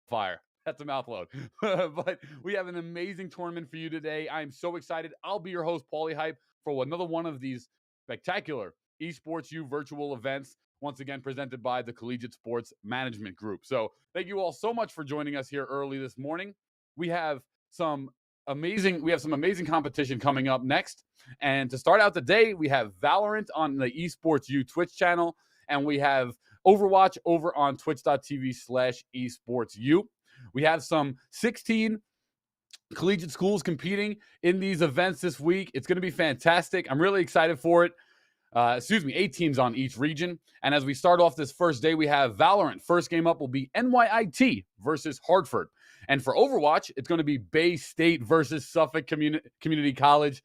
Fire. That's a mouth load. But we have an amazing tournament for you today. I'm so excited. I'll be your host, Paulie Hype, for another one of these spectacular Esports U virtual events, once again presented by the Collegiate Sports Management Group. So thank you all so much for joining us here early this morning. We have some amazing competition coming up next. And to start out the day, we have Valorant on the Esports U Twitch channel, and we have Overwatch over on twitch.tv/esportsu. We have some 16 collegiate schools competing in these events this week. It's going to be fantastic. I'm really excited for it. 8 teams on each region. And as we start off this first day, we have Valorant. First game up will be NYIT versus Hartford. And for Overwatch, it's going to be Bay State versus Suffolk Community College.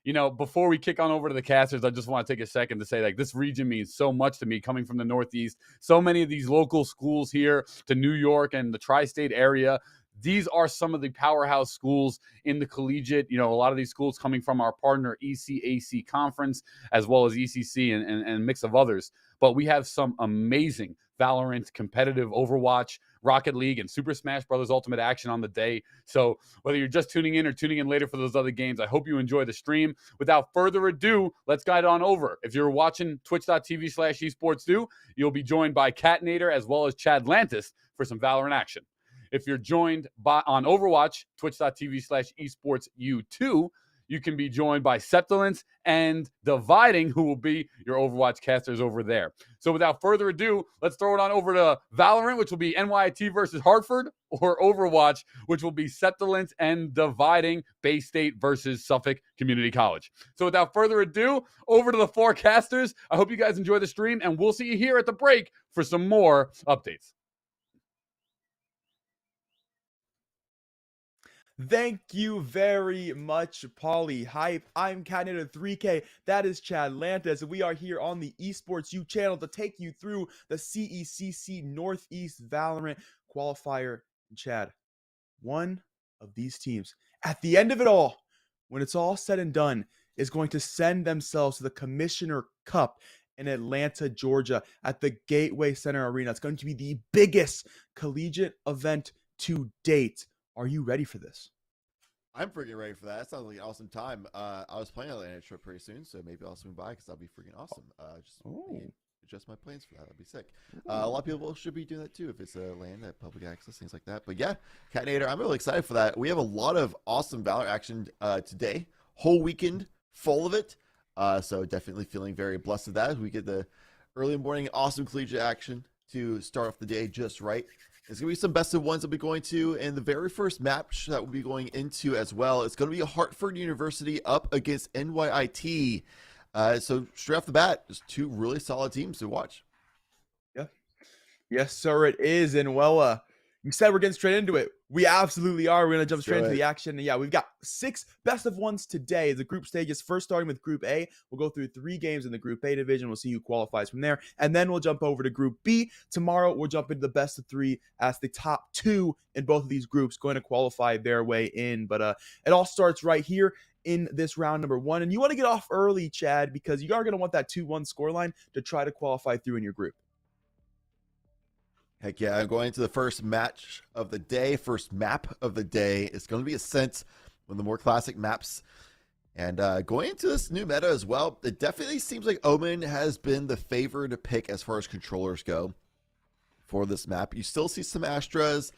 You know, before we kick on over to the casters, I just want to take a second to say, like, this region means so much to me coming from the Northeast. So many of these local schools here to New York and the tri-state area. These are some of the powerhouse schools in the collegiate. You know, a lot of these schools coming from our partner ECAC conference, as well as ECC and a mix of others. But we have some amazing Valorant, competitive Overwatch, Rocket League, and Super Smash Bros. Ultimate action on the day. So whether you're just tuning in or tuning in later for those other games, I hope you enjoy the stream. Without further ado, let's guide on over. If you're watching twitch.tv/esportsu, you'll be joined by Catnator as well as Chad Lantis for some Valorant action. If you're joined on Overwatch, twitch.tv/esportsu2, you can be joined by Septilence and Dividing, who will be your Overwatch casters over there. So without further ado, let's throw it on over to Valorant, which will be NYIT versus Hartford, or Overwatch, which will be Septilence and Dividing, Bay State versus Suffolk Community College. So without further ado, over to the four casters. I hope you guys enjoy the stream, and we'll see you here at the break for some more updates. Thank you very much, Paulie Hype. I'm Canada 3K. That is Chad Lantis. We are here on the Esports U channel to take you through the CECC Northeast Valorant qualifier. Chad, one of these teams, at the end of it all, when it's all said and done, is going to send themselves to the Commissioner Cup in Atlanta, Georgia, at the Gateway Center Arena. It's going to be the biggest collegiate event to date. Are you ready for this? I'm freaking ready for that. That sounds like an awesome time. I was planning on Atlanta trip pretty soon, so maybe I'll swing by because that'll be freaking awesome. Just adjust my plans for that. That'd be sick. A lot of people should be doing that too if it's a land at public access, things like that. But yeah, Catnator, I'm really excited for that. We have a lot of awesome Valor action today. Whole weekend full of it. So definitely feeling very blessed with that. We get the early morning awesome collegiate action to start off the day just right. There's going to be some best of ones that we'll be going to, and the very first match that we'll be going into as well, it's going to be Hartford University up against NYIT. So straight off the bat, just two really solid teams to watch. Yeah. Yes, sir, it is. And well, you said we're getting straight into it. We absolutely are. We're going to jump straight into the action. And yeah, we've got 6 best of ones today. The group stage is first starting with Group A. We'll go through 3 games in the Group A division. We'll see who qualifies from there. And then we'll jump over to Group B. Tomorrow, we'll jump into the best of 3 as the top 2 in both of these groups going to qualify their way in. But it all starts right here in this round number 1. And you want to get off early, Chad, because you are going to want that 2-1 scoreline to try to qualify through in your group. Heck yeah, I'm going to the first match of the day, first map of the day. It's going to be Ascent, one of the more classic maps. And going into this new meta as well, it definitely seems like Omen has been the favored pick as far as controllers go for this map. You still see some Astras.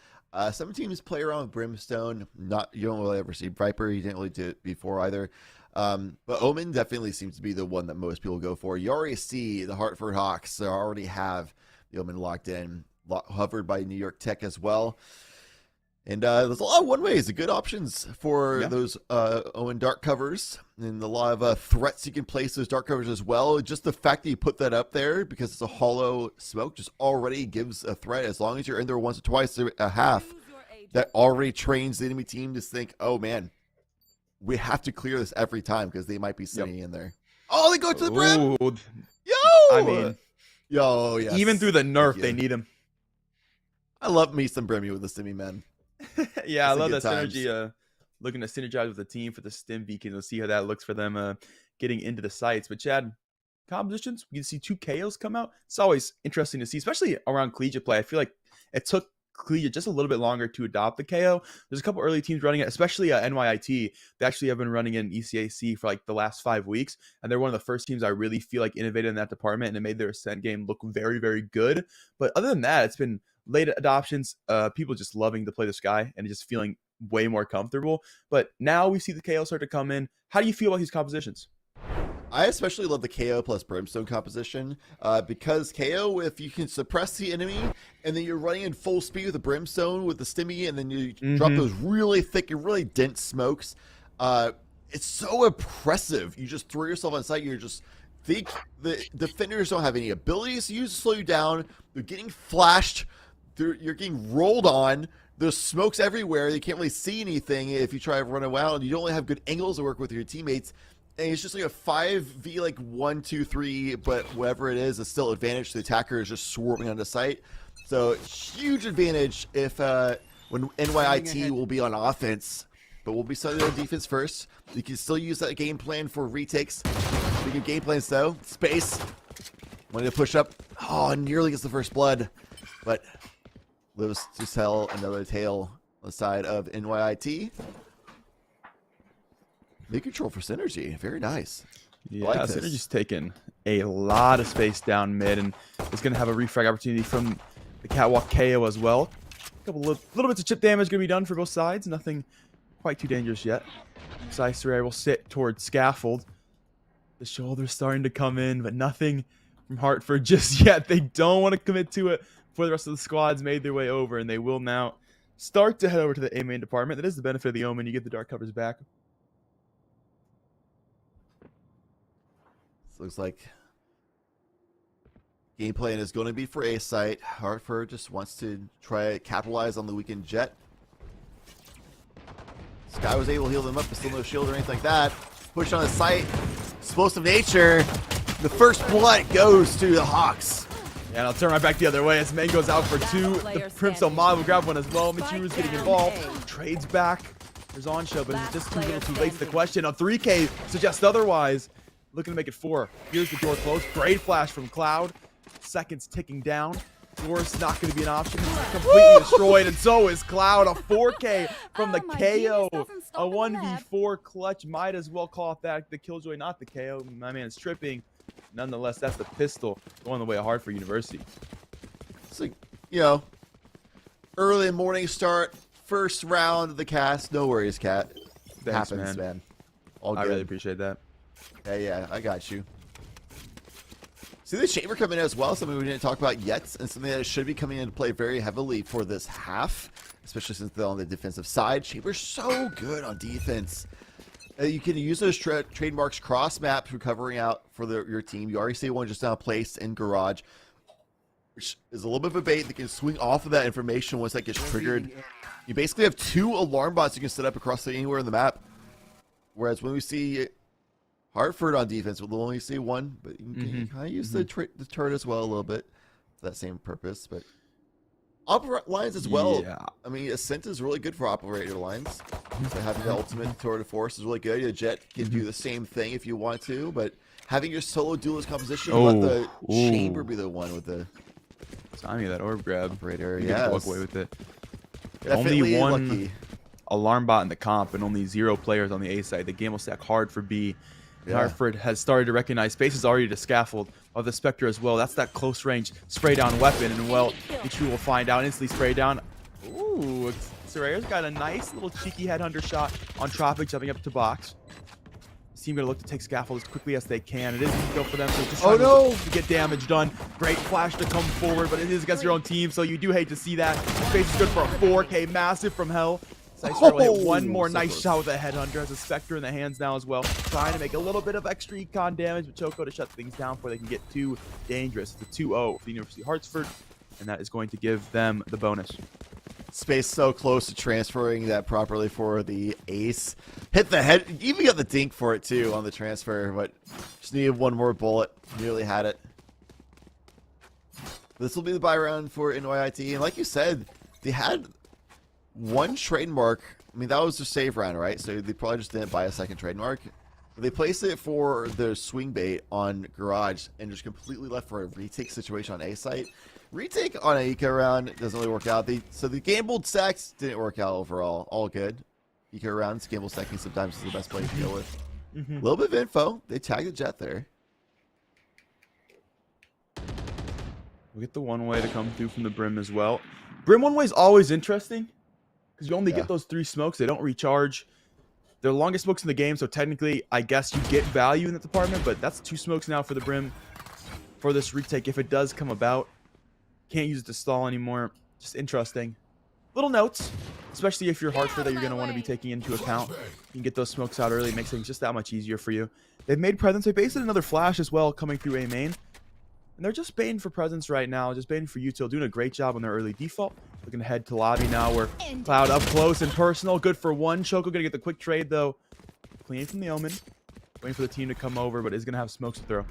Some teams play around with Brimstone. You don't really ever see Viper. You didn't really do it before either. But Omen definitely seems to be the one that most people go for. You already see the Hartford Hawks. They already have the Omen locked in. Hovered by New York Tech as well. And there's a lot of one-ways, good options for those Owen dark covers, and a lot of threats you can place those dark covers as well. Just the fact that you put that up there because it's a hollow smoke just already gives a threat. As long as you're in there once or twice a half, that already trains the enemy team to think, oh man, we have to clear this every time because they might be sitting in there. Oh, they go to the brim! Yo! I mean, yo, yes. Even through the nerf, they need him. I love me some Brimmy with the Stimmy man. Yeah, I love that synergy. Looking to synergize with the team for the Stim Beacon. We'll see how that looks for them getting into the sites. But Chad, compositions, we can see 2 KOs come out. It's always interesting to see, especially around collegiate play. I feel like it took collegiate just a little bit longer to adopt the KO. There's a couple early teams running it, especially NYIT. They actually have been running in ECAC for like the last 5 weeks, and they're one of the first teams I really feel like innovated in that department, and it made their Ascent game look very, very good. But other than that, it's been late adoptions, people just loving to play this guy and just feeling way more comfortable. But now we see the KO start to come in. How do you feel about these compositions? I especially love the KO plus Brimstone composition because KO, if you can suppress the enemy and then you're running in full speed with the Brimstone with the stimmy and then you drop those really thick and really dense smokes, it's so impressive. You just throw yourself on site. You're just think the defenders don't have any abilities to use to slow you down. They're getting flashed. You're getting rolled on. There's smokes everywhere. You can't really see anything if you try to run around. You don't really have good angles to work with your teammates. And it's just like a 5v, like 1, 2, 3, but whatever it is still advantage to the attacker is just swarming onto site. So huge advantage if when NYIT will be on offense, but we'll be starting on defense first. You can still use that game plan for retakes. Speaking of game plans though, space. Wanted to push up. Oh, nearly gets the first blood, but lives to tell another tale on the side of NYIT. Big control for Synergy. Very nice. Yeah, like Synergy's taking a lot of space down mid and is going to have a refrag opportunity from the Catwalk KO as well. A couple little bits of chip damage going to be done for both sides. Nothing quite too dangerous yet. Sicerair will sit towards Scaffold. The shoulder's starting to come in, but nothing from Hartford just yet. They don't want to commit to it before the rest of the squads made their way over, and they will now start to head over to the A main department. That is the benefit of the Omen. You get the dark covers back. Looks like game plan is going to be for A site. Hartford just wants to try to capitalize on the weakened Jet. Sky was able to heal them up, but still no shield or anything like that. Push on the site. Explosive nature. The first blood goes to the Hawks. Yeah, and I'll turn right back the other way as Man goes out for 2. The Brimstone Mod will grab one as well. Michiru's getting involved. Trades back. There's on show, but it's just too little too late to the question. On 3K suggests otherwise. Looking to make it 4. Here's the door closed. Great flash from Cloud. Seconds ticking down. Door's not going to be an option. He's completely destroyed, and so is Cloud. A 4K from the KO. A 1v4 clutch. Might as well call it that. The Killjoy, not the KO. My man is tripping. Nonetheless, that's the pistol going the way of Hartford University. It's like, you know, early morning start. First round of the cast. No worries, Cat. Thanks, Happens, man. All good. I really appreciate that. Yeah, I got you. See the Chamber coming in as well, something we didn't talk about yet, and something that should be coming into play very heavily for this half, especially since they're on the defensive side. Chamber's so good on defense. You can use those trademarks cross maps recovering out for your team. You already see one just now placed in Garage, which is a little bit of a bait that can swing off of that information once that gets triggered. You basically have 2 alarm bots you can set up across anywhere in the map, whereas when we see Hartford on defense, we'll only see 1, but you can kind of use the turret as well a little bit for that same purpose. But operator lines as well. Yeah. I mean, Ascent is really good for operator lines. So having the ultimate tour de force is really good. Your Jet can do the same thing if you want to, but having your solo duelist composition, let the Chamber be the one with the timing of that orb grab. Operator, yeah, walk away with it. Definitely only 1 lucky. Alarm bot in the comp and only 0 players on the A side. The game will stack hard for B. Yeah. Hartford has started to recognize space is already to Scaffold of the Spectre as well. That's that close range spray down weapon, and well, Michu will find out, instantly spray down. Ooh, Saraya's got a nice little cheeky headhunter shot on Tropic, jumping up to box. This team gonna look to take Scaffold as quickly as they can. It is go for them, so just trying to get damage done. Great flash to come forward, but it is against your own team, so you do hate to see that. Space is good for a 4K, massive from Hell. Sicerair will hit one more nice shot with a headhunter. Has a Spectre in the hands now as well. Trying to make a little bit of extra econ damage, but Choco to shut things down before they can get too dangerous. It's a 2-0 for the University of Hartford, and that is going to give them the bonus. Space so close to transferring that properly for the ace. Hit the head, even got the dink for it too on the transfer, but just needed 1 more bullet. Nearly had it. This will be the buy round for NYIT, and like you said, they had 1 trademark. I mean, that was their save round, right? So they probably just didn't buy a second trademark. They placed it for their swing bait on Garage and just completely left for a retake situation on A site. Retake on a eco round doesn't really work out. So the gambled stacks didn't work out overall. All good. Eco rounds, gamble stacking sometimes is the best play to go with. A little bit of info. They tagged the jet there. We'll get the one way to come through from the brim as well. Brim one way is always interesting because you only get those 3 smokes. They don't recharge. They're the longest smokes in the game, so technically, I guess you get value in that department, but that's 2 smokes now for the brim for this retake if it does come about. Can't use it to stall anymore. Just interesting. Little notes, especially if you're Hartford that you're going to want to be taking into account. You can get those smokes out early. It makes things just that much easier for you. They've made presence. They based another flash as well coming through A main. And they're just baiting for presence right now. Just baiting for util. Doing a great job on their early default. Looking to head to lobby now. We're Cloud up close and personal. Good for 1. Choco going to get the quick trade though. Clean from the Omen. Waiting for the team to come over, but is going to have smokes to throw.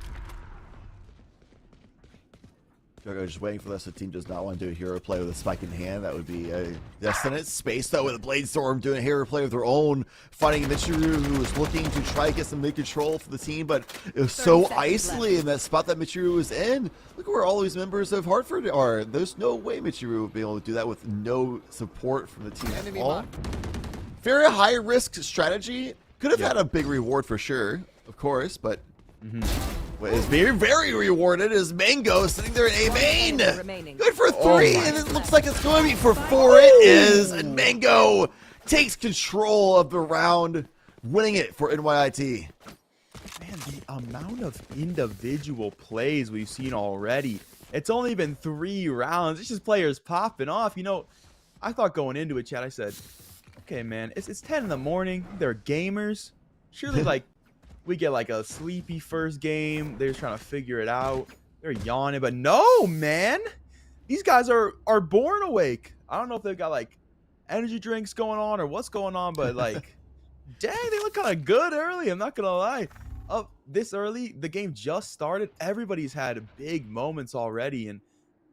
Just waiting for this. The team does not want to do a hero play with a spike in hand. That would be a definite space, though, with a Blade Storm doing a hero play of their own, fighting Michiru, who was looking to try to get some mid-control for the team, but it was so isolated in that spot that Michiru was in. Look at where all these members of Hartford are. There's no way Michiru would be able to do that with no support from the team at all. Very high-risk strategy. Could have had a big reward for sure, of course, but... What is very, very rewarded is Mango sitting there in A main. Good for 3, and it looks like it's going to be for 4. It is, and Mango takes control of the round, winning it for NYIT. Man, the amount of individual plays we've seen already. It's only been 3 rounds. It's just players popping off. You know, I thought going into it, chat, I said, okay, man, it's 10 in the morning. They're gamers. Surely, like, we get like a sleepy first game. They're just trying to figure it out. They're yawning, but no, man. These guys are born awake. I don't know if they've got like energy drinks going on or what's going on, but like, dang, they look kind of good early. I'm not gonna lie. Up this early, the game just started. Everybody's had big moments already, and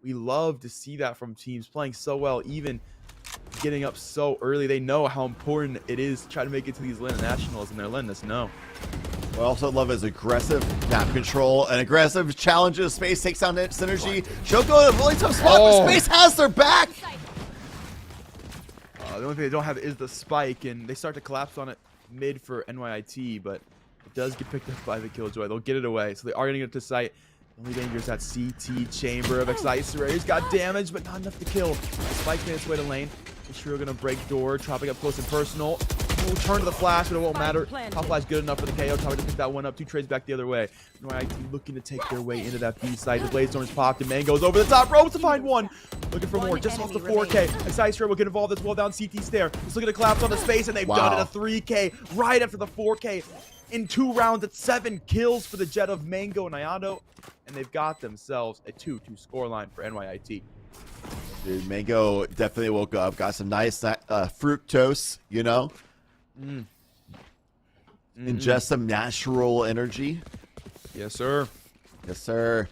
we love to see that from teams playing so well, even getting up so early. They know how important it is to try to make it to these nationals, and they're letting us know. What I also love is aggressive map control and aggressive challenges. Space takes down Synergy. Choco in a really tough spot, but Space has their back. The only thing they don't have is the spike, and they start to collapse on it mid for NYIT, but it does get picked up by the Killjoy. They'll get it away, so they are going to get it to site. The only danger is that CT chamber of Excicer. He's got damage, but not enough to kill. Spike made its way to lane. Sure going to break door, chopping up close and personal. We'll turn to the flash, but it won't matter. Top flash good enough for the KO. Trying to pick that one up. 2 trades back the other way. NYIT looking to take their way into that B side. The Blade Storm's popped, and Mango's over the top ropes to find 1. Looking for more, just off the 4K. Excicer will get involved as well down CT stair. He's looking to collapse on the space, and they've done it. A 3K right after the 4K. In 2 rounds, it's 7 kills for the Jet of Mango and Ayado, and they've got themselves a 2-2 scoreline for NYIT. Dude, Mango definitely woke up. Got some nice fructose, you know? Ingest some natural energy. Yes, sir. Yes, sir.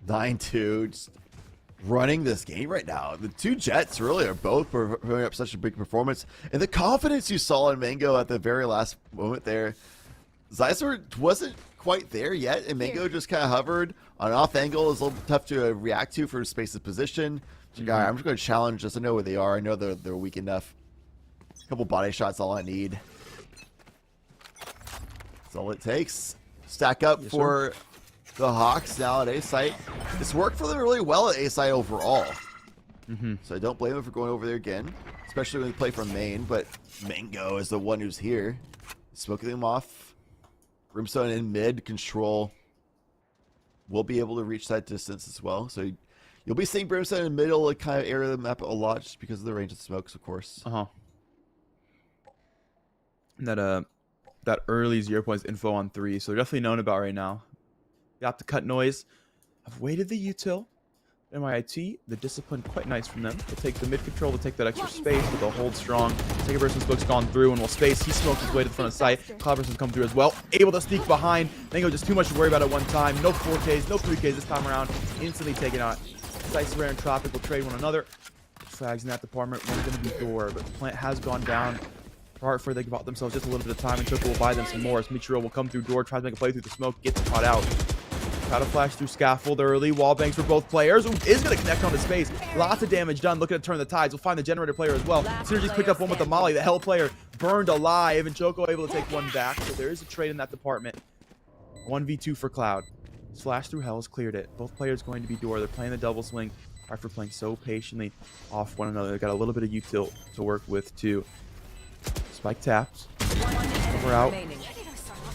9-2. Just running this game right now. The 2 Jets really are both putting up such a big performance. And the confidence you saw in Mango at the very last moment there. Zyser wasn't quite there yet, and Mango just kind of hovered on an off angle. Is a little tough to react to for Space's position. So, guy, I'm just going to challenge this. I know where they are. I know they're weak enough. A couple body shots, all I need. That's all it takes. Stack up for the Hawks now at A site. It's worked for them really well at A site overall. So I don't blame them for going over there again, especially when they play from main. But Mango is the one who's here, smoking them off. Brimstone in mid control. We'll be able to reach that distance as well. So you'll be seeing Brimstone in the middle, like, kind of area of the map a lot, just because of the range of smokes, of course. And that early 0 points info on 3, so they're definitely known about right now. Got the cut noise. I've waited the util. NYIT, the discipline, quite nice from them. They'll take the mid control, they'll take that extra space, but they'll hold strong. Second person's book's gone through, and while Space, he smoked his way to the front of sight. Cloud person's come through as well. Able to sneak behind. Mango just too much to worry about at one time. No 4Ks, no 3Ks this time around. Instantly taken out. Dice Rare and Tropic will trade one another. Frags in that department. One's going to be door, but the plant has gone down. For Hartford, they bought themselves just a little bit of time, and Choco will buy them some more. As Michiro will come through door, tries to make a play through the smoke, gets caught out. Try to flash through scaffold early. Wall bangs for both players. Ooh, is going to connect on his face. Lots of damage done. Looking to turn the tides. We'll find the generator player as well. Synergy's picked up one with the molly. The hell player burned alive, and Choco able to take one back. So there is a trade in that department. 1v2 for Cloud. Slash through Hell's cleared it. Both players going to be door. They're playing the double swing. Hartford playing so patiently off one another. They got a little bit of util to work with too. Spike taps. Over out.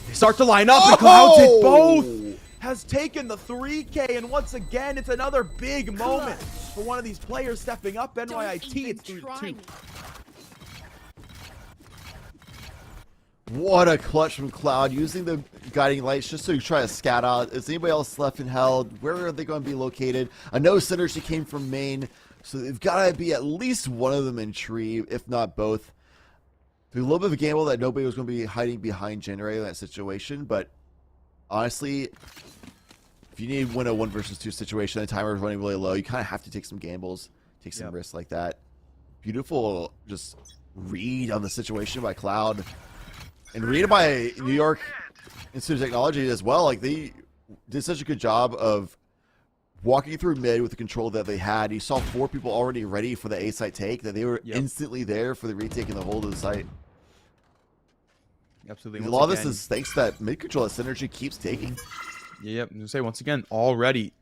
They start to line up, and Cloud did both. Has taken the 3K, and once again, it's another big moment for one of these players stepping up. NYIT, it's 3-2. What a clutch from Cloud, using the guiding lights just to try to scout out. Is anybody else left in hell? Where are they going to be located? I know Synergy came from main, so they've got to be at least one of them in tree, if not both. It's a little bit of a gamble that nobody was going to be hiding behind generator in that situation, but honestly, if you need to win a 1 versus 2 situation, the timer is running really low, you kind of have to take some gambles, take some risks like that. Beautiful just read on the situation by Cloud. And read by New York Institute of Technology as well. Like, they did such a good job of walking through mid with the control that they had. You saw 4 people already ready for the A site take, that they were instantly there for the retake and the hold of the site. Absolutely. A lot of this is thanks to that mid control that Synergy keeps taking. Yep. I'm going to say, once again, already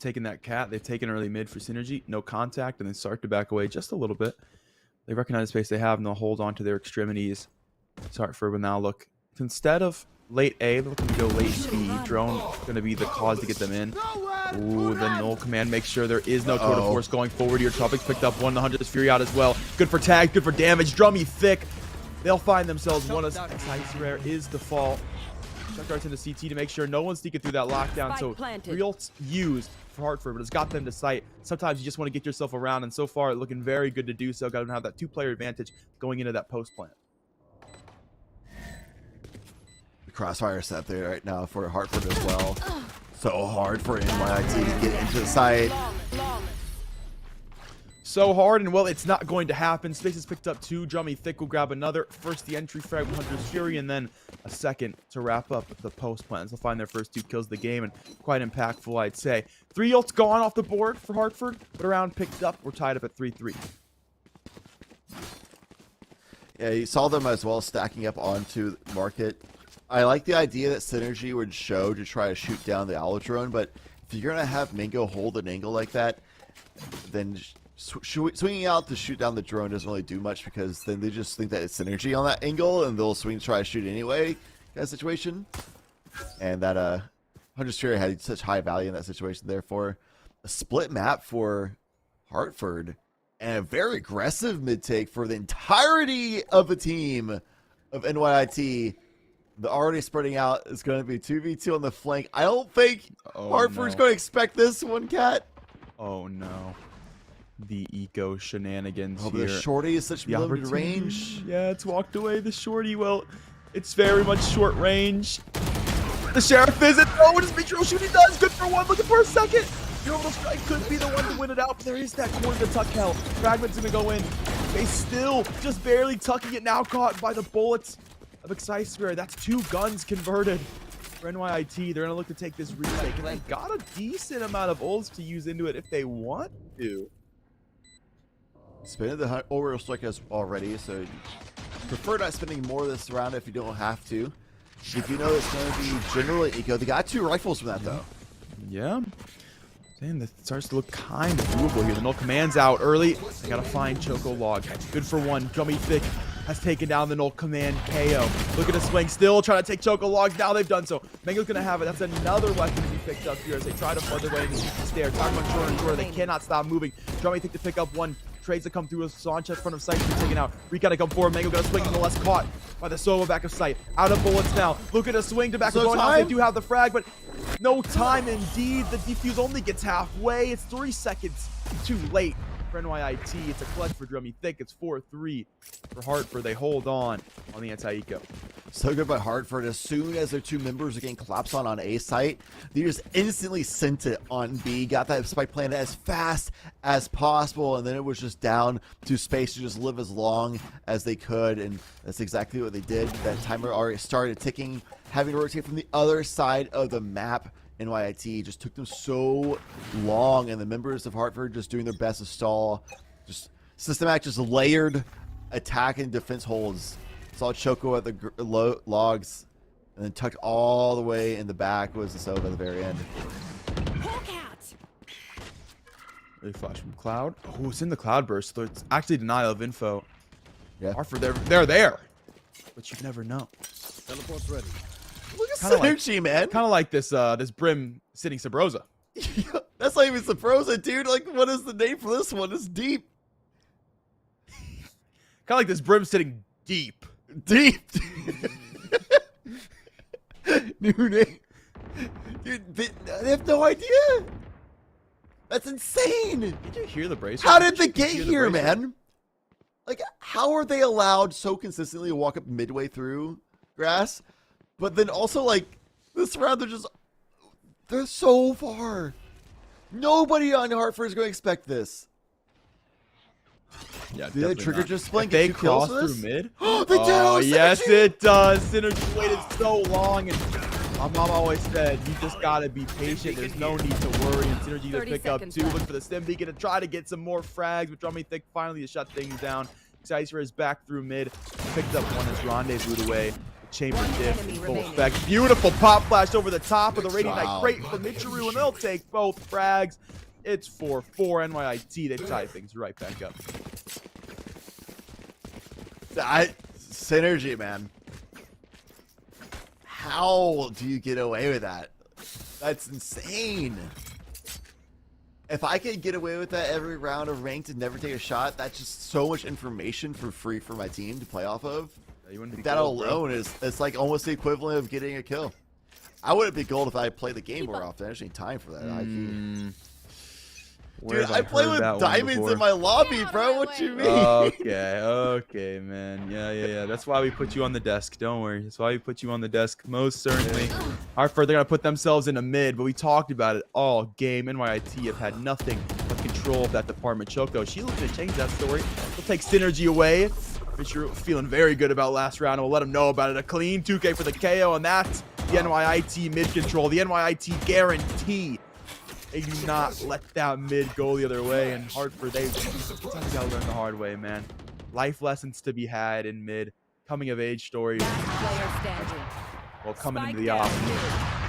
taking that cat. They've taken early mid for Synergy. No contact, and then start to back away just a little bit. They recognize the space they have, and they'll hold on to their extremities. Hartford will now look, instead of late A, they're looking to go late B. Drone going to be the cause to get them in. Ooh, the null command makes sure there is no tour de force going forward here. Tropics picked up 100's Fury out as well. Good for tag, good for damage. Drummy thick. They'll find themselves one of Ice Rare is the fall. Chuck darts into CT to make sure no one's sneaking through that lockdown. So real used for Hartford, but it's got them to sight. Sometimes you just want to get yourself around, and so far looking very good to do so. Got to have that 2-player advantage going into that post plant. Crossfire set there right now for Hartford as well. So hard for NYIT to get into the site. So hard, and well, it's not going to happen. Space has picked up 2. Drummy Thick will grab another. First the entry frag with Hunter's Fury, and then a second to wrap up with the post plans. They'll find their first 2 kills of the game, and quite impactful, I'd say. 3 ults gone off the board for Hartford, but a round picked up. We're tied up at 3-3. Yeah, you saw them as well stacking up onto market. I like the idea that Synergy would show to try to shoot down the Owl drone, but if you're going to have Mingo hold an angle like that, then swinging out to shoot down the drone doesn't really do much, because then they just think that it's Synergy on that angle, and they'll swing to try to shoot anyway kind of situation. And that 100 Fury had such high value in that situation. Therefore, a split map for Hartford, and a very aggressive mid-take for the entirety of the team of NYIT. The already spreading out is going to be 2v2 on the flank. I don't think Hartford's going to expect this one, Cat. Oh, no. The eco shenanigans here. The shorty is such limited range. Yeah, it's walked away. The shorty, well, it's very much short range. The sheriff isn't. Oh, what does Mitchell shoot? He does. Good for 1. Looking for a second. The orbital strike could be the one to win it out, but there is that corner to tuck hell. Fragment's going to go in. They still just barely tucking it, now caught by the bullets of Excise Rare. That's 2 guns converted for NYIT. They're going to look to take this retake, and they got a decent amount of ults to use into it if they want to. Spending the orbital strike as already, so prefer not spending more this round if you don't have to. If you know it's going to be generally eco. They got 2 rifles from that, though. Yeah. Man, that starts to look kind of doable here. The null command's out early. They gotta find Choco Log. Good for 1. Drummy Thick has taken down the null command KO. Look at a swing, still trying to take Choco Logs. Now they've done so. Mango's gonna have it. That's another weapon to be picked up here as they try to flood their way into the stair. Talking about shorter and shorter. They cannot stop moving. Drummy Thick to pick up 1. Trades to come through with Sanchez front of sight to be taken out. Reek gotta come forward. Mango gonna swing nonetheless, caught by the Sova back of sight. Out of bullets now. Look at a swing to back of going out. They do have the frag, but no time indeed. The defuse only gets halfway. It's 3 seconds too late for NYIT. It's a clutch for Drummy Thick. It's 4-3 for Hartford. They hold on the anti-eco. So good by Hartford. As soon as their 2 members are getting collapsed on A site, they just instantly sent it on B, got that spike planted as fast as possible, and then it was just down to space to just live as long as they could, and that's exactly what they did. That timer already started ticking, having to rotate from the other side of the map. NYIT just took them so long, and the members of Hartford just doing their best to stall. Just systematic, just layered attack and defense holds. Saw Choco at the logs, and then tucked all the way in the back was the Sova at the very end. Really flash from Cloud. Oh, it's in the Cloud burst. So it's actually denial of info. Yeah. Hartford, they're there. But you never know. Teleport's ready. Look at Kinda synergy, man. Kind of like this this Brim sitting Sabrosa. That's not even Saprosa, dude. Like, what is the name for this one? It's deep. Kind of like this Brim sitting deep. Deep. New name. Dude, they have no idea. That's insane. Did you hear the bracer? How did they get hear the here, bracer? man? Like, how are they allowed so consistently to walk up midway through grass? But then also, like, this round, they're so far. Nobody on Hartford is going to expect this. Yeah, Did the trigger just split? If they Get 2 kills cross for through this? mid. Oh, they do! Oh, yes, Synergy! it does. Synergy waited so long, and my mom always said, you just gotta be patient. There's no need to worry. And Synergy to 30 pick up seconds 2. left. Look for the Stim Beacon to try to get some more frags, but Drumming Thick finally to shut things down. Xycer is back through mid. Picked up one as Rendezvous away. Chamber One diff enemy in full remaining. effect. Beautiful pop flash over the top of the Radiant Knight. Wow. Great for Michiru, and they'll take both frags. It's 4-4 NYIT. They've tied things right back up. Synergy, man. How do you get away with that? That's insane. If I could get away with that every round of ranked and never take a shot, that's just so much information for free for my team to play off of. You wouldn't be That cold, bro. alone it's like almost the equivalent of getting a kill. I wouldn't be gold if I played the game more often. I just need time for that. Where Dude, have I play heard with that one diamonds before? in my lobby, bro. What you mean? Okay, man. Yeah. That's why we put you on the desk. Don't worry. That's why we put you on the desk. Most certainly. Hartford, they're going to put themselves in a mid, but we talked about it all game. NYIT have had nothing but control of that department. Choco, she's looking to change that story. We'll take Synergy away. Fisher feeling very good about last round, and we'll let him know about it. A clean 2K for the KO, and that's the NYIT mid control. The NYIT guarantee. They do not let that mid go the other way. And Hartford, they gotta learn the hard way, man. Life lessons to be had in mid. Coming of age stories. Player standing. Well, coming into Spike the down off. mid.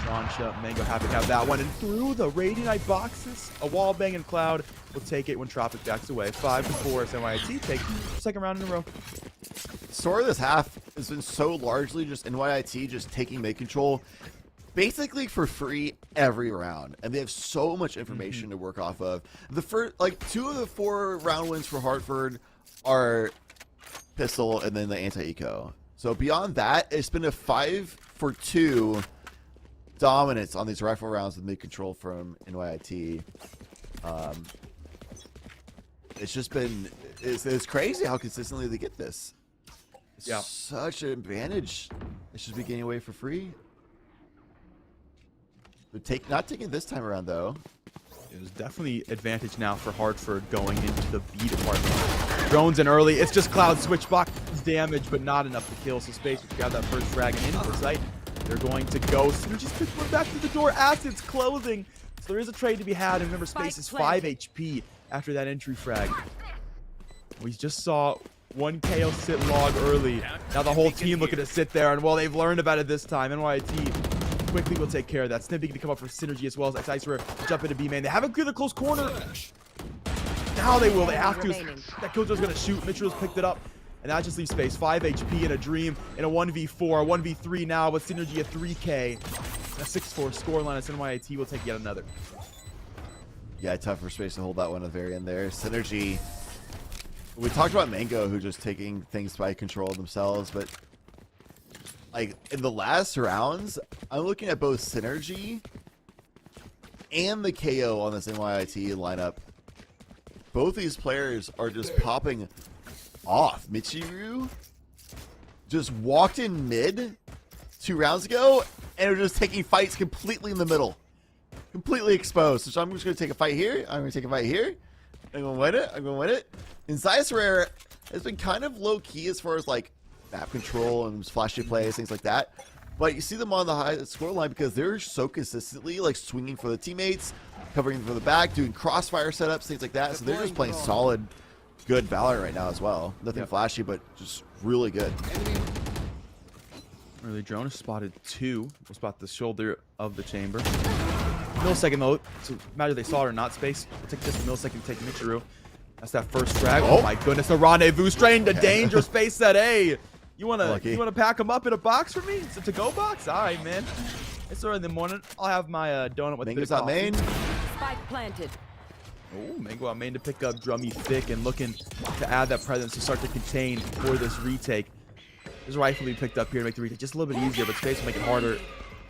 Sansha, Mango happy to have that one. And through the Radiant Knight boxes, a wall bang and Cloud will take it when Tropic backs away. 5-4 as NYIT take second round in a row. Story of this half has been so largely just NYIT just taking mid control basically for free every round, and they have so much information to work off of. The first, like 2 of the 4 round wins for Hartford are pistol and then the anti-eco. So beyond that, it's been a 5-for-2 dominance on these rifle rounds with mid control from NYIT. It's just been it's crazy how consistently they get this. It's Yeah. such an advantage. They should be getting away for free. But not taking it this time around though. There's definitely advantage now for Hartford going into the B department. Drones in early. It's just Cloud switchbox damage, but not enough to kill. So Space will grab that first frag and into the site. They're going to go. Synergy's picked one back to the door as it's closing. So there is a trade to be had. And remember, Space is 5 HP after that entry frag. We just saw one KO sit log early. Now the whole team looking to sit there. And well, they've learned about it this time. NYIT quickly will take care of that. Snipping to come up for Synergy as well as Xycer jump into B main. They haven't cleared the close corner. Now they will. They have to. That Killjoy's going to shoot. Mitchell's picked it up. And that just leaves Space. 5 HP in a dream in a 1v4. 1v3 now with Synergy at 3K. A 6-4 scoreline as NYIT will take yet another. Yeah, tough for Space to hold that one at the very end there. Synergy. We talked about Mango, who just taking things by control themselves, but like in the last rounds, I'm looking at both Synergy and the KO on this NYIT lineup. Both these players are just popping off. Michiru just walked in mid 2 rounds ago and are just taking fights completely in the middle. Completely exposed. So I'm just going to take a fight here. I'm going to take a fight here. I'm going to win it. I'm going to win it. And Xycer has been kind of low-key as far as like map control and flashy plays, things like that. But you see them on the high score line because they're so consistently like swinging for the teammates, covering from the back, doing crossfire setups, things like that. So they're just playing solid, good Valorant right now as well. Nothing flashy, but just really good. Early drone is spotted 2. We'll spot the shoulder of the chamber. Millisecond though, so matter they saw it or not, space. It'll take just a millisecond to take Michiru. That's that first frag. Oh my goodness, the rendezvous strain to danger. Space said, hey, you wanna pack them up in a box for me? It's a to-go box? Alright, man. It's early in the morning. I'll have my donut with Mango's out main. Spike planted. Oh, Mango out main to pick up Drummy Thick and looking to add that presence to start to contain for this retake. His rifle will be picked up here to make the retake just a little bit easier, but Space will make it harder.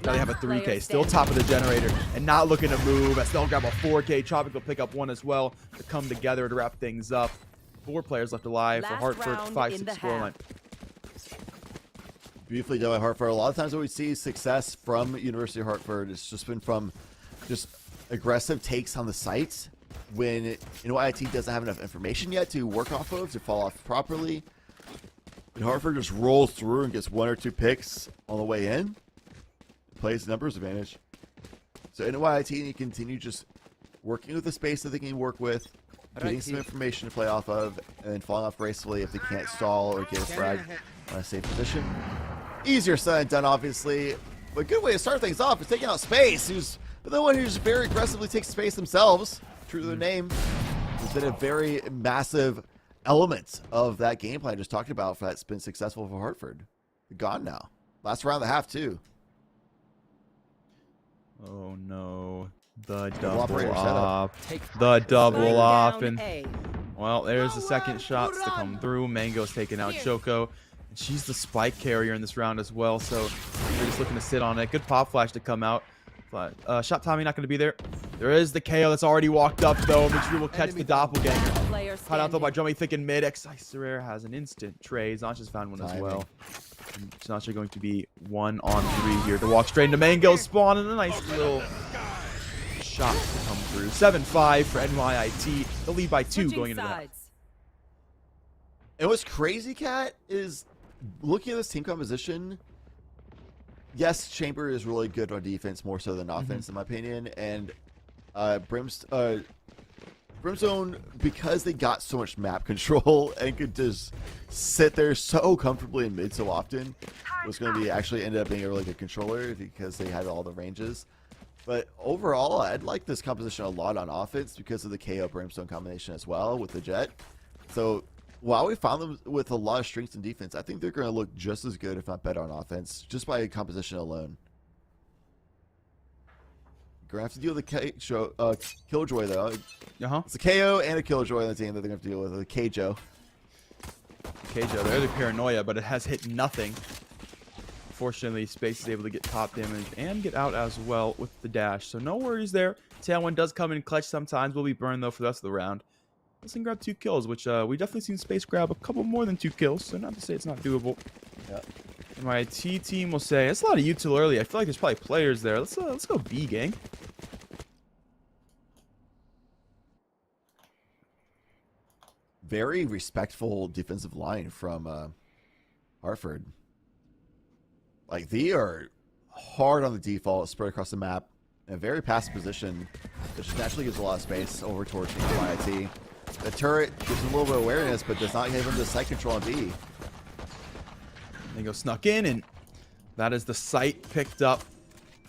Now they have a 3K, still top of the generator, and not looking to move. As they'll grab a 4K. Tropic will pick up 1 as well to come together to wrap things up. 4 players left alive for Hartford, 5-6 scoreline. Beautifully done by Hartford. A lot of times when we see success from University of Hartford, it's just been from just aggressive takes on the sites when NYIT doesn't have enough information yet to work off of, to fall off properly. And Hartford just rolls through and gets 1 or 2 picks on the way in. Plays numbers advantage. So NYIT need to continue just working with the space that they can work with, getting some information to play off of, and then falling off gracefully if they can't stall or get a frag on a safe position. Easier said than done, obviously, but a good way to start things off is taking out Space, who's the one who just very aggressively takes Space themselves. True to their name, has been a very massive element of that gameplay I just talked about that's been successful for Hartford. They're gone now. Last round of the half, too. Oh no. The double operator op. The double op. And well, there's the second shots to come through. Mango's taking out Choco. And she's the spike carrier in this round as well. So they're just looking to sit on it. Good pop flash to come out. But shot timing not going to be there. There is the KO that's already walked up though. Michiru will catch the doppelganger. Caught out though by Drummy Thick in mid. Xycerere has an instant trade. Zancha's found one as well. It's actually going to be 1-on-3 here to walk straight into Mango spawn and a nice little shot to come through. 7-5 for NYIT. The lead by 2 going into that. And what's crazy, Kat, is looking at this team composition. Yes, Chamber is really good on defense, more so than offense, in my opinion. And Brimstone, because they got so much map control and could just sit there so comfortably in mid so often, was going to be actually ended up being a really good controller because they had all the ranges. But overall, I'd like this composition a lot on offense because of the KO Brimstone combination as well with the Jet. So while we found them with a lot of strengths in defense, I think they're going to look just as good, if not better, on offense, just by composition alone. Gonna have to deal with the Killjoy though. It's a KO and a Killjoy on the team that they're gonna have to deal with. The Kjo. Kjo, there's a paranoia, but it has hit nothing. Fortunately, Space is able to get top damage and get out as well with the dash. So no worries there. Tailwind does come in clutch sometimes. Will be burned though for the rest of the round. Let's grab 2 kills, which we definitely seen Space grab a couple more than 2 kills. So not to say it's not doable. Yeah. My T team will say it's a lot of util early. I feel like there's probably players there. Let's go B gang. Very respectful defensive line from Hartford. Like, they are hard on the default, spread across the map, in a very passive position, which just naturally gives a lot of space over towards the NYIT. The turret gives them a little bit of awareness, but does not give them the sight control on B. Mango snuck in, and that is the sight picked up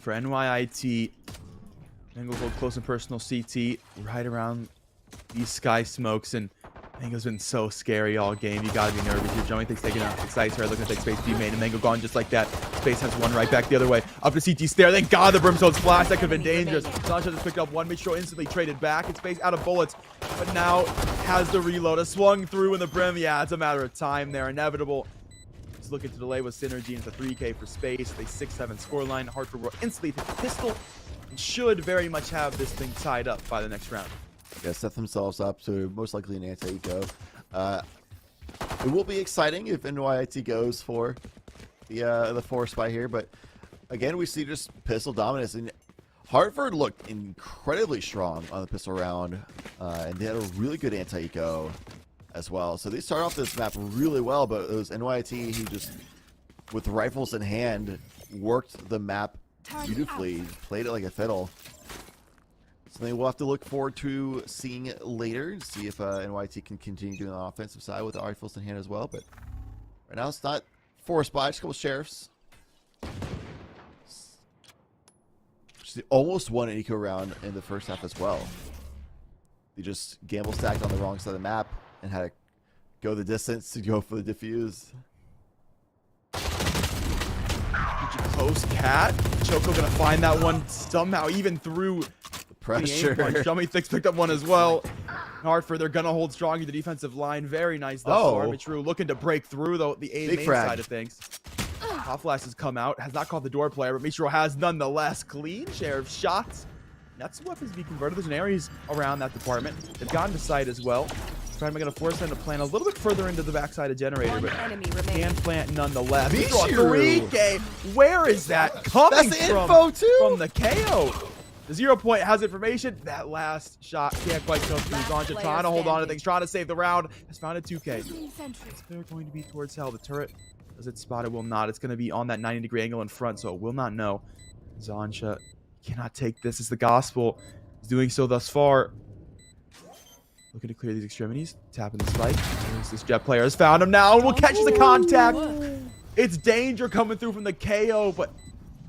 for NYIT. Mango hold close and personal CT right around these sky smokes, and Mango's been so scary all game. You gotta be nervous. Your Joey thinks taking out the sights here, looking to take Space B main, and Mango gone just like that. Space has one right back the other way. Up to CT stair. Thank God the Brimstone splash. That could have been dangerous. Sancho just picked up one. Mitchell instantly traded back. And Space out of bullets, but now has the reload. A swung through in the brim. Yeah, it's a matter of time there. Inevitable. He's looking to delay with synergy into 3K for Space. They 6-7 scoreline. Hartford will instantly take the pistol and should very much have this thing tied up by the next round. Yeah, set themselves up to most likely an anti-eco. It will be exciting if NYIT goes for the 4 spy here, but again, we see just pistol dominance, and Hartford looked incredibly strong on the pistol round, and they had a really good anti-eco as well. So they start off this map really well, but it was NYIT who just, with rifles in hand, worked the map beautifully, played it like a fiddle. Something we'll have to look forward to seeing later, see if NYIT can continue doing the offensive side with the rifles in hand as well. But right now it's not forced by just a couple sheriffs. They almost won an eco round in the first half as well. They just gamble stacked on the wrong side of the map and had to go the distance to go for the defuse. Close cat. Choco gonna find that one somehow, even through The pressure. Shummy Thick's picked up one as well. Hartford, they're gonna hold strong in the defensive line. Very nice thus far. Mitru looking to break through though the A main side of things. Hot Flash has come out, has not called the door player, but Mitru has nonetheless clean share of shots. That's weapons to be converted. There's an areas around that department. They've gotten to site as well. I'm going to force them to plant a little bit further into the backside of generator, but can plant nonetheless. Mishiru. 3K. Where is that coming That's the from? info too. From the KO. The 0 point has information. That last shot can't quite come through. Zonja trying to hold on to things, trying to save the round. Has found a 2K. Is there going to be towards hell? The turret, does it spot? It will not. It's going to be on that 90-degree angle in front, so it will not know. Zonja cannot take this as the gospel. He's doing so thus far. Looking to clear these extremities. Tapping the spike. There's this jet player has found him now. And will catch the contact. It's danger coming through from the KO, but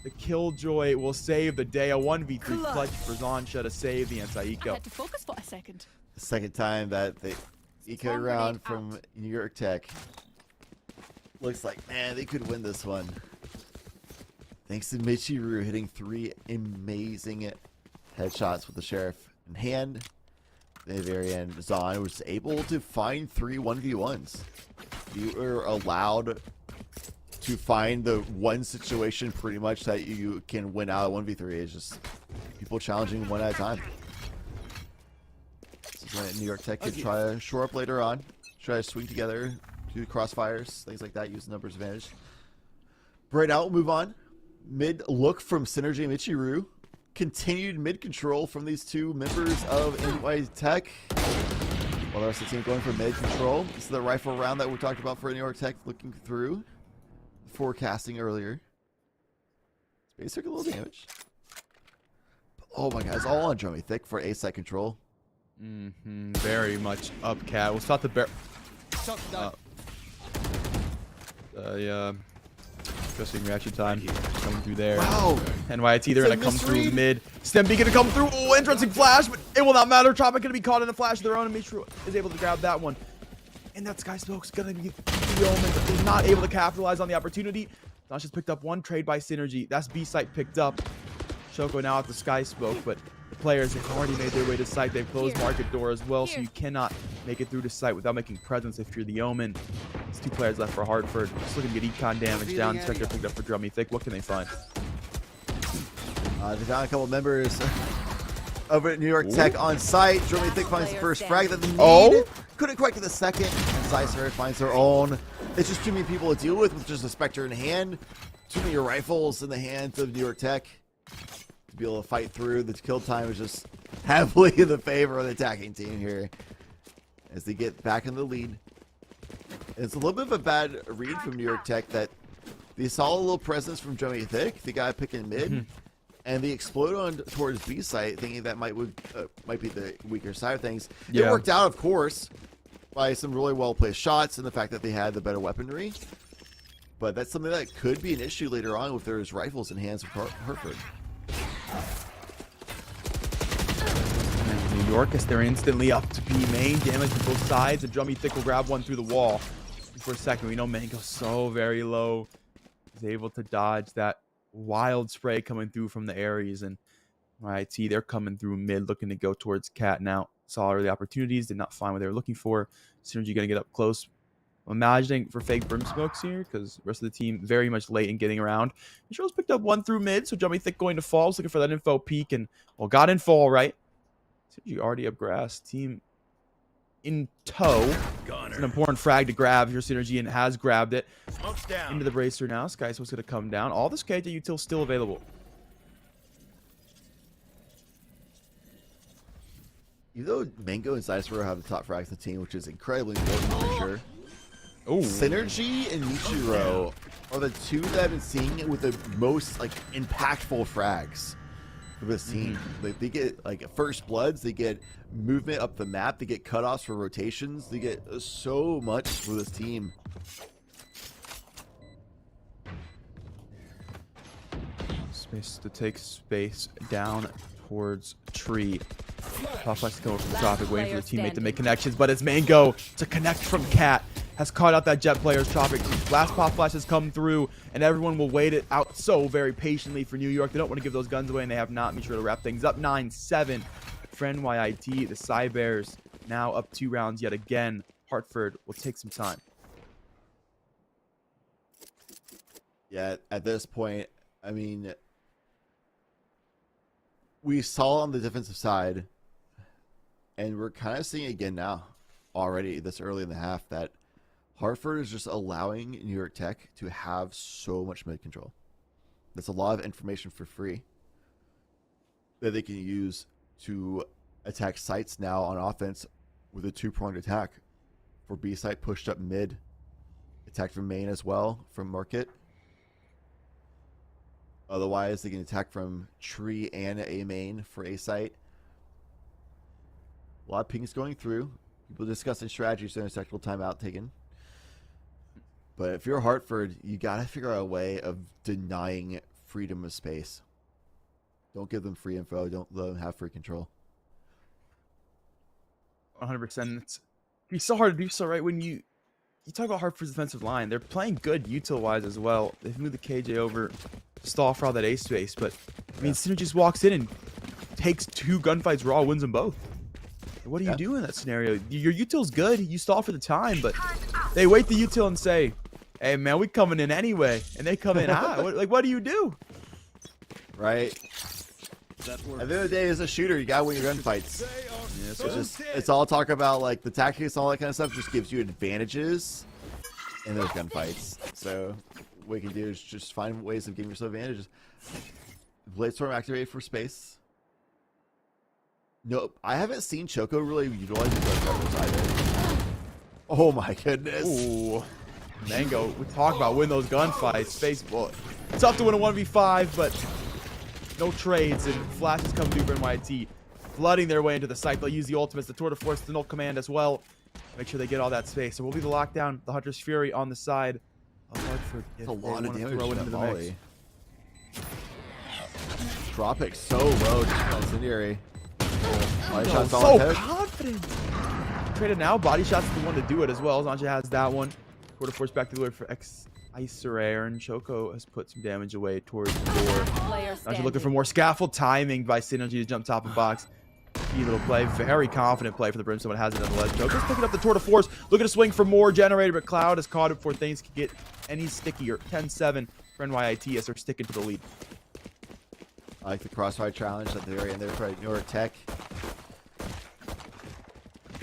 the Killjoy will save the day. A 1v3 clutch for Zonja to save the anti-eco. I had to focus for a second. The second time that they eco round from New York Tech. Looks like, man, they could win this one. Thanks to Michiru hitting 3 amazing headshots with the sheriff in hand. At the very end, Zon was able to find 3 1v1s. You are allowed to find the one situation pretty much that you can win out at 1v3. It's just people challenging one at a time. This is when New York Tech could try to shore up later on. Try to swing together, do crossfires, things like that, use the numbers advantage. But right now, we'll move on. Mid look from Synergy and Michiru. Continued mid control from these two members of NYIT Tech. While the rest of the team going for mid control. This is the rifle round that we talked about for New York Tech, looking through. Forecasting earlier. Space took a little damage. Oh my god, it's all on Drummy Thick for A-side control. Very much up, cat. We'll stop the bear. Interesting reaction time coming through there. Wow. NYIT, they're going to come through mid. Stemby going to come through. Oh, interesting flash, but it will not matter. Tropic going to be caught in a flash of their own, and Mitru is able to grab that one. And that Sky Smoke's going to be the omen, but they're not able to capitalize on the opportunity. Don's just picked up one trade by Synergy. That's B-site picked up. Choco now at the Sky Smoke, but the players have already made their way to site. They've closed market door as well, so you cannot make it through to site without making presence if you're the omen. There's 2 players left for Hartford. Just looking to get econ damage down. Spectre picked up for Drummy Thick. What can they find? They found a couple members over at New York Tech on site. Drummy Thick finds the first frag that they need. Couldn't quite get the second. And Zeiser finds their own. It's just too many people to deal with just a Spectre in hand. Too many rifles in the hands of New York Tech to be able to fight through. The kill time is just heavily in the favor of the attacking team here as they get back in the lead. And it's a little bit of a bad read from New York Tech that they saw a little presence from Drummy Thick, the guy picking mid, and they explode on towards B site, thinking that might be the weaker side of things. It worked out, of course, by some really well placed shots and the fact that they had the better weaponry. But that's something that could be an issue later on if there's rifles in hands of Hartford. New York, as they're instantly up to B main. Damage to both sides, and Drummy Thick will grab one through the wall. For a second, we know Mango's so very low. He's able to dodge that wild spray coming through from the Ares, and NYIT, they're coming through mid, looking to go towards Cat now. Saw early opportunities, did not find what they were looking for. Synergy gonna get up close. I'm imagining for fake brim smokes here, because the rest of the team very much late in getting around. Michelle's picked up one through mid, so Drummy Thick going to fall. Looking for that info peak, and well, got in fall right. Synergy already up grass. Team in tow. It's an important frag to grab here. Synergy and has grabbed it. Into the bracer now. Sky's going to come down. All this KJ util still available. Even though Mango and Zeisler have the top frags in the team, which is incredibly important for sure. Ooh. Synergy and Nichiro are the two that I've been seeing with the most like impactful frags for this team. Like they get like first bloods, they get movement up the map, they get cutoffs for rotations, they get so much for this team. Space to take space down towards tree. Top flash going from Tropic, waiting for his teammate to make connections, but it's Mango to connect from Cat. Has caught out that Jet player's Tropic. Last pop flash has come through, and everyone will wait it out so very patiently for New York. They don't want to give those guns away, and they have not. Make sure to wrap things up. 9-7 for NYIT. The Cy Bears now up 2 rounds yet again. Hartford will take some time. Yeah, at this point, I mean, we saw on the defensive side, and we're kind of seeing again now, already this early in the half, that Hartford is just allowing New York Tech to have so much mid control. That's a lot of information for free that they can use to attack sites now on offense with a 2-pronged attack. For B site pushed up mid, attack from main as well from market. Otherwise, they can attack from tree and A main for A site. A lot of pings going through. People discussing strategies during a tactical timeout taken. But if you're Hartford, you got to figure out a way of denying freedom of space. Don't give them free info. Don't let them have free control. 100%. It'd be so hard to do so, right? When you talk about Hartford's defensive line, they're playing good util-wise as well. They've moved the KJ over to stall for all that A space, but I mean, Synergy just walks in and takes 2 gunfights raw, wins them both. What do you do in that scenario? Your util's good. You stall for the time, but they wait the util and say, "Hey man, we coming in anyway," and they come in hot. What do you do? Right. At the end of the day, as a shooter, you gotta win your gunfights. It's all talk about like the tactics and all that kind of stuff. Just gives you advantages in those gunfights. So what you can do is just find ways of giving yourself advantages. Blade Storm activated for space. Nope, I haven't seen Choco really utilize the either. Oh my goodness. Ooh. Mango, we talk about win those gunfights. Space, well, tough to win a 1v5, but no trades, and flashes come through for NYT, flooding their way into the site. They'll use the ultimates, the tour de force, the null command as well. Make sure they get all that space. So we'll be the lockdown, the Hunter's Fury on the side of Hartford. That's a lot of damage throw it to into that the volley. mix. Tropic so low, just incendiary. Body shots So all ahead. confident. Traded now. Body shots is the one to do it as well. Zanja has that one. Quarter force back to the way for Icer, and Choco has put some damage away towards the door. Zanja looking for more scaffold timing by Synergy to jump top of box. Key little play. Very confident play for the Brimstone. Has it on the ledge. Choco's picking up the tour de force. Looking to swing for more generator, but Cloud has caught it before things can get any stickier. 10-7 for NYIT as they're sticking to the lead. I like the crossfire challenge at the very end there for New York Tech.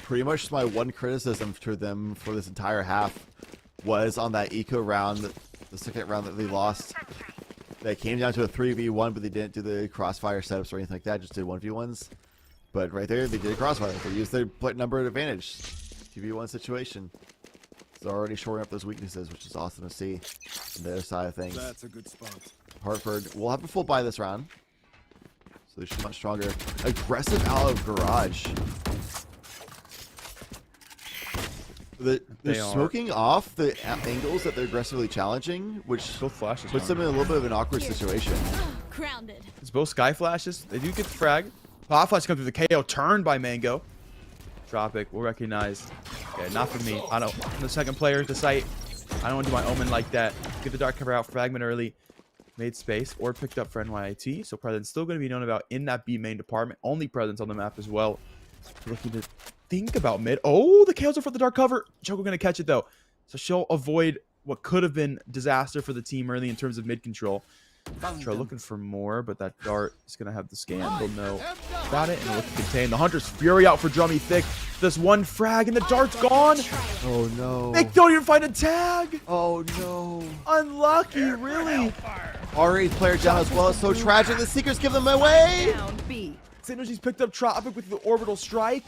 Pretty much my one criticism for them for this entire half was on that eco round, the second round that they lost. They came down to a 3v1, but they didn't do the crossfire setups or anything like that, just did 1v1s. But right there, they did a crossfire. They used their plate number advantage. 2v1 situation. They're already shoring up those weaknesses, which is awesome to see on the other side of things. That's a good spot. Hartford will have a full buy this round. So they're much stronger. Aggressive out of garage. They're smoking off the angles that they're aggressively challenging, which Both flashes. puts them in a little bit of an awkward situation. Grounded. It's both sky flashes. They do get the frag. Pop flash comes through the KO, turned by Mango. Tropic will recognize. Okay, not for me. I don't. I'm the second player to site. I don't want to do my omen like that. Get the dark cover out, fragment early. Made space or picked up for NYIT. So presence still going to be known about in that B main department. Only presence on the map as well. Looking to think about mid. Oh, the KOs are for the dark cover. Choco going to catch it though. So she'll avoid what could have been disaster for the team early in terms of mid control. Try looking for more, but that dart is going to have the scan. They'll know about it and look to contain. The Hunter's Fury out for Drummy Thick. This one frag and the dart's gone. Oh no. They don't even find a tag. Oh no. Unlucky, really. Already player down as well. It's so tragic. The Seekers give them away. Down B. Synergy's picked up Tropic with the orbital strike.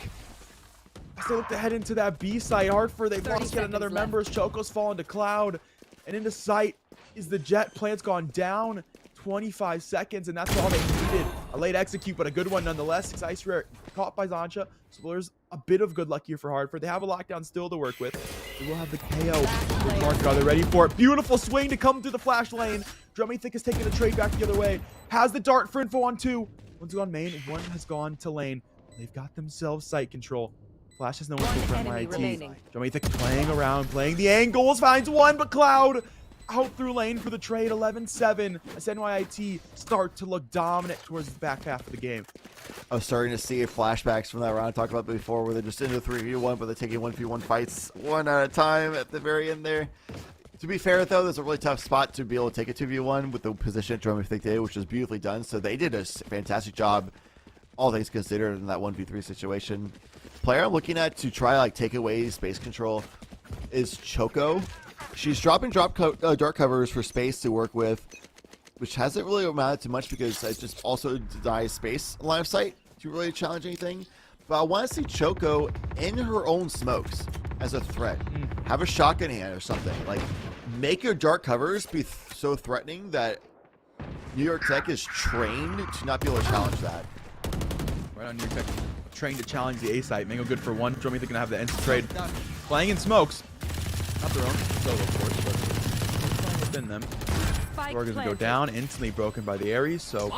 As they look to head into that B site, Hartford, they've 30 lost yet another seconds left. member. Choco's fallen to Cloud. And into sight is the Jet. Plant's gone down. 25 seconds, and that's all they needed. A late execute, but a good one nonetheless. 6 ice rare caught by Zancha. So there's a bit of good luck here for Hartford. They have a lockdown still to work with. They will have the KO. Market, are they ready for it? Beautiful swing to come through the flash lane. Drummy Thick is taking a trade back the other way. Has the dart for info on 2. One's gone main, one has gone to lane. They've got themselves site control. Flash has no info for enemy NYIT. remaining. Drummy Thick playing around, playing the angles, finds one, but Cloud out through lane for the trade. 11-7 as NYIT start to look dominant towards the back half of the game. I was starting to see flashbacks from that round I talked about before, where they're just into 3v1, but they're taking 1v1 fights one at a time at the very end there. To be fair, though, there's a really tough spot to be able to take a 2v1 with the position that Drummy Thick did, which was beautifully done. So they did a fantastic job, all things considered, in that 1v3 situation. Player I'm looking at to try like take away space control is Choco. She's dropping dark covers for space to work with, which hasn't really amounted to much because it just also denies space line of sight to really challenge anything. But I want to see Choco in her own smokes as a threat. Have a shotgun hand or something. Like, make your dark covers be so threatening that New York Tech is trained to not be able to challenge that. Right on New York Tech, trained to challenge the A site. Mango good for one. Drummy Thick gonna have the instant trade. Playing in smokes. Not their own solo, of course, but playing within them. We're going to go down, instantly broken by the Ares, so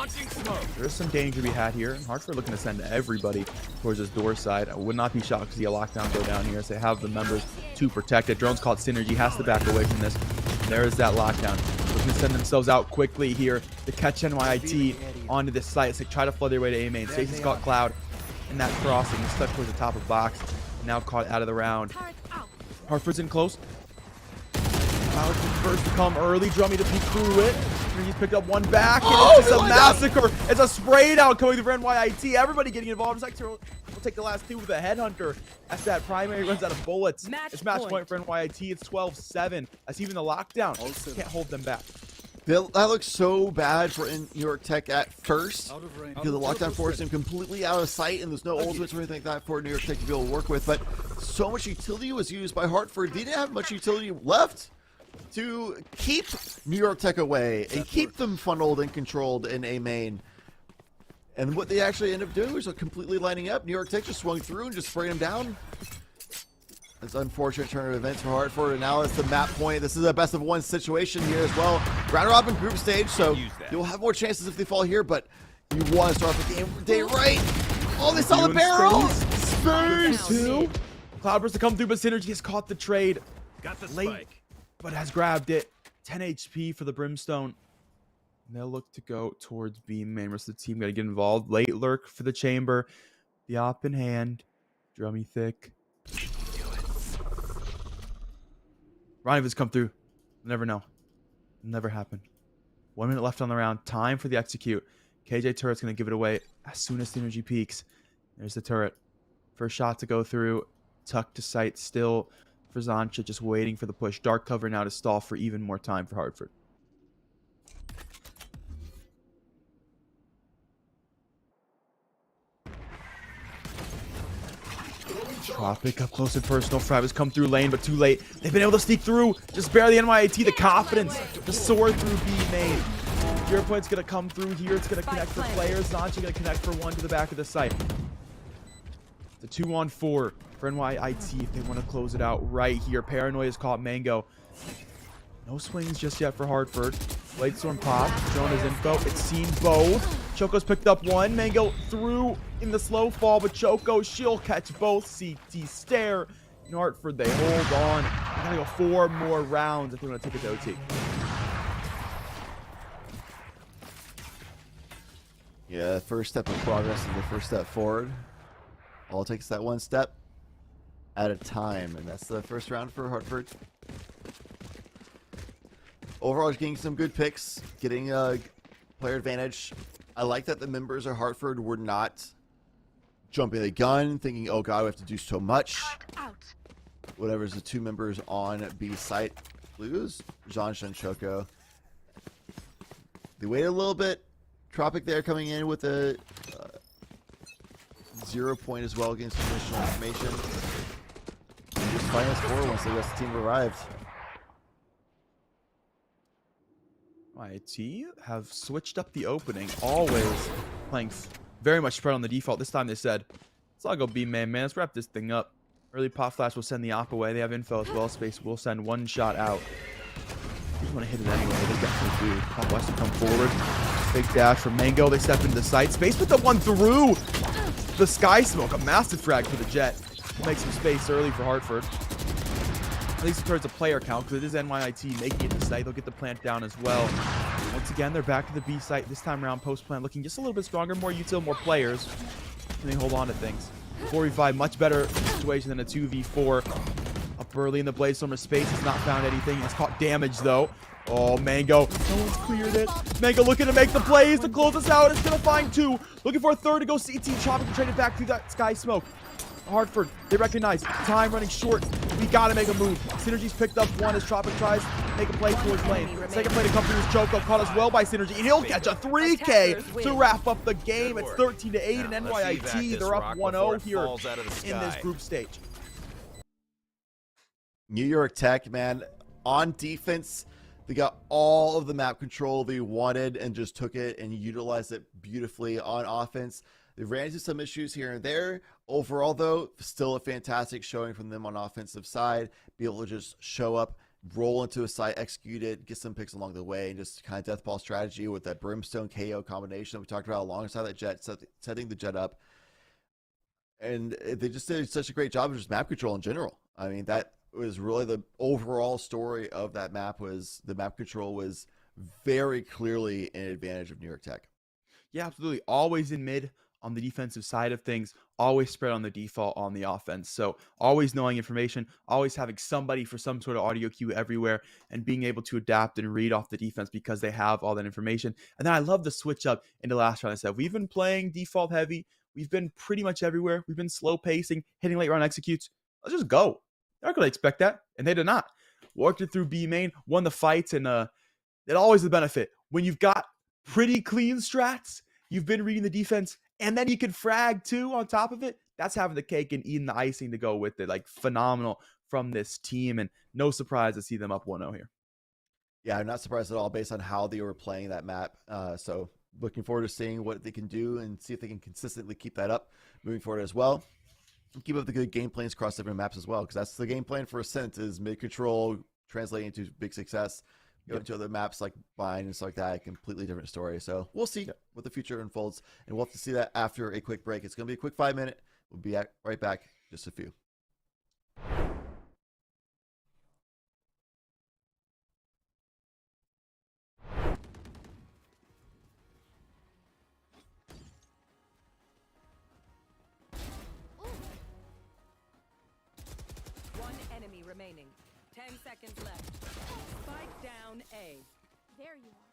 there's some danger to be had here. Hartford looking to send everybody towards this door side. I would not be shocked to see a lockdown go down here as they have the members to protect it. Drone's called Synergy, has to back away from this. And there is that lockdown. Looking to send themselves out quickly here to catch NYIT onto this site as they try to flood their way to A main. Stacy's got Cloud in that crossing. He's stuck towards the top of box. Now caught out of the round. Hartford's in close. Cloud's the first to come early. Drummy to peek through it. He's picked up one back, and it's just a massacre. It's a spray down coming through NYIT. Everybody getting involved. Sector will take the last 2 with a headhunter as that primary runs out of bullets. It's match point for NYIT. It's 12-7. As even the lockdown can't hold them back. That looks so bad for New York Tech at first, because the lockdown forced him completely out of sight, and there's no ultimates or anything like that for New York Tech to be able to work with. But so much utility was used by Hartford. They didn't have much utility left to keep New York Tech away and keep them funneled and controlled in A main. And what they actually ended up doing was completely lining up. New York Tech just swung through and just sprayed them down. It's an unfortunate turn of events for Hartford, and now it's the map point. This is a best of 1 situation here as well. Round robin group stage, so you'll have more chances if they fall here, but you want to start the game day right. Oh, they saw the barrel! Space 2. Cloudburst to come through, but Synergy has caught the trade. Got the Late, spike. but has grabbed it. 10 HP for the Brimstone. And they'll look to go towards B main. Rest of the team got to get involved. Late lurk for the chamber. The op in hand. Drummy Thick. Ryan has come through. Never know. Never happen. 1 minute left on the round. Time for the execute. KJ turret's going to give it away as soon as Synergy peaks. There's the turret. First shot to go through. Tucked to sight still for Zancha. Just waiting for the push. Dark cover now to stall for even more time for Hartford. Tropic up close and personal. Travis come through lane, but too late. They've been able to sneak through. Just barely NYIT. The confidence to soar through B main. Your point's going to come through here. It's going to connect for players. Zancha going to connect for 1 to the back of the site. It's a 2-on-4 for NYIT if they want to close it out right here. Paranoia has caught Mango. No swings just yet for Hartford. Blade Storm pop. Drone is info. It's seen both. Choco's picked up 1. Mango through in the slow fall, but Choco, she'll catch both. CT stare. In Hartford, they hold on. They're going to go 4 more rounds if they want to take it to OT. Yeah, first step of progress is the first step forward. All it takes that 1 step at a time, and that's the first round for Hartford. Overall, getting some good picks, getting a player advantage. I like that the members of Hartford were not jumping the gun, thinking, oh god, we have to do so much. Whatever's the 2 members on B site lose, Zancha and Choco. They waited a little bit. Tropic there coming in with a 0 point as well against additional information. just finals 4 once the rest of the team arrived. NYIT have switched up the opening, always playing very much spread on the default. This time they said, let's all go B main, man. Let's wrap this thing up. Early pop flash will send the op away. They have info as well. Space will send one shot out. Just want to hit it anyway. They definitely do. Pop West will come forward. Big dash from Mango. They step into the site. Space put the one through the Sky Smoke. A massive frag for the Jet. Will make some space early for Hartford. At least towards a player count, because it is NYIT making it to site. They'll get the plant down as well. Once again, they're back to the B site. This time around, post plant looking just a little bit stronger, more util, more players. And they hold on to things. 4v5, much better situation than a 2v4. Up early in the Bladestorm of Space, has not found anything. Has caught damage though. Oh, Mango. No one's cleared it. Mango looking to make the plays to close us out. It's going to find 2. Looking for a 3rd to go CT. Chopping to trade it back through that Sky Smoke. Hartford, they recognize time running short. We got to make a move. Synergy's picked up 1 as Tropic tries to make a play towards lane. Second play to come through is Choco, caught as well by Synergy, and he'll catch a 3K to wrap up the game. It's 13-8 in NYIT. They're up 1-0 here in this group stage. New York Tech, man, on defense, they got all of the map control they wanted and just took it and utilized it beautifully. On offense, they ran into some issues here and there. Overall, though, still a fantastic showing from them on offensive side. Be able to just show up, roll into a site, execute it, get some picks along the way, and just kind of death ball strategy with that Brimstone KO combination that we talked about alongside that Jet, setting the Jet up. And they just did such a great job of just map control in general. I mean, that was really the overall story of that map. Was the map control was very clearly an advantage of New York Tech. Yeah, absolutely. Always in mid on the defensive side of things, always spread on the default on the offense. So always knowing information, always having somebody for some sort of audio cue everywhere, and being able to adapt and read off the defense because they have all that information. And then I love the switch up into last round. I said, we've been playing default heavy. We've been pretty much everywhere. We've been slow pacing, hitting late round executes. Let's just go. They're not going to expect that. And they did not. Worked it through B main, won the fights, and it always the benefit. When you've got pretty clean strats, you've been reading the defense, and then you can frag too on top of it. That's having the cake and eating the icing to go with it. Like, phenomenal from this team, and no surprise to see them up 1-0 here. Yeah, I'm not surprised at all based on how they were playing that map. So looking forward to seeing what they can do and see if they can consistently keep that up moving forward as well. And keep up the good game plans across different maps as well, because that's the game plan for Ascent, is mid control translating into big success. Go into other maps like Vine and stuff like that, a completely different story. So we'll see what the future unfolds, and we'll have to see that after a quick break. It's going to be a quick 5-minute. We'll be right back, just a few. One enemy remaining. 10 seconds left. Spike down A. There you are.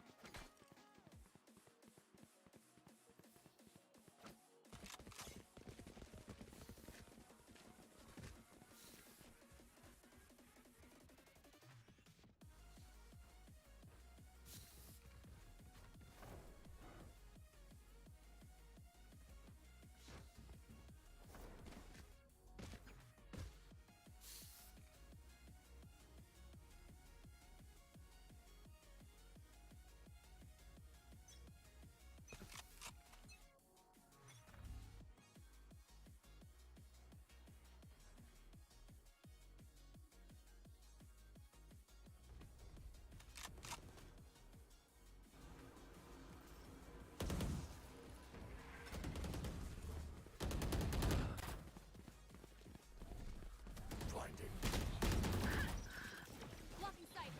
Blocking sight.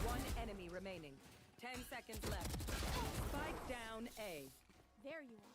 One enemy remaining. 10 seconds left. Spike down A. There you are.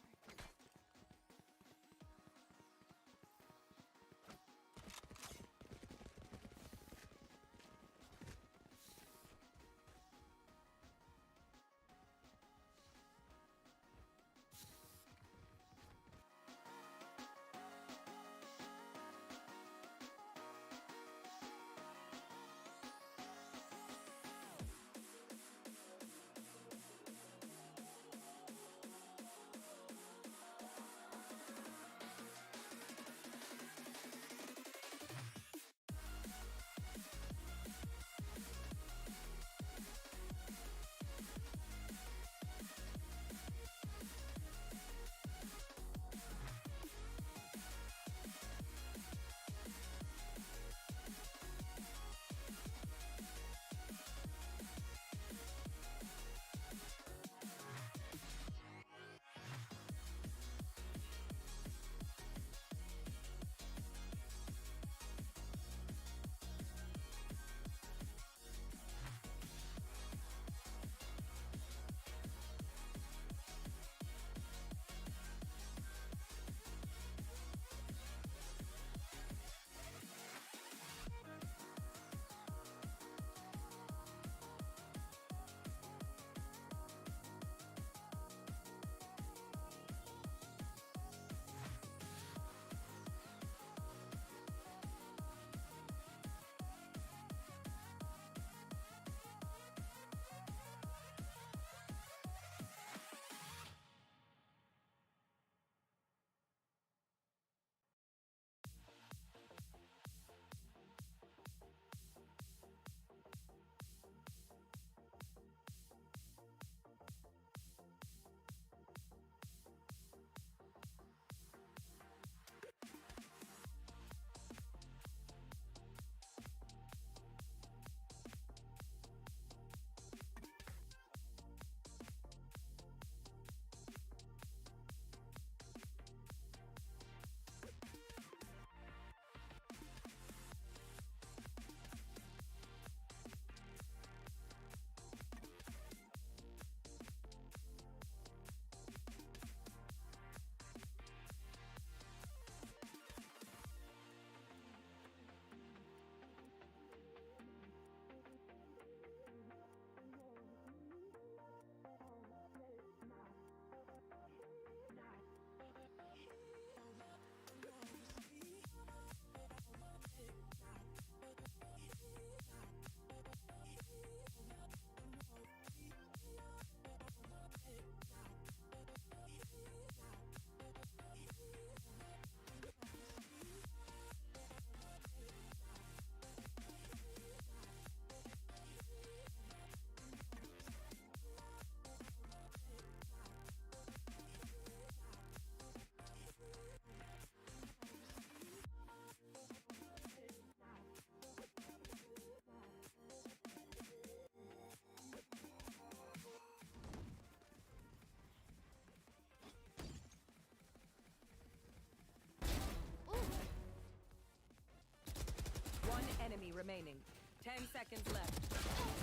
remaining. 10 seconds left.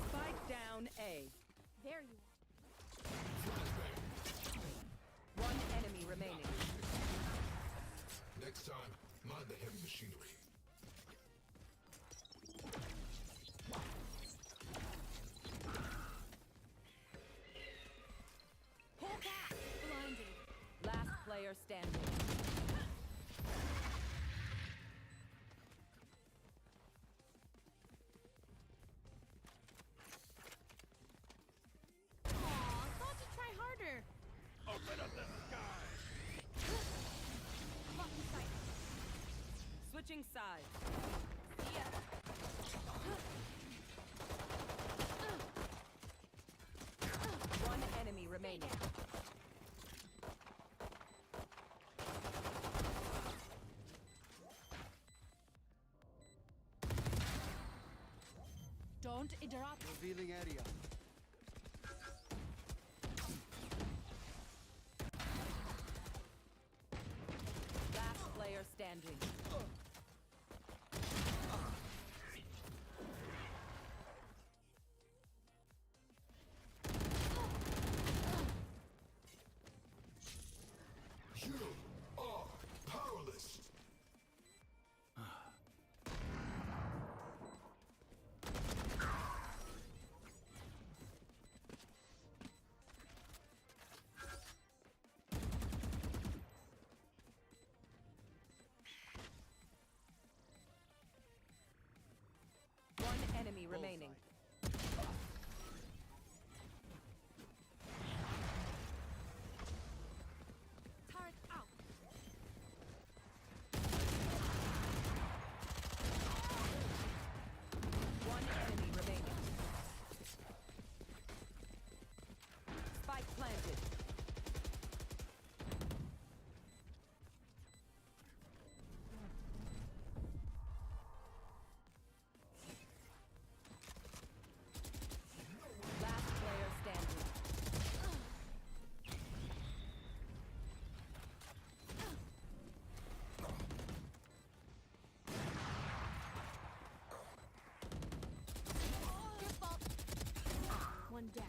Spike down A. There you are. One enemy remaining. Next time, mind the heavy machinery. Pull back. Blinded. Last player standing. Aw, thought you'd try harder. Open up the sky! Blocking sight. Switching sides. See ya. One enemy remaining. Don't interrupt. Revealing area. Last player standing. You are powerless! One enemy remaining. Turret out. One enemy remaining. Spike planted. Last player standing. Your fault. One down.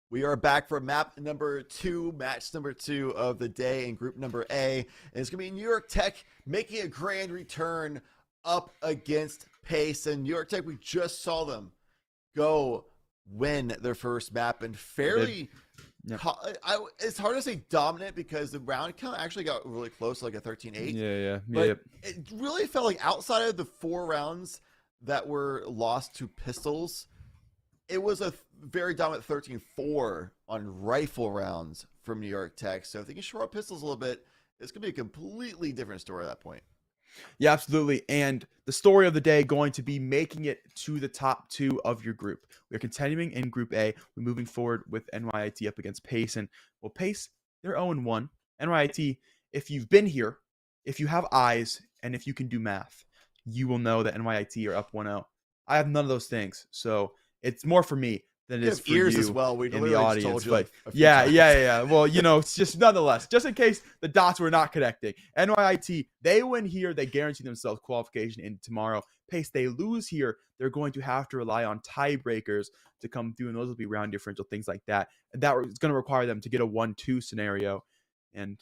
We are back for map number 2, match number 2 of the day in group number A. And it's going to be New York Tech making a grand return up against Pace. And New York Tech, we just saw them go win their first map and fairly... Yep. It's hard to say dominant because the round kind of actually got really close, like a 13-8. Yeah. But it really felt like outside of the 4 rounds that were lost to pistols, it was a very dominant 13-4 on rifle rounds from New York Tech. So if they can shore up pistols a little bit, it's going to be a completely different story at that point. Yeah, absolutely. And the story of the day going to be making it to the top 2 of your group. We're continuing in Group A. We're moving forward with NYIT up against Pace. And, well, Pace, they're 0-1. NYIT, if you've been here, if you have eyes, and if you can do math, you will know that NYIT are up 1-0. I have none of those things. So it's more for me than it is for ears you as well. We in the literally just audience. told you But like a few yeah. times. Well, it's just nonetheless, just in case the dots were not connecting. NYIT, they win here, they guarantee themselves qualification in tomorrow. Pace, they lose here, they're going to have to rely on tiebreakers to come through, and those will be round differential, things like that. And that is going to require them to get a 1-2 scenario. And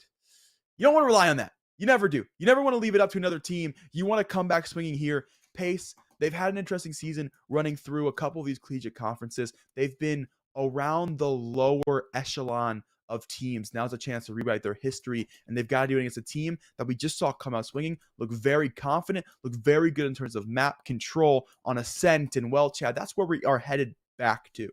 you don't want to rely on that. You never do. You never want to leave it up to another team. You want to come back swinging here. Pace, they've had an interesting season running through a couple of these collegiate conferences. They've been around the lower echelon of teams. Now's a chance to rewrite their history, and they've got to do it against a team that we just saw come out swinging, look very confident, look very good in terms of map control on Ascent and well, Chad, that's where we are headed back to.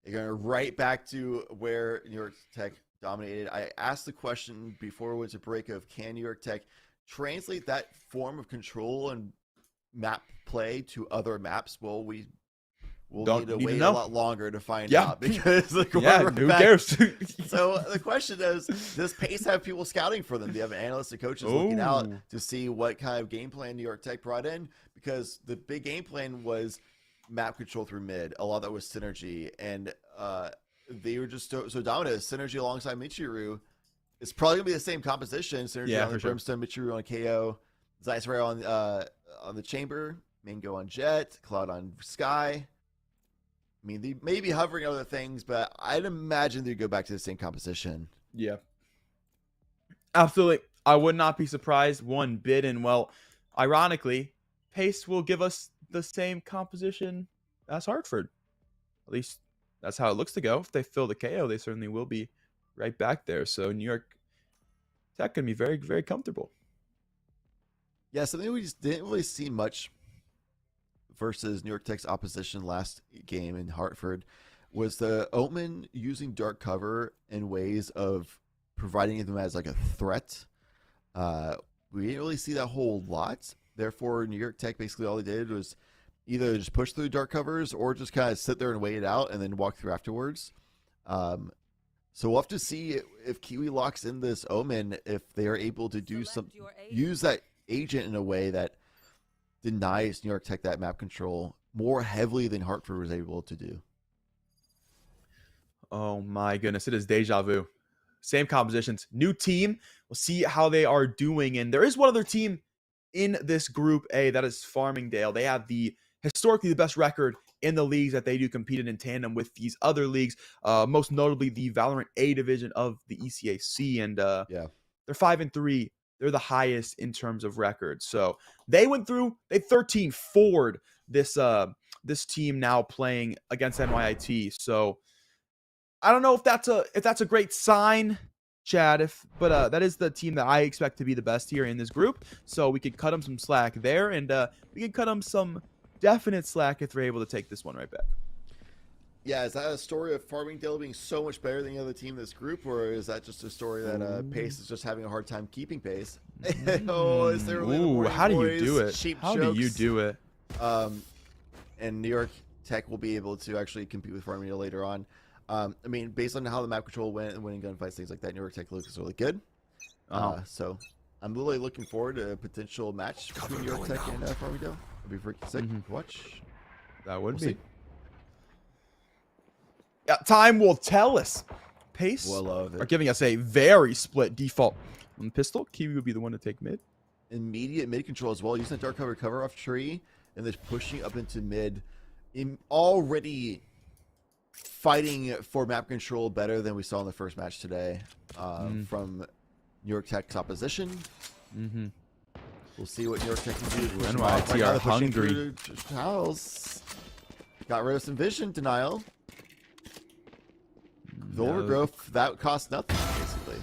You're going right back to where New York Tech dominated. I asked the question before we went to break of, can New York Tech translate that form of control and map play to other maps? Well, we'll need to wait a lot longer to find out because who cares? So the question is, does Pace have people scouting for them? Do you have analysts and coaches looking out to see what kind of game plan New York Tech brought in? Because the big game plan was map control through mid. A lot of that was synergy, and they were just so dominant. Synergy alongside Michiru. It's probably gonna be the same composition. Synergy on the Brimstone, Michiru on KO, Zeiss Ray on the Chamber, Mango on Jet, Cloud on Sky. I mean, they may be hovering other things, but I'd imagine they'd go back to the same composition. Yeah. Absolutely. I would not be surprised one bit. And, well, ironically, Pace will give us the same composition as Hartford. At least that's how it looks to go. If they fill the KO, they certainly will be right back there. So New York Tech can be very, very comfortable. Yeah, something we just didn't really see much versus New York Tech's opposition last game in Hartford was the Omen using dark cover in ways of providing them as like a threat. We didn't really see that whole lot. Therefore, New York Tech basically all they did was either just push through dark covers or just kind of sit there and wait it out and then walk through afterwards. So we'll have to see if Kiwi locks in this Omen, if they are able to do use that agent in a way that denies New York Tech that map control more heavily than Hartford was able to do. Oh my goodness, it is deja vu. Same compositions, new team. We'll see how they are doing. And there is one other team in this Group A, that is Farmingdale. They have historically the best record in the leagues that they do, competed in tandem with these other leagues, most notably the Valorant A division of the ECAC. And they're 5-3. They're the highest in terms of records. So they went through, they 13-4'd this team now playing against NYIT. So I don't know if that's a great sign, Chad, but that is the team that I expect to be the best here in this group. So we could cut them some slack there, and we can cut them some definite slack if they're able to take this one right back. Yeah, is that a story of Farmingdale being so much better than the other team in this group, or is that just a story that Pace is just having a hard time keeping pace? Oh, is there how do you do it? Cheap how jokes. do you do it? And New York Tech will be able to actually compete with Farmingdale later on. I mean, based on how the map control went and winning gunfights, things like that, New York Tech looks really good. So I'm really looking forward to a potential match between New York Tech and Farmingdale. It'll be freaking sick to watch. That would be. See. Yeah, time will tell us. Pace are giving us a very split default on the pistol. Kiwi would be the one to take mid. Immediate mid control as well. Using that dark cover off tree and then pushing up into mid. Already fighting for map control better than we saw in the first match today from New York Tech's opposition. Mm-hmm. We'll see what New York Tech can do. to push them NYIT off. Right now, are they're pushing hungry. through House. Got rid of some vision denial. The overgrowth, that cost nothing, basically.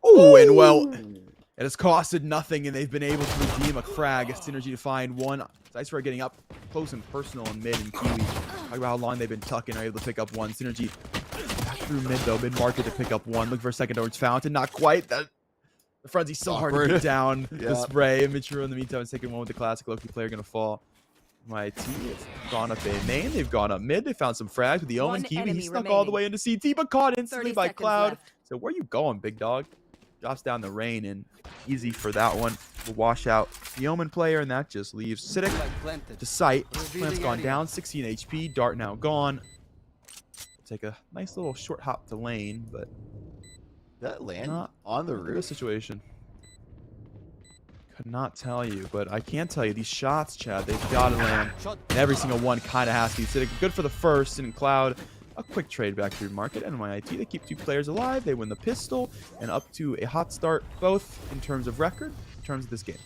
Oh, and well, it has costed nothing, and they've been able to redeem a frag. Synergy to find one. Dice are getting up close and personal in mid, and Kiwi. Talk about how long they've been tucking, are able to pick up one. Synergy back through mid, though. Mid-market to pick up one. Looking for a second towards Fountain. Not quite. The frenzy's so hard to get down. The spray. Immature in the meantime is taking one with the classic. Loki player going to fall. NYIT has gone up A main. They've gone up mid. They found some frags with the Omen. Kiwi, he snuck all the way into CT, but caught instantly by Cloud. Left. So where you going, big dog? Drops down the rain, and easy for that one. We'll wash out the Omen player, and that just leaves Siddiq to sight. Plant's gone down, 16 HP. Dart now gone. Take a nice little short hop to lane, but That land not on the a good roof. situation. Could not tell you, but I can tell you these shots, Chad, they've got to land. And every single one kind of has to be Siddiq. Good for the first, and Cloud. A quick trade back through market. NYIT, they keep 2 players alive. They win the pistol and up to a hot start, both in terms of record, in terms of this game.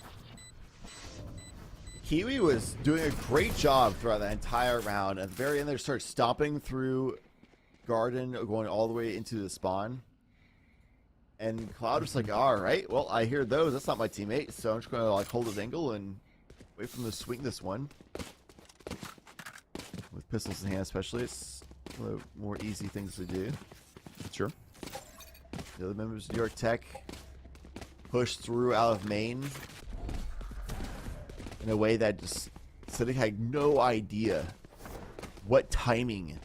Kiwi was doing a great job throughout the entire round. At the very end, they started stomping through Garden, going all the way into the spawn. And Cloud was like, all right, well, I hear those. That's not my teammate. So I'm just going to like hold his angle and wait for him to swing this one. With pistols in hand, especially. It's one of the more easy things to do. Sure. The other members of New York Tech pushed through out of main in a way that just Siddiq had no idea what timing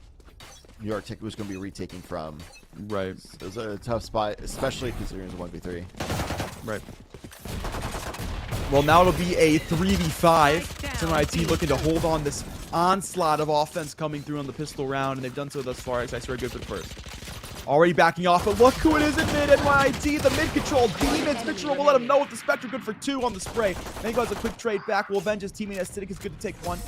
New York Tech was going to be retaking from. Right. It was a tough spot, especially considering it was a 1v3. Right. Well, now it'll be a 3v5. NYIT looking to hold on this onslaught of offense coming through on the pistol round, and they've done so thus far. It's very good for the first. Already backing off, but look who it is in mid. NYIT, the mid control demons. Mitchell will let him know with the Spectre, good for 2 on the spray. Then he goes a quick trade back. Will avenge his teammate as Siddiq is good to take 1.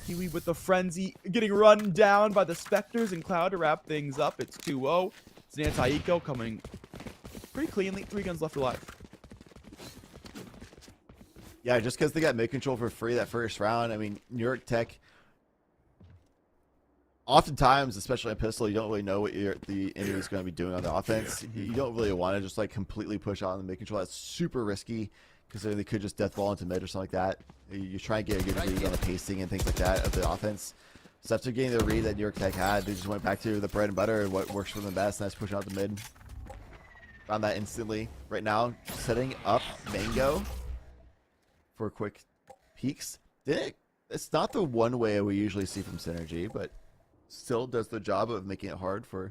Kiwi with the frenzy, getting run down by the Spectres, and Cloud to wrap things up. It's 2-0. It's an anti-eco coming pretty cleanly. 3 guns left alive. Yeah, just because they got mid control for free that first round. I mean, New York Tech, oftentimes, especially in pistol, you don't really know what the enemy is going to be doing on the offense. You don't really want to just like completely push out on the mid control. That's super risky because they could just death ball into mid or something like that. You try and get a good read on the pacing and things like that of the offense. So after getting the read that New York Tech had, they just went back to the bread and butter and what works for them best, and that's pushing out the mid. Found that instantly. Right now, setting up Mango for quick peeks. It's not the one way we usually see from Synergy, but still does the job of making it hard for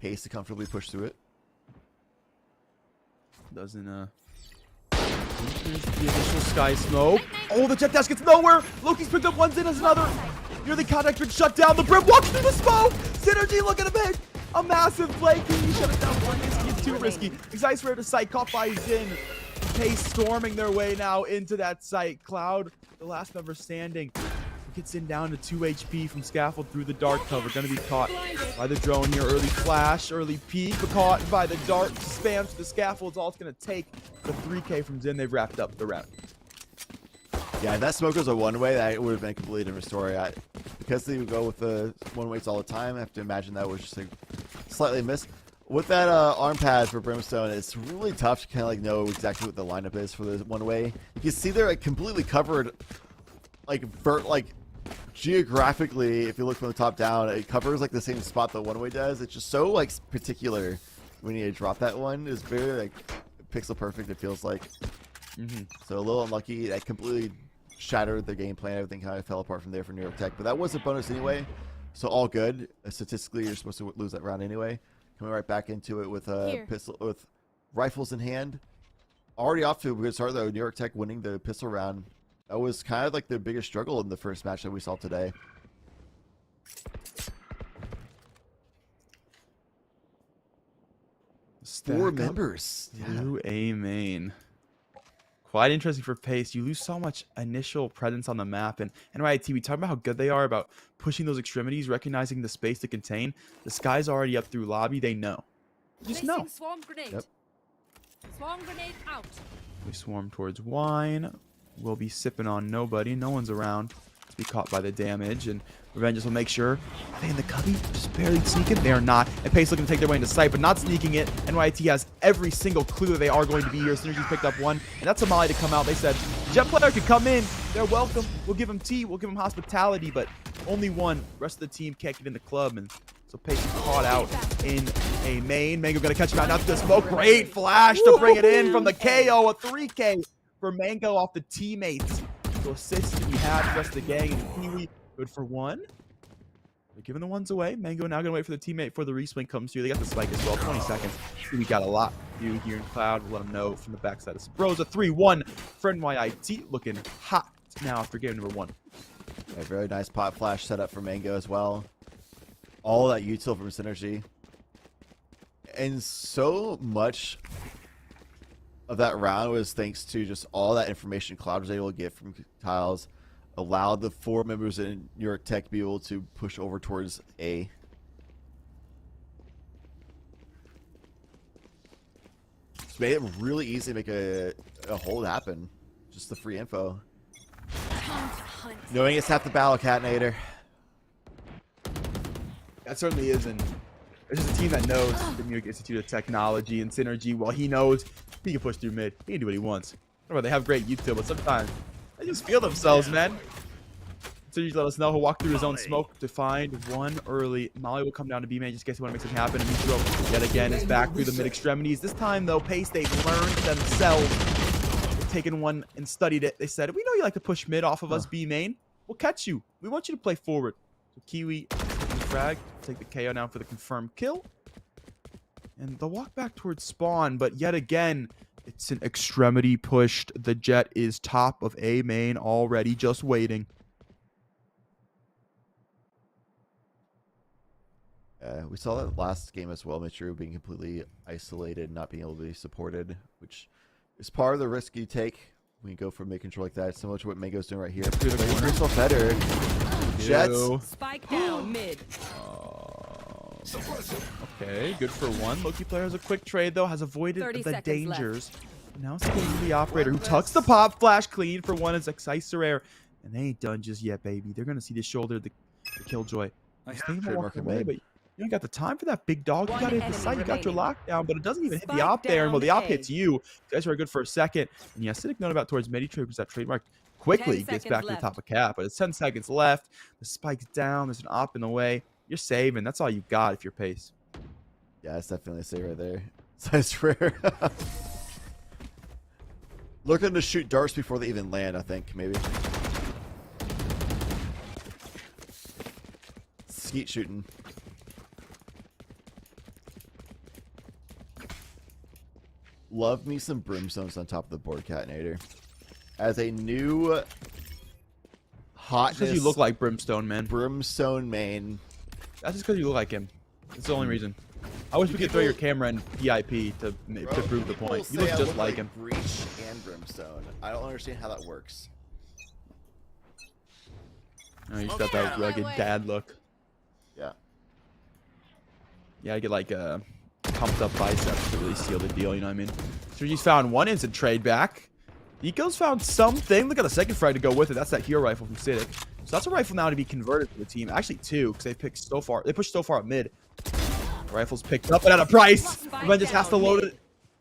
Pace to comfortably push through it. Doesn't There's the initial sky smoke. Oh, the jet dash gets nowhere. Loki's picked up one, Zin has another. Nearly contact been shut down. The Brim walks through the smoke. Synergy looking to make a massive play. He shut it down. One risky, it's too risky. Excites rare to sight, caught by Zin. Pace storming their way now into that site. Cloud, the last member standing, gets in down to 2 HP from Scaffold through the dart cover. Gonna be caught by the drone here. Early flash, early peek, but caught by the dart. Spams the Scaffold's all it's gonna take. The 3K from Zin, they've wrapped up the round. Yeah, if that smoke was a one-way, that would have been a completely different story. Because they would go with the one-ways all the time, I have to imagine that was just a slightly miss. With that arm pad for Brimstone, it's really tough to kind of like know exactly what the lineup is for the one-way. You can see they're like completely covered, like geographically. If you look from the top down, it covers like the same spot that one-way does. It's just so like particular when you drop that one. It's very like pixel perfect. It feels like. So a little unlucky. That completely shattered the game plan. Everything kind of fell apart from there for New York Tech. But that was a bonus anyway, so all good. Statistically, you're supposed to lose that round anyway. Coming right back into it with a pistol, with rifles in hand. Already off to a good start though. New York Tech winning the pistol round. That was kind of like the biggest struggle in the first match that we saw today. 4 members. Through A main. Quite interesting for pace. You lose so much initial presence on the map. And NYIT, we talk about how good they are about pushing those extremities, recognizing the space to contain. The sky's already up through lobby. They know. Just know. Placing swarm grenade. Yep. Swarm grenade out. We swarm towards wine. We'll be sipping on nobody. No one's around to be caught by the damage. And Revenges will make sure. Are they in the cubby? Just barely sneaking? They are not. And Pace looking to take their way into sight, but not sneaking it. NYT has every single clue that they are going to be here. Synergy's picked up one. And that's Somali to come out. They said, Jet player could come in. They're welcome. We'll give them tea. We'll give them hospitality. But only one. Rest of the team can't get in the club. And so Pace is caught out in a main. Mango going to catch him out. Not the smoke. Great flash to bring it in from the KO. A 3K for Mango off the teammates. So assist we have the rest of the gang. And Kiwi good for one. They're giving the ones away. Mango now going to wait for the teammate before the reswing comes through. They got the spike as well. 20 seconds. We got a lot to do here in Cloud. We'll let them know from the backside of Sabrosa. 3-1 for NYIT. Looking hot now after game number 1. A very nice pot flash setup for Mango as well. All that util from Synergy. And so much of that round was thanks to just all that information Cloud was able to get from Tiles. Allowed the 4 members in New York Tech to be able to push over towards A. It's made it really easy to make a hold happen. Just the free info. Time to hunt. Knowing it's half the battle, Catinator. That certainly is. And there's just a team that knows the New York Institute of Technology and Synergy. Well, he knows he can push through mid. He can do what he wants. Remember, they have great util, but sometimes they just feel themselves, man. Synergy let us know he'll walk through his own smoke to find one early. Molly will come down to B main just in case he want to make something happen. And Mitro yet again is back through the mid extremities. This time, though, Pace, they've learned themselves. They've taken one and studied it. They said, we know you like to push mid off of us, B main. We'll catch you. We want you to play forward. So Kiwi and frag take the KO now for the confirmed kill. And they'll walk back towards spawn, but yet again, it's an extremity pushed. The Jet is top of A main already, just waiting. We saw that last game as well, Mitchell being completely isolated, not being able to be supported, which is part of the risk you take when you go for mid control like that. Similar to what Mango's doing right here. Through the corner. Yourself better. Jets. Spike down mid. Okay, good for one. Loki player has a quick trade, though, has avoided 30 the seconds dangers. Now it's going to the operator who tucks the pop flash clean for one as Excicerare. And they ain't done just yet, baby. They're going to see the shoulder, the Killjoy. I was thinking about walking away, but you ain't got the time for that big dog. You got to hit the enemy site. You got your remaining. lockdown, but it doesn't even hit the Spike op there. And well, the down op hits you. You guys are good for a second. And yeah, Cynic note about towards midi trade because that trademark quickly 10 gets seconds back to the left. top of cap. But it's 10 seconds left. The spike's down. There's an op in the way. You're saving. That's all you got if you're Pace. Yeah, that's definitely a save right there. Size rare. Looking to shoot darts before they even land, I think, maybe. Skeet shooting. Love me some brimstones on top of the board, Catinator. As a new hotness Because you look like Brimstone, man. brimstone main. That's just because you look like him. That's the only reason. I wish we could throw your camera in PIP to prove the People point. You say look I just like him. Breach and brimstone. I don't understand how that works. Oh, you just got that rugged dad look. Yeah. Yeah, I get like pumped up biceps to really seal the deal, you know what I mean? So he's found one instant trade back. Eco's found something. Look at the second frag to go with it. That's that hero rifle from CECC. So that's a rifle now to be converted to the team. Actually two, because they picked so far. They pushed so far at mid. The rifle's picked up, but at a price. Revenge just has to load it.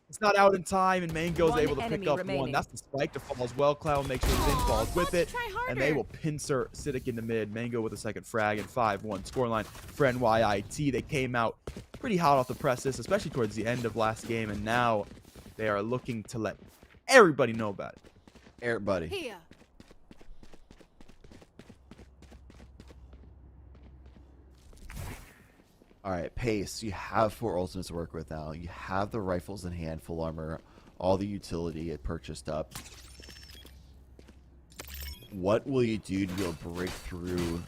It's not out in time, and Mango's One able to pick enemy up one. remaining. That's the spike to fall as well. Cloud makes sure Zin falls with it. Try And they harder. will pincer CECC into mid. Mango with a second frag and 5-1 scoreline for NYIT. They came out pretty hot off the presses, especially towards the end of last game, and now they are looking to let everybody know about it. Everybody. Here. All right, Pace. You have 4 ultimates to work with now. You have the rifles in hand, full armor, all the utility it purchased up. What will you do to be able to break through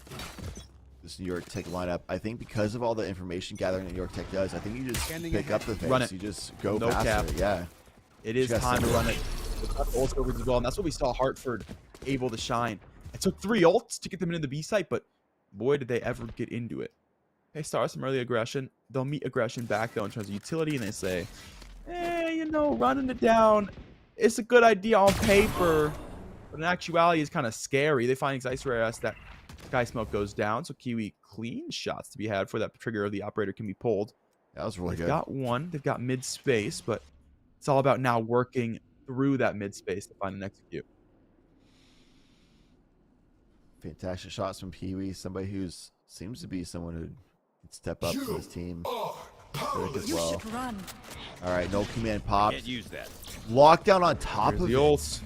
this New York Tech lineup? I think because of all the information gathering that New York Tech does, I think you just pick up the things. Run it. You just go No faster. cap. Yeah. It is Just time to simple. run it. They've got ult coverage as well, and that's what we saw Hartford able to shine. It took 3 ults to get them into the B site, but boy, did they ever get into it. They start some early aggression. They'll meet aggression back, though, in terms of utility, and they say, you know, running it down, it's a good idea on paper, but in actuality, it's kind of scary. They find Ice Rare as that Sky Smoke goes down, so Kiwi clean shots to be had for that trigger of the operator can be pulled. That was really They've good. got one. They've got mid space, but it's all about now working through that mid space to find and execute. Fantastic shots from Pee-wee. Somebody who's seems to be someone who can step up for his team. Rick as well. Run. All right, no command pops. Can't use that. Lockdown on top Here's of the it. ults.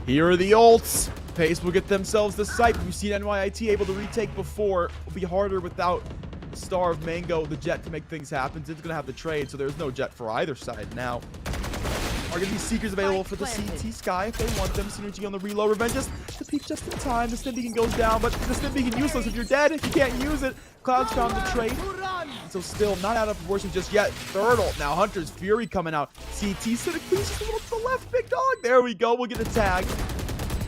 Here are the ults. Pace will get themselves the site. We've seen NYIT able to retake before. It'll be harder without the star of Mango, the Jet, to make things happen. It's going to have the trade, so there's no Jet for either side now. Are going to be Seekers available for the CT Sky if they want them. Synergy on the reload. Revenge just to peek just in time. The Stim Beacon goes down, but the Stim Beacon useless if you're dead. If you can't use it, Cloud's found the trade. So still not out of proportion just yet. Third ult now. Hunter's Fury coming out. CT Civic, please just a little to the left. Big dog. There we go. We'll get a tag.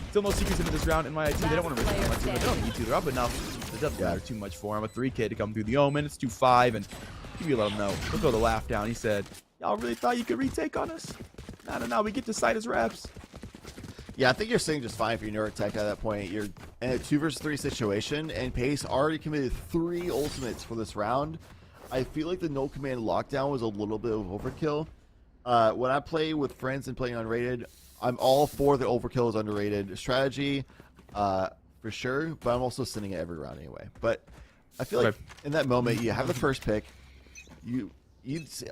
Still no Seekers into this round. NYIT, they don't want to risk it much. They don't need to. They're up enough. It doesn't matter too much for him. A 3K to come through the Omen. It's 2-5, and Kiwi let him know. He'll throw the laugh down. He said, y'all really thought you could retake on us? No. We get to sight as reps. Yeah, I think you're sitting just fine for your New York Tech at that point. You're in a 2 versus 3 situation, and Pace already committed 3 ultimates for this round. I feel like the no command lockdown was a little bit of overkill. When I play with friends and playing unrated, I'm all for the overkill is underrated strategy, for sure, but I'm also sending it every round anyway. But I feel like in that moment, you have the first pick, you'd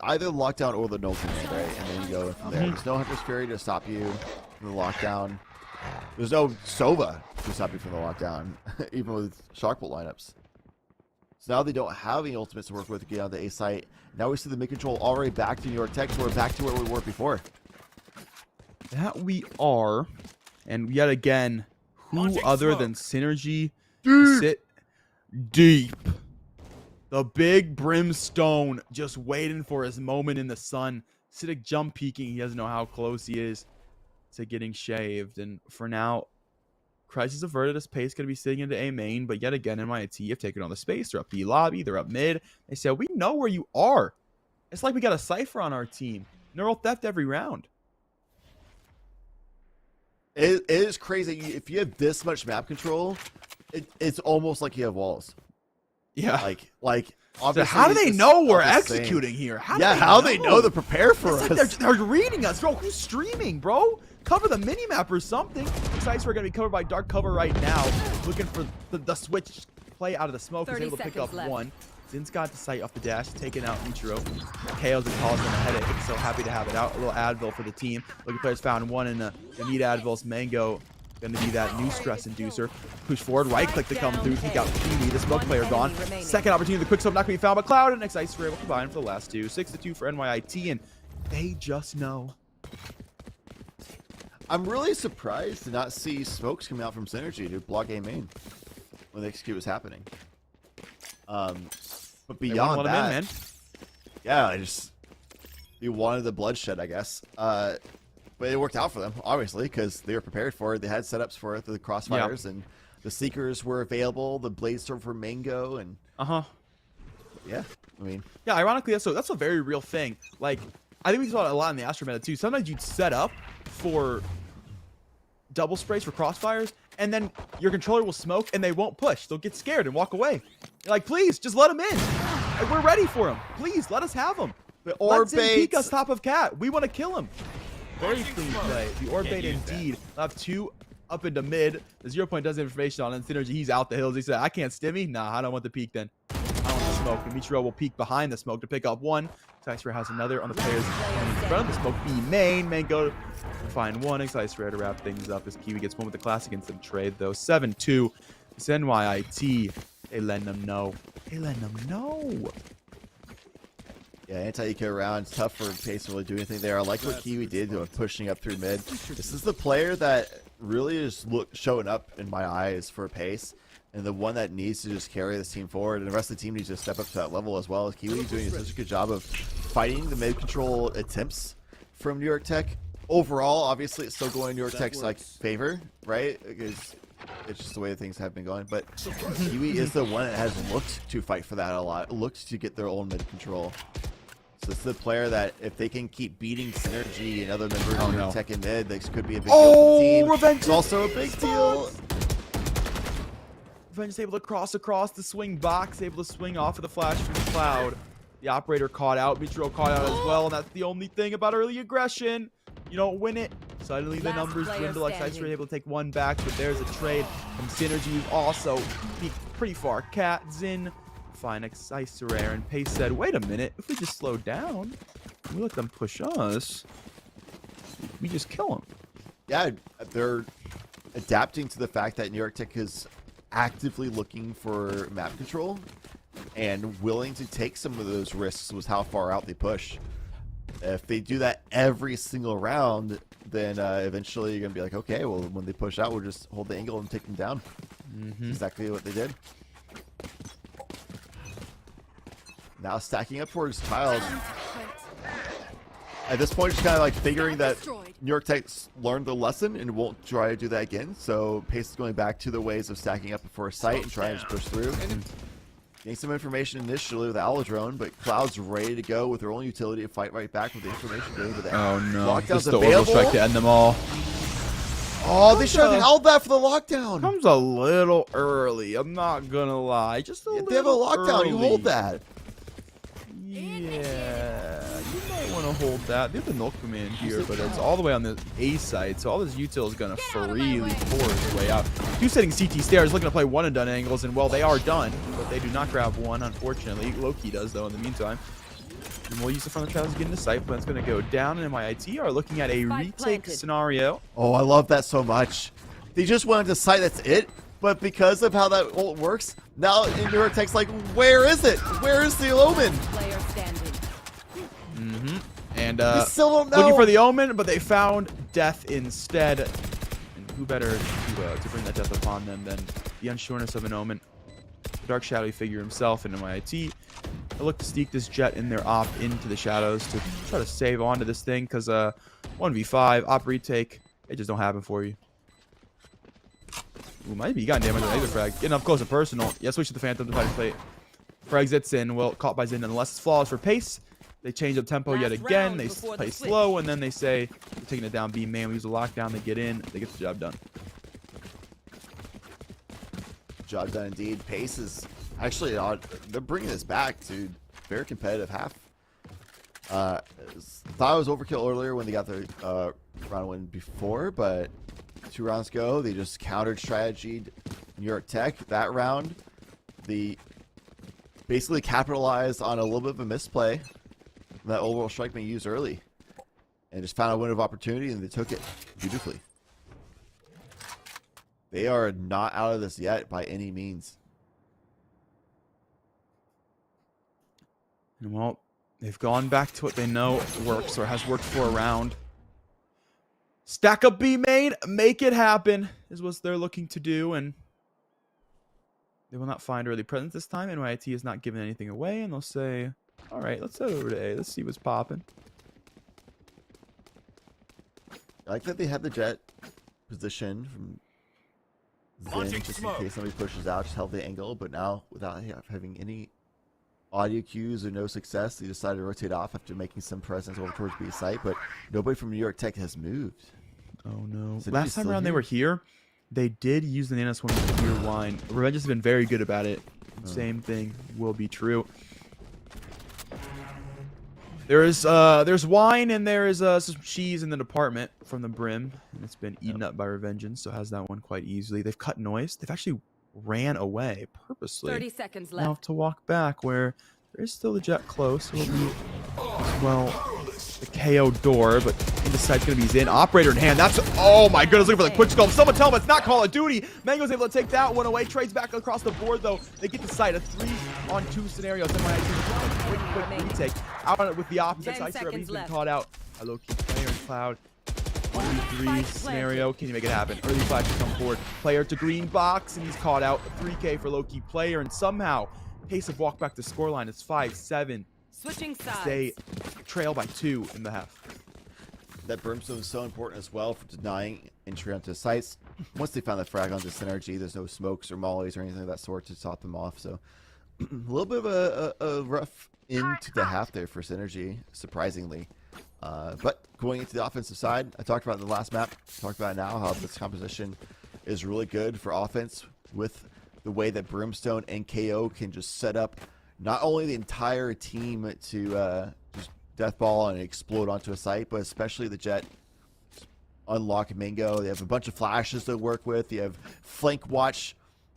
either lockdown or the no command, right? And then you go from there. There's no Hunter's Fury to stop you from the lockdown. There's no Sova to stop you from the lockdown, even with Sharkbolt lineups. So now they don't have any ultimates to work with to get on the A site. Now we see the mid-control already back to New York Tech, so we're back to where we were before. That we are. And yet again, who other than Synergy sit deep? The big Brimstone just waiting for his moment in the sun. Siddiq jump peeking. He doesn't know how close he is to getting shaved. And for now, crisis averted as Pace going to be sitting into A main. But yet again, NYIT have taken on the space. They're up B lobby. They're up mid. They said, we know where you are. It's like we got a Cypher on our team. Neural theft every round. It is crazy. If you have this much map control, it's almost like you have walls. Yeah. Like So obviously, how do they it's know we're not the same. executing here? How They know to prepare for It's us. like they're reading us, bro. Who's streaming, bro? Cover the minimap or something. Sites are going to be covered by dark cover right now. Looking for the switch play out of the smoke. He's 30 able able to pick up seconds left. one. Zin's got the sight off the dash, taking out Michiro. KO's and calls him a headache. So happy to have it out. A little Advil for the team. Looking players found one in the need Advil's Mango. Going to be that new stress inducer. Push forward, right click to come through. Take out Kiwi, the smoke player gone. Second opportunity, the quick scope not going to be found, but Cloud and next Ice Ray will combine for the last two. 6-2 for NYIT, and they just know. I'm really surprised to not see smokes coming out from Synergy to block A main when the execute was happening. But They wanna beyond let him that, in, man. yeah, you wanted the bloodshed, I guess. But it worked out for them, obviously, because they were prepared for it. They had setups for it, the crossfires, and the Seekers were available, the Bladestorm for Mango, and yeah, I mean, Yeah, ironically, that's a very real thing. Like, I think we saw it a lot in the Astro meta too. Sometimes you'd set up for double sprays for crossfires, and then your controller will smoke and they won't push. They'll get scared and walk away. You're like, please, just let him in. Like, we're ready for him. Please, let us have him. the Let orb Zin peek us baits. top of cat. We want to kill him. Very clean play. The orb bait indeed. We'll have 2 up into mid. The 0 point does have information on it. Synergy, he's out the hills. He said, I can't stimmy. Nah, I don't want the peek then. I don't want the smoke. Demetrio will peek behind the smoke to pick up one. Cypher has another on the players in front of the smoke. B main. Main go to find one. Cypher to wrap things up as Kiwi gets one with the classic instant trade though. 7-2. It's NYIT. They letting them know. They letting them know. Yeah, anti-eco around. It's tough for Pace to really do anything there. I like what Kiwi did pushing up through mid. This is the player that really is showing up in my eyes for Pace, and the one that needs to just carry this team forward, and the rest of the team needs to step up to that level as well. Kiwi doing such a good job of fighting the mid control attempts from New York Tech. overall, obviously, it's still going in New York Tech's like favor, right? Because it's just the way things have been going. But Kiwi is the one that has looked to fight for that a lot, looked to get their own mid control. So it's the player that if they can keep beating Synergy and other members of New York Tech in mid, this could be a big deal for the team. Revenge! It's also a big deal. Revenge is able to cross across the swing box, able to swing off of the flash from the cloud. The operator caught out, Mitro caught out as well, and that's the only thing about early aggression. You don't win it. Suddenly the numbers dwindle. X-Ice are able to take one back, but there's a trade from Synergy, who's also pretty far. Cat, Zin, fine X-Ice Rare, and Pace said, wait a minute, if we just slow down, and we let them push us, we just kill them. Yeah, they're adapting to the fact that New York Tech is actively looking for map control and willing to take some of those risks with how far out they push. If they do that every single round, then eventually you're going to be like, okay, well, when they push out, we'll just hold the angle and take them down. That's exactly what they did. Now stacking up towards Tiles. At this point, just kind of like figuring that New York Tech's learned the lesson and won't try to do that again. So Pace is going back to the ways of stacking up before a site and trying to push through. Getting some information initially with Aladrone, but Cloud's ready to go with their own utility to fight right back with the information going to the Oh no, lockdown's the orbital strike to end them all. Oh, they should have held that for the lockdown. Comes a little early, I'm not gonna lie. Just a little If they have a lockdown, you hold that. Yeah, you might want to hold that. They have the Milk Command here, but it's all the way on the A side, so all this util is going to freely pour its way out. Two sitting CT stairs, looking to play one and done angles, and well, they are done, but they do not grab one, unfortunately. Loki does, though, in the meantime. And we'll use the front of the trails to get into sight, but it's going to go down, and NYIT are looking at a retake scenario. Oh, I love that so much. They just went into sight, that's it. But because of how that ult works, now in New York Tech's like, where is it? Where is the Omen? Player standing. And We still don't know. looking for the Omen, but they found Death instead. And who better to bring that death upon them than the unsureness of an Omen? The dark shadowy figure himself in NYIT. I look to sneak this Jet in their op into the shadows to try to save onto this thing, because 1v5 op retake, it just don't happen for you. Ooh, might be got damage on the exit frag. Getting up close and personal. Yeah, switch to the Phantom to try to play. Frag zits in. Well, caught by Zin nonetheless. It's flawless for Pace. They change up tempo yet again. They play slow, and then they say, we're taking it down B main. We use a lockdown. They get in. They get the job done. Job done indeed. Pace is actually, they're bringing this back to very competitive half. Thought it was overkill earlier when they got the round win before, but 2 rounds ago, they just countered strategy New York Tech. That round, they basically capitalized on a little bit of a misplay that overall strike may use early, and just found a window of opportunity, and they took it beautifully. They are not out of this yet by any means. And well, they've gone back to what they know works, or has worked for a round. Stack up B main, make it happen, is what they're looking to do, and they will not find early presence this time. NYIT is not giving anything away, and they'll say, all right, let's head over to A. Let's see what's popping. I like that they had the Jet position from Zen, just in case somebody pushes out, just held the angle, but now, without having any audio cues or no success, they decided to rotate off after making some presence over towards B site, but nobody from New York Tech has moved. Oh no. So Last time around they were here, they did use the Nanos one with the clear line. Revenge has been very good about it. Same thing will be true. There's wine and there is some cheese in the department from the Brim, and it's been eaten up by Revengeance, so has that one quite easily. They've cut noise. They've actually ran away purposely. 30 seconds Now left. to walk back where there's still the Jet close. It'll be as well the KO door, but he decides going to be Zin. Operator in hand. That's, oh my goodness, looking for the quick scope. Someone tell him it's not Call of Duty. Mango's able to take that one away. Trades back across the board though. They get the site. A 3-on-2 scenario. Quick retake. Out with the opposite. 10 Ice seconds He's been left. caught out. A low-key player in Cloud. 1v3 scenario. Can you make it happen? Early flash to come forward. Player to green box, and he's caught out. 3K for low-key player, and somehow pace of walk back to scoreline is 5-7. Switching sides. They trail by 2 in the half. that Brimstone is so important as well for denying entry onto sites. Once they found the frag onto Synergy, there's no smokes or mollies or anything of that sort to stop them off. So a little bit of a rough into the half there for Synergy, surprisingly. But going into the offensive side, I talked about in the last map, talked about now how this composition is really good for offense with the way that Brimstone and KO can just set up not only the entire team to just deathball and explode onto a site, but especially the Jet unlock Mango. They have a bunch of flashes to work with. You have flank watch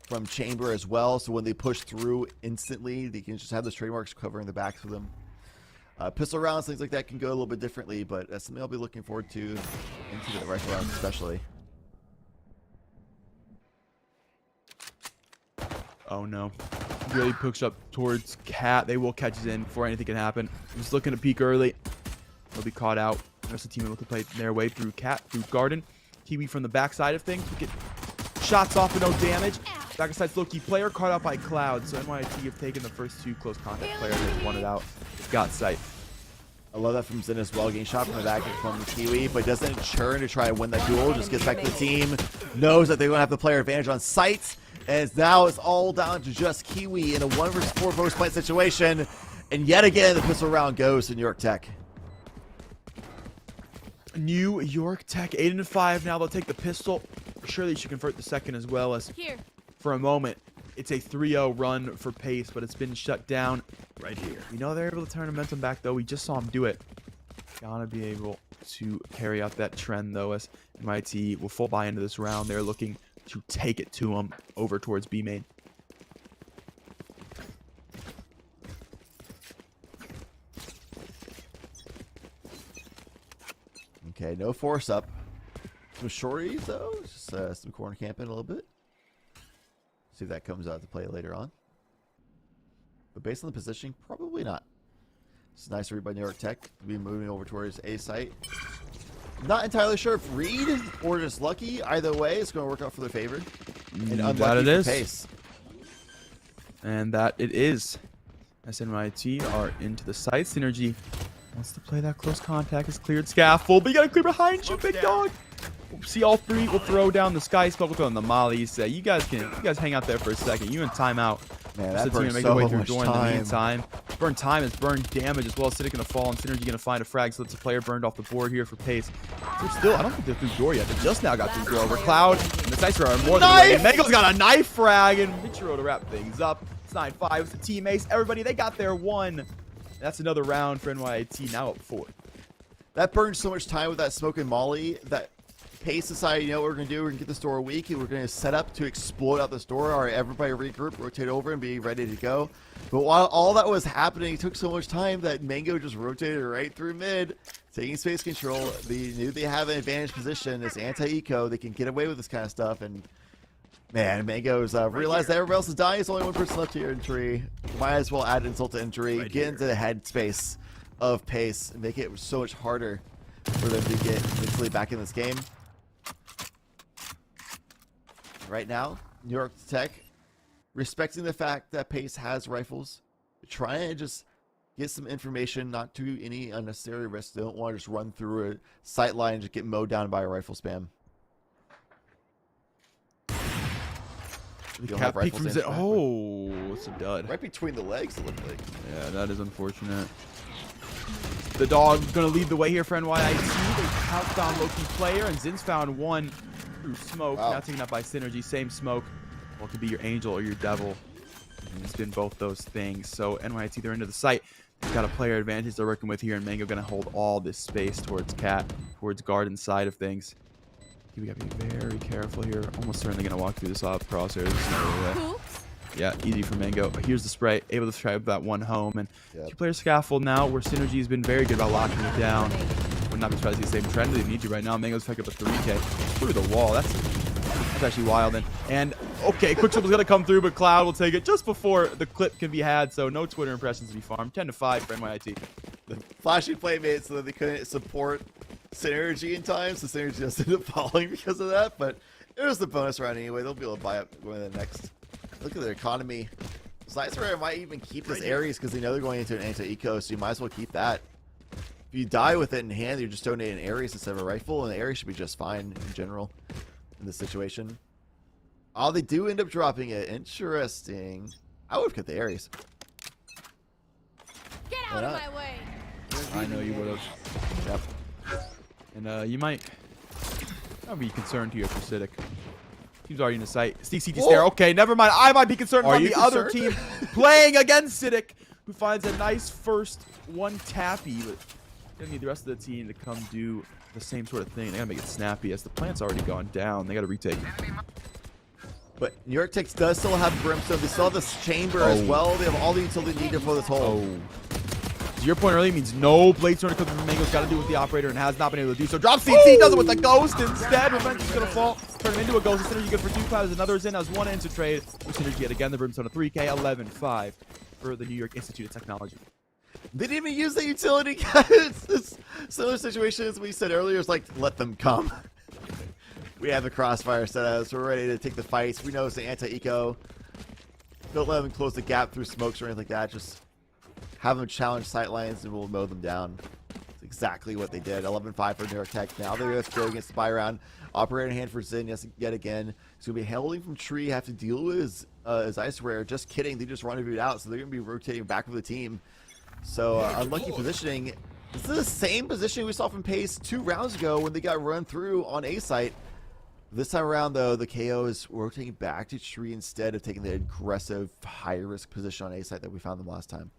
from Chamber as well, so when they push through instantly, they can just have those trademarks covering the backs of them. Pistol rounds, things like that can go a little bit differently, but that's something I'll be looking forward to into the rifle rounds especially. Oh no. Really pushed up towards Cat. They will catch us in before anything can happen. Just looking to peek early. They'll be caught out. The rest of the team will look to play their way through Cat, through Garden. Kiwi from the backside of things. We get shots off but no damage. Backside's low-key player caught out by Cloud. So NYIT have taken the first 2 close contact players. They've won it out. Got sight. I love that from Zen as well, getting shot from the back from the Kiwi, but doesn't churn to try and win that duel. Just gets back to the team, knows that they're going to have the player advantage on sight, and now it's all down to just Kiwi in a 1 versus 4 post-plant situation. And yet again, the pistol round goes to New York Tech. New York Tech 8-5 now. They'll take the pistol. Surely they should convert the second as well, as Here. for a moment it's a 3-0 run for Pace, but it's been shut down right here. We know they're able to turn momentum back, though. We just saw them do it. Gotta be able to carry out that trend, though, as NYIT will full buy into this round. They're looking to take it to them over towards B main. Okay, no force up. Some shorties, though. Just some corner camping a little bit. See if that comes out to play later on. But based on the positioning, probably not. It's a nice read by New York Tech. We'll be moving over towards A site. Not entirely sure if read or just lucky. Either way, it's going to work out for their favor. And unlucky that it for is. Pace. And that it is. SNYT are into the site. Synergy wants to play that close contact. It's cleared scaffold, but you got to clear behind you, big dog. See all 3. We'll throw down the sky spell. We'll throw in the mollies. You guys hang out there for a second. You in timeout. Man, that team burns make so their way through much door in the time. meantime. Burn time is burn damage as well. Cynic gonna fall and Synergy gonna find a frag, so it's a player burned off the board here for Pace. They're still, I don't think they're through door yet. They just now got through door. Over Cloud and the Dicer are more than ready. Mango's got a knife frag and Michiro to wrap things up. It's 9-5 with the team ace. Everybody, they got their 1. That's another round for NYIT, now up 4. That burned so much time with that smoke and molly that Pace decided, you know what we're going to do? We're going to get this door weak and we're going to set up to explode out this door. All right, everybody regroup, rotate over, and be ready to go. But while all that was happening, it took so much time that Mango just rotated right through mid, taking space control. They knew they have an advantage position. It's anti-eco. They can get away with this kind of stuff. And, man, Mango's realized that everybody else is dying. There's only 1 person left here in tree. Might as well add insult to injury, get into the head space of Pace, and make it so much harder for them to get mentally back in this game. Right now, New York Tech, respecting the fact that Pace has rifles, trying to just get some information, not do any unnecessary risk. They don't want to just run through a sight line and just get mowed down by a rifle spam. The cap peek from Zit. Oh, it's a dud. Right between the legs, it looked like. Yeah, that is unfortunate. The dog gonna lead the way here for NYIT. They pounced on Loki player, and Zin's found 1 through smoke. Wow. Now taken up by Synergy. Same smoke. Well, it could be your angel or your devil. And it's been both those things. So NYIT, they're into the site. They've got a player advantage they're working with here, and Mango gonna hold all this space towards Cat, towards Garden side of things. We gotta be very careful here. Almost certainly gonna walk through this off crosshair. There's no other way. Yeah, easy for Mango. Here's the spray. Able to try that 1 home. And 2-player scaffold now, where Synergy has been very good about locking it down. Would not be surprised to see the same trend they need to right now. Mango's picked up a 3K through the wall. That's actually wild. And okay, Quicksilver's gonna come through, but Cloud will take it just before the clip can be had. So no Twitter impressions to be farmed. 10-5 for NYIT. The flashing playmate so that they couldn't support Synergy in time, so Synergy just ended up falling because of that. But it was the bonus round anyway. They'll be able to buy up going to the next. Look at their economy. Slicer might even keep this Ares because they know they're going into an anti-eco, so you might as well keep that. If if you die with it in hand, you're just donating Ares instead of a rifle, and the Ares should be just fine in general in this situation. Oh, they do end up dropping it. Interesting. I would have kept the Ares. Get Why out of not? my way. I know you would have. Yep. And you might be concerned here for CECC. Team's already in the sight. CCT Whoa. stare. Okay, never mind. I might be concerned Are about you the other concerned? team playing against CECC, who finds a nice first one tappy. But gonna need the rest of the team to come do the same sort of thing. They gotta make it snappy as the plant's already gone down. They gotta retake. But New York Tech does still have Brimstone. They still have this chamber as well. They have all the utility needed for this hole. To your point earlier, means no blade storm to come from Mango's got to do with the operator and has not been able to do so. Drops CT, does it with the ghost instead. Revenge is going to fall. Turn him into a ghost. The synergy good for 2 clouds. Another is in as 1 into trade. With synergy yet again. The Brimstone a 3K, 11-5 for the New York Institute of Technology. They didn't even use the utility, guys. This similar situation as we said earlier is like, let them come. We have the crossfire set up, so we're ready to take the fights. We know it's the anti-eco. Don't let them close the gap through smokes or anything like that. Just have them challenge sightlines and we'll mow them down. That's exactly what they did. 11-5 for New York Tech. Now they're going to go against the buy round. Operator in hand for Zin yet again. He's going to be holding from tree, have to deal with his ice rare. Just kidding. They just rendezvoused out, so they're going to be rotating back with the team. So unlucky positioning. This is the same positioning we saw from Pace 2 rounds ago when they got run through on A site. This time around, though, the KO is rotating back to tree instead of taking the aggressive, high-risk position on A site that we found them last time.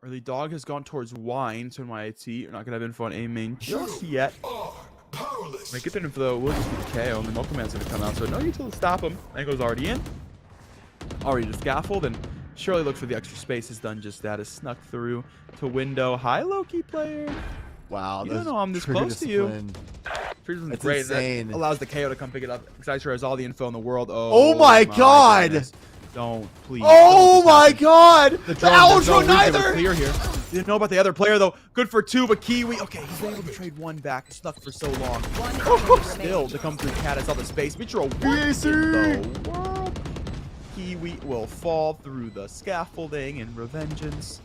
Early dog has gone towards wine, so NYIT. You're not going to have info on A main just yet. Are powerless. Make it info, though. We'll just be the KO, and the Milk Man's going to come out, so no utility to stop him. Mango's already in. Already to scaffold, and Shirley looks for the extra space. Has done just that. Has snuck through to window. Hi, Loki player. Wow. You don't know I'm this close to you. That's Great. insane. That allows the KO to come pick it up. Xyster has all the info in the world. Oh my God. Goodness. Don't, please. Oh don't my happen. God. The The owls drone run does no reason neither. to clear here. Didn't know about the other player, though. Good for 2, but Kiwi. Okay, he's able to trade 1 back. Stuck for so long. Still to come through Cat. I saw the space. Mitchell, what in the world? Kiwi will fall through the scaffolding and revengeance.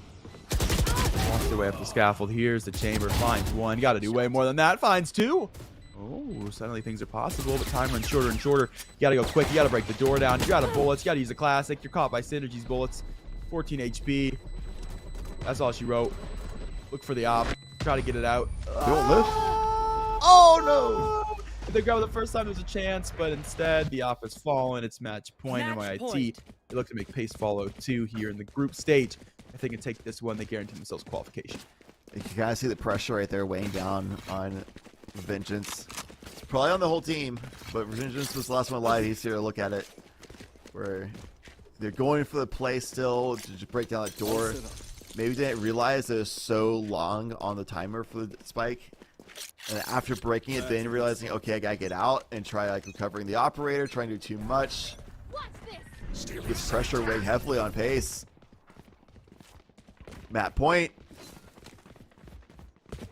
Walks their way up the scaffold. Here's the chamber. Finds 1. Got to do way more than that. Finds 2. Oh, suddenly things are possible, but time runs shorter and shorter. You got to go quick. You got to break the door down. You got to bullets. You got to use a classic. You're caught by Synergy's bullets. 14 HP. That's all she wrote. Look for the op. Try to get it out. They don't live. Oh no. If they grab it the first time, there's a chance, but instead the op has fallen. It's match point. Match NYIT. point. They look to make pace follow 2 here in the group stage. If they can take this one, they guarantee themselves qualification. You can kind of see the pressure right there weighing down on Vengeance. It's probably on the whole team, but Vengeance was the last one alive. He's here to look at it. Where they're going for the play still to just break down that door. Maybe they didn't realize it was so long on the timer for the spike. And after breaking it, then realizing, okay, I gotta get out and try like recovering the operator, trying to do too much. What's this? This pressure weighing heavily on pace. Map point.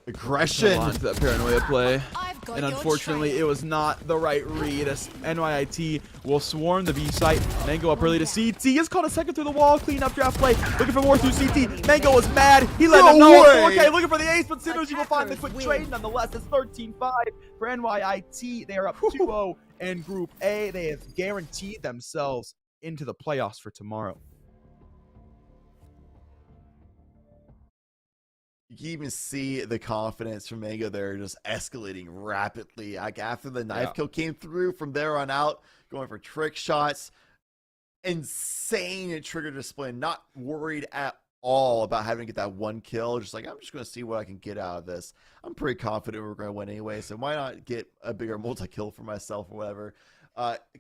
Aggression. On to that paranoia play. I've got And your unfortunately, trail. it was not the right read as NYIT will swarm the B site. Mango up early to CT. Is caught a second through the wall. Clean up draft play. Looking for more through CT. Mango was mad. He let him know. way. 4K looking for the ace, but Synergy will find the quick Attackers trade. win. Nonetheless, it's 13-5 for NYIT. They are up 2-0 in Group A. They have guaranteed themselves into the playoffs for tomorrow. You can even see the confidence from Mango there just escalating rapidly. Like after the knife kill came through, from there on out, going for trick shots. Insane trigger display. Not worried at all about having to get that 1 kill. Just like, I'm just going to see what I can get out of this. I'm pretty confident we're going to win anyway, so why not get a bigger multi-kill for myself or whatever.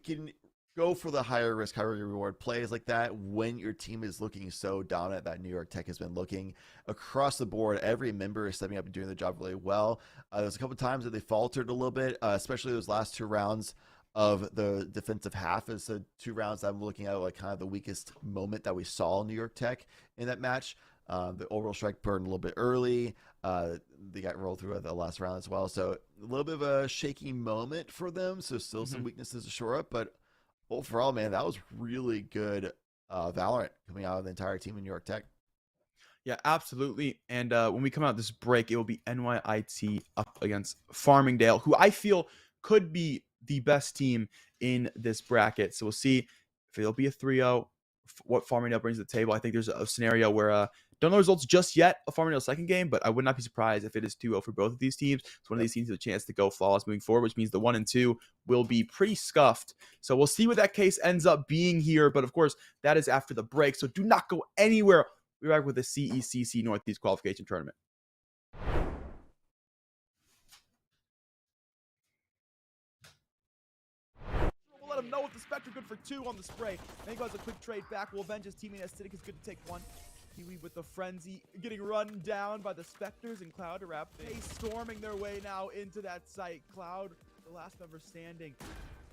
Can go for the higher risk, higher reward plays like that when your team is looking so dominant that New York Tech has been looking across the board. Every member is stepping up and doing their job really well. There's a couple times that they faltered a little bit, especially those last 2 rounds of the defensive half. Is the 2 rounds that I'm looking at like kind of the weakest moment that we saw in New York Tech in that match. The overall strike burned a little bit early. They got rolled through at the last round as well. So a little bit of a shaky moment for them. So still some weaknesses to shore up, but overall, man, that was really good Valorant coming out of the entire team in New York Tech. Yeah, absolutely. And when we come out this break, it will be NYIT up against Farmingdale, who I feel could be the best team in this bracket. So we'll see if it'll be a 3-0, what Farmingdale brings to the table. I think there's a scenario where don't know the results just yet of Farmingdale's second game, but I would not be surprised if it is 2-0 for both of these teams. It's one of these teams with a chance to go flawless moving forward, which means the 1 and 2 will be pretty scuffed. So we'll see what that case ends up being here. But of course, that is after the break. So do not go anywhere. We're back with the CECC Northeast Qualification Tournament. We'll let him know with the Spectre good for 2 on the spray. Mango has a quick trade back. Will avenge his teammate. Acidic is good to take 1. Kiwi with the frenzy getting run down by the Spectres, and Cloud to wrap things. Storming their way now into that site. Cloud, the last member standing.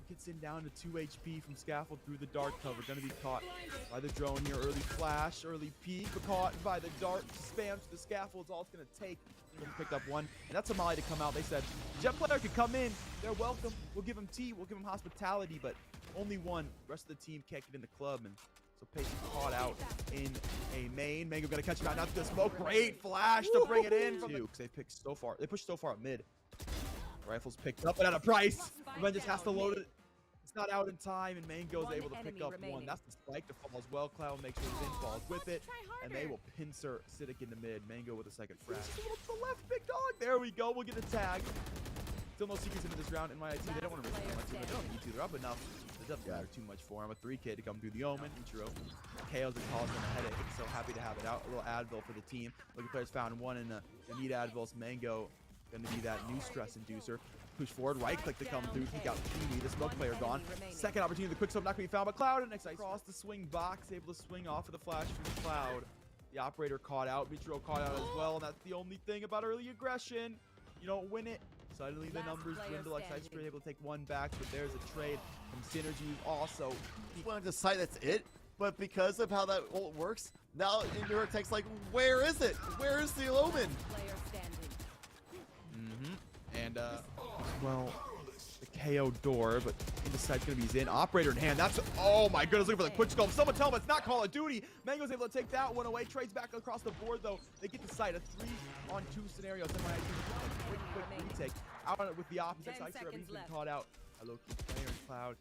Gets in down to 2 HP from Scaffold through the dart cover. Gonna be caught by the drone here. Early flash, early peek, but caught by the dart. Spam to the Scaffold's all it's gonna take. Picked up 1, and that's a Molly to come out. They said, Jet player could come in. They're welcome. We'll give him tea. We'll give him hospitality, but only 1. The rest of the team can't get in the club, and so Pace is caught out in a main. Mango gonna catch him out. Not the smoke. Great flash to bring it in from the, because they picked so far. They pushed so far at mid. Rifles picked up, but at a price. Revenge just has to load it. It's not out in time, and Mango's able to pick up 1. That's the spike to fall as well. Cloud makes sure Zin falls with it, and they will pincer Acidic into mid. Mango with a second frag. To the left, big dog. There we go. We'll get a tag. Still no secrets into this round. NYIT, they don't want to risk too much. They don't need to. They're up enough. It doesn't matter too much for him. A 3K to come through the Omen. Ichiro. KO's and calls him a headache. So happy to have it out. A little Advil for the team. Looking players found 1 in the need Advils. Mango going to be that new stress inducer. Push forward, right click to come through. Peek out Kiwi, the smoke player gone. Second opportunity, the quick scope not going to be found, but Cloud, and next ice across the swing box, able to swing off of the flash from Cloud. The operator caught out, Mitro caught out as well, and that's the only thing about early aggression. You don't win it. Suddenly the numbers dwindle. Excite's able to take 1 back, but there's a trade from Synergy also. He wanted to decide that's it, but because of how that ult works, now Endure Tech's like, where is it? Where is the Omen? And, well, the KO door, but the site's going to be Zin. Operator in hand. That's, oh my goodness, looking for the quick scope. Someone tell him it's not Call of Duty. Mango's able to take that one away. Trades back across the board, though. They get the site. A 3-on-2 scenario. Quick retake. Out with the opposite side. He's been caught out. A low-key player in Cloud.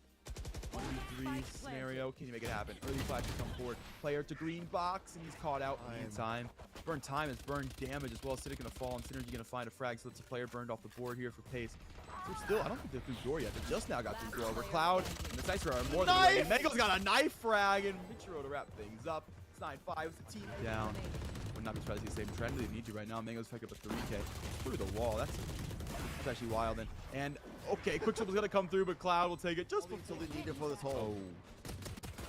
1v3 scenario. Can you make it happen? Early flash to come forward. Player to green box, and he's caught out in time. Burn time is burn damage as well. Acidic gonna fall, and Synergy gonna find a frag, so it's a player burned off the board here for Pace. They're still, I don't think they're through door yet. They just now got through door. Over Cloud, and the Sicer are more than ready. Mango's got a knife frag, and Michiro to wrap things up. It's 9-5 with the team down. Would not be surprised to see the same trend. They need to right now. Mango's pick up a 3K through the wall. That's actually wild. And okay, Quicksilver is gonna come through, but Cloud will take it just until they need it for this hole.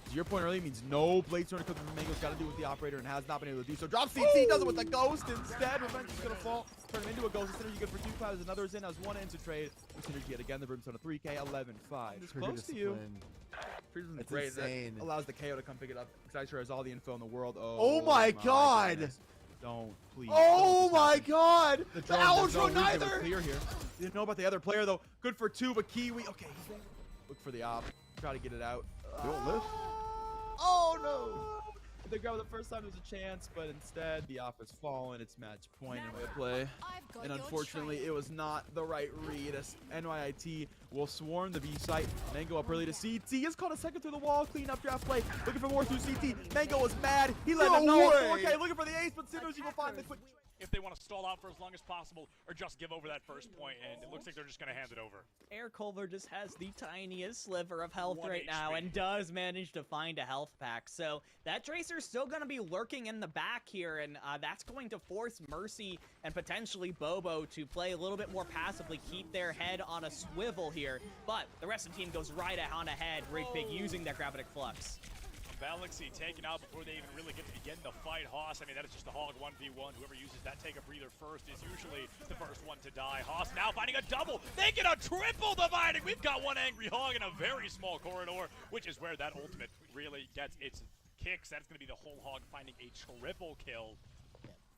To your point earlier, means no blade turn to come from Mango's got to do with the operator and has not been able to do so. Drop CT, does it with the ghost instead. Revenge is gonna fall, turn him into a ghost. Synergy good for 2 clouds. Another Zin has 1 into trade. Synergy yet again. The Brimstone a 3K, 11-5. It's close to you. It's great. Insane. That allows the KO to come pick it up. Exciter has all the info in the world. Oh my god! Goodness. Don't, please. Oh my god! The outro neither! Clear here. Didn't know about the other player though. Good for 2, but Kiwi. Okay, he's look for the op. Try to get it out. Don't live. Oh no! If they grab it the first time, there's a chance, but instead the op has fallen. It's match point and we play. And unfortunately, it was not the right read. As NYIT will swarm the B site. Mango up early to CT. Is caught a second through the wall. Clean up draft play. Looking for more through CT. Mango was mad. He let him know. Okay, looking for the ace, but Synergy will find the quick. If they want to stall out for as long as possible or just give over that first point, and it looks like they're just going to hand it over. Air Culver just has the tiniest sliver of health 1 right now HP. and does manage to find a health pack. So that Tracer's still going to be lurking in the back here, and that's going to force Mercy and potentially Bobo to play a little bit more passively, keep their head on a swivel here. But the rest of the team goes right on ahead, Rig Big using their Gravitic Flux. Galaxy taken out before they even really get to begin the fight. Haas, I mean, that is just a hog 1v1. Whoever uses that take a breather first is usually the first one to die. Haas now finding a double. They get a triple dividing. We've got one angry hog in a very small corridor, which is where that ultimate really gets its kicks. That's going to be the whole hog finding a triple kill.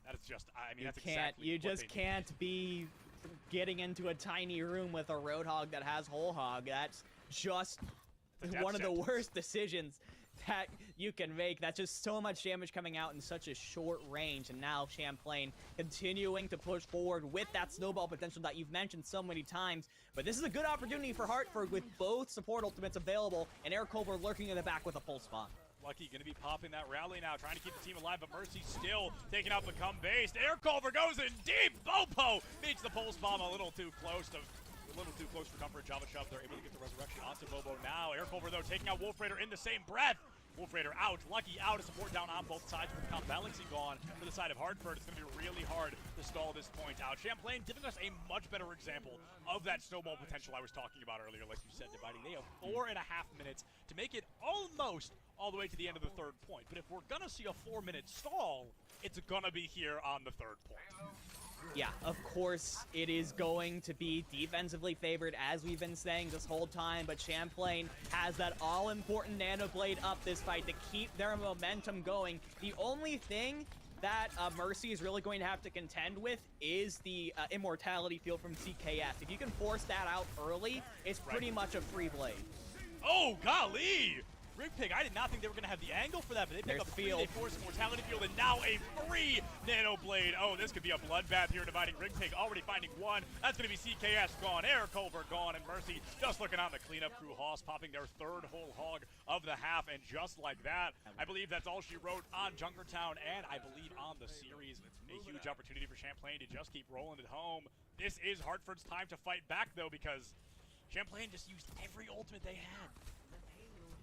That is just, I mean, that's exactly You just can't be getting into a tiny room with a Roadhog that has whole hog. That's just one of the worst decisions that you can make. That's just so much damage coming out in such a short range. And now Champlain continuing to push forward with that snowball potential that you've mentioned so many times. But this is a good opportunity for Hartford with both support ultimates available, and Air Culver lurking in the back with a pulse bomb. Lucky going to be popping that rally now, trying to keep the team alive, but Mercy still taking out Become Based. Air Culver goes in deep. Bopo meets the pulse bomb a little too close for comfort. Java Shove, they're able to get the resurrection onto Bobo now. Air Culver, though, taking out Wolf Raider in the same breath. Wolf Raider out, Lucky out, a support down on both sides with comp balancing gone for the side of Hartford. It's going to be really hard to stall this point out. Champlain giving us a much better example of that snowball potential I was talking about earlier, like you said, Dividing. They have 4.5 minutes to make it almost all the way to the end of the third point. But if we're going to see a 4-minute stall, it's going to be here on the third point. Yeah, of course, it is going to be defensively favored, as we've been saying this whole time, but Champlain has that all-important Nano Blade up this fight to keep their momentum going. The only thing that Mercy is really going to have to contend with is the Immortality field from CKS. If you can force that out early, it's pretty much a free blade. Oh, golly! Rig Pig, I did not think they were going to have the angle for that, but they pick up field. They force Mortality Field, and now a free Nano Blade. Oh, this could be a bloodbath here, Dividing. Rig Pig already finding one. That's going to be CKS gone, Air Culver gone, and Mercy just looking on the cleanup crew. Hoss popping their third whole hog of the half, and just like that, I believe that's all she wrote on Junkertown, and I believe on the series. A huge opportunity for Champlain to just keep rolling it home. This is Hartford's time to fight back, though, because Champlain just used every ultimate they had.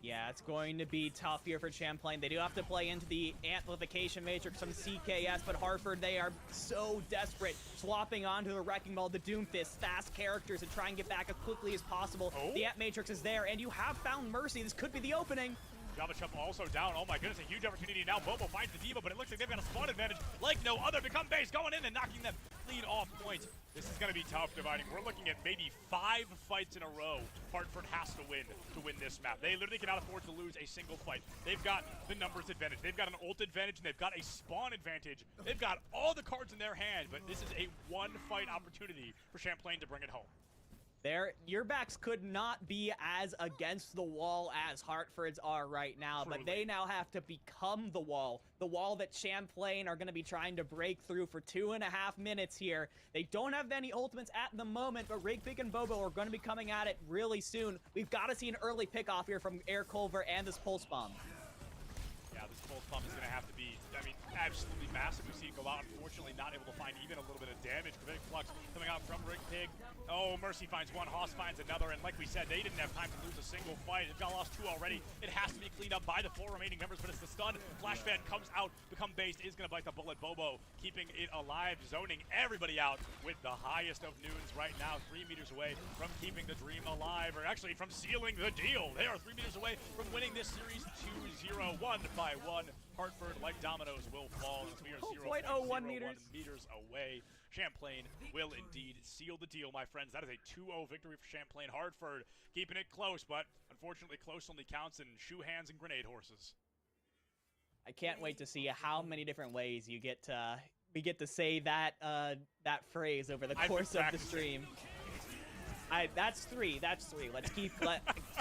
Yeah, it's going to be tough here for Champlain. They do have to play into the amplification matrix from CKS, but Hartford, they are so desperate, swapping onto the Wrecking Ball, the Doomfist, fast characters, and try and get back as quickly as possible. Oh. The amp matrix is there, and you have found Mercy. This could be the opening. Java Chump also down. Oh my goodness, a huge opportunity now. Bobo finds the Diva, but it looks like they've got a spawn advantage like no other. Become Base going in and knocking them clean off point. This is going to be tough, Dividing. We're looking at maybe 5 fights in a row Hartford has to win this map. They literally cannot afford to lose a single fight. They've got the numbers advantage. They've got an ult advantage, and they've got a spawn advantage. They've got all the cards in their hand, but this is a one-fight opportunity for Champlain to bring it home. Your backs could not be as against the wall as Hartford's are right now, Truly. but they now have to become the wall that Champlain are going to be trying to break through for 2.5 minutes here. They don't have any ultimates at the moment, but Rig Pig and Bobo are going to be coming at it really soon. We've got to see an early pickoff here from Air Culver and this Pulse Bomb. Yeah, this Pulse Bomb is going to have to be, absolutely massive. We see it go out, unfortunately not able to find even a little bit of damage. Gravitic Flux coming out from Rig Pig. Oh, Mercy finds one, Hoss finds another, and like we said, they didn't have time to lose a single fight. They've got lost 2 already. It has to be cleaned up by the 4 remaining members, but it's the stun. Flash Fan comes out, Become Based is going to bite the bullet. Bobo keeping it alive, zoning everybody out with the highest of noons right now, 3 meters away from keeping the dream alive, or actually from sealing the deal. They are 3 meters away from winning this series 2-0, 1-1. Hartford, like dominoes, will fall as we are 0.01 meters away. Champlain will indeed seal the deal, my friends. That is a 2-0 victory for Champlain. Hartford keeping it close, but unfortunately close only counts in shoe hands and grenade horses. I can't wait to see how many different ways we get to say that that phrase over the course of the stream. That's three. Let's keep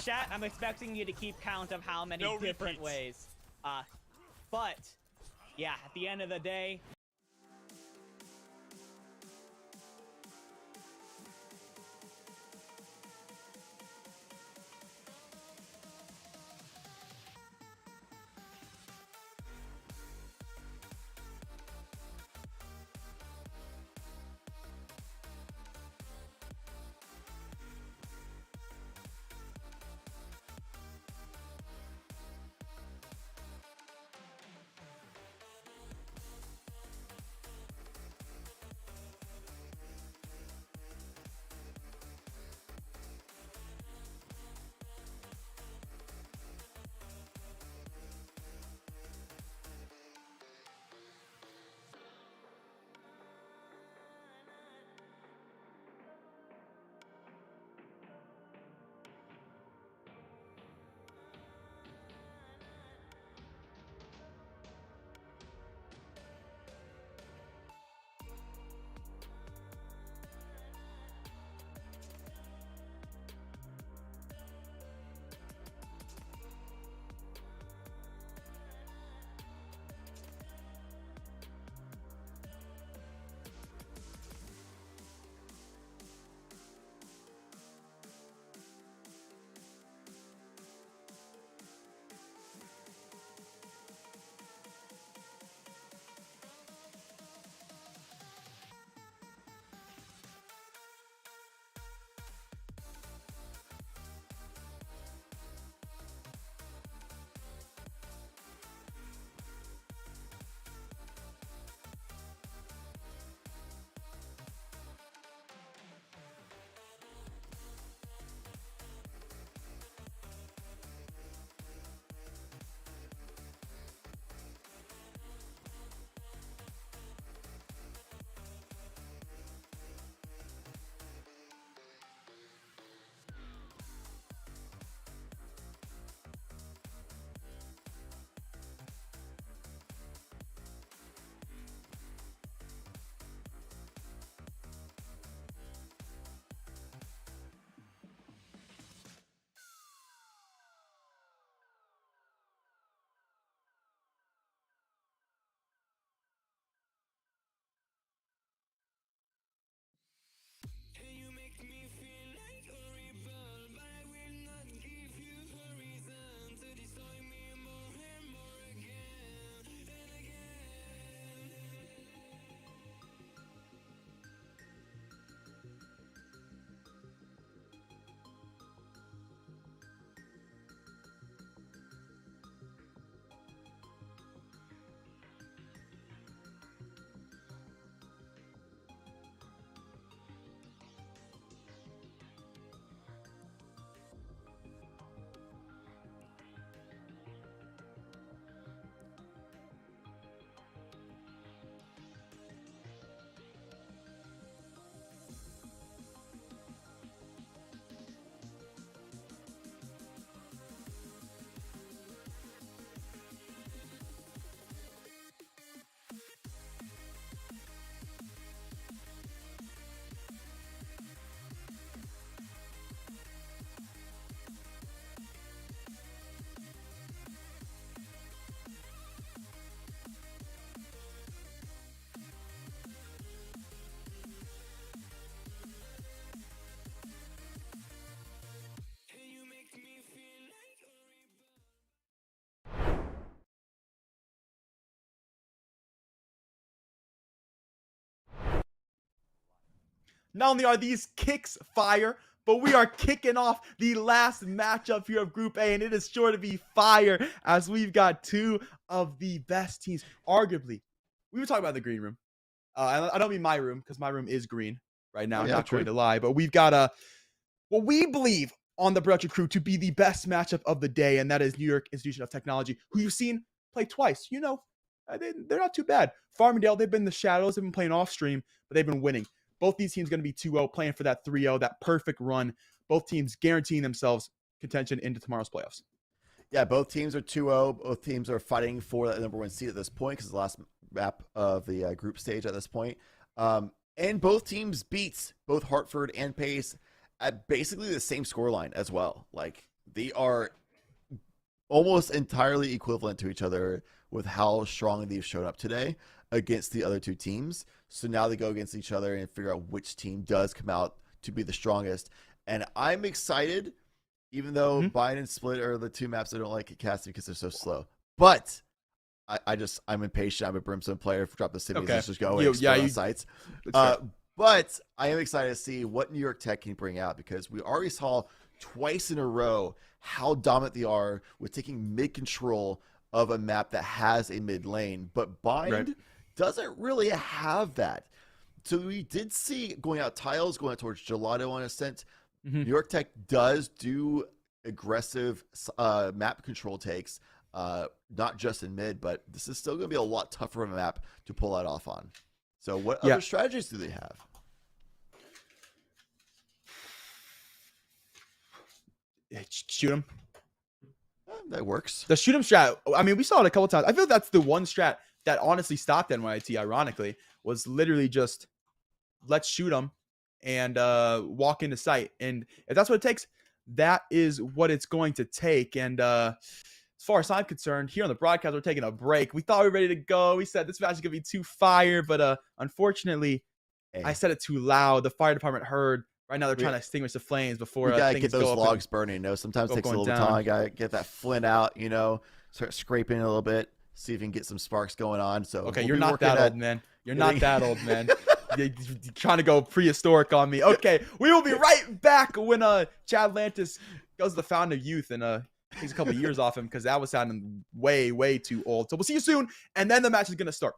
chat. I'm expecting you to keep count of how many different ways. But yeah, at the end of the day, Not only are these kicks fire, but we are kicking off the last matchup here of Group A, and it is sure to be fire as we've got two of the best teams. Arguably, we were talking about the green room. I don't mean my room, because my room is green right now. Oh, I'm yeah, not cool. going to lie, but we've got what we believe on the production crew to be the best matchup of the day, and that is New York Institution of Technology, who you've seen play twice. You know, they're not too bad. Farmingdale, they've been in the shadows. They've been playing off stream, but they've been winning. Both these teams going to be 2-0, playing for that 3-0, that perfect run. Both teams guaranteeing themselves contention into tomorrow's playoffs. Yeah, both teams are 2-0. Both teams are fighting for that number 1 seed at this point, because it's the last map of the group stage at this point. And both teams beat both Hartford and Pace at basically the same scoreline as well. Like, they are almost entirely equivalent to each other with how strongly they've shown up today against the other two teams. So now they go against each other and figure out which team does come out to be the strongest. And I'm excited, even though Bind and Split are the two maps I don't like at casting because they're so slow. But I'm impatient. I'm a Brimstone player. Drop the cities, let's just go and explore sites. But I am excited to see what New York Tech can bring out, because we already saw twice in a row how dominant they are with taking mid control of a map that has a mid lane. But Bind doesn't really have that. So we did see going out tiles, going out towards Gelato on Ascent. New York Tech does do aggressive map control takes, not just in mid, but this is still going to be a lot tougher of a map to pull that off on. So what other strategies do they have? Shoot him. That works. The shoot him strat, I mean, we saw it a couple times. I feel that's the one strat that honestly stopped NYIT, ironically, was literally just let's shoot him and walk into sight. And if that's what it takes, that is what it's going to take. And as far as I'm concerned, here on the broadcast, we're taking a break. We thought we were ready to go. We said this match is going to be too fire, but unfortunately, I said it too loud. The fire department heard. Right now, they're trying to extinguish the flames before we gotta things get those go up logs burning. You know, sometimes it takes a little time. Gotta get that flint out. You know, start scraping a little bit, see if you can get some sparks going on. So okay, you're not that old, man. You're not that old, man. You're trying to go prehistoric on me. Okay, we will be right back when Chad Lantis goes to the Fountain of Youth and takes a couple years off him, because that was sounding way, way too old. So we'll see you soon, and then the match is gonna start.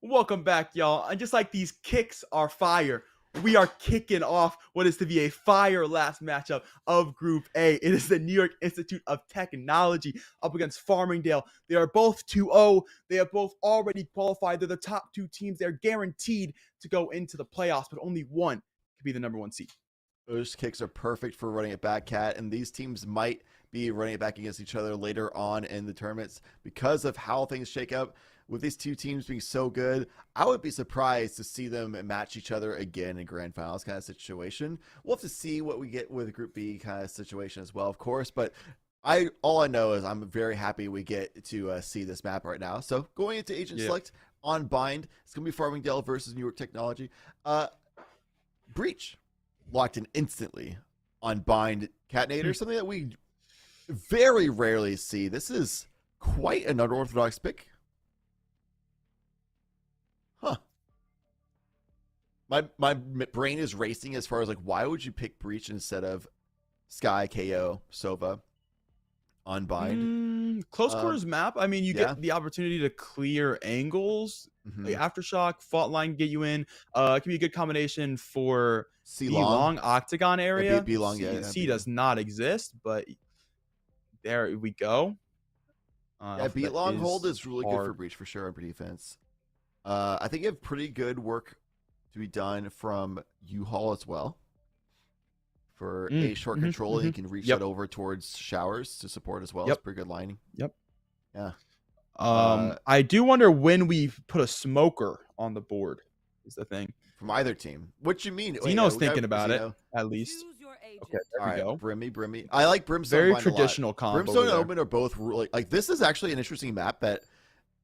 Welcome back, y'all. And just like these kicks are fire, we are kicking off what is to be a fire last matchup of Group A. It is the New York Institute of Technology up against Farmingdale. They are both 2-0. They have both already qualified. They're the top two teams. They're guaranteed to go into the playoffs, but only one could be the number 1 seed. Those kicks are perfect for running it back, Cat, and these teams might be running it back against each other later on in the tournaments because of how things shake up. With these two teams being so good, I would be surprised to see them match each other again in grand finals kind of situation. We'll have to see what we get with Group B kind of situation as well, of course, but all I know is I'm very happy we get to see this map right now. So going into Agent Select on Bind, it's going to be Farmingdale versus New York Technology. Breach locked in instantly on Bind Catnator, something that we very rarely see. This is quite an unorthodox pick. Huh. My brain is racing as far as like, why would you pick Breach instead of Sky, KO, Sova on Bind? Close quarters map. I mean, you get the opportunity to clear angles. Like Aftershock, Fault Line get you in. It can be a good combination for B-Long Octagon area. B-Long, C does not exist, but there we go. B-Long hold is really good for Breach for sure on defense. I think you have pretty good work to be done from U-Haul as well. For a short control, you can reach that over towards showers to support as well. It's pretty good lining. Yeah. I do wonder when we put a smoker on the board is the thing. From either team. What you mean? Zeno's thinking about it, at least. Okay, there we go. Brimmy. I like Brimstone. Very traditional combo. Brimstone and Omen are both really, like, this is actually an interesting map that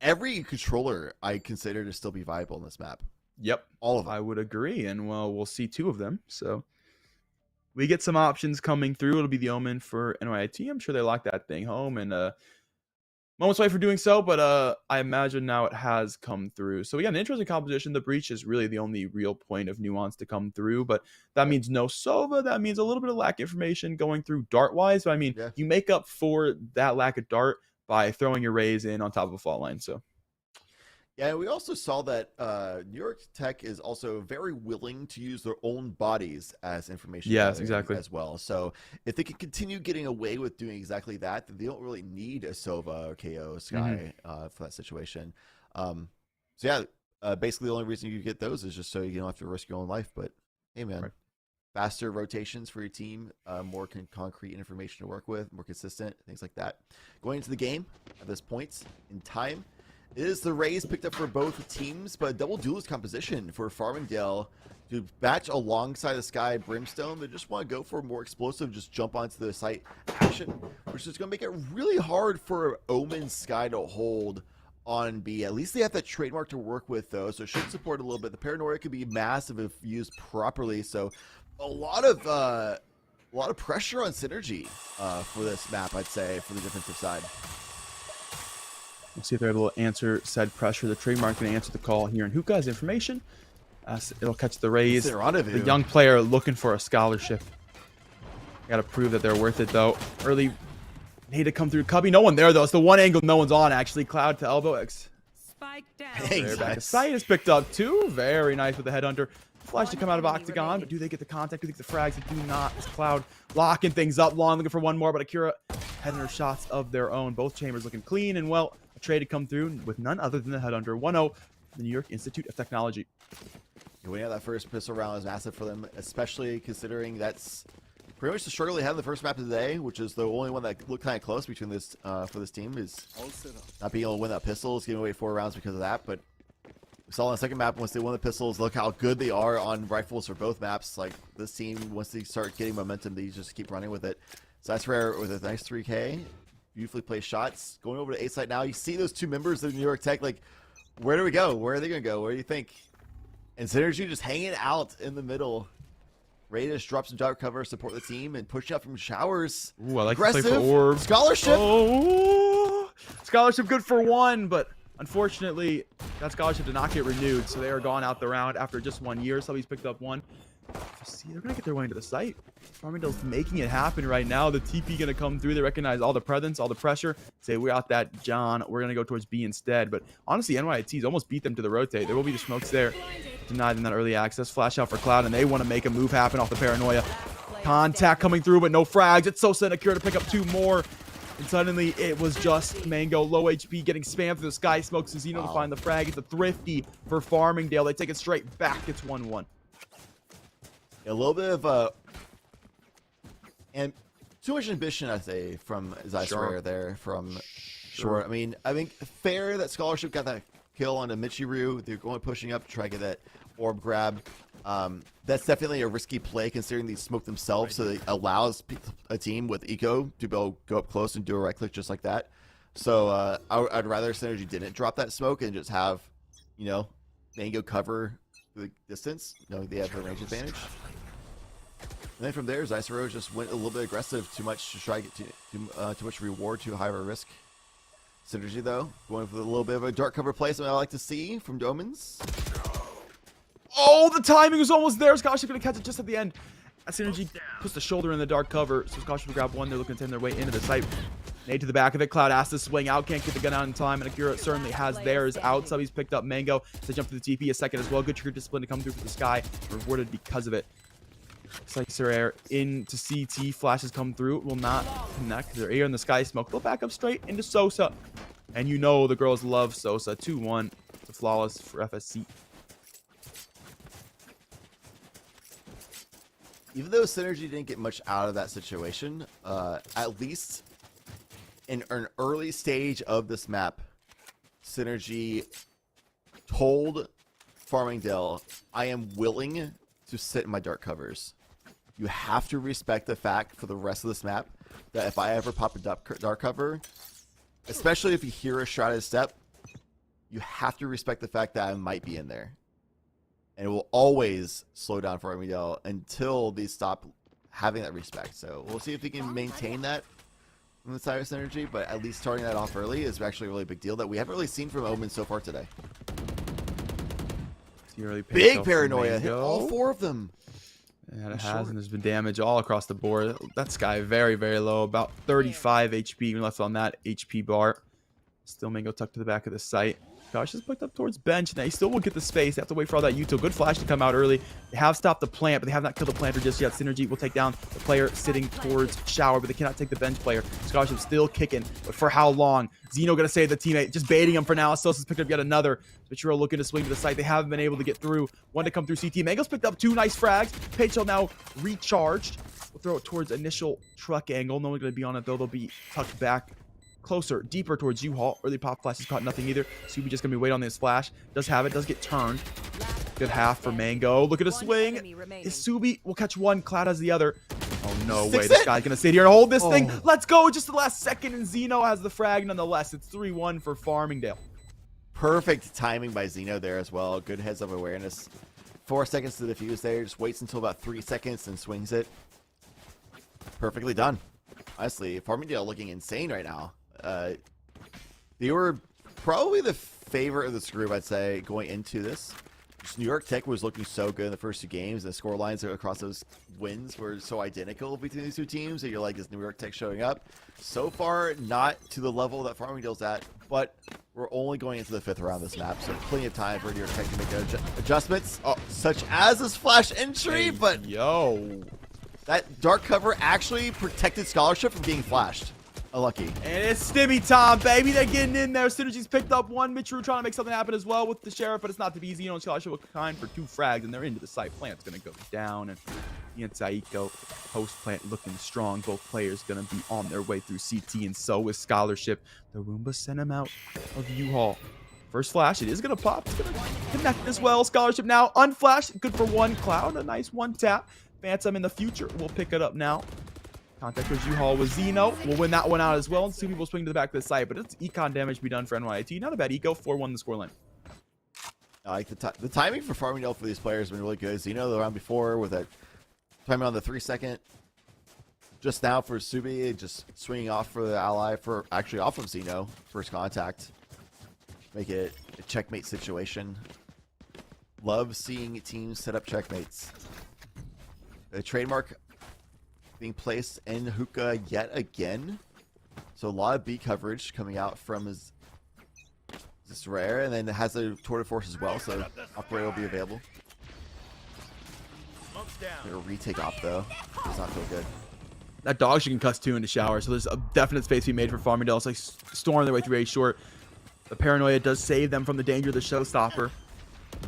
every controller I consider to still be viable in this map. Yep. All of them. I would agree. And well, we'll see 2 of them. So we get some options coming through. It'll be the Omen for NYIT. I'm sure they lock that thing home. And moments away for doing so, but I imagine now it has come through. So we got an interesting composition. The Breach is really the only real point of nuance to come through, but that means no Sova. That means a little bit of lack of information going through dart-wise. But I mean, you make up for that lack of dart by throwing your rays in on top of a fault line. So yeah, we also saw that New York Tech is also very willing to use their own bodies as information as well. So if they can continue getting away with doing exactly that, then they don't really need a Sova or KO Sky for that situation. Basically the only reason you get those is just so you don't have to risk your own life. But hey, man, faster rotations for your team, more concrete information to work with, more consistent, things like that. Going into the game at this point in time, it is the Rays picked up for both teams, but double duelist composition for Farmingdale to match alongside the Sky Brimstone. They just want to go for more explosive, just jump onto the site action, which is going to make it really hard for Omen Sky to hold on B. At least they have that trademark to work with, though, so it should support a little bit. The paranoia could be massive if used properly, so a lot of pressure on synergy for this map, I'd say, for the defensive side. We'll see if they're able to answer said pressure. The trademark going to answer the call here. And Hookah has information. It'll catch the Rays. The young player looking for a scholarship. Got to prove that they're worth it, though. Early need to come through. Cubby, no one there, though. It's the one angle no one's on, actually. Cloud to elbow. Spike down. Nice. Sight is picked up, too. Very nice with the headhunter. Flash to come out of Octagon, but do they get the contact? Do they get the frags? They do not. It's Cloud locking things up. Long looking for one more, but Akira headhunter shots of their own. Both chambers looking clean, and well, a trade to come through with none other than the headhunter. 1-0, the New York Institute of Technology. Winning out that first pistol round is massive for them, especially considering that's pretty much the struggle they had in the first map of the day, which is the only one that looked kind of close between this for this team, is not being able to win that pistols, giving away 4 rounds because of that. But we saw on the second map, once they won the pistols, look how good they are on rifles for both maps. Like, this team, once they start getting momentum, they just keep running with it. So that's rare with a nice 3K. Beautifully placed shots. Going over to A site now. You see those 2 members of New York Tech, like, where do we go? Where are they going to go? Where do you think? And Synergy just hanging out in the middle. Ready to just drop some dart cover, support the team, and push up from showers. Ooh, I like aggressive. To play for orb. Scholarship. Oh, scholarship good for 1, but unfortunately, that scholarship did not get renewed, so they are gone out the round after just 1 year. So he's picked up 1. See, they're gonna get their way into the site. Farmingdale's making it happen right now. The TP gonna come through. They recognize all the presence, all the pressure. Say, we got that, John. We're gonna go towards B instead. But honestly, NYIT's almost beat them to the rotate. There will be the smokes there. Denied them that early access. Flash out for Cloud, and they want to make a move happen off the paranoia. Contact coming through, but no frags. It's Sosa and Akira to pick up 2 more. And suddenly, it was just Mango, low HP, getting spammed through the sky. Smokes Zeno to find the frag. It's a thrifty for Farmingdale. They take it straight back. It's 1-1. A little bit of and too much ambition, I say, from Zysrayer there from short. I mean, fair that Scholarship got that kill on a Michiru. They're going pushing up to try to get that orb grab. That's definitely a risky play considering they smoke themselves, so it allows a team with eco to go up close and do a right click just like that. So I'd rather Synergy didn't drop that smoke and just have, you know, Mango cover the distance, knowing they have the range advantage. And then from there, Zysero just went a little bit aggressive, too much to try to get too much reward, too high of a risk. Synergy, though, going for a little bit of a dark cover play, something I like to see from Domans. Oh, the timing was almost there. Scholarship going to catch it just at the end. Synergy puts the shoulder in the dark cover, so Scholarship will grab one. They're looking to turn their way into the site. Nade to the back of it. Cloud has to swing out. Can't get the gun out in time. And Akira certainly has theirs out. Subby's picked up Mango to jump to the TP a second as well. Good trigger discipline to come through for the Sky. Rewarded because of it. Slicer into CT. Flashes come through. Will not connect. They're air in the Sky smoke. They'll back up straight into Sosa. And you know the girls love Sosa. 2-1. It's a flawless for FSC. Even though Synergy didn't get much out of that situation, at least in an early stage of this map, Synergy told Farmingdale, I am willing to sit in my dark covers. You have to respect the fact for the rest of this map that if I ever pop a dark cover, especially if you hear a shrouded step, you have to respect the fact that I might be in there. And it will always slow down Farmingdale until they stop having that respect. So we'll see if we can maintain that from the side of Synergy, but at least starting that off early is actually a really big deal that we haven't really seen from Omen so far today. Big paranoia, hit all 4 of them. And it has, and there's been damage all across the board. That Sky very, very low, about 35 HP left on that HP bar. Still Mango tucked to the back of the site. Gosh, just picked up towards bench. Now he still will get the space. They have to wait for all that Util. Good flash to come out early. They have stopped the plant, but they have not killed the planter just yet. Synergy will take down the player sitting towards shower, but they cannot take the bench player. Scholarship still kicking, but for how long? Zeno gonna save the teammate, just baiting him for now. Sosa's picked up yet another. Michiro looking to swing to the site. They haven't been able to get through. One to come through CT. Mango's picked up 2 nice frags. Pageshell now recharged. We'll throw it towards initial truck angle. No one's gonna be on it though. They'll be tucked back. Closer, deeper towards U-Haul. Early pop flash has caught nothing either. Subi just gonna be waiting on this flash. Does have it, does get turned. Good half for Mango. Look at a swing. Is Subi will catch one. Cloud has the other. Oh no way. This guy's gonna sit here and hold this thing. Let's go. Just the last second, and Zeno has the frag nonetheless. It's 3-1 for Farmingdale. Perfect timing by Zeno there as well. Good heads up awareness. 4 seconds to defuse there. Just waits until about 3 seconds and swings it. Perfectly done. Honestly, Farmingdale looking insane right now. They were probably the favorite of this group, I'd say, going into this. Just New York Tech was looking so good in the first 2 games. The score lines across those wins were so identical between these 2 teams that you're like, is New York Tech showing up? So far, not to the level that Farmingdale's at, but we're only going into the 5th round of this map, so plenty of time for New York Tech to make adjustments, such as this flash entry, but that dark cover actually protected Scholarship from getting flashed. Unlucky. And it's Stimmy time, baby. They're getting in there. Synergy's picked up 1. Michiru trying to make something happen as well with the Sheriff, but it's not to be easy. You know, Scholarship will kind for 2 frags, and they're into the site. Plant's going to go down, and the Saiko post-plant looking strong. Both players going to be on their way through CT, and so is Scholarship. The Roomba sent him out of U-Haul. First flash, it is going to pop. It's going to connect as well. Scholarship now unflashed. Good for 1. Cloud, a nice 1 tap. Phantom in the future will pick it up now. Contact with U-Haul with Zeno. We'll win that one out as well. And Subi will swing to the back of the site. But it's econ damage to be done for NYIT. Not a bad eco. 4-1 the scoreline. I like the timing for Farmingdale for these players has been really good. Zeno the round before with that timing on the 3-second. Just now for Subi, just swinging off for the ally for actually off of Zeno. First contact. Make it a checkmate situation. Love seeing teams set up checkmates. A trademark being placed in hookah yet again. So a lot of B coverage coming out from his this rare, and then it has a tour de force as well, so operator will be available. A retake op though. Does not feel good. That dog should concuss 2 in the shower, so there's a definite space to be made for Farmingdale. It's like storming their way through A short. The paranoia does save them from the danger of the showstopper.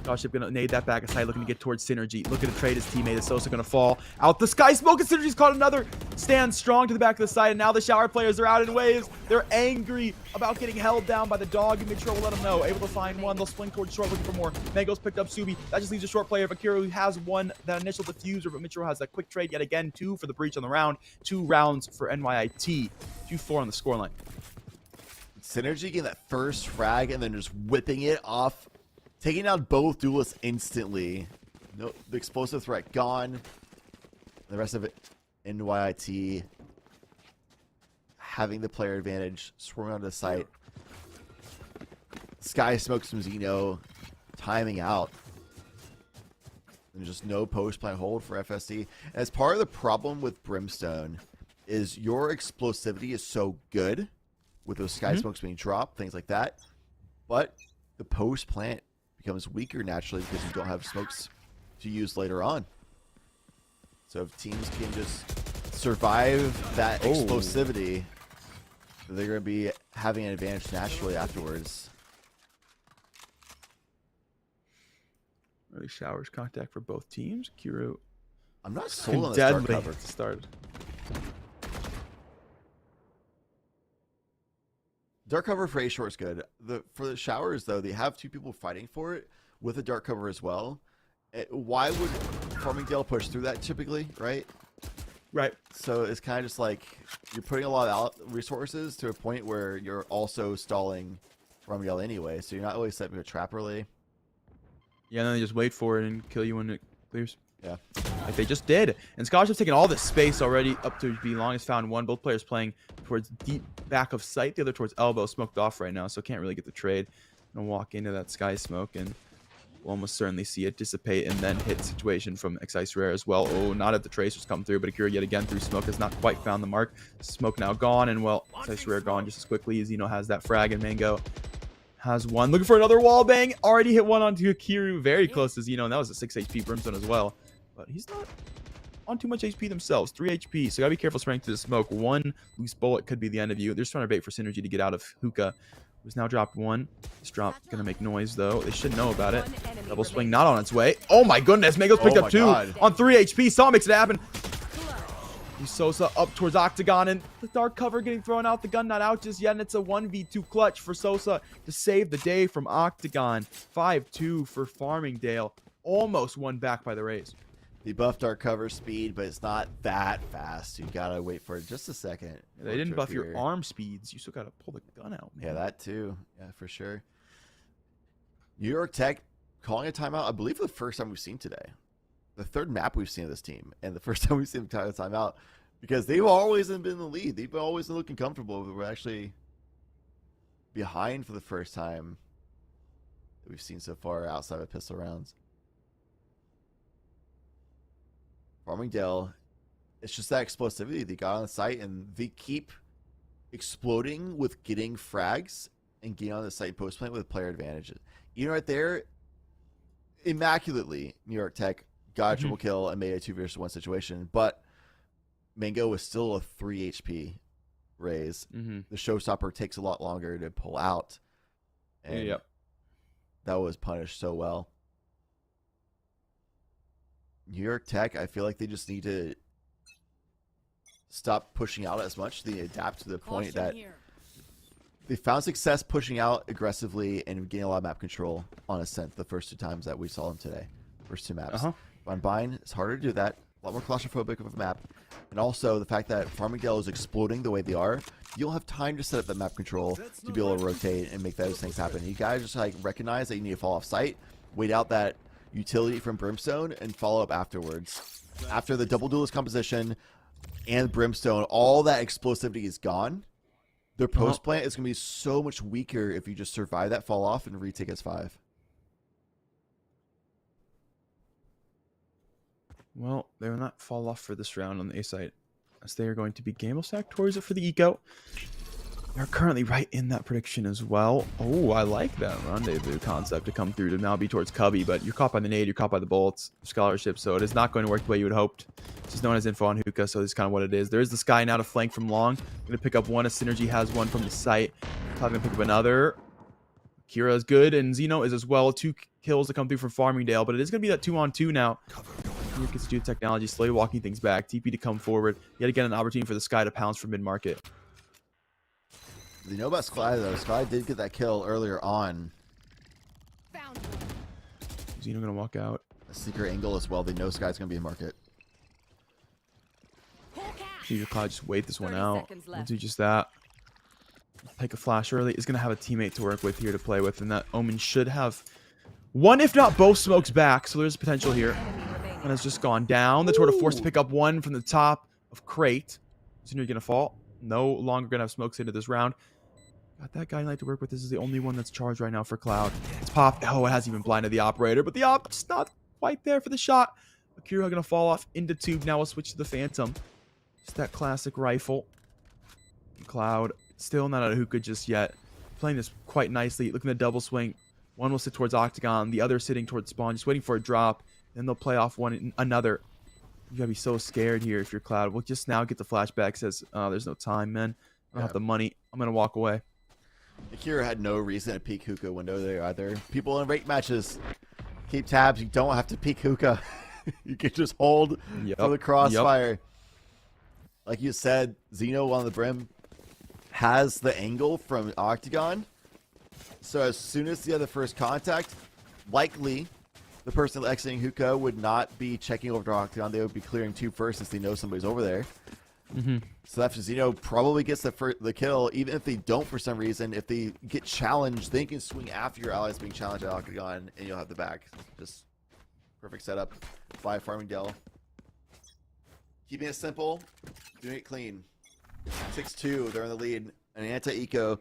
Starship gonna nade that back aside, looking to get towards Synergy. Looking to trade his teammate. Is Sosa gonna fall out the sky? Smoke, and Synergy's caught another. Stand strong to the back of the side, and now the shower players are out in waves. They're angry about getting held down by the dog, and Mitchell will let them know. Able to find one. They'll swing towards short, looking for more. Mango's picked up Subi. That just leaves a short player. Akira, who has won that initial diffuser, but Mitchell has that quick trade yet again. 2 for the breach on the round. 2 rounds for NYIT. 2-4 on the scoreline. Synergy getting that first frag and then just whipping it off. Taking out both duelists instantly. No, the explosive threat gone. The rest of it, NYIT having the player advantage, swarming onto the site. Sky smokes from Xeno, timing out. And just no post plant hold for FSC. As part of the problem with Brimstone is your explosivity is so good with those Sky smokes being dropped, things like that. But the post plant becomes weaker naturally because you don't have smokes to use later on. So if teams can just survive that explosivity, they're going to be having an advantage naturally afterwards. Early showers contact for both teams. Kiro, I'm not sold on this dark cover. Started. Dark cover for A short is good. For the showers though, they have 2 people fighting for it with a dark cover as well. Why would Farmingdale push through that typically, right? Right. So it's kind of just like you're putting a lot of resources to a point where you're also stalling Farmingdale anyway. So you're not really setting a trap really. Yeah, and then they just wait for it and kill you when it clears. Yeah. Like they just did. And Scholarship's taking all this space already up to be long has found one. Both players playing towards deep back of sight. The other towards elbow. Smoked off right now, so can't really get the trade. Gonna walk into that Sky smoke and we'll almost certainly see it dissipate and then hit situation from Excise Rare as well. Oh, not at the tracers come through, but Akira yet again through smoke has not quite found the mark. Smoke now gone, and well, Excise Rare gone just as quickly as Xeno has that frag, and Mango has one. Looking for another wall bang. Already hit one onto Akiru. Very close to Xeno, and that was a 6 HP Brimstone as well. But he's not on too much HP themselves. 3 HP, so gotta be careful spraying through the smoke. One loose bullet could be the end of you. They're just trying to bait for Synergy to get out of Hookah, who's now dropped one. This drop gonna make noise though. They should know about it. Double swing not on its way. Oh my goodness, Mango's picked up 2 on 3 HP. Saw makes it happen. Sosa up towards Octagon, and the dark cover getting thrown out. The gun not out just yet, and it's a 1v2 clutch for Sosa to save the day from Octagon. 5-2 for Farmingdale. Almost won back by the Rays. The buff dark cover speed, but it's not that fast. You gotta wait for just a second. They didn't buff your arm speeds. You still gotta pull the gun out, man. Yeah, that too. Yeah, for sure. New York Tech calling a timeout, I believe, for the first time we've seen today. The third map we've seen of this team, and the first time we've seen them call a timeout, because they've always been in the lead. They've always been looking comfortable, but we're actually behind for the first time that we've seen so far outside of pistol rounds. Farmingdale, it's just that explosivity. They got on the site and they keep exploding with getting frags and getting on the site post plant with player advantages. You know, right there, immaculately, New York Tech got a triple kill and made a 2v1 situation, but Mango was still a 3 HP raise. The showstopper takes a lot longer to pull out, and that was punished so well. New York Tech, I feel like they just need to stop pushing out as much. They adapt to the point that they found success pushing out aggressively and getting a lot of map control on Ascent the first 2 times that we saw them today. First 2 maps. On Bind, it's harder to do that. A lot more claustrophobic of a map. And also the fact that Farmingdale is exploding the way they are, you'll have time to set up that map control to be able to rotate and make those things happen. You guys just like recognize that you need to fall off site, wait out that utility from Brimstone, and follow up afterwards. After the double duelist composition and Brimstone, all that explosivity is gone. Their post plant is going to be so much weaker if you just survive that fall off and retake S5. Well, they will not fall off for this round on the A site, as they are going to be gamble stack towards it for the eco. They're currently right in that prediction as well. Oh, I like that rendezvous concept to come through to now be towards Cubby, but you're caught by the nade, you're caught by the bullets, scholarship, so it is not going to work the way you would hoped. This is known as info on hookah, so this is kind of what it is. There is the Sky now to flank from long. Going to pick up one, as Synergy has one from the site. Cloud going to pick up another. Kira is good, and Xeno is as well. 2 kills to come through from Farmingdale, but it is going to be that 2-on-2 now. Here gets to do technology, slowly walking things back. TP to come forward. Yet again, an opportunity for the Sky to pounce from mid-market. You know about Sky, though. Sky did get that kill earlier on. Found Xeno going to walk out. A secret angle as well. They know Sky's going to be in market. Your Cloud just wait this one 30 out. seconds We'll left. do just that. Take a flash early. Is going to have a teammate to work with here to play with, and that Omen should have one, if not both, smokes back. So there's potential here. And has just gone down. The Torta forced to pick up one from the top of Crate. Is Synergy going to fall? No longer going to have smokes into this round. Got that guy Knight to work with. This is the only one that's charged right now for Cloud. It's popped. Oh, it hasn't even blinded the operator, but the op's not quite there for the shot. Akira going to fall off into tube. Now we'll switch to the Phantom. Just that classic rifle. Cloud still not out of hookah just yet. Playing this quite nicely. Looking at double swing. One will sit towards Octagon. The other sitting towards Spawn. Just waiting for a drop. Then they'll play off another. You gotta be so scared here if you're Cloud. We'll just now get the flashback. Says, there's no time, man. I don't have the money. I'm gonna walk away. Akira had no reason to peek hookah window there either. People in rate matches, keep tabs. You don't have to peek hookah. You can just hold for the crossfire. Like you said, Xeno on the brim has the angle from Octagon. So as soon as they have the first contact, likely the person exiting hookah would not be checking over to Octagon. They would be clearing tube first since they know somebody's over there. So after Xeno probably gets the kill, even if they don't for some reason, if they get challenged, they can swing after your allies being challenged at Octagon, and you'll have the back. Just perfect setup by Farmingdale. Keeping it simple, doing it clean. 6-2, they're in the lead. An anti-eco.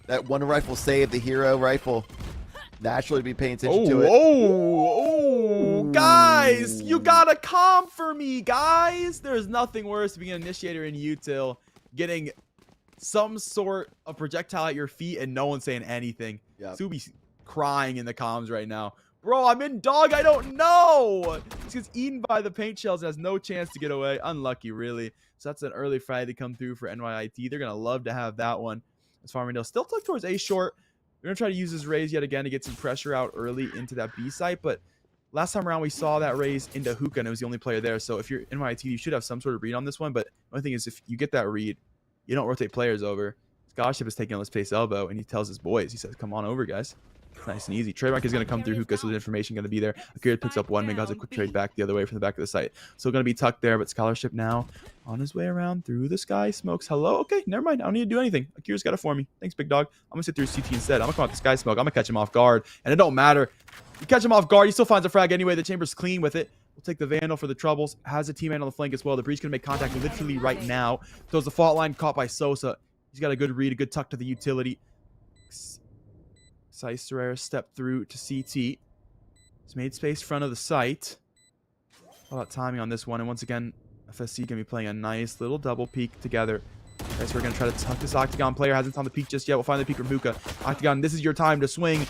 That one rifle saved, the hero rifle. Naturally be paying attention to it. Oh, guys, you gotta calm for me, guys. There's nothing worse than being an initiator in util, getting some sort of projectile at your feet and no one saying anything. Yep. Subi's crying in the comms right now. Bro, I'm in dog. I don't know. He gets eaten by the paint shells and has no chance to get away. Unlucky, really. So that's an early frag to come through for NYIT. They're going to love to have that one. As Farmingdale still tucked towards A short. They're going to try to use his raise yet again to get some pressure out early into that B site. But last time around, we saw that raise into hookah, and it was the only player there. So if you're NYIT, you should have some sort of read on this one. But the only thing is, if you get that read, you don't rotate players over. Scholarship is taking on this pace elbow, and he tells his boys, he says, come on over, guys. Nice and easy. Trademark is going to come through hookah, so the information going to be there. Akira picks up one, Ming has a quick trade back the other way from the back of the site. So going to be tucked there, but Scholarship now on his way around through the sky. Smokes. Hello? Okay, never mind. I don't need to do anything. Akira's got it for me. Thanks, big dog. I'm going to sit through CT instead. I'm going to come out the sky smoke. I'm going to catch him off guard. And it don't matter. You catch him off guard, he still finds a frag anyway. The chamber's clean with it. We'll take the Vandal for the troubles. Has a teammate on the flank as well. The Breach going to make contact literally right now. Throws the fault line caught by Sosa. He's got a good read, a good tuck to the utility. Serrera stepped through to CT. He's made space front of the site. How about timing on this one? And once again, FSC going to be playing a nice little double peek together. Okay, so we're going to try to tuck this Octagon player. Hasn't found the peek just yet. We'll find the peek from Hookah. Octagon, this is your time to swing.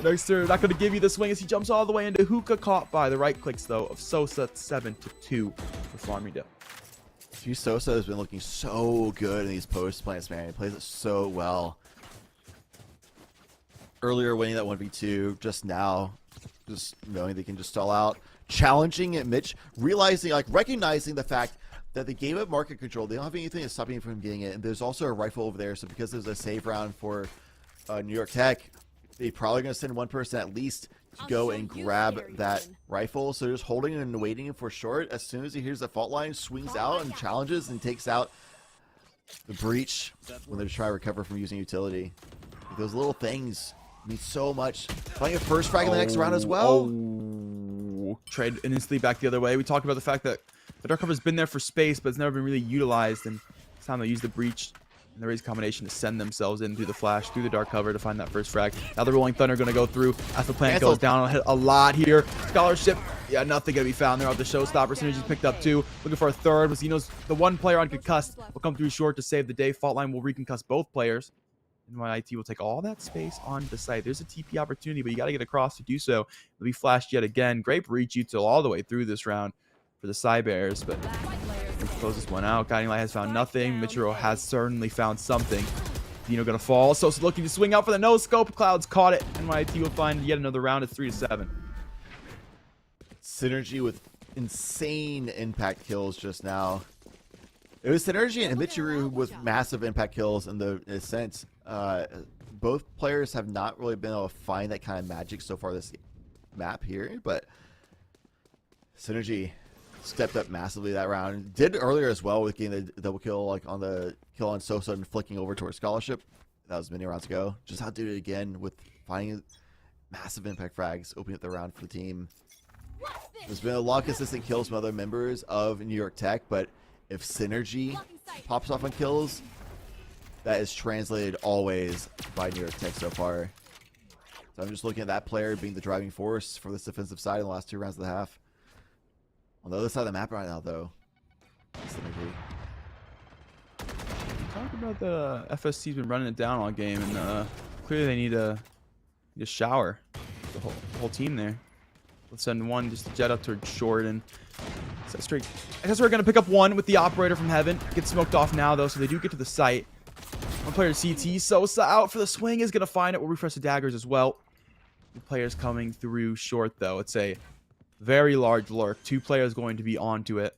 Dexter not going to give you the swing as he jumps all the way into Hookah. Caught by the right clicks, though, of Sosa. 7-2 for Farmingdale. Sosa has been looking so good in these post plants, man. He plays it so well. Earlier winning that 1v2, just now, just knowing they can just stall out. Challenging at Mitch, realizing, like, recognizing the fact that they gave up market control. They don't have anything to stop him from getting it. And there's also a rifle over there, so because there's a save round for New York Tech, they're probably going to send one person at least to go and grab that rifle. So just holding and waiting for short. As soon as he hears the fault line, swings out and challenges and takes out the Breach when they're trying to recover from using utility. Those little things mean so much. Playing a first frag in the next round as well. Trade instantly back the other way. We talked about the fact that the dark cover's been there for space, but it's never been really utilized. And it's time to use the Breach and the raise combination to send themselves in through the flash, through the dark cover to find that first frag. Now the Rolling Thunder going to go through as the plant goes down. I'll hit a lot here. Scholarship Yeah, nothing gonna be found there. Off the showstopper. Synergy's picked up 2. Looking for a third. Zeno's the one player on concussed. Will come through short to save the day. Fault line will reconcuss both players. NYIT will take all that space on the site. There's a TP opportunity, but you got to get across to do so. It'll be flashed yet again. Great reach util all the way through this round for the Cybears, but we close this one out. Guiding Light has found nothing. Michiro has certainly found something. Dino gonna fall. Sosa looking to swing out for the no scope. Clouds caught it. NYIT will find yet another round. It's 3-7. Synergy with insane impact kills just now. It was Synergy and Michiru with massive impact kills in a sense. Both players have not really been able to find that kind of magic so far this map here, but Synergy stepped up massively that round. Did earlier as well with getting the double kill, like on the kill on Sosa and flicking over towards Scholarship. That was many rounds ago. Just how to do it again with finding massive impact frags, opening up the round for the team. There's been a lot of consistent kills from other members of New York Tech, but if Synergy pops off on kills, that is translated always by New York Tech so far. So I'm just looking at that player being the driving force for this defensive side in the last 2 rounds of the half. On the other side of the map right now, though, Synergy. Talk about the FSC's been running it down all game, and clearly they need a shower. The whole team there. Let's send one just jet up towards short, and I guess we're gonna pick up one with the operator from heaven. Gets smoked off now though, so they do get to the site. One player CT. Sosa out for the swing, is gonna find it. We'll refresh the daggers as well. The players coming through short though. It's a very large lurk. 2 players going to be onto it.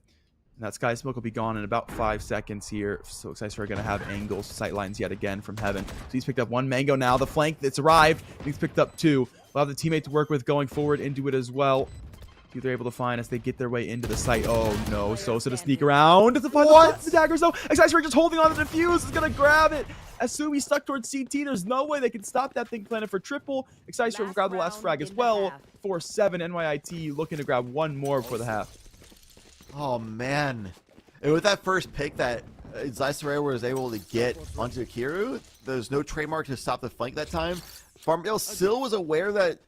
And that Sky Smoke will be gone in about 5 seconds here. So excited we're going to have angles, sight lines yet again from heaven. So he's picked up 1 Mango now. The flank that's arrived, he's picked up 2. We'll have the teammate to work with going forward into it as well. See what they're able to find as they get their way into the site. Oh no, Sosa to sneak around. To find the daggers though. Excited just holding on to the defuse. Is going to grab it. As Sumi stuck towards CT, there's no way they can stop that thing planted for triple. Excited will grab the last frag as well. 4-7 NYIT looking to grab 1 more before the half. Oh man. And with that first pick that Zaisare was able to get onto Akiru, there's no trademark to stop the flank that time. Farmingdale still was aware that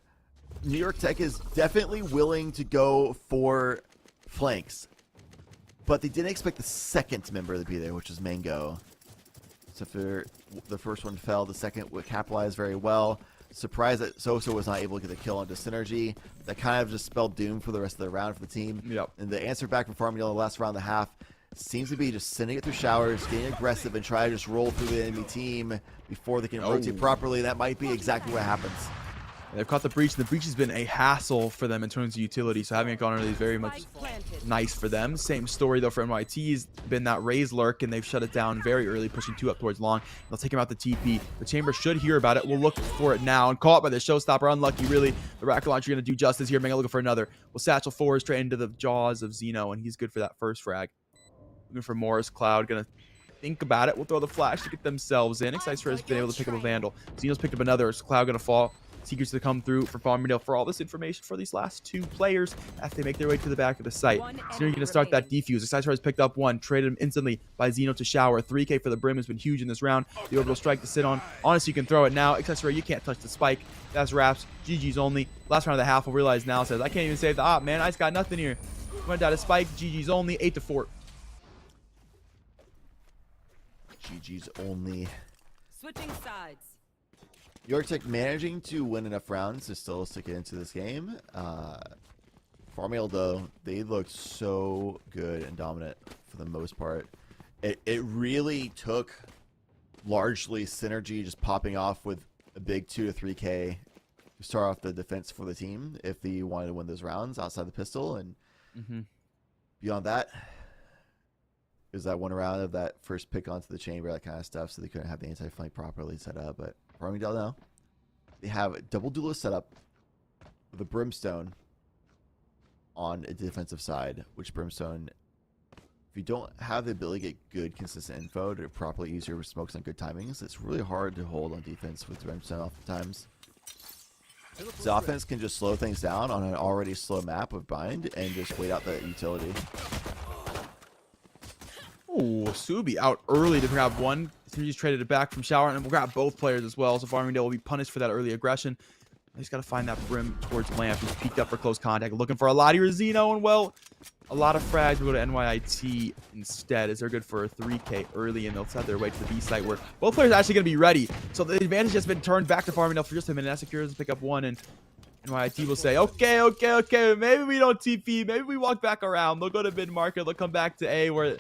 New York Tech is definitely willing to go for flanks. But they didn't expect the second member to be there, which is Mango. So for the first one fell, the second would capitalize very well. Surprised that Sosa was not able to get the kill onto Synergy. That kind of just spelled doom for the rest of the round for the team. Yep. And the answer back from Farmingdale in the last round and a half seems to be just sending it through showers, getting aggressive, and try to just roll through the enemy team before they can rotate properly. That might be exactly what happens. They've caught the breach. The breach has been a hassle for them in terms of utility, so having it gone early is very much nice for them. Same story though for NYT's been that raise lurk, and they've shut it down very early, pushing 2 up towards long. They'll take him out the TP. The chamber should hear about it. We'll look for it now, and caught by the showstopper. Unlucky, really. The rocket launcher gonna do justice here. Mega looking for another. Will satchel forward straight into the jaws of Zeno, and he's good for that first frag. Looking for Morris Cloud, gonna think about it. We'll throw the flash to get themselves in. Excited has been able to pick up a Vandal. Zeno's picked up another. Is Cloud gonna fall? Secrets to come through for Farmingdale for all this information for these last 2 players as they make their way to the back of the site. So you're going to start that defuse. Excited has picked up 1, traded him instantly by Zeno to shower. 3K for the brim has been huge in this round. The orbital strike to sit on. Honestly, you can throw it now. Excited, you can't touch the spike. That's wraps. GG's only. Last round of the half, we'll realize now says, I can't even save the op, man. I just got nothing here. Went down to spike. GG's only. 8-4. GG's only. Switching sides. New York Tech managing to win enough rounds to still stick it into this game. Farmingdale, though, they looked so good and dominant for the most part. It really took largely Synergy just popping off with a big 2 to 3K to start off the defense for the team if they wanted to win those rounds outside the pistol. And beyond that, it was that one round of that first pick onto the chamber, that kind of stuff, so they couldn't have the anti-flank properly set up. But Farmingdale now, they have a double duelist set up with a Brimstone on a defensive side, which Brimstone, if you don't have the ability to get good, consistent info to properly use your smokes on good timings, it's really hard to hold on defense with Brimstone oftentimes. So offense can just slow things down on an already slow map of Bind and just wait out the utility. Oh, Subi out early to grab 1. Synergy's traded it back from shower, and we'll grab both players as well. So Farmingdale will be punished for that early aggression. He's got to find that brim towards Lamp, who's peeked up for close contact, looking for a Lottie or Zeno, and well, a lot of frags will go to NYIT instead, as they're good for a 3K early, and they'll set their way to the B site where both players are actually going to be ready. So the advantage has been turned back to Farmingdale for just a minute. Secure doesn't pick up one, and NYIT will say, okay, maybe we don't TP, maybe we walk back around. They'll go to mid-market, they'll come back to A, where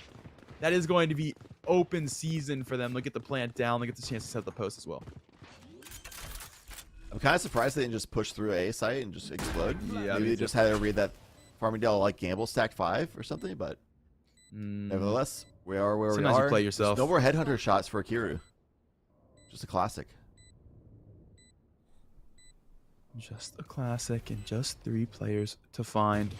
that is going to be open season for them. They'll get the plant down, they'll get the chance to set the post as well. I'm kind of surprised they didn't just push through A site and just explode. Yeah, Maybe they just had to read that Farmingdale like gamble stacked 5 or something, but nevertheless, we are where Sometimes we are. you play yourself. There's no more headhunter shots for Akiru. Just a classic. Just a classic, and just 3 players to find.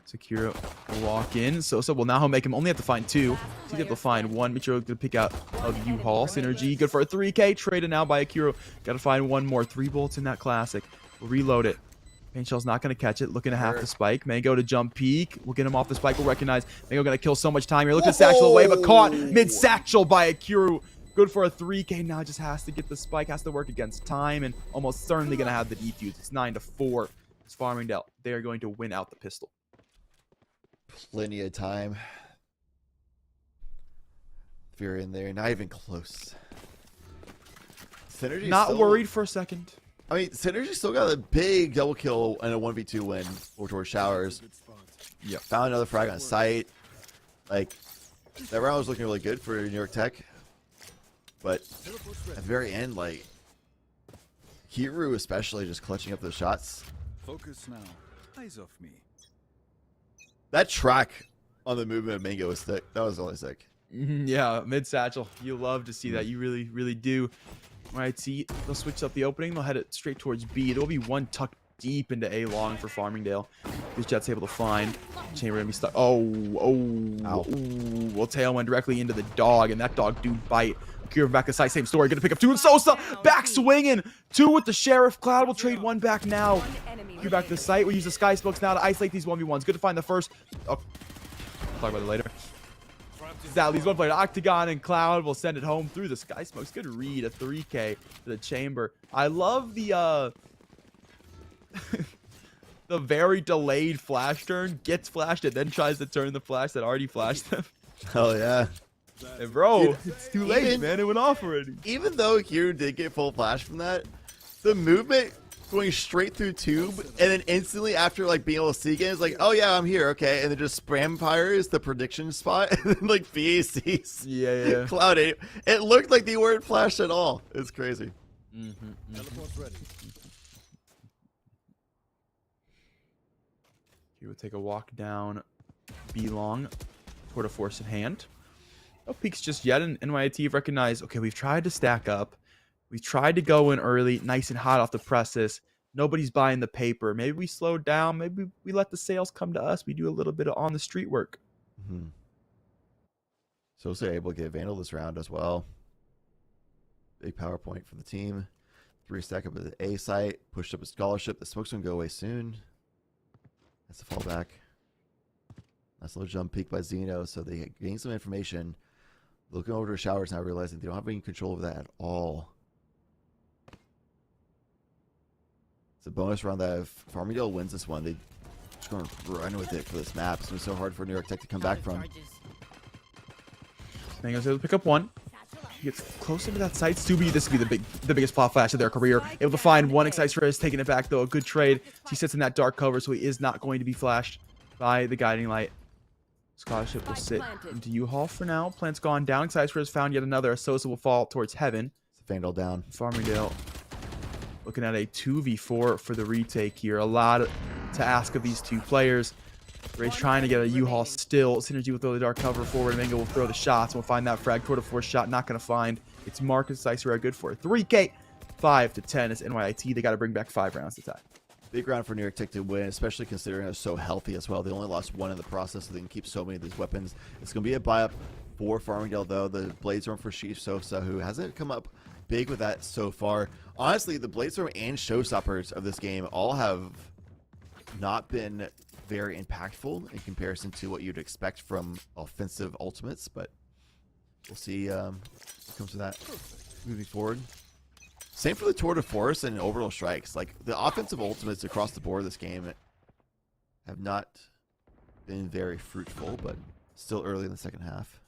Sakura will walk in. So will now he'll make him only have to find 2. He's able to find 1. Michiro to pick out of U-Haul. Synergy, good for a 3K. Traded now by Akiro. Got to find 1 more. 3 bullets in that classic. We'll reload it. Paint Shell's not going to catch it. Looking to half the spike. Mango to jump peek. We'll get him off the spike. We'll recognize. Mango going to kill so much time here. Look at Satchel away, but caught mid-satchel by Akiro. Good for a 3K. Now just has to get the spike. Has to work against time, and almost certainly going to have the defuse. It's 9-4. It's Farmingdale. They are going to win out the pistol. Plenty of time. If you're in there, not even close. Synergy Not still, worried for a second. I mean, Synergy still got a big double kill and a 1v2 win over towards Showers. Yep. Found another frag on site. Like, that round was looking really good for New York Tech. But at the very end, like, Kiru especially just clutching up those shots. Focus now. Eyes off me. That track on the movement of Mango was sick. That was really sick. Yeah, mid-satchel. You love to see that. You really, really do. All right, see, they'll switch up the opening. They'll head it straight towards B. There'll be 1 tucked deep into A long for Farmingdale. This Jet's able to find. Chamber gonna be stuck. Oh. Well, tail went directly into the dog, and that dog do bite. Kira back to side, same story. Gonna pick up 2 and Sosa back swinging. 2 with the Sheriff. Cloud will trade 1 back now. Kira back to the site. We use the Sky Smokes now to isolate these 1v1s. Good to find the first. Oh, I'll talk about it later. That leaves 1 player to Octagon, and Cloud will send it home through the Sky Smokes. Good read, a 3K to the Chamber. I love the the very delayed flash turn. Gets flashed and then tries to turn the flash that already flashed them. Oh yeah. And bro, it's too late, man. It went off already. Even though Kiru did get full flash from that, the movement going straight through tube and then instantly after like being able to see again, it's like, oh yeah, I'm here, okay, and then just spam fires the prediction spot and then like VACs. Yeah. Cloud 8. It looked like they weren't flashed at all. It's crazy. Teleport's ready. He would take a walk down B long toward a force in hand. No peeks just yet, and NYIT have recognized, okay, we've tried to stack up. We've tried to go in early, nice and hot off the presses. Nobody's buying the paper. Maybe we slow down. Maybe we let the sales come to us. We do a little bit of on-the-street work. Sosa able to get Vandal this round as well. Big power point for the team. 3 stack up at the A site. Pushed up a scholarship. The smoke's going to go away soon. That's the fallback. Nice little jump peek by Zeno. So they gain some information. Looking over to Showers now, realizing they don't have any control over that at all. It's a bonus round that if Farmingdale wins this one, they're just going to run with it for this map. It's been so hard for New York Tech to come back from. Mango's able to pick up 1. He gets close into that site. Subi, this could be the biggest plot flash of their career. Able to find 1 Excite Riz, taking it back though. A good trade. He sits in that dark cover, so he is not going to be flashed by the guiding light. Scholarship will sit into U-Haul for now. Plant's gone down. Excite Riz found yet another. Sosa will fall towards heaven. Vandal down. Farmingdale looking at a 2v4 for the retake here. A lot to ask of these 2 players. Ray's trying to get a U-Haul still. Synergy will throw the dark cover forward. Mango will throw the shots. We'll find that frag toward a 4th shot. Not going to find. It's Marcus Sicera good for a 3K. 5-10 is NYIT. They got to bring back 5 rounds to tie. Big round for New York Tech to win, especially considering they're so healthy as well. They only lost 1 in the process, so they can keep so many of these weapons. It's going to be a buy-up for Farmingdale, though. The Bladestorm for Chief Sosa, who hasn't come up big with that so far. Honestly, the Bladestorm and Showstoppers of this game all have not been very impactful in comparison to what you'd expect from offensive ultimates, but we'll see what comes to that moving forward. Same for the tour de force and orbital strikes. Like, the offensive ultimates across the board this game have not been very fruitful, but still early in the second half.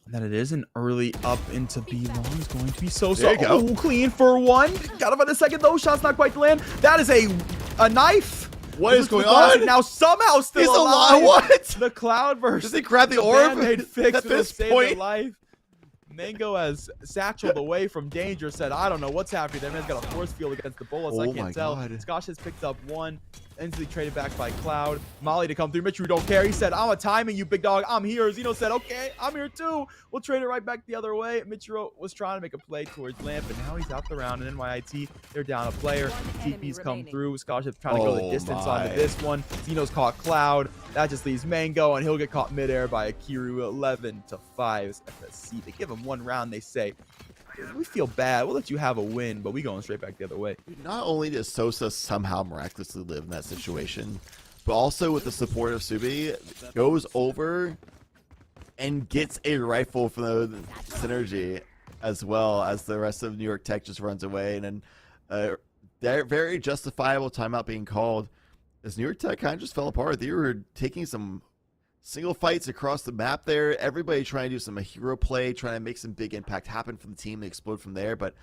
And then it is an early up into B long is going to be so. There you go. Ooh, clean for one. Gotta find a second. Those shots not quite to land. That is a knife. What is going on? on? Now somehow still He's alive. What? The Cloudburst. Does he grab the orb Band-Aid fix at will this save point? their life. Mango has satcheled away from danger, said, I don't know what's happening. That man's got a force field against the bullets. I Oh my can't tell. God. Scotch has picked up one. Instantly traded back by Cloud. Molly to come through. Mitchell don't care. He said, I'm a timing you, big dog. I'm here. Zeno said, okay, I'm here too. We'll trade it right back the other way. Mitchell was trying to make a play towards Lamp, and now he's out the round. And NYIT, they're down a player. TP's come through. Scotch is trying to go the distance onto this one. Zeno's caught Cloud. That just leaves Mango, and he'll get caught midair by Akiru. 11-5. FSC. They give him one round. They say, we feel bad. We'll let you have a win, but we going straight back the other way. Not only does Sosa somehow miraculously live in that situation, but also with the support of Subi, goes over and gets a rifle from the synergy, as well as the rest of New York Tech just runs away. And then very justifiable timeout being called, as New York Tech kind of just fell apart. They were taking some single fights across the map there. Everybody trying to do some hero play, trying to make some big impact happen for the team and explode from there. But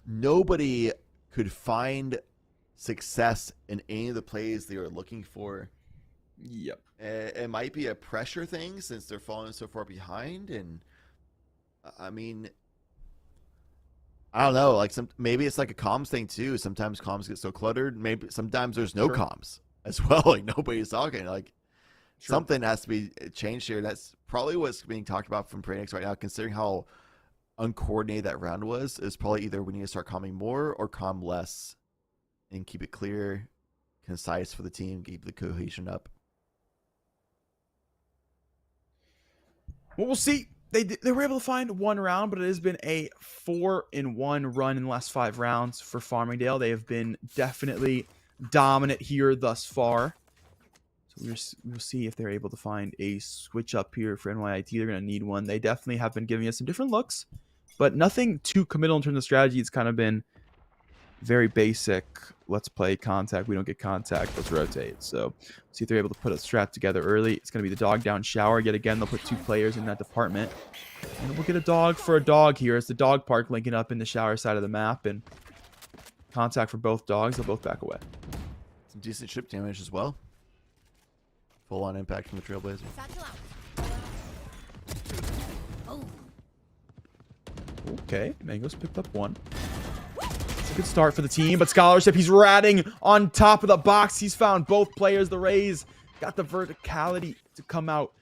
nobody could find success in any of the plays they were looking for. Yep. It might be a pressure thing since they're falling so far behind. And I mean, I don't know. Like maybe it's like a comms thing too. Sometimes comms get so cluttered. Maybe sometimes there's no comms as well. Like nobody's talking. Like something has to be changed here. That's probably what's being talked about from Pranix right now, considering how uncoordinated that round was. Is probably either we need to start calming more or calm less and keep it clear, concise for the team, keep the cohesion up. Well, we'll see. They were able to find one round, but it has been a 4-1 run in the last 5 rounds for Farmingdale. They have been definitely dominant here thus far. So we'll see if they're able to find a switch up here for NYIT. They're going to need one. They definitely have been giving us some different looks, but nothing too committal in terms of strategy. It's kind of been very basic. Let's play contact. We don't get contact. Let's rotate. So see if they're able to put a strat together early. It's going to be the dog down shower. Yet again, they'll put 2 players in that department. And we'll get a dog for a dog here. It's the dog park linking up in the shower side of the map. And contact for both dogs. They'll both back away. Some decent ship damage as well. Full on impact from the Trailblazer. Okay, Mango's picked up one. It's a good start for the team, but Scholarship, he's ratting on top of the box. He's found both players. The Rays got the verticality to come out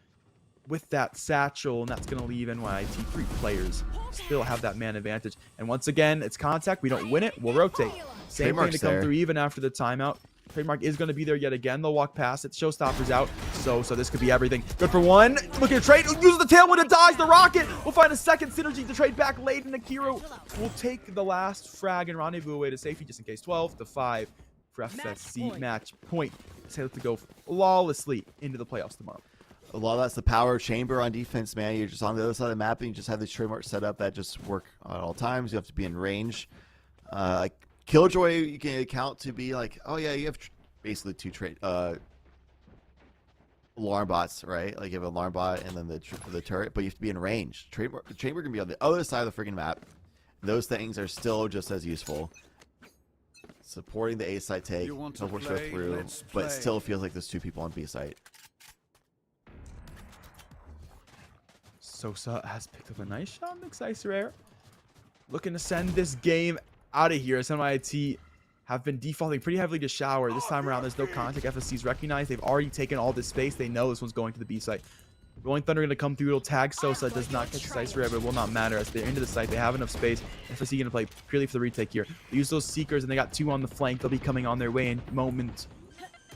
with that satchel, and that's going to leave NYIT 3 players. Still have that man advantage. And once again, it's contact. We don't win it. We'll rotate. Same thing to come through even after the timeout. Trademark is going to be there yet again. They'll walk past it. Showstopper's out. So this could be everything. Good for one. Look at trade. Uses the tailwind to dodge the rocket. We'll find a second synergy to trade back late. And Akira will take the last frag and rendezvous away to safety just in case. 12-5 for FSC match point. It's able to go flawlessly into the playoffs tomorrow. A lot of that's the power chamber on defense, man. You're just on the other side of the map and you just have these trademarks set up that just work at all times. You have to be in range. Like Killjoy, you can account to be like, oh yeah, you have basically 2 alarm bots, right? Like you have an alarm bot and then the turret, but you have to be in range. The chamber can be on the other side of the freaking map. Those things are still just as useful. Supporting the A site take, teleport go through, but it still feels like there's 2 people on B site. Sosa has picked up a nice shot on Exciser Air. Looking to send this game out of here. SMIT have been defaulting pretty heavily to shower. This time around, there's no contact. FSC's recognized. They've already taken all this space. They know this one's going to the B site. Rolling Thunder going to come through. It'll tag Sosa. Does not catch Exciser Air, but it will not matter as they're into the site. They have enough space. FSC going to play purely for the retake here. They use those Seekers, and they got 2 on the flank. They'll be coming on their way in moments.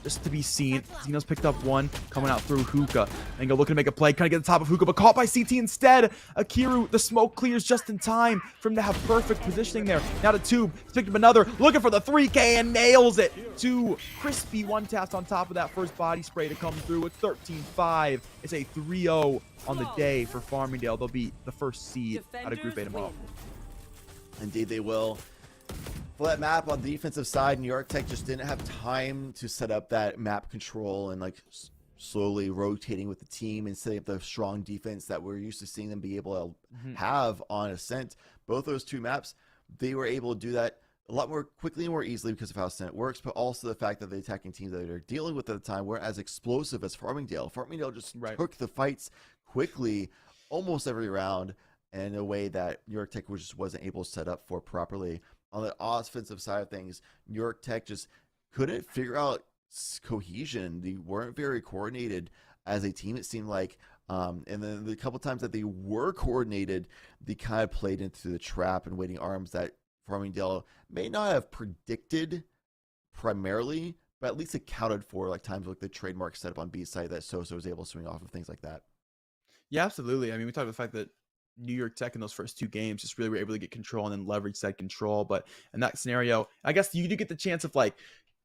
Just to be seen. Zeno's picked up one, coming out through Hookah. Mango looking to make a play, kind of get the top of Hookah, but caught by CT instead. Akiru, the smoke clears just in time for him to have perfect positioning there. Now to Tube, he's picked up another, looking for the 3K and nails it. 2 crispy one-taps on top of that first body spray to come through with 13-5. It's a 3-0 on the day for Farmingdale. They'll be the first seed out of Group A tomorrow. Indeed, they will. For that map on the defensive side, New York Tech just didn't have time to set up that map control and like slowly rotating with the team and setting up the strong defense that we're used to seeing them be able to have on Ascent. Both those two maps, they were able to do that a lot more quickly and more easily because of how Ascent works, but also the fact that the attacking teams that they're dealing with at the time weren't as explosive as Farmingdale. Farmingdale just took the fights quickly almost every round in a way that New York Tech just wasn't able to set up for properly. On the offensive side of things, New York Tech just couldn't figure out cohesion. They weren't very coordinated as a team, it seemed like. And then the couple times that they were coordinated, they kind of played into the trap and waiting arms that Farmingdale may not have predicted primarily, but at least accounted for, like times like the trademark setup on B side that Sosa was able to swing off of, things like that. Yeah, absolutely. I mean, we talked about the fact that New York Tech in those first two games just really were able to get control and then leverage that control. But in that scenario, I guess you do get the chance of like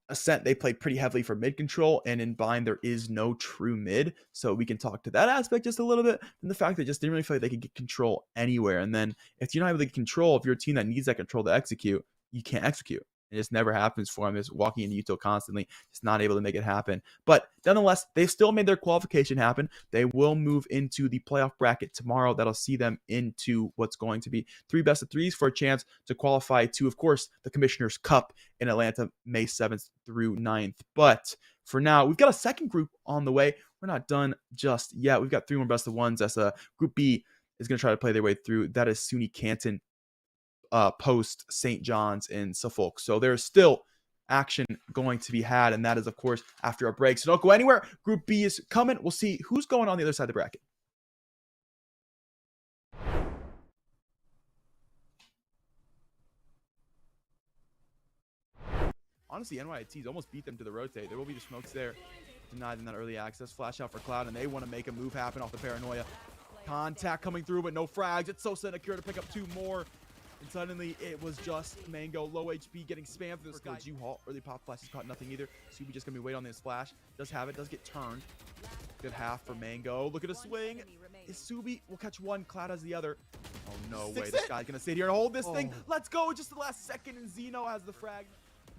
Ascent, they played pretty heavily for mid control, and in Bind there is no true mid, so we can talk to that aspect just a little bit, and the fact that just didn't really feel like they could get control anywhere. And then if you're not able to get control, if you're a team that needs that control to execute, you can't execute. It just never happens for them. It's walking into Util constantly, just not able to make it happen. But nonetheless, they've still made their qualification happen. They will move into the playoff bracket tomorrow. That'll see them into what's going to be 3 best of 3s for a chance to qualify to, of course, the Commissioner's Cup in Atlanta, May 7th through 9th. But for now, we've got a second group on the way. We're not done just yet. We've got 3 more best of 1s as Group B is going to try to play their way through. That is SUNY Canton, post St. John's in Suffolk. So there's still action going to be had, and that is, of course, after a break. So don't go anywhere. Group B is coming. We'll see who's going on the other side of the bracket. Honestly, NYIT's almost beat them to the rotate. There will be the smokes there. Denied them that early access. Flash out for Cloud, and they want to make a move happen off the paranoia. Contact coming through, but no frags. It's Sosa and Akira to pick up 2 more. And suddenly it was just Mango, low HP, getting spammed through the sky. Ju-Halt, early pop flash has caught nothing either. Subi just gonna be waiting on this flash. Does have it, does get turned. Good half for Mango. Look at a swing. Is Subi will catch one, Cloud has the other. Oh no way, this guy's gonna sit here and hold this thing. Let's go, just the last second, and Zeno has the frag.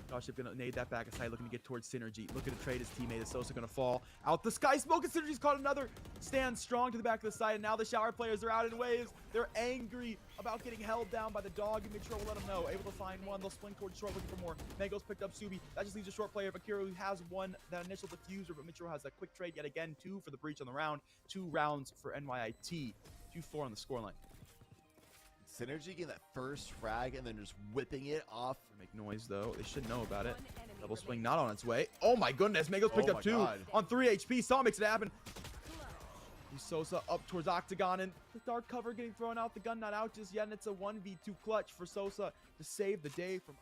Josh gonna nade that back aside, looking to get towards Synergy. Looking to trade his teammate. Is Sosa gonna fall out the sky? Smoke, and Synergy's caught another. Stands strong to the back of the side, and now the shower players are out in waves. They're angry about getting held down by the dog, and Mitchell will let them know. Able to find one. They'll swing towards short, looking for more. Mango's picked up Subi. That just leaves a short player of Akira, who has won that initial diffuser, but Mitchell has a quick trade yet again. 2 for the breach on the round. 2 rounds for NYIT. 2-4 on the scoreline. Synergy getting that first frag and then just whipping it off. Make noise though. They should know about it. Double swing not on its way. Oh my goodness. Mango's picked up 2 on 3 HP. Saw makes it happen. Sosa up towards Octagon, and the dark cover getting thrown out. The gun not out just yet, and it's a 1v2 clutch for Sosa to save the day from.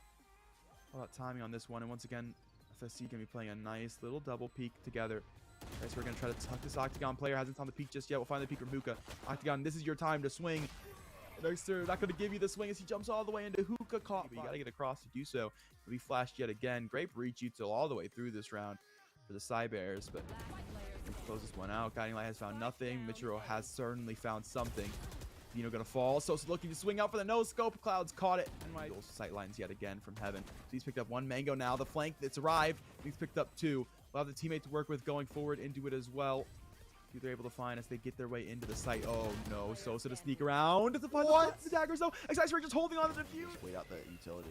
All about timing on this one, and once again, FSC gonna be playing a nice little double peek together. Okay, so we're gonna try to tuck this Octagon player. Hasn't found the peek just yet. We'll find the peek from Hookah. Octagon, this is your time to swing. Dexter not going to give you the swing as he jumps all the way into Hookah caught. But you got to get across to do so. It'll be flashed yet again. Great breach Util all the way through this round for the Cybears, but close this one out. Guiding Light has found nothing. Michiro has certainly found something. Dino going to fall. Sosa looking to swing out for the no scope. Clouds caught it. And my sight lines yet again from Heaven. So he's picked up 1 Mango now. The flank that's arrived. He's picked up 2. We'll have the teammate to work with going forward into it as well. They're able to find as they get their way into the site. Oh no, Sosa to sneak around to find the daggers though. Excited just holding on to the defuse. Just wait out the utility.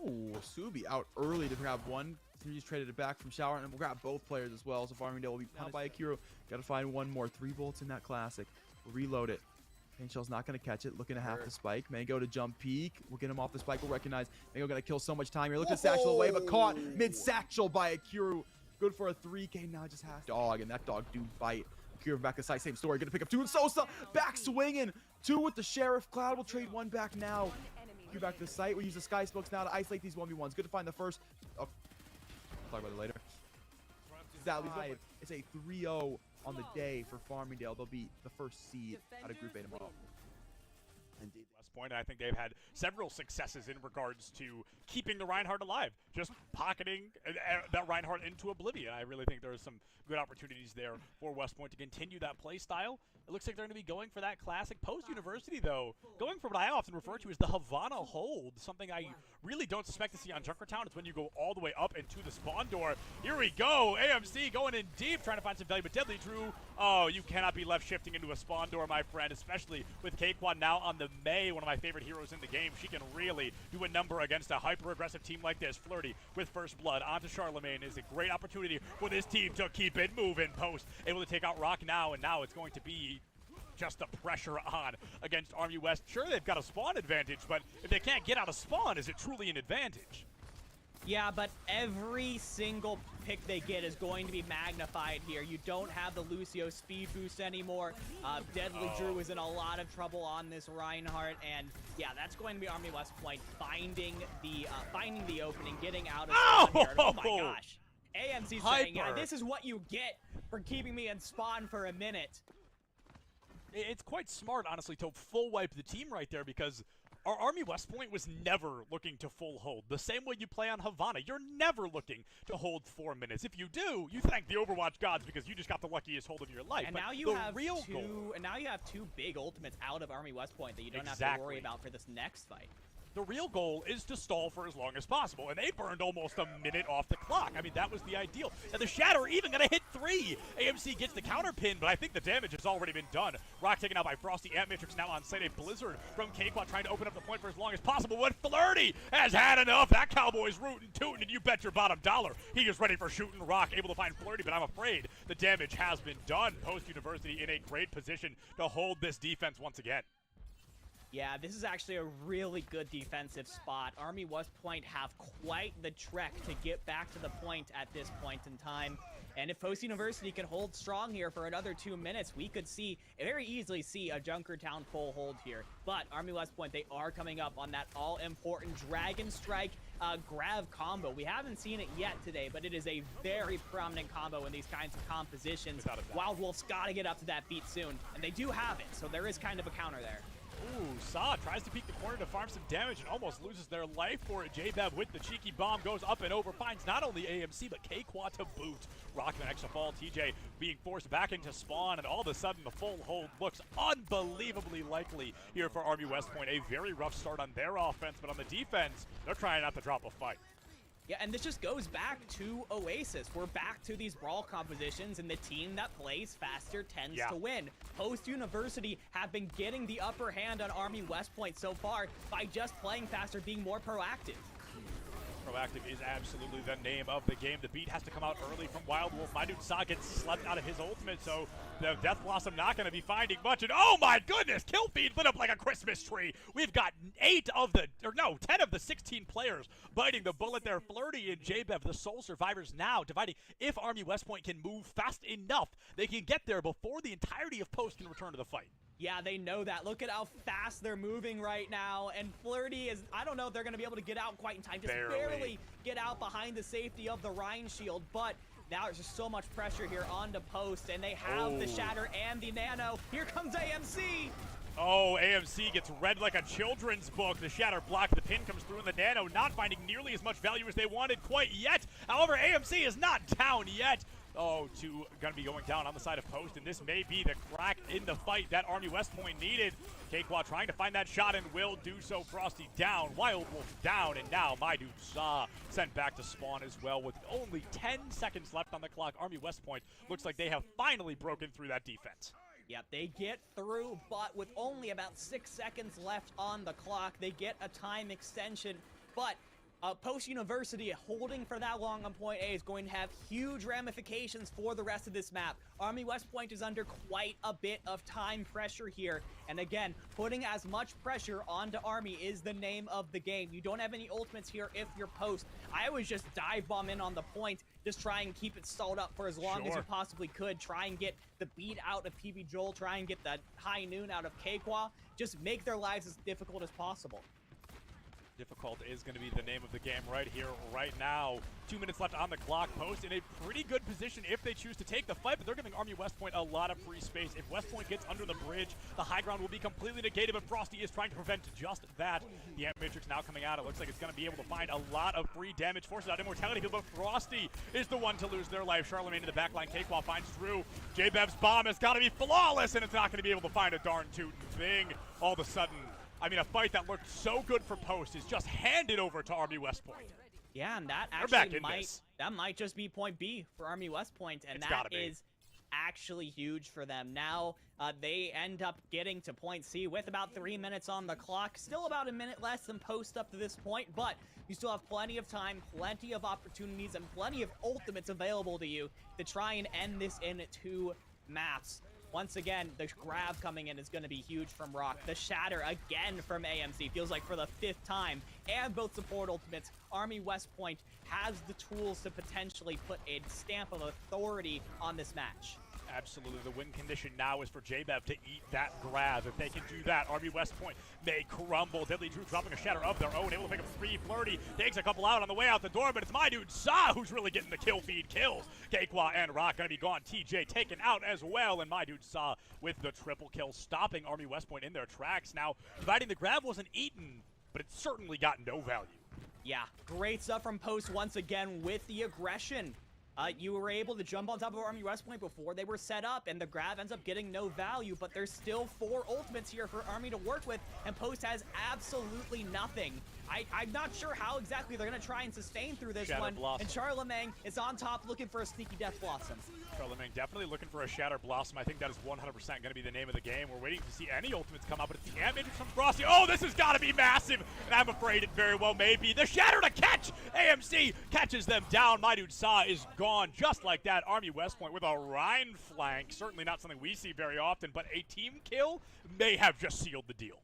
Oh, Subi out early to grab 1. He's traded it back from Shower, and we'll grab both players as well. So Farmingdale will be punished by Akira. Got to find 1 more. 3 bolts in that classic. We'll reload it. Paint Shell's not going to catch it. Looking to half the spike. Mango to jump peek. We'll get him off the spike. We'll recognize Mango going to kill so much time here. Look at Satchel away, but caught mid-satchel by Akira. Good for a 3K. Now just has dog, and that dog do bite. Akira back to side, same story. Gonna pick up 2, and Sosa back swinging. 2 with the Sheriff. Cloud will trade 1 back now. Akira back to the site. We'll use the Sky Smokes now to isolate these 1v1s. Good to find the first. Oh, I'll talk about it later. It's a 3-0 on the day for Farmingdale. They'll be the first seed out of Group A tomorrow. Indeed. West Point, I think they've had several successes in regards to keeping the Reinhardt alive, just pocketing that Reinhardt into oblivion. I really think there are some good opportunities there for West Point to continue that play style. It looks like they're going to be going for that classic post-university, though. Going for what I often refer to as the Havana hold, something I really don't suspect to see on Junkertown. It's when you go all the way up into the spawn door. Here we go. AMC going in deep, trying to find some value, but Deadly Drew, oh, you cannot be left shifting into a spawn door, my friend, especially with K-Quad now on the May, one of my favorite heroes in the game. She can really do a number against a hyper-aggressive team like this. Flirty with First Blood onto Charlemagne is a great opportunity for this team to keep it moving. Post able to take out Rock now, and now it's going to be just the pressure on against Army West. Sure, they've got a spawn advantage, but if they can't get out of spawn, is it truly an advantage? Yeah, but every single pick they get is going to be magnified here. You don't have the Lucio speed boost anymore. Deadly Drew is in a lot of trouble on this Reinhardt, and yeah, that's going to be Army West Point finding the opening, getting out of spawn here. And oh my gosh. AMC saying, yeah, this is what you get for keeping me in spawn for a minute. It's quite smart, honestly, to full wipe the team right there, because our Army West Point was never looking to full hold. The same way you play on Havana, you're never looking to hold 4 minutes. If you do, you thank the Overwatch gods because you just got the luckiest hold of your life. And but now you have now you have two big ultimates out of Army West Point that you don't have to worry about for this next fight. The real goal is to stall for as long as possible, and they burned almost a minute off the clock. I mean, that was the ideal. And the Shatter even going to hit 3. AMC gets the counter pin, but I think the damage has already been done. Rock taken out by Frosty. Ant Matrix now on site. A Blizzard from K-Quad trying to open up the point for as long as possible, but Flirty has had enough. That Cowboy's rootin' tootin', and you bet your bottom dollar he is ready for shooting Rock. Able to find Flirty, but I'm afraid the damage has been done. Post-University in a great position to hold this defense once again. Yeah, this is actually a really good defensive spot. Army West Point have quite the trek to get back to the point at this point in time. And if Post University can hold strong here for another 2 minutes, we could very easily see a Junkertown full hold here. But Army West Point, they are coming up on that all-important Dragon Strike Grav combo. We haven't seen it yet today, but it is a very prominent combo in these kinds of compositions. Wild Wolf's got to get up to that beat soon, and they do have it, so there is kind of a counter there. Ooh, Saw tries to peek the corner to farm some damage and almost loses their life for it. J-Bev with the cheeky bomb goes up and over, finds not only AMC, but K-Quad to boot. Rocking an extra fall, TJ being forced back into spawn, and all of a sudden the full hold looks unbelievably likely here for Army West Point. A very rough start on their offense, but on the defense, they're trying not to drop a fight. Yeah, and this just goes back to Oasis. We're back to these brawl compositions, and the team that plays faster tends to win. Post University have been getting the upper hand on Army West Point so far by just playing faster, being more proactive. Proactive is absolutely the name of the game. The beat has to come out early from Wild Wolf. My dude Saw gets slept out of his ultimate, so the Death Blossom not going to be finding much. And oh my goodness, kill feed lit up like a Christmas tree. We've got 10 of the 16 players biting the bullet there. Flirty and J-Bev, the sole survivors now dividing. If Army West Point can move fast enough, they can get there before the entirety of Post can return to the fight. Yeah, they know that. Look at how fast they're moving right now. And Flirty is, I don't know if they're going to be able to get out quite in time. Just barely get out behind the safety of the Rhine shield. But now there's just so much pressure here onto Post. And they have the Shatter and the Nano. Here comes AMC. Oh, AMC gets read like a children's book. The Shatter block, the pin comes through, and the Nano not finding nearly as much value as they wanted quite yet. However, AMC is not down yet. Oh, two going to be going down on the side of Post, and this may be the crack in the fight that Army West Point needed. K-Quad trying to find that shot and will do so. Frosty down, Wild Wolf down, and now my dude Saw sent back to spawn as well with only 10 seconds left on the clock. Army West Point looks like they have finally broken through that defense. Yep, they get through, but with only about 6 seconds left on the clock, they get a time extension, but Post University holding for that long on point A is going to have huge ramifications for the rest of this map. Army West Point is under quite a bit of time pressure here. And again, putting as much pressure onto Army is the name of the game. You don't have any ultimates here if you're Post. I always just dive bomb in on the point, just try and keep it stalled up for as long as you possibly could. Try and get the beat out of PB Joel, try and get the high noon out of K-Qua. Just make their lives as difficult as possible. Difficult is going to be the name of the game right here, right now. 2 minutes left on the clock. Post in a pretty good position if they choose to take the fight, but they're giving Army West Point a lot of free space. If West Point gets under the bridge, the high ground will be completely negated, but Frosty is trying to prevent just that. The Amp Matrix now coming out. It looks like it's going to be able to find a lot of free damage, forces out Immortality, but Frosty is the one to lose their life. Charlemagne in the backline. Cakewalk finds Drew. J-Bev's bomb has got to be flawless, and it's not going to be able to find a darn tootin' thing. All of a sudden, I mean, a fight that looked so good for Post is just handed over to Army West Point. Yeah, and that They're back actually in this. that might just be point B for Army West Point, and It's that gotta be. is actually huge for them. Now they end up getting to point C with about 3 minutes on the clock. Still about a minute less than Post up to this point, but you still have plenty of time, plenty of opportunities, and plenty of ultimates available to you to try and end this in 2 maps. Once again, the grab coming in is going to be huge from Rock. The shatter again from AMC. Feels like for the 5th time. And both support ultimates. Army West Point has the tools to potentially put a stamp of authority on this match. Absolutely. The win condition now is for J-Bev to eat that grab. If they can do that, Army West Point may crumble. Deadly Drew dropping a shatter of their own, able to pick up 3. Flirty takes a couple out on the way out the door, but it's my dude Sa who's really getting the kill feed kills. Cakewalk and Rock gonna be gone. TJ taken out as well, and my dude Sa with the triple kill, stopping Army West Point in their tracks. Now, dividing the grab wasn't eaten, but it certainly got no value. Yeah, great stuff from Post once again with the aggression. You were able to jump on top of Army West Point before they were set up, and the grab ends up getting no value, but there's still 4 ultimates here for Army to work with, and Post has absolutely nothing. I'm not sure how exactly they're going to try and sustain through this Shatter one, Blossom. and Charlemagne is on top looking for a sneaky Death Blossom. Charlemagne definitely looking for a Shatter Blossom. I think that is 100% going to be the name of the game. We're waiting to see any ultimates come up, but it's the Amp Matrix from Frosty. Oh, this has got to be massive, and I'm afraid it very well may be. The Shatter to catch! AMC catches them down. My dude Sa is gone just like that. Army West Point with a Rhine flank. Certainly not something we see very often, but a team kill may have just sealed the deal.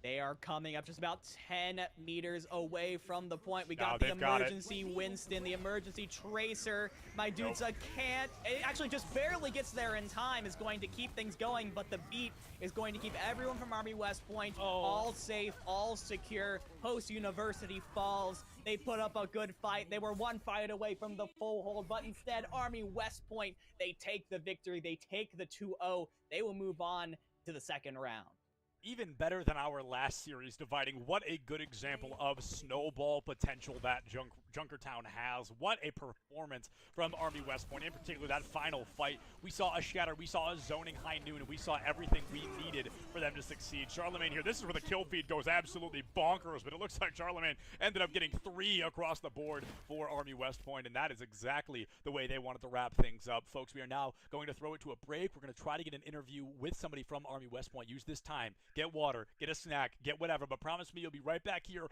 They are coming up just about 10 meters away from the point. We Now got the they've got it. emergency Winston, the emergency Tracer. My dude can't, it actually just barely gets there in time, is going to keep things going, but the beat is going to keep everyone from Army West Point all safe, all secure. Post University falls. They put up a good fight. They were 1 fight away from the full hold, but instead Army West Point, they take the victory. They take the 2-0. They will move on to the 2nd round. Even better than our last series dividing. What a good example of snowball potential that Junkertown has. What a performance from Army West Point, in particular that final fight. We saw a shatter, we saw a zoning high noon, and we saw everything we needed for them to succeed. Charlemagne here, this is where the kill feed goes absolutely bonkers, but it looks like Charlemagne ended up getting 3 across the board for Army West Point, and that is exactly the way they wanted to wrap things up. Folks, we are now going to throw it to a break. We're going to try to get an interview with somebody from Army West Point. Use this time. Get water, get a snack, get whatever, but promise me you'll be right back here.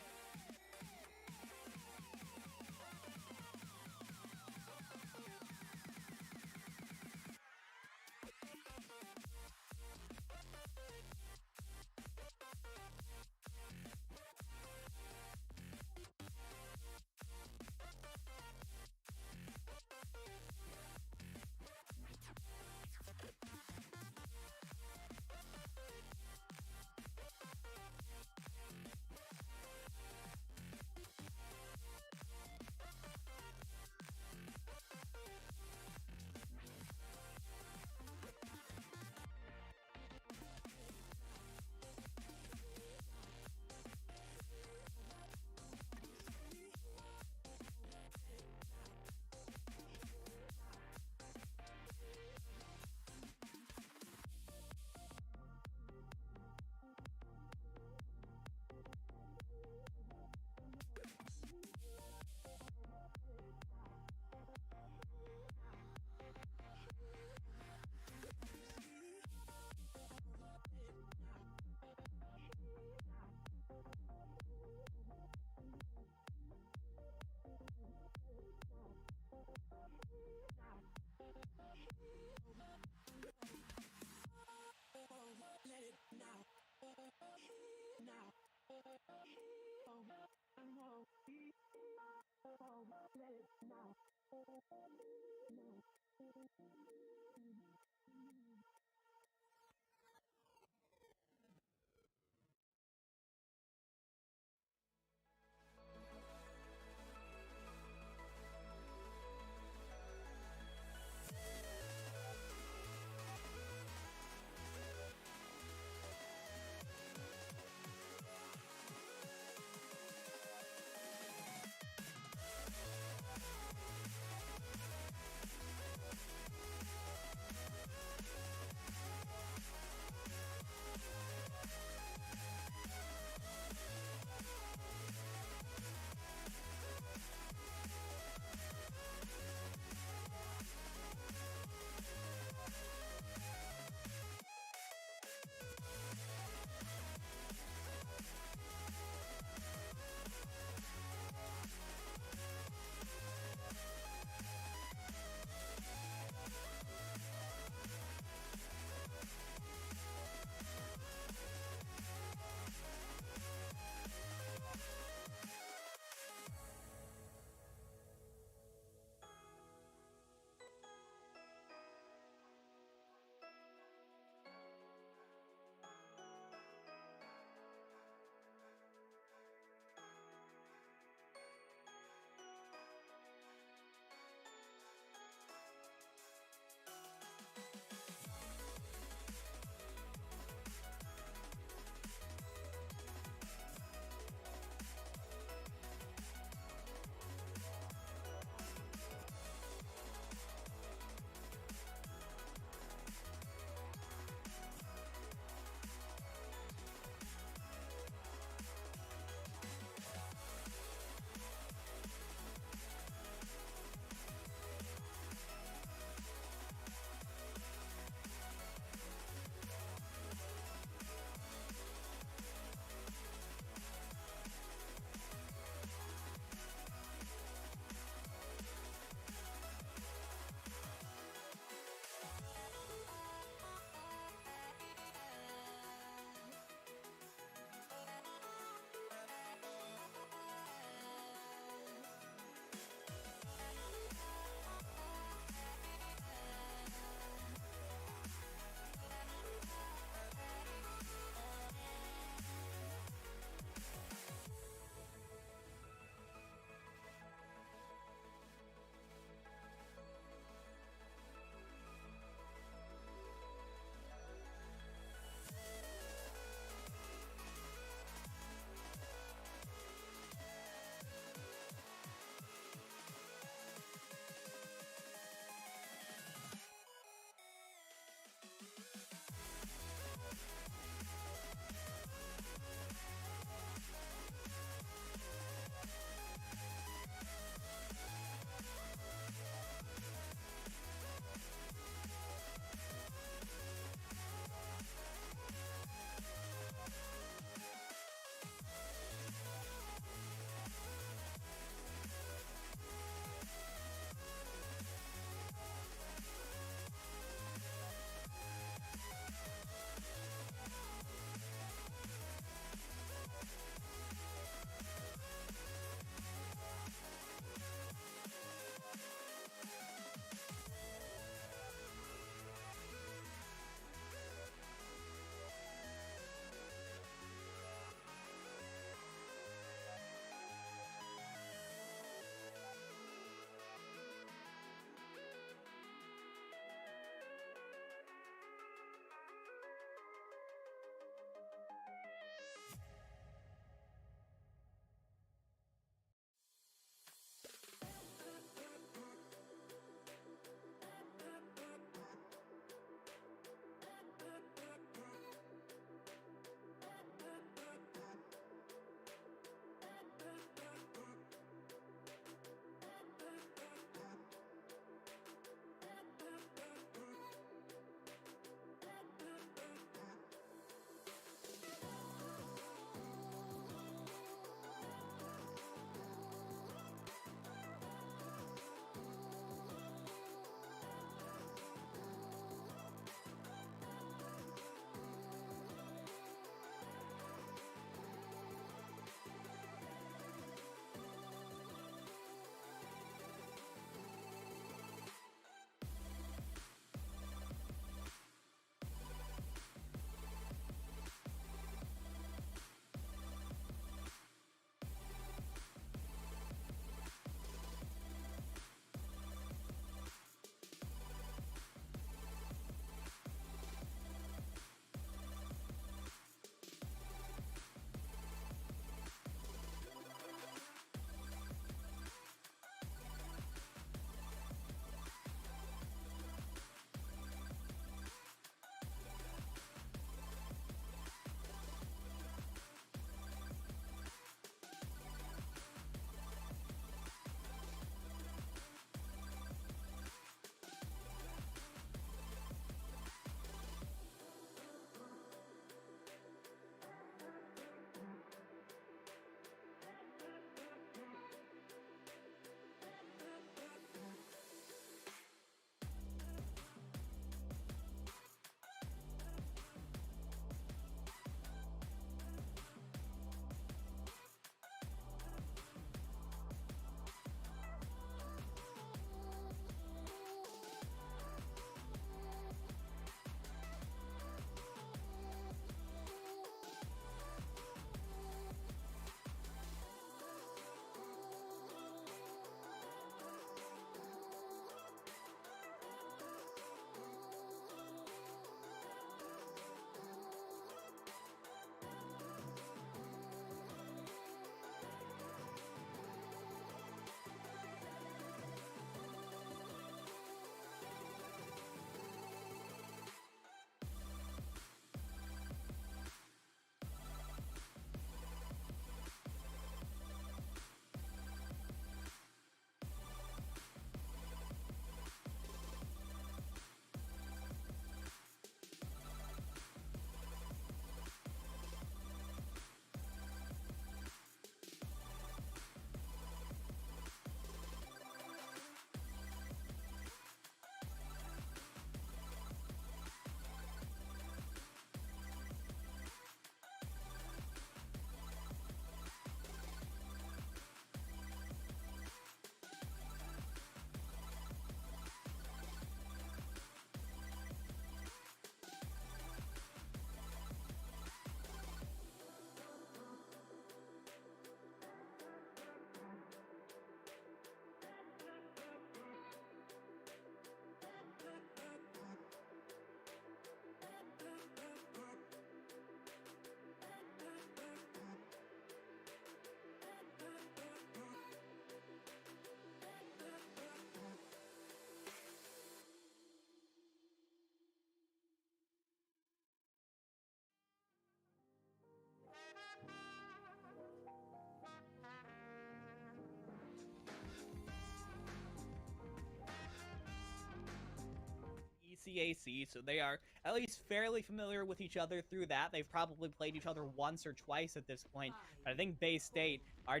CAC, so they are at least fairly familiar with each other through that. They've probably played each other once or twice at this point. But I think Bay State are...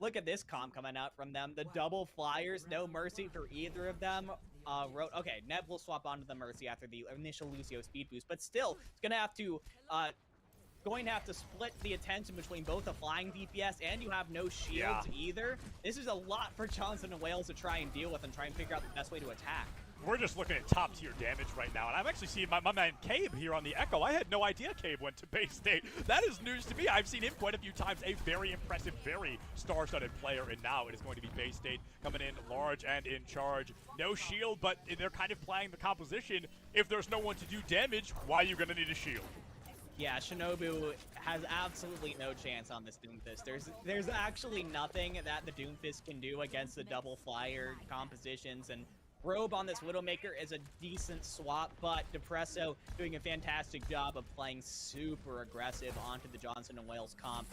Look at this comp coming out from them. The double flyers, no mercy for either of them. Okay, Neb will swap onto the mercy after the initial Lucio speed boost, but still, it's going to have to split the attention between both a flying DPS and you have no shields either. This is a lot for Johnson and Wales to try and deal with and try and figure out the best way to attack. We're just looking at top tier damage right now, and I've actually seen my man Cabe here on the Echo. I had no idea Cabe went to Bay State. That is news to me. I've seen him quite a few times. A very impressive, very star-studded player, and now it is going to be Bay State coming in large and in charge. No shield, but they're kind of playing the composition. If there's no one to do damage, why are you going to need a shield? Yeah, Shinobu has absolutely no chance on this Doomfist. There's actually nothing that the Doomfist can do against the double flyer compositions, and Robe on this Widowmaker is a decent swap, but Depresso doing a fantastic job of playing super aggressive onto the Johnson and Wales comp.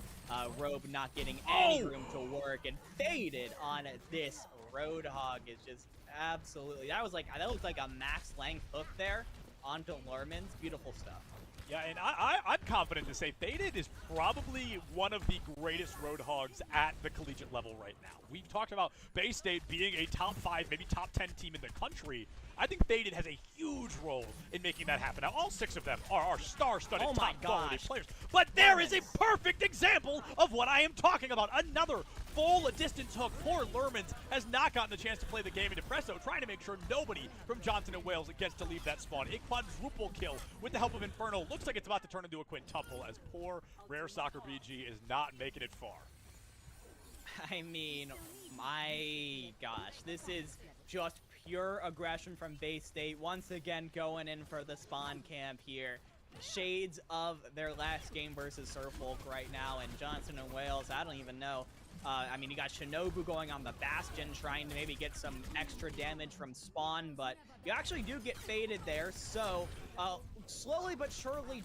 Robe not getting any room to work, and Faded on this Roadhog is just absolutely... That looked like a max length hook there onto Lerman's. Beautiful stuff. Yeah, and I'm confident to say Faded is probably one of the greatest Roadhogs at the collegiate level right now. We've talked about Bay State being a top 5, maybe top 10 team in the country. I think Faded has a huge role in making that happen. Now, all 6 of them are star-studded top quality players. But there is a perfect example of what I am talking about. Another full distance hook. Poor Lermans has not gotten the chance to play the game in Depresso, trying to make sure nobody from Johnson and Wales gets to leave that spawn. A quadruple kill with the help of Inferno. Looks like it's about to turn into a quintuple as poor Rare Soccer BG is not making it far. I mean, my gosh, this is just pure aggression from Bay State. Once again, going in for the spawn camp here. Shades of their last game versus Suffolk right now, and Johnson and Wales, I don't even know. I mean, you got Shinobu going on the Bastion, trying to maybe get some extra damage from spawn, but you actually do get Faded there, so slowly but surely,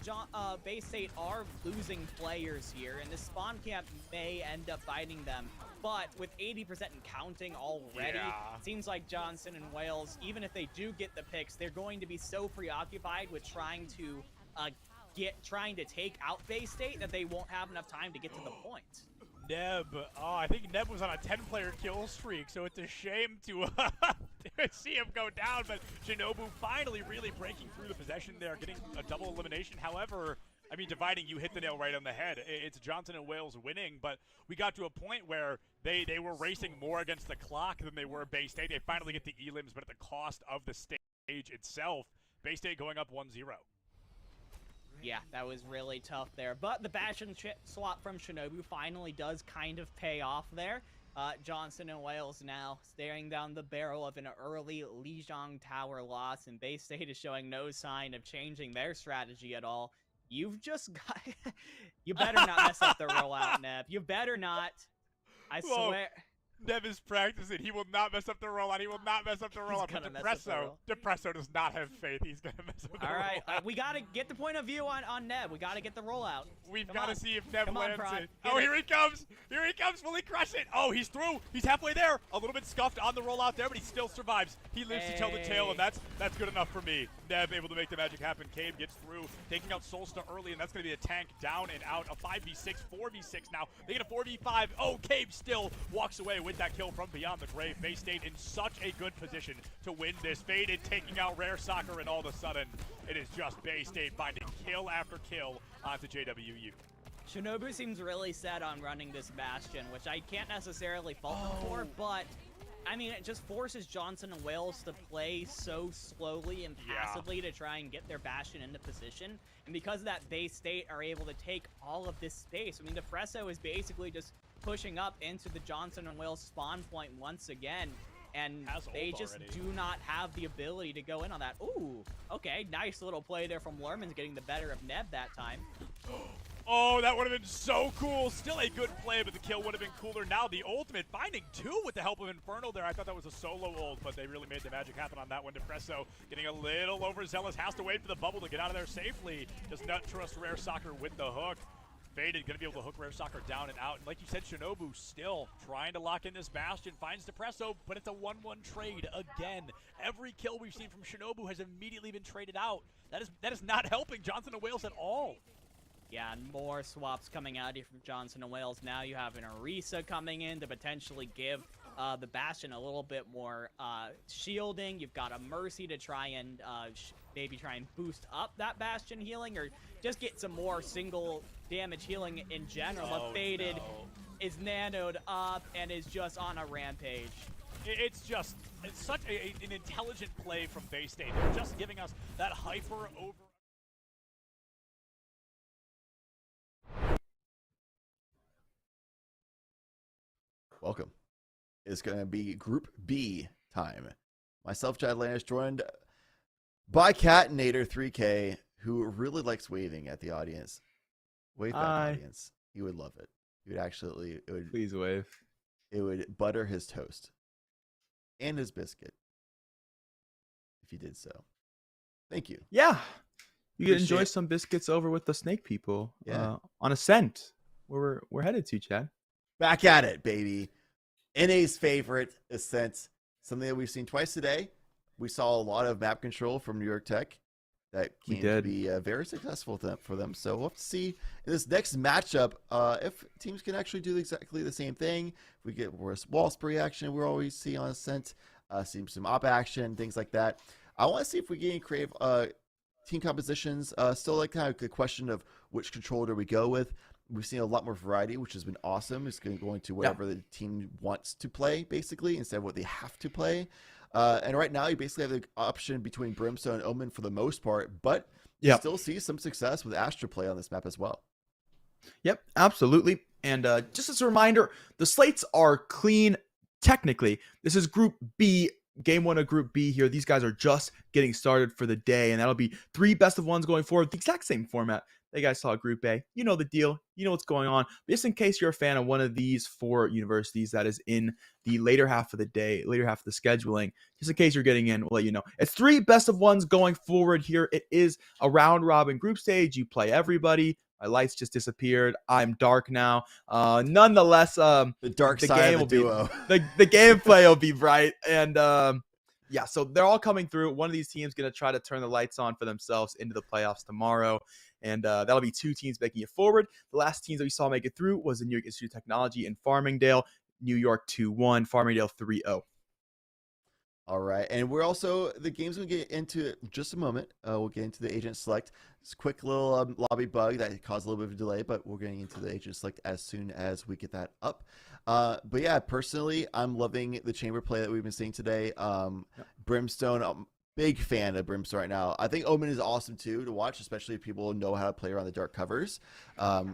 Bay State are losing players here, and this spawn camp may end up fighting them. But with 80% and counting already, it seems like Johnson and Wales, even if they do get the picks, they're going to be so preoccupied with trying to take out Bay State that they won't have enough time to get to the point. Neb. Oh, I think Neb was on a 10-player kill streak, so it's a shame to see him go down, but Shinobu finally really breaking through the possession there, getting a double elimination. However, I mean, dividing, you hit the nail right on the head. It's Johnson and Wales winning, but we got to a point where they were racing more against the clock than they were Bay State. They finally get the elims, but at the cost of the stage itself. Bay State going up 1-0. Yeah, that was really tough there. But the Bastion swap from Shinobu finally does kind of pay off there. Johnson and Wales now staring down the barrel of an early Lijiang Tower loss, and Bay State is showing no sign of changing their strategy at all. You've just got... You better not mess up the rollout, Neb. You better not. I swear... Neb is practicing. He will not mess up the rollout. He will not mess up the rollout. But Depresso does not have faith. He's going to mess up the rollout. All right. We got to get the point of view on Neb. We got to get the rollout. We've got to see if Neb lands it. Oh, here he comes. Here he comes. Will he crush it? Oh, he's through. He's halfway there. A little bit scuffed on the rollout there, but he still survives. He lives to tell the tale, and that's good enough for me. Neb able to make the magic happen. Cabe gets through, taking out Solsta early, and that's going to be a tank down and out. A 5v6, 4v6 now. They get a 4v5. Oh, Cabe still walks away with that kill from beyond the grave. Bay State in such a good position to win this. Faded taking out Rare Soccer, and all of a sudden, it is just Bay State finding kill after kill onto JWU. Shinobu seems really set on running this Bastion, which I can't necessarily fault him for, but I mean, it just forces Johnson and Wales to play so slowly and passively to try and get their Bastion into position. And because of that, Bay State are able to take all of this space. I mean, Depresso is basically just pushing up into the Johnson and Wales spawn point once again, and they just do not have the ability to go in on that. Ooh, okay, nice little play there from Lerman's, getting the better of Neb that time. Oh, that would have been so cool. Still a good play, but the kill would have been cooler. Now the ultimate, finding 2 with the help of Inferno there. I thought that was a solo ult, but they really made the magic happen on that one. Depresso getting a little overzealous, has to wait for the bubble to get out of there safely. Does not trust Rare Soccer with the hook. Faded going to be able to hook Rare Soccer down and out. And like you said, Shinobu still trying to lock in this Bastion. Finds Depresso, but it's a 1-1 trade again. Every kill we've seen from Shinobu has immediately been traded out. That is not helping Johnson and Wales at all. Yeah, and more swaps coming out here from Johnson and Wales. Now you have an Orisa coming in to potentially give the Bastion a little bit more shielding. You've got a Mercy to try and maybe try and boost up that Bastion healing, or just get some more single damage healing in general. But Faded is nanoed up and is just on a rampage. It's such an intelligent play from Bay State. They're just giving us that hyper over. Welcome. It's going to be Group B time. Myself, Chad Landis, joined by Catinator 3K, who really likes waving at the audience. Wave back, audience. He would love it. He would absolutely. It would, Please wave. It would butter his toast and his biscuit if he did so. Thank you. Yeah. You can enjoy Appreciate- some biscuits over with the snake people. Yeah. On Ascent, where we're headed to, Chad. Back at it, baby. NA's favorite Ascent, something that we've seen twice today. We saw a lot of map control from New York Tech that came to be very successful for them. So we'll have to see in this next matchup if teams can actually do exactly the same thing. If we get worse wall spray action, we always see on Ascent, see some op action, things like that. I want to see if we get creative team compositions. Still like kind of the question of which controller do we go with. We've seen a lot more variety, which has been awesome. It's going to whatever the team wants to play, basically, instead of what they have to play. And right now, you basically have the option between Brimstone and Omen for the most part, but you still see some success with Astra play on this map as well. Yep, absolutely. And just as a reminder, the slates are clean technically. This is Group B, game 1 of Group B here. These guys are just getting started for the day, and that'll be 3 best of 1s going forward, the exact same format. You guys saw Group A. You know the deal. You know what's going on. But just in case you're a fan of one of these 4 universities that is in the later half of the day, later half of the scheduling, just in case you're getting in, we'll let you know. It's 3 best of 1s going forward here. It is a round robin group stage. You play everybody. My lights just disappeared. I'm dark now. Nonetheless, the dark side of the duo. The gameplay will be bright. And yeah, so they're all coming through. One of these teams going to try to turn the lights on for themselves into the playoffs tomorrow. And that'll be 2 teams making it forward. The last teams that we saw make it through was the New York Institute of Technology and Farmingdale. New York 2-1, Farmingdale 3-0. All right, and we're also, the game's going to get into in just a moment. We'll get into the agent select. It's a quick little lobby bug that caused a little bit of a delay, but we're getting into the agent select as soon as we get that up. But yeah, personally, I'm loving the chamber play that we've been seeing today. Brimstone, big fan of Brimstone right now. I think Omen is awesome too to watch, especially if people know how to play around the dark covers.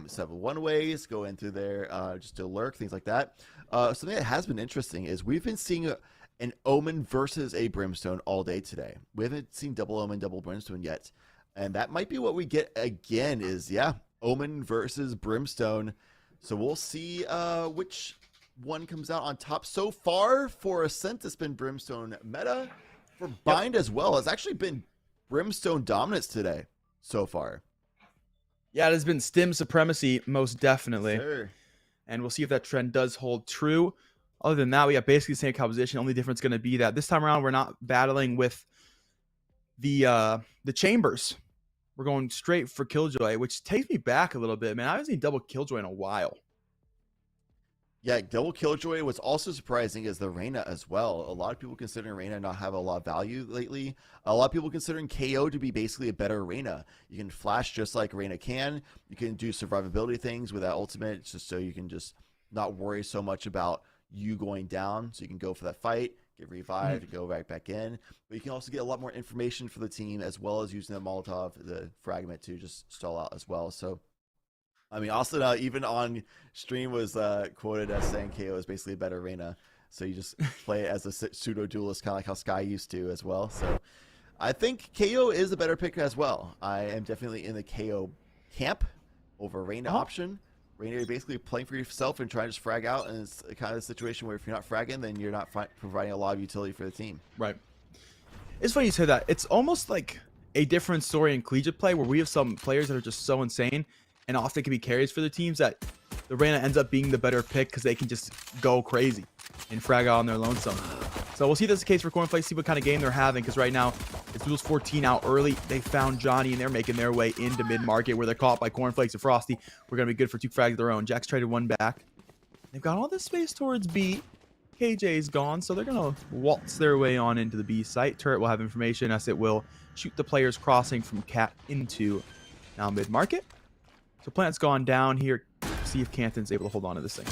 Several one-ways, go in through there just to lurk, things like that. Something that has been interesting is we've been seeing an Omen versus a Brimstone all day today. We haven't seen double Omen, double Brimstone yet. And that might be what we get again is, Omen versus Brimstone. So we'll see which one comes out on top. So far for Ascent, it's been Brimstone meta. For Bind as well, it's actually been Brimstone dominance today so far. Yeah, it has been Stim supremacy, most definitely. Sure. And we'll see if that trend does hold true. Other than that, we have basically the same composition. Only difference going to be that this time around, we're not battling with the chambers. We're going straight for Killjoy, which takes me back a little bit, man. I haven't seen double Killjoy in a while. Yeah, double Killjoy was also surprising as the Reyna as well. A lot of people considering Reyna not have a lot of value lately. A lot of people considering KO to be basically a better Reyna. You can flash just like Reyna can. You can do survivability things with that ultimate just so you can just not worry so much about you going down. So you can go for that fight, get revived, and go right back in. But you can also get a lot more information for the team as well as using the Molotov, the fragment to just stall out as well. So I mean, Austin, even on stream, was quoted as saying KO is basically a better Reyna. So you just play it as a pseudo-duelist, kind of like how Sky used to as well. So I think KO is a better pick as well. I am definitely in the KO camp over Reyna option. Reyna, you're basically playing for yourself and trying to just frag out. And it's kind of a situation where if you're not fragging, then you're not providing a lot of utility for the team. Right. It's funny you say that. It's almost like a different story in collegiate play where we have some players that are just so insane. and often can be carries for the teams, that the Reyna ends up being the better pick because they can just go crazy and frag out on their lonesome. So we'll see if that's the case for Cornflakes, see what kind of game they're having, because right now it's Duels 14 out early. They found Johnny, and they're making their way into mid-market where they're caught by Cornflakes and Frosty. We're going to be good for 2 frags of their own. Jack's traded 1 back. They've got all this space towards B. KJ's gone, so they're going to waltz their way on into the B site. Turret will have information as it will shoot the players crossing from Cat into now mid-market. So Plant's gone down here. See if Canton's able to hold on to this thing.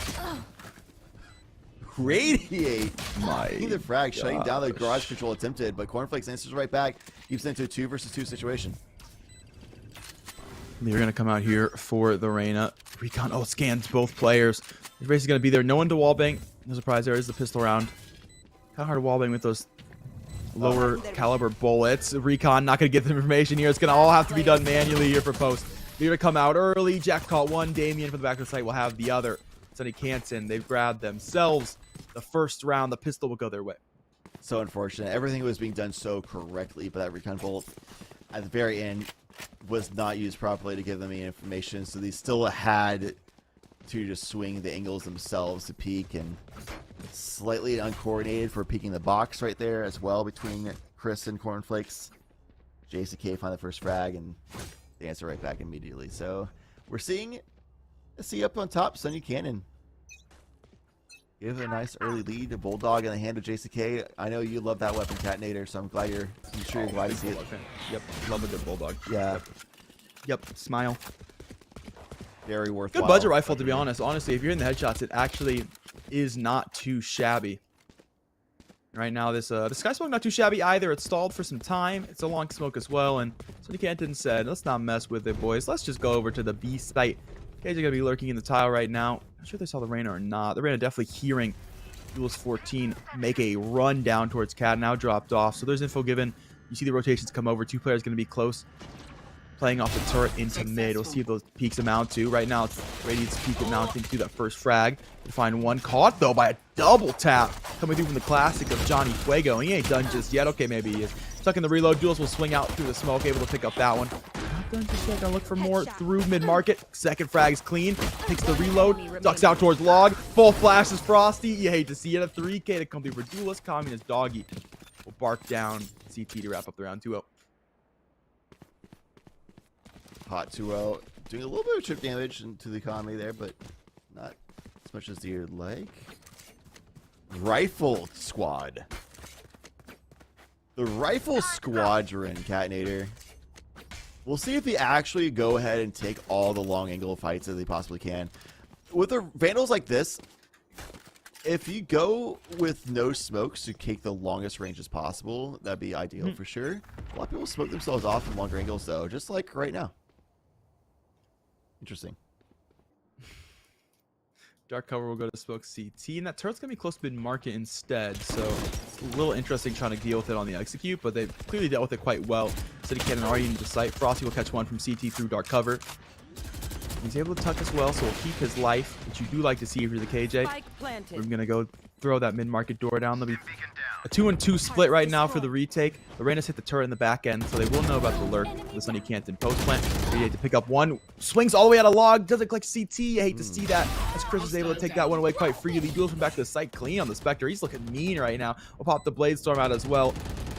Radiate. My The frag shutting down the garage control attempted, but Cornflakes answers right back. Keeps into a 2 versus 2 situation. They're going to come out here for the Reyna. Recon, scans both players. They're basically going to be there. No one to wallbang. No surprise, there is the pistol round. Kind of hard to wallbang with those lower caliber bullets. Recon not going to get the information here. It's going to all have to be done manually here for post. They're going to come out early. Jack caught 1. Damien from the back of the site will have the other. Sunny Canton, they've grabbed themselves the first round. The pistol will go their way. So unfortunate. Everything was being done so correctly, but that recon bolt at the very end was not used properly to give them any information. So they still had to just swing the angles themselves to peek, and slightly uncoordinated for peeking the box right there as well between Chris and Cornflakes. JCK find the first frag, and they answer right back immediately. So we're seeing a C up on top. Sunny Cannon give a nice early lead to Bulldog in the hand of JCK. I know you love that weapon, Catnator, so I'm sure you're glad to see it. Yep, love a good Bulldog. Yeah. Yep, smile. Very worthwhile. Good budget rifle, to be honest. Honestly, if you're in the headshots, it actually is not too shabby. Right now, this Sky Smoke not too shabby either. It's stalled for some time. It's a long smoke as well, and Sunny Canton said, let's not mess with it, boys. Let's just go over to the B site. KJ are going to be lurking in the tile right now. Not sure if they saw the Reyna or not. The Reyna definitely hearing Duels 14 make a run down towards Cat, now dropped off. So there's info given. You see the rotations come over. 2 players going to be close, playing off the turret into mid. We'll see if those peaks amount to. Right now, it's Radiant's peak amounting to that first frag. We find 1 caught, though, by a double tap coming through from the classic of Johnny Fuego. He ain't done just yet. Okay, maybe he is. Stuck in the reload. Duels will swing out through the smoke, able to pick up that one. Not done just yet. Gonna look for more through mid-market. Second frag is clean. Takes the reload. Ducks out towards Log. Full flashes Frosty. You hate to see it. A 3K to come through for Duelist. Communist Doggy will bark down CT to wrap up the round 2-0. Hot 2-0. Doing a little bit of chip damage into the economy there, but not as much as you'd like. Rifle Squad. The Rifle Squadron, Catnator. We'll see if they actually go ahead and take all the long angle fights that they possibly can. With the Vandals like this, if you go with no smokes to take the longest ranges possible, that'd be ideal for sure. A lot of people smoke themselves off in longer angles, though, just like right now. Interesting. Dark cover will go to Smoke CT, and that turret's going to be close to mid-market instead, so it's a little interesting trying to deal with it on the execute, but they've clearly dealt with it quite well. City Cannon already into the site. Frosty will catch 1 from CT through dark cover. He's able to tuck as well, so we'll keep his life, which you do like to see if you're the KJ. We're going to go throw that mid-market door down. There'll be a 2-and-2 split right now for the retake. The Reyna's hit the turret in the back end, so they will know about the lurk. The Sunny Canton post plant. Radiate to pick up 1. Swings all the way out of Log. Doesn't click CT. I hate to see that, as Chris is able to take that one away quite freely. Duels from back to the site clean on the Spectre. He's looking mean right now. We'll pop the Blade Storm out as well.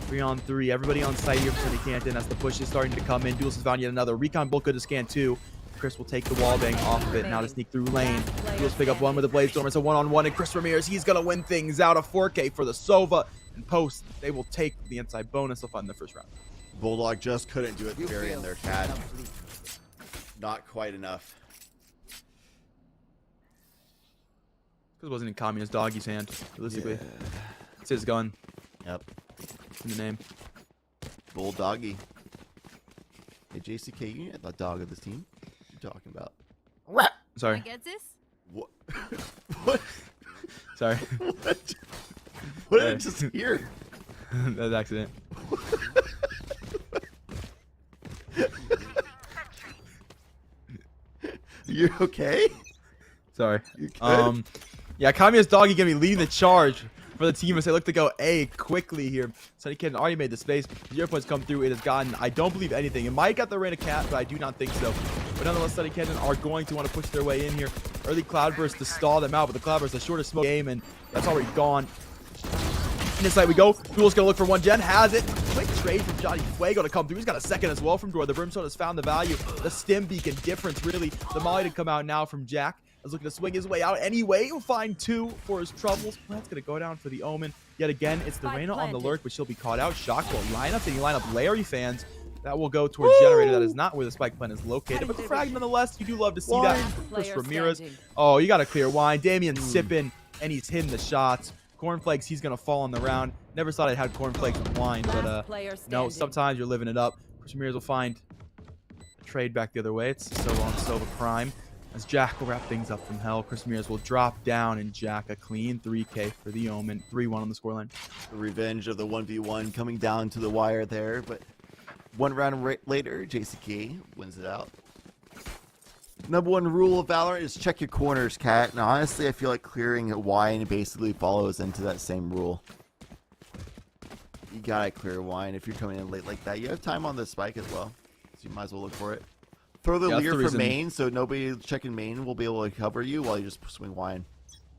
3-on-3. Everybody on site here for Sunny Canton as the push is starting to come in. Duels has found yet another. Recon Bolt good to scan 2. Chris will take the wall bang off of it now to sneak through lane. Duels pick up 1 with the Blade Storm. It's a 1-on-1, and Chris Ramirez, he's going to win things out of 4K for the Sova. And post, they will take the inside bonus. They'll find the first round. Bulldog just couldn't do it at the very end there, Cat. Not quite enough. Because it wasn't in Communist Doggy's hand, realistically. Yeah. It's his gun. Yep. In the name. Bulldoggy. Hey, JCK, you ain't the dog of this team. What are you talking about? Sorry. I get this? What? What? Sorry. What did I just hear? That was an accident. You're okay? Sorry. You good? Yeah, Communist Doggy gonna be leading the charge for the team as they look to go A quickly here. Sunny Canton already made the space. 0 points come through. It has gotten, I don't believe anything. It might got the Reyna Cat, but I do not think so. But nonetheless, Sunny Canton are going to want to push their way in here. Early Cloudburst to stall them out, but the Cloudburst, the shortest smoke game, and that's already gone. In this side we go. Duel's gonna look for one gen. Has it. Quick trade from Johnny Fuego to come through. He's got a second as well from Dora. The Brimstone has found the value. The stim beacon difference, really. The Molly to come out now from Jack. Is looking to swing his way out anyway. He'll find 2 for his troubles. That's gonna go down for the Omen. Yet again, it's the Reyna on the lurk, but she'll be caught out. Shock will line up. Then you line up Larry fans. That will go towards Generator. That is not where the spike plant is located. But the frag, nonetheless, you do love to see that from Chris Ramirez. Oh, you got to clear wine. Damien sipping, and he's hitting the shots. Cornflakes, he's going to fall on the round. Never thought I'd had cornflakes and wine, but no, sometimes you're living it up. Chris Ramirez will find a trade back the other way. It's so long, so a crime. As Jack will wrap things up from hell, Chris Ramirez will drop down, and Jack a clean 3K for the Omen. 3-1 on the scoreline. The revenge of the 1v1 coming down to the wire there, but one round later, CECC wins it out. Number 1 rule of Valorant is check your corners, Cat. And honestly, I feel like clearing a wine basically follows into that same rule. You gotta clear wine if you're coming in late like that. You have time on the spike as well, so you might as well look for it. Throw the leer for main, so nobody checking main will be able to cover you while you just swing wine.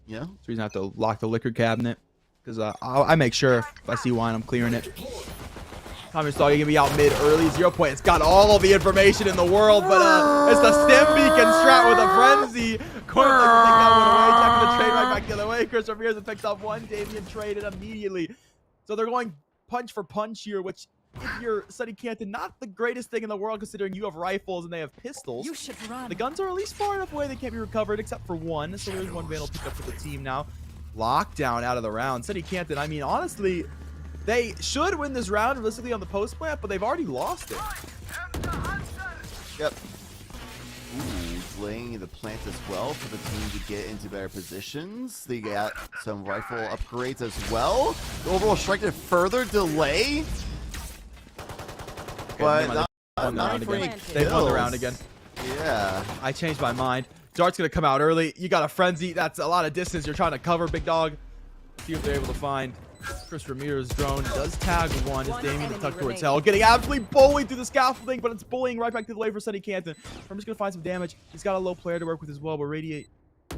You know? That's the reason I have to lock the liquor cabinet, because I make sure if I see wine, I'm clearing it. Tommy Stall, you're going to be out mid early. 0 point. It's got all of the information in the world, but it's the stem beacon strat with a frenzy. Cornflakes will take that one away. Checking the trade right back the other way. Chris Ramirez picks up one. Damien traded immediately. So they're going punch for punch here, which if you're Sunny Canton, not the greatest thing in the world considering you have rifles and they have pistols. You should run. The guns are at least far enough away they can't be recovered except for one. So there's one vandal picked up for the team now. Lockdown out of the round. Sunny Canton, I mean, honestly, they should win this round realistically on the post plant, but they've already lost it. Yep. Ooh, laying the plant as well for the team to get into better positions. They got some rifle upgrades as well. The overall strike to further delay. But not for any kills. They won the round again. Yeah. I changed my mind. Dart's going to come out early. You got a frenzy. That's a lot of distance you're trying to cover, big dog. See what they're able to find. Chris Ramirez drone does tag one as Damien to tuck towards hell. Getting absolutely bullied through the scaffolding, but it's bullying right back to the way for Sunny Canton. I'm just going to find some damage. He's got a low player to work with as well, but Radiate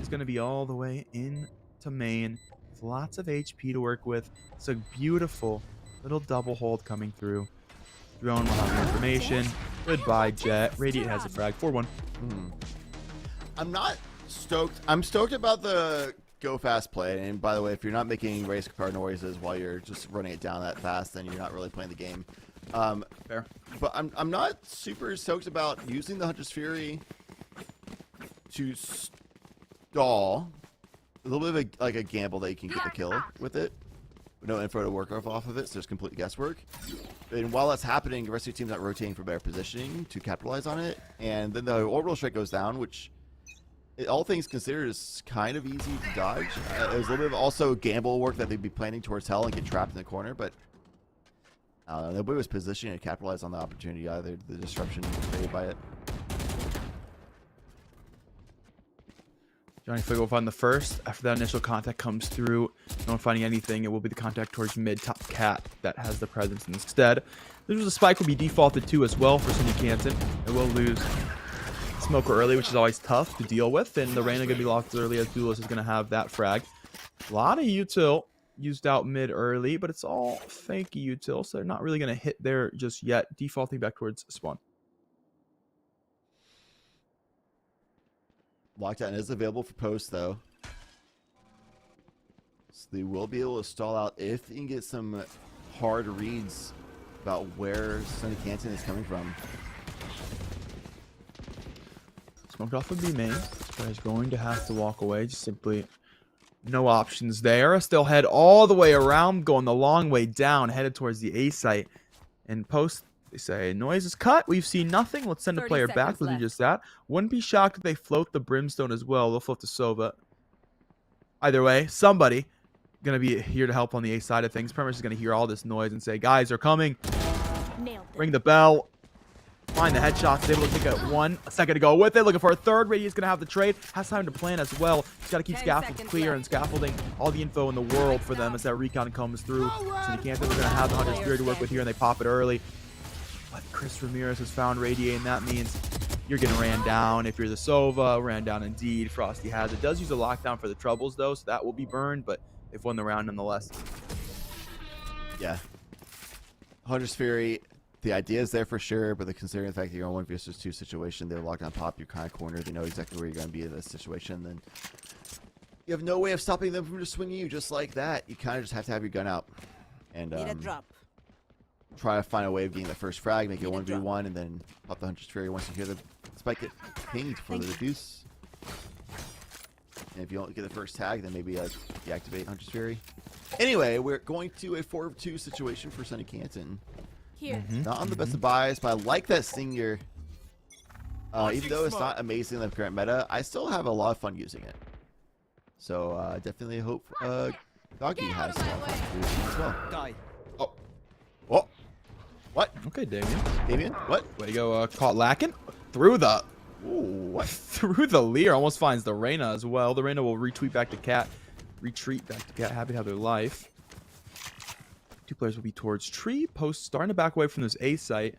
is going to be all the way into main with lots of HP to work with. It's a beautiful little double hold coming through. Drone will have the information. Goodbye, Jet. Radiate has a frag. 4-1. I'm not stoked. I'm stoked about the go fast play. And by the way, if you're not making race car noises while you're just running it down that fast, then you're not really playing the game. Fair. But I'm not super stoked about using the Hunter's Fury to stall. A little bit of a gamble that you can get the kill with it. No info to work off of it, so it's complete guesswork. And while that's happening, the rest of your team's not rotating for better positioning to capitalize on it. And then the orbital strike goes down, which, all things considered, is kind of easy to dodge. There's a little bit of also gamble work that they'd be planning towards hell and get trapped in the corner, but nobody was positioning to capitalize on the opportunity either. The disruption created by it. Johnny Fuego will find the first. After that initial contact comes through, no one finding anything, it will be the contact towards mid-top Cat that has the presence instead. There's a spike will be defaulted to as well for Sunny Canton. It will lose Smoker early, which is always tough to deal with, and the Reyna going to be locked early as Duelist is going to have that frag. A lot of util used out mid early, but it's all fake util, so they're not really going to hit there just yet. Defaulting back towards spawn. Lockdown is available for post, though. So they will be able to stall out if they can get some hard reads about where Sunny Canton is coming from. Smoked off would be main. This guy's going to have to walk away. Just simply no options there. Still head all the way around, going the long way down, headed towards the A site. And post, they say, noise is cut. We've seen nothing. Let's send a player back. We'll do just that. Wouldn't be shocked if they float the Brimstone as well. They'll float the Sova. Either way, somebody going to be here to help on the A side of things. Premise is going to hear all this noise and say, guys, they're coming. Ring the bell. Find the headshots. Able to take a second to go with it. Looking for a third. Radiant's going to have the trade. Has time to plan as well. He's got to keep scaffolds clear and scaffolding all the info in the world for them as that recon comes through. So you can't think they're going to have the Hunter's Fury to work with here, and they pop it early. But Chris Ramirez has found Radiate, and that means you're getting ran down. If you're the Sova, ran down indeed. Frosty has it. Does use a lockdown for the troubles, though, so that will be burned, but they've won the round nonetheless. Yeah. Hunter's Fury, the idea is there for sure, but considering the fact that you're on 1 versus 2 situation, they're locked on top, you're kind of cornered, they know exactly where you're going to be in this situation, then you have no way of stopping them from just swinging you just like that. You kind of just have to have your gun out and try to find a way of getting the first frag, make it 1v1, and then pop the Hunter's Fury once you hear the spike get pinged for the defuse. And if you don't get the first tag, then maybe deactivate Hunter's Fury. Anyway, we're going to a 4-2 situation for SUNY Canton. Here. Not on the best of buys, but I like that Senior. Even though it's not amazing in the current meta, I still have a lot of fun using it. So definitely hope Doggy has a lot of fun using it as well. Die. Oh. Whoa. What? Okay, Damien. Damien? What? Way to go, caught lacking. Through the... Ooh, what? Through the Lear. Almost finds the Reyna as well. The Reyna will retweet back to Cat. Retreat back to Cat. Happy to have their life. 2 players will be towards tree. Post starting to back away from this A site.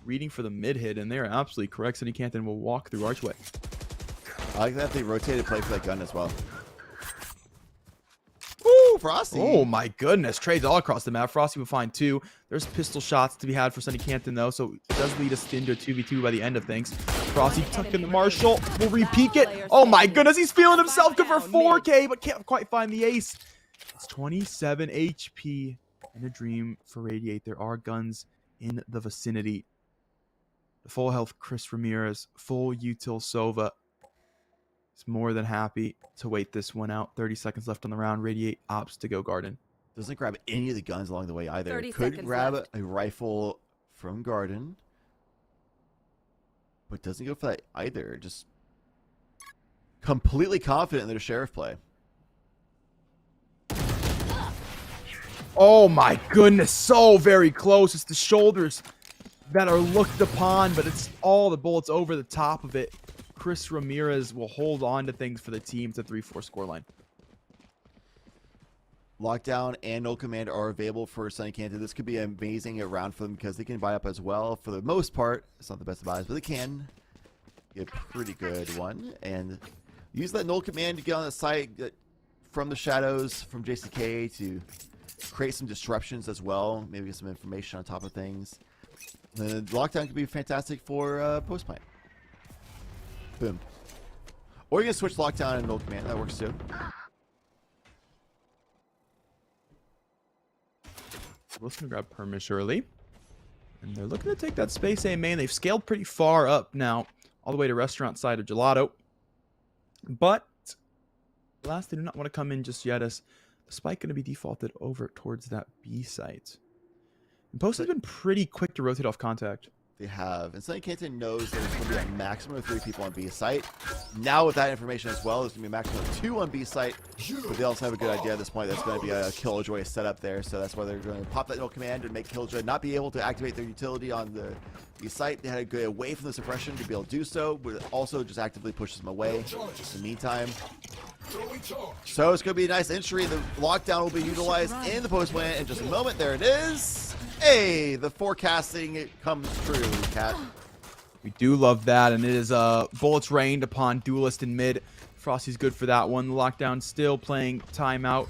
Reading for the mid hit, and they're absolutely correct. SUNY Canton will walk through archway. I like that they rotated play for that gun as well. Woo, Frosty! Oh my goodness. Trades all across the map. Frosty will find 2. There's pistol shots to be had for SUNY Canton, though, so it does lead us into a 2v2 by the end of things. Frosty tucking the Marshall. Will re-peek it. Oh my goodness, he's feeling himself. Good for 4K, but can't quite find the ace. It's 27 HP and a dream for Radiate. There are guns in the vicinity. The full health Chris Ramirez, full util Sova is more than happy to wait this one out. 30 seconds left on the round. Radiate opts to go Garden. Doesn't grab any of the guns along the way either. 30 Could seconds grab left. a rifle from Garden, but doesn't go for that either. Just completely confident in their sheriff play. Oh my goodness, so very close. It's the shoulders that are looked upon, but it's all the bullets over the top of it. Chris Ramirez will hold on to things for the team to 3-4 scoreline. Lockdown and No Command are available for SUNY Canton. This could be an amazing round for them because they can buy up as well. For the most part, it's not the best of buys, but they can get a pretty good one. And use that No Command to get on the site from the shadows, from JCK to create some disruptions as well. Maybe get some information on top of things. The lockdown could be fantastic for post plant. Boom. Or you can switch lockdown and No Command. That works too. Wilson grab Permish early. And they're looking to take that space A main. They've scaled pretty far up now, all the way to restaurant side of Gelato. But last, they do not want to come in just yet, as the spike going to be defaulted over towards that B site. And Post has been pretty quick to rotate off contact. They have. And SUNY Canton knows that there's going to be a maximum of 3 people on B site. Now with that information as well, there's going to be a maximum of 2 on B site. But they also have a good idea at this point that's going to be a Killjoy setup there. So that's why they're going to pop that No Command and make Killjoy not be able to activate their utility on the B site. They had to go away from the suppression to be able to do so, but it also just actively pushes them away in the meantime. So it's going to be a nice entry. The lockdown will be utilized in the post plant in just a moment. There it is. Hey, the forecasting, it comes true, Cat. We do love that, and it is bullets rained upon Duelist in mid. Frosty's good for that one. The lockdown still playing timeout.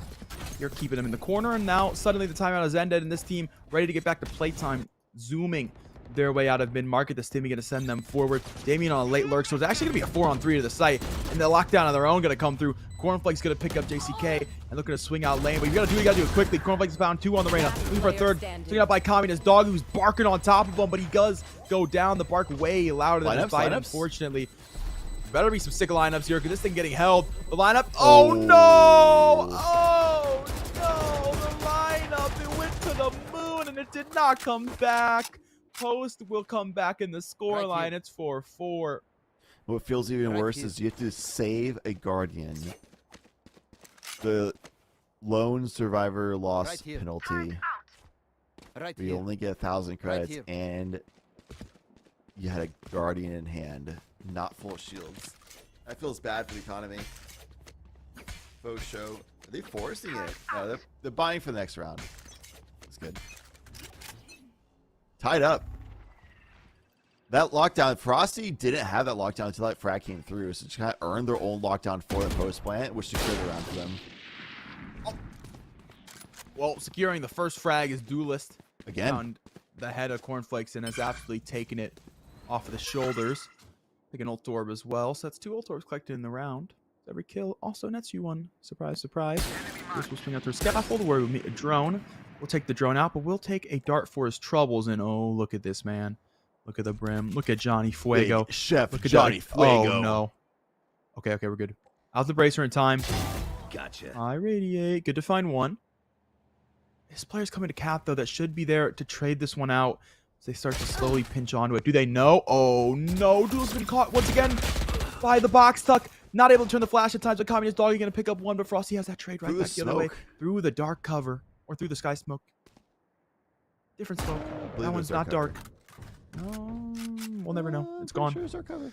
You're keeping him in the corner, and now suddenly the timeout has ended, and this team ready to get back to playtime, zooming their way out of mid-market. This team is going to send them forward. Damien on a late lurk, so it's actually going to be a 4-on-3 to the site, and the lockdown on their own going to come through. Cornflake's going to pick up JCK and looking to swing out lane, but you got to do it quickly. Cornflake's found 2 on the Reyna, looking for a third. Swing out by Kami, his dog who's barking on top of him, but he does go down. The bark way louder than the fight, unfortunately. Better be some sick lineups here, because this thing getting held. The lineup, oh no! Oh no! The lineup, it went to the moon and it did not come back. Post will come back in the scoreline. It's 4-4. What feels even worse is you have to save a Guardian. The lone survivor loss penalty. You only get 1,000 credits, and you had a Guardian in hand, not full shields. That feels bad for the economy. Faux show. Are they forcing it? No, they're buying for the next round. That's good. Tied up. That lockdown, Frosty didn't have that lockdown until that frag came through, so just kind of earned their own lockdown for the post plant, which secured the round for them. Well, securing the first frag is Duelist. Again. Found the head of Cornflakes and has absolutely taken it off of the shoulders. Take an ult orb as well. So that's 2 ult orbs collected in the round. Every kill also nets you 1. Surprise, surprise. This will swing out through scaffold where we'll meet a drone. We'll take the drone out, but we'll take a dart for his troubles. And oh, look at this, man. Look at the brim. Look at Johnny Fuego. Big Chef Look at Johnny Fuego. Oh, no. Okay, we're good. How's the bracer in time? Gotcha. I radiate. Good to find 1. His player's coming to cap, though. That should be there to trade this one out. As they start to slowly pinch onto it. Do they know? Oh, no. Duel's been caught once again by the box tuck. Not able to turn the flash at times. But Communist Dog, you're going to pick up 1, but Frosty has that trade right back the other way. Through the dark cover. Or through the sky smoke. Different smoke. That one's not dark. We'll never know. It's gone. Sure it's our cover.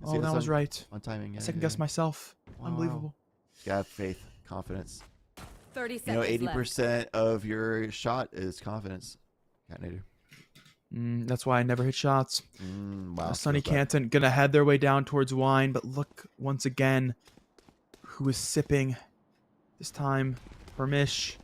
Oh, that was right. On timing. Yeah, I second guessed myself. Wow. Unbelievable. You have faith, confidence. 30 You know, seconds left. 80% of your shot is confidence. Catnator. That's why I never hit shots. Wow. Sunny Canton gonna head their way down towards wine, but look once again who is sipping. This time, Permish.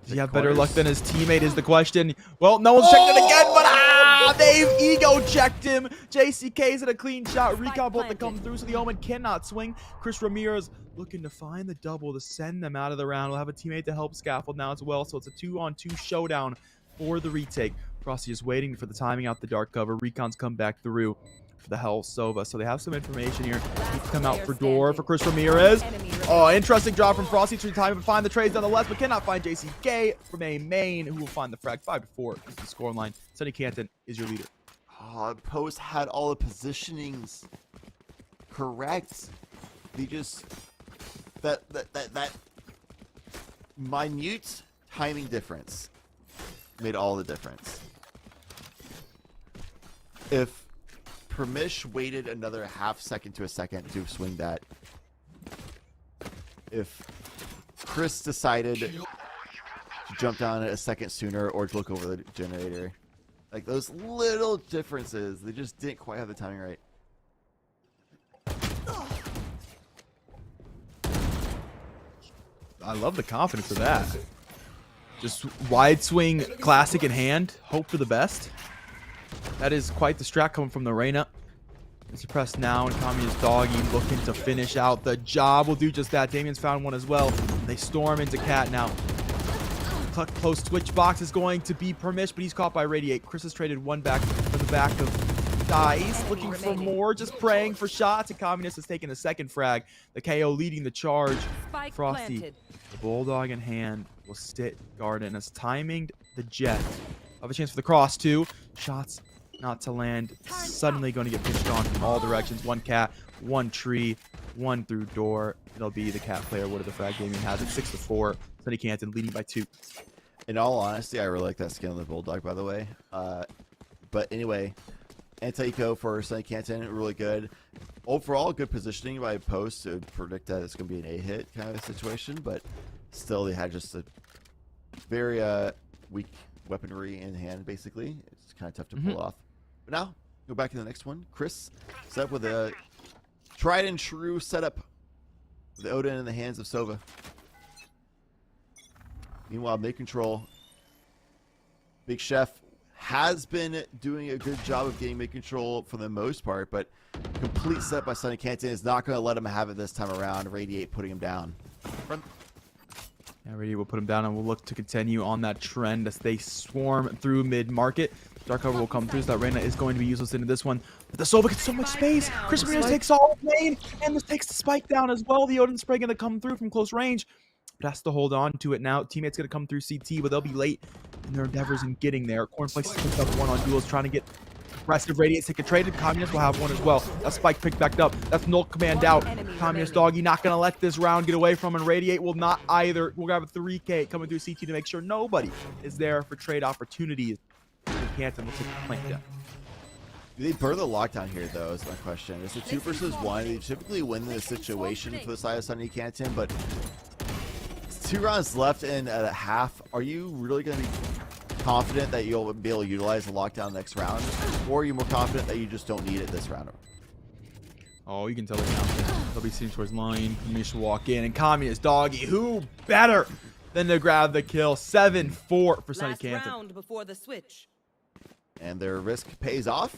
Does he have better luck than his teammate is the question. Well, no one's checked it again, but they've ego checked him. JCK's at a clean shot. Recon bolt to come through, so the Omen cannot swing. Chris Ramirez looking to find the double to send them out of the round. We'll have a teammate to help scaffold now as well, so it's a 2-on-2 showdown for the retake. Frosty is waiting for the timing out the dark cover. Recon's come back through for the Hell Sova, so they have some information here. He can come out for door for Chris Ramirez. Oh, interesting drop from Frosty to time to find the trades nonetheless, but cannot find JCK from a main who will find the frag. 5-4 is the score line. Sunny Canton is your leader. Post had all the positionings correct. They just that minute timing difference made all the difference. If Permish waited another half second to a second to swing that, if Chris decided to jump down a second sooner or to look over the generator, like those little differences, they just didn't quite have the timing right. I love the confidence of that. Just wide swing, classic in hand, hope for the best. That is quite the strat coming from the Reyna. It's pressed now, and Communist Doggy looking to finish out the job. Will do just that. Damien's found one as well. They storm into Cat now. Close switch box is going to be Permish, but he's caught by Radiate. Chris has traded 1 back from the back of Dice, looking for more, just praying for shots, and Communist has taken a second frag. The KO leading the charge. Spike Frosty, planted. the Bulldog in hand, will sit guard and has timinged the jet. Have a chance for the cross too. Shots not to land. Suddenly going to get pitched on from all directions. 1 cat, 1 tree, 1 through door. It'll be the cat player. What are the frag gaming has it? 6-4. Sunny Canton leading by 2. In all honesty, I really like that skin on the Bulldog, by the way. But anyway, anti-eco for Sunny Canton, really good. Overall, good positioning by Post to predict that it's going to be an A-hit kind of situation, but still they had just a very weak weaponry in hand, basically. It's kind of tough to pull off. But now, go back to the next one. Chris set up with a tried and true setup with Odin in the hands of Sova. Meanwhile, mid-control, Big Chef has been doing a good job of getting mid-control for the most part, but complete set by Sunny Canton is not going to let him have it this time around. Radiate putting him down. Yeah, Radiate will put him down, and we'll look to continue on that trend as they swarm through mid-market. Dark cover will come through, so that Reyna is going to be useless into this one. But the Sova gets so much space. Chris Ramirez takes all of main, and this takes the spike down as well. The Odin spray going to come through from close range. But has to hold on to it now. Teammates going to come through CT, but they'll be late in their endeavors in getting there. Cornflakes picks up 1 on duels, trying to get aggressive. Radiate take a trade, and Communist will have 1 as well. That spike picked back up. That's null command out. Communist Doggy not going to let this round get away from him. Radiate will not either. We'll grab a 3K coming through CT to make sure nobody is there for trade opportunities. Canton will take the plank down. Do they burn the lockdown here, though, is my question. It's a 2 versus 1. They typically win the situation for the side of Sunny Canton, but 2 rounds left in at a half. Are you really going to be confident that you'll be able to utilize the lockdown next round, or are you more confident that you just don't need it this round? Oh, you can tell they're confident. They'll be sitting towards line. Communist walk in, and Communist Doggy, who better than to grab the kill? 7-4 for Sunny Last Canton. round before the switch. And their risk pays off.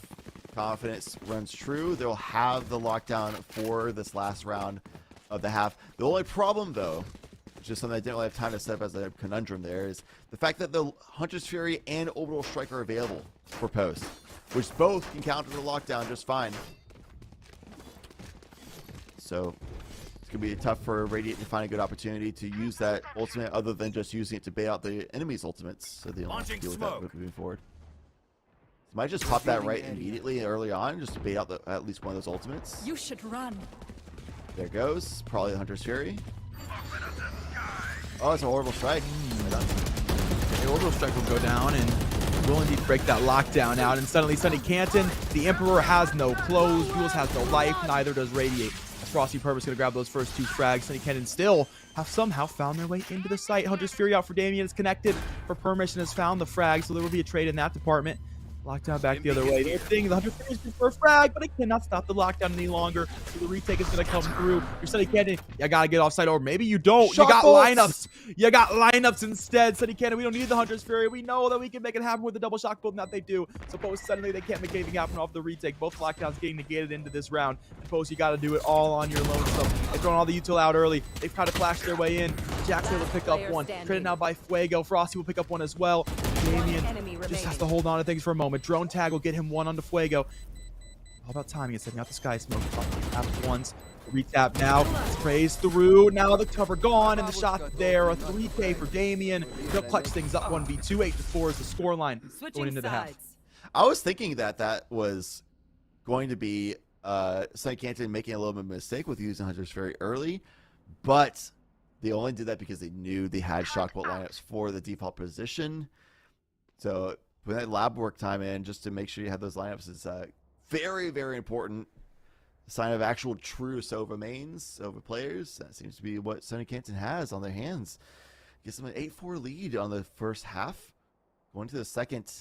Confidence runs true. They'll have the lockdown for this last round of the half. The only problem, though, just something I didn't really have time to set up as a conundrum there, is the fact that the Hunter's Fury and Orbital Strike are available for post, which both can counter the lockdown just fine. So it's going to be tough for Radiant to find a good opportunity to use that ultimate other than just using it to bait out the enemy's ultimates. So they don't have to deal with that moving forward. So might just pop that right immediately early on just to bait out at least one of those ultimates. You should run. There goes. Probably the Hunter's Fury. Oh, it's an Orbital Strike. The Orbital Strike will go down and will indeed break that lockdown out. And suddenly, Sunny Canton, the Emperor has no clothes. Jules has no life. Neither does Radiate. Frosty Purpose going to grab those first 2 frags. Sunny Canton still have somehow found their way into the site. Hunter's Fury out for Damien is connected for Permission, has found the frag, so there will be a trade in that department. Lockdown back the other way. They're thinking the Hunter's Fury is for a frag, but it cannot stop the lockdown any longer. So the retake is going to come through. You're Sunny Canton, you got to get offside, or maybe you don't. You got lineups. You got lineups instead. Sunny Canton, we don't need the Hunter's Fury. We know that we can make it happen with the double shock bolt, and that they do. So Post, suddenly they can't make anything happen off the retake. Both lockdowns getting negated into this round. And Post, you got to do it all on your lonesome. They've thrown all the util out early. They've tried to flash their way in. Jack's able to pick up one. Traded now by Fuego. Frosty will pick up one as well. Damien just has to hold on to things for a moment. Drone tag will get him one onto Fuego. All about timing and setting out the sky smoke. Tap once. Retap now. Sprays through. Now the cover gone and the shot there. A 3K for Damien. He'll clutch things up 1v2. 8-4 is the scoreline going into the half. I was thinking that that was going to be Sunny Canton making a little bit of a mistake with using Hunter's Fury early, but they only did that because they knew they had shockbolt lineups for the default position. So putting that lab work time in just to make sure you have those lineups is very, very important. A sign of actual true Sova mains, Sova players. That seems to be what Sunny Canton has on their hands. Gets them an 8-4 lead on the first half. Going to the second.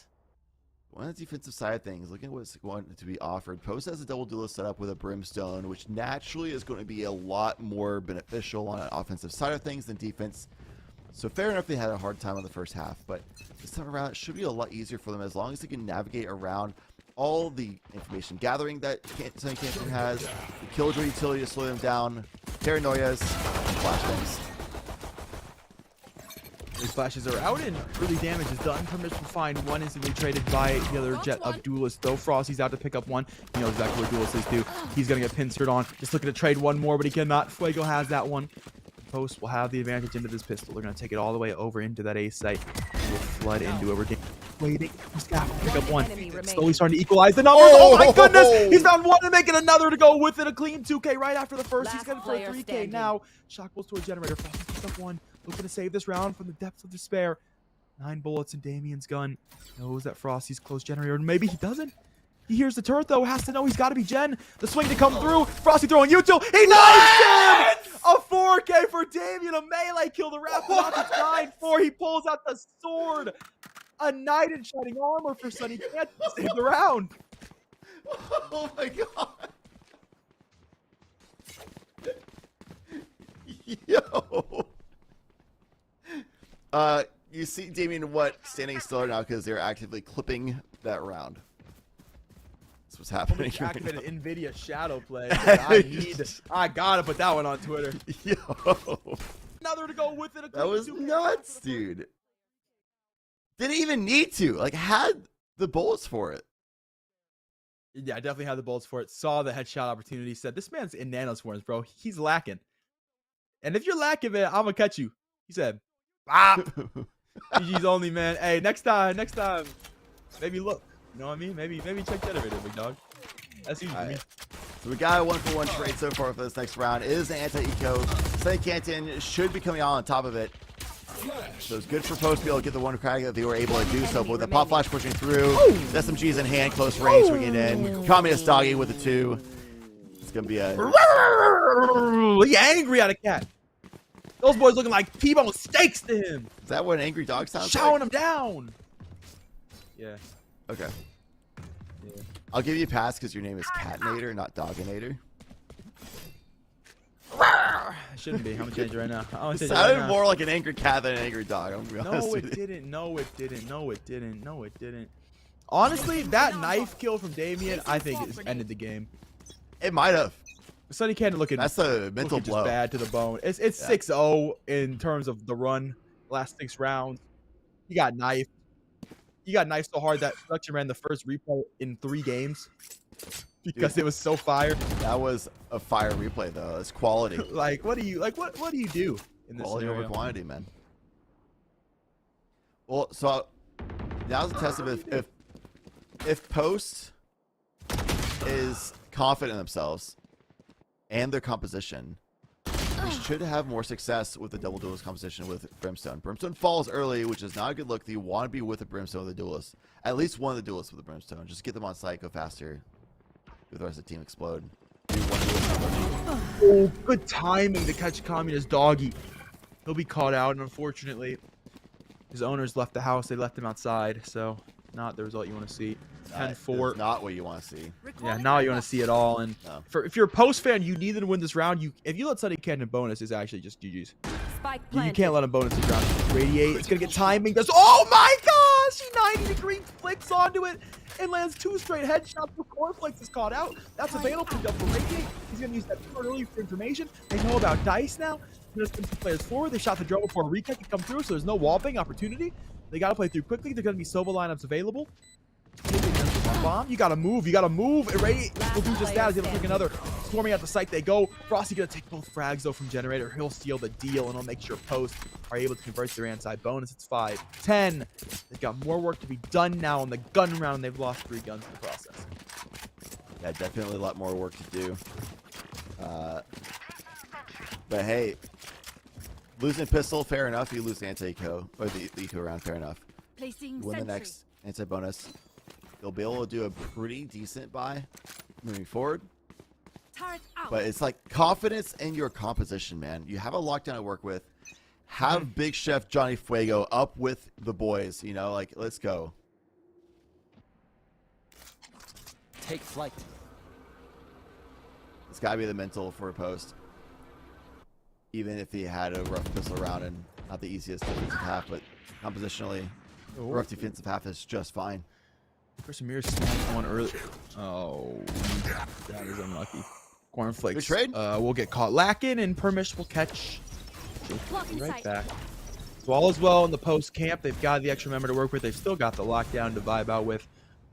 On the defensive side of things, looking at what's going to be offered. Post has a double duelist set up with a Brimstone, which naturally is going to be a lot more beneficial on an offensive side of things than defense. So fair enough they had a hard time on the first half, but this time around it should be a lot easier for them as long as they can navigate around all the information gathering that Sunny Canton has, the Killjoy utility to slow them down, paranoias, flashbangs. These flashes are out and early damage is done. Permission to find one instantly traded by the other jet of Duelist. Though Frosty's out to pick up one. He knows exactly what Duelist is due. He's going to get pincered on. Just looking to trade one more, but he cannot. Fuego has that one. Post will have the advantage into this pistol. They're going to take it all the way over into that A site. And will flood into it. We're waiting. He's got to pick up one. Slowly starting to equalize the numbers. Oh my goodness! He's found one and making another to go with it. A clean 2K right after the first. He's going for a 3K now. Shock bolts to a generator. Frosty picks up one. Looking to save this round from the depths of despair. 9 bullets in Damien's gun. Knows that Frosty's close generator. Maybe he doesn't. He hears the turret though. Has to know he's got to be Gen. The swing to come through. Frosty throwing util. He knifes him! A 4K for Damien. A melee kill. The rapid offense 9-4. He pulls out the sword. A knight in shining armor for Sunny Canton to save the round. Oh my god. Yo. You see Damien standing still now because they're actively clipping that round. That's what's happening. Activated NVIDIA shadow play. I gotta put that one on Twitter. Yo. Another to go with it. That was nuts, dude. Didn't even need to. Like, had the bullets for it. Yeah, I definitely had the bullets for it. Saw the headshot opportunity. Said, this man's in nanoswarms, bro. He's lacking. And if you're lacking, man, I'm gonna cut you. He said, bop. GG's only, man. Hey, next time, maybe look. You know what I mean? Maybe check generator, big dog. That's easy for me. So we got a 1-for-1 trade so far for this next round. It is anti-eco. Sunny Canton should be coming on top of it. So it's good for Post to be able to get the one crack that they were able to do so. But with the pop flash pushing through, SMG's in hand, close range, swinging in. Communist Doggy with the 2. It's going to be a... He angry at a cat. Those boys looking like T-bone steaks to him. Is that what an angry dog sounds Showing like? him down. Yeah. Okay. Yeah. I'll give you a pass because your name is Catnator, not Doginator. It shouldn't be. I'm gonna change it right now. I'm gonna It change it right sounded now. more like an angry cat than an angry dog. I'm gonna be honest No, with it you. didn't. No, it didn't. No, it didn't. No, it didn't. Honestly, that knife kill from Damien, I think, has ended the game. It might have. Sunny Canton looking, That's a mental just blow. bad to the bone. It's Yeah. 6-0 in terms of the run. Last 6 rounds. You got knifed. You got knifed so hard that production ran the first replay in 3 games because it was so fire. That was a fire replay though. It's quality. Like, what do you do in this Quality over scenario? quantity, man. Well, so now's the test of if Post is confident in themselves and their composition, we should have more success with the double duelist composition with Brimstone. Brimstone falls early, which is not a good look. You want to be with a Brimstone with a duelist. At least one of the duelists with a Brimstone. Just get them on site, go faster. Do the rest of the team explode. Do one duelist. Oh, good timing to catch Communist Doggy. He'll be caught out, and unfortunately, his owners left the house. They left him outside, so not the result you want to see. 10-4. Not what you want to see. Yeah, not what you want to see at all. And No. if you're a Post fan, you need them to win this round. If you let Sunny Canton bonus, it's actually just GG's. Spike You planted. can't let him bonus this round. Radiate. It's gonna get timing. Does oh my gosh! He 90-degree flicks onto it and lands 2 straight headshots before Flicks is caught out. That's available just for Radiate. He's gonna use that too early for information. They know about Dice now. There's been some players forward. They shot the drone before a retake could come through, so there's no wallbang opportunity. They gotta play through quickly. There's gonna be Sova lineups available. Bomb, you gotta move. And Radiate will do just that. He's able to take another. Storming out the site they go. Frosty gonna take both frags though from Generator. He'll seal the deal and he'll make sure Post are able to convert their anti-bonus. It's 5-10. They've got more work to be done now in the gun round. They've lost 3 guns in the process. Yeah, definitely a lot more work to do. But hey, losing pistol, fair enough. You lose the anti-eco, or the eco round, fair enough. Placing You win the sentry. next anti-bonus. You'll be able to do a pretty decent buy moving forward. Turret out. But it's like confidence in your composition, man. You have a lockdown to work with. Have Big Chef Johnny Fuego up with the boys, you know, like, let's go. Take flight. It's got to be the mental for a Post. Even if he had a rough pistol round and not the easiest defensive half, but compositionally, a rough defensive half is just fine. Chris Ramirez snapped one early. Oh, that is unlucky. Cornflakes. Good trade. We'll get caught lacking, and Permish will catch. Blocking Right sight. back. So all is well in the Post camp. They've got the extra member to work with. They've still got the lockdown to vibe out with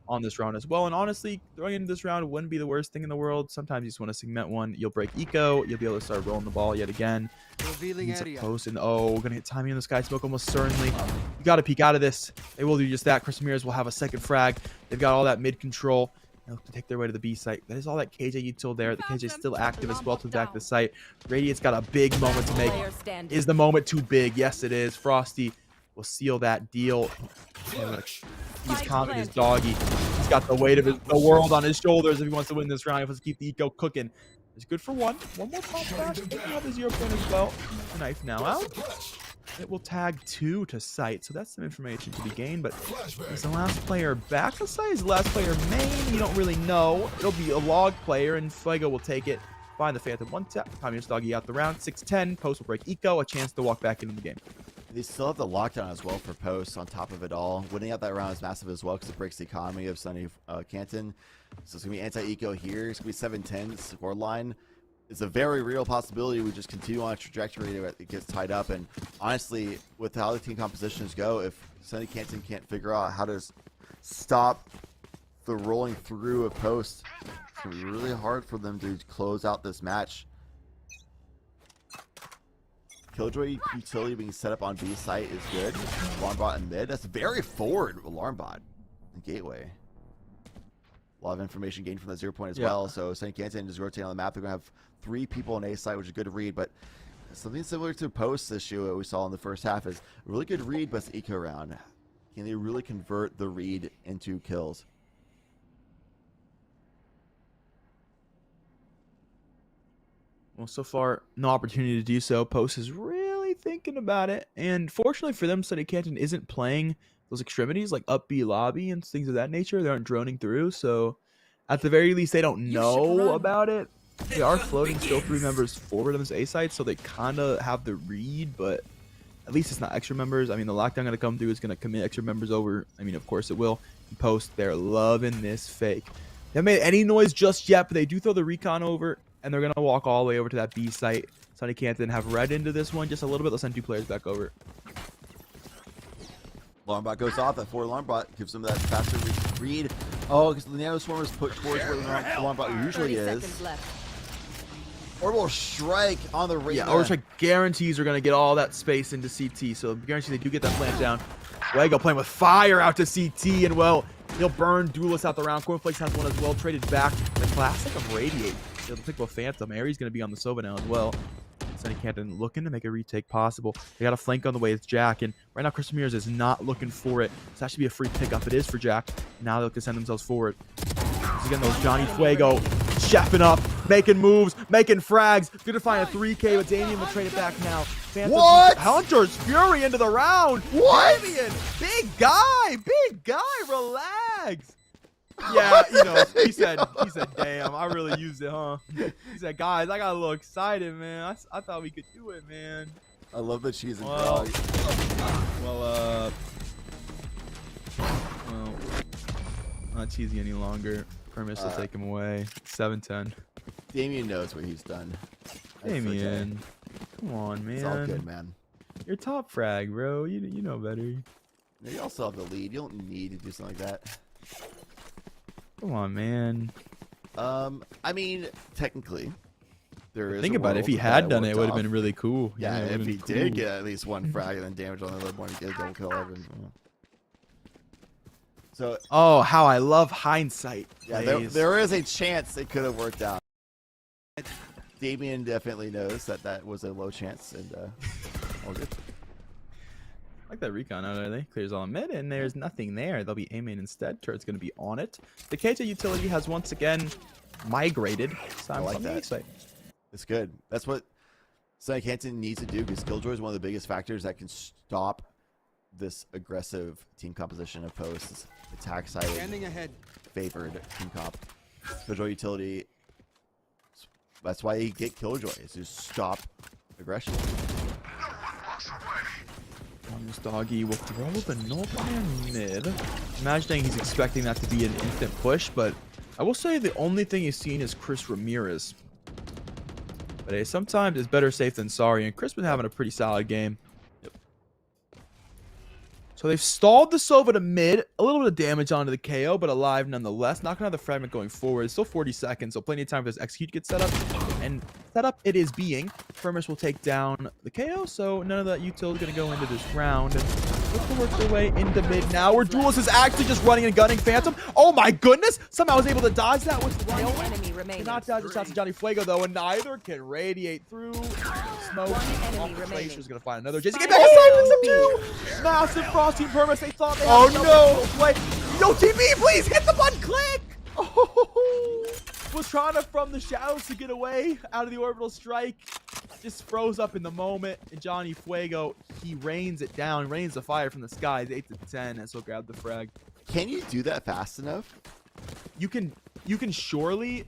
on this round as well. And honestly, throwing into this round wouldn't be the worst thing in the world. Sometimes you just want to segment one. You'll break eco. You'll be able to start rolling the ball yet again. Revealing Needs a area. Post, and oh, we're gonna hit timing in the sky smoke almost certainly. You gotta peek out of this. They will do just that. Chris Ramirez will have a second frag. They've got all that mid control. They'll take their way to the B site. That is all that KJ util there. The KJ is still active as well to back the site. Radiant's got a big moment to make. Player standing. Is the moment too big? Yes, it is. Frosty will seal that deal. He's calming his doggy. He's got the weight of the world on his shoulders if he wants to win this round. He wants to keep the eco cooking. It's good for one. One more pop flash. They have the 0 point as well. The knife now out. It will tag 2 to site, so that's some information to be gained. But is the last player back to site? Is the last player main? You don't really know. It'll be a log player, and Fuego will take it. Find the Phantom 1 tap. Communist Doggy out the round. 6-10. Post will break eco. A chance to walk back into the game. They still have the lockdown as well for Post on top of it all. Winning out that round is massive as well because it breaks the economy of Sunny Canton. So it's going to be anti-eco here. It's going to be 7-10 score line. It's a very real possibility we just continue on a trajectory where it gets tied up. And honestly, with how the team compositions go, if Sunny Canton can't figure out how to stop the rolling through of Post, it's going to be really hard for them to close out this match. Killjoy utility being set up on B site is good. Alarm bot in mid. That's very forward alarm bot in gateway. A lot of information gained from that 0 point as well. So Sunny Canton just rotating on the map. They're going to have 3 people on A site, which is good to read. But something similar to Post's issue that we saw in the first half is a really good read, but it's eco round. Can they really convert the read into kills? Well, so far, no opportunity to do so. Post is really thinking about it. And fortunately for them, Sunny Canton isn't playing those extremities, like up B lobby and things of that nature. They aren't droning through, so at the very least, they don't know about it. They are floating still 3 members forward on this A site, so they kind of have the read, but at least it's not extra members. I mean, the lockdown going to come through is going to commit extra members over. I mean, of course it will. Post, they're loving this fake. They haven't made any noise just yet, but they do throw the recon over, and they're going to walk all the way over to that B site. SUNY Canton have read into this one just a little bit. They'll send 2 players back over. Alarm bot goes off. That 4 alarm bot gives them that faster read. Oh, because the nano swarm is put towards where the alarm bot usually 30 is. seconds left. Orbital strike on the ring. Yeah, Orbital strike guarantees are going to get all that space into CT, so guarantees they do get that plant down. Fuego playing with fire out to CT, and well, he'll burn Duelist out the round. Cornflakes has one as well, traded back. The classic of Radiate. They'll pick both Phantom. Aries going to be on the Sova now as well. SUNY Canton looking to make a retake possible. They got a flank on the way. It's Jack, and right now Chris Ramirez is not looking for it. So that should be a free pickup. It is for Jack. Now they'll send themselves forward. Again, those Johnny Fuego chefing up, making moves, making frags. Good to find a 3K, but Damien will trade it back now. Phantom What? Hunter's Fury into the round. What? Damien, big guy, relax. Yeah, you know, he said, damn, I really used it, huh? He said, guys, I got a little excited, man. I thought we could do it, man. I love the cheese and Well, grog. well, not cheesy any longer. Permis will take him away. 7-10. Damien knows what he's done. That's Damien, come on, man. It's all good, man. You're top frag, bro. You know better. You also have the lead. You don't need to do something like that. Come on, man. I mean, technically, there is. Think a about it. If world he that had done it, it worked would have off. been really cool. Yeah, it if would've he been did cool. get at least 1 frag and then damage on the other one, he get a double kill. So, Oh, how I love hindsight. yeah, plays. there is a chance it could have worked out. Damien definitely knows that that was a low chance, and all good. Like that recon out there. Clears all mid, and there's nothing there. They'll be aiming instead. Turret's going to be on it. The KJ utility has once again migrated. I like on the that. A site. It's good. That's what SUNY Canton needs to do, because Killjoy is one of the biggest factors that can stop this aggressive team composition of posts. Attack side favored team comp. Killjoy utility. That's why you get Killjoy, is to stop aggression. This doggy will throw the Northman mid. Imagining he's expecting that to be an instant push, but I will say the only thing he's seen is Chris Ramirez. But hey, sometimes it's better safe than sorry, and Chris been having a pretty solid game. So they've stalled the Sova to mid. A little bit of damage onto the KO, but alive nonetheless. Not going to have the fragment going forward. It's still 40 seconds, so plenty of time for this execute to get set up. And set up it is being. Firmus will take down the KO, so none of that util is going to go into this round. Look to work their way into mid now, where Duelist is actually just running and gunning Phantom. Oh my goodness! Somehow was able to dodge that with the One tail. enemy remaining. Cannot dodge the shots of Johnny Fuego, though, and neither can radiate through. Smoke. One enemy Glacier remaining. is going to find another. JC Spike get back inside, down picks B. up 2! Massive frosting permits. They thought they Oh, had no. play. Yo, TV, please hit the button. Click. Oh, was trying to from the shadows to get away out of the orbital strike. Just froze up in the moment. And Johnny Fuego, he rains it down, rains the fire from the skies. 8-10, and so grab the frag. Can you do that fast enough? You can surely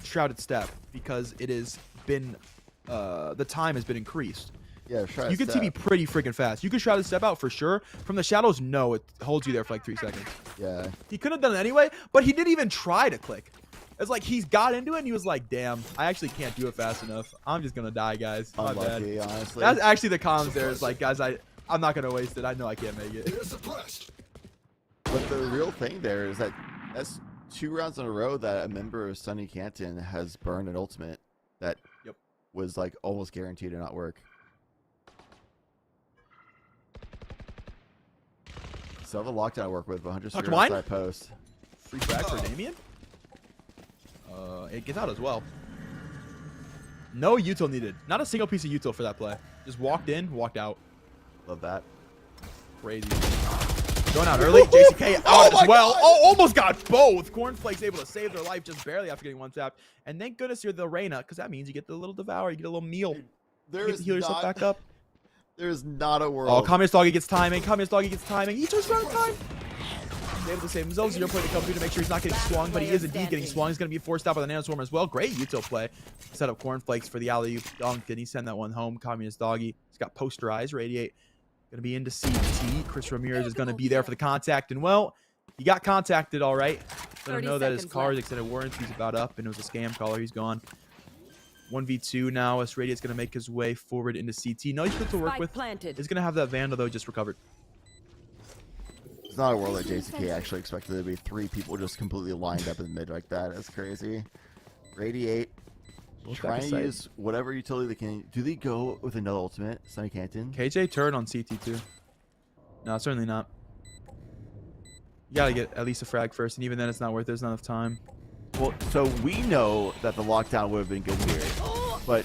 Shrouded Step, because it has been the time has been increased. Yeah, try. You can TP pretty freaking fast. You can Shrouded Step out for sure. From the shadows, no, it holds you there for like 3 seconds. Yeah. He could have done it anyway, but he didn't even try to click. It's like he's got into it and he was like, damn, I actually can't do it fast enough. I'm just gonna die, guys. My bad. Unlucky, honestly. That's actually the comms there. It's like, guys, I'm not gonna waste it. I know I can't make it. But the real thing there is that that's 2 rounds in a row that a member of SUNY Canton has burned an ultimate that was like almost guaranteed to not work. So I have a lockdown I work with, but 100 Tucked wine? side post. Free frag for Damien. It gets out as well. No util needed. Not a single piece of util for that play. Just walked in, walked out. Love that. Crazy. Going out early. JCK out as well. God. Oh, almost got both. Cornflakes able to save their life just barely after getting one tapped. And thank goodness you're the Reyna, because that means you get the little devour. You get a little meal. There You is heal yourself back up. There's not a world. Oh, Communist Doggy gets timing. Communist Doggy gets timing. He just ran out of time. He's able to save himself. Zero play to come through to make sure he's not getting swung, but he is indeed getting swung. He's going to be forced out by the Nanoswarmer as well. Great util play. Set up Cornflakes for the alley-oop dunk. Did he send that one home? Communist Doggy. He's got posterized. Radiate. Going to be into CT. Chris Ramirez is going to be there for the contact. And, well, he got contacted all right. Let him know that his car's extended warranty's about up, and it was a scam caller. He's gone. 1v2 now as Radiate's going to make his way forward into CT. No, he's good to work with. He's going to have that Vandal, though, just recovered. It's not a world that JCK actually expected there to be 3 people just completely lined up in mid like that. That's crazy. Radiate. Try and use whatever utility they can. Do they go with another ultimate? Sunny Canton? KJ turn on CT too. No, certainly not. You got to get at least a frag first, and even then it's not worth it. There's not enough time. Well, so we know that the lockdown would have been good here, but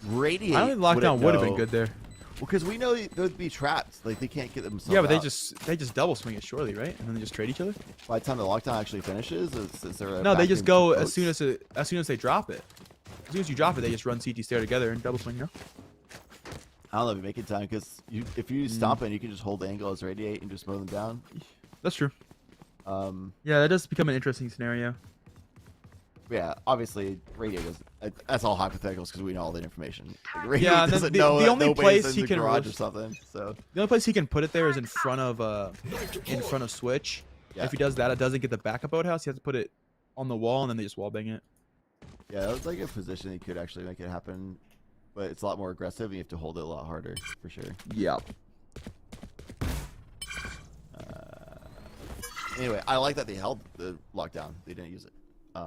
Radiate. I don't think lockdown would have been good there. Well, because we know they'd be trapped. Like they can't get themselves. Yeah, but out. they just double swing it surely, right? And then they just trade each other. By the time the lockdown actually finishes, is there a no? They just go boats? as soon as they drop it. As soon as you drop it, they just run CT stair together and double swing. You know? I don't know if you make it time because if you stomp it, you can just hold the angle as Radiate and just mow them down. That's true. Yeah, that does become an interesting scenario. Yeah, obviously, Radiate doesn't. That's all hypotheticals because we know all the information. Like, Radiate Yeah, doesn't the know that only nobody's place in he the can garage or something. So the only place he can put it there is in front of Switch. Yeah. If he does that, it doesn't get the backup outhouse. He has to put it on the wall, and then they just wall bang it. yeah, that's like a position he could actually make it happen, but it's a lot more aggressive and you have to hold it a lot harder for sure. Yeah. Anyway, I like that they held the lockdown. They didn't use it. Yeah,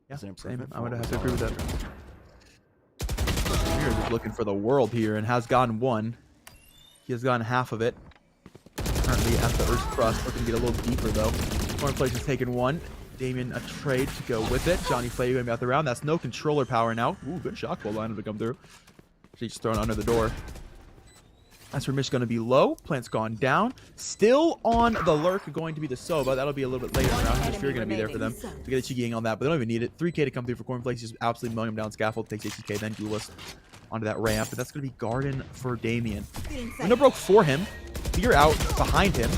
It's an same. improvement I would from have what to we agree saw with last that. year. Ramirez is looking for the world here and has gotten one. He has gotten half of it. Currently at the Earth's crust, looking to get a little deeper though. Cornflakes has taken one. Damien a trade to go with it. Johnny Flay going to be out the round. That's no controller power now. Ooh, good shot ball line to come through. She's thrown under the door. That's where Mish going to be low. Plant's gone down. Still on the lurk, going to be the Soba. That'll be a little bit later in the round. Fear going to be there for them to get a cheeky angle on that, but they don't even need it. 3K to come through for Cornflakes. Just absolutely mowing him down. Scaffold takes 80K, then Duelist onto that ramp. But that's going to be Garden for Damien. Window broke for him. Fear out behind him.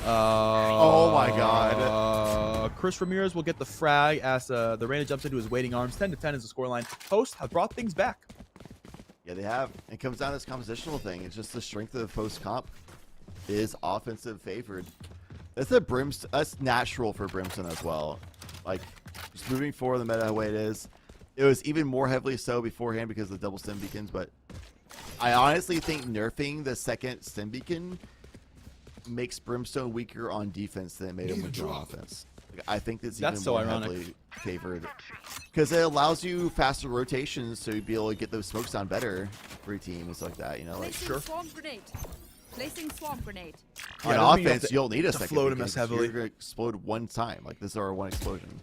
Oh my god. Chris Ramirez will get the frag as the Reyna jumps into his waiting arms. 10-10 is the scoreline. Post have brought things back. Yeah, they have. It comes down to this compositional thing. It's just the strength of the post comp is offensive favored. That's natural for Brimstone as well. Like just moving forward the meta the way it is. It was even more heavily so beforehand because of the double stim beacons, but I honestly think nerfing the second stim beacon makes Brimstone weaker on defense than it made him weaker on offense. Like, I think that's even so more ironic. heavily favored because it allows you faster rotations to be able to get those smokes down better for your team and stuff like that. You know, like Placing swarm grenade. Placing swarm grenade. on I don't think you have offense to- you'll need a to second float him beacon as 'cause heavily. You're gonna explode one time. Like this is our one explosion.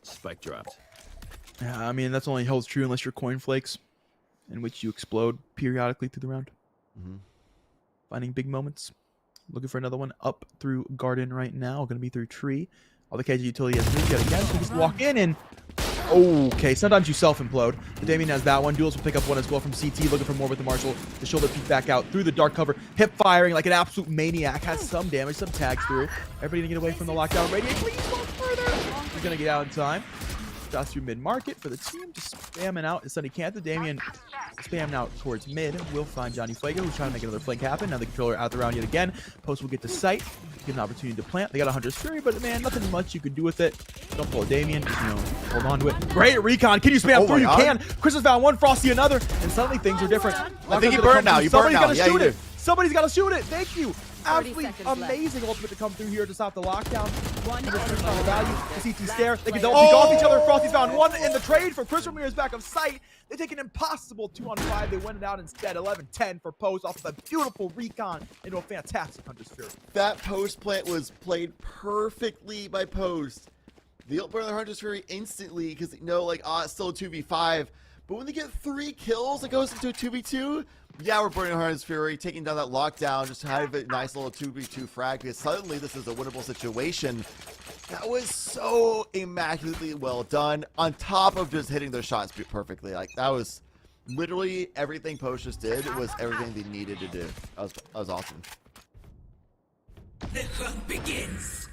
Spike dropped. Yeah, I mean, that's only holds true unless you're Cornflakes, in which you explode periodically through the round. Mhm. Finding big moments. Looking for another one up through Garden right now. Going to be through Tree. All the KG utility has moved yet again. So just walk in and... Okay, sometimes you self-implode. Damien has that one. Duels will pick up one as well from CT. Looking for more with the Marshall. The shoulder peek back out through the dark cover. Hip firing like an absolute maniac. Has some damage, some tags through. Everybody to get away from the lockdown. Radiate, please go further. He's going to get out in time. Shots through mid-market for the team. Just spamming out. It's Sunny Canton. Damien spamming out towards mid. Will find Johnny Flager, who's trying to make another flank happen. Now the controller out the round yet again. Post will get to sight. Get an opportunity to plant. They got a Hunter's Fury, but man, nothing much you can do with it. Don't pull a Damien. Just, hold on to it. Great recon. Can you spam Oh through? my You God. can. Chris has found one. Frosty another. And suddenly things are different. I think you burn now. You burn Somebody's now. got to Yeah, shoot you it. do. Somebody's got to shoot it. Thank you. 30 Absolutely seconds left. amazing ultimate to come through here to stop the lockdown. One The enemy value. remaining. The CT stare. They can Last double peek player. off each other. Frosty's found one in the trade for Chris Ramirez back of sight. They take an impossible 2-on-5. They win it out instead. 11-10 for Post off of a beautiful recon into a fantastic Hunter's Fury. That post plant was played perfectly by Post. They don't burn their Hunter's Fury instantly because they know, like, it's still a 2v5. But when they get 3 kills, it goes into a 2v2. Yeah, we're burning Hunter's Fury, taking down that lockdown, just have a nice little 2v2 frag because suddenly this is a winnable situation. That was so immaculately well done. On top of just hitting those shots perfectly, like that was literally everything Post just did was everything they needed to do. That was awesome. The hunt begins.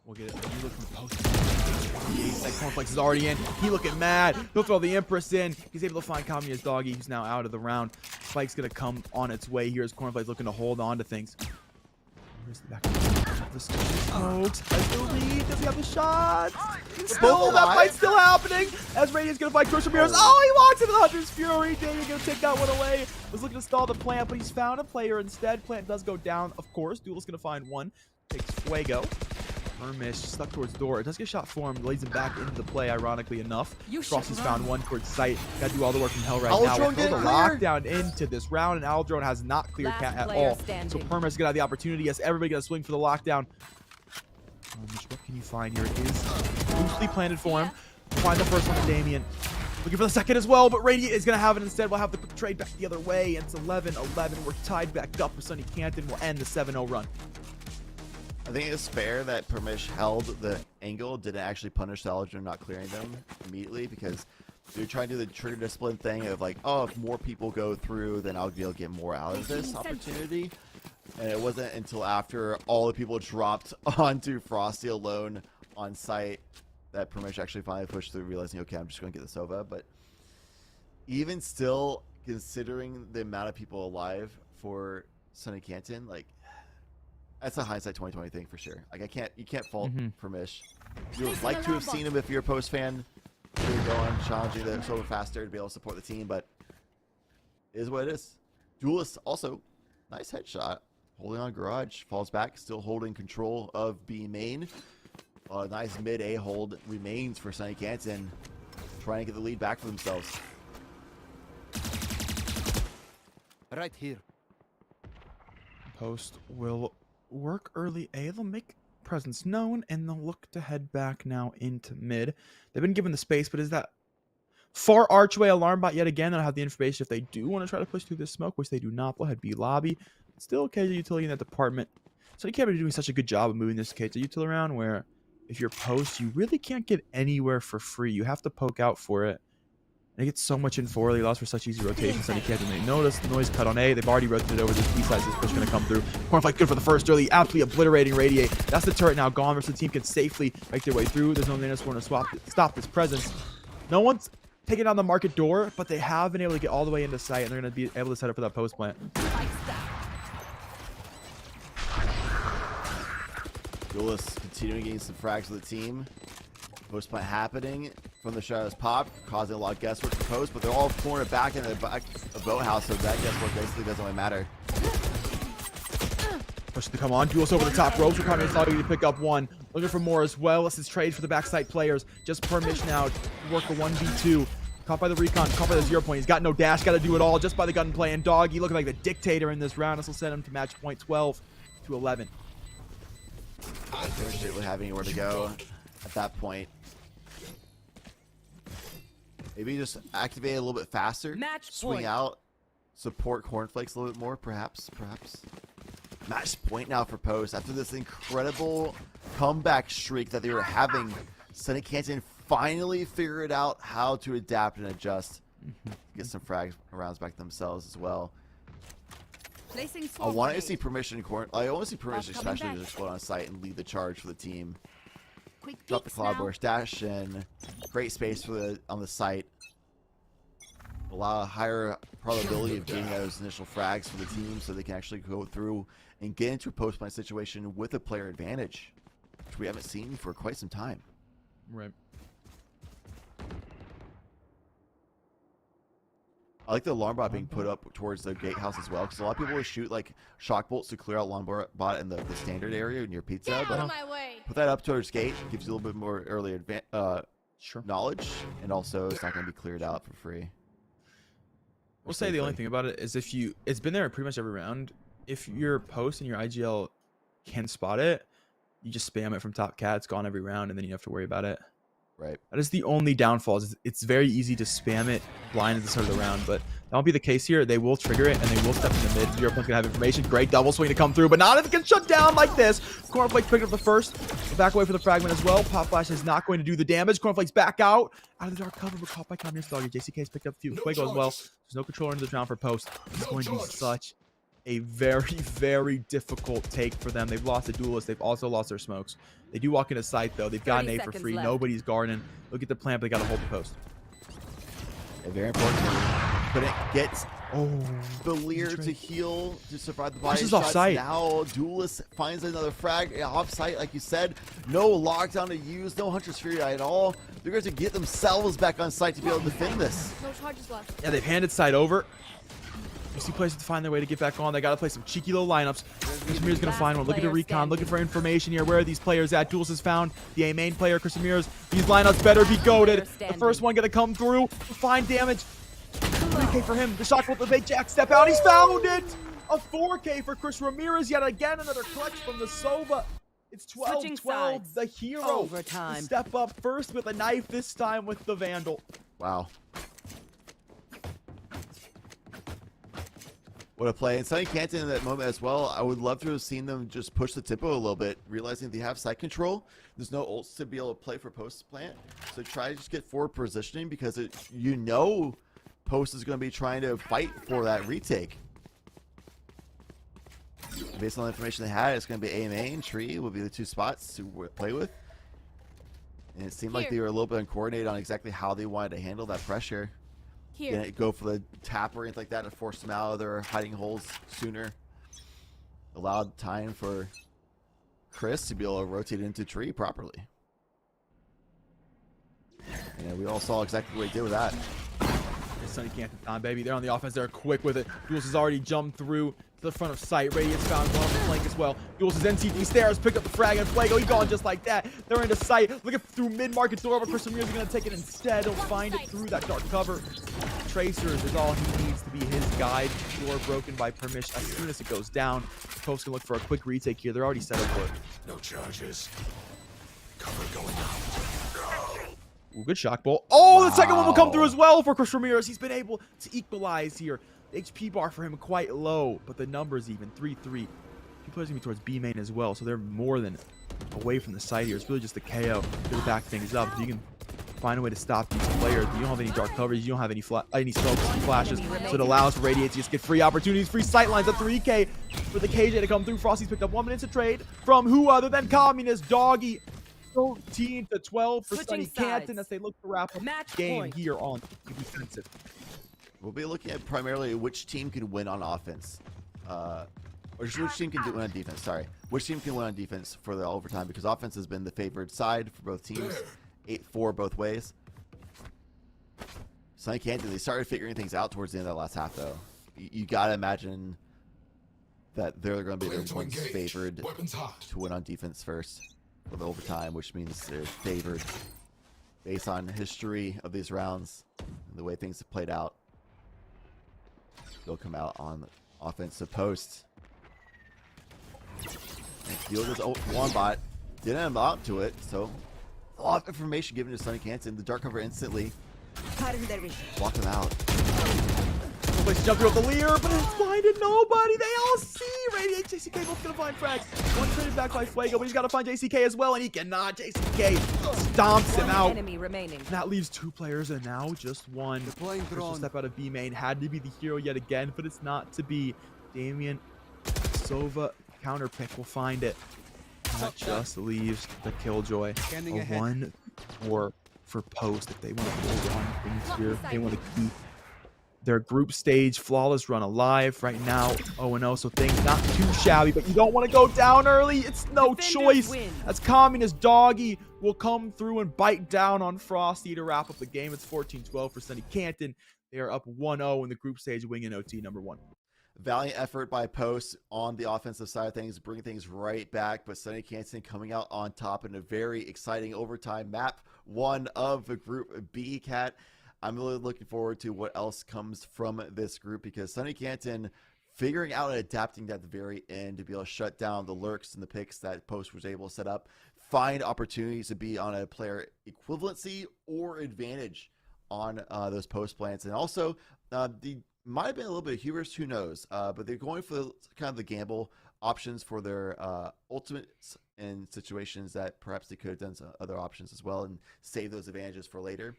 We'll get it. You look from the post. That Cornflakes is already in. He looking mad. He'll throw the Empress in. He's able to find Kamiya's doggy, who's now out of the round. Spike's gonna come on its way here as Cornflakes looking to hold on to things. Where's the back? The smokes. Has the lead. Does he have the shots? Still, that fight's still happening. As Radiant's gonna fight Crush Ramirez. Oh, he walks into the Hunter's Fury. Daniel gonna take that one away. Was looking to stall the plant, but he's found a player instead. Plant does go down, of course. Duelist gonna find one. Takes Fuego. Murmish stuck towards door. It does get shot for him, leads him back into the play, ironically enough. Frosty's found one towards sight. Gotta do all the work from hell right now. We'll throw the lockdown into this round, and Aldrone has not cleared Cat at all. So Perma's gonna have the opportunity. Yes, everybody gonna swing for the lockdown. What can you find here? It is loosely planted for him. Find the first one to Damien. Looking for the second as well, but Radiant is going to have it instead. We'll have the trade back the other way, and it's 11-11. We're tied back up for Sunny Canton. We'll end the 7-0 run. I think it's fair that Permish held the angle, didn't actually punish Aldrone not clearing them immediately, because they're trying to do the trigger discipline thing of like, oh, if more people go through, then I'll be able to get more out of this opportunity. And it wasn't until after all the people dropped onto Frosty alone on site that Permish actually finally pushed through, realizing, okay, I'm just going to get the Sova. But even still, considering the amount of people alive for Sunny Canton, like, that's a hindsight 2020 thing for sure. Like, you can't fault Permish. You would like to have seen him if you're a Post fan. Really going, challenging the Sova faster to be able to support the team, but it is what it is. Duelist also, nice headshot. Holding on Garage, falls back, still holding control of B main. A nice mid A hold remains for Sunny Canton, trying to get the lead back for themselves. Right here. Post will work early A. They'll make presence known, and they'll look to head back now into mid. They've been given the space, but is that far archway alarm bot yet again? They'll have the information if they do want to try to push through this smoke, which they do not. They'll head B lobby. Still occasional utility in that department. So you can't be doing such a good job of moving this occasional utility around, where if you're Post, you really can't get anywhere for free. You have to poke out for it. They get so much info early, loss for such easy rotations that you can't even notice. The noise cut on A. They've already rotated over this B side, so this push going to come through. Cornflake good for the first early, absolutely obliterating Radiate. That's the turret now gone, versus the team can safely make their way through. There's no Nanos going to stop this presence. No one's taking down the market door, but they have been able to get all the way into sight, and they're going to be able to set up for that post plant. Duelist continuing getting some frags for the team. Post plant happening from the shadows pop, causing a lot of guesswork for Post, but they're all cornered back in the back of Boathouse, so that guesswork basically doesn't really matter. Push to come on. Duelist over the top ropes. We're coming to pick up one. Looking for more as well. This is trade for the backside players. Just Permish now to work the 1v2. Caught by the recon, caught by the 0 point. He's got no dash, got to do it all just by the gunplay. And Doggy looking like the dictator in this round. This will send him to match point 12-11. They didn't really have anywhere to go at that point. Maybe just activate it a little bit faster. Match swing point. out, support Cornflakes a little bit more, perhaps. Match point now for Post. After this incredible comeback streak that they were having, Sunny Canton finally figured out how to adapt and adjust. Get some frag rounds back themselves as well. I want to see permission. I want to see permission, especially to explode on site and lead the charge for the team. Drop the cloud burst, dash in, great space for on the site. Allow a higher probability of getting those initial frags for the team, so they can actually go through and get into a post plant situation with a player advantage, which we haven't seen for quite some time. Right. I like the alarm bot being put up towards the gatehouse as well, because a lot of people will shoot like shock bolts to clear out alarm bot in the standard area near pizza. But put that up towards gate, gives you a little bit more early knowledge, and also it's not going to be cleared out for free. We'll say the only thing about it is it's been there pretty much every round. If your Post and your IGL can spot it, you just spam it from top cat. It's gone every round, and then you don't have to worry about it. Right. That is the only downfall. It's very easy to spam it blind at the start of the round, but that won't be the case here. They will trigger it, and they will step in the mid. Your opponent's going to have information. Great double swing to come through, but not if it gets shut down like this. Cornflakes picked up the first. Back away for the fragment as well. Pop Flash is not going to do the damage. Cornflakes back out of the dark cover, but caught by Communist Doggy. JCK has picked up Fuego as well. There's no controller into the round for post. It's going to be such a very, very difficult take for them. They've lost a duelist. They've also lost their smokes. They do walk into sight, though. They've got an A for free. left. Nobody's guarding. Look at the plant, but they got to hold the post. Yeah, very important. Couldn't get the Lear to heal to survive the body This is shots. offsite. Now Duelist finds another frag offsite, like you said. No lockdown to use, no Hunter's Fury at all. They're going to get themselves back on site to be able to defend this. No charges left. Yeah, they've handed side over. You see players to find their way to get back on. They got to play some cheeky little lineups. Krisamir's going to find one. Look at the recon. Looking for information here. Where are these players at? Duelist has found the A main player, Krisamir's. These lineups better be goated. The first one going to come through. Find damage. 3K for him. The shot with the big jack step out. He's found it. A 4K for Chris Ramirez. Yet again, another clutch from the Sova. It's 12-12. The hero. Overtime. Step up first with a knife. This time with the Vandal. Wow. What a play. And Sunny Canton in that moment as well. I would love to have seen them just push the tempo a little bit, realizing they have side control. There's no ults to be able to play for post plant. So try to just get forward positioning because post is going to be trying to fight for that retake. Based on the information they had, it's going to be A main, tree will be the two spots to play with. And it seemed like they were a little bit uncoordinated on exactly how they wanted to handle that pressure. Didn't go for the tap or anything like that to force them out of their hiding holes sooner. Allowed time for Chris to be able to rotate into tree properly. And we all saw exactly what he did with that. Sunny Canton time, baby. They're on the offense. They're quick with it. Duels has already jumped through to the front of sight. Radiance found one on the flank as well. Duels is NCT stairs, picked up the frag, and Fuego, he's gone just like that. They're into sight. Looking through mid-market door, but Chris Ramirez is going to take it instead. He'll find it through that dark cover. Tracers is all he needs to be his guide. Door broken by permission. As soon as it goes down, Post can look for a quick retake here. They're already set up for it. No charges. Cover going out. Ooh, good shock bolt. Oh, the second one will come through as well for Chris Ramirez. He's been able to equalize here. The HP bar for him quite low, but the numbers even 3-3. He plays going to be towards B main as well, so they're more than away from the side here. It's really just the KO to back things up. If you can find a way to stop these players, you don't have any dark coverage, you don't have any smokes and flashes, so it allows for Radiate to just get free opportunities, free sight lines at 3K for the KJ to come through. Frosty's picked up 1 minute to trade from who other than Communist Doggy. 13-12 for Sunny Canton as they look to wrap up the game here on the defensive. We'll be looking at primarily which team can win on offense. Or just which team can win on defense, sorry. Which team can win on defense for the overtime, because offense has been the favored side for both teams. 8-4 both ways. Sunny Canton, they started figuring things out towards the end of the last half, though. You gotta imagine that they're going to be the ones favored to win on defense first for the overtime, which means they're favored based on history of these rounds and the way things have played out. They'll come out on offensive post. And Field is one bot. Didn't amount to it, so a lot of information given to Sunny Canton. The dark cover instantly blocked him out. Place to jump through the Lear, but it's blinded nobody. They all see Radiate. JCK both gonna find frags. One traded back by Fuego, but he's got to find JCK as well, and he cannot. JCK stomps him out. Enemy remaining. And that leaves 2 players, and now just one. First step out of B main had to be the hero yet again, but it's not to be. Damien Sova counter pick will find it. That just leaves the Killjoy. A 1-4 for post if they want to hold on things here. They want to keep their group stage flawless run alive right now. 0-0, so things not too shabby, but you don't want to go down early. It's no choice. As Communist Doggy will come through and bite down on Frosty to wrap up the game. It's 14-12 for Sunny Canton. They are up 1-0 in the group stage, winging OT number 1. Valiant effort by Post on the offensive side of things, bringing things right back, but Sunny Canton coming out on top in a very exciting overtime map 1 of the group B, Cat. I'm really looking forward to what else comes from this group, because Sunny Canton figuring out and adapting at the very end to be able to shut down the lurks and the picks that Post was able to set up, find opportunities to be on a player equivalency or advantage on those post plants. And also, the might have been a little bit of hubris, who knows, but they're going for kind of the gamble options for their ultimates in situations that perhaps they could have done some other options as well and save those advantages for later.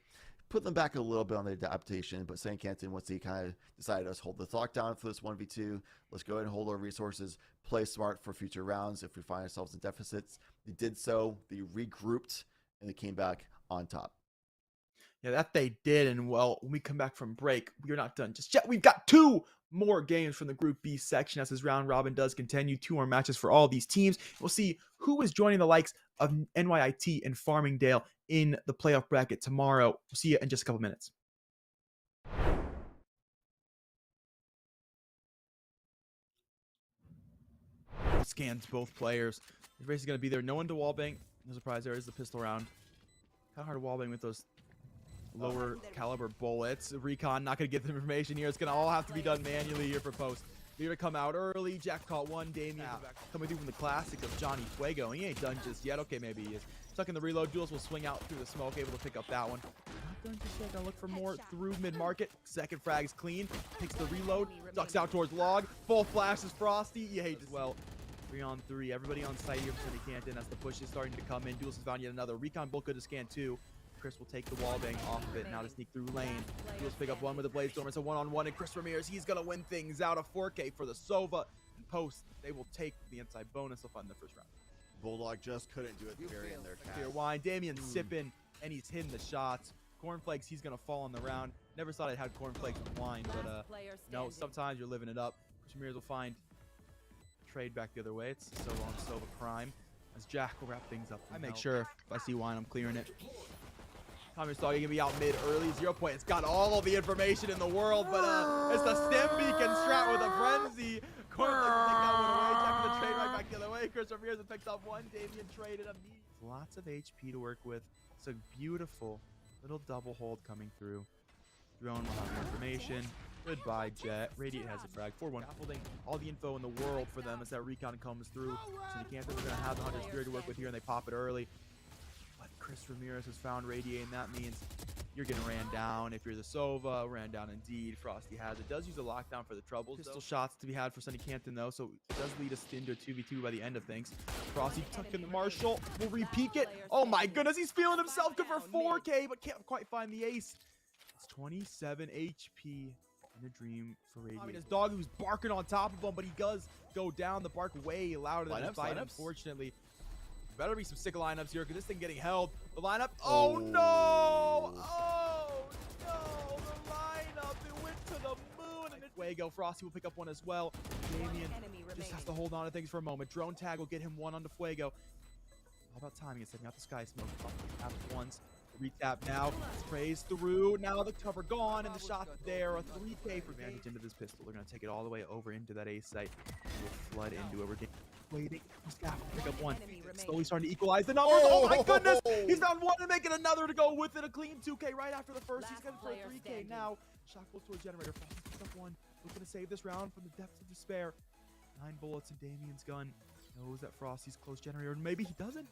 Put them back a little bit on the adaptation, but St. Canton, once they kind of decided, let's hold the clock down for this 1v2, let's go ahead and hold our resources, play smart for future rounds if we find ourselves in deficits. They did so, they regrouped, and they came back on top. Yeah, that they did. And well, when we come back from break, we're not done just yet. We've got 2 more games from the Group B section as this round robin does continue. 2 more matches for all these teams. We'll see who is joining the likes of NYIT and Farmingdale in the playoff bracket tomorrow. We'll see you in just a couple minutes. Scans both players. The race is going to be there. No one to wallbang. No surprise, there is the pistol round. Kind of hard to wallbang with those lower caliber bullets. Recon not going to get the information here. It's going to all have to be done manually here for Post. They're going to come out early. Jack caught one. Damien coming through from the classic of Johnny Fuego. He ain't done just yet. Okay, maybe he is. Stuck in the reload. Jules will swing out through the smoke, able to pick up that one. Not done just yet. Gonna look for more through mid-market. Second frag's clean. Takes the reload. Ducks out towards log. Full flashes Frosty. You hate as well. 3-on-3. Everybody on site here for City Canton as the push is starting to come in. Duels has found yet another. Recon both good to scan 2. Chris will take the wall bang off of it now to sneak through lane. Duels pick up one with the Bladestorm. It's a 1-on-1, and Chris Ramirez, he's going to win things out of 4K for the Sova. And Post, they will take the inside bonus. They'll find the first round. Bulldog just couldn't do it at the very end there. Clear wine. Damien sipping, and he's hitting the shots. Cornflakes, he's going to fall on the round. Never thought I'd had cornflakes with wine, but no, sometimes you're living it up. Chris Ramirez will find trade back the other way. It's so long, Sova prime. As Jack will wrap things up. I make sure if I see wine, I'm clearing it. Communist Dog, gonna be out mid early. 0 point. It's got all of the information in the world, but it's the stem beacon strat with a frenzy. Cornflakes will take that one away. Jack with the trade right back the other way. Chris Ramirez picks up one. Damien traded immediately. Lots of HP to work with. It's a beautiful little double hold coming through. Drone will have the information. Goodbye, Jet. Radiant has a frag. 4-1. Scaffolding. All the info in the world for them as that recon comes through. So they can't think we're going to have the Hunter Spirit to work with here, and they pop it early. But Chris Ramirez has found Radiate, and that means you're getting ran down. If you're the Sova, ran down indeed. Frosty has it. Does use a lockdown for the troubles. Pistol shots to be had for Sunny Canton, though, so it does lead us into a 2v2 by the end of things. Frosty tucked in the Marshall. Will re-peek it. Oh my goodness, he's feeling himself. Good for 4K, but can't quite find the ace. It's 27 HP. In a dream for Radiant. I mean, his dog who's barking on top of him, but he does go down. The bark way louder than his bite, unfortunately. Better be some sick lineups here because this thing getting held. The lineup. Oh no! Oh no! The lineup. It went to the moon. And Fuego. Frosty will pick up one as well. Damien just has to hold on to things for a moment. Drone tag will get him one onto Fuego. All about timing. It's setting out the sky smoke. Up once. Recap now. Sprays through. Now the cover gone and the shot there. A 3K for advantage into this pistol. They're going to take it all the way over into that ace site. We'll flood into it. We're waiting. Pick up one. Slowly starting to equalize the numbers. Oh my goodness! He's found one and making another to go with it. A clean 2K right after the first. He's going for a 3K now. Shot goes to a generator. Picks up one. Looking to save this round from the depths of despair. 9 bullets in Damien's gun. Knows that Frosty's close generator. Maybe he doesn't.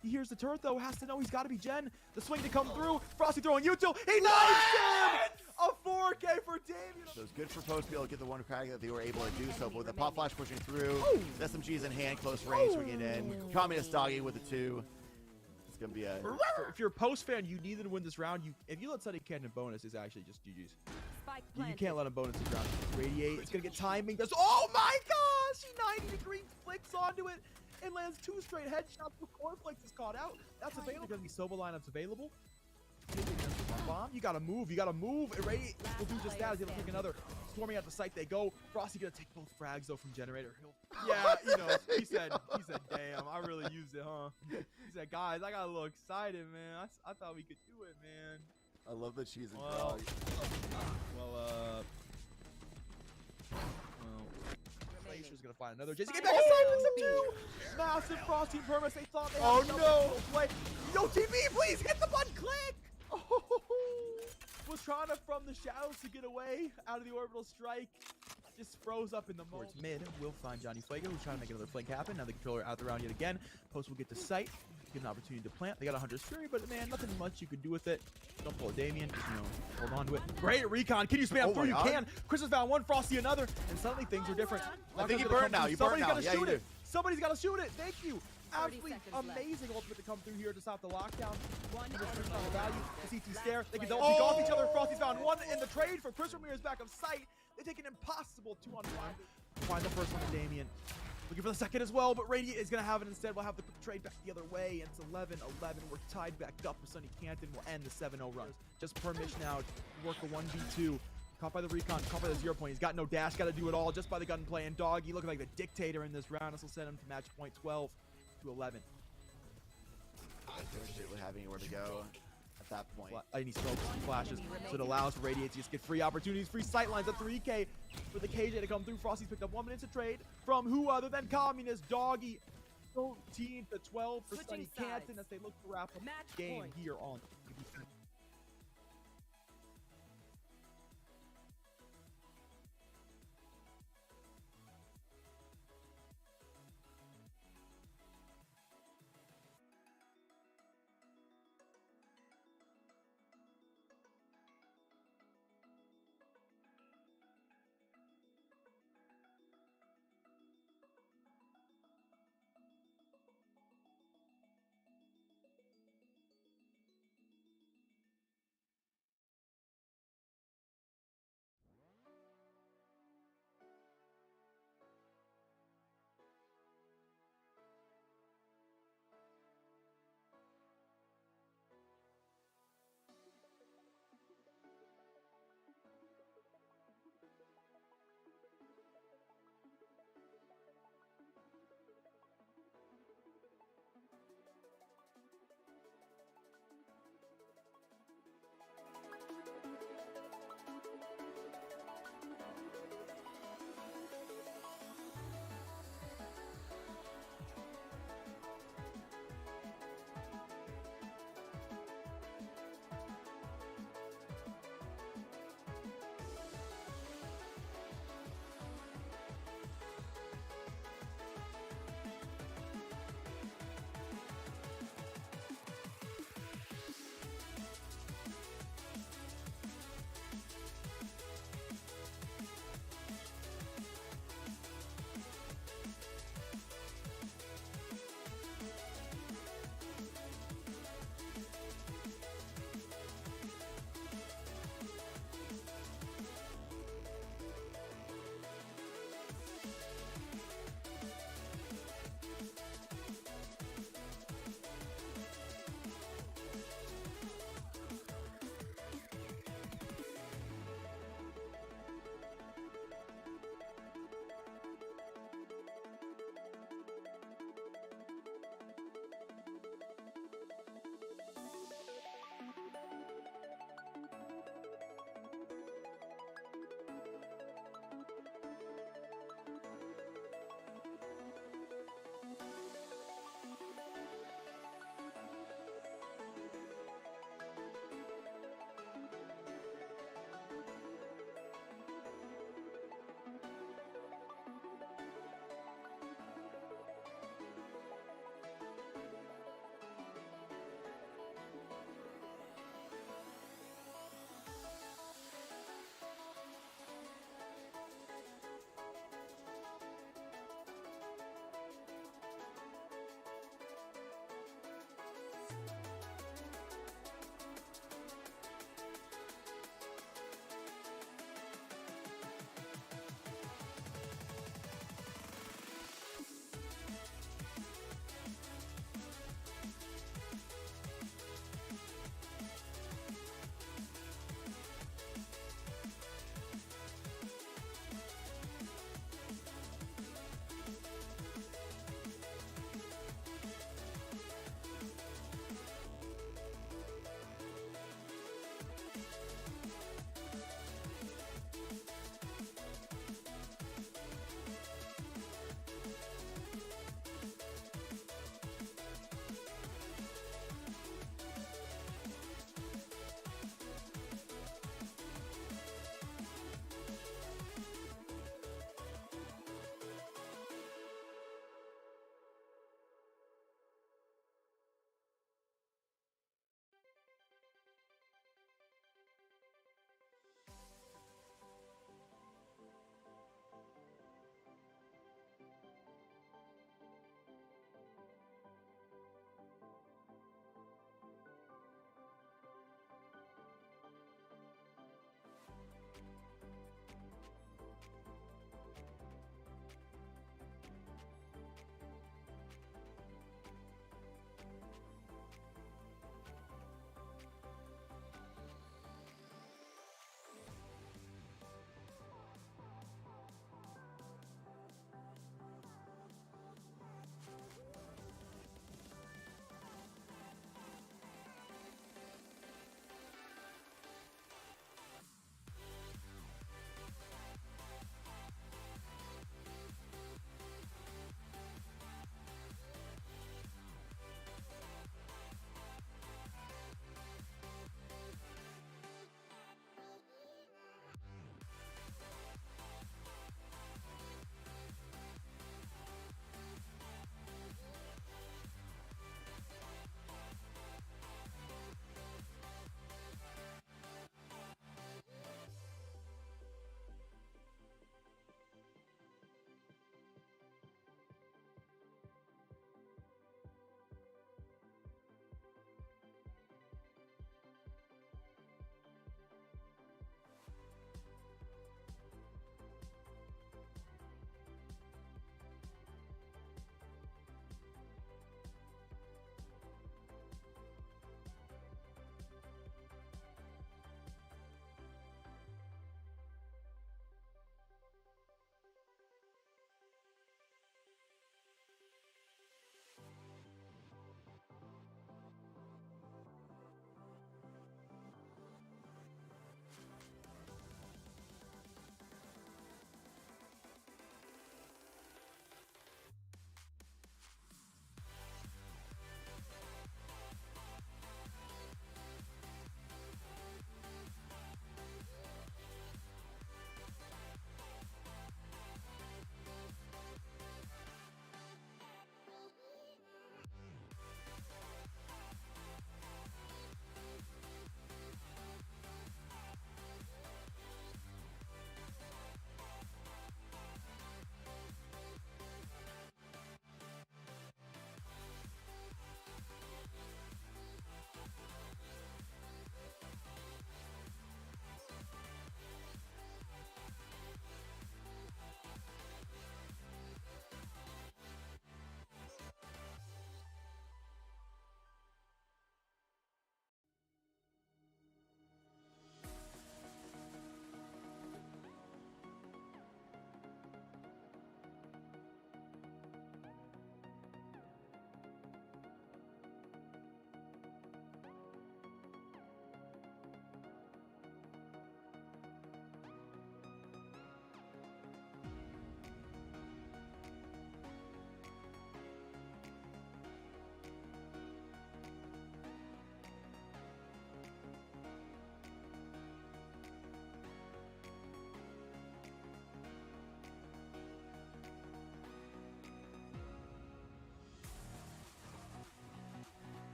He hears the turret, though. Has to know he's got to be Jen. The swing to come through. Frosty throwing util. He knifes him! A 4K for Damien. So it's good for Post to be able to get the one crack that they were able to do so. But with the pop flash pushing through, SMG's in hand, close range, swinging in. Communist Doggy with the 2. It's going to be a... If you're a Post fan, you need to win this round. If you let Sunny Canton bonus, it's actually just GG's. You can't let him bonus this round. Radiate. It's going to get timing. Oh my gosh! He 90-degree flicks onto it. And lands 2 straight headshots before Cornflakes is caught out. That's available. There's going to be Sova lineups available. Bomb. You got to move. You got to move. And Radiate will do just that. He's able to take another. Storming at the site they go. Frosty going to take both frags, though, from Generator. Yeah, you know, he said, damn, I really used it, huh? He said, guys, I got a little excited, man. I thought we could do it, man. I love the cheese and well, Glacier's gonna find another. Jesse, get back inside with some 2. Massive Frosty permas. They thought they had no play. Yo, TV, please hit the button. Click. Oh, was trying to from the shadows to get away out of the orbital strike. just froze up in the moment. Towards mid, we'll find Johnny Fuego, who's trying to make another flank happen. Now the controller out the round yet again. Post will get to sight, get an opportunity to plant. They got a Hunter's Fury, but man, nothing much you could do with it. Don't pull a Damien, just, hold on to it. Great recon. Can you spam through? You can. Chris has found one, Frosty another, and suddenly things are different. I think you burned now. You burned now. Somebody's Yeah, got to you shoot do. it. Somebody's got to shoot it. Thank you. 30 Absolutely seconds amazing ultimate to come through here to stop the lockdown. One Value. enemy The CT stare. They can player. double pick off each other. Frosty's found one in the trade for Chris Ramirez back of sight. They take an impossible 2-on-1. Find the first one to Damien. Looking for the second as well, but Radiant is going to have it instead. We'll have the quick trade back the other way. And it's 11-11. We're tied back up with Sunny Canton. We'll end the 7-0 run. Just permission now to work a 1v2. Caught by the recon, caught by the 0 point. He's got no dash, got to do it all just by the gunplay. And Doggy looking like the dictator in this round. This will send him to match point 12 to 11. They don't really have anywhere to go at that point. And he smokes and flashes, so it allows for Radiant to just get free opportunities, free sightlines at 3K for the KJ to come through. Frosty's picked up 1 minute to trade from who other than Communist Doggy. 13 to 12 for Switching Sunny sides. Canton as they look to wrap up Match the game point. here on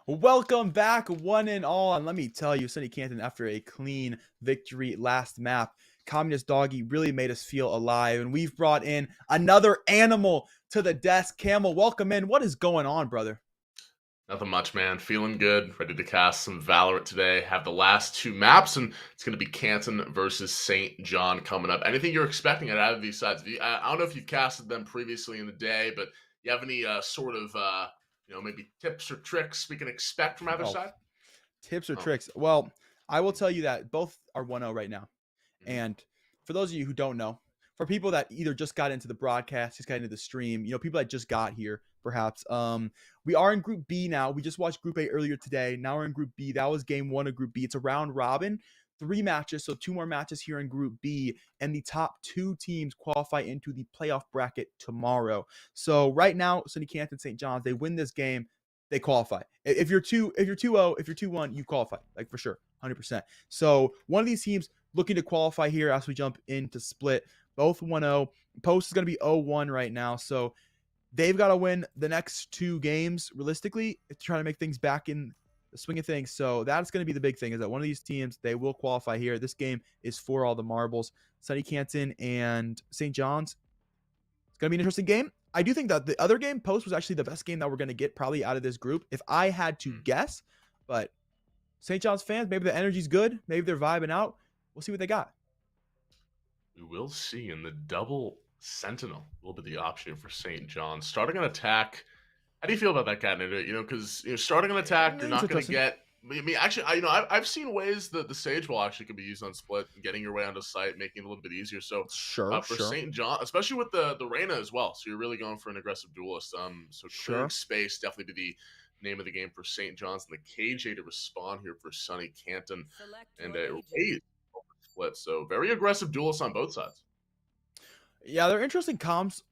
Welcome back, one and all. And let me tell you, Sunny Canton, after a clean victory last map, Communist Doggy really made us feel alive. And we've brought in another animal to the desk. Camel, welcome in. What is going on, brother? Nothing much, man. Feeling good. Ready to cast some Valorant today. Have the last two maps, and it's going to be Canton versus St. John coming up. Anything you're expecting out of these sides? I don't know if you've casted them previously in the day, but you have any sort of, maybe tips or tricks we can expect from either side? Tips or tricks? Well, I will tell you that both are 1-0 right now. Mhm. And for those of you who don't know, for people that either just got into the broadcast, just got into the stream, people that just got here, perhaps, we are in Group B now. We just watched Group A earlier today. Now we're in Group B. That was game 1 of Group B. It's a round robin, 3 matches, so 2 more matches here in Group B, and the top 2 teams qualify into the playoff bracket tomorrow. So right now, Sunny Canton, St. John's, they win this game, they qualify. If you're 2-0, if you're 2-1, you qualify, like for sure, 100%. So one of these teams looking to qualify here as we jump into split. Both 1-0. Post is going to be 0-1 right now. So they've got to win the next 2 games realistically to try to make things back in the swing of things. So that's going to be the big thing, is that one of these teams, they will qualify here. This game is for all the marbles. Sunny Canton and St. John's. It's going to be an interesting game. I do think that the other game, Post, was actually the best game that we're going to get probably out of this group, if I had to guess. But St. John's fans, maybe the energy's good. Maybe they're vibing out. We'll see what they got. We will see. In the double Sentinel will be the option for St. John. Starting an attack. How do you feel about that candidate? Because starting an attack, you're not going to get. I mean, actually, I've seen ways that the Sage Wall actually can be used on split, and getting your way onto site, making it a little bit easier. So sure. St. John, especially with the Reyna as well. So you're really going for an aggressive duelist. So clearing space definitely be the name of the game for St. John's, and the KJ to respond here for Sunny Canton, and split. So very aggressive duelists on both sides. Yeah, they're interesting comps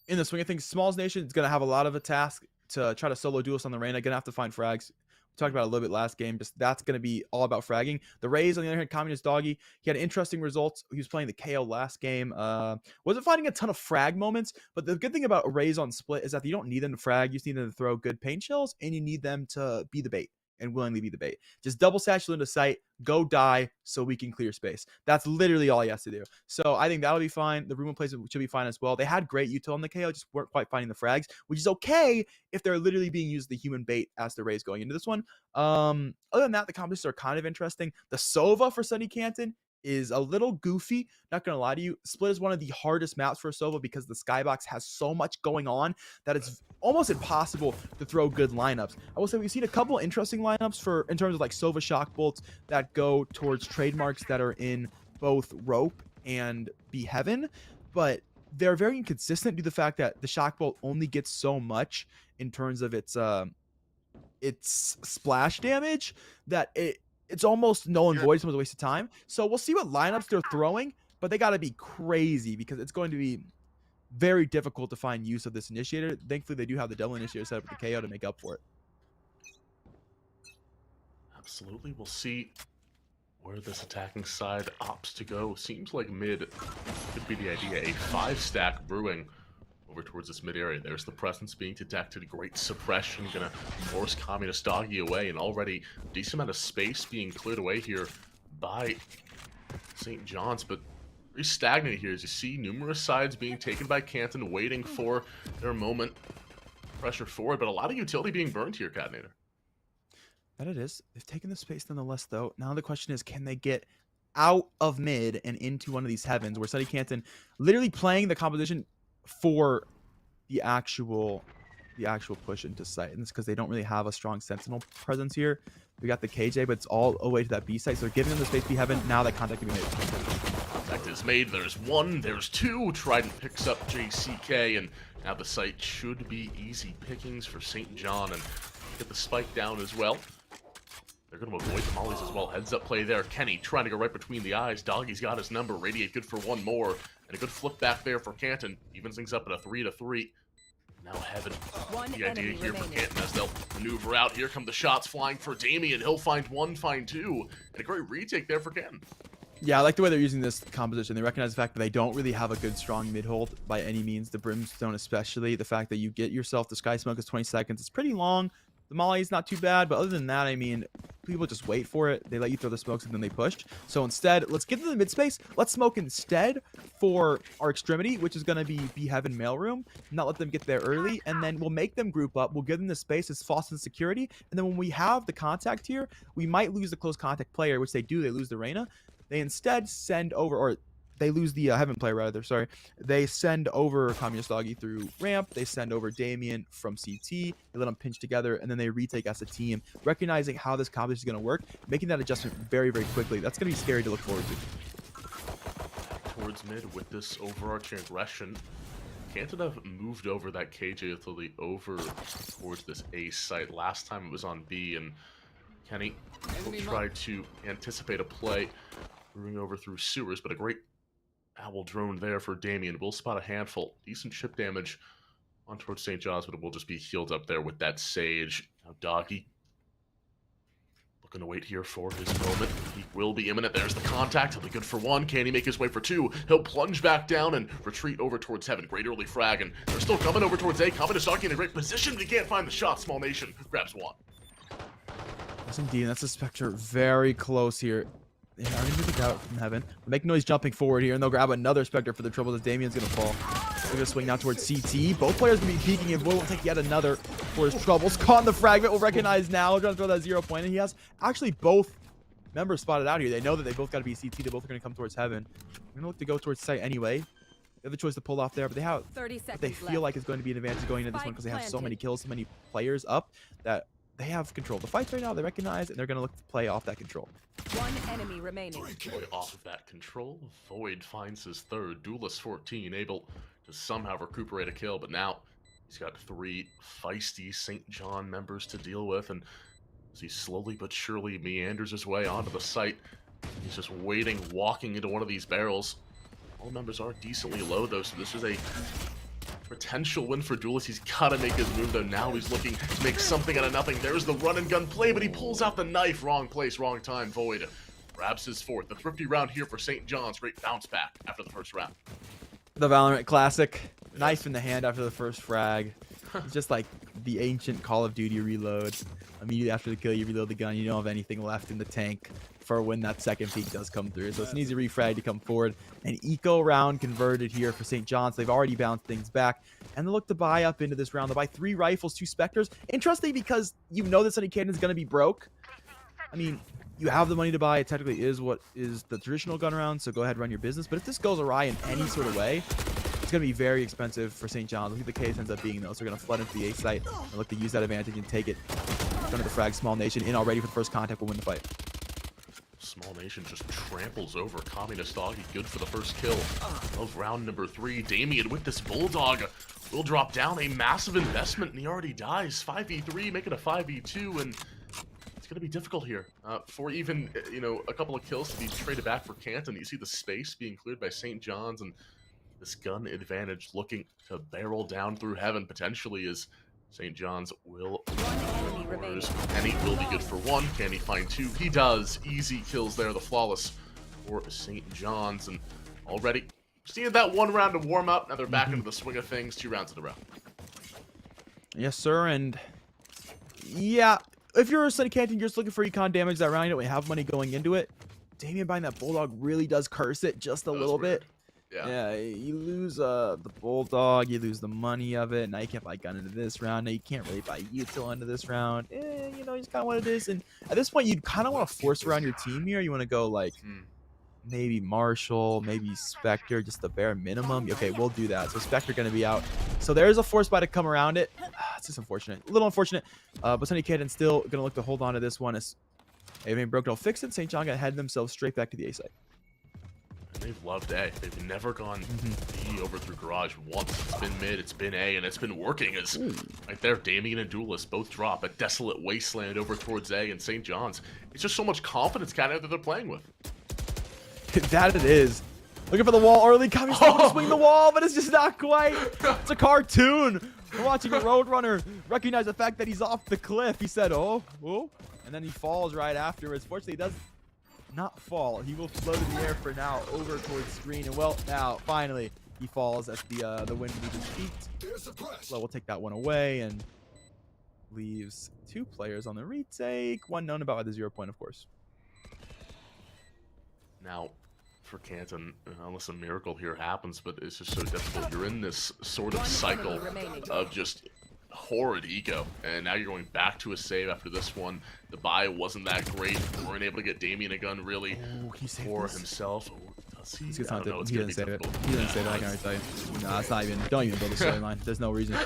in the swing of things. Smalls Nation is going to have a lot of a task to try to solo duelist on the Reyna. Going to have to find frags. We talked about it a little bit last game. Just that's going to be all about fragging. The Rays, on the other hand, Communist Doggy, he had interesting results. He was playing the KO last game. Wasn't finding a ton of frag moments, but the good thing about Rays on split is that you don't need them to frag. You just need them to throw good paint shells, and you need them to be the bait and willingly be the bait. Just double satchel into sight, go die so we can clear space. That's literally all he has to do. So I think that'll be fine. The Rumor plays should be fine as well. They had great util on the KO, just weren't quite finding the frags, which is okay if they're literally being used as the human bait as the Rays going into this one. Other than that, the competitions are kind of interesting. The Sova for Sunny Canton is a little goofy, not gonna lie to you. Split is one of the hardest maps for Sova because the skybox has so much going on that it's almost impossible to throw good lineups. I will say we've seen a couple interesting lineups in terms of like Sova shock bolts that go towards trademarks that are in both rope and be heaven, but they're very inconsistent due to the fact that the shock bolt only gets so much in terms of its splash damage that it's almost null and void. It's almost a waste of time. So we'll see what lineups they're throwing, but they got to be crazy because it's going to be very difficult to find use of this initiator. Thankfully, they do have the double initiator set up with the KO to make up for it. Absolutely. We'll see where this attacking side opts to go. Seems like mid could be the idea. A 5-stack brewing over towards this mid area. There's the presence being detected. Great suppression. Gonna force Communist Doggy away, and already a decent amount of space being cleared away here by St. John's, but very stagnant here as you see numerous sides being taken by Canton, waiting for their moment. Pressure forward, but a lot of utility being burned here, Catnator. That it is. They've taken the space nonetheless, though. Now the question is, can they get out of mid and into one of these heavens where Sunny Canton literally playing the composition for the actual push into sight? And it's because they don't really have a strong sentinel presence here. We got the KJ, but it's all away to that B site, so they're giving them the space to be heaven. Now that contact can be made. Contact is made. There's 1, there's 2. Trident picks up JCK, and now the site should be easy pickings for St. John, and get the spike down as well. They're going to avoid the mollies as well. Heads up play there. Kenny trying to go right between the eyes. Doggy's got his number. Radiate good for 1 more. And a good flip back there for Canton. Evens things up at a 3-3. Now Heaven. The idea here for Canton as they'll maneuver out. Here come the shots flying for Damien. He'll find 1, find 2. And a great retake there for Canton. Yeah, I like the way they're using this composition. They recognize the fact that they don't really have a good, strong mid-hold by any means. The Brimstone especially. The fact that you get yourself the Sky Smoke is 20 seconds. It's pretty long. The molly is not too bad, but other than that, I mean, people just wait for it. They let you throw the smokes and then they push. So instead, let's get to the mid space. Let's smoke instead for our extremity, which is going to be Heaven mailroom. Not let them get there early, and then we'll make them group up. We'll give them the space as fast and security, and then when we have the contact here, we might lose the close contact player, which they do. They lose the Reyna. They instead send over, or they lose the Heaven player rather, sorry. They send over Communist Doggy through ramp. They send over Damien from CT. They let them pinch together, and then they retake as a team, recognizing how this competition is going to work, making that adjustment very, very quickly. That's going to be scary to look forward to. Towards mid with this overarching aggression. Canton have moved over that KJ utility over towards this A site. Last time it was on B, and Kenny will try to anticipate a play, moving over through sewers, but a great owl drone there for Damien. We'll spot a handful. Decent chip damage on towards St. John's, but it will just be healed up there with that Sage. Now Doggy looking to wait here for his moment. He will be imminent. There's the contact. He'll be good for one. Can he make his way for two? He'll plunge back down and retreat over towards Heaven. Great early frag, and they're still coming over towards A. Communist Doggy in a great position, but he can't find the shot. Small Nation grabs one. Yes, indeed. That's a Spectre very close here. Yeah, I'm gonna get out from Heaven. Make noise jumping forward here, and they'll grab another Spectre for the trouble as Damien's gonna fall. They're gonna swing now towards CT. Both players gonna be peeking, and Boy will take yet another for his troubles. Caught in the fragment, will recognize now. Trying to throw that 0 point, and he has actually both members spotted out here. They know that they both gotta be CT. They both are gonna come towards Heaven. They're gonna look to go towards site anyway. They have the choice to pull off there, but they have 30 what they seconds feel like is going to be an advantage going into this one because they have so many kills, so many players up that they have control of the fights right now. They recognize, and they're going to look to play off that control. One enemy remaining. Boy, off of that control, Void finds his third. Duelist 14, able to somehow recuperate a kill, but now he's got three feisty St. John members to deal with, and as he slowly but surely meanders his way onto the site, he's just waiting, walking into one of these barrels. All members are decently low, though, so this is a potential win for Duelist. He's got to make his move, though. Now he's looking to make something out of nothing. There's the run and gun play, but he pulls out the knife. Wrong place, wrong time. Void grabs his fourth. The thrifty round here for St. John's. Great bounce back after the first round. The Valorant classic. Knife in the hand after the first frag. It's just like the ancient Call of Duty reload. Immediately after the kill, you reload the gun. You don't have anything left in the tank for when that second peak does come through. So it's an easy refrag to come forward. An eco round converted here for St. John's. They've already bounced things back, and they look to buy up into this round. They buy 3 rifles, 2 Spectres. Interesting because you know that SUNY Canton is going to be broke. I mean, you have the money to buy. It technically is what is the traditional gun round, so go ahead and run your business. But if this goes awry in any sort of way, it's going to be very expensive for St. John's. I think the case ends up being, though, so they're going to flood into the A site and look to use that advantage and take it. Under the frag, Small Nation in already for the first contact will win the fight. Small Nation just tramples over Communist Doggy. Good for the first kill of round number 3. Damien with this Bulldog will drop down a massive investment, and he already dies. 5v3, make it a 5v2, and it's going to be difficult here for even, a couple of kills to be traded back for Canton. You see the space being cleared by St. John's, and this gun advantage looking to barrel down through Heaven potentially as St. John's will Penny will be good for 1. Can he find 2? He does. Easy kills there. The flawless for St. John's. And already seeing that 1 round of warm up. Now they're back into the swing of things. 2 rounds in a row. Yes, sir. And yeah, if you're a SUNY Canton, you're just looking for econ damage that round. You don't really have money going into it. Damien buying that Bulldog really does curse it just a little bit. Yeah, you lose the Bulldog, you lose the money of it. Now you can't buy gun into this round. Now you can't really buy util into this round. Just kind of what it is. And at this point, you kind of want to force around your team here. You want to go like maybe Marshall, maybe Spectre, just the bare minimum. Okay, we'll do that. So Spectre going to be out. So there's a force buy to come around it. It's just unfortunate, a little unfortunate. But SUNY Canton still going to look to hold on to this one. As everything broke, they'll fix it. St. John going to head themselves straight back to the A site. They've loved A. They've never gone B over through Garage once. It's been mid, it's been A, and it's been working. As right there, Damien and Duelist both drop a desolate wasteland over towards A and St. John's. It's just so much confidence kind of that they're playing with. That it is. Looking for the wall early, coming to swing the wall, but it's just not quite. It's a cartoon. We're watching a Roadrunner recognize the fact that he's off the cliff. He said, oh, and then he falls right afterwards. Fortunately, he does not fall. He will float in the air for now over towards screen, and well, now finally he falls as the wind leaves his feet. Well, we'll take that one away, and leaves 2 players on the retake. 1 known about by the 0 point, of course. Now, for Canton, unless a miracle here happens, but it's just so difficult. You're in this sort of cycle of just horrid eco, and now you're going back to a save after this one. The buy wasn't that great. We weren't able to get Damien a gun really for himself. He didn't save it. He didn't save it, I can already tell you. No, it's not even. Don't even build a storyline. There's no reason.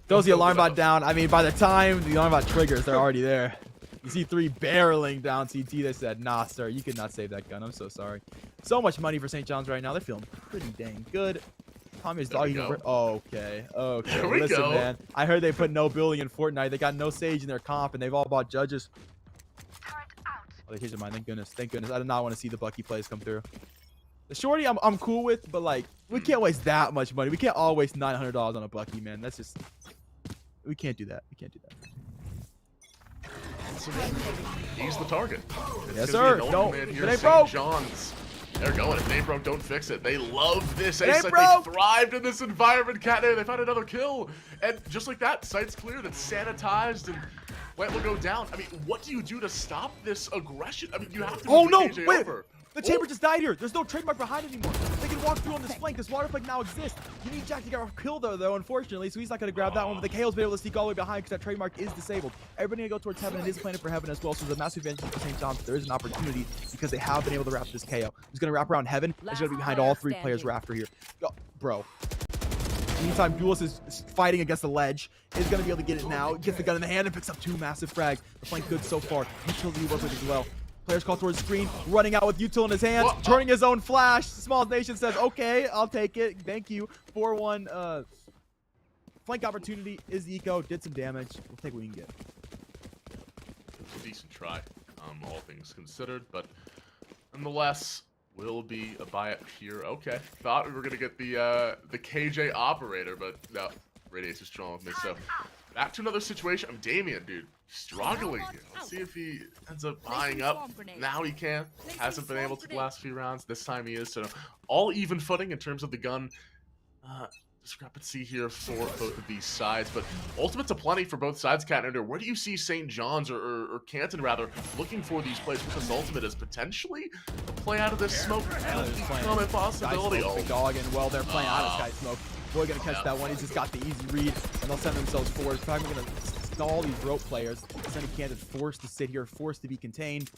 Throws the alarm bot down. I mean, by the time the alarm bot triggers, they're already there. You see 3 barreling down CT. They said, nah, sir, you could not save that gun. I'm so sorry. So much money for St. John's right now. They're feeling pretty dang good. Tommy's dog. Okay. Listen, man. I heard they put no building in Fortnite. They got no Sage in their comp, and they've all bought judges. Oh, they changed their mind. Thank goodness. Thank goodness. I did not want to see the Bucky plays come through. The shorty, I'm cool with, but like, we can't waste that much money. We can't all waste $900 on a Bucky, man. That's just, we can't do that. We can't do that. He's the target. Yes, sir. Don't. It ain't broke. John's. They're going. If it ain't broke, don't fix it. They love this. They thrived in this environment. They found another kill. And just like that, site's clear. That's sanitized. And Wet will go down. I mean, what do you do to stop this aggression? I mean, you have to move the KJ over. The chamber just died here. There's no trademark behind anymore. They can walk through on this flank. This water flank now exists. You need Jack to get a kill though, unfortunately, so he's not going to grab that one. But the KO's been able to sneak all the way behind because that trademark is disabled. Everybody going to go towards Heaven. It is planted for Heaven as well, so there's a massive advantage for St. John's. There is an opportunity because they have been able to wrap this KO. He's going to wrap around Heaven. He's going to be behind all 3 players Rafter here. Bro. Meantime, Duelist is fighting against the ledge. Is going to be able to get it now. Gets the gun in the hand and picks up 2 massive frags. The flank good so far. Utility work with as well. Players call towards the screen, running out with util in his hands, turning his own flash. Small Nation says, okay, I'll take it. Thank you. 4-1 flank opportunity is the eco. Did some damage. We'll take what we can get. It's a decent try, all things considered, but nonetheless, will be a buy up here. Okay, thought we were going to get the KJ operator, but no, Radiate's too strong with me, so back to another situation. I'm Damien, dude. Struggling. Let's see if he ends up buying up. Now he can. Hasn't been able to the last few rounds. This time he is. So all even footing in terms of the gun. Discrepancy here for both of these sides, but ultimates aplenty for both sides. Canton, where do you see St. John's or Canton rather looking for these plays? Because ultimate is potentially a play out of this smoke. Become a possibility. Dog and well, they're playing out of Sky Smoke. Boy, gonna catch that one. He's just got the easy read, and they'll send themselves forward. Probably gonna stall these rope players. Sunny Canton forced to sit here, forced to be contained.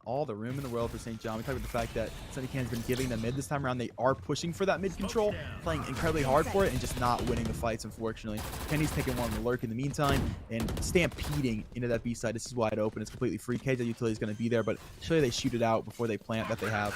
All the room in the world for St. John. We talked about the fact that Sunny Cannon's been giving them mid this time around. They are pushing for that mid control, playing incredibly hard for it, and just not winning the fights, unfortunately. Kenny's taking one on the lurk in the meantime, and stampeding into that B side. This is wide open. It's completely free. KJ utility is going to be there, but surely they shoot it out before they plant that they have.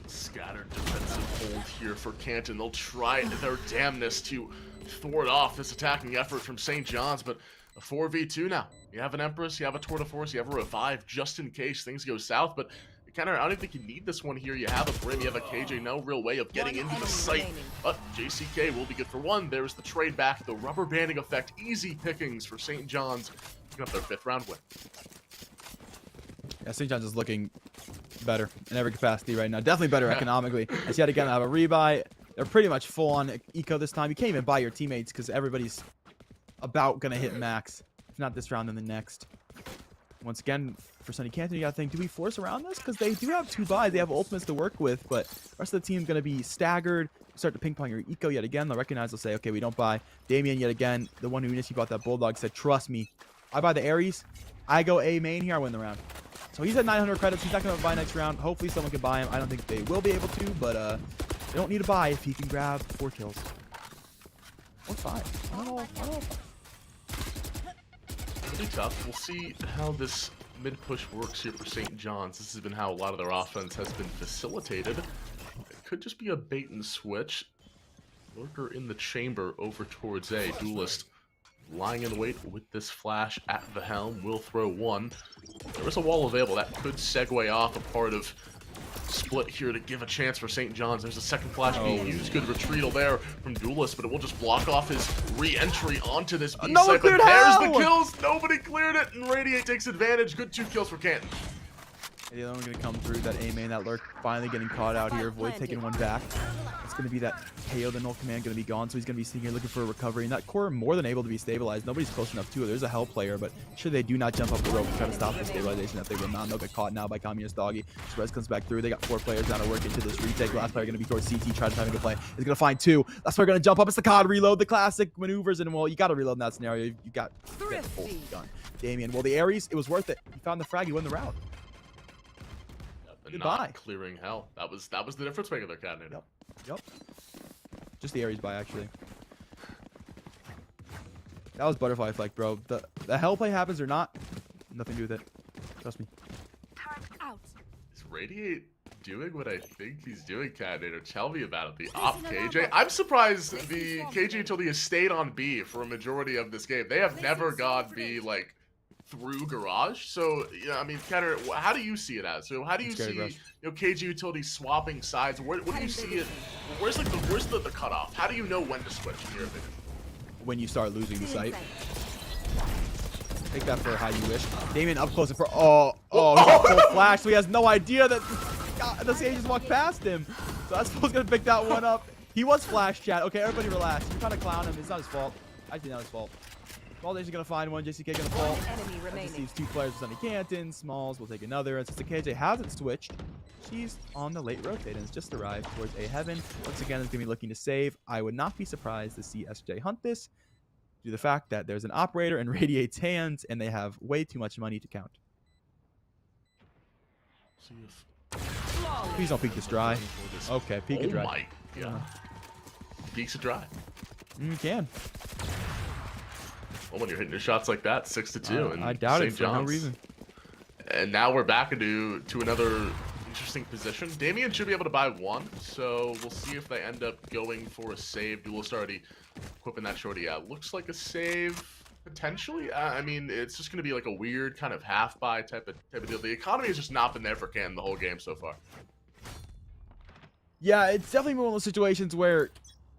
Scattered defensive hold here for Canton. They'll try their damnness to thwart off this attacking effort from St. John's, but a 4v2 now. You have an Empress, you have a Tour de Force, you have a Revive just in case things go south, but I don't think you need this one here. You have a Brim, you have a KJ, no real way of getting into the site, but JCK will be good for 1. There's the trade back, the rubber banding effect, easy pickings for St. John's, picking up their 5th round win. Yeah, St. John's is looking better in every capacity right now. Definitely better economically. As yet again, I have a rebuy. They're pretty much full on eco this time. You can't even buy your teammates because everybody's about gonna hit max. If not this round, then the next. Once again, for Sunny Canton, you gotta think, do we force around this? Because they do have 2 buys. They have ultimates to work with, but the rest of the team's gonna be staggered. Start to ping pong your eco yet again. They'll recognize, they'll say, okay, we don't buy. Damien yet again, the one who initially bought that Bulldog, said, trust me, I buy the Ares. I go A main here, I win the round. So he's at 900 credits. He's not gonna buy next round. Hopefully someone can buy him. I don't think they will be able to, but they don't need to buy if he can grab 4 kills. Or 5. I don't know. It'll be tough. We'll see how this mid-push works here for St. John's. This has been how a lot of their offense has been facilitated. It could just be a bait and switch. Lurker in the chamber over towards A. Duelist lying in wait with this flash at the helm. Will throw 1. There is a wall available. That could segue off a part of split here to give a chance for St. John's. There's a second flash being used. Good retreatal there from Duelist, but it will just block off his re-entry onto this B site. But there's the kills. Nobody cleared it, and Radiate takes advantage. Good 2 kills for Canton. The other one going to come through. That A main, that lurk finally getting caught out here. Void taking one back. It's going to be that KO. The null command going to be gone, so he's going to be sitting here looking for a recovery. And that core more than able to be stabilized. Nobody's close enough to it. There's a hell player, but sure they do not jump up the rope and try to stop the stabilization that they will not. They'll get caught now by Communist Doggy. Res comes back through. They got 4 players now to work into this retake. Last player going to be towards CT. Try to time to play. He's going to find 2. Last player going to jump up. It's the COD reload, the classic maneuvers, and well, you got to reload in that scenario. You got to get full gun. Damien, well, the Ares, it was worth it. He found the frag. He won the round. Goodbye. Not clearing hell. That was the difference maker there, Canton. Yep. Just the Ares buy, actually. That was butterfly effect, bro. The hell play happens or not, nothing to do with it. Trust me. Is Radiate doing what I think he's doing, Canton? Tell me about it. The op KJ. I'm surprised the KJ Utility has stayed on B for a majority of this game. They have never gone B like through garage. So yeah, I mean, Canton, how do you see it as? So how do you see KJ Utility swapping sides? What do you see it? Where's the cutoff? How do you know when to switch in your opinion? When you start losing the sight. Take that for how you wish. Damien up close for he got full flash, so he has no idea that the CA just walked past him. So that's supposed to pick that one up. He was flash, chat. Okay, everybody relax. You're trying to clown him. It's not his fault. Actually, not his fault. Small's gonna find one. JCK gonna fall. That just leaves 2 players with Sunny Canton. Smalls will take another. And since the KJ hasn't switched, she's on the late rotate and has just arrived towards A heaven. Once again, is gonna be looking to save. I would not be surprised to see SJ hunt this due to the fact that there's an operator in Radiate's hands and they have way too much money to count. Please don't peek this dry. Okay, peek it dry. Oh my god. Peeks it dry. You can. Well, when you're hitting your shots like that, 6-2, and I doubt it St. for no John's. reason. And now we're back into another interesting position. Damien should be able to buy 1, so we'll see if they end up going for a save. Duelist already equipping that shorty out. Looks like a save potentially. I mean, it's just going to be like a weird kind of half buy type of deal. The economy has just not been there for Canton the whole game so far. Yeah, it's definitely one of those situations where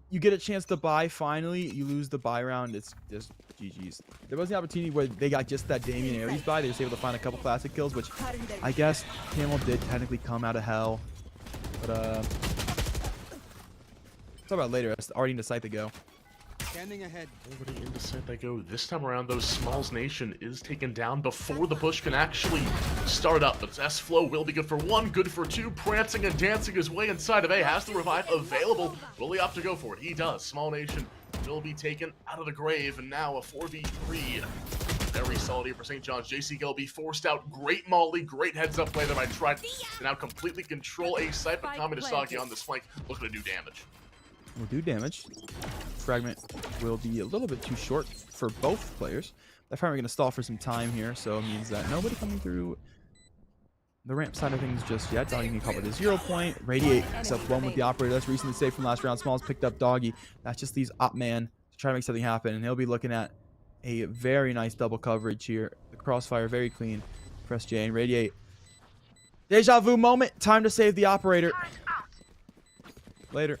you get a chance to buy finally, you lose the buy round, it's just GG's. There was an opportunity where they got just that Damien Ares buy. They were able to find a couple classic kills, which I guess Camel did technically come out of hell. But talk about later. It's already in the site to go. Standing ahead. Already into set they go. This time around, though, Smalls Nation is taken down before the push can actually start up. But S-Flow will be good for 1, good for 2. Prancing and dancing his way inside of A. Has the revive available. Will he opt to go for it? He does. Small Nation will be taken out of the grave. And now a 4v3. Very solid here for St. John's. JCK will be forced out. Great molly, great heads-up play that I tried to now completely control A site. But Kamisaki on this flank looking to do damage. Will do damage. Fragment will be a little bit too short for both players. That fragment going to stall for some time here, so it means that nobody coming through the ramp side of things just yet. Doggy can cover the 0 point. Radiate accepts 1 with the operator. That's recently saved from last round. Smalls picked up Doggy. That just leaves Op Man to try to make something happen, and he'll be looking at a very nice double coverage here. The crossfire very clean. Press J and Radiate. Deja vu moment. Time to save the operator. Later.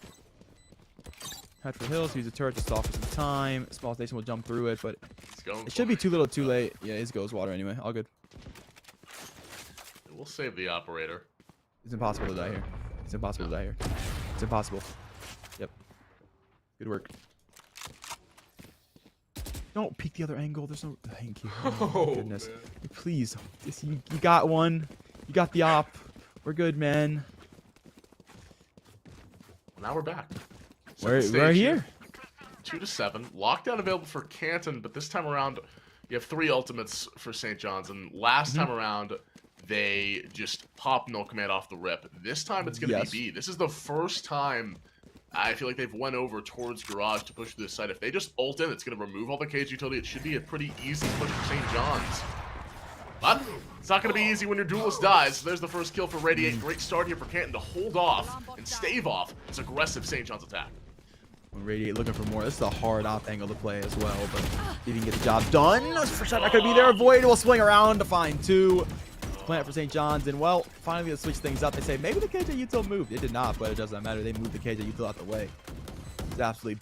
Hartford Hills, use a turret to stall for some time. Small Station will jump through it, but it should be too little too late. Yeah, his goes water anyway. All good. We'll save the operator. It's impossible to die here. It's impossible to die here. It's impossible. Yep. Good work. Don't peek the other angle. There's no... Thank you. Oh, my goodness. Man. Please. You got one. You got the op. We're good, man. Now we're back. We're here. 2-7. Lockdown available for Canton, but this time around, you have 3 ultimates for St. John's. And last time around, they just pop null command off the rip. This time, it's going to be B. This is the first time I feel like they've went over towards Garage to push this side. If they just ult in, it's going to remove all the cage utility. It should be a pretty easy push for St. John's. But it's not going to be easy when your duelist dies. So there's the first kill for Radiate. Great start here for Canton to hold off and stave off this aggressive St. John's attack. Radiate looking for more. This is a hard op angle to play as well, but he didn't get the job done. First shot not going to be there. Void will swing around to find 2. Plant for St. John's, and well, finally they switch things up. They say maybe the KJ util moved. It did not, but it doesn't matter. They moved the KJ util out the way. It's absolutely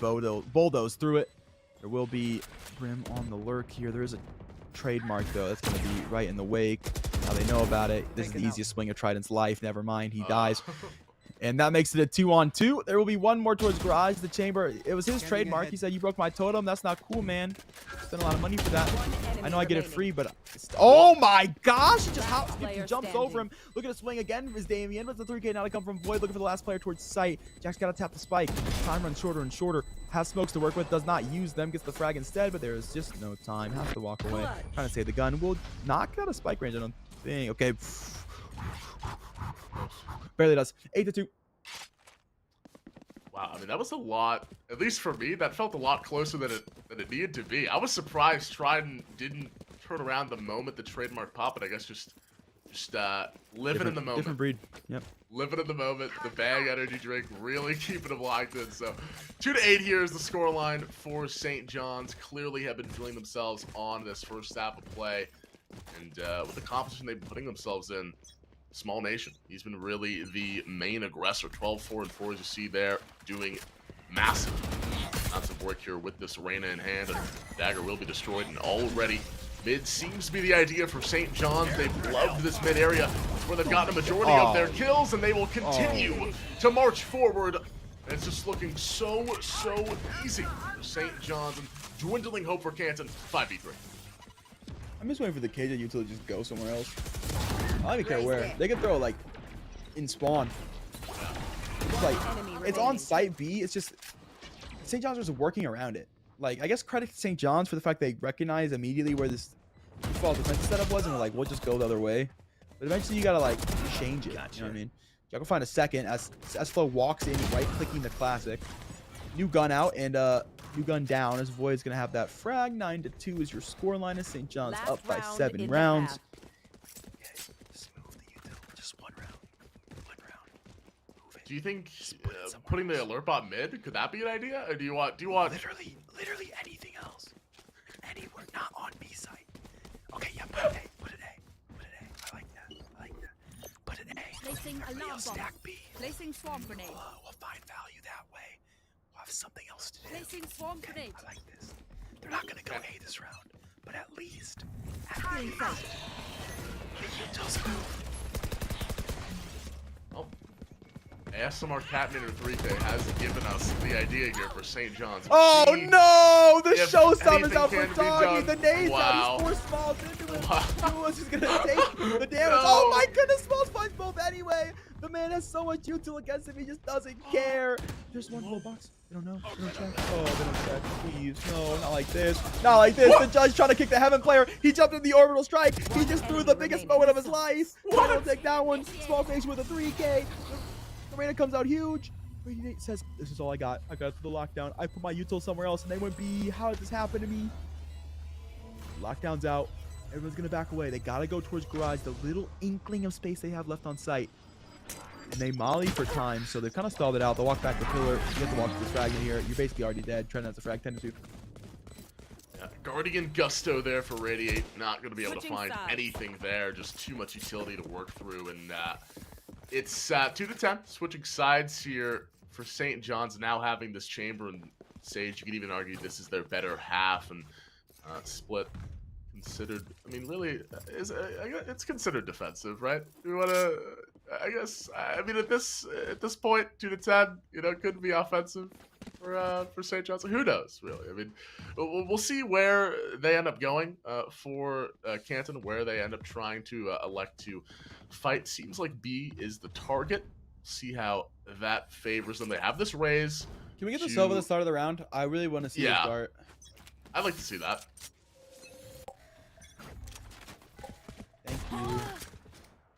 bulldoze through it. There will be Brim on the lurk here. There is a trademark though. That's going to be right in the wake. Now they know about it. This is the easiest swing of Trident's life. Never mind, he dies. And that makes it a 2-on-2. There will be one more towards Garage. The Chamber, it was his trademark. He said, you broke my totem. That's not cool, man. Spent a lot of money for that. I know I get it free, but... Oh my gosh! He just jumps over him. Look at the swing again. Is Damien with the 3K now to come from Void. Looking for the last player towards sight. Jack's got to tap the spike. Time runs shorter and shorter. Has smokes to work with. Does not use them. Gets the frag instead, but there is just no time. Has to walk away. Trying to save the gun. Will not get out of spike range, I don't think. Okay. Barely does. 8-2. Wow, I mean, that was a lot, at least for me, that felt a lot closer than it needed to be. I was surprised Trident didn't turn around the moment the trademark popped, but I guess just living in the moment. Different breed. Yep. Living in the moment, the bag energy drink really keeping them locked in. So 2-8 here is the scoreline for St. John's. Clearly have been feeling themselves on this first half of play. And with the competition they've been putting themselves in, Small Nation, he's been really the main aggressor. 12-4-4 as you see there, doing massive amounts of work here with this Reyna in hand. And Dagger will be destroyed, and already mid seems to be the idea for St. John's. They've loved this mid area. It's where they've gotten a majority of their kills, and they will continue to march forward. And it's just looking so easy for St. John's, and dwindling hope for Canton. 5v3. I'm just waiting for the KJ utility to just go somewhere else. I don't even care where. They can throw like in spawn. It's like it's on site B. It's just St. John's was working around it. Like I guess credit to St. John's for the fact they recognized immediately where this default defensive setup was, and were like, we'll just go the other way. But eventually you gotta like change it. You know what I mean? Y'all can find a second as Flo walks in, right clicking the classic. New gun out and new gun down as Void's gonna have that frag. 9-2 is your score line as St. John's up by 7 rounds. Do you think putting the alert bot mid, could that be an idea? Or do you want literally anything else? Anywhere not on B site. Okay, yeah, put it A. I like that. Put it A. Placing alarm bomb. Stack B. Placing swarm grenade. We'll find value that way. We'll have something else to do. Placing swarm grenade. I like this. They're not gonna go A this round, but at least the utils move. Oh. ASMR Catman or 3K has given us the idea here for St. John's. Oh no! The showstopper's anything out for can be Doggy. done- The nade's Wow. out. He's 4 smalls into it. Wow. Who else is gonna take the damage? Oh my goodness! Smalls finds both anyway. The man has so much util against him. He just doesn't care. There's one whole box. They don't know. They don't check. Oh, they don't check. Please. No, not like this. Not like this. The judge trying to kick the Heaven player. He jumped in the orbital strike. He just threw the biggest moment of his life. Don't take that one. Small face with a 3K. The Reyna comes out huge. Brady says, this is all I got. I got it through the lockdown. I put my util somewhere else and they went B. How did this happen to me? Lockdown's out. Everyone's going to back away. They got to go towards garage. The little inkling of space they have left on site. And they molly for time, so they've kind of stalled it out. They'll walk back the pillar. You have to walk to this frag in here. You're basically already dead. Trent has a frag 10-2. Yeah, Guardian Gusto there for Radiate. Not going to be able to Switching find sides. anything there. Just too much utility to work through. And it's 2-10. Switching sides here for St. John's, now having this Chamber and Sage. You could even argue this is their better half. And split considered, I mean, really, it's considered defensive, right? You want to... I guess, I mean, at this point, 2-10, you know, could be offensive for St. John's. Who knows, really? I mean, we'll see where they end up going for Canton, where they end up trying to elect to fight. Seems like B is the target. See how that favors them. They have this raise. Can we get the Sova at the start of the round? I really want to see it start. I'd like to see that. Thank you.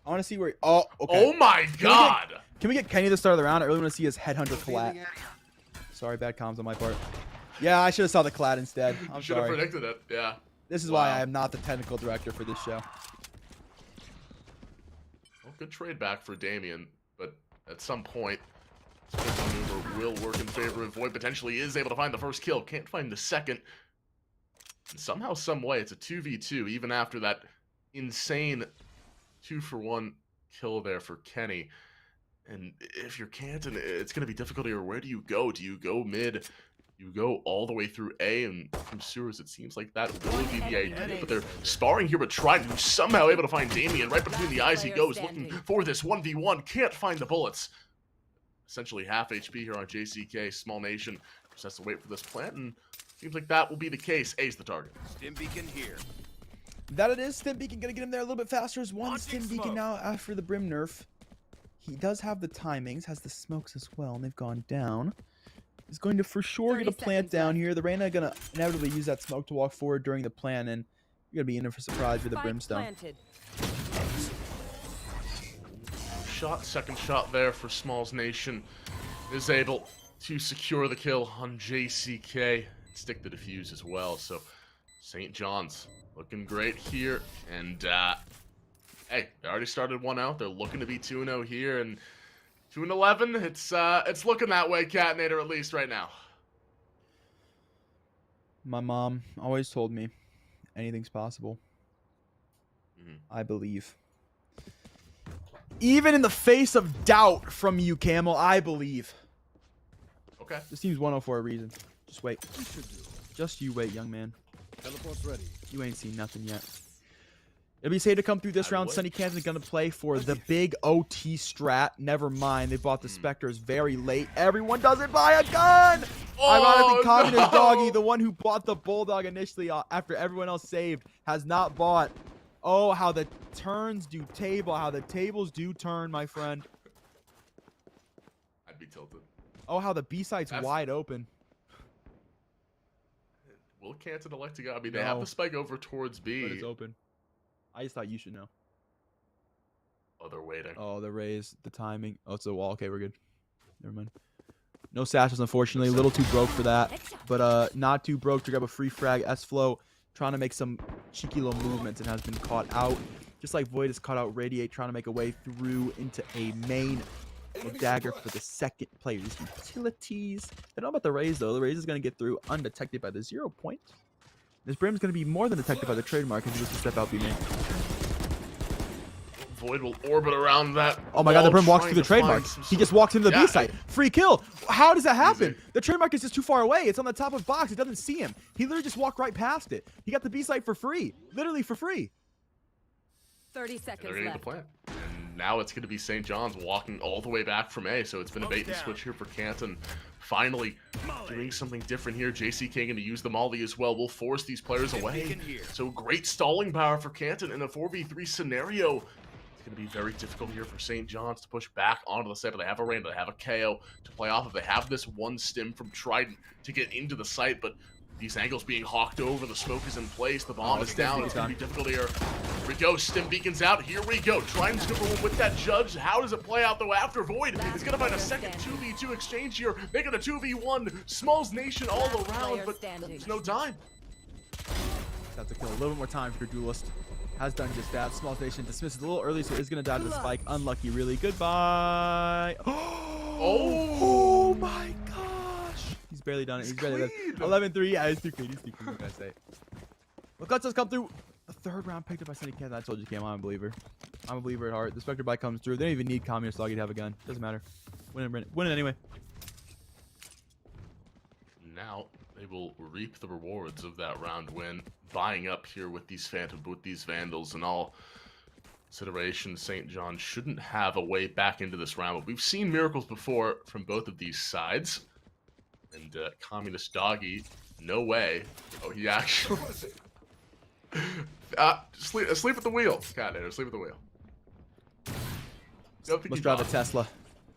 I want to see where... Oh, okay. Oh my god! Can we get Kenny at the start of the round? I really want to see his headhunter collat. Sorry, bad comms on my part. Yeah, I should have saw the collat instead. I'm Should have sorry. predicted it, yeah. This is why I am not the technical director for this show. Well, good trade back for Damien, but at some point, this maneuver will work in favor of Void. Potentially is able to find the first kill. Can't find the second. And somehow, some way, it's a 2v2, even after that insane 2-for-1 kill there for Kenny. And if you're Canton, it's going to be difficult here. Where do you go? Do you go mid? you go all the way through A, and from sewers, it seems like that will be the idea. But they're sparring here with Trident, who's somehow able to find Damien. Right between the eyes he goes, looking for this 1v1. Can't find the bullets. Essentially half HP here on JCK. Small Nation just has to wait for this plant, and seems like that will be the case. A's the target. Stim beacon here. That it is. Stim beacon gonna get him there a little bit faster. As one Stim beacon now after the Brim nerf. He does have the timings, has the smokes as well, and they've gone down. He's going to for sure get a plant down here. The Reyna gonna inevitably use that smoke to walk forward during the plan, and you're gonna be in for a surprise with the Brimstone. Second shot there for Smalls Nation. Is able to secure the kill on JCK. Stick the defuse as well. So St. John's looking great here. And hey, they already started one out. They're looking to be 2-0 here, and 2-11. It's looking that way, Catnator, at least right now. My mom always told me anything's possible. I believe. Even in the face of doubt from you, Camel, I believe. Okay. This team's 1-0 for a reason. Just wait. Just you wait, young man. Teleport's ready. You ain't seen nothing yet. It'll be safe to come through this round. Sunny Canton's going to play for the big OT strat. Never mind. They bought the Spectres very late. Everyone doesn't buy a gun! Ironically, Communist Doggy, the one who bought the Bulldog initially after everyone else saved, has not bought. Oh, how the turns do table. How the tables do turn, my friend. I'd be tilted. Oh, how the B-side's wide open. Will Canton elect to go? I mean, they have the spike over towards B. But it's open. I just thought you should know. Oh, they're waiting. Oh, the raise, the timing. Oh, it's a wall. Okay, we're good. Never mind. No sashes, unfortunately. A little too broke for that. But not too broke to grab a free frag. S-Flow trying to make some cheeky little movements and has been caught out. Just like Void is caught out. Radiate trying to make a way through into a main. A dagger for the second player's utilities. I don't know about the raise, though. The raise is going to get through undetected by the 0 point. This Brim's going to be more than detected by the trademark if he was to step out B main. Void will orbit around that. Oh my god, the Brim walks through the trademark. He just walks into the B site. Free kill. How does that happen? The trademark is just too far away. It's on the top of the box. It doesn't see him. He literally just walked right past it. He got the B site for free. Literally for free. 30 seconds left. The plant. And now it's going to be St. John's walking all the way back from A, so it's been a bait and switch here for Canton. Finally doing something different here. JCK going to use the Molly as well. Will force these players away. So great stalling power for Canton in a 4v3 scenario. It's going to be very difficult here for St. John's to push back onto the site, but they have a Reyna, they have a KO to play off of. They have this one stim from Trident to get into the site, but these angles being hawked over, the smoke is in place, the bomb is down. It's going to be difficult here. Here we go, Stim Beacon's out. Here we go. Trident's going to with that Judge. How does it play out, though, after Void is going to find a second 2v2 exchange here, making a 2v1. Smalls Nation all around, but there's no time. Have to kill a little bit more time for your duelist. Has done just that. Smalls Nation dismisses a little early, so is going to die to the spike. Unlucky, really. Goodbye. Oh my gosh. He's barely done it. He's barely done it. 11-3. Yeah, he's too clean. He's too clean, what can I say? Look, let's just come through. The third round picked up by Sunny Canton. I told you, Cam, I'm a believer. I'm a believer at heart. The Spectre bike comes through. They don't even need Communist Doggy to have a gun. Doesn't matter. Win it anyway. Now they will reap the rewards of that round win, buying up here with these Vandals and all consideration. St. John shouldn't have a way back into this round, but we've seen miracles before from both of these sides. And Communist Doggy, no way. Oh, he actually sleep at the wheel. Catnator, sleep at the wheel. Must drive a Tesla.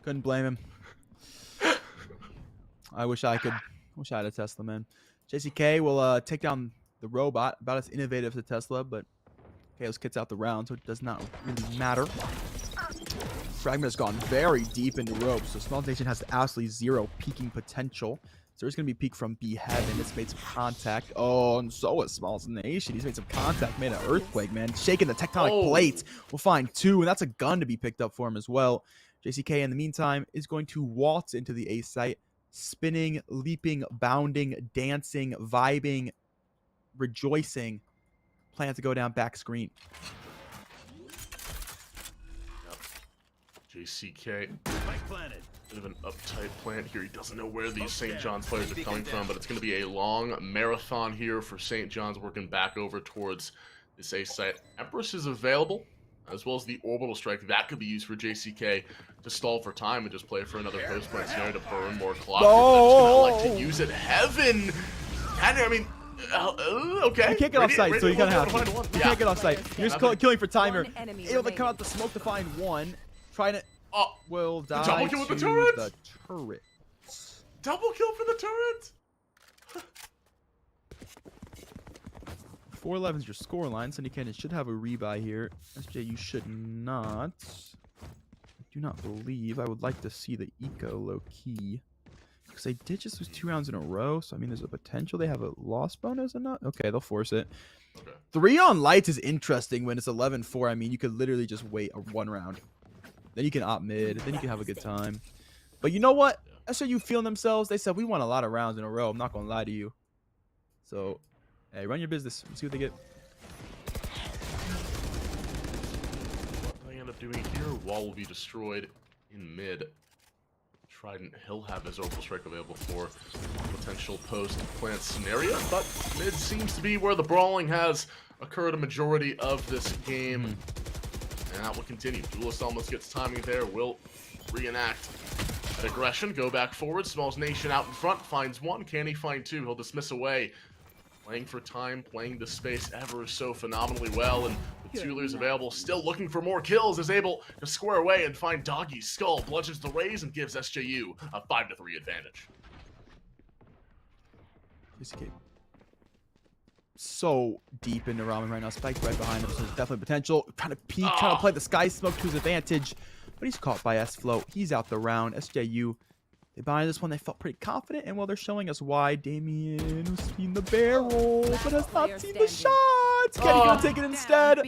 Couldn't blame him. I wish I could. Wish I had a Tesla, man. JCK will take down the robot. About as innovative as a Tesla, but Chaos kits out the round, so it does not really matter. Fragment has gone very deep into ropes, so Smalls Nation has absolutely zero peeking potential. So there's going to be peek from B Heaven. It's made some contact. Oh, and so is Smalls Nation. He's made some contact, made an earthquake, man. Shaking the tectonic plates. We'll find two, and that's a gun to be picked up for him as well. JCK, in the meantime, is going to waltz into the A site. Spinning, leaping, bounding, dancing, vibing, rejoicing. Plan to go down back screen. Yep. JCK Bit of an uptight plant here. He doesn't know where these St. John's players are coming from, but it's going to be a long marathon here for St. John's, working back over towards this A site. Empress is available, as well as the orbital strike. That could be used for JCK to stall for time and just play for another post plant scenario to burn more clock. Oh! Like to use it. Heaven! I mean, okay. You can't get off site, so you gotta have to. You can't get off site. You're just killing for timer. enemy Able to come out the smoke to find one. Trying to. Will die double kill with the to turret? the turret. Double kill for the turret! 4-11 is your score line. Sunny Canton should have a rebuy here. SJ, you should not. I do not believe. I would like to see the eco low key. Because they did just lose 2 rounds in a row. So, I mean, there's a potential they have a loss bonus or not. Okay, they'll force it. Okay. 3 on lights is interesting when it's 11-4. I mean, you could literally just wait a 1 round. Then you can opt mid. Then you can have a good time. But you know what? SRU feeling themselves. They said, we won a lot of rounds in a row. I'm not going to lie to you. So, hey, run your business. Let's see what they get. What they end up doing here, wall will be destroyed in mid. Trident, he'll have his orbital strike available for potential post-plant scenario, but mid seems to be where the brawling has occurred a majority of this game. And that will continue. Duelist almost gets timing there. Will reenact that aggression. Go back forward. Smalls Nation out in front. Finds one. Can he find two? He'll dismiss away. Playing for time. Playing the space ever so phenomenally well. And with 2 lures available. Still looking for more kills. Is able to square away and find Doggy's skull. Bludgeons the raise and gives SJU a 5-3 advantage. So deep into Ramen right now. Spike right behind him, so there's definitely potential. Trying to peek, trying to play the sky smoke to his advantage. But he's caught by S-Flow. He's out the round. SJU, they buy this one. They felt pretty confident. And well, they're showing us why. Damien, who's seen the barrel, but has not seen the shots. Kenny gonna take it instead.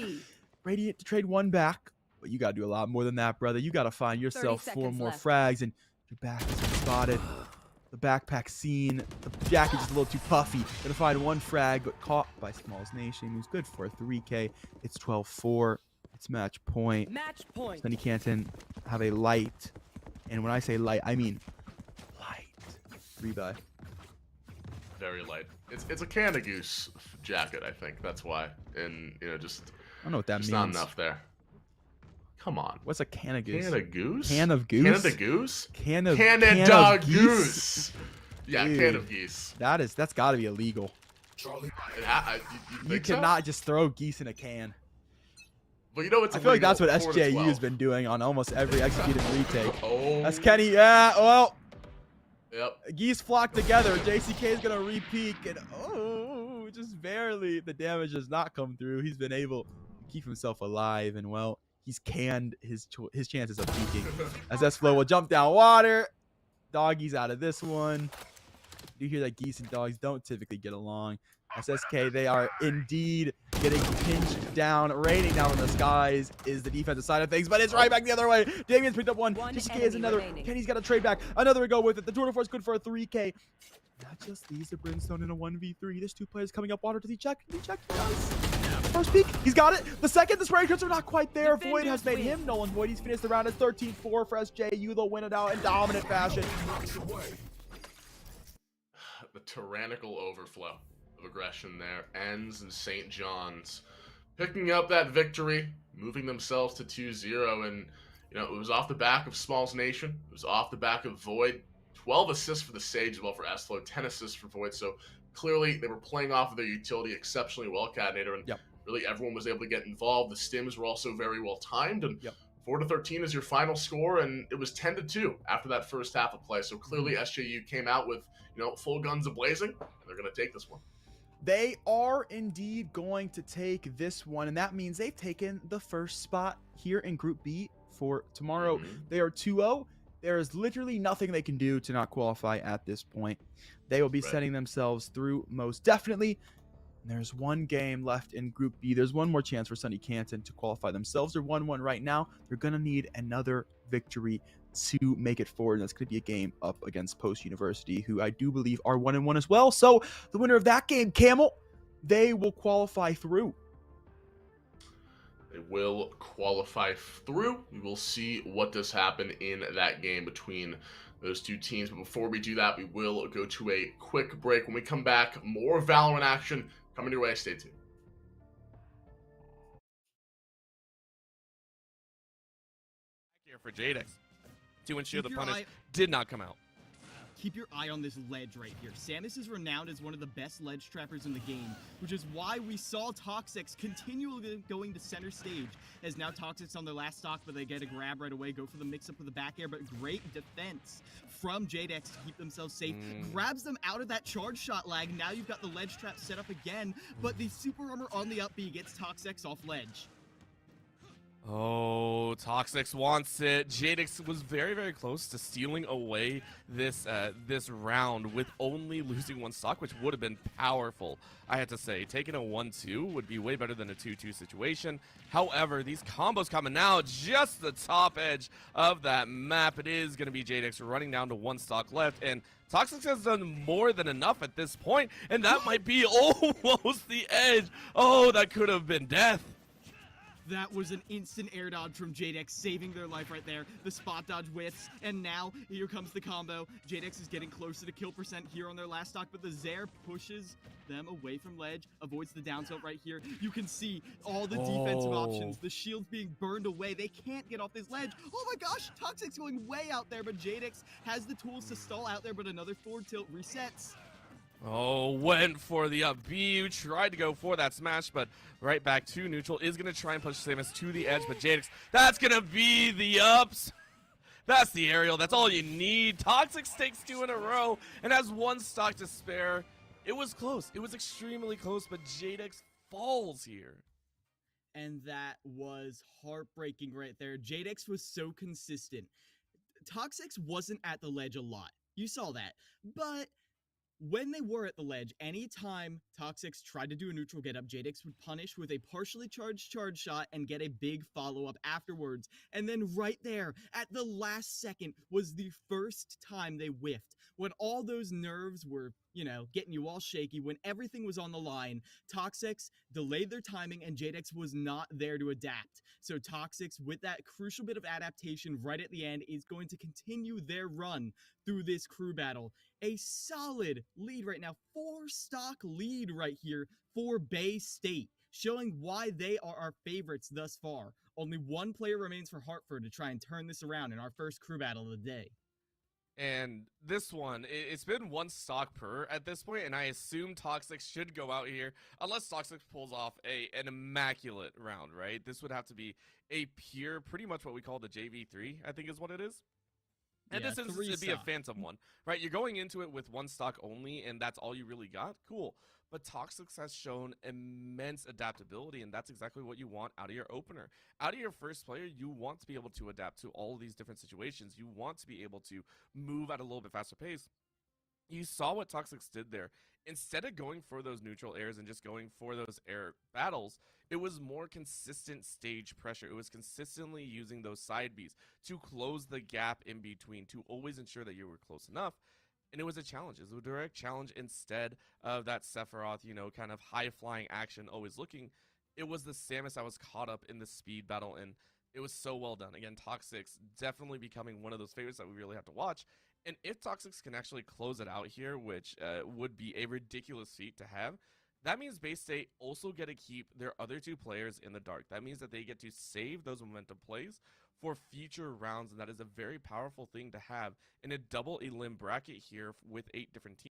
Radiant to trade 1 back. But you gotta do a lot more than that, brother. You gotta find yourself 4 more frags. And your back is spotted. The backpack scene. The jacket just a little too puffy. Gonna find 1 frag, but caught by Smalls Nation, who's good for a 3K. It's 12-4. It's match point. Match point. Sunny Canton have a light. And when I say light, I mean light. Rebuy. Very light. It's a Canada Goose jacket, I think. That's why. And, you know, just... I don't know what that means. Not enough there. Come on. What's a can of goose? Canada Goose? Can of goose? Canada Goose? Canada Goose. Yeah, Dude, can of geese. That's got to be illegal. You cannot just throw geese in a can. Well, you know it's I feel like that's what 4 to SJU 12. has been doing on almost every executed retake. Oh. That's Kenny. Yeah, well. Yep. Geese flock together. JCK is going to re-peek. And, oh, just barely. The damage does not come through. He's been able to keep himself alive. And, well, he's canned his chances of peeking. As S-Flow will jump down water. Doggy's out of this one. You hear that geese and dogs don't typically get along. SSK, they are indeed getting pinched down. Raining down in the skies is the defensive side of things, but it's right back the other way. Damien's picked up one. JCK is another. Kenny's got a trade back. Another to go with it. The tour de force good for a 3K. That just leaves the Brimstone in a 1v3. There's 2 players coming up water. Does he check? Does he check? He does. First peek. He's got it. The second, the spray crits are not quite there. Void has made him Nolan Void. He's finished the round at 13-4 for SJU. They'll win it out in dominant fashion. The tyrannical overflow of aggression there ends in St. John's picking up that victory, moving themselves to 2-0, and you know it was off the back of Smalls Nation. It was off the back of Void. 12 assists for the Sage as well for S-Flow, 10 assists for Void. So clearly they were playing off of their utility exceptionally well, Cadnator, and really everyone was able to get involved. The stims were also very well timed, and 4-13 is your final score, and it was 10-2 after that first half of play. So clearly SJU came out with, you know, full guns a-blazing, and they're going to take this one. They are indeed going to take this one, and that means they've taken the first spot here in Group B for tomorrow. They are 2-0. There is literally nothing they can do to not qualify at this point. They will be setting themselves through most definitely. And there's 1 game left in Group B. There's 1 more chance for Sunny Canton to qualify themselves. They're 1-1 right now. They're going to need another victory to make it forward. And that's going to be a game up against Post University, who I do believe are 1-1 as well. So the winner of that game, Camel, they will qualify through. They will qualify through. We will see what does happen in that game between those two teams. But before we do that, we will go to a quick break. When we come back, more Valorant action coming your way. Stay tuned. Here for Jadex to ensure the punish did not come out. Keep your eye on this ledge right here. Samus is renowned as one of the best ledge trappers in the game, which is why we saw Toxics continually going to center stage, as now Toxics on their last stock, but they get a grab right away, go for the mix-up with the back air, but great defense from Jadex to keep themselves safe. Grabs them out of that charge shot lag. Now you've got the ledge trap set up again, but the super armor on the up B gets Toxics off ledge. Oh, Toxics wants it. Jadex was very, very close to stealing away this this round with only losing one stock, which would have been powerful. I had to say, taking a 1-2 would be way better than a 2-2 situation. However, these combos coming out just the top edge of that map. It is going to be Jadex running down to one stock left, and Toxics has done more than enough at this point, and that might be almost the edge. Oh, that could have been death. That was an instant air dodge from Jadex, saving their life right there. The spot dodge whiffs, and now here comes the combo. Jadex is getting closer to kill percent here on their last stock, but the Zaire pushes them away from ledge, avoids the down tilt right here. You can see all the defensive options, the shields being burned away. They can't get off this ledge. Oh my gosh, Toxic's going way out there, but Jadex has the tools to stall out there, but another forward tilt resets. Oh, went for the up B, tried to go for that smash, but right back to neutral. Is going to try and push Samus to the edge, but Jadex, that's going to be the ups. That's the aerial. That's all you need. Toxic takes 2 in a row and has 1 stock to spare. It was close. It was extremely close, but Jadex falls here. And that was heartbreaking right there. Jadex was so consistent. Toxics wasn't at the ledge a lot. You saw that. But when they were at the ledge, anytime Toxics tried to do a neutral get up, Jadex would punish with a partially charged charge shot and get a big follow-up afterwards. And then right there, at the last second, was the first time they whiffed. When all those nerves were, you know, getting you all shaky, when everything was on the line, Toxics delayed their timing and Jadex was not there to adapt. So Toxics, with that crucial bit of adaptation right at the end, is going to continue their run through this crew battle. A solid lead right now, 4-stock lead right here for Bay State, showing why they are our favorites thus far. Only one player remains for Hartford to try and turn this around in our first crew battle of the day. And this one, it's been 1 stock per at this point, and I assume Toxic should go out here, unless Toxic pulls off an immaculate round, right? This would have to be a pure, pretty much what we call the JV3, I think is what it is. And Yeah, this is to be a phantom one, right? You're going into it with 1 stock only, and that's all you really got. Cool. But Toxics has shown immense adaptability, and that's exactly what you want out of your opener. Out of your first player, you want to be able to adapt to all of these different situations. You want to be able to move at a little bit faster pace. You saw what Toxics did there. Instead of going for those neutral airs and just going for those air battles, it was more consistent stage pressure. It was consistently using those side Bs to close the gap in between, to always ensure that you were close enough. And it was a challenge. It was a direct challenge instead of that Sephiroth, you know, kind of high-flying action always looking. It was the Samus that was caught up in the speed battle, and it was so well done. Again, Toxics definitely becoming one of those favorites that we really have to watch. And if Toxics can actually close it out here, which would be a ridiculous feat to have, that means Bay State also get to keep their other 2 players in the dark. That means that they get to save those momentum plays for future rounds, and that is a very powerful thing to have in a double elim bracket here with 8 different teams.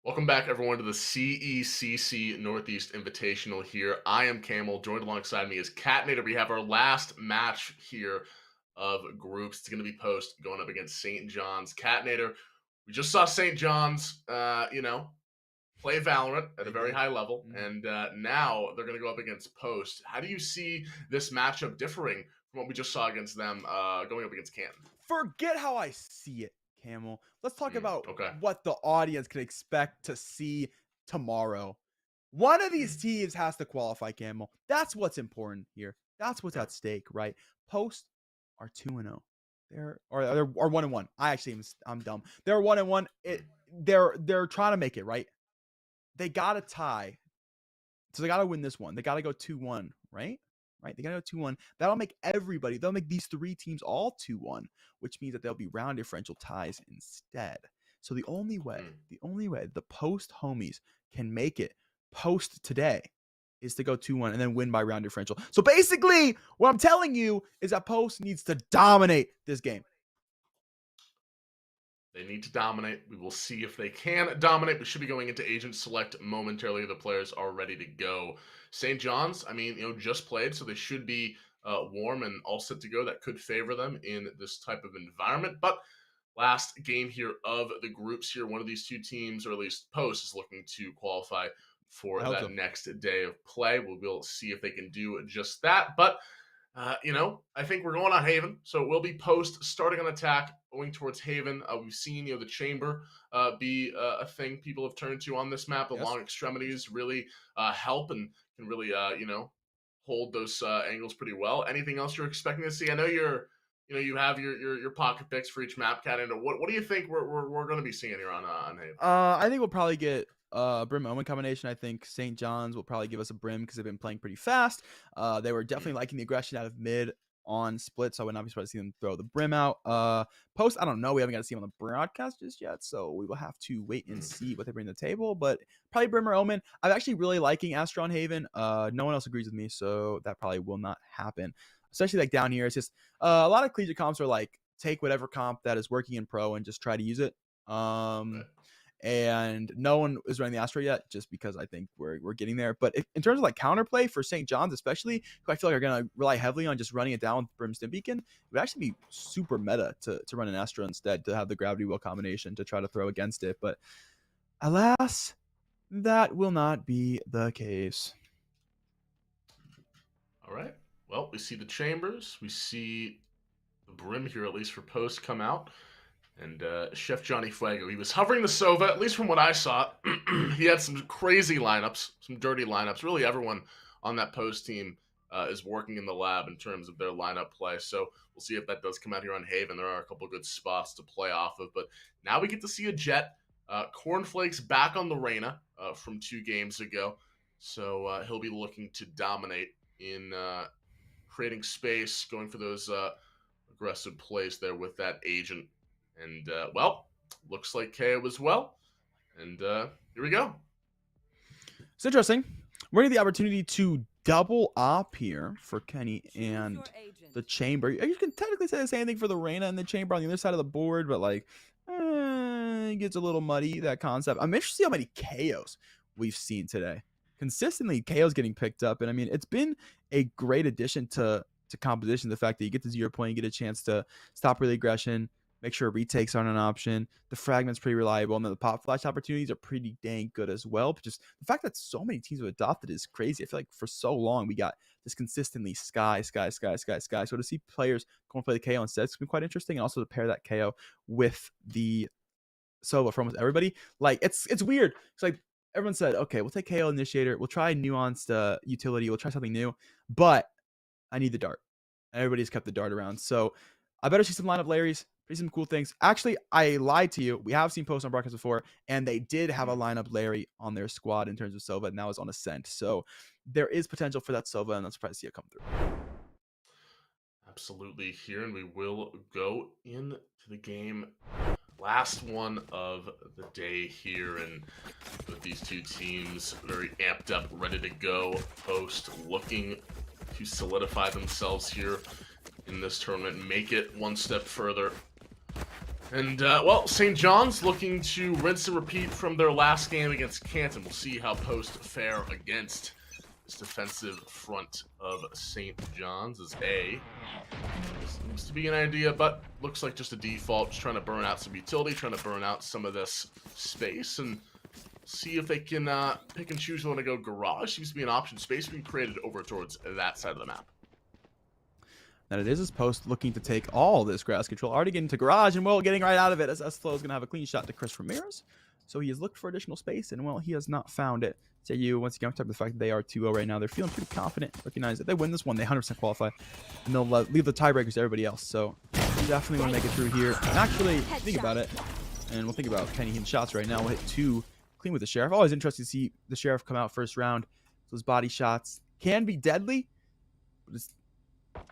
Welcome back, everyone, to the CECC Northeast Invitational here. I am Camel. Joined alongside me is Catnator. We have our last match here of groups. It's going to be Post going up against St. John's. Catnator, we just saw St. John's, play Valorant at a very high level, and now they're going to go up against Post. How do you see this matchup differing from what we just saw against them going up against Canton? Forget how I see it, Camel. Let's talk about okay. what the audience can expect to see tomorrow. One of these teams has to qualify, Camel. That's what's important here. That's what's at stake, right? Post are 2-0. They're 1-1. I'm dumb. They're 1-1. They're trying to make it, right? They gotta tie. So they gotta win this one. They gotta go 2-1, right? Right? They gotta go 2-1. That'll make they'll make these three teams all 2-1, which means that they'll be round differential ties instead. So the only way the Post homies can make it Post today is to go 2-1 and then win by round differential. So basically, what I'm telling you is that Post needs to dominate this game. They need to dominate. We will see if they can dominate. We should be going into agent select momentarily. The players are ready to go. St. John's, just played, so they should be warm and all set to go. That could favor them in this type of environment. But last game here of the groups here, one of these two teams, or at least Post, is looking to qualify for that next day of play. We'll see if they can do just that. But I think we're going on Haven, so it will be Post starting an attack, going towards Haven. We've seen, the chamber be a thing people have turned to on this map. The long extremities really help and can really, hold those angles pretty well. Anything else you're expecting to see? I know you have your pocket picks for each map, Cat. What do you think we're going to be seeing here on Haven? I think we'll probably get Brim Omen combination. I think St. John's will probably give us a Brim because they've been playing pretty fast. They were definitely liking the aggression out of mid on split, so I would not be surprised to see them throw the Brim out. Post, I don't know. We haven't got to see them on the broadcast just yet, so we will have to wait and see what they bring to the table. But probably Brim or Omen. I'm actually really liking Astron Haven. No one else agrees with me, so that probably will not happen. Especially like down here, it's just a lot of collegiate comps are like take whatever comp that is working in pro and just try to use it. And no one is running the Astro yet, just because I think we're getting there. But in terms of like counterplay for St. John's, especially, who I feel like are going to rely heavily on just running it down with Brimstone Beacon, it would actually be super meta to run an Astro instead, to have the gravity wheel combination to try to throw against it. But alas, that will not be the case. All right. Well, we see the chambers. We see the Brim here, at least for Post, come out. And Chef Johnny Fuego, he was hovering the Sova, at least from what I saw. He had some crazy lineups, some dirty lineups. Really, everyone on that Post team is working in the lab in terms of their lineup play. So we'll see if that does come out here on Haven. There are a couple good spots to play off of. But now we get to see a Jet. Cornflakes back on the Reyna from 2 games ago. So he'll be looking to dominate in creating space, going for those aggressive plays there with that agent. And, looks like KO as well. And here we go. It's interesting. We're going to have the opportunity to double op here for Kenny and the chamber. You can technically say the same thing for the Reyna and the chamber on the other side of the board, but, it gets a little muddy, that concept. I'm interested to see how many KOs we've seen today. Consistently, KOs getting picked up. And, it's been a great addition to composition, the fact that you get to 0 point, you get a chance to stop early aggression, make sure retakes aren't an option. The fragment's pretty reliable, and then the pop flash opportunities are pretty dang good as well. But just the fact that so many teams have adopted is crazy. I feel like for so long we got this consistently sky. So to see players go and play the KO instead, it's been quite interesting. And also to pair that KO with the Sova for almost everybody, it's weird. It's like everyone said, okay, we'll take KO Initiator, we'll try nuanced utility, we'll try something new, but I need the dart. Everybody's kept the dart around, so I better see some lineup Larrys. Some cool things. Actually, I lied to you. We have seen Post on broadcast before, and they did have a lineup Larry on their squad in terms of Sova, and that was on Ascent. So there is potential for that Sova, and I'm surprised to see it come through. Absolutely here, and we will go into the game. Last one of the day here, and with these two teams very amped up, ready to go. Post looking to solidify themselves here in this tournament, make it one step further. And, well, St. John's looking to rinse and repeat from their last game against Canton. We'll see how Post fare against this defensive front of St. John's as A. Seems to be an idea, but looks like just a default. Just trying to burn out some utility, trying to burn out some of this space, and see if they can pick and choose when to go garage. Seems to be an option. Space being created over towards that side of the map. And it is his Post looking to take all this grass control. Already getting to garage, and well, getting right out of it as S-Flow is going to have a clean shot to Chris Ramirez. So he has looked for additional space, and well, he has not found it. JU, once again, on top of the fact that they are 2-0 right now, they're feeling pretty confident. Recognize that they win this one, they 100% qualify, and they'll leave the tiebreakers to everybody else. So you definitely want to make it through here. And actually, think about it, and we'll think about Kenny hitting shots right now. We'll hit 2 clean with the Sheriff. Always interesting to see the Sheriff come out first round. Those body shots can be deadly, but it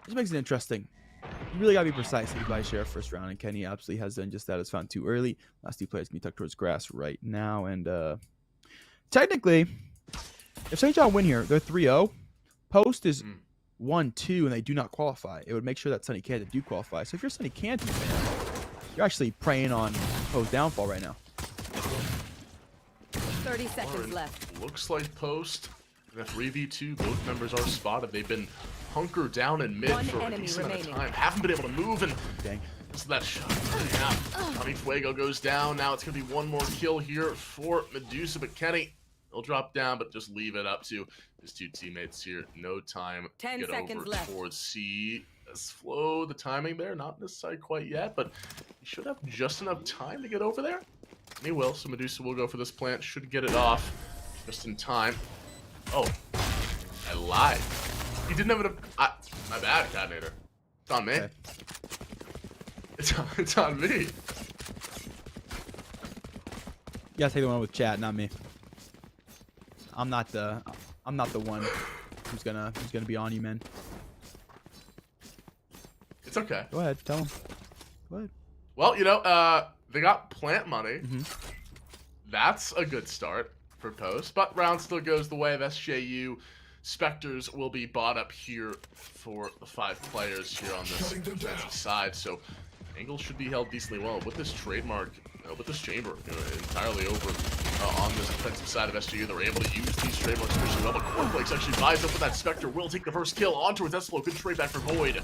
just makes it interesting. You really gotta be precise if you buy Sheriff first round, and Kenny absolutely has done just that. It's found too early. Last 2 players can be tucked towards grass right now, and technically, if St. John win here, they're 3-0. Post is 1-2, and they do not qualify. It would make sure that Sunny Canton do qualify. So if you're Sunny Canton fan, you're actually preying on Post downfall right now. 30 seconds left. Looks like Post in a 3v2. Both members are spotted. They've been hunkered down in mid for a decent amount of time. Haven't been able to move, and just that shot. Yeah. Johnny Fuego goes down. Now it's going to be one more kill here for Medusa, but Kenny, he'll drop down, but just leave it up to his 2 teammates here. No time to get over towards C. As Flow, the timing there, not necessarily quite yet, but he should have just enough time to get over there. And he will, so Medusa will go for this plant. Should get it off just in time. Oh, I lied. He didn't have enough. My bad, Catnator. It's on me. Okay. It's on me. You gotta take the one with Chad, not me. I'm not the one who's gonna be on you, man. It's okay. Go ahead, tell him. Go ahead. Well, you know, they got plant money. That's a good start for Post, but round still goes the way of SJU. Spectres will be bought up here for the 5 players here on this defensive side, so Angle should be held decently well with this trademark, with this chamber entirely over on this defensive side of SJU. They're able to use these trademarks especially well, but Cornflakes actually buys up with that Spectre, will take the first kill onto his S-Flow. Good trade back for Void.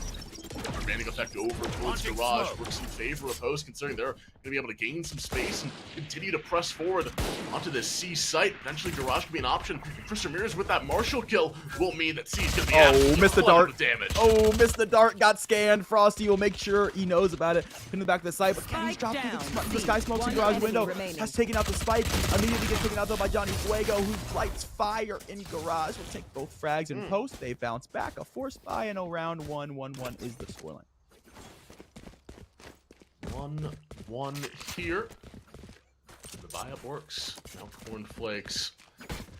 Banding effect over towards Garage works in favor of Post, considering they're going to be able to gain some space and continue to press forward onto this C site. Eventually, Garage could be an option. Chris Ramirez with that Marshall kill will mean that C is going to be missed the dart. Damage. Oh, missed the dart. Got scanned. Frosty will make sure he knows about it. In the back of the site, but Kenny's dropped through the Sky Smokes Garage window. Has taken out the spike. Immediately gets taken out though by Johnny Fuego, who lights fire in Garage. Will take both frags in Post. They bounce back. A forced buy, and round 1-1-1 is the scoreline. 1-1 here. The buy-up works. Now Cornflakes.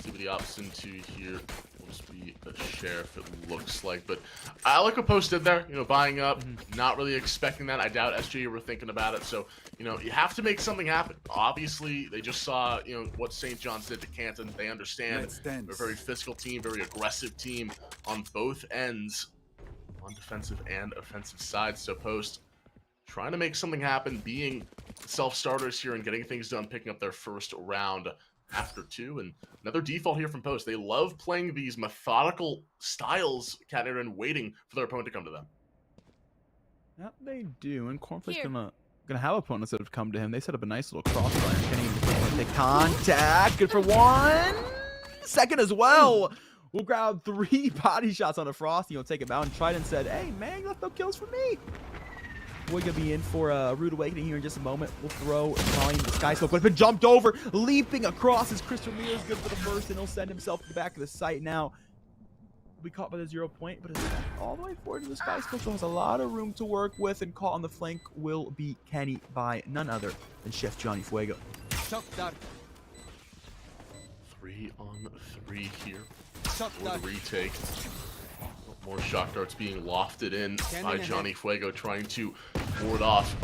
See what he opts into here. Will just be a Sheriff, it looks like. But I like what Post did there. You know, buying up. Not really expecting that. I doubt SJU were thinking about it. So, you know, you have to make something happen. Obviously, they just saw, you know, what St. John's did to Canton. They understand. They're a very physical team, very aggressive team on both ends. On defensive and offensive sides. So Post trying to make something happen, being self-starters here and getting things done, picking up their first round after 2. And another default here from Post. They love playing these methodical styles, Canada, and waiting for their opponent to come to them. Yep, they do. And Cornflake's gonna have opponents that have come to him. They set up a nice little crossfire. Kenny with the contact. Good for 1 second as well. We'll grab 3 body shots on a Frosty. He'll take him out. And Trident said, "Hey, man, you left no kills for me." We're going to be in for a rude awakening here in just a moment. We'll throw volume to Sky Smoke, but it's been jumped over. Leaping across is Chris Ramirez. Good for the first, and he'll send himself to the back of the site now. Will be caught by the 0 point, but it's all the way forward to the Sky Smoke, so has a lot of room to work with, and caught on the flank will be Kenny by none other than Chef Johnny Fuego. 3-on-3 here for the retake. More shock darts being lofted in by Johnny Fuego, trying to ward off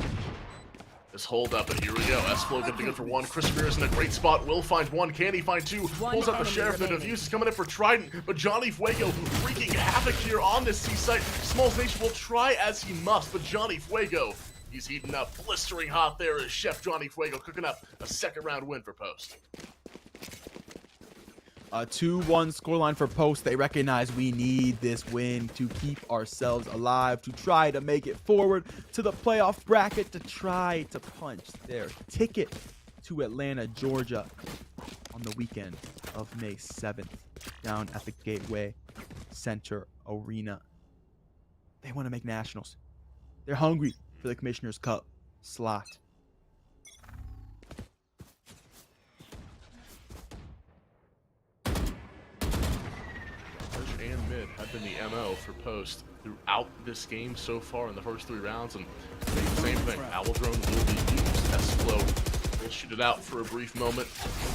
this hold up. But here we go. S-Flow good to go for 1. Chris Ramirez in a great spot. Will find 1. Can he find 2? Pulls out the Sheriff. The Diffuse is coming in for Trident. But Johnny Fuego wreaking havoc here on this C site. Smalls Nation will try as he must. But Johnny Fuego He's heating up, blistering hot there as Chef Johnny Fuego cooking up a second round win for Post. A 2-1 scoreline for Post. They recognize we need this win to keep ourselves alive, to try to make it forward to the playoff bracket, to try to punch their ticket to Atlanta, Georgia on the weekend of May 7th down at the Gateway Center Arena. They want to make nationals. They're hungry for the Commissioner's Cup slot. And mid have been the MO for Post throughout this game so far in the first 3 rounds, and the same thing. Owl Drone will be used. S-Flow will shoot it out for a brief moment.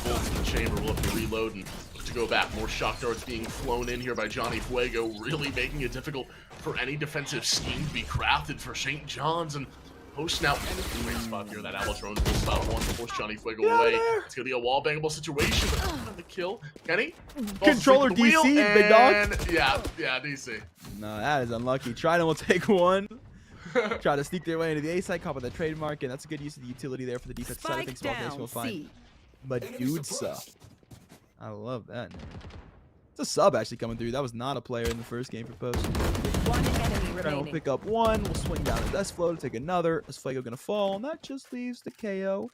Bullets in the chamber will have to reload and look to go back. More shock darts being flown in here by Johnny Fuego, really making it difficult for any defensive scheme to be crafted for St. John's. And Post now in a great spot here. That Owl Drone will spot one to force Johnny Fuego away. It's going to be a wall bangable situation, but on the kill. Kenny? Controller DC, big dog. Yeah, DC. No, that is unlucky. Trident will take one. Try to sneak their way into the A site, caught by the trademark, and that's a good use of the utility there for the defense side. I think Small Face will find. But dude, sub. I love that. It's a sub actually coming through. That was not a player in the first game for Post. One enemy remaining. We'll pick up one. We'll swing down his S-Flow to take another. Is Fuego going to fall? And that just leaves the KO.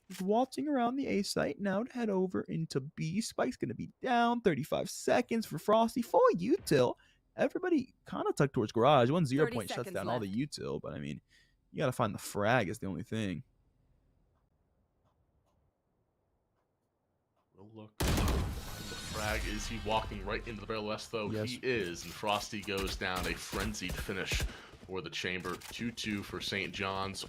He's waltzing around the A site now to head over into B. Spike's going to be down. 35 seconds for Frosty. Full util. Everybody kind of tucked towards garage. 1 0 point shuts down all the util. But I mean, you got to find the frag is the only thing. We'll look. The frag, is he walking right into the barrel west though? Yes. He is, and Frosty goes down. A frenzied finish for the chamber. 2-2 for St. John's,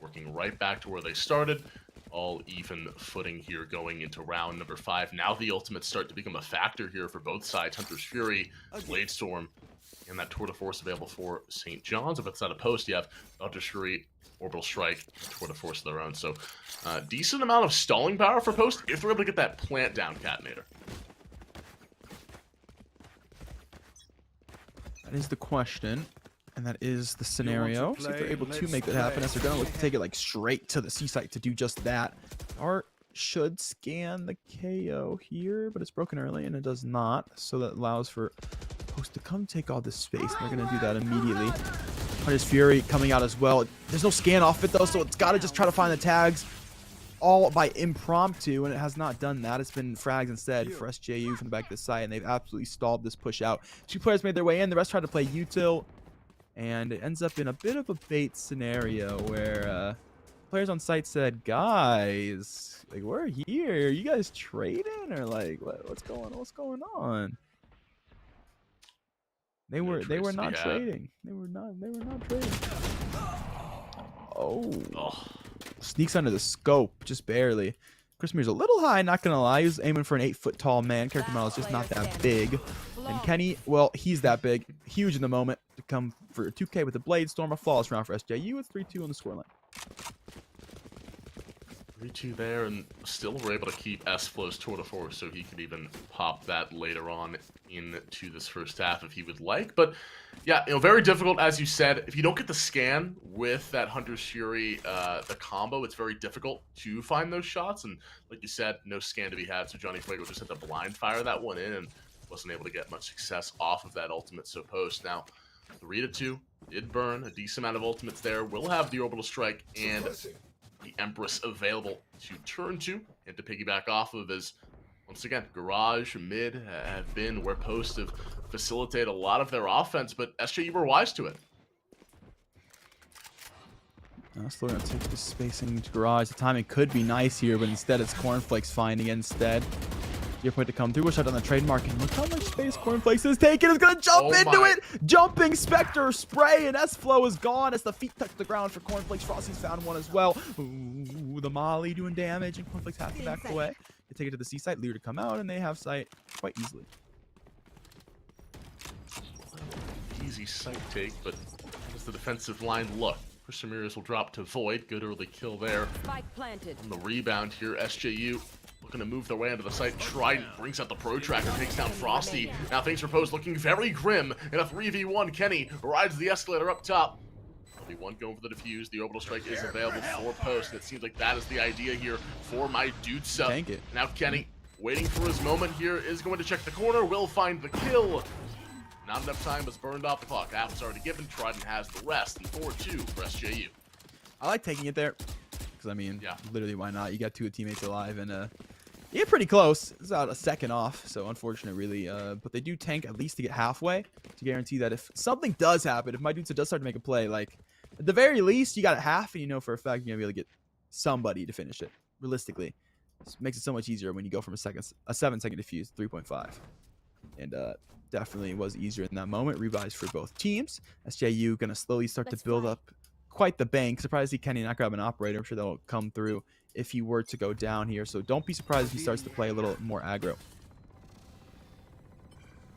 working right back to where they started. All even footing here going into round number 5. Now the ultimates start to become a factor here for both sides. Hunter's Fury, Blade Storm, and that Tour de Force available for St. John's. If it's not a Post, you have Hunter's Fury, Orbital Strike, Tour de Force of their own. So decent amount of stalling power for Post if they're able to get that plant down, Catinator. That is the question, and that is the scenario. See if they're able to make that happen, as they're going to look to take it like straight to the C site to do just that. Art should scan the KO here, but it's broken early, and it does not. So that allows for Post to come take all this space, and they're going to do that immediately. Hunter's Fury coming out as well. There's no scan off it, though, so it's got to just try to find the tags all by impromptu, and it has not done that. It's been frags instead for SJU from the back of the site, and they've absolutely stalled this push out. 2 players made their way in. The rest tried to play util, and it ends up in a bit of a bait scenario where players on site said, guys, like, we're here. Are you guys trading, or like what's going on? They were not trading. They were not trading. Oh. Sneaks under the scope, just barely. Chris Mears a little high, not gonna lie. He was aiming for an 8-foot-tall man. Character model is just not that big. And Kenny, well, he's that big. Huge in the moment to come for a 2K with the Blade Storm. A flawless round for SJU with 3-2 on the scoreline. 3-2 there, and still were able to keep S-Flow's Tour de Force, so he could even pop that later on into this first half if he would like. But yeah, very difficult, as you said. If you don't get the scan with that Hunter's Fury, the combo, it's very difficult to find those shots. And like you said, no scan to be had, so Johnny Fuego just had to blind fire that one in and wasn't able to get much success off of that ultimate. So Post now 3-2, did burn a decent amount of ultimates there. Will have the Orbital Strike and the Empress available to turn to and to piggyback off of, as once again, Garage, Mid have been where Post have facilitated a lot of their offense, but SJU were wise to it. Still going to take the spacing to Garage. The timing could be nice here, but instead it's Cornflakes finding it instead. Your point to come through. We'll shut down the trademark, and look how much space Cornflakes is taking. It's going to jump into it. Jumping Spectre spray, and S-Flow is gone as the feet touch the ground for Cornflakes. Frosty's found one as well. Ooh, the Molly doing damage, and Cornflakes have to back away. They take it to the C site. Lear to come out, and they have sight quite easily. Easy sight take, but how does the defensive line look? Chris Ramirez will drop to Void. Good early kill there. Spike planted. On the rebound here, SJU looking to move their way into the site. Trident brings out the Protractor, takes down Frosty. Now things for Post looking very grim in a 3v1. Kenny rides the escalator up top. 1v1 going for the defuse. The orbital strike is available for post. And it seems like that is the idea here for my dude sub. Tank it. Now Kenny, waiting for his moment here, is going to check the corner, will find the kill. Not enough time was burned off the clock. That was already given. Trident has the rest, and 4-2 for SJU. I like taking it there. Because, I mean, Yeah. literally, why not? You got 2 teammates alive, and you get pretty close. It's about a second off, so unfortunate, really. But they do tank at least to get halfway to guarantee that if something does happen, if my dude does start to make a play, like, at the very least, you got it half, and you know for a fact you're going to be able to get somebody to finish it, realistically. It makes it so much easier when you go from a 7-second defuse, 3.5. And definitely was easier in that moment. Revives for both teams. SJU going to slowly start to build up quite the bank. Surprised to see Kenny not grab an operator. I'm sure that'll come through if he were to go down here. So don't be surprised if he starts to play a little more aggro.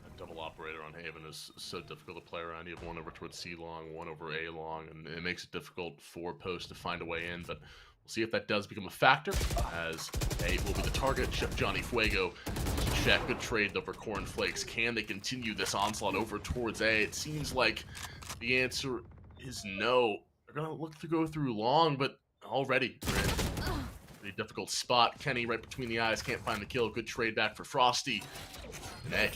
A double operator on Haven is so difficult to play around. You have one over towards C long, one over A long, and it makes it difficult for post to find a way in. But we'll see if that does become a factor, as A will be the target. Chef Johnny Fuego check. Good trade over Cornflakes. Can they continue this onslaught over towards A? It seems like the answer is no. They're going to look to go through long, but already they're in a pretty difficult spot. Kenny right between the eyes, can't find the kill. Good trade back for Frosty. And A,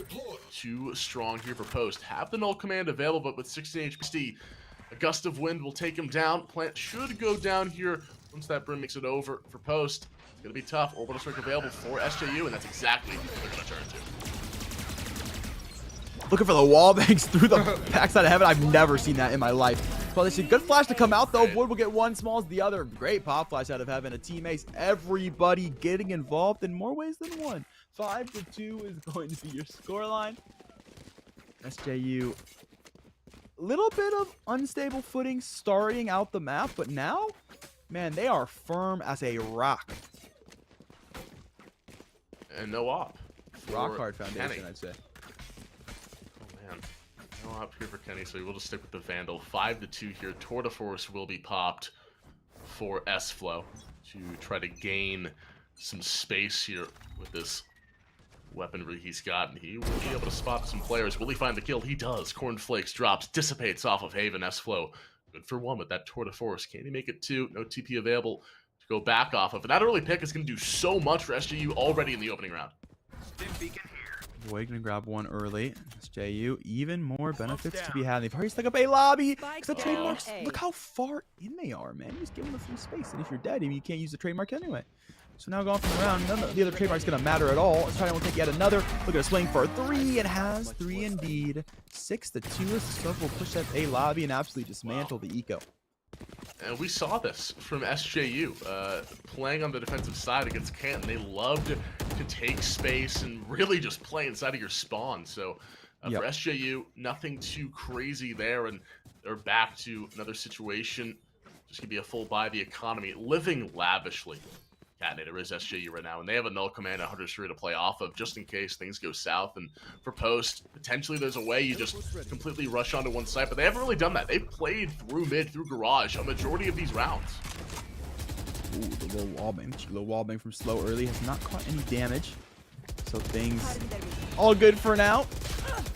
too strong here for post. Have the null command available, but with 16 HP, a gust of wind will take him down. Plant should go down here once that brim makes it over for post. It's going to be tough. Orbital strike available for SJU, and that's exactly what they're going to turn to. Looking for the wall bangs through the backside of heaven. I've never seen that in my life. Well, they see good flash to come out though. Wood will get one, Smalls the other. Great pop flash out of heaven. A teammates, everybody getting involved in more ways than one. 5-2 is going to be your scoreline. SJU, little bit of unstable footing starting out the map, but now, man, they are firm as a rock. And no op. Rock hard foundation, Kenny. I'd say. Oh man, no op here for Kenny, so we'll just stick with the Vandal. 5-2 here. Tour de Force will be popped for S-Flow to try to gain some space here with this weaponry he's got, and he will be able to spot some players. Will he find the kill? He does. Cornflakes drops, dissipates off of Haven. S-Flow, good for 1 with that Tour de Force. Can he make it 2? No TP available to go back off of. And that early pick is going to do so much for SJU already in the opening round. Boy, gonna grab one early. SJU, even more benefits to be had. They've already stuck up a lobby. The trademarks, look how far in they are, man. You just give them a few space, and if you're dead, I mean, you can't use the trademark anyway. So now going from around, none of the other trademark's gonna matter at all. Trident will take yet another. Look at a swing for 3. It has 3 indeed. 6-2 as Suffolk will push that A lobby and absolutely dismantle the eco. And we saw this from SJU, playing on the defensive side against Canton. They loved to take space and really just play inside of your spawn. So for SJU, nothing too crazy there, and they're back to another situation. Just gonna be a full buy the economy, living lavishly. Catnator is SJU right now, and they have a null command 100 to play off of just in case things go south. And for post, potentially there's a way you just completely rush onto one side, but they haven't really done that. They've played through mid, through garage a majority of these rounds. Ooh, the little wall bang from slow early has not caught any damage. So things all good for now.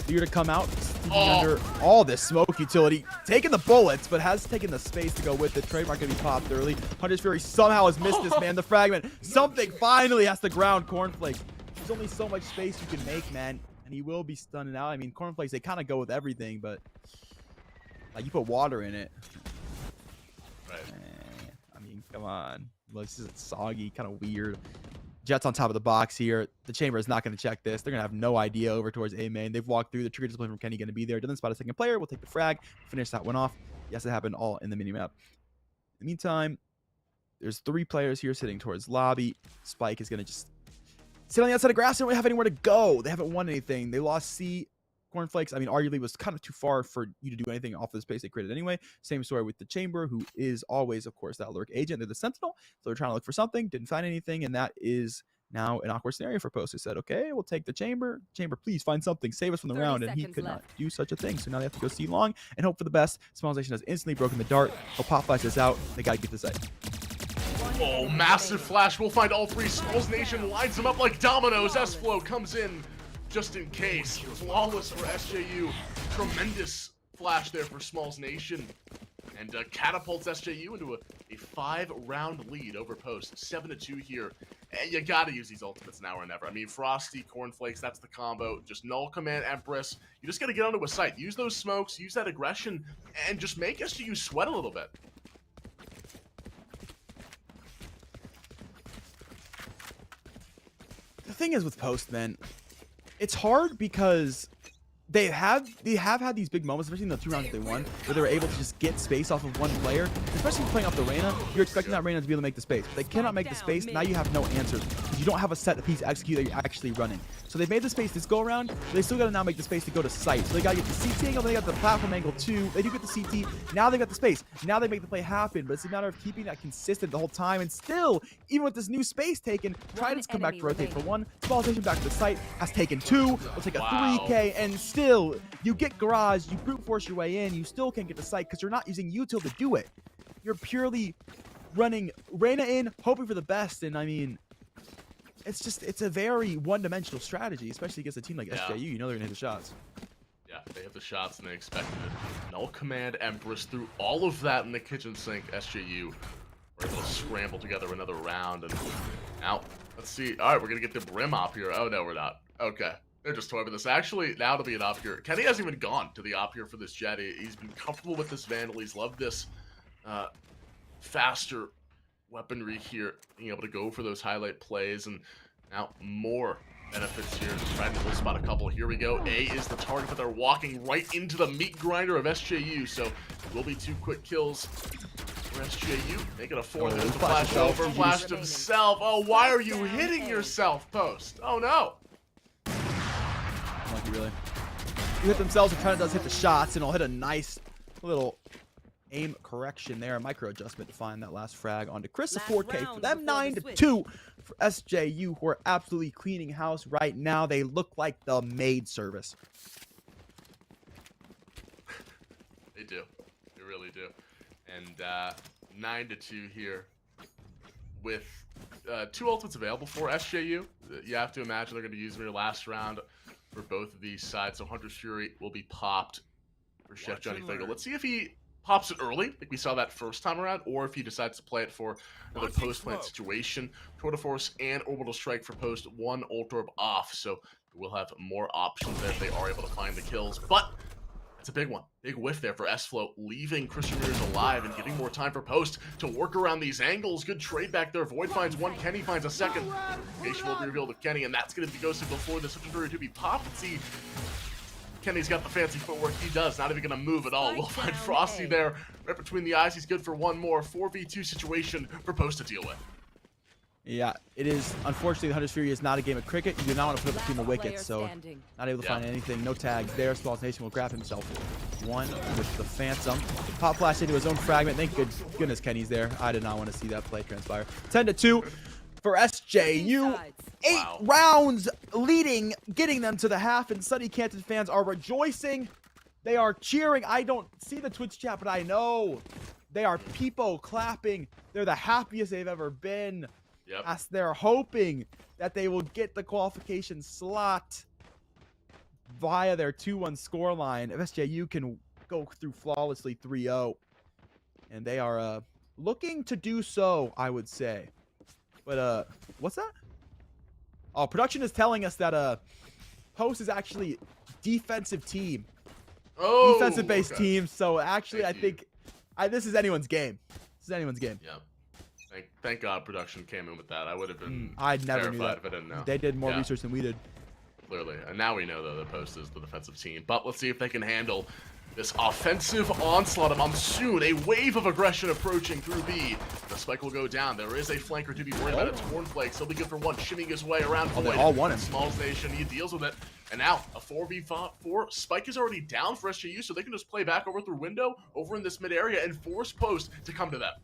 Eager to come out, under all this smoke utility, taking the bullets, but has taken the space to go with it. Trademark gonna be popped early. Hunter's Fury somehow has missed this, man. The fragment, something finally has to ground Cornflakes. There's only so much space you can make, man, and he will be stunning out. I mean, Cornflakes, they kind of go with everything, but like you put water in it. Right. I mean, come on. Well, this is soggy, kind of weird. Jets on top of the box here. The chamber is not going to check this. They're going to have no idea over towards A main. They've walked through. The trigger display from Kenny going to be there. Doesn't spot a second player. We'll take the frag. Finish that one off. Yes, it happened all in the mini-map. In the meantime, there's 3 players here sitting towards lobby. Spike is going to just sit on the outside of grass. They don't really have anywhere to go. They haven't won anything. They lost C. Cornflakes, I mean, arguably was kind of too far for you to do anything off of the space they created anyway. Same story with the Chamber, who is always, of course, that lurk agent. They're the Sentinel, so they're trying to look for something. Didn't find anything, and that is now an awkward scenario for Post, who said, okay, we'll take the Chamber. Chamber, please find something. Save us from the round, and he could not do such a thing. So now they have to go see long and hope for the best. Smalls Nation has instantly broken the dart. He'll pop flash this out. They got to get the site. Oh, massive flash. We'll find all 3. Smalls Nation lines them up like dominoes. S-Flow comes in just in case. Flawless for SJU. Tremendous flash there for Smalls Nation. and catapults SJU into a 5-round lead over Post. 7-2 here. And you gotta use these ultimates now or never. I mean, Frosty, Cornflakes, that's the combo. Just null command Empress. You just gotta get onto a site. Use those smokes, use that aggression, and just make SJU sweat a little bit. The thing is with Post, man, it's hard because they have had these big moments, especially in the 2 rounds that they won, where they were able to just get space off of one player. Especially playing off the Reyna, you're expecting that Reyna to be able to make the space. But they cannot make the space. Now you have no answers because you don't have a set piece to execute that you're actually running. So they've made the space this go around, but they still got to now make the space to go to site. So they got to get the CT angle, they got the platform angle too. They do get the CT. Now they got the space. Now they make the play happen. But it's a matter of keeping that consistent the whole time. And still, even with this new space taken, Trident's come back to rotate for 1. Small station back to the site has taken 2. We'll take a 3K, and still you get garage, you brute force your way in, you still can't get the site because you're not using util to do it. You're purely running Reyna in, hoping for the best, and I mean, it's a very one-dimensional strategy, especially against a team like SJU. You know they're gonna hit the shots. Yeah, they hit the shots and they expected it. Null command Empress through all of that in the kitchen sink. SJU were able to scramble together another round, and now let's see. All right, we're gonna get the Brim op here. Oh no, we're not. Okay. They're just toying with this. Actually, now to be an op here. Kenny hasn't even gone to the op here for this Jet. He's been comfortable with this Vandal. He's loved this faster weaponry here, being able to go for those highlight plays, and now more benefits here. Just trying to spot a couple. Here we go. A is the target, but they're walking right into the meat grinder of SJU, so it will be 2 quick kills for SJU. Make it a 4. There's the flash over. Flashed himself. Oh, why are you hitting yourself, Post? Oh, no. Lucky, really. You hit themselves, and Trident does hit the shots, and it'll hit a nice little aim correction there, a micro adjustment to find that last frag onto Chris. A 4K for them, 9-2 for SJU, who are absolutely cleaning house right now. They look like the maid service. They do. They really do. And 9-2 here with 2 ultimates available for SJU. You have to imagine they're going to use them in your last round for both of these sides. So Hunter's Fury will be popped for Chef Johnny Fago. Let's see if he pops it early, like we saw that first time around, or if he decides to play it for another post-plant situation. Tour de Force and Orbital Strike for post, 1 Ult Orb off, so we'll have more options there if they are able to find the kills. But it's a big one. Big whiff there for S-Flow, leaving Christian Ramirez alive and giving more time for Post to work around these angles. Good trade back there. Void finds 1, Kenny finds a second. Nation will be revealed to Kenny, and that's going to be ghosted before the switch to be popped. Let's see. Kenny's got the fancy footwork. He does. Not even going to move at all. We'll find Frosty there right between the eyes. He's good for 1 more. 4v2 situation for Post to deal with. Yeah, it is. Unfortunately, the Hunter's Fury is not a game of cricket. You do not want to put up between the wickets, so not able to find anything. No tags there. Smalls Nation will grab himself 1 with the Phantom. Pop flash into his own fragment. Thank goodness Kenny's there. I did not want to see that play transpire. 10-2 for SJU. 8 rounds leading, getting them to the half, and Sunny Canton fans are rejoicing. They are cheering. I don't see the Twitch chat, but I know they are people clapping. They're the happiest they've ever been. Yep. As they're hoping that they will get the qualification slot via their 2-1 scoreline. If SJU can go through flawlessly 3-0, and they are looking to do so, I would say. But what's that? Oh, production is telling us that Post is actually defensive team. Oh, defensive based team. So actually, I think this is anyone's game. This is anyone's game. Yeah. Thank God production came in with that. I would have been I'd never knew that. if I didn't know. They did more research than we did. Clearly. And now we know, though, that Post is the defensive team. But let's see if they can handle this offensive onslaught of Monsoon. A wave of aggression approaching through B. The spike will go down. There is a flanker to be worried about. It's Cornflakes. He'll be good for 1. Shimming his way around. They all want him. Smalls Nation. He deals with it. And now a 4v4. Spike is already down for SJU, so they can just play back over through window, over in this mid area, and force Post to come to them.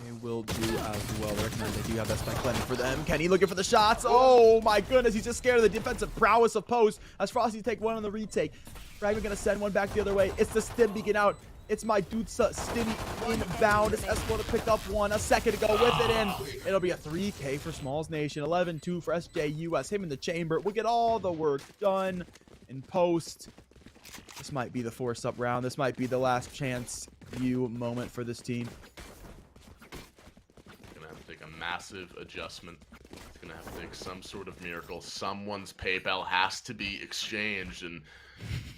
They will do as well. They recognize they do have that spike planning for them. Kenny looking for the shots. Oh my goodness, he's just scared of the defensive prowess of Post. As Frosty take 1 on the retake. Fragment gonna send 1 back the other way. It's the stim beacon out. It's my Dutsa Stimmy inbound. It's S4 to pick up 1. A second to go with it in. It'll be a 3K for Smalls Nation. 11-2 for SJU as him in the chamber. We'll get all the work done in Post. This might be the force up round. This might be the last chance view moment for this team. Gonna have to take a massive adjustment. It's gonna have to take some sort of miracle. Someone's PayPal has to be exchanged, and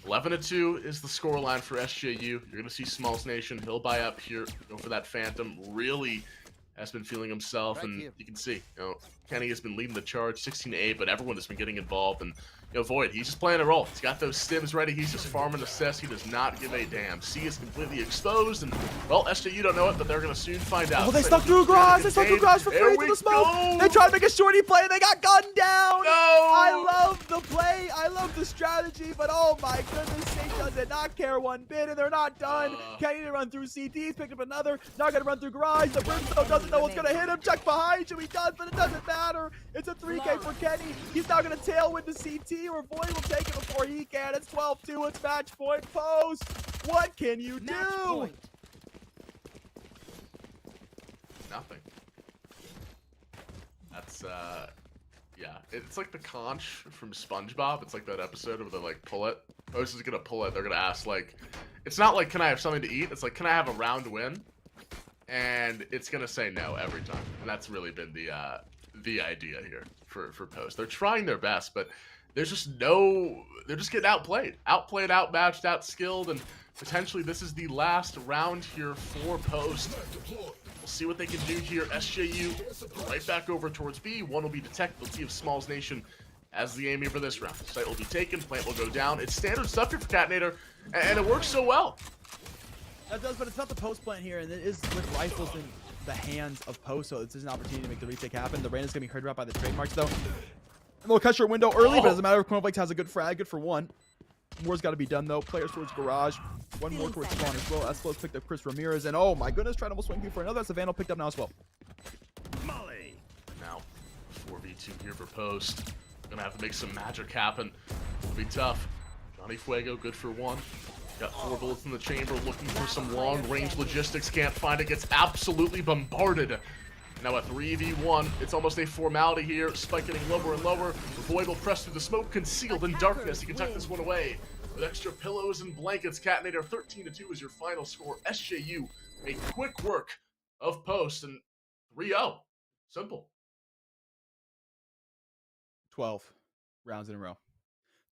11-2 is the scoreline for SJU. You're gonna see Smalls Nation. He'll buy up here, go for that Phantom. Really has been feeling himself, and you can see, Kenny has been leading the charge, 16-8, but everyone has been getting involved, and Void, he's just playing a role. He's got those stims ready. He's just farming assists. He does not give a damn. C is completely exposed, and, well, SJU don't know it, but they're going to soon find out. Oh, they stuck through Garage. They stuck through Garage for free through the smoke. Go. They tried to make a shorty play, and they got gunned down. No. I love the play. I love the strategy, but oh my goodness, St. John did not care one bit, and they're not done. Kenny to run through CTs, picked up another. Not going to run through Garage. The Brimstone doesn't know what's going to hit him. Check behind you. He does, but it doesn't matter. It's a 3K for Kenny. He's now going to tailwind the CT, or Void will take it before he can. It's 12-2. It's match point post. What can you do? Nothing. That's, yeah. It's like the conch from SpongeBob. It's like that episode where they, like, pull it. Post is gonna pull it. They're gonna ask, like, it's not like, can I have something to eat? It's like, can I have a round win? And it's gonna say no every time. And that's really been the idea here for Post. They're trying their best, but there's just no, they're just getting outplayed, outmatched, outskilled, and potentially this is the last round here for Post. We'll see what they can do here. SJU right back over towards B. One will be detected. Let's see if Smalls Nation has the aim here for this round. Site will be taken, plant will go down. It's standard stuff here for Catnator, and it works so well. That does, but it's not the Post plant here, and it is with rifles in the hands of Post, so this is an opportunity to make the retake happen. The rain is going to be heard about by the trademarks, though. A little cut short window early, but it doesn't matter if Cornflakes has a good frag. Good for one. More's got to be done, though. Players towards Garage. One more towards Spawn as well. Esflow's picked up Chris Ramirez, and oh my goodness, trying to almost swing through for another. That's Vandal picked up now as well. Molly. Now, 4v2 here for Post. Gonna have to make some magic happen. It'll be tough. Johnny Fuego, good for one. Got 4 bullets in the chamber, looking for some long-range logistics. Can't find it. Gets absolutely bombarded. Now a 3v1, it's almost a formality here. Spike getting lower and lower. Void will press through the smoke, concealed in darkness. He can tuck this one away with extra pillows and blankets. Catnator 13-2 is your final score. SJU, a quick work of Post, and 3-0. Simple. 12 rounds in a row.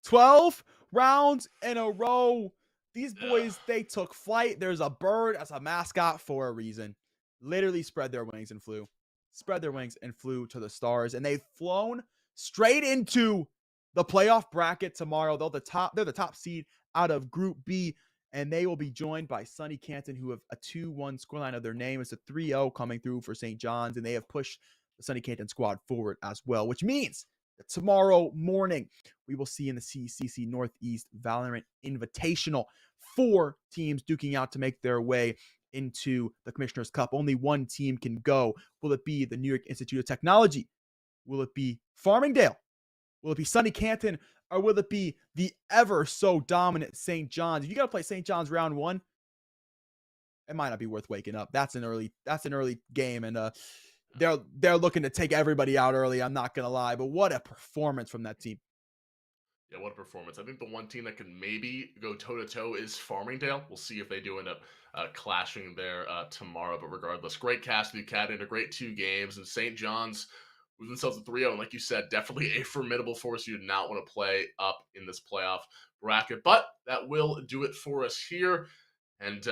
12 rounds in a row. These boys, they took flight. There's a bird as a mascot for a reason. Literally spread their wings and flew. Spread their wings and flew to the stars. And they've flown straight into the playoff bracket tomorrow. They're the top seed out of Group B. And they will be joined by SUNY Canton, who have a 2-1 scoreline of their name. It's a 3-0 coming through for St. John's. And they have pushed the SUNY Canton squad forward as well, which means that tomorrow morning we will see in the CECC Northeast Valorant Invitational 4 teams duking out to make their way into the Commissioner's Cup. Only one team can go. Will it be the New York Institute of Technology? Will it be Farmingdale? Will it be SUNY Canton? Or will it be the ever so dominant St. John's? If you got to play St. John's round 1, it might not be worth waking up. That's an early game, and they're looking to take everybody out early. I'm not gonna lie, but what a performance from that team. Yeah, what a performance. I think the one team that can maybe go toe-to-toe is Farmingdale. We'll see if they do end up clashing there tomorrow. But regardless, great cast through Canton, a great 2 games. And St. John's moved themselves to 3-0. And like you said, definitely a formidable force you do not want to play up in this playoff bracket. But that will do it for us here. And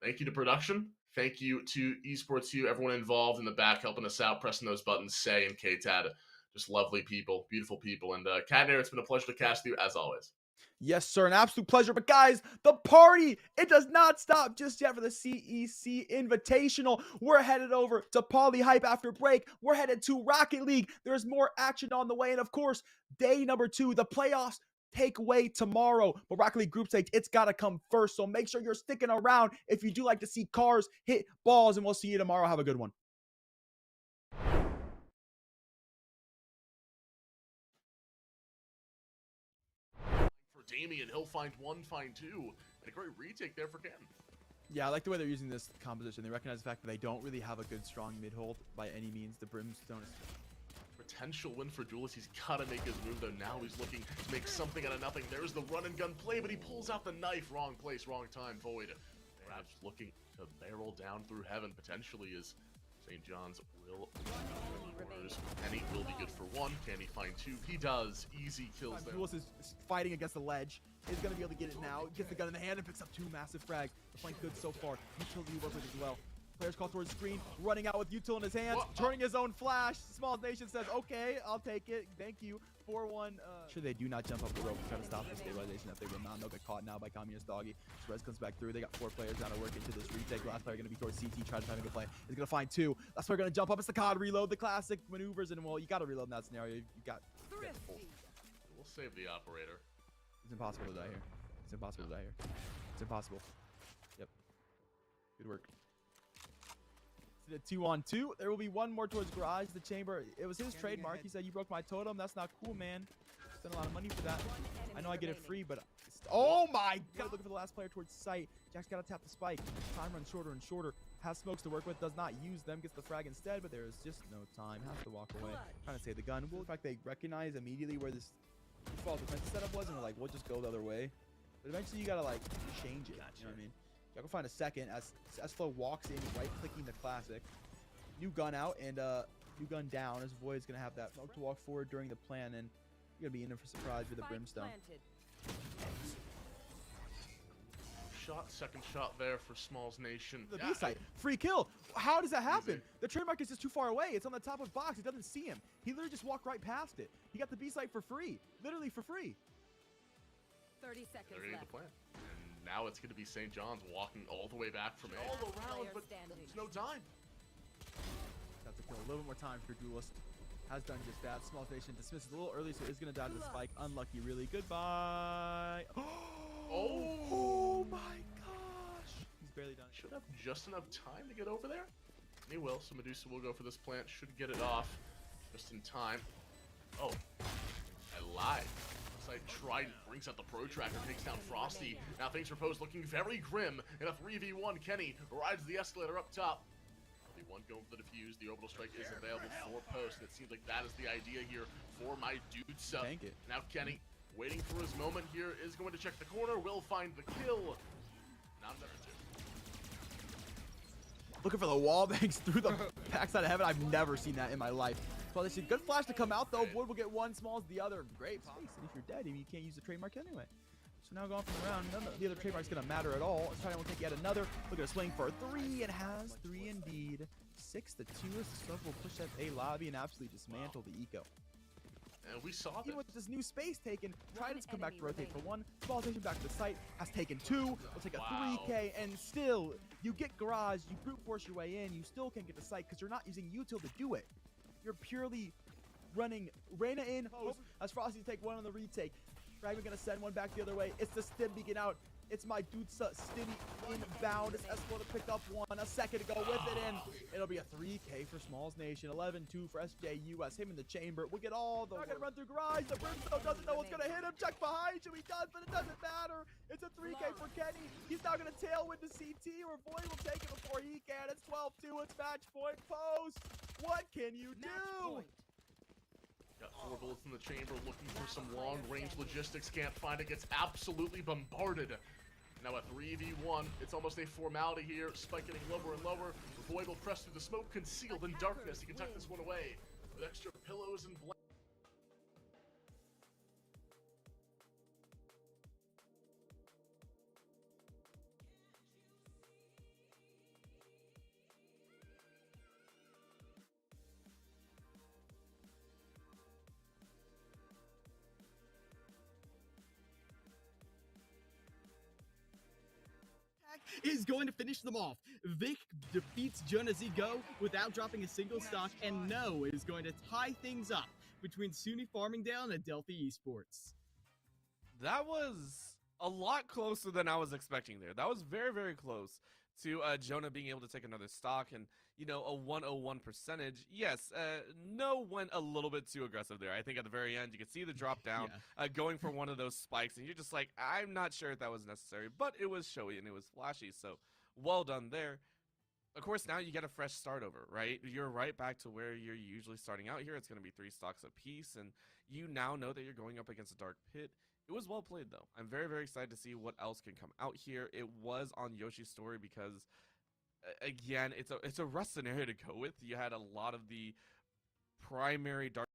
thank you to production. Thank you to Esports U, everyone involved in the back, helping us out, pressing those buttons, Say and KTAD. Just lovely people, beautiful people. And Catnator, it's been a pleasure to cast you as always. Yes, sir. An absolute pleasure. But guys, the party, it does not stop just yet for the CEC Invitational. We're headed over to Poly Hype after break. We're headed to Rocket League. There's more action on the way. And of course, day number 2, the playoffs take away tomorrow. But Rocket League group stage, it's got to come first. So make sure you're sticking around if you do like to see cars hit balls. And we'll see you tomorrow. Have a good one. Damien, he'll find 1, find 2, and a great retake there for Canton. Yeah, I like the way they're using this composition. They recognize the fact that they don't really have a good, strong mid-hold by any means. The Brimstone is... Potential win for Duelist. He's got to make his move, though. Now he's looking to make something out of nothing. There's the run-and-gun play, but he pulls out the knife. Wrong place, wrong time. Void Perhaps looking to barrel down through heaven potentially as St. John's will orders. Kenny will be good for one. Can he find two? He does. Easy kills there. Duelist is fighting against the ledge. Is going to be able to get it now. Gets the gun in the hand and picks up 2 massive frags. The flank good so far. Utility work with as well. Players call towards the screen, running out with util in his hands, turning his own flash. Small Nation says, okay, I'll take it. Thank you. 4-1. Sure, they do not jump up the rope to try to stop the stabilization. If they will not, they'll get caught now by Communist Doggy. Perez comes back through. They got 4 players now to work into this retake. Last player going to be towards CT, trying to find a good play. He's going to find 2. Last player going to jump up. It's the COD reload, the classic maneuvers, and well, you got to reload in that scenario. You got to get the full. We'll save the operator. It's impossible to die here. It's impossible to die here. It's impossible. Yep. Good work. The 2-on-2. There will be one more towards garage. The chamber. It was his trademark. He said, "You broke my totem. That's not cool, man." Spent a lot of money for that. I know I get it free, but oh my god! Looking for the last player towards site. Jack's got to tap the spike. Time runs shorter and shorter. Has smokes to work with. Does not use them. Gets the frag instead, but there is just no time. Has to walk away. Trying to save the gun. Well, in fact, they recognize immediately where this default defensive setup was, and we're like, we'll just go the other way. But eventually, you gotta like change it. You know what I mean? Y'all go find a second as Flo walks in, right-clicking the classic. New gun out and new gun down as Void's going to have that smoke to walk forward during the plan, and you're going to be in for a surprise with the Brimstone. Second shot there for Smalls Nation. The B-site. Free kill. How does that happen? The trademark is just too far away. It's on the top of the box. It doesn't see him. He literally just walked right past it. He got the B-site for free. Literally for free. 30 seconds They're left. the plan. And now it's going to be St. John's walking all the way back from all around, but there's no time. Have to kill a little bit more time for Duelist. Has done just that. Small Nation dismisses a little early, so is going to die to the spike. Unlucky, really. Goodbye. Oh my gosh. He's barely done. Should have just enough time to get over there. And he will, so Medusa will go for this plant. Should get it off just in time. Oh, I lied. Side Trident brings out the protractor, takes down Frosty. Now things for Pose looking very grim in a 3v1. Kenny rides the escalator up top. The one going for the defuse. The orbital strike is available for Post, and it seems like that is the idea here for my dude sub. Now Kenny, waiting for his moment here, is going to check the corner, will find the kill. Not another 2. Looking for the wall bangs through the backside of heaven. I've never seen that in my life. Well, they see good flash to come out though. Wood will get one, Smalls the other. Great space. And if you're dead, you can't use the trademark anyway. So now going from around, none of the other trademark's gonna matter at all. Trident will take yet another. Look at a swing for a 3 and has 3 indeed. 6-2 as Suffolk will push up a lobby and absolutely dismantle the eco. And we saw that. Even with this new space taken, Trident's come back to rotate for 1. Small Station back to the site, has taken 2. Will take a 3K, and still, you get garage, you brute force your way in, you still can't get the site because you're not using util to do it. You're purely running Reyna in, Post, as Frosty take 1 on the retake. Fragment gonna send 1 back the other way. It's the Stim beacon out. It's my dude Stimmy inbound. It's Esco to pick up 1. A second to go with it, and it'll be a 3K for Smalls Nation. 11-2 for SJUS. Him in the chamber. We'll get all the. Not gonna run through garage. The Brimstone doesn't know what's gonna hit him. Check behind you. He does, but it doesn't matter. It's a 3K for Kenny. He's now gonna tailwind to CT, or Void will take it before he can. It's 12-2. It's match point. Post. What can you do? Got 4 bullets in the chamber, looking for some long-range logistics. Can't find it. Gets absolutely bombarded. Now a 3v1. It's almost a formality here. Spike getting lower and lower. Void will press through the smoke, concealed in darkness. He can tuck this one away with extra pillows and blankets. Is going to finish them off. Vic defeats Jonazy Go without dropping a single stock, and No is going to tie things up between SUNY Farmingdale and Adelphi Esports. That was a lot closer than I was expecting there. That was very, very close to Jonah being able to take another stock and, you know, a 101 percentage. Yes, No went a little bit too aggressive there. I think at the very end, you could see the drop down going for one of those spikes, and you're just like, I'm not sure if that was necessary, but it was showy and it was flashy, so well done there. Of course, now you get a fresh start over, right? You're right back to where you're usually starting out here. It's going to be 3 stocks apiece, and, You now know that you're going up against a dark pit. It was well played, though. I'm very, very excited to see what else can come out here. It was on Yoshi's story because, again, it's a rough scenario to go with. You had a lot of the primary dark.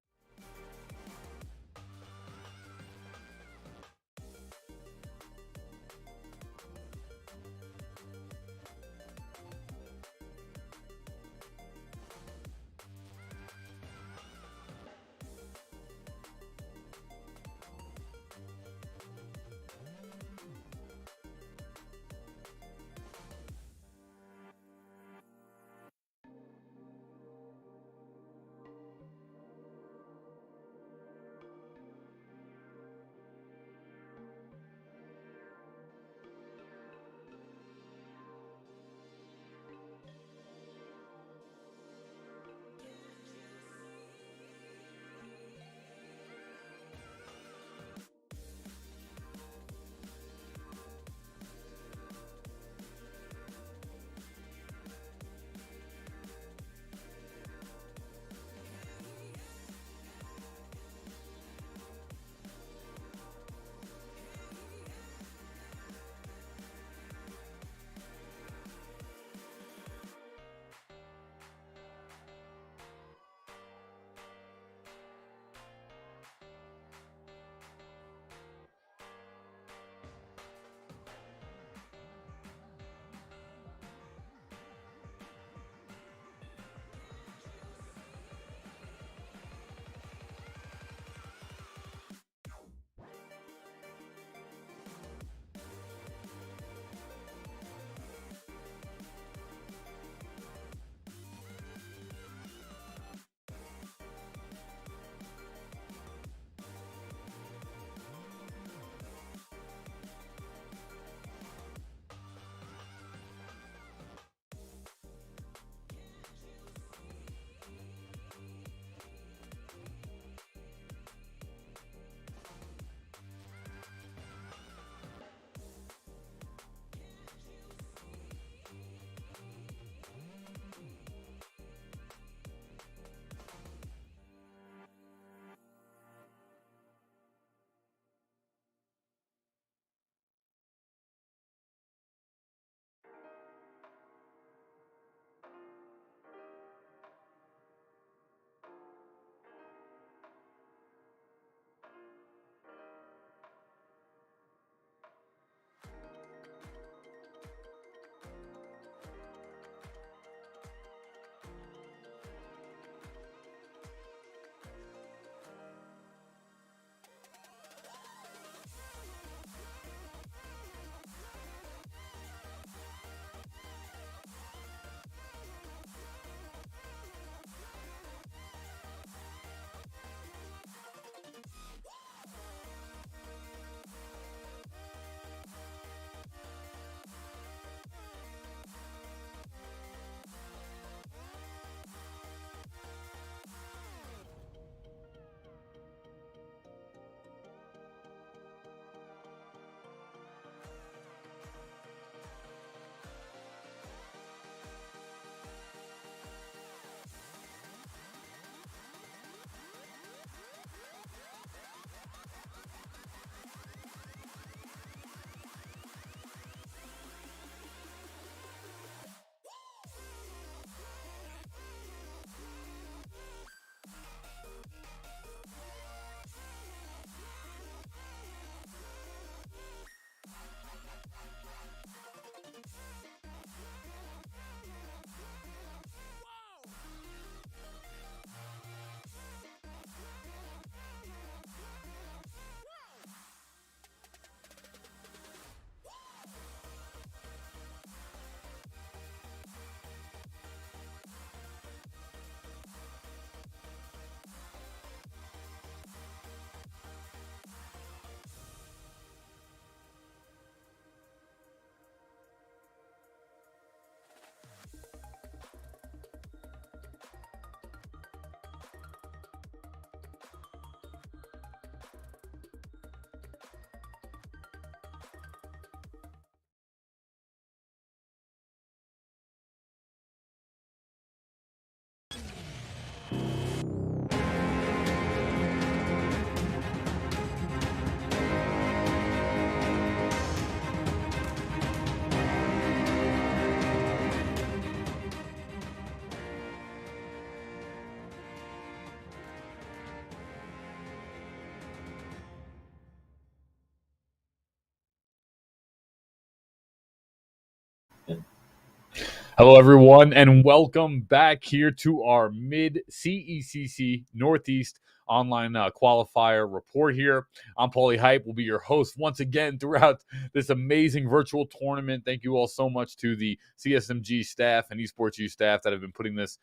Hello, everyone, and welcome back here to our mid-CECC Northeast online qualifier report here. I'm Paulie Hype. Will be your host once again throughout this amazing virtual tournament. Thank you all so much to the CSMG staff and Esports U staff that have been putting this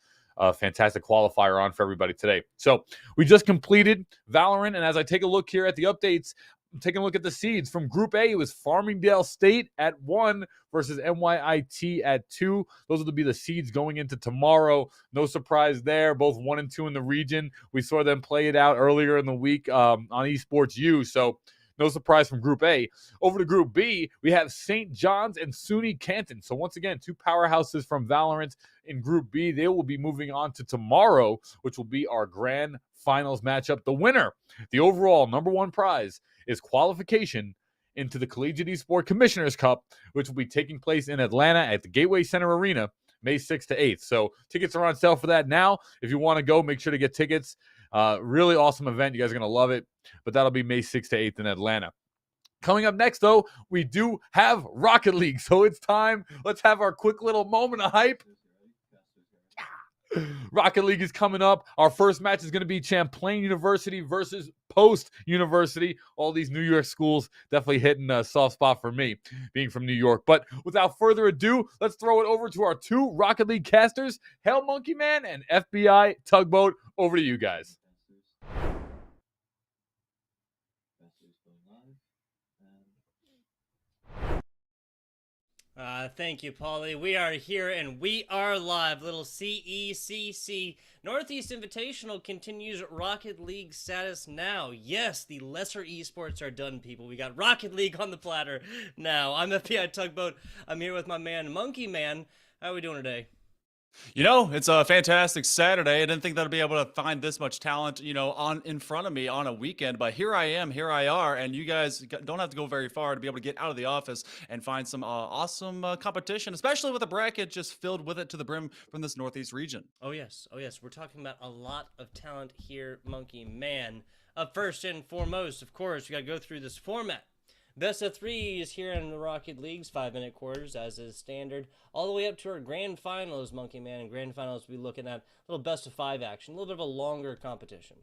fantastic qualifier on for everybody today. So we just completed Valorant, and as I take a look here at the updates, I'm taking a look at the seeds. From Group A, it was Farmingdale State at 1 versus NYIT at 2. Those will be the seeds going into tomorrow. No surprise there. Both 1 and 2 in the region. We saw them play it out earlier in the week on Esports U. So no surprise from Group A. Over to Group B, we have St. John's and SUNY Canton. So once again, two powerhouses from Valorant in Group B. They will be moving on to tomorrow, which will be our grand finals matchup. The winner, the overall number one prize, is qualification into the Collegiate Esports Commissioners Cup, which will be taking place in Atlanta at the Gateway Center Arena, May 6th to 8th. So tickets are on sale for that now. If you want to go, make sure to get tickets. Really awesome event. You guys are going to love it. But that'll be May 6th to 8th in Atlanta. Coming up next, though, we do have Rocket League. So it's time. Let's have our quick little moment of hype. Rocket League is coming up. Our first match is going to be Champlain University versus Post University. All these New York schools definitely hitting a soft spot for me, being from New York. But without further ado, let's throw it over to our two Rocket League casters, Hell Monkey Man and FBI Tugboat. Over to you guys. Thank you, Paulie. We are here and we are live. Little CECC Northeast Invitational continues Rocket League status now. Yes, the lesser esports are done, people. We got Rocket League on the platter now. I'm FBI Tugboat. I'm here with my man, Monkey Man. How are we doing today? You know, it's a fantastic Saturday. I didn't think that I'd be able to find this much talent, you know, in front of me on a weekend. But here I am, here I are, and you guys don't have to go very far to be able to get out of the office and find some awesome competition, especially with a bracket just filled with it to the brim from this Northeast region. Oh yes, we're talking about a lot of talent here, Monkey Man. First and foremost, of course, we got to go through this format. Best of threes here in the Rocket League's 5-minute quarters, as is standard, all the way up to our grand finals, Monkey Man. And grand finals, we'll be looking at a little best of 5 action, a little bit of a longer competition.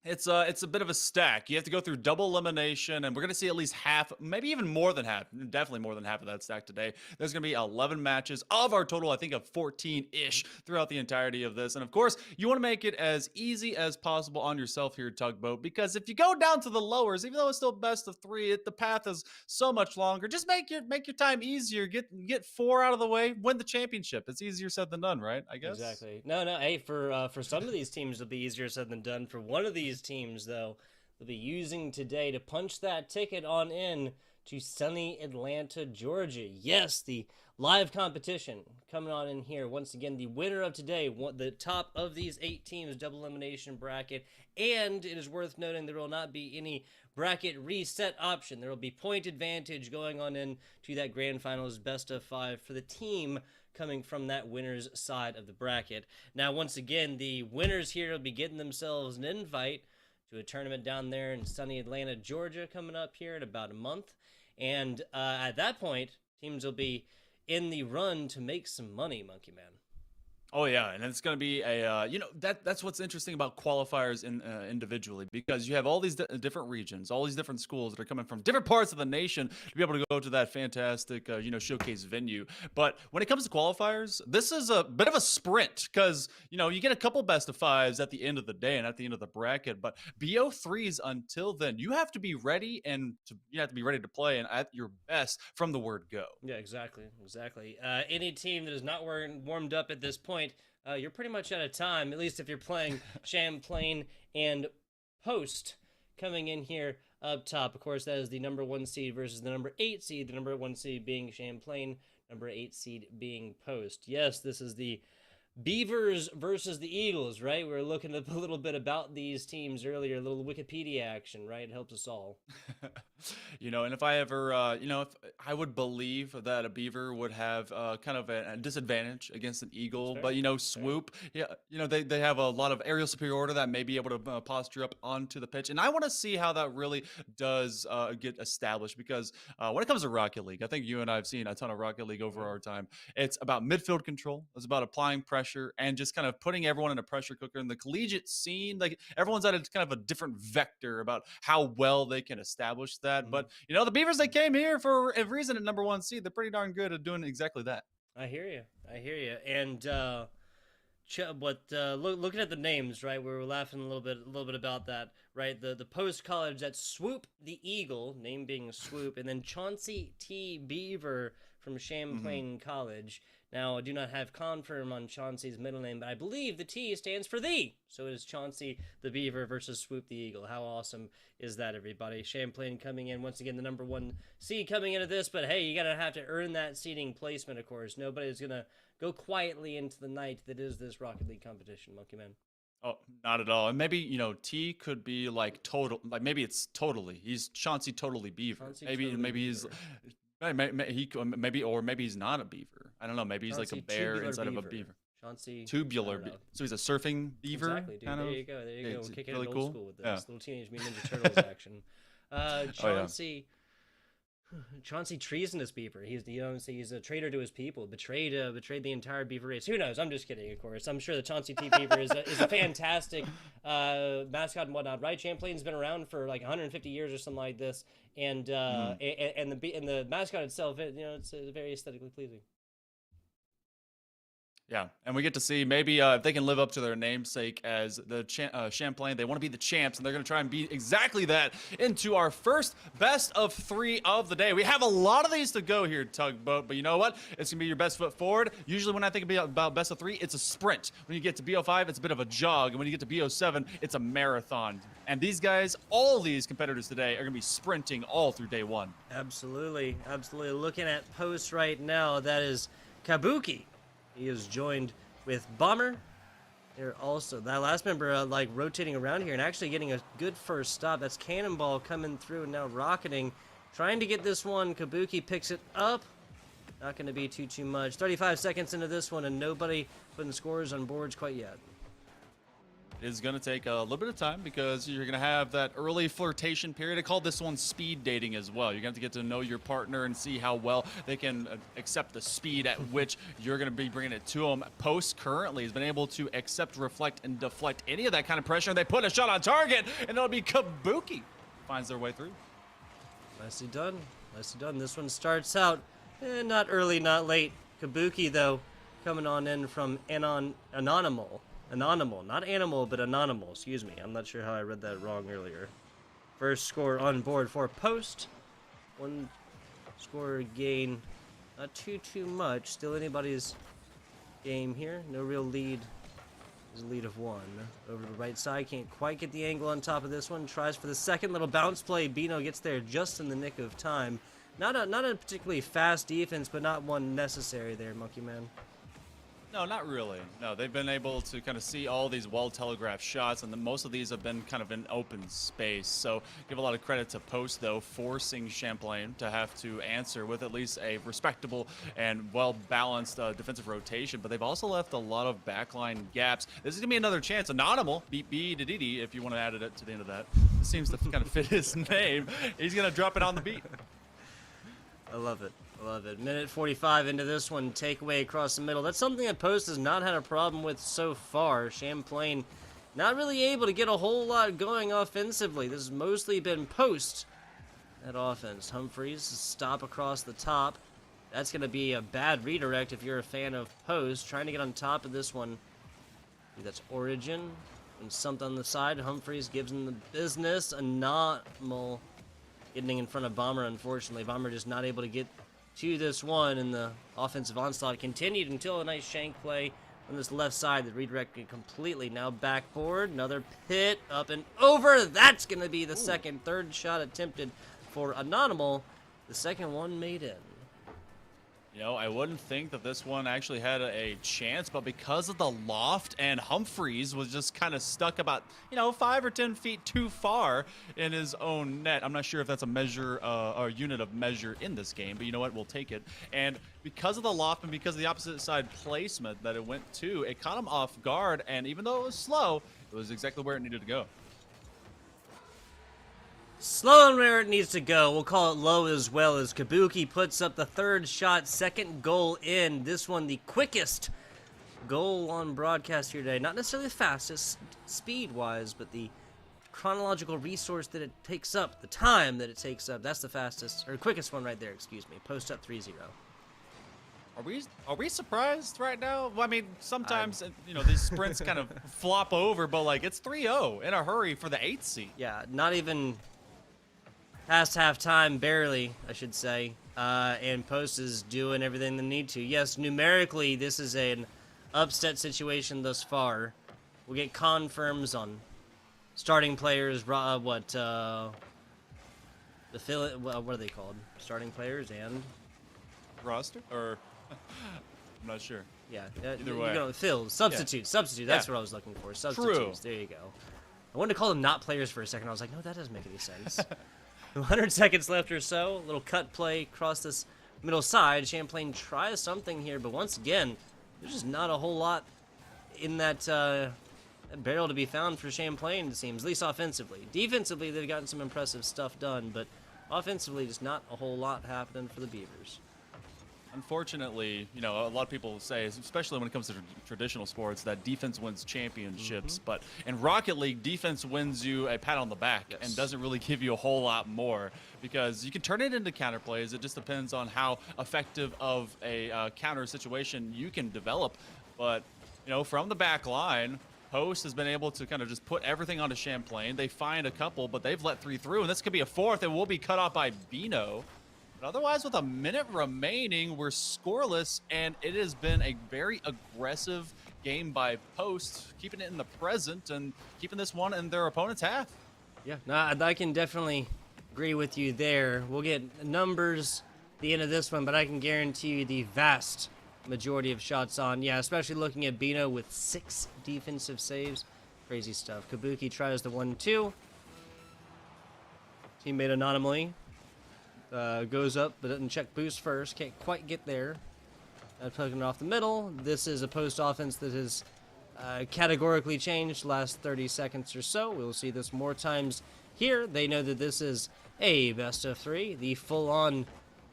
It's a bit of a stack. You have to go through double elimination, and we're going to see at least half, maybe even more than half, definitely more than half of that stack today. There's going to be 11 matches of our total, I think, of 14-ish throughout the entirety of this. And of course, you want to make it as easy as possible on yourself here, Tugboat, because if you go down to the lowers, even though it's still best of 3, the path is so much longer. Just make your time easier. Get 4 out of the way, win the championship. It's easier said than done, right? I guess. Exactly. No. Hey, for some of these teams, it'll be easier said than done. For one of these teams, though, they'll be using today to punch that ticket on in to sunny Atlanta, Georgia. Yes, the live competition coming on in here. Once again, the winner of today, the top of these 8 teams, double elimination bracket. And it is worth noting there will not be any bracket reset option. There will be point advantage going on in to that grand finals best of 5 for the team coming from that winner's side of the bracket. Now, once again, the winners here will be getting themselves an invite to a tournament down there in sunny Atlanta, Georgia, coming up here in about a month. And at that point, teams will be in the run to make some money, Monkey Man. Oh yeah, and it's going to be a that's what's interesting about qualifiers individually, because you have all these different regions, all these different schools that are coming from different parts of the nation to be able to go to that fantastic showcase venue. But when it comes to qualifiers, this is a bit of a sprint, because you get a couple best of 5s at the end of the day and at the end of the bracket, but BO3s until then, you have to be ready, and you have to be ready to play and at your best from the word go. Yeah, exactly. Any team that is not warmed up at this point, you're pretty much out of time, at least if you're playing Champlain and Post coming in here up top. Of course, that is the number 1 seed versus the number 8 seed, the number 1 seed being Champlain, number 8 seed being Post. Yes, this is the Beavers versus the Eagles, right? We were looking up a little bit about these teams earlier, a little Wikipedia action, right? It helps us all. You know, and if I ever, you know, if I would believe that a Beaver would have kind of a disadvantage against an Eagle, but you know, Swoop, yeah, you know, they have a lot of aerial superiority that may be able to posture up onto the pitch, and I want to see how that really does get established because when it comes to Rocket League, I think you and I have seen a ton of Rocket League over our time. It's about midfield control. It's about applying pressure and just kind of putting everyone in a pressure cooker. In the collegiate scene, like everyone's at a kind of a different vector about how well they can establish that. But you know, the Beavers, they came here for a reason at number 1 seed. They're pretty darn good at doing exactly that. I hear you. I hear you. And looking at the names, right? We were laughing a little bit about that, right? The post college, that's Swoop the Eagle, name being Swoop, and then Chauncey T. Beaver from Champlain College. Now, I do not have confirm on Chauncey's middle name, but I believe the T stands for the. So it is Chauncey the Beaver versus Swoop the Eagle. How awesome is that, everybody? Champlain coming in, once again, the number 1 seed coming into this, but hey, you gotta have to earn that seeding placement, of course. Nobody's gonna go quietly into the night that is this Rocket League competition, Monkey Man. Oh, not at all. And maybe, you know, T could be like total, like maybe it's totally. He's Chauncey Totally Beaver. Chauncey maybe Totally he's Beaver. maybe he's not a beaver. I don't know. Maybe he's Chauncey like a bear Tubular inside of a Beaver. beaver. Chauncey Tubular. So he's a surfing beaver. Exactly, dude. Kind There of? you go. There you Yeah, go. it's We're kicking really it cool. old school with this. Yeah. Little Teenage Mutant Ninja Turtles action. Chauncey. Chauncey treasonous Beaver. He's he's a traitor to his people. Betrayed the entire Beaver race. Who knows? I'm just kidding, of course. I'm sure the Chauncey T. Beaver is a fantastic mascot and whatnot. Right? Champlain's been around for like 150 years or something like this, and the mascot itself, it's very aesthetically pleasing. Yeah, and we get to see maybe if they can live up to their namesake as the Champlain. They want to be the champs, and they're going to try and be exactly that into our first best of 3 of the day. We have a lot of these to go here, Tugboat, but you know what? It's going to be your best foot forward. Usually when I think about best of 3, it's a sprint. When you get to BO5, it's a bit of a jog, and when you get to BO7, it's a marathon. And these guys, all these competitors today, are going to be sprinting all through day 1. Absolutely, absolutely. Looking at posts right now, that is Kabuki. He is joined with Bomber. They're also, that last member, like, rotating around here and actually getting a good first stop. That's Cannonball coming through and now rocketing. Trying to get this one. Kabuki picks it up. Not going to be too much. 35 seconds into this one, and nobody putting scores on boards quite yet. Is going to take a little bit of time because you're going to have that early flirtation period. I call this one speed dating as well. You're going to get to know your partner and see how well they can accept the speed at which you're going to be bringing it to them. Post currently has been able to accept, reflect, and deflect any of that kind of pressure. They put a shot on target, and it'll be Kabuki finds their way through. Nicely done. Nicely done. This one starts out not early, not late. Kabuki, though, coming on in from Anonymal. Anonymal, not animal, but anonymal. Excuse me. I'm not sure how I read that wrong earlier. First score on board for Post. 1 score gain. Not too much. Still anybody's game here. No real lead. There's a lead of 1. Over to the right side. Can't quite get the angle on top of this one. Tries for the second little bounce play. Bino gets there just in the nick of time. Not a particularly fast defense, but not one necessary there, Monkey Man. No, not really. No, they've been able to kind of see all these well-telegraphed shots, and most of these have been kind of in open space. So give a lot of credit to Post, though, forcing Champlain to have to answer with at least a respectable and well-balanced defensive rotation. But they've also left a lot of backline gaps. This is going to be another chance. Anonymal, B-D-D-D, if you want to add it to the end of that. It seems to kind of fit his name. He's going to drop it on the beat. I love it. I love it. Minute 45 into this one. Takeaway across the middle. That's something that Post has not had a problem with so far. Champlain not really able to get a whole lot going offensively. This has mostly been Post at offense. Humphreys, stop across the top. That's going to be a bad redirect if you're a fan of Post. Trying to get on top of this one. That's Origin. And something on the side. Humphreys gives him the business. Anonymal getting in front of Bomber, unfortunately. Bomber just not able to get to this one, and the offensive onslaught continued until a nice shank play on this left side that redirected completely. Now backboard, another pit, up and over. That's going to be the third shot attempted for Anonymal. The second one made in. You know, I wouldn't think that this one actually had a chance, but because of the loft and Humphreys was just kind of stuck about, 5 or 10 feet too far in his own net. I'm not sure if that's a measure or unit of measure in this game, but you know what? We'll take it. And because of the loft and because of the opposite side placement that it went to, it caught him off guard. And even though it was slow, it was exactly where it needed to go. Slow and where it needs to go. We'll call it low as well, as Kabuki puts up the third shot, second goal in. This one, the quickest goal on broadcast here today. Not necessarily the fastest speed-wise, but the chronological resource that it takes up, the time that it takes up. That's the fastest, or quickest one right there, excuse me. Post up 3-0. Are we surprised right now? Well, I mean, sometimes these sprints kind of flop over, but like it's 3-0 in a hurry for the 8th seed. Yeah, not even past halftime, barely, I should say. And Post is doing everything they need to. Yes, numerically, this is an upset situation thus far. We'll get confirms on starting players. What are they called? Starting players and roster, or I'm not sure. Yeah, either way. Fills, substitutes, yeah. substitute. That's what I was looking for. Substitutes. True. There you go. I wanted to call them not players for a second. I was like, no, that doesn't make any sense. 100 seconds left or so. A little cut play across this middle side. Champlain tries something here, but once again, there's just not a whole lot in that barrel to be found for Champlain, it seems, at least offensively. Defensively, they've gotten some impressive stuff done, but offensively, just not a whole lot happening for the Beavers. Unfortunately, a lot of people say, especially when it comes to traditional sports, that defense wins championships. But in Rocket League, defense wins you a pat on the back and doesn't really give you a whole lot more, because you can turn it into counter plays. It just depends on how effective of a counter situation you can develop. But, from the back line, Post has been able to kind of just put everything onto Champlain. They find a couple, but they've let 3 through, and this could be a 4th, and will be cut off by Bino. But otherwise, with a minute remaining, we're scoreless, and it has been a very aggressive game by Post, keeping it in the present and keeping this one in their opponent's half. Yeah, no, I can definitely agree with you there. We'll get numbers at the end of this one, but I can guarantee you the vast majority of shots on. Yeah, especially looking at Bino with 6 defensive saves. Crazy stuff. Kabuki tries the 1-2. Teammate Anomaly goes up, but doesn't check boost first. Can't quite get there. Plugging it off the middle. This is a Post offense that has categorically changed last 30 seconds or so. We'll see this more times here. They know that this is a best of 3. The full-on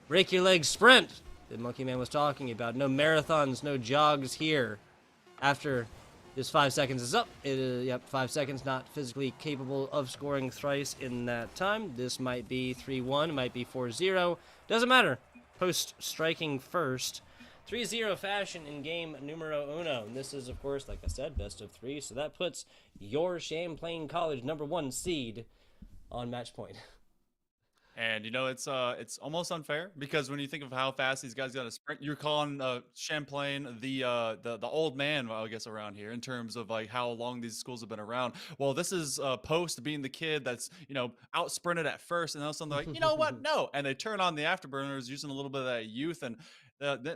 break your leg sprint that Monkey Man was talking about. No marathons, no jogs here. After this 5 seconds is up, 5 seconds, not physically capable of scoring thrice in that time. This might be 3-1, might be 4-0. Doesn't matter. Post striking first. 3-0 fashion in game numero uno. And this is, of course, like I said, best of 3. So that puts your Champlain College #1 seed on match point. And it's almost unfair, because when you think of how fast these guys got to sprint, you're calling Champlain the old man, I guess, around here in terms of like how long these schools have been around. Well, this is Post being the kid that's out sprinted at first, and then all of a sudden they're like, you know what, no, and they turn on the afterburners using a little bit of that youth, and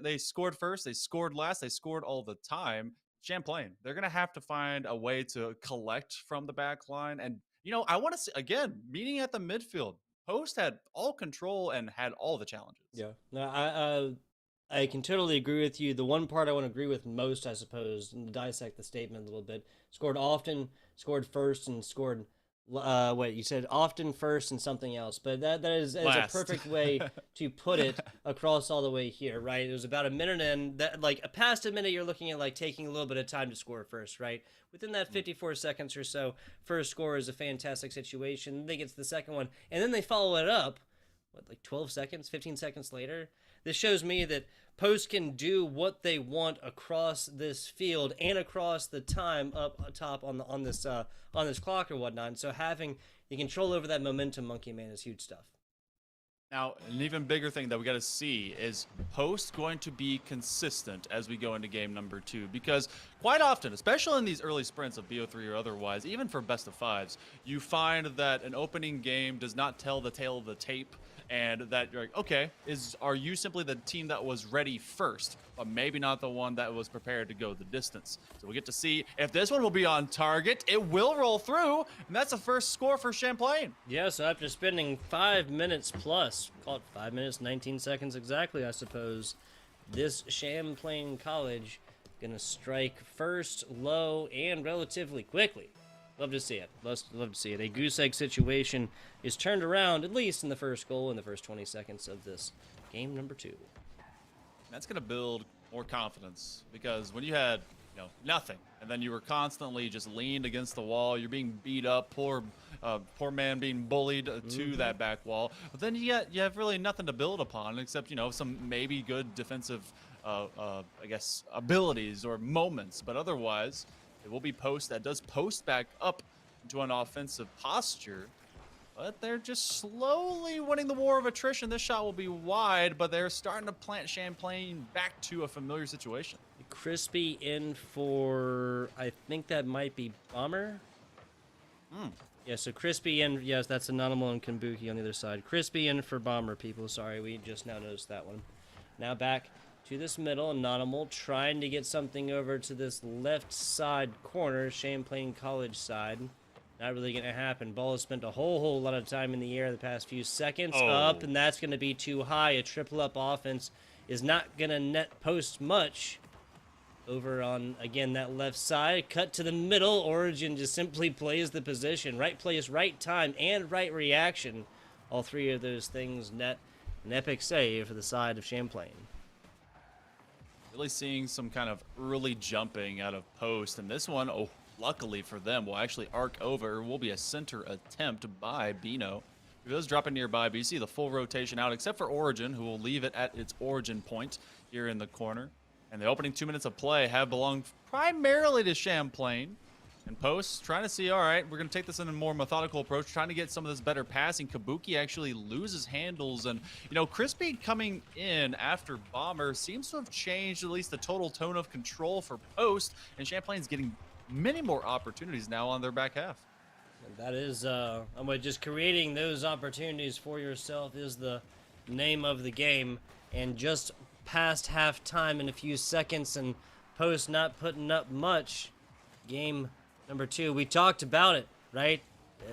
they scored first, they scored last, they scored all the time. Champlain, they're gonna have to find a way to collect from the back line, and I want to see again meeting at the midfield. Post had all control and had all the challenges. Yeah, no, I can totally agree with you. The one part I want to agree with most, I suppose, and dissect the statement a little bit: scored often, scored first, and scored. Wait, you said often, first, and something else, but that is a perfect way to put it across all the way here, right? It was about a minute in. That past a minute, you're looking at taking a little bit of time to score first, right? Within that 54 seconds or so, first score is a fantastic situation. Then they get to the second one, and then they follow it up, 12 seconds, 15 seconds later? This shows me that Post can do what they want across this field and across the time up top on this clock or whatnot. And so having the control over that momentum, Monkey Man, is huge stuff. Now, an even bigger thing that we got to see is Post going to be consistent as we go into game number 2, because quite often, especially in these early sprints of BO3 or otherwise, even for best of 5s, you find that an opening game does not tell the tale of the tape and that you're like, okay, are you simply the team that was ready first, but maybe not the one that was prepared to go the distance? So we get to see if this one will be on target. It will roll through, and that's the first score for Champlain. Yeah, so after spending 5 minutes plus, call it 5 minutes, 19 seconds exactly, I suppose, this Champlain College gonna strike first, low, and relatively quickly. Love to see it. Love to see it. A goose egg situation is turned around, at least in the first goal in the first 20 seconds of this game number 2. That's going to build more confidence, because when you had nothing, and then you were constantly just leaned against the wall, you're being beat up, poor man being bullied to that back wall, but then you have really nothing to build upon except some maybe good defensive I guess abilities or moments, but otherwise it will be post that does post back up into an offensive posture. But they're just slowly winning the war of attrition. This shot will be wide, but they're starting to plant Champlain back to a familiar situation. Crispy in for, I think that might be Bomber. Yeah, so Crispy in, yes, that's Anonymous and Kabuki on the other side. Crispy in for Bomber, people. Sorry, we just now noticed that one. Now back to this middle, Anonymous trying to get something over to this left side corner, Champlain College side. Not really going to happen. Ball has spent a whole lot of time in the air the past few seconds. Up, and that's going to be too high. A triple up offense is not going to net post much. Over on, again, that left side. Cut to the middle. Origin just simply plays the position. Right place, right time, and right reaction. All three of those things net an epic save for the side of Champlain. Really seeing some kind of early jumping out of post. And this one, luckily for them, will actually arc over. Will be a center attempt by Bino. It does drop it nearby, but you see the full rotation out, except for Origin, who will leave it at its origin point here in the corner. And the opening 2 minutes of play have belonged primarily to Champlain. And post, trying to see, all right, we're going to take this in a more methodical approach, trying to get some of this better passing. Kabuki actually loses handles. And, Crispy coming in after Bomber seems to have changed at least the total tone of control for post. And Champlain's getting many more opportunities now on their back half. And that is, just creating those opportunities for yourself is the name of the game. And just past half time in a few seconds, and post not putting up much. Game number 2, we talked about it, right?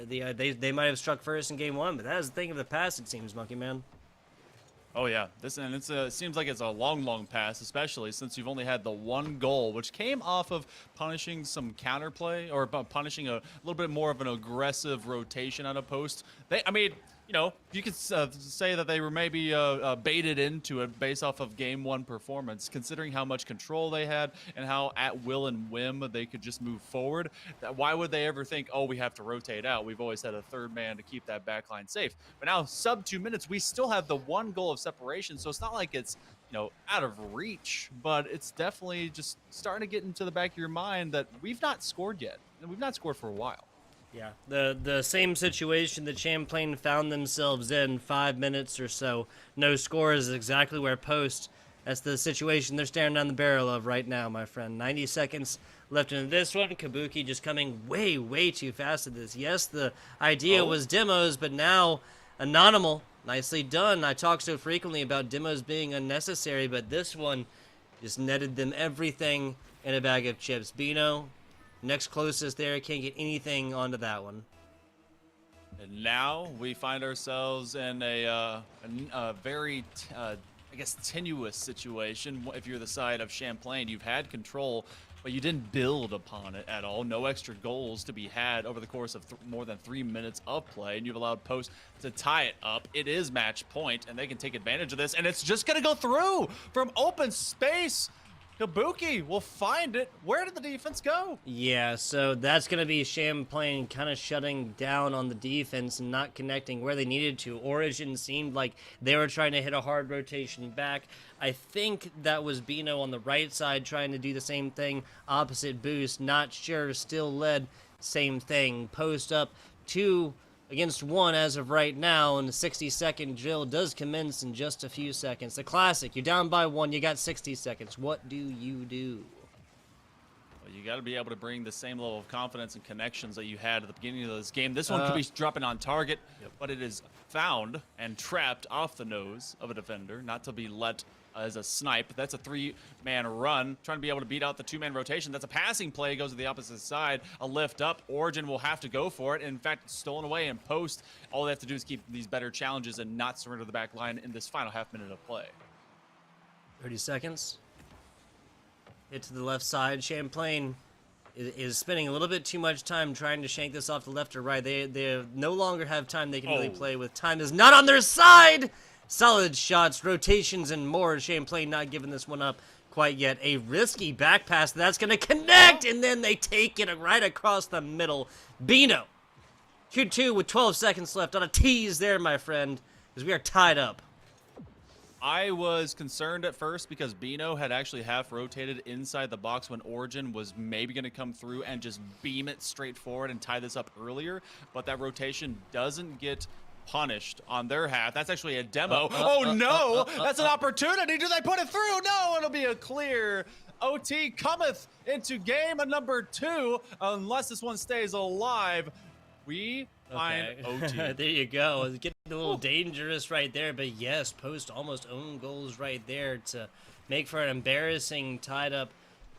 They might have struck first in game 1, but that is the thing of the past, it seems, Monkey Man. Oh yeah, it seems like it's a long pass, especially since you've only had the one goal, which came off of punishing some counterplay or punishing a little bit more of an aggressive rotation on a post. You could say that they were maybe baited into it based off of game 1 performance, considering how much control they had and how at will and whim they could just move forward. Why would they ever think, we have to rotate out? We've always had a third man to keep that back line safe. But now, sub 2 minutes, we still have the one goal of separation, so it's not like it's out of reach, but it's definitely just starting to get into the back of your mind that we've not scored yet, and we've not scored for a while. Yeah, the same situation that Champlain found themselves in 5 minutes or so. No score is exactly where post. That's the situation they're staring down the barrel of right now, my friend. 90 seconds left in this one. Kabuki just coming way too fast at this. Yes, the idea was demos, but now Anonymous, nicely done. I talk so frequently about demos being unnecessary, but this one just netted them everything in a bag of chips. Bino, next closest there, can't get anything onto that one. And now we find ourselves in a very, tenuous situation. If you're the side of Champlain, you've had control, but you didn't build upon it at all. No extra goals to be had over the course of more than 3 minutes of play, and you've allowed post to tie it up. It is match point, and they can take advantage of this, and it's just going to go through from open space. Kabuki will find it. Where did the defense go? Yeah, so that's going to be Champlain kind of shutting down on the defense and not connecting where they needed to. Origin seemed like they were trying to hit a hard rotation back. I think that was Bino on the right side trying to do the same thing. Opposite boost, not sure, still led, same thing. Post up 2 against 1 as of right now, and the 60-second drill does commence in just a few seconds. The classic, you're down by 1, you got 60 seconds. What do you do? Well, you got to be able to bring the same level of confidence and connections that you had at the beginning of this game. This one could be dropping on target, but it is found and trapped off the nose of a defender, not to be let as a snipe. That's a 3-man run, trying to be able to beat out the 2-man rotation. That's a passing play, goes to the opposite side. A lift up, Origin will have to go for it. In fact, it's stolen away in post. All they have to do is keep these better challenges and not surrender the back line in this final half minute of play. 30 seconds. Hit to the left side. Champlain is spending a little bit too much time trying to shank this off the left or right. They no longer have time they can really play with. Time is not on their side! Solid shots, rotations, and more. Champlain not giving this one up quite yet. A risky back pass that's going to connect, and then they take it right across the middle. Bino, 2-2 with 12 seconds left on a tease there, my friend, because we are tied up. I was concerned at first because Bino had actually half rotated inside the box when Origin was maybe going to come through and just beam it straight forward and tie this up earlier, but that rotation doesn't get punished on their half. That's actually a demo. Oh no! That's an opportunity. Do they put it through? No, it'll be a clear. OT cometh into game number 2 unless this one stays alive. We find OT. There you go. It's getting a little dangerous right there, but yes, Post almost own goals right there to make for an embarrassing tied-up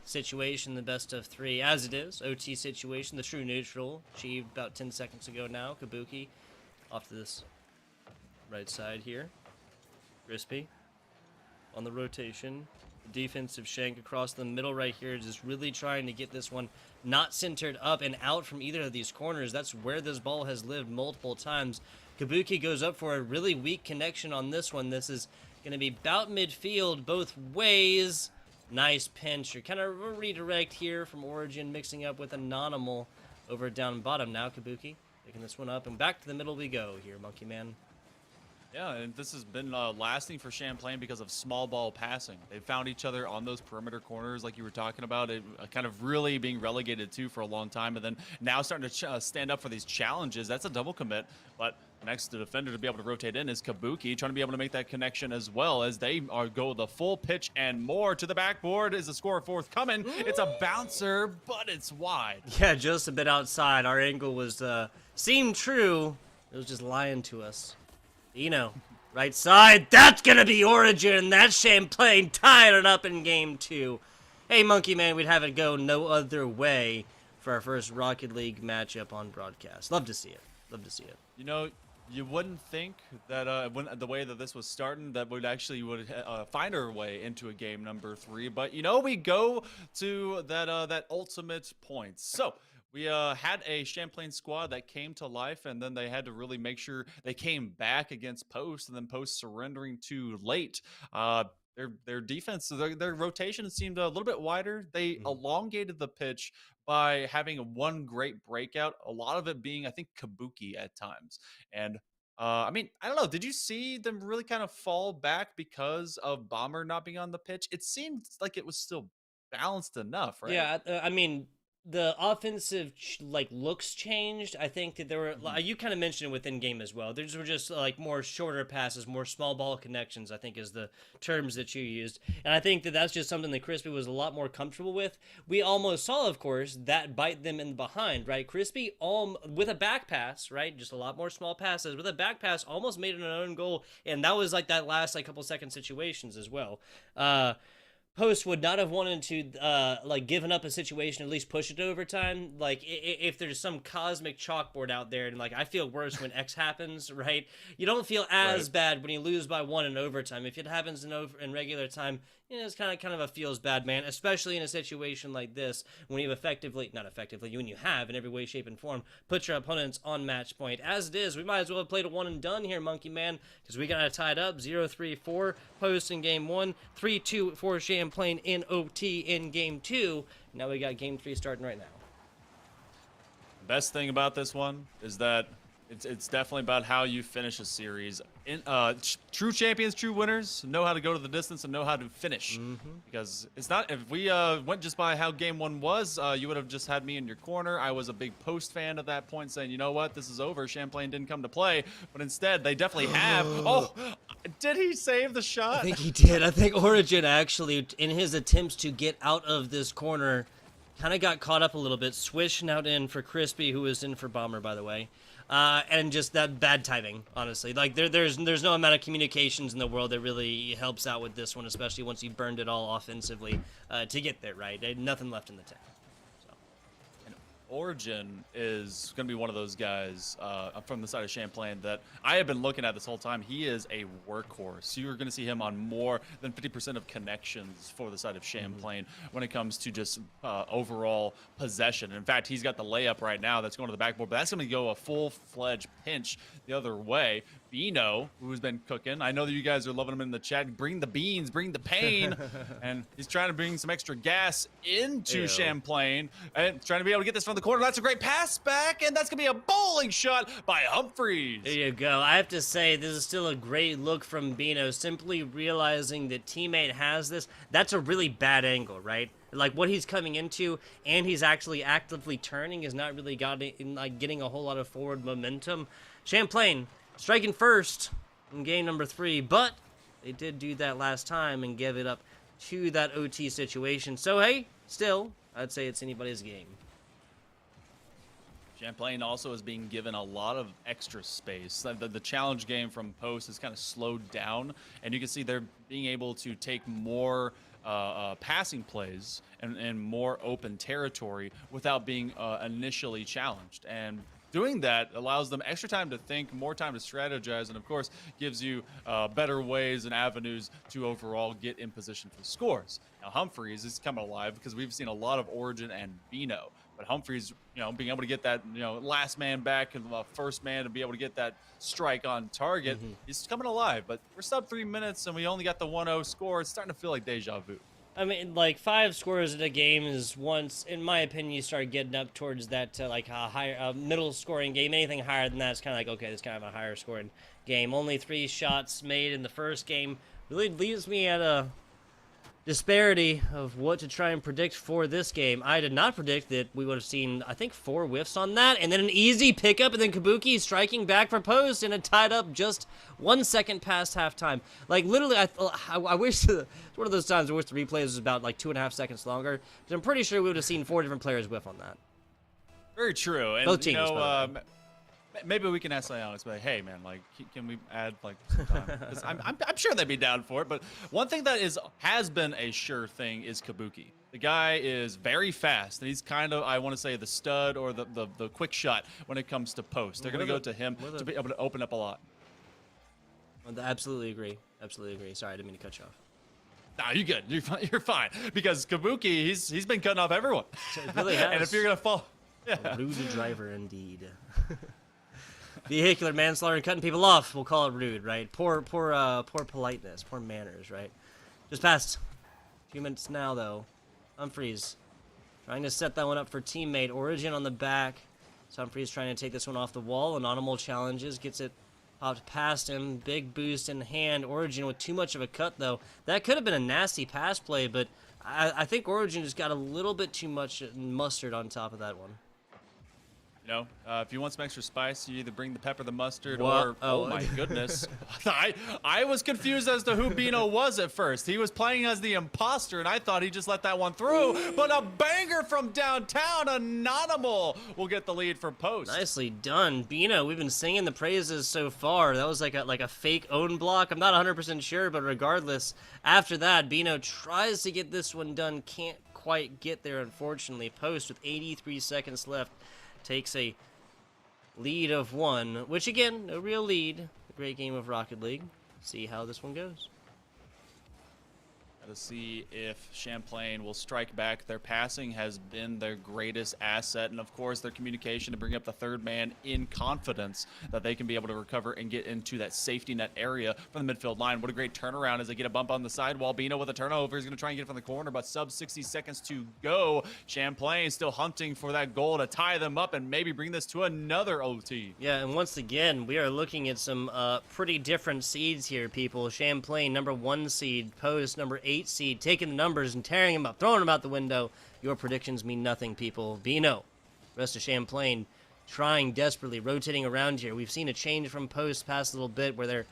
situation, the best of 3, as it is. OT situation, the true neutral, achieved about 10 seconds ago now. Kabuki off to this right side here. Crispy on the rotation. Defensive shank across the middle right here, just really trying to get this one not centered up and out from either of these corners. That's where this ball has lived multiple times. Kabuki goes up for a really weak connection on this one. This is going to be about midfield both ways. Nice pinch. You're kind of a redirect here from Origin, mixing up with Anonymal over down bottom. Now Kabuki picking this one up, and back to the middle we go here, Monkey Man. Yeah, and this has been lasting for Champlain because of small ball passing. They found each other on those perimeter corners like you were talking about, it kind of really being relegated to for a long time, and then now starting to stand up for these challenges. That's a double commit, but next the defender to be able to rotate in is Kabuki, trying to be able to make that connection as well as they go the full pitch and more to the backboard. Is the score forthcoming? It's a bouncer, but it's wide. Yeah, just a bit outside. Our angle was seemed true. It was just lying to us. Right side, that's gonna be Origin. That's Champlain tying it up in game 2. Hey, Monkey Man, we'd have it go no other way for our first Rocket League matchup on broadcast. Love to see it. Love to see it. You wouldn't think that the way that this was starting, that would find our way into a game number 3. But we go to that ultimate point. So we had a Champlain squad that came to life, and then they had to really make sure they came back against Post, and then Post surrendering too late. Their defense, their rotation seemed a little bit wider. They elongated the pitch by having one great breakout, a lot of it being, I think, Kabuki at times. And I don't know, did you see them really kind of fall back because of Bomber not being on the pitch? It seemed like it was still balanced enough, right? Yeah, the offensive looks changed. I think that there were you kind of mentioned it within game as well. There were just more shorter passes, more small ball connections, I think is the terms that you used. And I think that that's just something that Crispy was a lot more comfortable with. We almost saw, of course, that bite them in the behind, right? Crispy with a back pass, right? Just a lot more small passes with a back pass, almost made it an own goal, and that was that last couple second situations as well. Post would not have wanted to given up a situation, at least push it to overtime. If there's some cosmic chalkboard out there, and I feel worse when X happens, right? You don't feel as bad when you lose by 1 in overtime. If it happens in regular time, it's kind of a feels bad, man. Especially in a situation like this, when you when you have in every way, shape, and form put your opponents on match point. As it is, we might as well have played a 1 and done here, Monkey Man, because we got it tied up 0-3-4 Post in game 1, 3-2 for Champlain in OT in game 2. Now we got game 3 starting right now. The best thing about this one is that it's definitely about how you finish a series. True champions, true winners know how to go to the distance and know how to finish. Because it's not, if we went just by how game 1 was, you would have just had me in your corner. I was a big Post fan at that point, saying, you know what, this is over. Champlain didn't come to play, but instead they definitely have. Oh, did he save the shot? I think he did. I think Origin actually, in his attempts to get out of this corner, kind of got caught up a little bit. Swishing out in for Crispy, who is in for Bomber, by the way. and just that bad timing, honestly. Like there's no amount of communications in the world that really helps out with this one, especially once you burned it all offensively to get there, right? Nothing left in the tank. Origin is going to be one of those guys from the side of Champlain that I have been looking at this whole time. He is a workhorse. You're going to see him on more than 50% of connections for the side of Champlain when it comes to just overall possession. In fact, he's got the layup right now that's going to the backboard, but that's going to go a full-fledged pinch the other way. Bino, who's been cooking. I know that you guys are loving him in the chat. Bring the beans, bring the pain. And he's trying to bring some extra gas into Champlain and trying to be able to get this from the corner. That's a great pass back, and that's going to be a bowling shot by Humphreys. There you go. I have to say, this is still a great look from Bino, simply realizing that teammate has this. That's a really bad angle, right? Like, what he's coming into, and he's actually actively turning, is not really getting a whole lot of forward momentum. Champlain striking first in game number 3, but they did do that last time and give it up to that OT situation. So, hey, still, I'd say it's anybody's game. Champlain also is being given a lot of extra space. The challenge game from Post is kind of slowed down, and you can see they're being able to take more passing plays and more open territory without being initially challenged. And doing that allows them extra time to think, more time to strategize, and of course gives you better ways and avenues to overall get in position for scores. Now Humphreys is coming alive because we've seen a lot of Origin and Bino, but Humphreys, being able to get that, last man back and first man to be able to get that strike on target, he's coming alive. But we're sub 3 minutes and we only got the 1-0 score. It's starting to feel like deja vu. I mean, like 5 scores in a game is once, in my opinion, you start getting up towards that like a higher, middle scoring game. Anything higher than that is kind of like, okay, this is kind of a higher scoring game. Only 3 shots made in the first game really leaves me at a disparity of what to try and predict for this game. I did not predict that we would have seen, I think, 4 whiffs on that, and then an easy pickup, and then Kabuki striking back for post, and it tied up just 1 second past halftime. Like, literally, I wish, it's one of those times I wish the replay was about, like, 2.5 seconds longer, because I'm pretty sure we would have seen 4 different players whiff on that. Very true. And, both teams, maybe we can ask Alex, but hey, man, like, can we add like some time? 'Cause I'm sure they'd be down for it. But one thing that has been a sure thing is Kabuki. The guy is very fast, and he's kind of, I want to say, the stud or the quick shot when it comes to post. They're going to go to him to be able to open up a lot. Absolutely agree. Absolutely agree. Sorry, I didn't mean to cut you off. Nah, you're good. You're fine. Because Kabuki, he's been cutting off everyone. It really has. And if you're gonna fall, a rude driver indeed. Vehicular manslaughter and cutting people off, we'll call it rude, right? Poor politeness, poor manners, right? Just passed. A few minutes now, though. Humphreys trying to set that one up for teammate. Origin on the back. So Humphreys trying to take this one off the wall. Anonymous challenges, gets it popped past him. Big boost in hand. Origin with too much of a cut, though. That could have been a nasty pass play, but I think Origin just got a little bit too much mustard on top of that one. If you want some extra spice, you either bring the pepper, the mustard, what? or oh my goodness, I was confused as to who Bino was at first. He was playing as the imposter, and I thought he just let that one through. But a banger from downtown, Anonymous will get the lead for post. Nicely done, Bino. We've been singing the praises so far. That was like a fake own block. I'm not 100% sure, but regardless, after that, Bino tries to get this one done. Can't quite get there, unfortunately. Post with 83 seconds left takes a lead of 1, which again, a real lead. A great game of Rocket League. See how this one goes. To see if Champlain will strike back. Their passing has been their greatest asset, and of course their communication to bring up the third man in confidence that they can be able to recover and get into that safety net area from the midfield line. What a great turnaround as they get a bump on the sidewall. Bino with a turnover. He's going to try and get it from the corner, but sub 60 seconds to go. Champlain still hunting for that goal to tie them up and maybe bring this to another OT. Yeah, and once again, we are looking at some pretty different seeds here, people. Champlain, number 1 seed. Post, number 8 seed, taking the numbers and tearing them up, throwing them out the window. Your predictions mean nothing, people. Bino, rest of Champlain, trying desperately, rotating around here. We've seen a change from post past a little bit where they're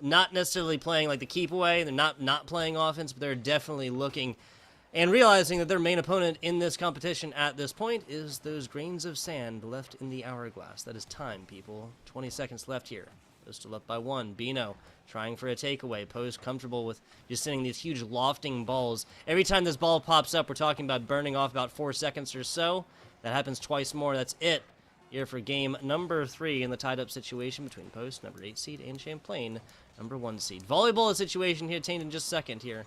not necessarily playing like the keep away. They're not playing offense, but they're definitely looking and realizing that their main opponent in this competition at this point is those grains of sand left in the hourglass. That is time, people. 20 seconds left here. They're still up by 1. Bino trying for a takeaway. Post comfortable with just sending these huge lofting balls. Every time this ball pops up, we're talking about burning off about 4 seconds or so. That happens twice more. That's it here for game number 3 in the tied-up situation between Post, number 8 seed, and Champlain, number 1 seed. Volleyball situation here, attained in just a second here.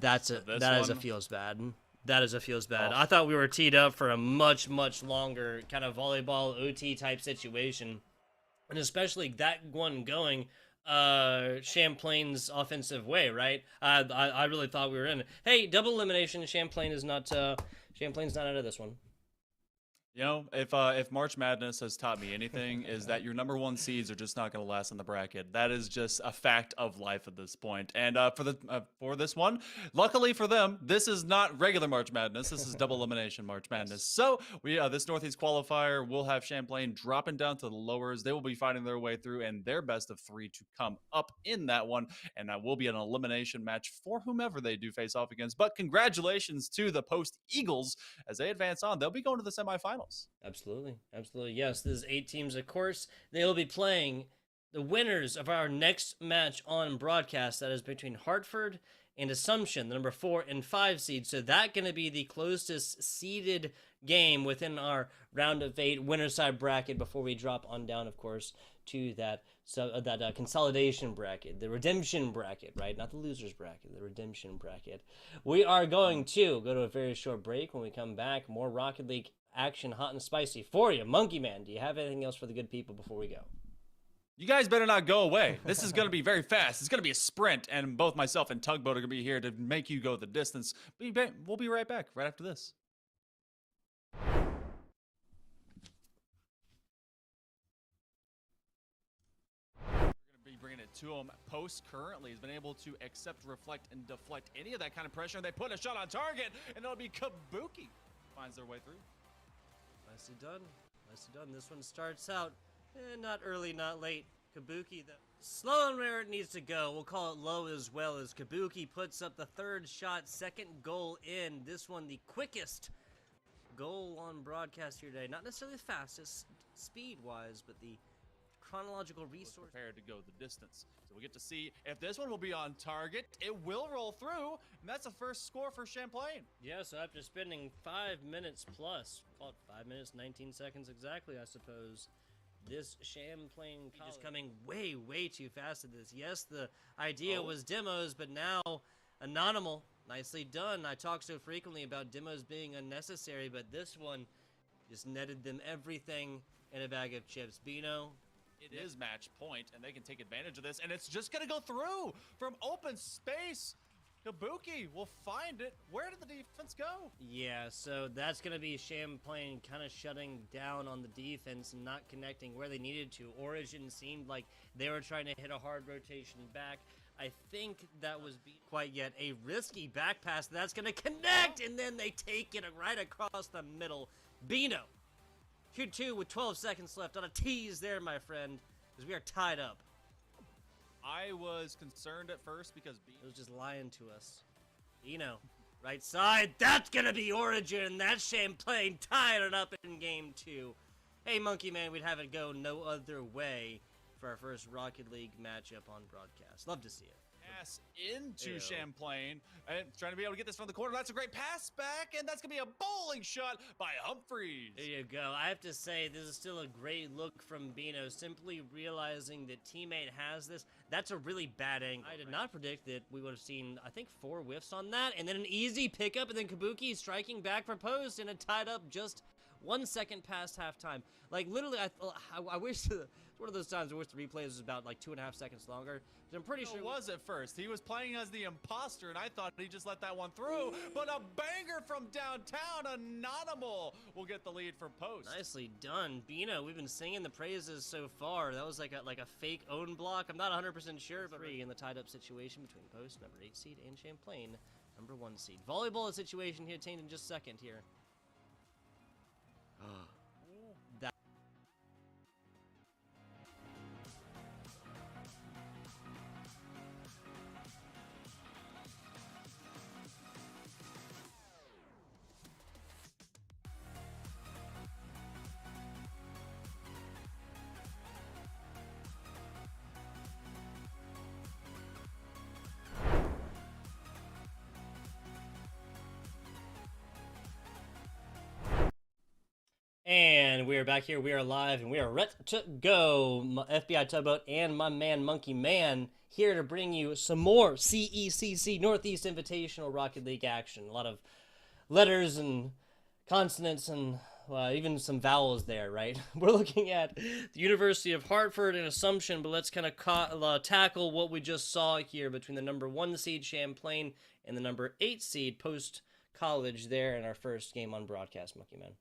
That is a feels bad. That is a feels bad. I thought we were teed up for a much, much longer kind of volleyball OT type situation. And especially that one going Champlain's offensive way, right? I really thought we were in. Hey, double elimination. Champlain's not out of this one. You know, if March Madness has taught me anything, is that your number 1 seeds are just not going to last in the bracket. That is just a fact of life at this point. And for this one, luckily for them, this is not regular March Madness. This is double elimination March Madness. So we this Northeast qualifier will have Champlain dropping down to the lowers. They will be fighting their way through, and their best of 3 to come up in that one. And that will be an elimination match for whomever they do face off against. But congratulations to the Post Eagles as they advance on. They'll be going to the semifinals. Absolutely. Yes, this is 8 teams, of course. They will be playing the winners of our next match on broadcast. That is between Hartford and Assumption, the number 4 and 5 seed. So that's going to be the closest seeded game within our round of 8 winner side bracket before we drop on down, of course, to that consolidation bracket, the redemption bracket, right? Not the losers bracket, the redemption bracket. We are going to go to a very short break. When we come back, more Rocket League action, hot and spicy for you. Monkey Man, do you have anything else for the good people before we go? You guys better not go away. This is going to be very fast. It's going to be a sprint, and both myself and Tugboat are going to be here to make you go the distance. We'll be right back right after this. Bringing it to him. Post currently has been able to accept, reflect, and deflect any of that kind of pressure. They put a shot on target, and it'll be Kabuki. Finds their way through. Nicely done. Nicely done. This one starts out not early, not late. Kabuki, slow and where it needs to go. We'll call it low as well, as Kabuki puts up the 3rd shot, 2nd goal in. This one the quickest goal on broadcast here today. Not necessarily the fastest speed-wise, but the chronological resource prepared to go the distance. So we get to see if this one will be on target. It will roll through, and that's the first score for Champlain. Yeah, so after spending 5 minutes plus, call it 5 minutes, 19 seconds exactly, I suppose, this Champlain just coming way, way too fast at this. Yes, the idea was demos, but now Anonymal, nicely done. I talk so frequently about demos being unnecessary, but this one just netted them everything in a bag of chips. Bino, it is match point, and they can take advantage of this, and it's just going to go through from open space. Kabuki will find it. Where did the defense go? Yeah, so that's going to be Champlain kind of shutting down on the defense and not connecting where they needed to. Origin seemed like they were trying to hit a hard rotation back. I think that was quite yet a risky back pass. That's going to connect, and then they take it right across the middle. Bino, Q2 with 12 seconds left on a tease there, my friend, because we are tied up. I was concerned at first because Bino was just lying to us. Bino, right side, that's going to be Origin. That's Champlain tying it up in game 2. Hey, Monkey Man, we'd have it go no other way for our first Rocket League matchup on broadcast. Love to see it. Pass into Champlain, and trying to be able to get this from the corner. That's a great pass back, and that's going to be a bowling shot by Humphreys. There you go. I have to say, this is still a great look from Bino, simply realizing that teammate has this. That's a really bad angle. I did not predict that we would have seen, I think, 4 whiffs on that, and then an easy pickup, and then Kabuki striking back for post, and it tied up just 1 second past halftime. Like, literally, I wish it's one of those times I wish the replay was about like 2.5 seconds longer. But I'm pretty sure it was at first. He was playing as the imposter, and I thought he just let that one through. But a banger from downtown. Anonymal will get the lead for post. Nicely done, Bino. We've been singing the praises so far. That was like a fake own block. I'm not 100% sure, but 3 in the tied up situation between post number 8 seed and Champlain number 1 seed. Volleyball situation here attained in just a second here. and we are back here. We are live, and we are ready to go. FBI Tugboat and my man Monkey Man here to bring you some more CECC Northeast Invitational Rocket League action. A lot of letters and consonants and even some vowels there, right? We're looking at the University of Hartford and Assumption, but let's kind of tackle what we just saw here between the number 1 seed Champlain and the number 8 seed post-college there in our first game on broadcast, Monkey Man.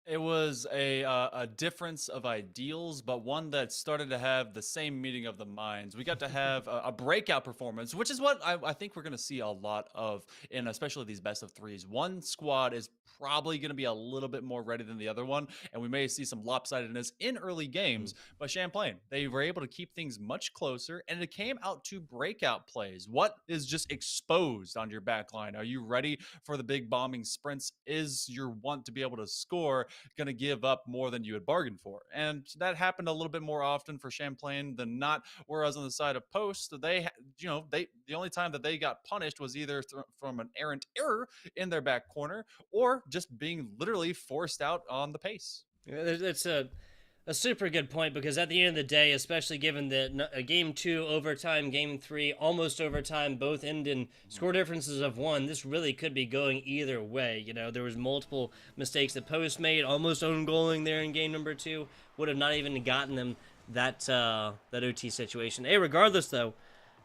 It was a difference of ideals, but one that started to have the same meeting of the minds. We got to have a breakout performance, which is what I think we're going to see a lot of in especially these best of threes. One squad is probably going to be a little bit more ready than the other one, and we may see some lopsidedness in early games. But Champlain, they were able to keep things much closer, and it came out to breakout plays. What is just exposed on your back line? Are you ready for the big bombing sprints? Is your want to be able to score going to give up more than you had bargained for? And that happened a little bit more often for Champlain than not. Whereas on the side of Post, the only time that they got punished was either from an errant error in their back corner or just being literally forced out on the pace. It's a super good point, because at the end of the day, especially given that game 2 overtime, game 3 almost overtime, both end in score differences of 1, this really could be going either way. There was multiple mistakes that Post made, almost own goaling there in game number 2, would have not even gotten them that OT situation. Hey, regardless though,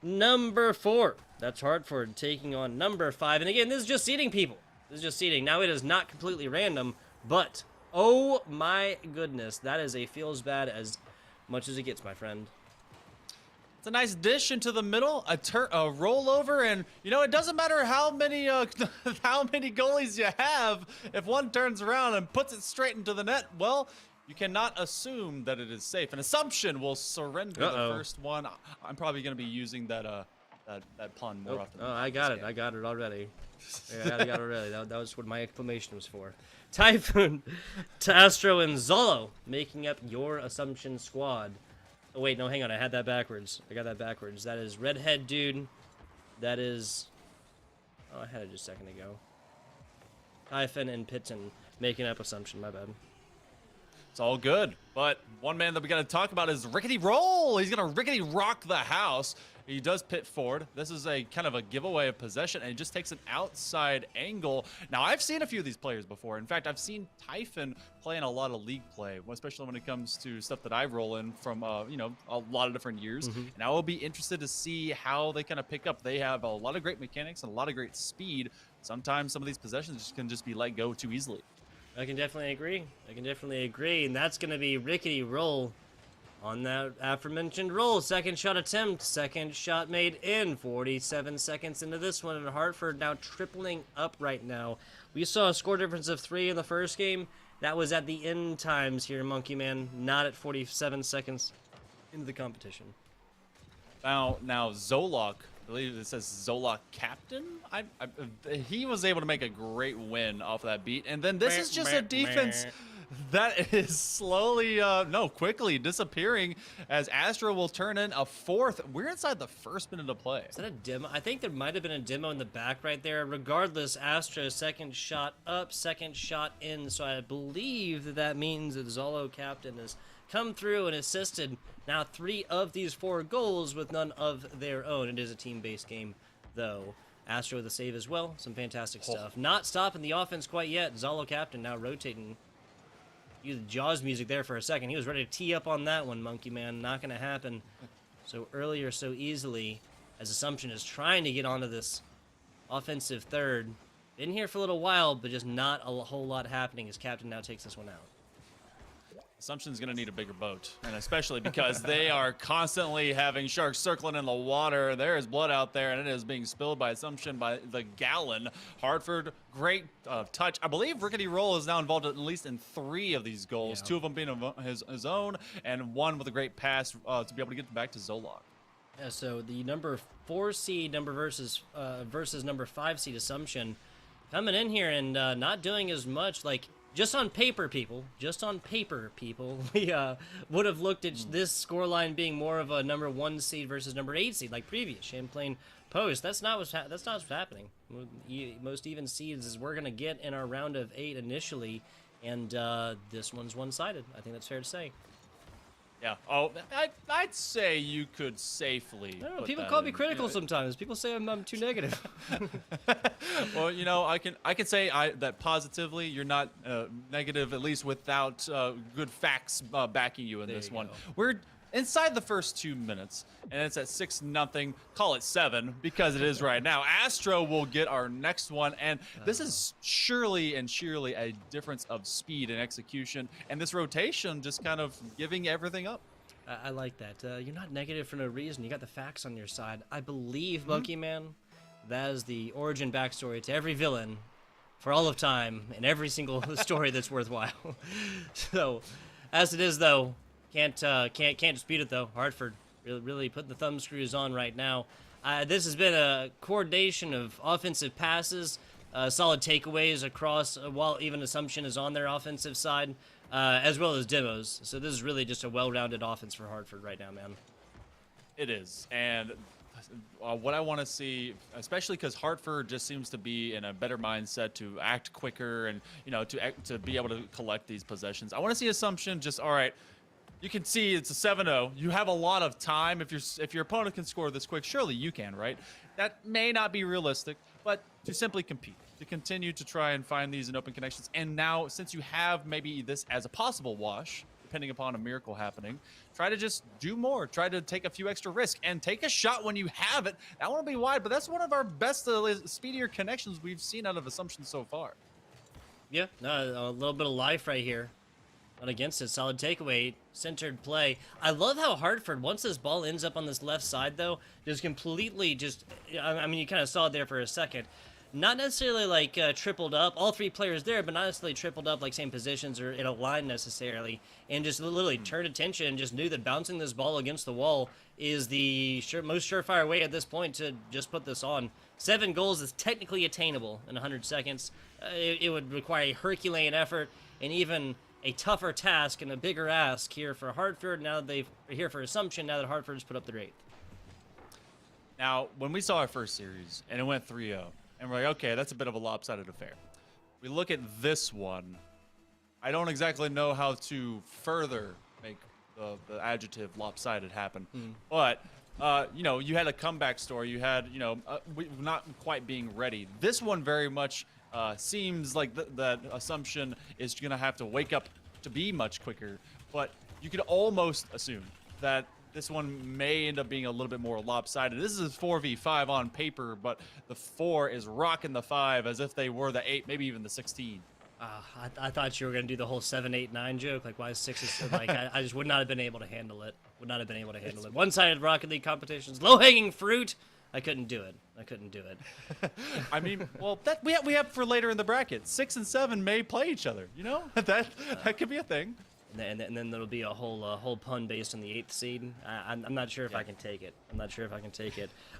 number 4, that's Hartford taking on number 5, and again, this is just seeding people. This is just seeding. Now, it is not completely random, but oh my goodness, that is a feels bad as much as it gets, my friend. It's a nice dish into the middle, a rollover, and it doesn't matter how many goalies you have. If one turns around and puts it straight into the net, well, you cannot assume that it is safe. An Assumption will surrender the first one. I'm probably going to be using that pun more often. Oh, I got it. I got it already. I got it already. That was what my exclamation was for. Typhoon, Astro, and Zolo making up your Assumption squad. Oh, wait, no, hang on. I had that backwards. I got that backwards. That is Redhead Dude. That is... Oh, I had it just a second ago. Typhon and Pitton making up Assumption. My bad. It's all good, but one man that we got to talk about is Rickety Roll. He's going to Rickety rock the house. He does pit forward. This is a kind of a giveaway of possession, and he just takes an outside angle. Now, I've seen a few of these players before. In fact, I've seen Typhon play in a lot of league play, especially when it comes to stuff that I roll in from, a lot of different years. And I will be interested to see how they kind of pick up. They have a lot of great mechanics and a lot of great speed. Sometimes some of these possessions can just be let go too easily. I can definitely agree. And that's going to be Rickety Roll on that aforementioned roll. Second shot attempt, second shot made in. 47 seconds into this one, and Hartford now tripling up right now. We saw a score difference of 3 in the first game. That was at the end times here, Monkey Man, not at 47 seconds into the competition. Now Zolok, I believe it says Zolok Captain. He was able to make a great win off of that beat. And then this is just a defense that is slowly, quickly disappearing as Astro will turn in a 4th. We're inside the first minute of play. Is that a demo? I think there might have been a demo in the back right there. Regardless, Astro second shot up, second shot in. So I believe that means that Zolo Captain has come through and assisted now 3 of these 4 goals with none of their own. It is a team-based game, though. Astro with a save as well. Some fantastic stuff. Not stopping the offense quite yet. Zolo Captain now rotating. Use Jaws music there for a second. He was ready to tee up on that one, Monkey Man. Not going to happen so early or so easily, as Assumption is trying to get onto this offensive third. Been here for a little while, but just not a whole lot happening as Captain now takes this one out. Assumption's going to need a bigger boat, and especially because they are constantly having sharks circling in the water. There is blood out there, and it is being spilled by Assumption by the gallon. Hartford, great touch. I believe Rickety Roll is now involved at least in 3 of these goals, 2 of them being his own, and 1 with a great pass to be able to get back to Zolok. Yeah, so the number 4 seed versus number 5 seed Assumption coming in here and not doing as much. Like, just on paper, people, we would have looked at this scoreline being more of a number 1 seed versus number 8 seed, like previous Champlain Post. That's not what's happening. Most even seeds as we're gonna get in our round of 8 initially, And this one's one-sided. I think that's fair to say. Yeah. Oh, I'd say you could safely. I don't know, put people that call me in, critical sometimes. People say I'm too negative. Well, you know, I can say that positively. You're not negative, at least without good facts backing you in There this you one. go. We're inside the first 2 minutes, and it's at 6-0. Call it 7 because it is right now. Astro will get our next one, and this is surely a difference of speed and execution, and this rotation just kind of giving everything up. I like that. You're not negative for no reason. You got the facts on your side. I believe, Monkey Man, that is the origin backstory to every villain for all of time in every single story that's worthwhile. So, as it is though, can't dispute it though. Hartford really putting the thumb screws on right now. This has been a coordination of offensive passes, solid takeaways across, while even Assumption is on their offensive side, as well as demos. So this is really just a well-rounded offense for Hartford right now, man. It is, and what I want to see, especially because Hartford just seems to be in a better mindset to act quicker and, you know, to be able to collect these possessions. I want to see Assumption just, all right, you can see it's a 7-0. You have a lot of time. If your opponent can score this quick, surely you can, right? That may not be realistic, but to simply compete, to continue to try and find these in open connections. And now, since you have maybe this as a possible wash, depending upon a miracle happening, try to just do more. Try to take a few extra risks and take a shot when you have it. That one will be wide, but that's one of our best, speedier connections we've seen out of Assumption so far. Yeah, no, a little bit of life right here. Not against it. Solid takeaway. Centered play. I love how Hartford, once this ball ends up on this left side, though, just completely just... I mean, you kind of saw it there for a second. Not necessarily, like, tripled up. All three players there, but not necessarily tripled up, like, same positions or in a line necessarily. And just literally turned attention and just knew that bouncing this ball against the wall is the most surefire way at this point to just put this on. 7 goals is technically attainable in 100 seconds. It would require a Herculean effort and even a tougher task and a bigger ask here for Hartford. Now that they're here for Assumption, now that Hartford's put up their 8th. Now, when we saw our first series and it went 3-0, and we're like, okay, that's a bit of a lopsided affair. We look at this one. I don't exactly know how to further make the adjective lopsided happen. But, you know, you had a comeback story. You had, you know, not quite being ready. This one very much seems like that Assumption is going to have to wake up to be much quicker. But you could almost assume that this one may end up being a little bit more lopsided. This is 4v5 on paper, but the 4 is rocking the 5 as if they were the 8, maybe even the 16. I thought you were going to do the whole 7, 8, 9 joke. Like, why is 6 is like, I just would not have been able to handle it. One-sided Rocket League competitions, low-hanging fruit. I couldn't do it. I mean, well, that we have for later in the bracket. 6 and 7 may play each other. You know, that could be a thing. And then there'll be a whole pun based on the 8th seed. I'm not sure if I can take it.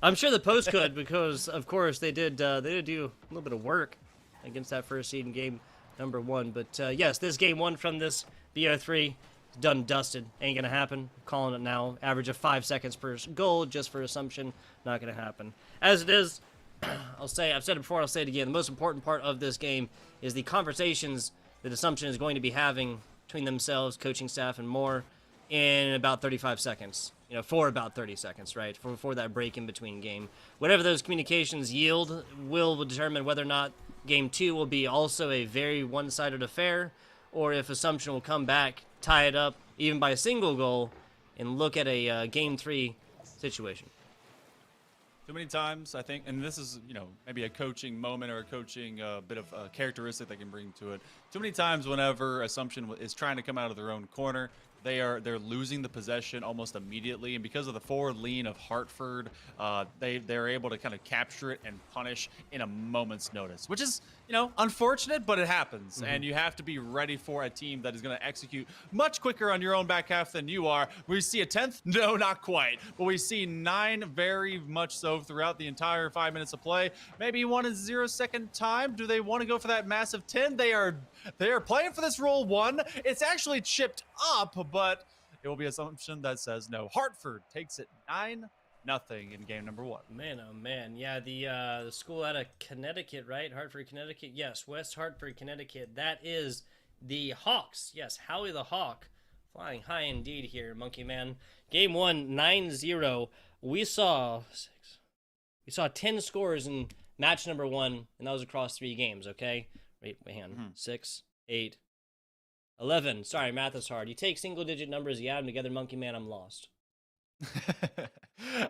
I'm sure the post could, because of course they did do a little bit of work against that first seed in game number 1. But yes, this game 1 from this BO3 done and dusted. Ain't gonna happen. Calling it now. Average of 5 seconds per goal just for Assumption. Not gonna happen. As it is, I've said it before, I'll say it again. The most important part of this game is the conversations that Assumption is going to be having between themselves, coaching staff, and more in about 35 seconds. You know, for about 30 seconds, right? For that break in between game. Whatever those communications yield will determine whether or not game 2 will be also a very one-sided affair, or if Assumption will come back, tie it up, even by a single goal, and look at a game 3 situation. Too many times, I think, and this is, you know, maybe a coaching moment or a coaching bit of characteristic they can bring to it. Too many times whenever Assumption is trying to come out of their own corner, they're losing the possession almost immediately, and because of the forward lean of Hartford, they're able to kind of capture it and punish in a moment's notice, which is, you know, unfortunate, but it happens. And you have to be ready for a team that is going to execute much quicker on your own back half than you are. We see a 10th? No, not quite. But we see 9 very much so throughout the entire 5 minutes of play. Maybe 1 in 0 second time. Do they want to go for that massive 10? They are playing for this roll 1. It's actually chipped up, but it will be Assumption that says no. Hartford takes it 9-0 in game number 1. Man, oh man. Yeah, the school out of Connecticut, right? Hartford, Connecticut. Yes, West Hartford, Connecticut. That is the Hawks. Yes, Howie the Hawk. Flying high indeed here, Monkey Man. Game 1, 9-0. We saw 10 scores in match number 1, and that was across 3 games, okay? Wait, hang on. 6, 8, 11. Sorry, math is hard. You take single-digit numbers, you add them together, Monkey Man, I'm lost.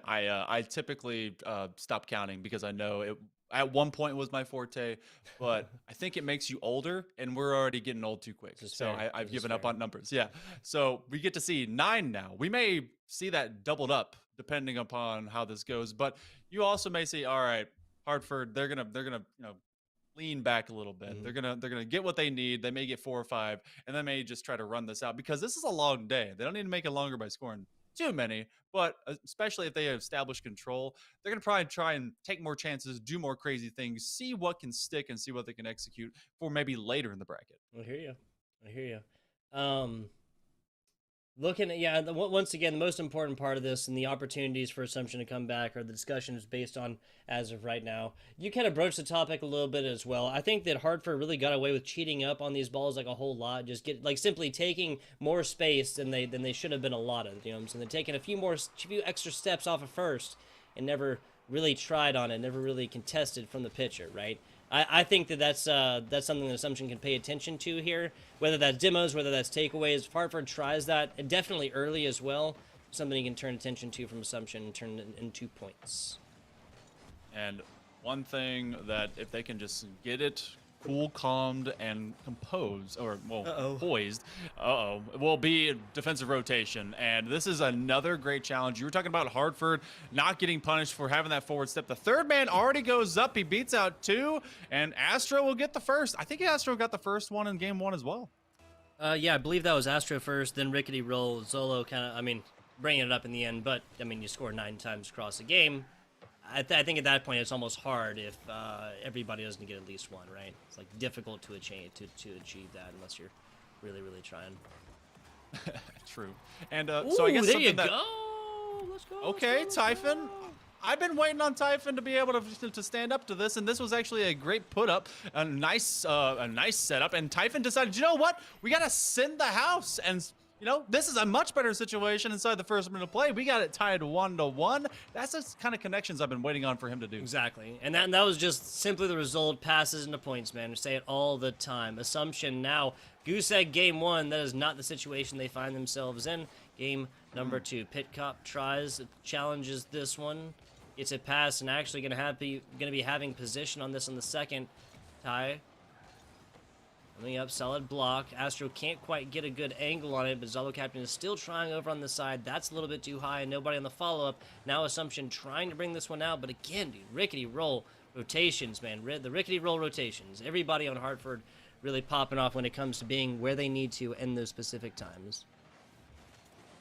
I typically stop counting because I know it at one point was my forte, but I think it makes you older, and we're already getting old too quick. So I've given up on numbers. Yeah. So we get to see 9 now. We may see that doubled up depending upon how this goes, but you also may see, all right, Hartford, they're gonna lean back a little bit. They're gonna get what they need. They may get 4 or 5, and they may just try to run this out because this is a long day. They don't need to make it longer by scoring too many, but especially if they establish control, they're going to probably try and take more chances, do more crazy things, see what can stick and see what they can execute for maybe later in the bracket. I hear you. Looking at, once again, the most important part of this and the opportunities for Assumption to come back are the discussions based on as of right now. You kind of broached the topic a little bit as well. I think that Hartford really got away with cheating up on these balls like a whole lot, just simply taking more space than they should have been allotted. You know what I'm saying? They're taking a few extra steps off of first and never really tried on it, never really contested from the pitcher, right? I think that's something that Assumption can pay attention to here, whether that's demos, whether that's takeaways. If Hartford tries that, and definitely early as well, something you can turn attention to from Assumption and turn it into points. And one thing that if they can just get it cool, calmed, and composed, or, well, poised, will be defensive rotation. And this is another great challenge. You were talking about Hartford not getting punished for having that forward step. The third man already goes up. He beats out 2, and Astro will get the first. I think Astro got the first one in game 1 as well. Yeah, I believe that was Astro first, then Rickety Roll, Zolo bringing it up in the end. But, you score 9 times across a game. I think at that point it's almost hard if everybody doesn't get at least 1, right? It's difficult to achieve that unless you're really, really trying. True. And so I guess there something you that. go. Let's go. Okay, Typhon. I've been waiting on Typhon to be able to stand up to this, and this was actually a great put up, a nice setup. And Typhon decided, you know what? We gotta send the house and. This is a much better situation inside the first minute of play. We got it tied 1-1. That's the kind of connections I've been waiting on for him to do. Exactly. And that was just simply the result, passes into points, man. We say it all the time. Assumption now, goose egg game 1. That is not the situation they find themselves in. Game number 2. Pit Cop tries, challenges this one, gets it passed, and actually going to be having position on this on the second tie. Coming up, solid block. Astro can't quite get a good angle on it, but Zolo Captain is still trying over on the side. That's a little bit too high, and nobody on the follow-up. Now Assumption trying to bring this one out, but again, dude, Rickety Roll rotations, man. The Rickety Roll rotations. Everybody on Hartford really popping off when it comes to being where they need to in those specific times.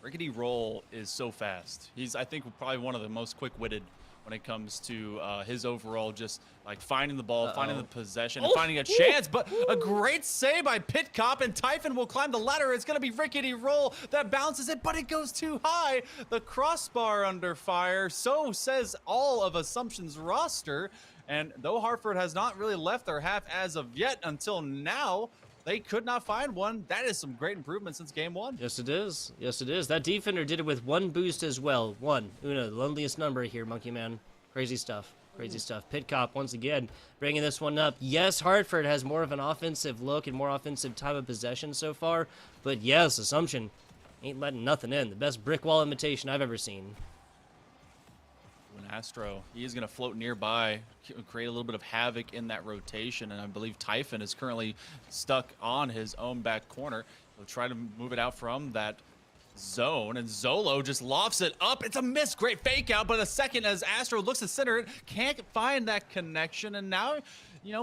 Rickety Roll is so fast. He's, I think, probably one of the most quick-witted when it comes to his overall just finding the ball, finding the possession, and finding a chance. But a great save by Pit Cop, and Typhon will climb the ladder. It's going to be Rickety Roll that bounces it, but it goes too high. The crossbar under fire. So says all of Assumption's roster. And though Hartford has not really left their half as of yet until now, they could not find one. That is some great improvement since game 1. Yes, it is. Yes, it is. That defender did it with 1 boost as well. 1. Uno, the loneliest number here, Monkey Man. Crazy stuff. Crazy stuff. Pit Cop, once again, bringing this one up. Yes, Hartford has more of an offensive look and more offensive time of possession so far. But yes, Assumption ain't letting nothing in. The best brick wall imitation I've ever seen. Astro, he is going to float nearby, create a little bit of havoc in that rotation, and I believe Typhon is currently stuck on his own back corner. He'll try to move it out from that zone, and Zolo just lofts it up. It's a miss. Great fake out, but a second as Astro looks to center it, can't find that connection, and now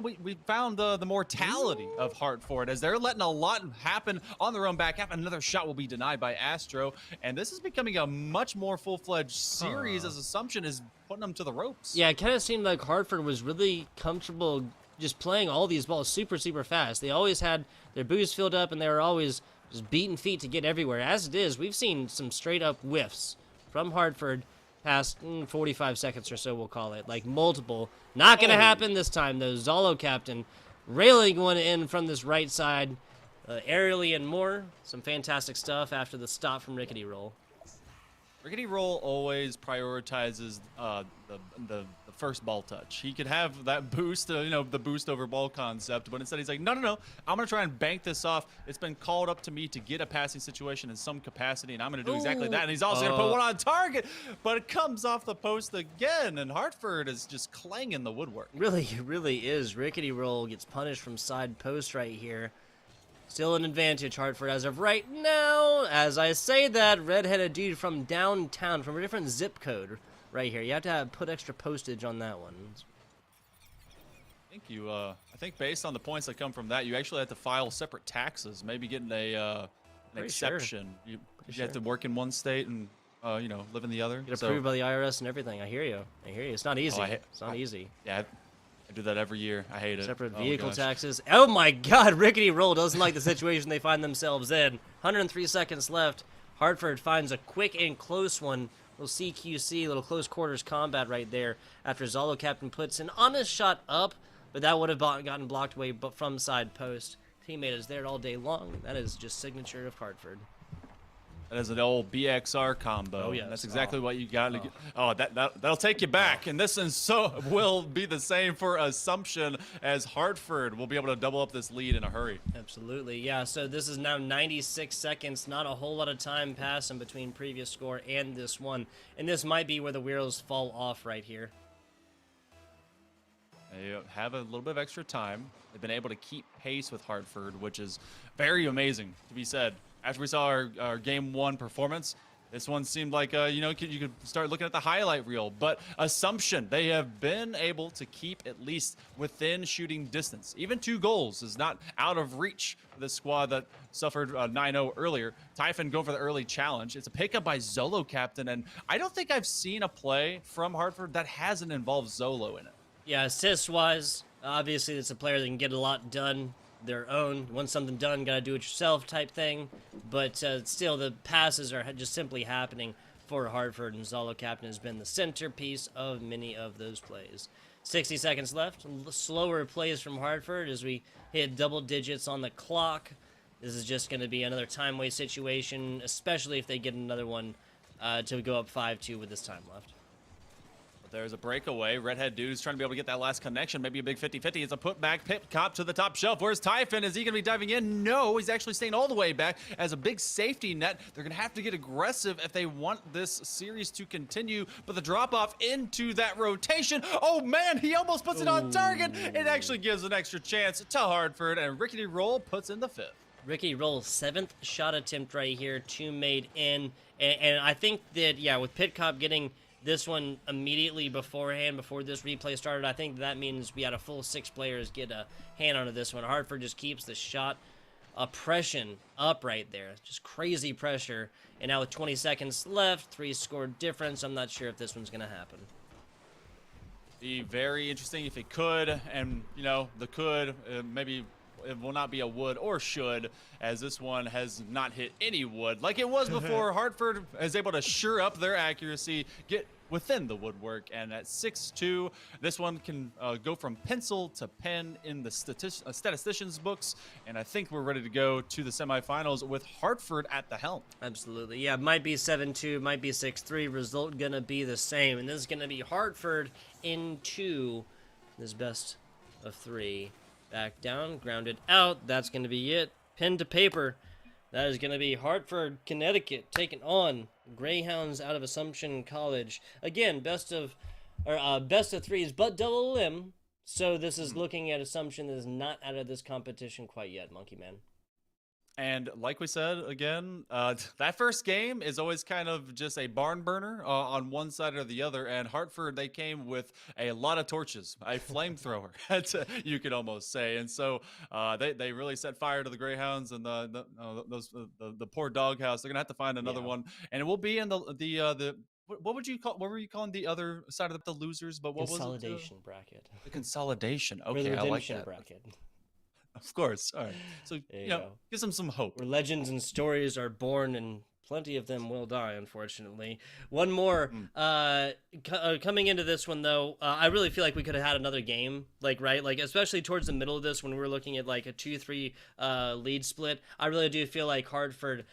we found the mortality of Hartford as they're letting a lot happen on their own back half. Another shot will be denied by Astro, and this is becoming a much more full-fledged series as Assumption is putting them to the ropes. Yeah, it kind of seemed like Hartford was really comfortable just playing all these balls super, super fast. They always had their boost filled up, and they were always just beating feet to get everywhere. As it is, we've seen some straight-up whiffs from Hartford past 45 seconds or so, we'll call it. Multiple. Not going to happen this time, though. Zolo Captain railing one in from this right side. aerially and more. Some fantastic stuff after the stop from Rickety Roll. Rickety Roll always prioritizes the first ball touch. He could have that boost, the boost over ball concept, but instead he's like, no, I'm going to try and bank this off. It's been called up to me to get a passing situation in some capacity, and I'm going to do exactly that. And he's also going to put one on target, but it comes off the post again, and Hartford is just clanging the woodwork. Really is. Rickety Roll gets punished from side post right here. Still an advantage, Hartford, as of right now. As I say that, redheaded dude from downtown, from a different zip code right here. You have to put extra postage on that one. I think based on the points that come from that, you actually have to file separate taxes. Maybe getting an exception. Sure. You have to work in one state and live in the other. Get approved by the IRS and everything. I hear you. It's not easy. It's not easy. Yeah. I do that every year. I hate it. Separate vehicle taxes. Oh my God, Rickety Roll doesn't like the situation they find themselves in. 103 seconds left. Hartford finds a quick and close one. Little CQC, little close quarters combat right there. After Zolo Captain puts an honest shot up, but that would have gotten blocked away from side post. Teammate is there all day long. That is just signature of Hartford. That is an old BXR combo. Oh, yes. That's exactly what you got to get. Oh, that'll take you back. And this is will be the same for Assumption, as Hartford will be able to double up this lead in a hurry. Absolutely, yeah. So this is now 96 seconds. Not a whole lot of time passing between previous score and this one. And this might be where the wheels fall off right here. They have a little bit of extra time. They've been able to keep pace with Hartford, which is very amazing to be said. After we saw our game one performance, this one seemed like, you could start looking at the highlight reel. But Assumption, they have been able to keep at least within shooting distance. Even 2 goals is not out of reach for this squad that suffered 9-0 earlier. Typhon going for the early challenge. It's a pickup by Zolo Captain, and I don't think I've seen a play from Hartford that hasn't involved Zolo in it. Yeah, assist-wise, obviously it's a player that can get a lot done their own. Want something done, gotta do it yourself type thing. But still, the passes are just simply happening for Hartford, and Zolo Captain has been the centerpiece of many of those plays. 60 seconds left. Slower plays from Hartford as we hit double digits on the clock. This is just going to be another time waste situation, especially if they get another one to go up 5-2 with this time left. There's a breakaway. Redhead dude is trying to be able to get that last connection. Maybe a big 50-50. It's a putback. Pip cop to the top shelf. Where's Typhon? Is he going to be diving in? No, he's actually staying all the way back as a big safety net. They're going to have to get aggressive if they want this series to continue. But the drop-off into that rotation. Oh, man, he almost puts it on target. It actually gives an extra chance to Hartford, and Rickety Roll puts in the 5th. Rickety Roll, 7th shot attempt right here. 2 made in. And I think that, yeah, with Pitcop getting this one immediately beforehand, before this replay started, I think that means we had a full 6 players get a hand onto this one. Hartford just keeps the shot oppression up right there. Just crazy pressure. And now with 20 seconds left, 3 score difference. I'm not sure if this one's going to happen. Be very interesting if it could, and, the could, maybe it will not be a would or should, as this one has not hit any wood like it was before. Hartford is able to sure up their accuracy, get within the woodwork, and at 6-2, this one can go from pencil to pen in the statisticians' books, and I think we're ready to go to the semifinals with Hartford at the helm. Absolutely, yeah, might be 7-2, might be 6-3, result gonna be the same, and this is gonna be Hartford into this best of 3. Back down, grounded out, that's gonna be it. Pen to paper. That is going to be Hartford, Connecticut, taking on Greyhounds out of Assumption College. Again, best of 3s, but double limb. So this is looking at Assumption that is not out of this competition quite yet, Monkey Man. And like we said, again, that first game is always kind of just a barn burner on one side or the other. And Hartford, they came with a lot of torches, a flamethrower, you could almost say. And so they really set fire to the Greyhounds and the poor doghouse. They're gonna have to find another one, and it will be in the what would you call? What were you calling the other side of the losers? But what was it? Consolidation bracket. The consolidation. Or the Okay, I like redemption that. bracket. Of course. All right. So, There you go. gives them some hope. Where legends and stories are born and plenty of them will die, unfortunately. One more. Coming into this one, though, I really feel like we could have had another game, right? Especially towards the middle of this when we were looking at, a 2-3 lead split. I really do feel like Hartford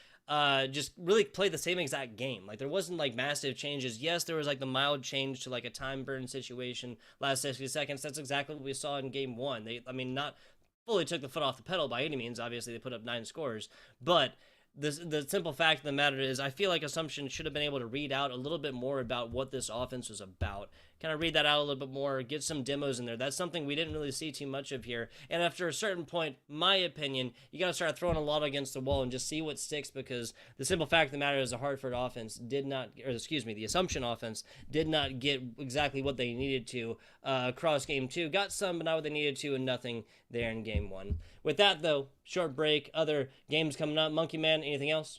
just really played the same exact game. There wasn't, massive changes. Yes, there was, the mild change to, a time burn situation last 60 seconds. That's exactly what we saw in game 1. Not fully took the foot off the pedal by any means. Obviously, they put up 9 scores. But the simple fact of the matter is I feel like Assumption should have been able to read out a little bit more about what this offense was about. Kind of read that out a little bit more, get some demos in there. That's something we didn't really see too much of here. And after a certain point, my opinion, you got to start throwing a lot against the wall and just see what sticks, because the simple fact of the matter is the Hartford offense did not, the Assumption offense did not get exactly what they needed to across game 2. Got some, but not what they needed to, and nothing there in game 1. With that, though, short break, other games coming up. Monkey Man, anything else?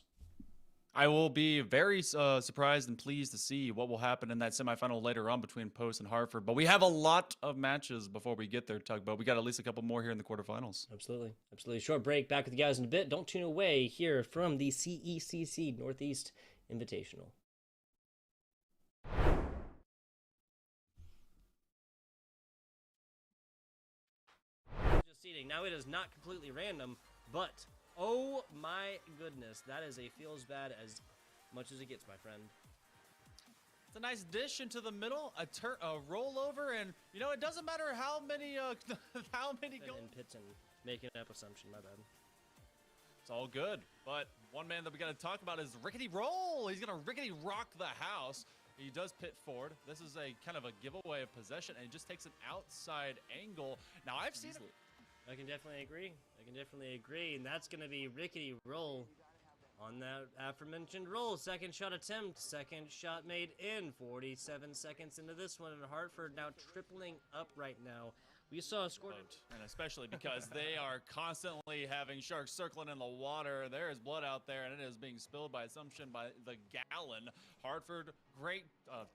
I will be very surprised and pleased to see what will happen in that semifinal later on between Post and Hartford. But we have a lot of matches before we get there, Tugboat. We got at least a couple more here in the quarterfinals. Absolutely. Short break. Back with you guys in a bit. Don't tune away here from the CECC Northeast Invitational. Just seating. Now it is not completely random, but oh my goodness, that is a feels bad as much as it gets, my friend. It's a nice dish into the middle, a rollover, and it doesn't matter how many goals. And Pitton making up Assumption, my bad. It's all good, but one man that we got to talk about is Rickety Roll. He's gonna rickety rock the house. He does pit forward. This is a kind of a giveaway of possession, and he just takes an outside angle. Now I've seen it. I can definitely agree. And that's going to be Rickety Roll on that aforementioned roll. Second shot attempt. Second shot made in. 47 seconds into this one. And Hartford now tripling up right now. We saw a score. And especially because they are constantly having sharks circling in the water. There is blood out there, and it is being spilled by Assumption by the gallon. Hartford, great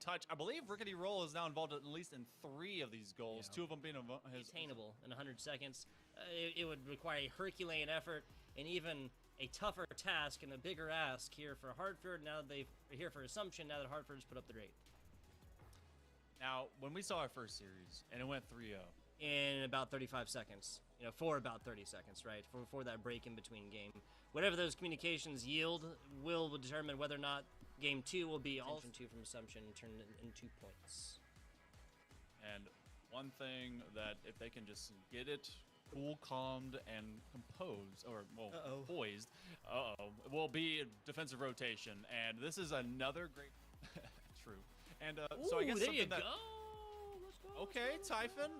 touch. I believe Rickety Roll is now involved at least in 3 of these goals. Yeah. 2 of them being attainable in 100 seconds. It would require a Herculean effort and even a tougher task and a bigger ask here for Hartford. Now that they're here for Assumption, now that Hartford's put up the rate. Now, when we saw our first series and it went 3-0. In about 35 seconds, for about 30 seconds, right? For that break in between game. Whatever those communications yield will determine whether or not game 2 will be all 2 from Assumption and turn it into points. And one thing that if they can just get it cool, calmed, and composed, or poised, will be defensive rotation. And this is another great, true. And so I guess there you something that. Go. Let's go. Okay, Typhon.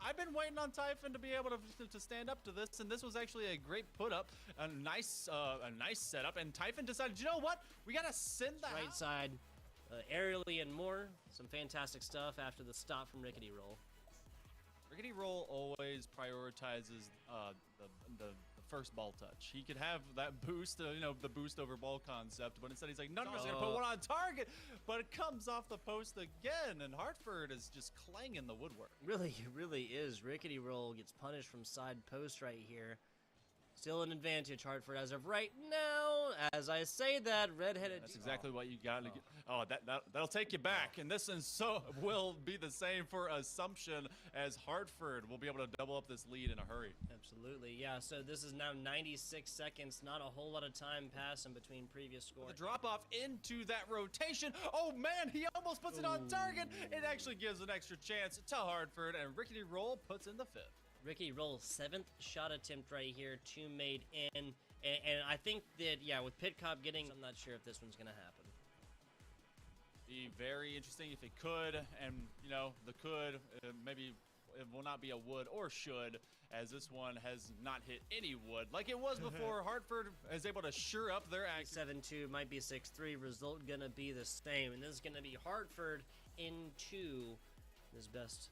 I've been waiting on Typhon to be able to stand up to this, and this was actually a great put up, a nice setup. And Typhon decided, you know what? We gotta send the right side, aerially and more. Some fantastic stuff after the stop from Rickety Roll. Rickety Roll always prioritizes the first ball touch. He could have that boost, the boost over ball concept, but instead he's like, no, I'm just gonna put one on target, but it comes off the post again, and Hartford is just clanging the woodwork. Really is. Rickety Roll gets punished from side post right here. Still an advantage, Hartford, as of right now. As I say that, redheaded. That's exactly what you got to get. Oh, that'll take you back. And this is will be the same for Assumption, as Hartford will be able to double up this lead in a hurry. Absolutely, yeah. So this is now 96 seconds. Not a whole lot of time passing between previous scores. The drop off into that rotation. Oh man, he almost puts it on target. It actually gives an extra chance to Hartford, and Rickety Roll puts in the 5th. Rickety Roll, 7th shot attempt right here, 2 made in. And I think that, with Pitcop getting, I'm not sure if this one's going to happen. Be very interesting if it could, and, the could, maybe it will not be a would or should, as this one has not hit any wood like it was before. Hartford is able to sure up their accuracy. 7-2, might be 6-3, result going to be the same. And this is going to be Hartford into this best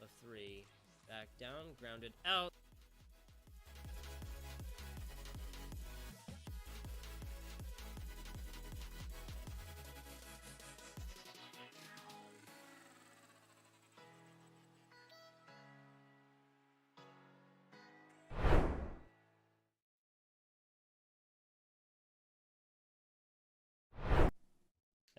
of 3. Back down, grounded out.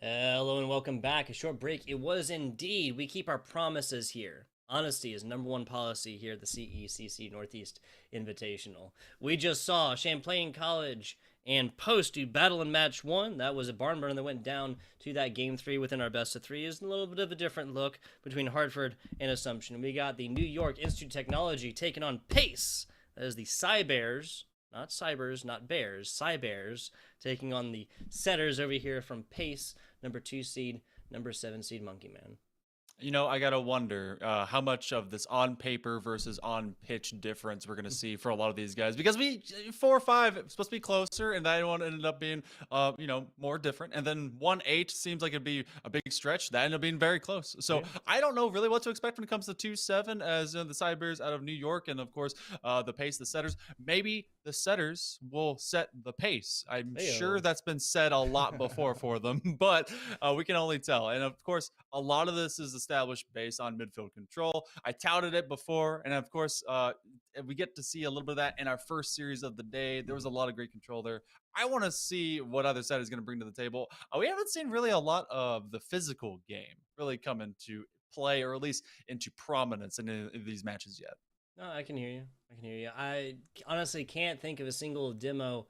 Hello and welcome back. A short break. It was indeed. We keep our promises here. Honesty is #1 policy here at the CECC Northeast Invitational. We just saw Champlain College and Post do battle in match 1. That was a barn burner that went down to that game 3 within our best of 3. Is a little bit of a different look between Hartford and Assumption. We got the New York Institute of Technology taking on Pace. That is the Cybears. Not Cybers, not Bears, Cybears, taking on the Setters over here from Pace, #2 seed, #7 seed Monkey Man. You know, I gotta wonder how much of this on paper versus on pitch difference we're gonna see for a lot of these guys, because 4 or 5 it's supposed to be closer, and that one ended up being more different, and then 1-8 seems like it'd be a big stretch. That ended up being very close. So Yeah. I don't know really what to expect when it comes to 2-7, as the Cybears out of New York, and of course the Pace, the Setters. Maybe the Setters will set the pace. I'm sure that's been said a lot before for them, but we can only tell. And of course, a lot of this is established based on midfield control. I touted it before, and of course, we get to see a little bit of that in our first series of the day. There was a lot of great control there. I want to see what other side is going to bring to the table. We haven't seen really a lot of the physical game really come into play, or at least into prominence in these matches yet. No, I can hear you. I honestly can't think of a single demo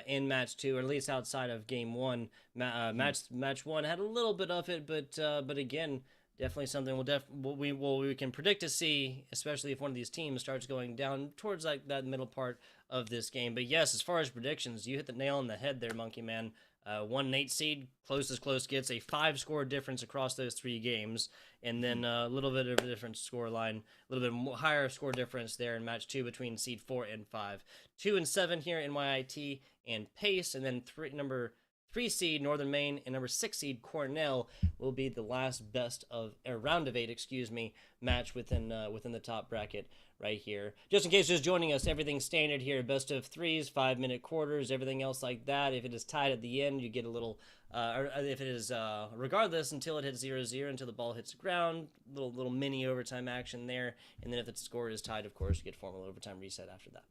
in match 2, or at least outside of game 1. Match 1 had a little bit of it, but again, definitely something we can predict to see, especially if one of these teams starts going down towards like that middle part of this game. But yes, as far as predictions, you hit the nail on the head there, Monkey Man. 1-8 seed, closest close gets a 5-score difference across those 3 games, and then a little bit of a different score line, a little bit more higher score difference there in match 2 between seed 4 and 5. 2 and 7 here in NYIT and Pace, and then number 3 seed Northern Maine and #6 seed Cornell will be the last round of 8, match within the top bracket right here. Just in case just joining us, everything's standard here, best of 3s, 5-minute quarters, everything else like that. If it is tied at the end, you get a little, or if it is regardless until it hits 0-0, until the ball hits the ground, little mini overtime action there, and then if the score is tied, of course, you get formal overtime reset after that.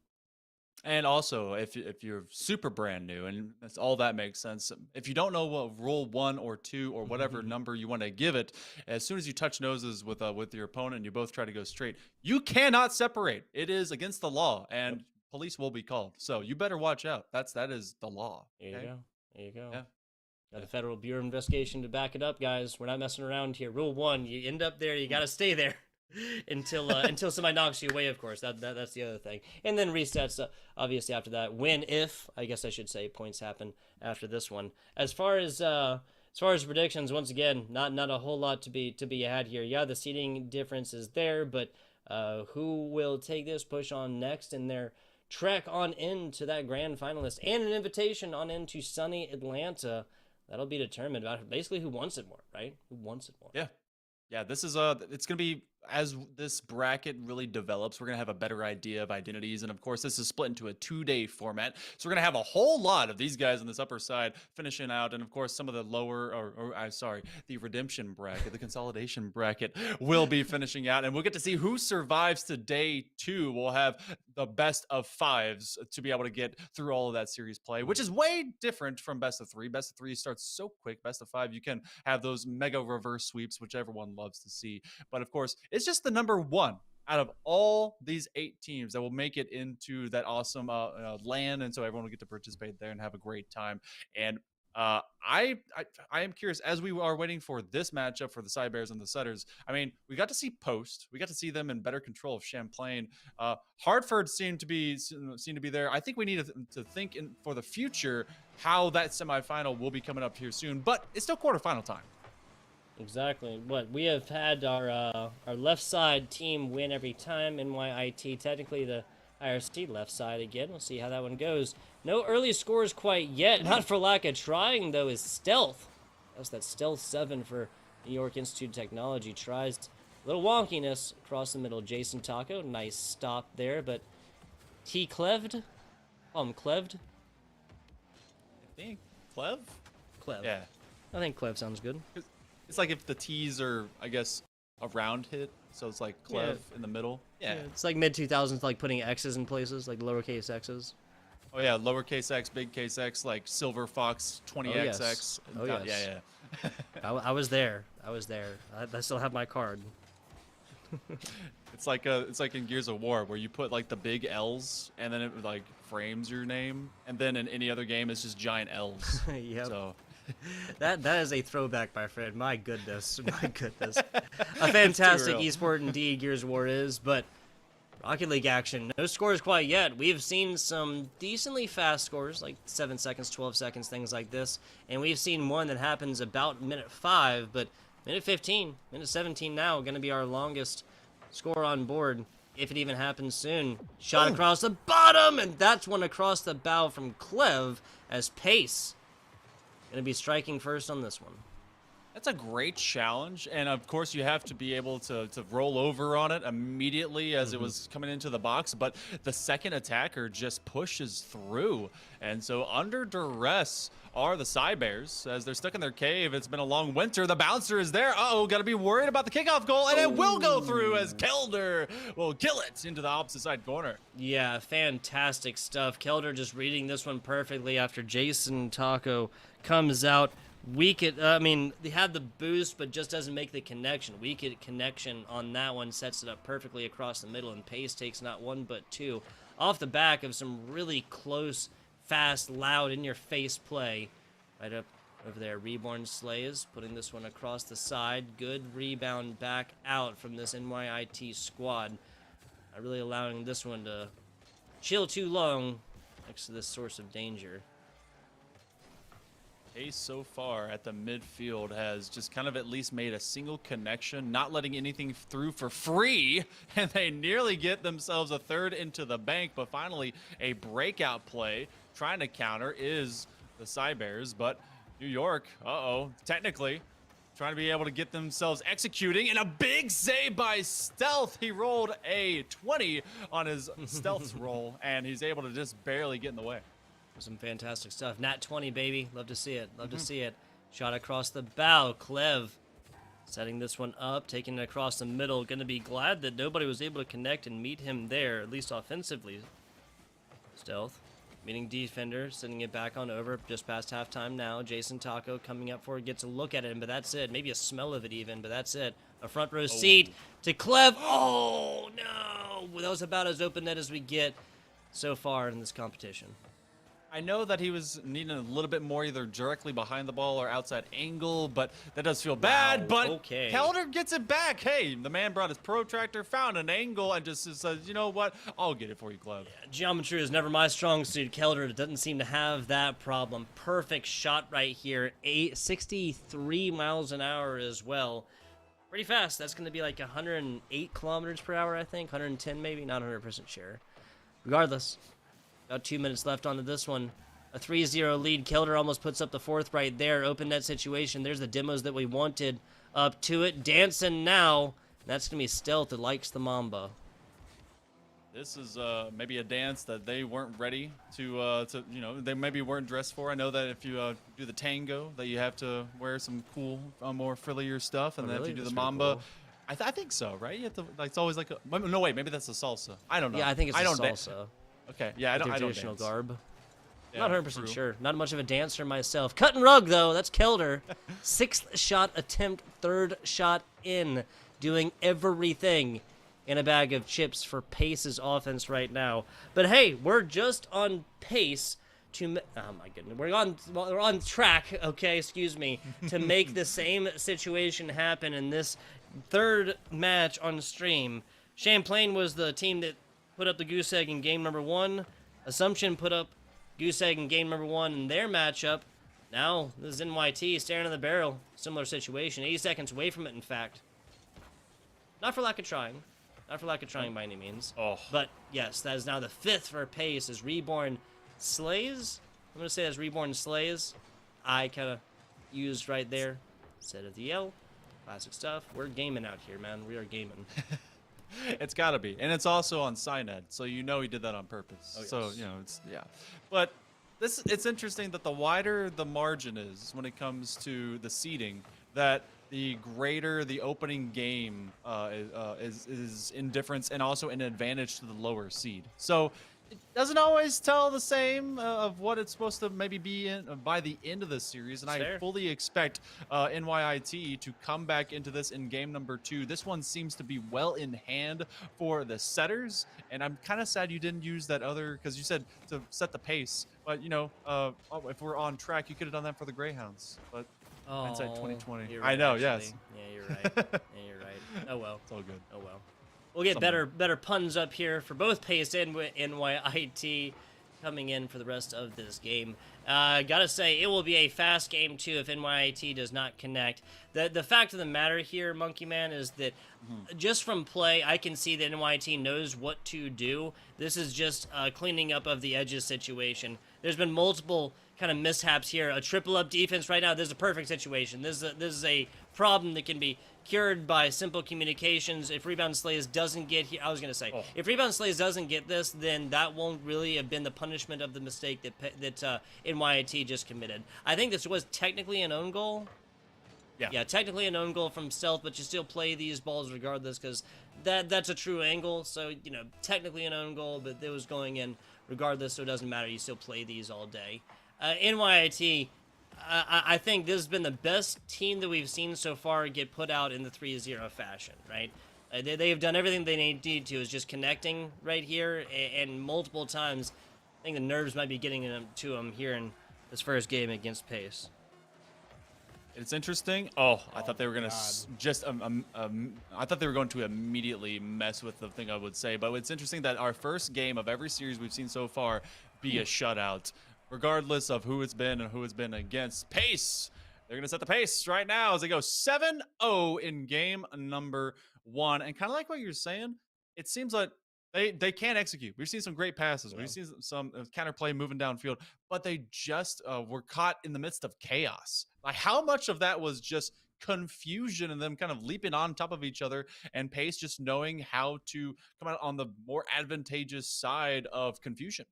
And also, if you're super brand new, and that's all that makes sense, if you don't know what rule 1 or 2 or whatever number you want to give it, as soon as you touch noses with your opponent and you both try to go straight, you cannot separate. It is against the law, and police will be called. So you better watch out. That is the law. There you go. Yeah. Got the Federal Bureau of Investigation to back it up, guys. We're not messing around here. Rule 1, you end up there, you got to stay there. until somebody knocks you away, of course. That's the other thing. And then resets, obviously, after that. If I guess I should say, points happen after this one. As far as predictions, once again, not a whole lot to be had here. Yeah, the seeding difference is there, but who will take this, push on next in their trek on into that grand finalist and an invitation on into sunny Atlanta? That'll be determined about basically who wants it more, right? Who wants it more? Yeah, this is it's gonna be, as this bracket really develops, we're going to have a better idea of identities. And of course, this is split into a 2-day format. So we're going to have a whole lot of these guys on this upper side finishing out. And of course, some of the lower, the redemption bracket, the consolidation bracket will be finishing out. And we'll get to see who survives to day 2. We'll have the best of 5s to be able to get through all of that series play, which is way different from best of 3. Best of 3 starts so quick. Best of 5, you can have those mega reverse sweeps, which everyone loves to see. But of course, it's just the number 1 out of all these 8 teams that will make it into that awesome land, and so everyone will get to participate there and have a great time. And I am curious, as we are waiting for this matchup for the Cybears and the Setters. I mean, we got to see Post. We got to see them in better control of Champlain. Hartford seemed to be there. I think we need to think for the future how that semifinal will be coming up here soon. But it's still quarterfinal time. Exactly. What we have had our left side team win every time. NYIT, technically the IRC left side again. We'll see how that one goes. No early scores quite yet. Not for lack of trying, though, is Stealth. That's that Stealth 7 for New York Institute of Technology. Tries a little wonkiness across the middle. Jason Taco, nice stop there, but Cleved? Cleved? I think Clev? Clev. Yeah. I think Clev sounds good. It's like if the T's are, I guess, a round hit, so it's like Clev in the middle. Yeah. It's like mid-2000s, like putting X's in places, like lowercase X's. Oh yeah, lowercase x, big case x, like Silver Fox 20XX. Oh yes. Yeah. I was there. I was there. I still have my card. It's like in Gears of War where you put like the big L's and then it like frames your name, and then in any other game it's just giant L's. Yep. So that is a throwback, my friend. My goodness, my goodness. A fantastic real. esport indeed, Gears of War is, but Rocket League action. No scores quite yet. We've seen some decently fast scores, like 7 seconds, 12 seconds, things like this, and we've seen one that happens about minute 5, but minute 15, minute 17 now, going to be our longest score on board, if it even happens soon. Shot across the bottom, and that's one across the bow from Clev, as Pace going to be striking first on this one. that's a great challenge, and of course you have to be able to roll over on it immediately as it was coming into the box, but the second attacker just pushes through, and so under duress are the Cybears as they're stuck in their cave. It's been a long winter. The bouncer is there. Uh-oh, got to be worried about the kickoff goal, and it will go through as Kelder will kill it into the opposite side corner. Yeah, fantastic stuff. Kelder just reading this one perfectly after Jason Taco comes out. Weak at, I mean, they had the boost, but just doesn't make the connection. Weak at connection on that one, sets it up perfectly across the middle, and Pace takes not one but two off the back of some really close, fast, loud, in-your-face play. Right up over there, Reborn Slays putting this one across the side. Good rebound back out from this NYIT squad. Not really allowing this one to chill too long next to this source of danger. Pace so far at the midfield has just kind of at least made a single connection, not letting anything through for free, and they nearly get themselves a third into the bank, but finally a breakout play trying to counter is the Cybears, but New York, technically trying to be able to get themselves executing, and a big save by Stealth. He rolled a 20 on his Stealth's roll, and he's able to just barely get in the way. Some fantastic stuff. Nat 20, baby. Love to see it. Love to see it. Shot across the bow. Clev setting this one up, taking it across the middle. Going to be glad that nobody was able to connect and meet him there, at least offensively. Stealth meeting defender, sending it back on over just past halftime now. Jason Taco coming up for it, gets a look at it, but that's it. Maybe a smell of it even, but that's it. A front row seat to Clev. Oh, no. Well, that was about as open net as we get so far in this competition. I know that he was needing a little bit more either directly behind the ball or outside angle, but that does feel bad. But Kelder gets it back. Hey, the man brought his protractor, found an angle, and just says, you know what? I'll get it for you, Clev. Yeah, geometry is never my strong suit. Kelder doesn't seem to have that problem. Perfect shot right here. 63 miles an hour as well. Pretty fast. That's going to be like 108 kilometers per hour, I think. 110 maybe. Not 100% sure. Regardless. About 2 minutes left onto this one. A 3-0 lead. Kelder almost puts up the fourth right there. Open net situation. There's the demos that we wanted. Up to it. Dancing now. That's going to be Stealth that likes the Mamba. This is maybe a dance that they weren't ready to they maybe weren't dressed for. I know that if you do the tango, that you have to wear some cool, more frillier stuff. And then if you do the Mamba, cool. I think so, right? You have to, like, it's always like a, no, wait, maybe that's a salsa. I don't know. Yeah, I think it's a salsa. Okay, yeah, I don't traditional dance. Garb. Yeah, not 100% sure. Not much of a dancer myself. Cut and rug, though. That's Kelder. 6th shot attempt, 3rd shot in. Doing everything in a bag of chips for Pace's offense right now. But hey, we're just on pace to... Oh, my goodness. We're on track, okay, excuse me, to make the same situation happen in this 3rd match on stream. Champlain was the team that put up the goose egg in game number 1. Assumption put up goose egg in game number 1 in their matchup. Now, this is NYT staring in the barrel. Similar situation. 80 seconds away from it, in fact. Not for lack of trying. Not for lack of trying by any means. But, yes, that is now the 5th for Pace as Reborn slays. I'm going to say that's Reborn slays. I kind of used right there instead of the L. Classic stuff. We're gaming out here, man. We are gaming. It's got to be. And it's also on Syned, so you know he did that on purpose. Yes. So, it's, yeah. But it's interesting that the wider the margin is when it comes to the seeding, that the greater the opening game is in difference and also an advantage to the lower seed. So it doesn't always tell the same of what it's supposed to maybe be in by the end of the series, and I fully expect NYIT to come back into this in game number 2. This one seems to be well in hand for the setters, and I'm kind of sad you didn't use that other, because you said to set the pace, but you know, if we're on track, you could have done that for the Greyhounds, but hindsight 2020. You're right, I know, actually. yes. Yeah, you're right. Yeah, you're right. Oh well. It's all good. Oh well. We'll get better puns up here for both Pace and NYIT coming in for the rest of this game. Gotta say, it will be a fast game too if NYIT does not connect. The fact of the matter here, Monkey Man, is that just from play, I can see that NYIT knows what to do. This is just cleaning up of the edges situation. There's been multiple kind of mishaps here. A triple up defense right now. This is a perfect situation. This is a problem that can be cured by simple communications. If Rebound Slays doesn't get here, I was gonna say, if Rebound Slays doesn't get this, then that won't really have been the punishment of the mistake that NYIT just committed. I think this was technically an own goal. Yeah, technically an own goal from Stealth, but you still play these balls regardless because that's a true angle. So, you know, technically an own goal, but it was going in regardless, so it doesn't matter. You still play these all day. NYIT, I think this has been the best team that we've seen so far get put out in the 3-0 fashion, right? They have done everything they need to, is just connecting right here, and multiple times. I think the nerves might be getting to them here in this first game against Pace. It's interesting. I thought they were gonna I thought they were going to immediately mess with the thing I would say, but it's interesting that our first game of every series we've seen so far be a shutout, regardless of who it's been and who it's been against. Pace, they're gonna set the pace right now as they go 7-0 in game number 1, and kind of like what you're saying, it seems like they can't execute. We've seen some great passes. We've seen some counterplay moving downfield, but they just were caught in the midst of chaos. Like, how much of that was just confusion and them kind of leaping on top of each other, and Pace just knowing how to come out on the more advantageous side of confusion?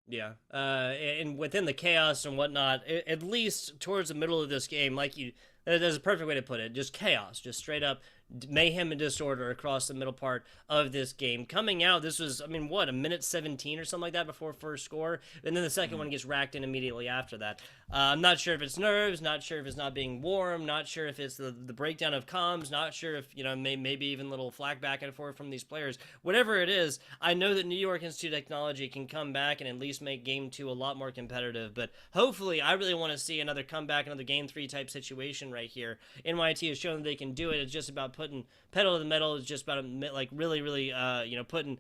Yeah, and within the chaos and whatnot, at least towards the middle of this game, there's a perfect way to put it, just chaos, just straight up mayhem and disorder across the middle part of this game. Coming out, this was, I mean, what, a minute 17 or something like that before first score, and then the second one gets racked in immediately after that. I'm not sure if it's nerves, not sure if it's not being warm, not sure if it's the breakdown of comms, not sure if, you know, maybe even little flack back and forth from these players. Whatever it is, I know that New York Institute of Technology can come back and at least make Game 2 a lot more competitive, but hopefully, I really want to see another comeback, another Game 3 type situation right here. NYT has shown that they can do it. It's just about putting pedal to the metal. It's just about, like, really, you know, putting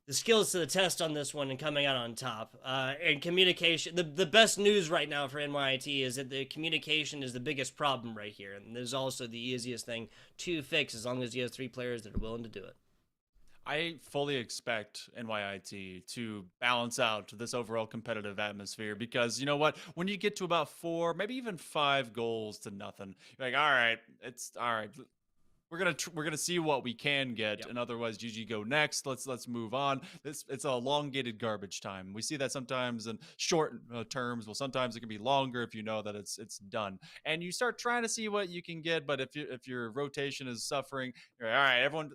the skills to the test on this one and coming out on top. And communication, the best news right now for NYIT is that the communication is the biggest problem right here. And there's also the easiest thing to fix as long as you have 3 players that are willing to do it. I fully expect NYIT to balance out this overall competitive atmosphere because, you know what, when you get to about 4, maybe even 5 goals to nothing, you're like, all right, it's all right. We're gonna see what we can get, and otherwise GG go next. Let's move on. It's a elongated garbage time. We see that sometimes in short terms. Well, sometimes it can be longer if you know that it's done, and you start trying to see what you can get. But if your rotation is suffering, you're like, all right, everyone,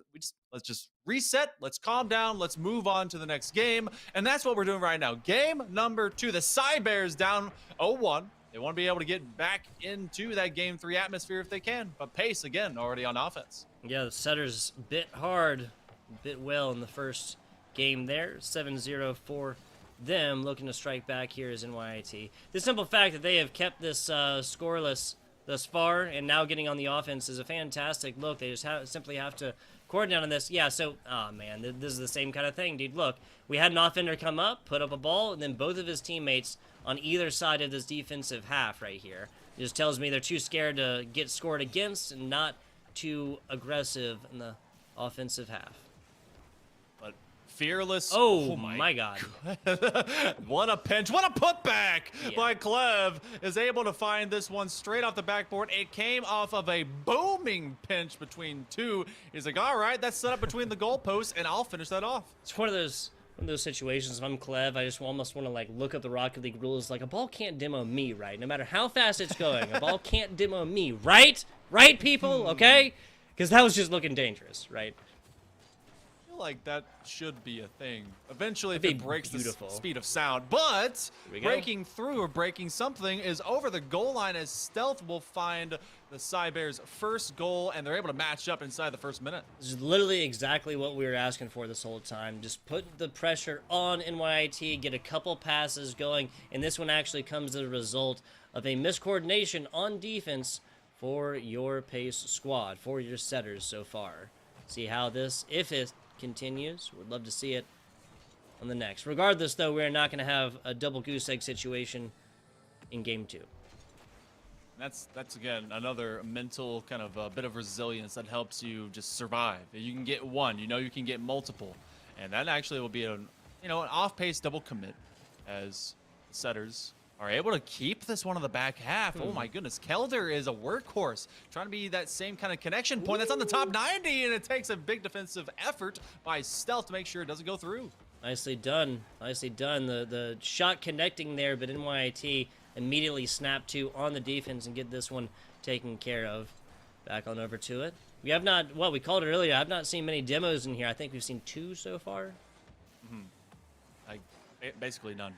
let's just reset. Let's calm down. Let's move on to the next game, and that's what we're doing right now. Game number 2. The Psy Bears down 0-1. They want to be able to get back into that Game 3 atmosphere if they can. But Pace, again, already on offense. Yeah, the setters bit hard, bit well in the first game there. 7-0 for them. Looking to strike back here is NYIT. The simple fact that they have kept this scoreless thus far and now getting on the offense is a fantastic look. They just simply have to coordinate on this. Yeah, so, oh man, this is the same kind of thing, dude. Look, we had an offender come up, put up a ball, and then both of his teammates on either side of this defensive half right here. It just tells me they're too scared to get scored against and not too aggressive in the offensive half. But fearless. Oh my God. What a pinch. What a putback by Clev. Is able to find this one straight off the backboard. It came off of a booming pinch between 2. He's like, all right, that's set up between the goalposts, and I'll finish that off. It's one of those situations. If I'm Clev, I just almost want to like look up the Rocket League rules. Like, a ball can't demo me, right? No matter how fast it's going, a ball can't demo me, right? Right, people? Okay? Because that was just looking dangerous, right? like that should be a thing eventually if That'd it be breaks beautiful. the speed of sound. But Here we go. breaking through or breaking something is over the goal line as Stealth will find the Cybears' first goal, and they're able to match up inside the first minute. This is literally exactly what we were asking for this whole time. Just put the pressure on NYIT, get a couple passes going, and this one actually comes as a result of a miscoordination on defense for your pace squad, for your setters so far. See how this, if it continues, would love to see it on the next. Regardless, though, we're not going to have a double goose egg situation in game 2. That's again another mental kind of bit of resilience that helps you just survive. You can get one, you know you can get multiple, and that actually will be an off-pace double commit as the setters are able to keep this one in the back half. Oh my goodness, Kelder is a workhorse, trying to be that same kind of connection point. That's on the top 90, and it takes a big defensive effort by Stealth to make sure it doesn't go through. Nicely done. Nicely done. The shot connecting there, but NYIT immediately snap to on the defense and get this one taken care of. Back on over to it. We have not, well, we called it earlier. I've not seen many demos in here. I think we've seen 2 so far. Basically none.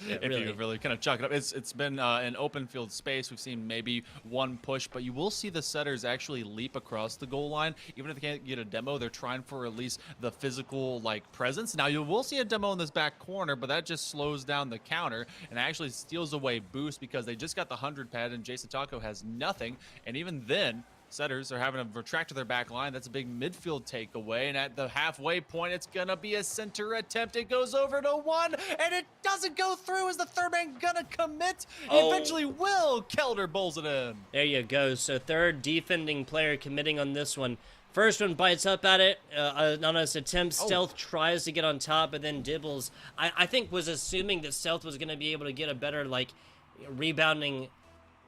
Yeah, if you really kind of chalk it up, it's been an open field space. We've seen maybe one push, but you will see the setters actually leap across the goal line. Even if they can't get a demo, they're trying for at least the physical presence. Now you will see a demo in this back corner, but that just slows down the counter and actually steals away boost because they just got the 100 pad and Jason Taco has nothing. And even then, setters are having to retract to their back line. That's a big midfield takeaway. And at the halfway point, it's going to be a center attempt. It goes over to 1, and it doesn't go through. Is the third man going to commit? Eventually will. Kelder bowls it in. There you go. So third defending player committing on this one. First one bites up at it on his attempt. Stealth tries to get on top, but then Dibbles, I think, was assuming that Stealth was going to be able to get a better rebounding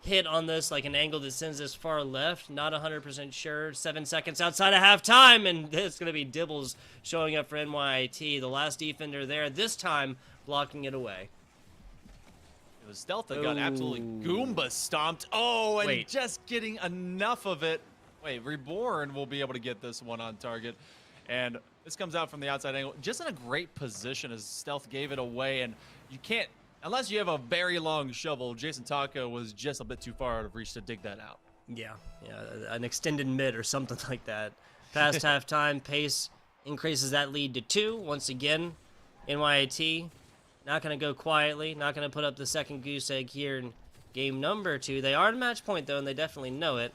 hit on this, an angle that sends this far left. Not 100% sure. 7 seconds outside of halftime, and it's going to be Dibbles showing up for NYIT. The last defender there, this time blocking it away. It was Stealth that got absolutely Goomba stomped. And just getting enough of it. Reborn will be able to get this one on target. And this comes out from the outside angle. Just in a great position as Stealth gave it away, and you can't, unless you have a very long shovel. Jason Taco was just a bit too far out of reach to dig that out. Yeah, an extended mid or something like that. Past halftime, pace increases that lead to 2. Once again, NYIT not going to go quietly, not going to put up the second goose egg here in game number 2. They are at match point, though, and they definitely know it.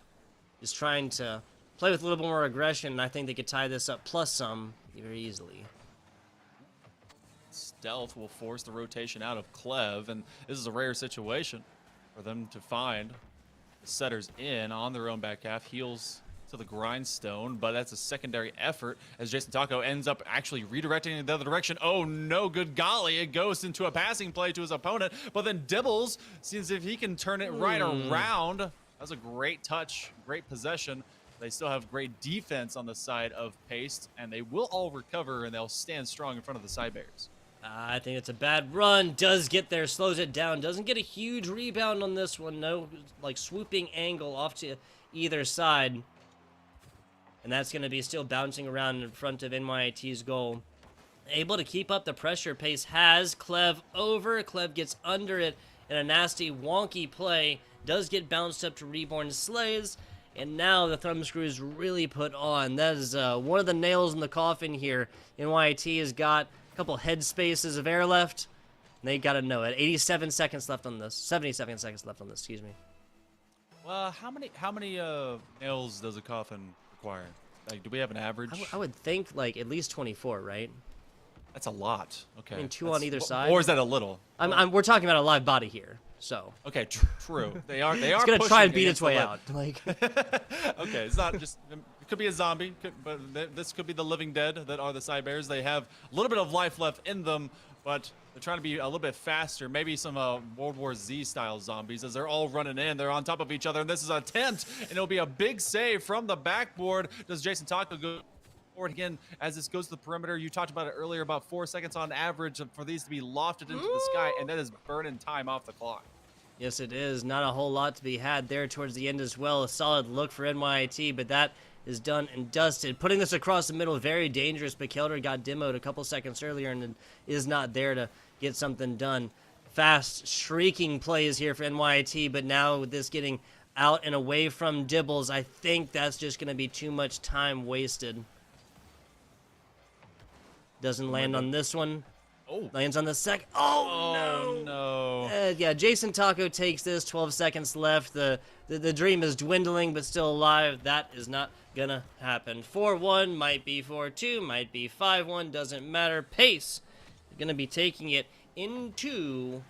Just trying to play with a little bit more aggression, and I think they could tie this up plus some very easily. Stealth will force the rotation out of Clev, and this is a rare situation for them to find the setters in on their own back half. Heals to the grindstone, but that's a secondary effort as Jason Taco ends up actually redirecting in the other direction. Oh no, good golly, it goes into a passing play to his opponent, but then Dibbles sees if he can turn it right around. That was a great touch, great possession. They still have great defense on the side of Paste, and they will all recover, and they'll stand strong in front of the Cybears. I think it's a bad run. Does get there, slows it down. Doesn't get a huge rebound on this one. No, swooping angle off to either side. And that's going to be still bouncing around in front of NYIT's goal. Able to keep up the pressure. Pace has Clev over. Clev gets under it in a nasty, wonky play. Does get bounced up to Reborn Slays. And now the thumb screw is really put on. That is one of the nails in the coffin here. NYIT has got couple head spaces of air left. They got to know it. 87 seconds left on this. 77 seconds left on this, excuse me. Well, how many nails does a coffin require? Do we have an average? I would think at least 24, right? That's a lot. Okay. I mean, 2 on either side. Or is that a little? We're talking about a live body here, so. Okay, true. They are. It's gonna try and beat its way out. Okay, it's not just. It could be a zombie, but this could be the living dead that are the Cybears. They have a little bit of life left in them, but they're trying to be a little bit faster. Maybe some World War Z style zombies as they're all running in. They're on top of each other, and this is an attempt, and it'll be a big save from the backboard. Does Jason Taco go forward again as this goes to the perimeter? You talked about it earlier, about 4 seconds on average for these to be lofted into the sky, and that is burning time off the clock. Yes, it is. Not a whole lot to be had there towards the end as well. A solid look for NYIT, but that is done and dusted. Putting this across the middle, very dangerous, but Kelder got demoed a couple seconds earlier and is not there to get something done. Fast, shrieking plays here for NYIT, but now with this getting out and away from Dibbles, I think that's just going to be too much time wasted. Doesn't land on this one. Oh. Lands on the second. Oh, no. Yeah, Jason Taco takes this. 12 seconds left. The dream is dwindling, but still alive. That is not gonna happen. 4-1, might be 4-2, might be 5-1, doesn't matter. Pace is gonna be taking it into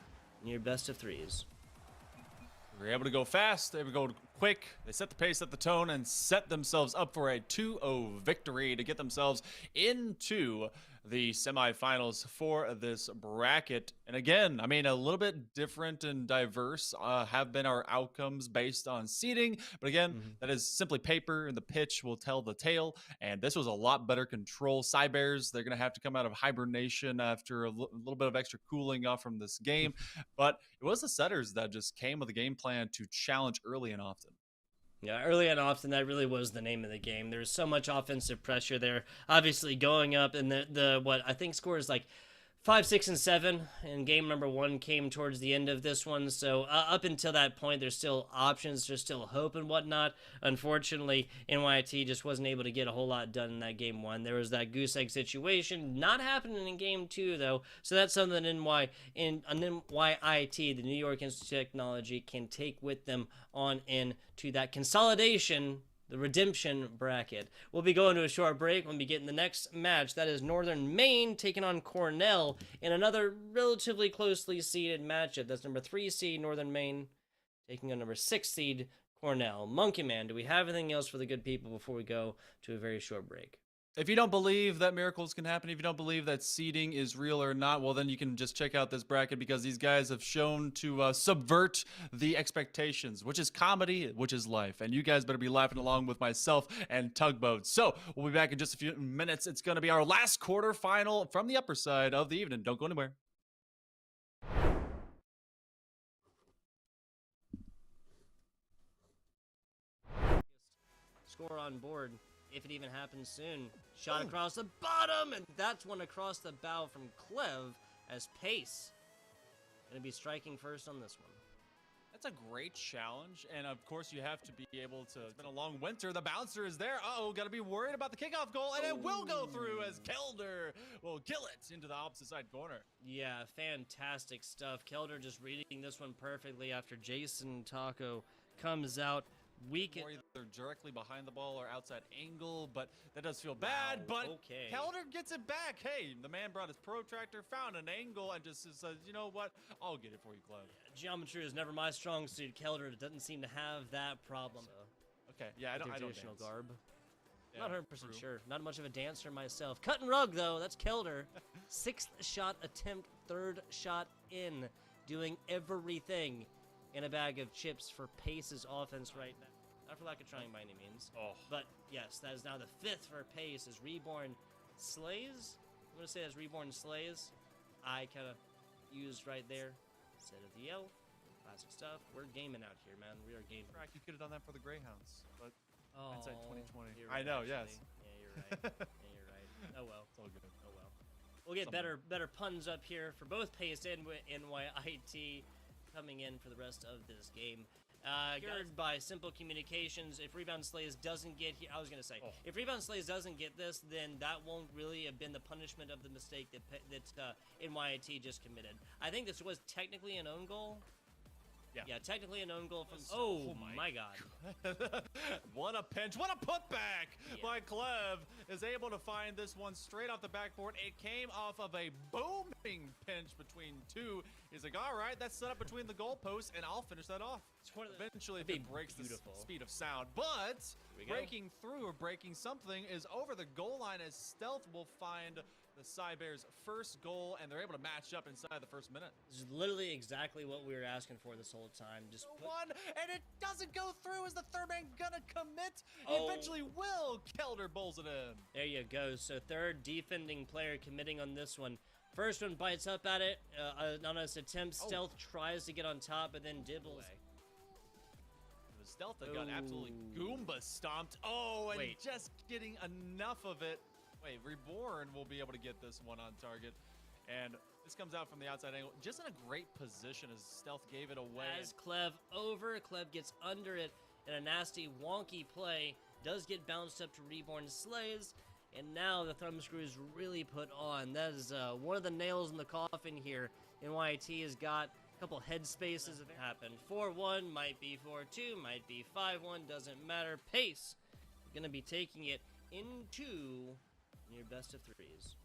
near best of threes. They were able to go fast. They were going quick. They set the pace, set the tone, and set themselves up for a 2-0 victory to get themselves into the semifinals for this bracket. And again, I mean, a little bit different and diverse have been our outcomes based on seeding. But again, that is simply paper, and the pitch will tell the tale. And this was a lot better control. Cybears, they're going to have to come out of hibernation after a little bit of extra cooling off from this game. But it was the setters that just came with a game plan to challenge early and often. Yeah, early and often, that really was the name of the game. There's so much offensive pressure there. Obviously, going up, and the what I think scores like 5, 6, and 7, and game number 1 came towards the end of this one. So up until that point, there's still options, there's still hope and whatnot. Unfortunately, NYIT just wasn't able to get a whole lot done in that game 1. There was that goose egg situation, not happening in game 2 though. So that's something NYIT, the New York Institute of Technology, can take with them on into that consolidation, the redemption bracket. We'll be going to a short break when we get in the next match. That is Northern Maine taking on Cornell in another relatively closely seeded matchup. That's number 3 seed Northern Maine taking on number 6 seed Cornell. Monkey Man, do we have anything else for the good people before we go to a very short break? If you don't believe that miracles can happen, if you don't believe that seeding is real or not, well, then you can just check out this bracket, because these guys have shown to subvert the expectations, which is comedy, which is life. And you guys better be laughing along with myself and Tugboat. So we'll be back in just a few minutes. It's going to be our last quarterfinal from the upper side of the evening. Don't go anywhere. Score on board, if it even happens soon. Shot across the bottom, and that's one across the bow from Clev as Pace gonna be striking first on this one. That's a great challenge, and of course you have to be able to. It's been a long winter. The bouncer is there. Uh-oh, gotta be worried about the kickoff goal, and it will go through as Kelder will kill it into the opposite side corner. Yeah, fantastic stuff. Kelder just reading this one perfectly after Jason Taco comes out. Or either directly behind the ball or outside angle, but that does feel bad. But okay. Kelder gets it back. Hey, the man brought his protractor, found an angle, and just says, you know what? I'll get it for you, Clev. Geometry is never my strong suit. Kelder doesn't seem to have that problem. Okay, yeah, I don't traditional dance. garb. Yeah, Not 100% sure. Not much of a dancer myself. Cut and rug, though. That's Kelder. 6th shot attempt, 3rd shot in. Doing everything in a bag of chips for Pace's offense right now. Not for lack of trying by any means. But yes, that is now the 5th for Pace as Reborn slays. I'm going to say that's Reborn slays. I kind of used right there instead of the L. Classic stuff. We're gaming out here, man. We are gaming. Right, you could have done that for the Greyhounds, but hindsight 2020. You're I right, know, actually. yes. Yeah, you're right. Yeah, you're right. Oh well. It's all good. Oh well. We'll get better puns up here for both Pace and NYIT coming in for the rest of this game. Guarded by Simple Communications. If Rebound Slays doesn't get here, I was gonna say, if Rebound Slays doesn't get this, then that won't really have been the punishment of the mistake that NYIT just committed. I think this was technically an own goal. Yeah, technically an own goal from. Oh my God! What a pinch! What a putback by Clev, is able to find this one straight off the backboard. It came off of a booming pinch between two. He's like, all right, that's set up between the goalposts, and I'll finish that off. Eventually, if it breaks the speed of sound, but breaking through or breaking something is over the goal line, as Stealth will find the Cybears' first goal, and they're able to match up inside the first minute. This is literally exactly what we were asking for this whole time. Just one, and it doesn't go through. Is the third man gonna commit? He eventually will. Kelder bowls it in. There you go. So 3rd defending player committing on this one. First one bites up at it. On his attempt, Stealth tries to get on top, but then dibbles. It was Stealth that got absolutely Goomba stomped. Oh, and Wait. just getting enough of it. Wait, Reborn will be able to get this one on target. And this comes out from the outside angle. Just in a great position as Stealth gave it away. As Clev over, Clev gets under it in a nasty, wonky play. Does get bounced up to Reborn, slays. And now the thumbscrew is really put on. That is one of the nails in the coffin here. NYIT has got a couple head spaces that happen. 4-1, might be 4-2, might be 5-1, doesn't matter. Pace, going to be taking it into your best of threes.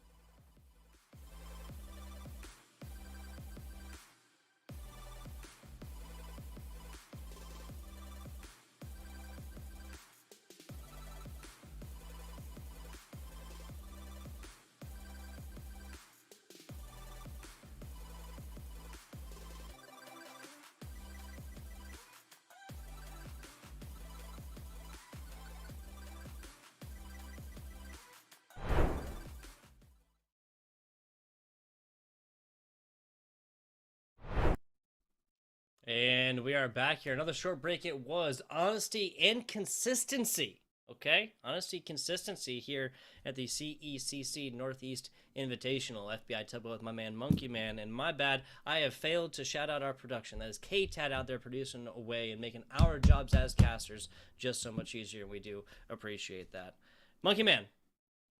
And we are back here. Another short break it was. Honesty and consistency. Okay? Honesty, consistency here at the CECC Northeast Invitational. FBI Tubbo with my man Monkey Man. And my bad, I have failed to shout out our production. That is K-Tad out there producing away and making our jobs as casters just so much easier. We do appreciate that. Monkey Man,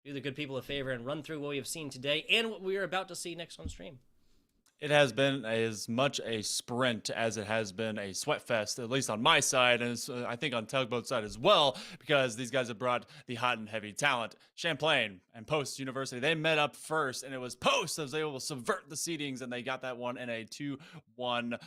do the good people a favor and run through what we have seen today and what we are about to see next on stream. It has been as much a sprint as it has been a sweat fest, at least on my side, and I think on Tugboat's side as well, because these guys have brought the hot and heavy talent. Champlain and Post University, they met up first, and it was Post that was able to subvert the seedings, and they got that one in a 2-1,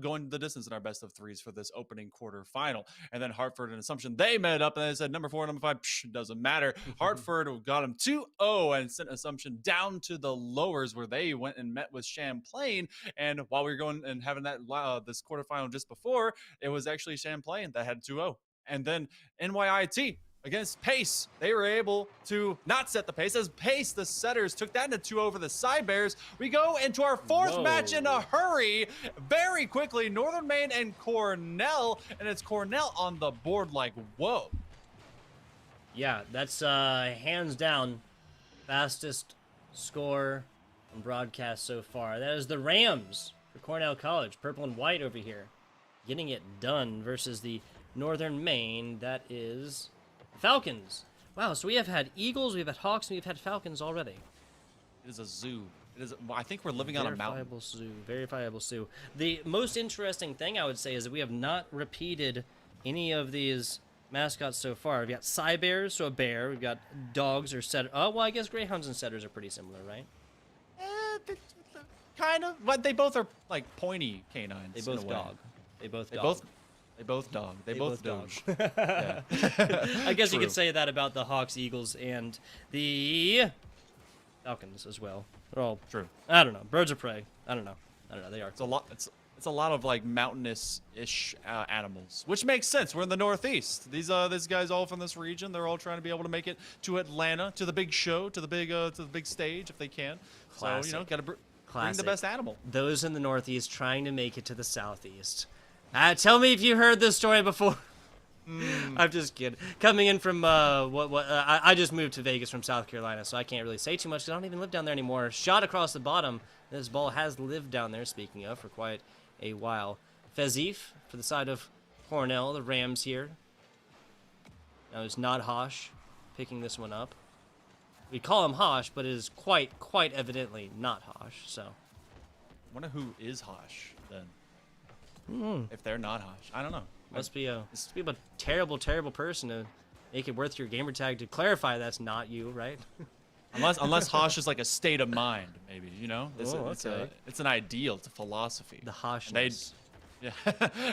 going the distance in our best of threes for this opening quarterfinal. And then Hartford and Assumption, they met up, and they said number 4, number 5, doesn't matter. Hartford got them 2-0 and sent Assumption down to the lowers where they went and met with Champlain. And while we were going and having that this quarterfinal just before, it was actually Champlain that had 2-0. And then NYIT against Pace, they were able to not set the pace, as Pace, the setters, took that into 2 over the Side Bears. We go into our fourth match in a hurry, very quickly. Northern Maine and Cornell, and it's Cornell on the board like, whoa. Yeah, that's hands down fastest score on broadcast so far. That is the Rams for Cornell College, purple and white over here, getting it done versus the Northern Maine. That is Falcons. Wow, so we have had Eagles, we've had Hawks, and we've had Falcons already. It is a zoo. It is. I think we're living on a mountain. Verifiable zoo. Verifiable zoo. The most interesting thing I would say is that we have not repeated any of these mascots so far. We've got Side Bears, so a bear. We've got dogs or setter. Oh, well, I guess greyhounds and setters are pretty similar, right? Kind of, but they both are like pointy canines. They both dog. They both They dog. both. They both dog. They both doge. Yeah. I guess you could say that about the Hawks, Eagles, and the Falcons as well. They're all true. I don't know. Birds of prey. I don't know. They are. It's a lot. It's a lot of like mountainous-ish animals, which makes sense. We're in the Northeast. These guys all from this region. They're all trying to be able to make it to Atlanta, to the big show, to the big stage if they can. Classic. So got to bring the best animal. Those in the Northeast trying to make it to the Southeast. Tell me if you heard this story before. I'm just kidding. Coming in from I just moved to Vegas from South Carolina, so I can't really say too much 'cause I don't even live down there anymore. Shot across the bottom. This ball has lived down there, speaking of, for quite a while. Fezif for the side of Cornell, the Rams here. Now it's not Hosh picking this one up. We call him Hosh, but it is quite evidently not Hosh, so. I wonder who is Hosh then. If they're not Hosh, I don't know. Must be a terrible person to make it worth your gamer tag to clarify that's not you, right? unless Hosh is like a state of mind, maybe, Okay. It's an ideal, it's a philosophy. The Hoshness.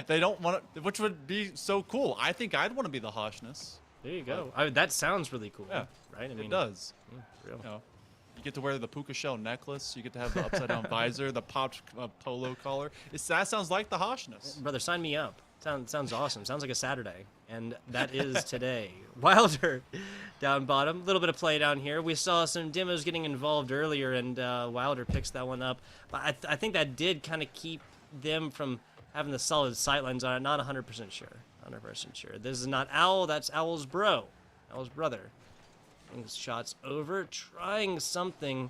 They don't want it, which would be so cool. I think I'd want to be the Hoshness. There you go. That sounds really cool. Yeah, right. It does. Real. You get to wear the puka shell necklace. You get to have the upside down visor, the popped polo collar. That sounds like the Hoshness. Brother, sign me up. Sounds awesome. Sounds like a Saturday, and that is today. Wilder down bottom. A little bit of play down here. We saw some demos getting involved earlier, and Wilder picks that one up. But I think that did kind of keep them from having the solid sightlines on it. Not 100% sure. 100% sure. This is not Owl, that's Owl's bro. Owl's brother. Shots over, trying something.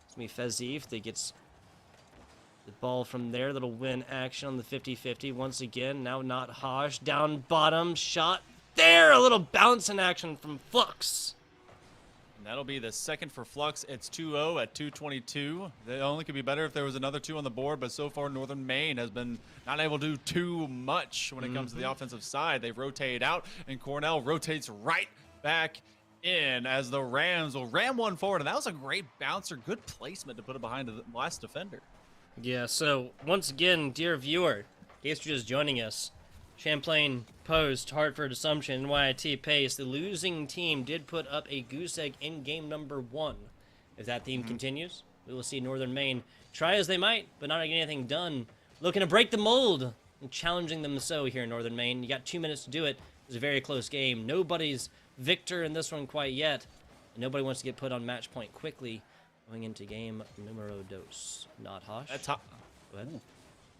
It's going to be Fezif that gets the ball from there. Little win action on the 50-50 once again. Now not Hosh. Down bottom, shot there. A little bounce in action from Flux. And that'll be the second for Flux. It's 2-0 at 2:22. They only could be better if there was another 2 on the board, but so far Northern Maine has been not able to do too much when it comes to the offensive side. They've rotated out, and Cornell rotates right back in as the Rams will ram one forward. And that was a great bouncer. Good placement to put it behind the last defender. Yeah, so once again, dear viewer, in case you're just joining us, Champlain Post, Hartford Assumption, NYIT Pace, the losing team did put up a goose egg in game number 1. If that theme continues, we will see Northern Maine try as they might, but not getting anything done. Looking to break the mold and challenging them so here in Northern Maine. You got 2 minutes to do it. It was a very close game. Nobody's victor in this one quite yet. And nobody wants to get put on match point quickly going into game numero dos. Not Hosh. Go ahead.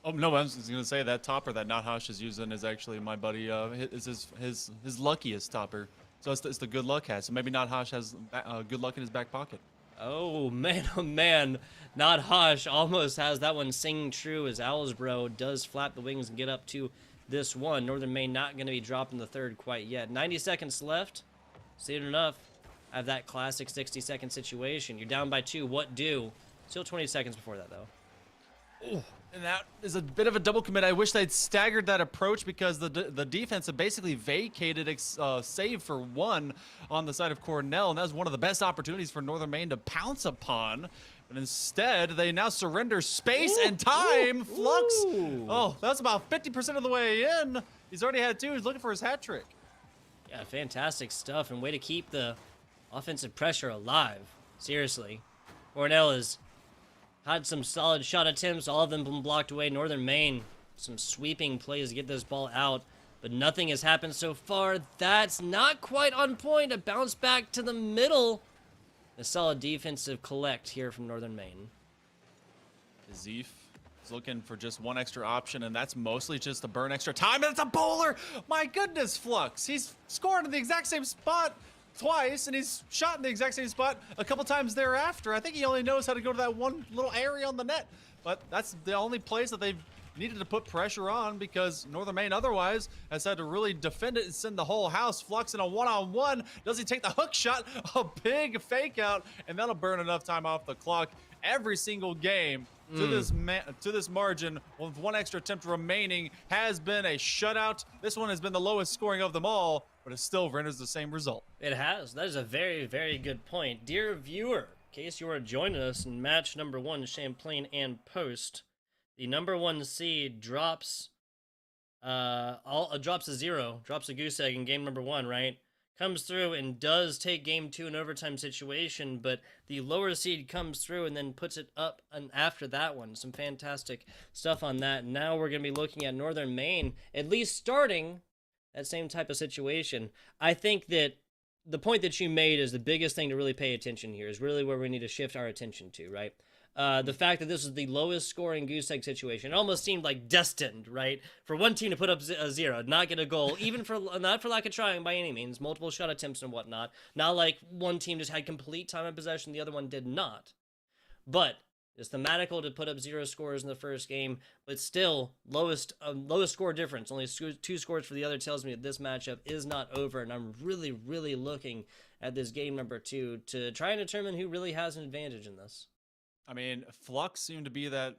Oh no, I was just gonna say that topper that Not Hosh is using is actually my buddy. Is his luckiest topper. So it's the good luck hat. So maybe Not Hosh has good luck in his back pocket. Oh man, Not Hosh almost has that one sing true as Owl's bro does flap the wings and get up to this one. Northern Maine not going to be dropping the third quite yet. 90 seconds left. Soon enough, have that classic 60-second situation. You're down by 2. What do? Still 20 seconds before that, though. Oh, and that is a bit of a double commit. I wish they'd staggered that approach because the defense had basically vacated save for 1 on the side of Cornell, and that was one of the best opportunities for Northern Maine to pounce upon. But instead, they now surrender space and time. Flux. Oh, that's about 50% of the way in. He's already had 2. He's looking for his hat trick. Yeah, fantastic stuff, and way to keep the offensive pressure alive. Seriously. Cornell has had some solid shot attempts. All of them been blocked away. Northern Maine, some sweeping plays to get this ball out, but nothing has happened so far. That's not quite on point. A bounce back to the middle. A solid defensive collect here from Northern Maine. Zef is looking for just 1 extra option, and that's mostly just to burn extra time, and it's a bowler! My goodness, Flux! He's scored in the exact same spot twice, and he's shot in the exact same spot a couple times thereafter. I think he only knows how to go to that one little area on the net, but that's the only place that they've needed to put pressure on because Northern Maine otherwise has had to really defend it and send the whole house. Flux in a one-on-one. Does he take the hook shot? A big fake out, and that'll burn enough time off the clock every single game to this margin with 1 extra attempt remaining. Has been a shutout. This one has been the lowest scoring of them all, but it still renders the same result. It has. That is a very, very good point. Dear viewer, in case you are joining us in match number 1, Champlain and Post, the number 1 seed drops drops a 0, drops a goose egg in game number 1, right? Comes through and does take game 2 in overtime situation, but the lower seed comes through and then puts it up and after that one. Some fantastic stuff on that. Now we're going to be looking at Northern Maine, at least starting that same type of situation. I think that the point that you made is the biggest thing to really pay attention here, is really where we need to shift our attention to, right? The fact that this is the lowest scoring goose egg situation, it almost seemed like destined, right? For one team to put up a 0, not get a goal, even for not for lack of trying by any means, multiple shot attempts and whatnot. Not like one team just had complete time of possession, the other one did not. But it's thematical to put up 0 scores in the first game, but still lowest score difference. Only 2 scores for the other tells me that this matchup is not over, and I'm really, really looking at this game number 2 to try and determine who really has an advantage in this. I mean, Flux seemed to be the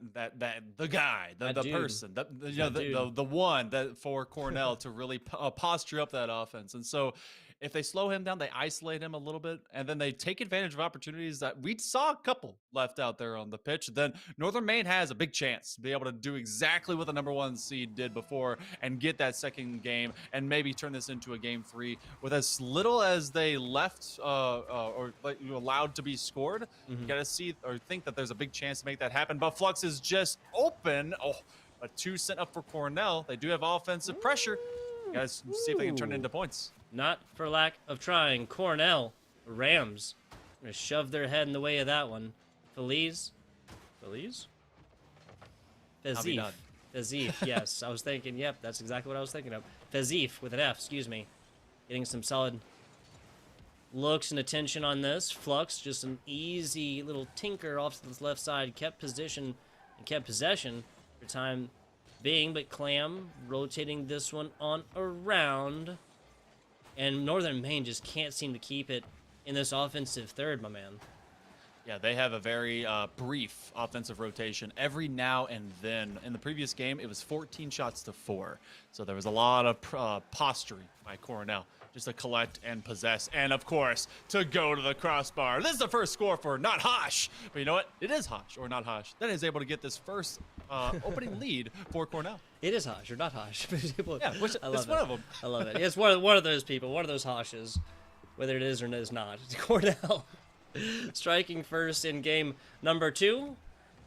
guy, the dude. person, the one that for Cornell to really posture up that offense. And so if they slow him down, they isolate him a little bit, and then they take advantage of opportunities that we saw a couple left out there on the pitch. Then Northern Maine has a big chance to be able to do exactly what the number 1 seed did before and get that second game and maybe turn this into a game 3 with as little as they left or allowed to be scored. You got to see or think that there's a big chance to make that happen. But Flux is just open. Oh, a 2 sent up for Cornell. They do have offensive pressure. You guys see if they can turn it into points. Not for lack of trying. Cornell, Rams, going to shove their head in the way of that one. Feliz? Fezif, yes. I was thinking, yep, that's exactly what I was thinking of. Fezif with an F, excuse me. Getting some solid looks and attention on this. Flux, just an easy little tinker off to the left side. Kept position and kept possession for time being, but Clam rotating this one on around. And Northern Maine just can't seem to keep it in this offensive third, my man. Yeah, they have a very brief offensive rotation every now and then. In the previous game, it was 14 shots to 4. So there was a lot of posturing by Cornell just to collect and possess. And, of course, to go to the crossbar. This is the first score for Not Hosh. But you know what? It is Hosh or Not Hosh that is able to get this first opening lead for Cornell. It is Hosh or Not Hosh. Yeah, which, I love it's one of them. I love it. It's one of those people, one of those Hoshes, whether it is or is not. Cornell striking first in game number 2.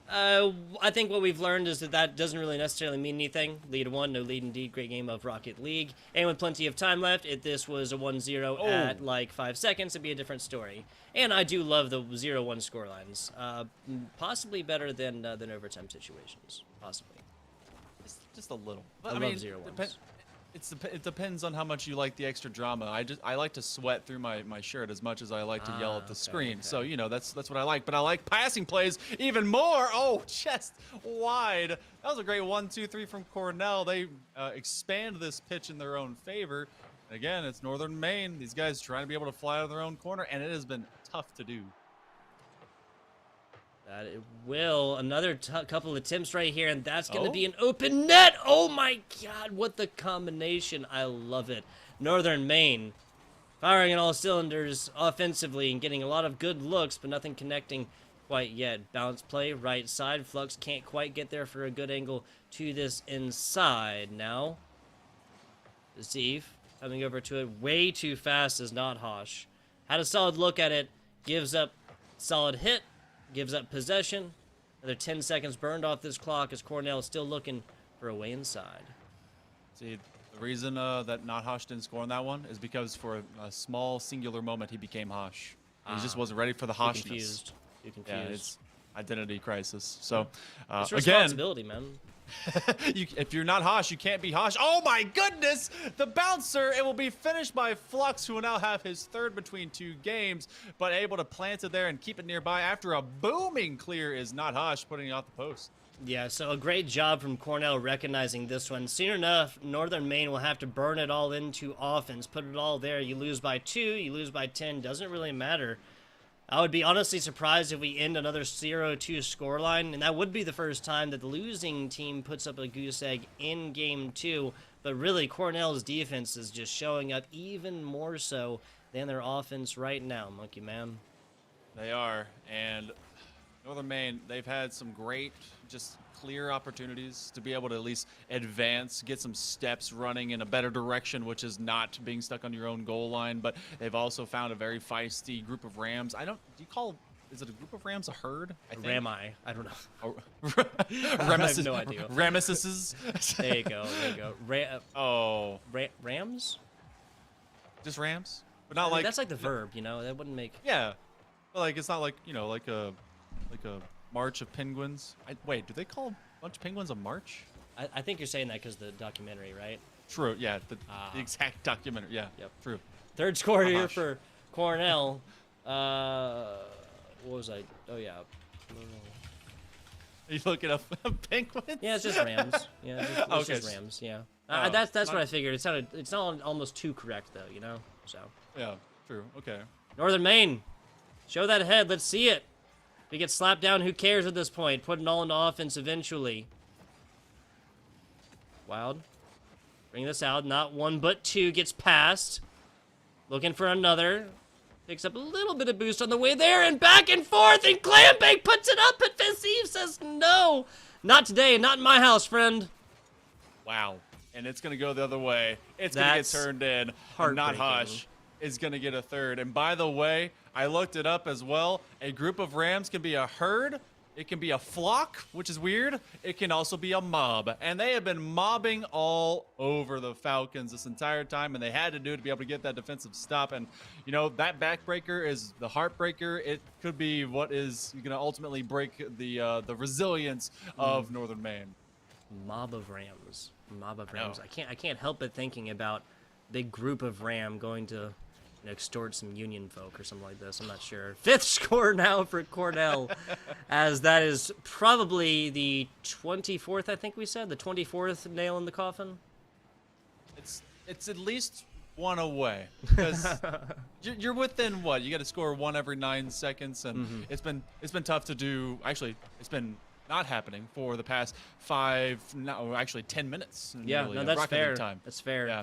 I think what we've learned is that doesn't really necessarily mean anything. Lead 1, no lead indeed. Great game of Rocket League. And with plenty of time left, if this was a 1-0 at like 5 seconds, it'd be a different story. And I do love the 0-1 scorelines. Possibly better than overtime situations. Possibly. Just a little. I love 0-1s. It depends on how much you like the extra drama. I like to sweat through my shirt as much as I like to yell at the screen. Okay. So, you know, that's what I like. But I like passing plays even more. Oh, chest wide. That was a great 1-2-3 from Cornell. They expand this pitch in their own favor. Again, it's Northern Maine. These guys trying to be able to fly out of their own corner, and it has been tough to do. That it will. Another couple attempts right here, and that's going to be an open net. Oh my God, what the combination. I love it. Northern Maine firing on all cylinders offensively and getting a lot of good looks, but nothing connecting quite yet. Bounce play, right side. Flux can't quite get there for a good angle to this inside. Now, Zeve coming over to it way too fast is Not Hosh. Had a solid look at it, gives up solid hit. Gives up possession. Another 10 seconds burned off this clock as Cornell is still looking for a way inside. See, the reason that Not Hosh didn't score on that one is because for a small singular moment he became Hosh. He just wasn't ready for the Hoshness. Confused. You're confused. Yeah, it's identity crisis. So it's again, responsibility, man. if you're not Hosh, you can't be Hosh. Oh my goodness! The bouncer, it will be finished by Flux, who will now have his third between 2 games, but able to plant it there and keep it nearby after a booming clear is Not Hosh putting it off the post. Yeah, so a great job from Cornell recognizing this one. Soon enough, Northern Maine will have to burn it all into offense, put it all there. You lose by 2, you lose by 10, doesn't really matter. I would be honestly surprised if we end another 0-2 scoreline, and that would be the first time that the losing team puts up a goose egg in game 2. But really, Cornell's defense is just showing up even more so than their offense right now, Monkey Man. They are, and Northern Maine, they've had some great, just clear opportunities to be able to at least advance, get some steps running in a better direction, which is not being stuck on your own goal line. But they've also found a very feisty group of Rams. Is it a group of Rams a herd? Rami. I don't know. I have no idea. Ramesses. There you go. Rams? Just Rams? But not like... That's like the verb, you know? That wouldn't make... Yeah. But like, it's not like, you know, like a march of penguins. Wait, do they call a bunch of penguins a march? I think you're saying that because of the documentary, right? True, yeah. The exact documentary. Yeah, yep. True. Third score here for Cornell. What was I? Oh, yeah. Are you looking up penguins? Yeah, it's just Rams. Yeah, it's just Rams, yeah. That's what I figured. It's not almost too correct, though, you know? So. Yeah, true. Okay. Northern Maine. Show that head. Let's see it. If he gets slapped down, who cares at this point? Put it all into offense eventually. Wild. Bring this out. Not 1, but 2. Gets past. Looking for another. Picks up a little bit of boost on the way there. And back and forth. And Clambake puts it up. But Fiziev says no. Not today. Not in my house, friend. Wow. And it's going to go the other way. It's going to get turned in. Not Hosh is going to get a third. And by the way, I looked it up as well. A group of Rams can be a herd. It can be a flock, which is weird. It can also be a mob. And they have been mobbing all over the Falcons this entire time, and they had to do it to be able to get that defensive stop. And, you know, that backbreaker is the heartbreaker. It could be what is going to ultimately break the resilience of Northern Maine. Mob of Rams. Mob of Rams. I can't help but thinking about big group of Ram going to extort some Union folk or something like this. I'm not sure. 5th score now for Cornell, as that is probably the 24th. I think we said the 24th nail in the coffin. It's at least one away, because you're within what? You got to score one every 9 seconds, and it's been tough to do. Actually, it's been not happening for the past 10 minutes. Yeah, really, no, that's fair. time. That's fair. Yeah.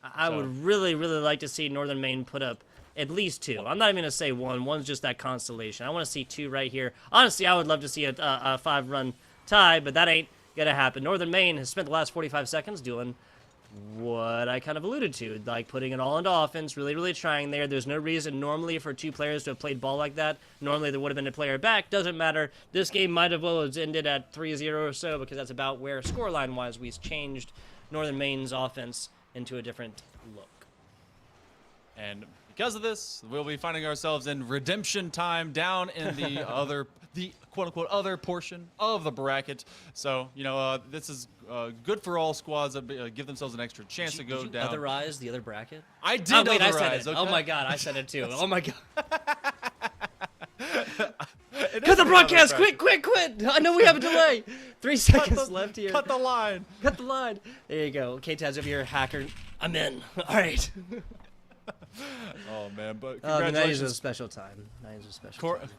I would really like to see Northern Maine put up at least 2. I'm not even gonna say 1. 1's just that constellation. I want to see 2 right here. Honestly, I would love to see a 5-run tie, but that ain't gonna happen. Northern Maine has spent the last 45 seconds doing what I kind of alluded to, like putting it all into offense, really trying there. There's no reason normally for 2 players to have played ball like that. Normally there would have been a player back. Doesn't matter. This game might have well ended at 3-0 or so, because that's about where scoreline-wise we've changed Northern Maine's offense into a different look. And because of this, we'll be finding ourselves in redemption time down in the quote-unquote other portion of the bracket. So, this is good for all squads that give themselves an extra chance to go did you down. Otherize the other bracket? I did wait, otherize. I said it. Okay? Oh my god, I said it too. Oh my god. Cut the broadcast! Quick! I know we have a delay. 3 seconds left here. Cut the line. Cut the line. There you go. Okay, Taz, over here, hacker. I'm in. All right. Oh man, but That congratulations. is a special time. Time.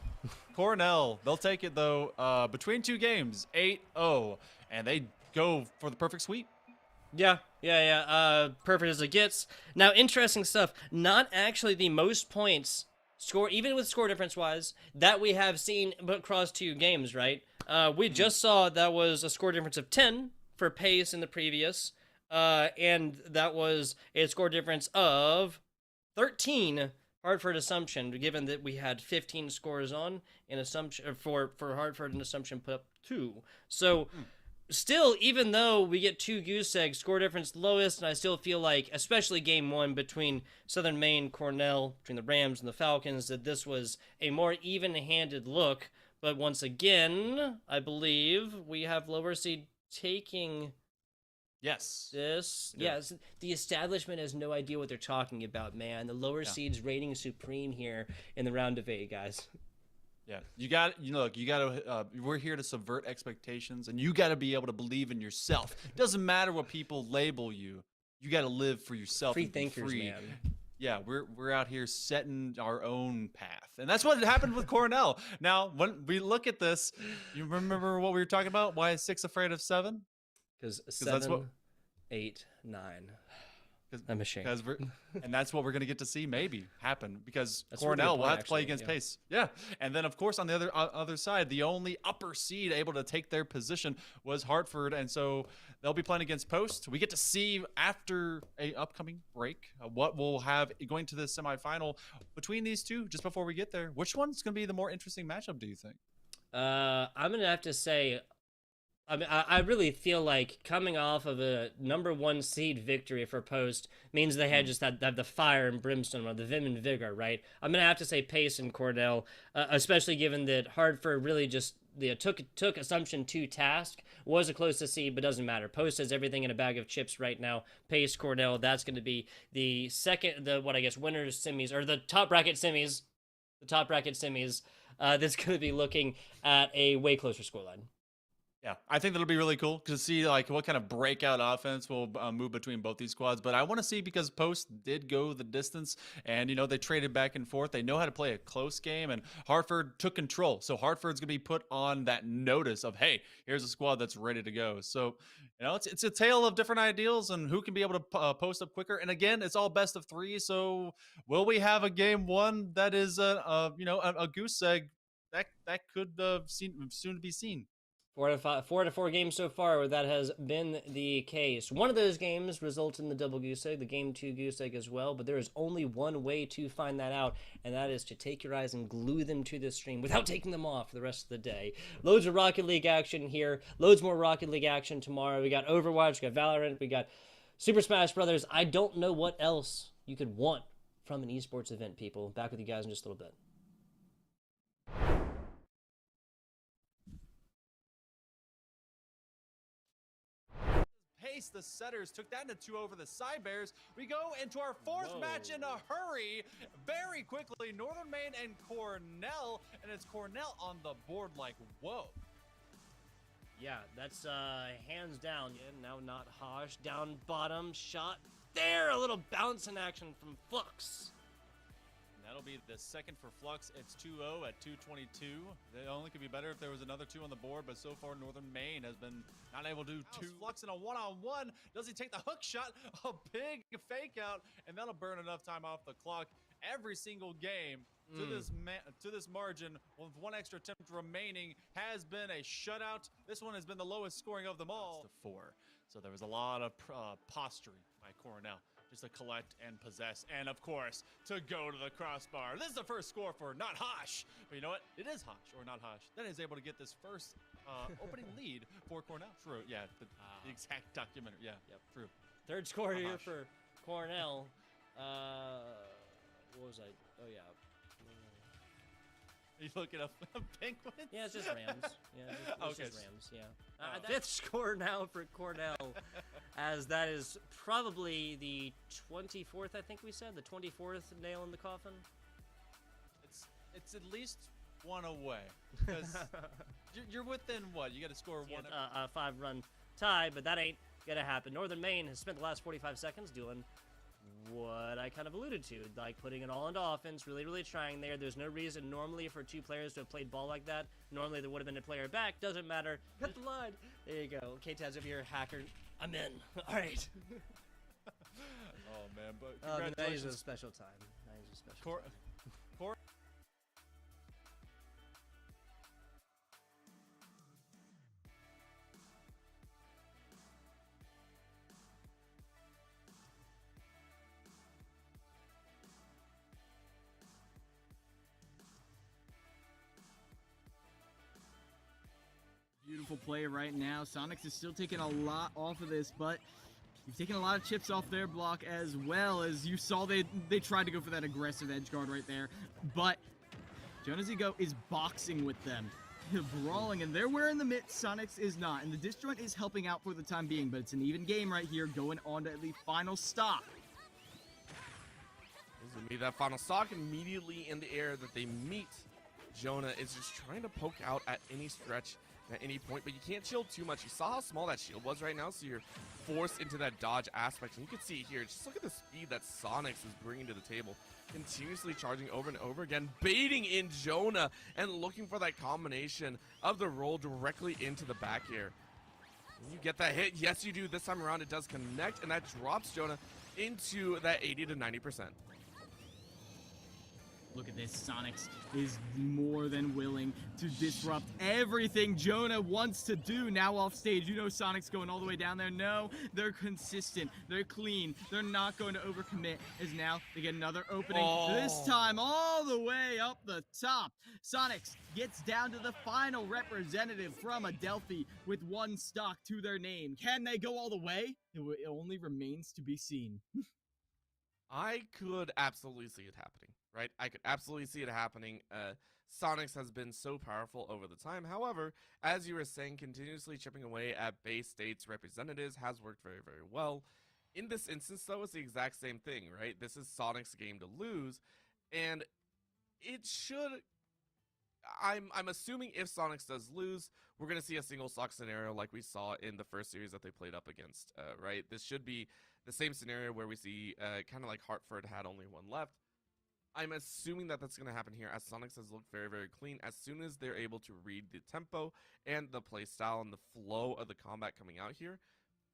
Cornell, they'll take it though. Between 2 games, 8-0, and they go for the perfect sweep. Yeah. Perfect as it gets. Now, interesting stuff. Not actually the most points score, even with score difference wise, that we have seen across 2 games, right? We just saw that was a score difference of 10 for Pace in the previous, and that was a score difference of 13 Hartford Assumption, given that we had 15 scores on in Assumption for Hartford and Assumption put up 2. So still, even though we get 2 goose eggs, score difference lowest, and I still feel like, especially game 1 between Southern Maine, Cornell, between the Rams and the Falcons, that this was a more even-handed look. But once again, I believe we have lower seed taking this. Yes, the establishment has no idea what they're talking about, man. The lower seeds reigning supreme here in the round of 8, guys. Yeah, you got to. We're here to subvert expectations, and you got to be able to believe in yourself. It doesn't matter what people label you. You got to live for yourself. Free and be thinkers, free. man. Yeah, we're out here setting our own path, and that's what happened with Cornell. Now, when we look at this, you remember what we were talking about? Why is 6 afraid of 7? Because 7, 8, 9. I'm ashamed. And that's what we're going to get to see maybe happen, because That's Cornell really will have to play actually, against Pace. Yeah. And then, of course, on the other side, the only upper seed able to take their position was Hartford. And so they'll be playing against Post. We get to see after a upcoming break what we'll have going to the semifinal between these 2 just before we get there. Which one's going to be the more interesting matchup, do you think? I'm going to have to say, I really feel like coming off of a number 1 seed victory for Post means they had just have the fire and brimstone, or the vim and vigor, right? I'm going to have to say Pace and Cornell, especially given that Hartford really just took Assumption to task, was a closest seed, but doesn't matter. Post has everything in a bag of chips right now. Pace, Cornell, that's going to be the winners semis, or the top bracket semis. That's going to be looking at a way closer scoreline. Yeah, I think that'll be really cool to see like what kind of breakout offense will move between both these squads. But I want to see, because Post did go the distance, and they traded back and forth. They know how to play a close game, and Hartford took control. So Hartford's gonna be put on that notice of, hey, here's a squad that's ready to go. So it's a tale of different ideals and who can be able to post up quicker. And again, it's all best of 3. So will we have a game 1 that is a goose egg that could soon be seen? 4 to 4 games so far where that has been the case. One of those games results in the double goose egg, the game 2 goose egg as well, but there is only one way to find that out, and that is to take your eyes and glue them to the stream without taking them off for the rest of the day. Loads of Rocket League action here, loads more Rocket League action tomorrow. We got Overwatch, we got Valorant, we got Super Smash Brothers. I don't know what else you could want from an esports event, people. Back with you guys in just a little bit. Nice. The setters took that into 2 over the Side Bears. We go into our 4th match in a hurry. Very quickly, Northern Maine and Cornell. And it's Cornell on the board like, whoa. Yeah, that's hands down. Yeah, now not Hosh. Down bottom, shot there. A little bounce in action from Flux. And that'll be the second for Flux. It's 2-0 at 2:22. They only could be better if there was another 2 on the board, but so far Northern Maine has been not able to do 2. Flux in a one-on-one. Does he take the hook shot? A big fake out, and that'll burn enough time off the clock. Every single game to this margin with 1 extra attempt remaining has been a shutout. This one has been the lowest scoring of them all. That's the 4. So there was a lot of posturing by Cornell just to collect and possess, and of course to go to the crossbar. This is the first score for not Hosh, but you know what? It is Hosh or not Hosh that is able to get this first opening lead for Cornell. True, yeah, the exact documentary. Yeah, yep, true. Third score here for Cornell. What was I? Oh yeah. Are you looking up Penguins? Yeah, it's just Rams. Yeah, it's okay. just Rams. Yeah. 5th score now for Cornell, as that is probably the 24th. I think we said the 24th nail in the coffin. It's at least 1 away because you're within what? You got to score 1. A 5-run tie, but that ain't gonna happen. Northern Maine has spent the last 45 seconds doing what I kind of alluded to, like putting it all into offense, really trying there. There's no reason normally for 2 players to have played ball like that. Normally there would have been a player back. Doesn't matter. Cut the line. There you go. K-Taz over here, hacker. I'm in. All right. Oh man, but that congratulations. is a special time. That is a special time. Beautiful play right now. Sonics is still taking a lot off of this, but you've taken a lot of chips off their block as well. As you saw, they tried to go for that aggressive edge guard right there, but Jonah Zigo is boxing with them. Brawling, and they're wearing the mitt. Sonics is not, and the disjoint is helping out for the time being, but it's an even game right here going on to the final stop. This is going to be that final stock immediately in the air that they meet. Jonah is just trying to poke out at any stretch at any point, but you can't shield too much. You saw how small that shield was right now, so you're forced into that dodge aspect, and you can see here, just look at the speed that Sonics is bringing to the table, continuously charging over and over again, baiting in Jonah and looking for that combination of the roll directly into the back air. You get that hit. Yes, you do. This time around, it does connect, and that drops Jonah into that 80 to 90%. Look at this. Sonics is more than willing to disrupt everything Jonah wants to do now off stage. You know Sonics going all the way down there. No, they're consistent. They're clean. They're not going to overcommit. As now they get another opening. This time all the way up the top. Sonics gets down to the final representative from Adelphi with 1 stock to their name. Can they go all the way? It only remains to be seen. I could absolutely see it happening, right? I could absolutely see it happening. Sonics has been so powerful over the time. However, as you were saying, continuously chipping away at Bay State's representatives has worked very, very well. In this instance, though, it's the exact same thing, right? This is Sonic's game to lose, and it should... I'm assuming if Sonics does lose, we're going to see a single stock scenario like we saw in the first series that they played up against, right? This should be the same scenario where we see kind of like Hartford had only 1 left. I'm assuming that that's going to happen here, as Sonics has looked very, very clean. As soon as they're able to read the tempo and the play style and the flow of the combat coming out here,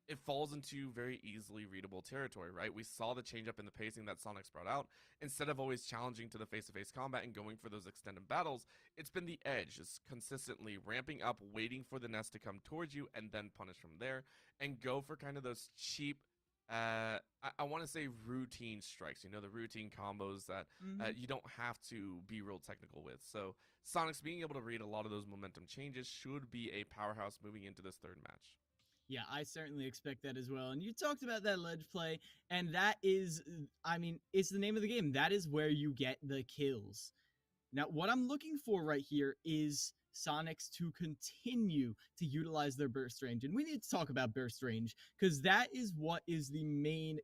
it falls into very easily readable territory, right? We saw the change up in the pacing that Sonics brought out. Instead of always challenging to the face-to-face combat and going for those extended battles, it's been the edge, just consistently ramping up, waiting for the nest to come towards you, and then punish from there, and go for kind of those cheap, I want to say routine strikes, you know, the routine combos that you don't have to be real technical with. So Sonics being able to read a lot of those momentum changes should be a powerhouse moving into this 3rd match. Yeah, I certainly expect that as well. And you talked about that ledge play, and that is, I mean, it's the name of the game. That is where you get the kills. Now, what I'm looking for right here is Sonics to continue to utilize their burst range. And we need to talk about burst range because that is what is the main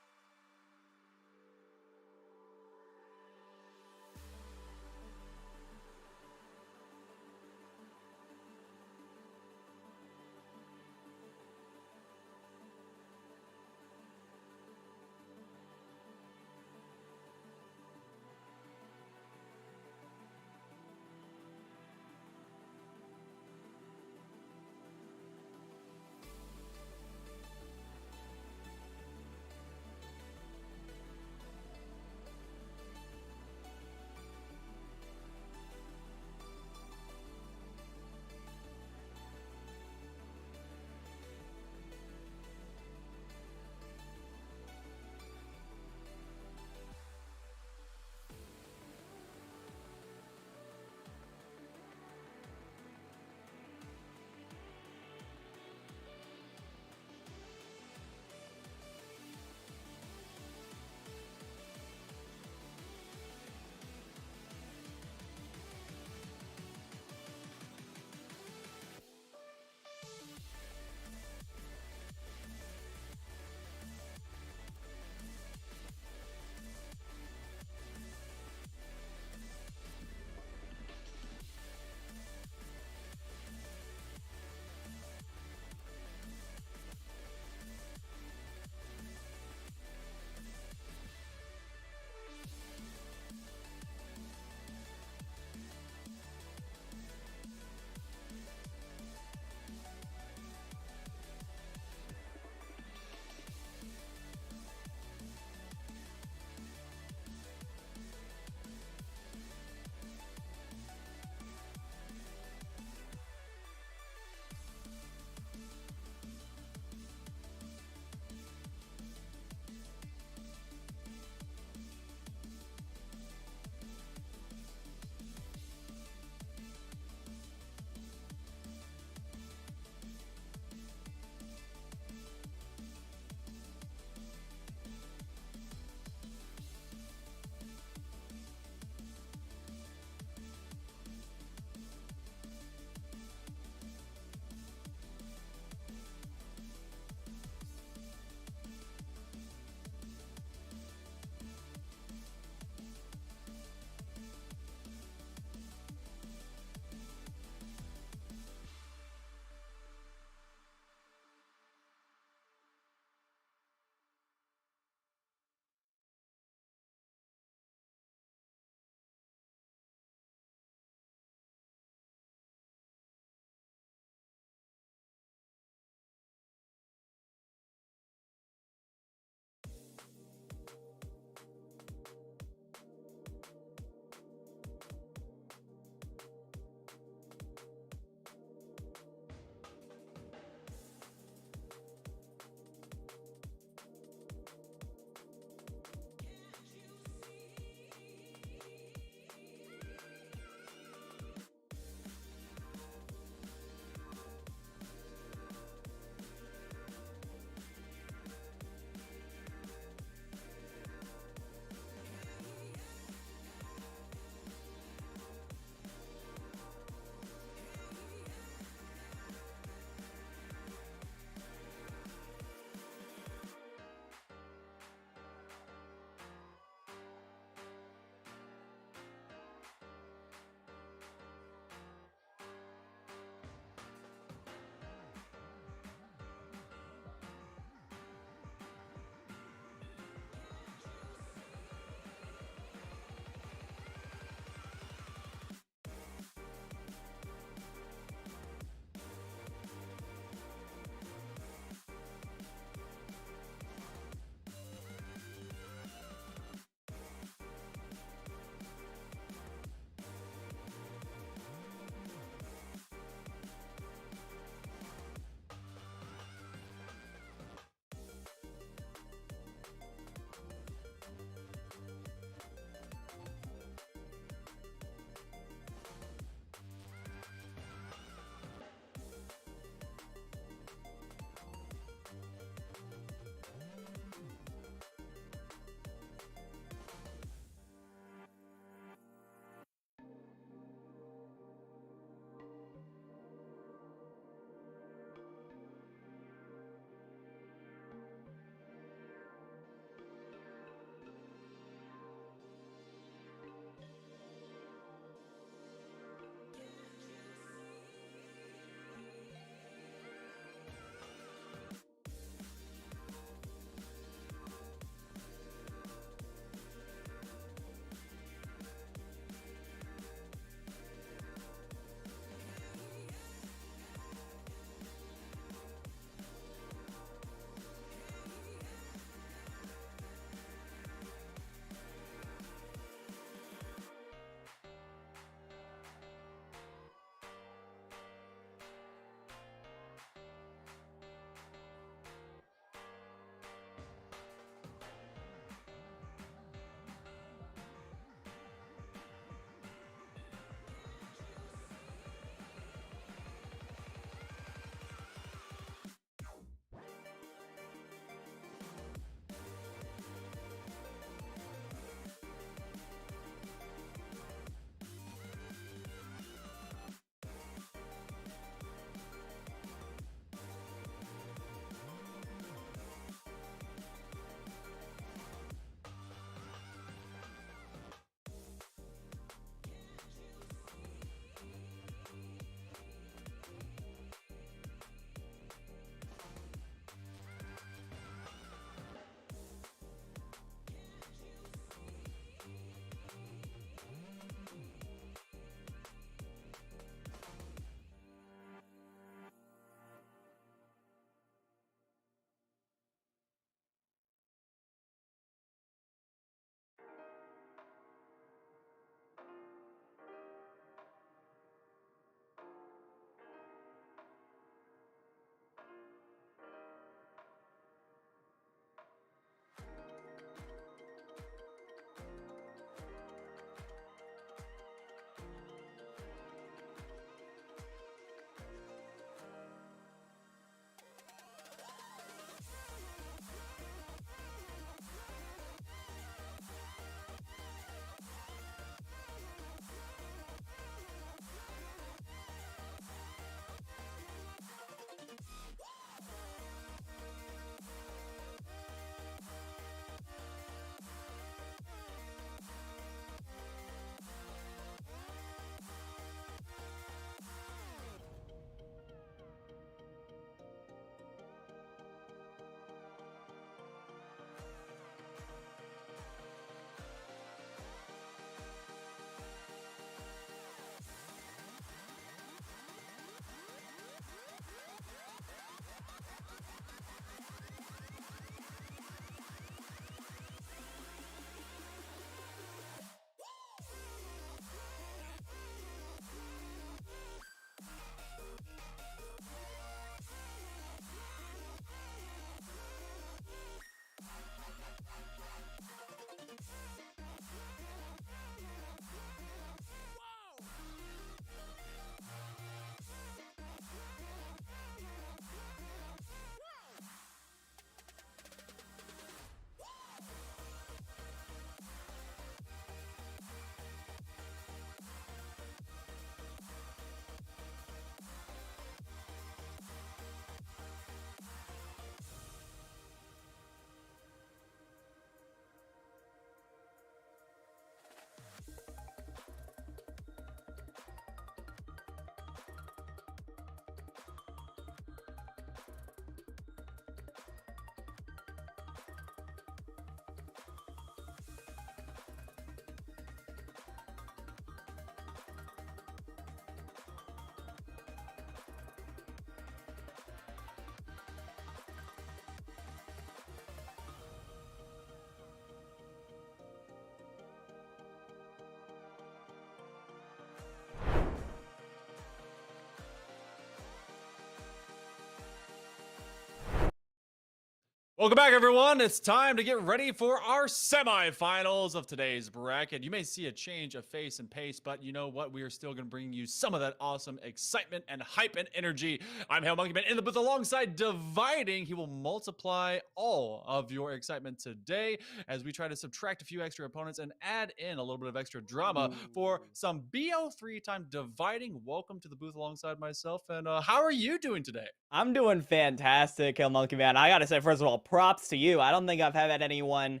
Welcome back, everyone. It's time to get ready for our semifinals of today's bracket. You may see a change of face and pace, but you know what? We are still going to bring you some of that awesome excitement and hype and energy. I'm Hail Monkey Man in the booth alongside Dividing. He will multiply all of your excitement today as we try to subtract a few extra opponents and add in a little bit of extra drama for some BO3 time. Dividing, welcome to the booth alongside myself. And how are you doing today? I'm doing fantastic, Hail Monkey Man. I gotta say, first of all, props to you. I don't think I've had anyone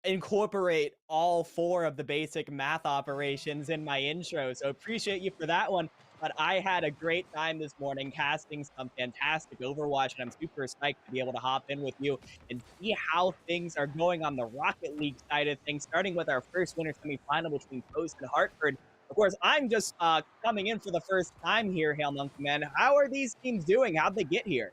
incorporate all 4 of the basic math operations in my intro, so appreciate you for that one. But I had a great time this morning casting some fantastic Overwatch, and I'm super psyched to be able to hop in with you and see how things are going on the Rocket League side of things, starting with our first winter semifinal between Post and Hartford. Of course, I'm just coming in for the first time here, Hail Monkey Man. How are these teams doing? How'd they get here?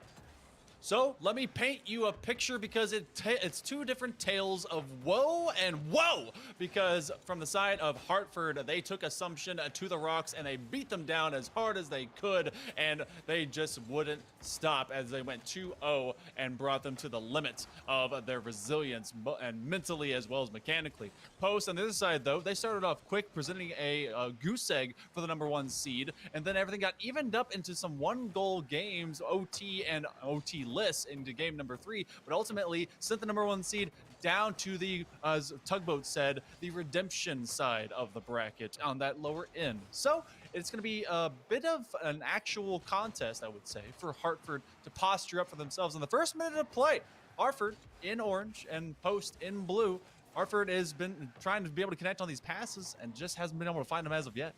So let me paint you a picture because it's 2 different tales of woe and woe. Because from the side of Hartford, they took Assumption to the rocks and they beat them down as hard as they could, and they just wouldn't stop as they went 2-0 and brought them to the limits of their resilience and mentally as well as mechanically. Post on the other side, though, they started off quick, presenting a goose egg for the #1 seed, and then everything got evened up into some 1-goal games, OT and OT lists into game number 3, but ultimately sent the #1 seed down to the, as Tugboat said, the redemption side of the bracket on that lower end. So it's going to be a bit of an actual contest, I would say, for Hartford to posture up for themselves in the first minute of play. Hartford in orange and Post in blue. Hartford has been trying to be able to connect on these passes and just hasn't been able to find them as of yet.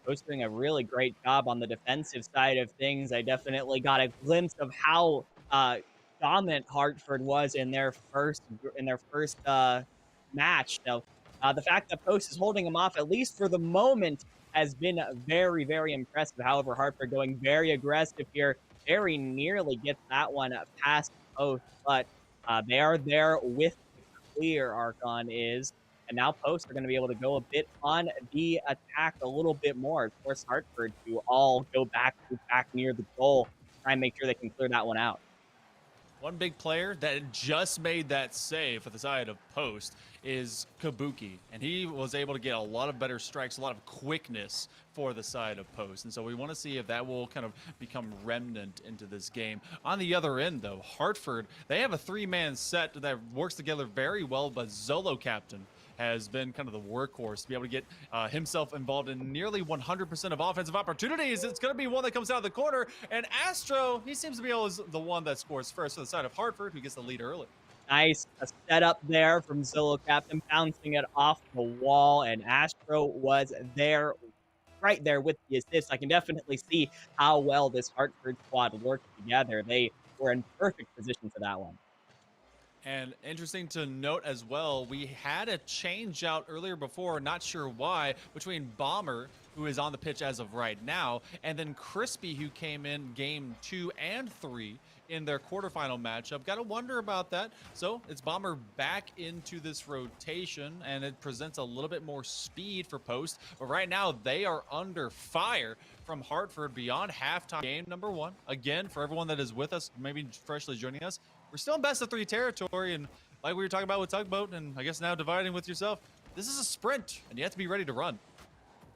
Post doing a really great job on the defensive side of things. I definitely got a glimpse of how dominant Hartford was in their first match. So the fact that Post is holding them off, at least for the moment, has been very, very impressive. However, Hartford going very aggressive here, very nearly gets that one past Post, but they are there with the clear. Archon is. And now Post are going to be able to go a bit on the attack a little bit more. Of course, Hartford to all go back near the goal, try and make sure they can clear that one out. One big player that just made that save for the side of Post is Kabuki, and he was able to get a lot of better strikes, a lot of quickness for the side of Post, and so we want to see if that will kind of become remnant into this game. On the other end, though, Hartford, they have a 3-man set that works together very well, but Zolo Captain has been kind of the workhorse to be able to get himself involved in nearly 100% of offensive opportunities. It's going to be one that comes out of the corner, and Astro, he seems to be always the one that scores first for the side of Hartford, who gets the lead early. Nice setup there from Zolo Captain, bouncing it off the wall, and Astro was there, right there with the assist. I can definitely see how well this Hartford squad worked together. They were in perfect position for that one. And interesting to note as well, we had a change out earlier before, not sure why, between Bomber, who is on the pitch as of right now, and then Crispy, who came in game 2 and 3 in their quarterfinal matchup. Got to wonder about that. So it's Bomber back into this rotation, and it presents a little bit more speed for Post. But right now, they are under fire from Hartford beyond halftime. Game #1. Again, for everyone that is with us, maybe freshly joining us, we're still in best of 3 territory, and like we were talking about with Tugboat, and I guess now Dividing with yourself, this is a sprint, and you have to be ready to run.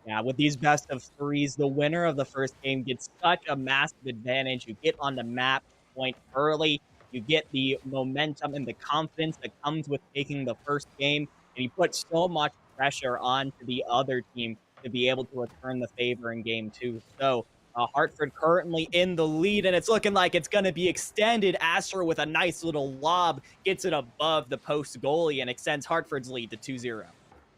Yeah, with these best of 3s, the winner of the first game gets such a massive advantage. You get on the map point early, you get the momentum and the confidence that comes with taking the first game, and you put so much pressure onto the other team to be able to return the favor in game 2. So Hartford currently in the lead, and it's looking like it's going to be extended. Astro with a nice little lob gets it above the Post goalie and extends Hartford's lead to 2-0.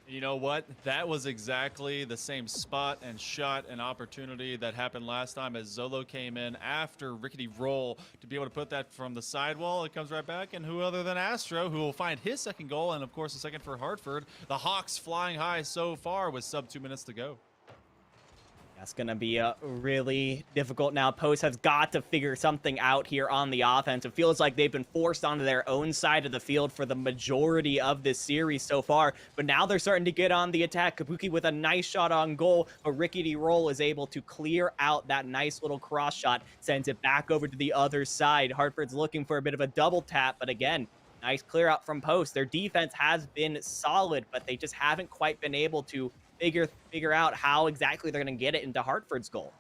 You know what? That was exactly the same spot and shot and opportunity that happened last time as Zolo came in after Rickety Roll to be able to put that from the sidewall. It comes right back, and who other than Astro, who will find his second goal, and of course the second for Hartford. The Hawks flying high so far with sub 2 minutes to go. That's going to be really difficult now. Post has got to figure something out here on the offense. It feels like they've been forced onto their own side of the field for the majority of this series so far, but now they're starting to get on the attack. Kabuki with a nice shot on goal, but Rickety Roll is able to clear out that nice little cross shot, sends it back over to the other side. Hartford's looking for a bit of a double tap, but again, nice clear out from Post. Their defense has been solid, but they just haven't quite been able to figure out how exactly they're going to get it into Hartford's goal.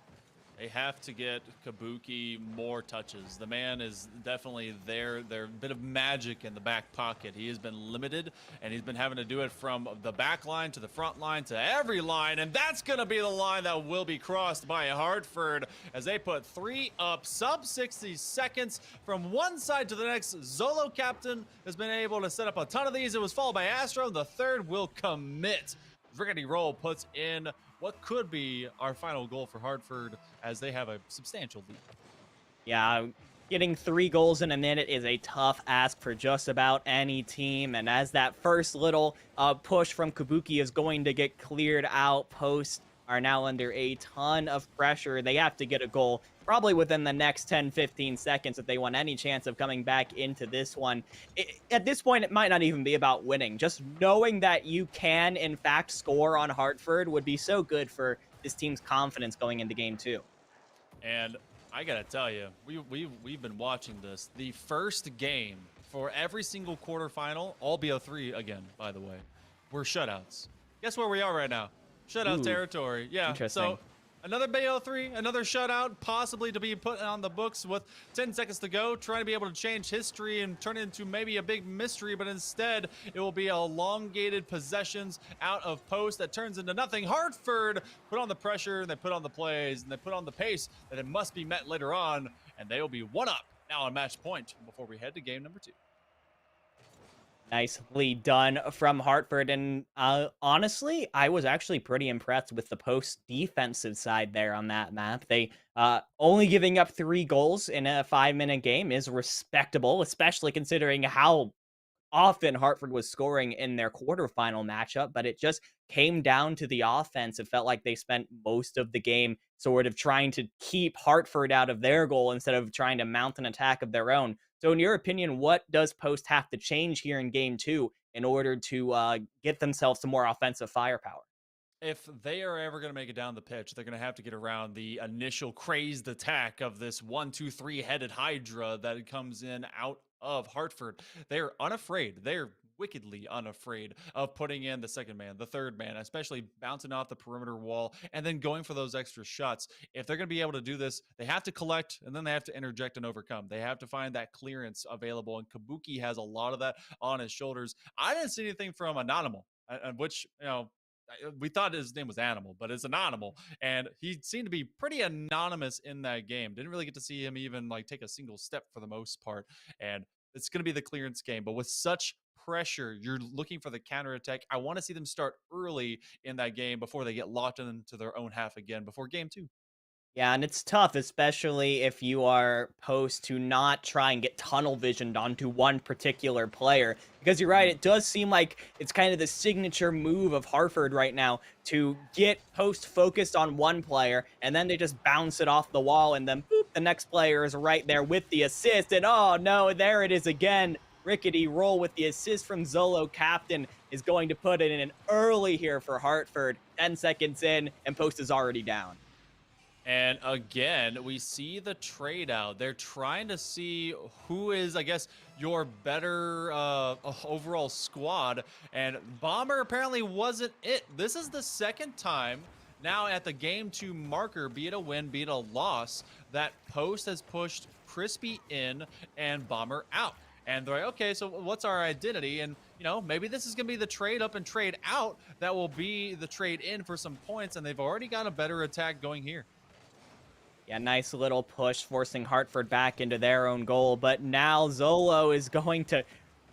They have to get Kabuki more touches. The man is definitely there. There's a bit of magic in the back pocket. He has been limited, and he's been having to do it from the back line to the front line to every line, and that's going to be the line that will be crossed by Hartford as they put 3 up, sub 60 seconds from one side to the next. Zolo Captain has been able to set up a ton of these. It was followed by Astro. The third will commit. Rickety Roll puts in what could be our final goal for Hartford as they have a substantial lead. Yeah, getting 3 goals in a minute is a tough ask for just about any team. And as that first little push from Kabuki is going to get cleared out, Post are now under a ton of pressure. They have to get a goal probably within the next 10-15 seconds if they want any chance of coming back into this one. At this point, it might not even be about winning. Just knowing that you can, in fact, score on Hartford would be so good for this team's confidence going into game 2. And I gotta tell you, we've been watching this. The first game for every single quarterfinal, all BO3 again, by the way, were shutouts. Guess where we are right now? Shutout territory. Yeah. So another BO3, another shutout, possibly to be put on the books with 10 seconds to go, trying to be able to change history and turn it into maybe a big mystery, but instead it will be elongated possessions out of Post that turns into nothing. Hartford put on the pressure, and they put on the plays, and they put on the pace that it must be met later on, and they will be 1 up now on match point before we head to game number 2. Nicely done from Hartford. And honestly, I was actually pretty impressed with the Post defensive side there on that map. They only giving up 3 goals in a 5-minute game is respectable, especially considering how often Hartford was scoring in their quarterfinal matchup, but it just came down to the offense. It felt like they spent most of the game sort of trying to keep Hartford out of their goal instead of trying to mount an attack of their own. So in your opinion, what does Post have to change here in game 2 in order to get themselves some more offensive firepower? If they are ever going to make it down the pitch, they're going to have to get around the initial crazed attack of this 1-2-3 headed Hydra that comes in out of Hartford. They're unafraid. They're wickedly unafraid of putting in the second man, the third man, especially bouncing off the perimeter wall and then going for those extra shots. If they're going to be able to do this, they have to collect and then they have to interject and overcome. They have to find that clearance available, and Kabuki has a lot of that on his shoulders. I didn't see anything from Anonimal, which, we thought his name was Animal, but it's Anonimal, and he seemed to be pretty anonymous in that game. Didn't really get to see him even take a single step for the most part, and it's going to be the clearance game. But with such pressure, you're looking for the counterattack. I want to see them start early in that game before they get locked into their own half again before game 2. Yeah, and it's tough, especially if you are Post to not try and get tunnel visioned onto one particular player. Because you're right, it does seem like it's kind of the signature move of Hartford right now to get Post focused on one player, and then they just bounce it off the wall, and then boop, the next player is right there with the assist, and oh no, there it is again. Rickety Roll with the assist from Zolo Captain is going to put it in early here for Hartford. 10 seconds in, and Post is already down. And again, we see the trade out. They're trying to see who is, I guess, your better overall squad. And Bomber apparently wasn't it. This is the second time now at the game 2 marker, be it a win, be it a loss, that Post has pushed Crispy in and Bomber out. And they're like, okay, so what's our identity? And, maybe this is going to be the trade up and trade out that will be the trade in for some points. And they've already got a better attack going here. Yeah, nice little push, forcing Hartford back into their own goal. But now Zolo is going to...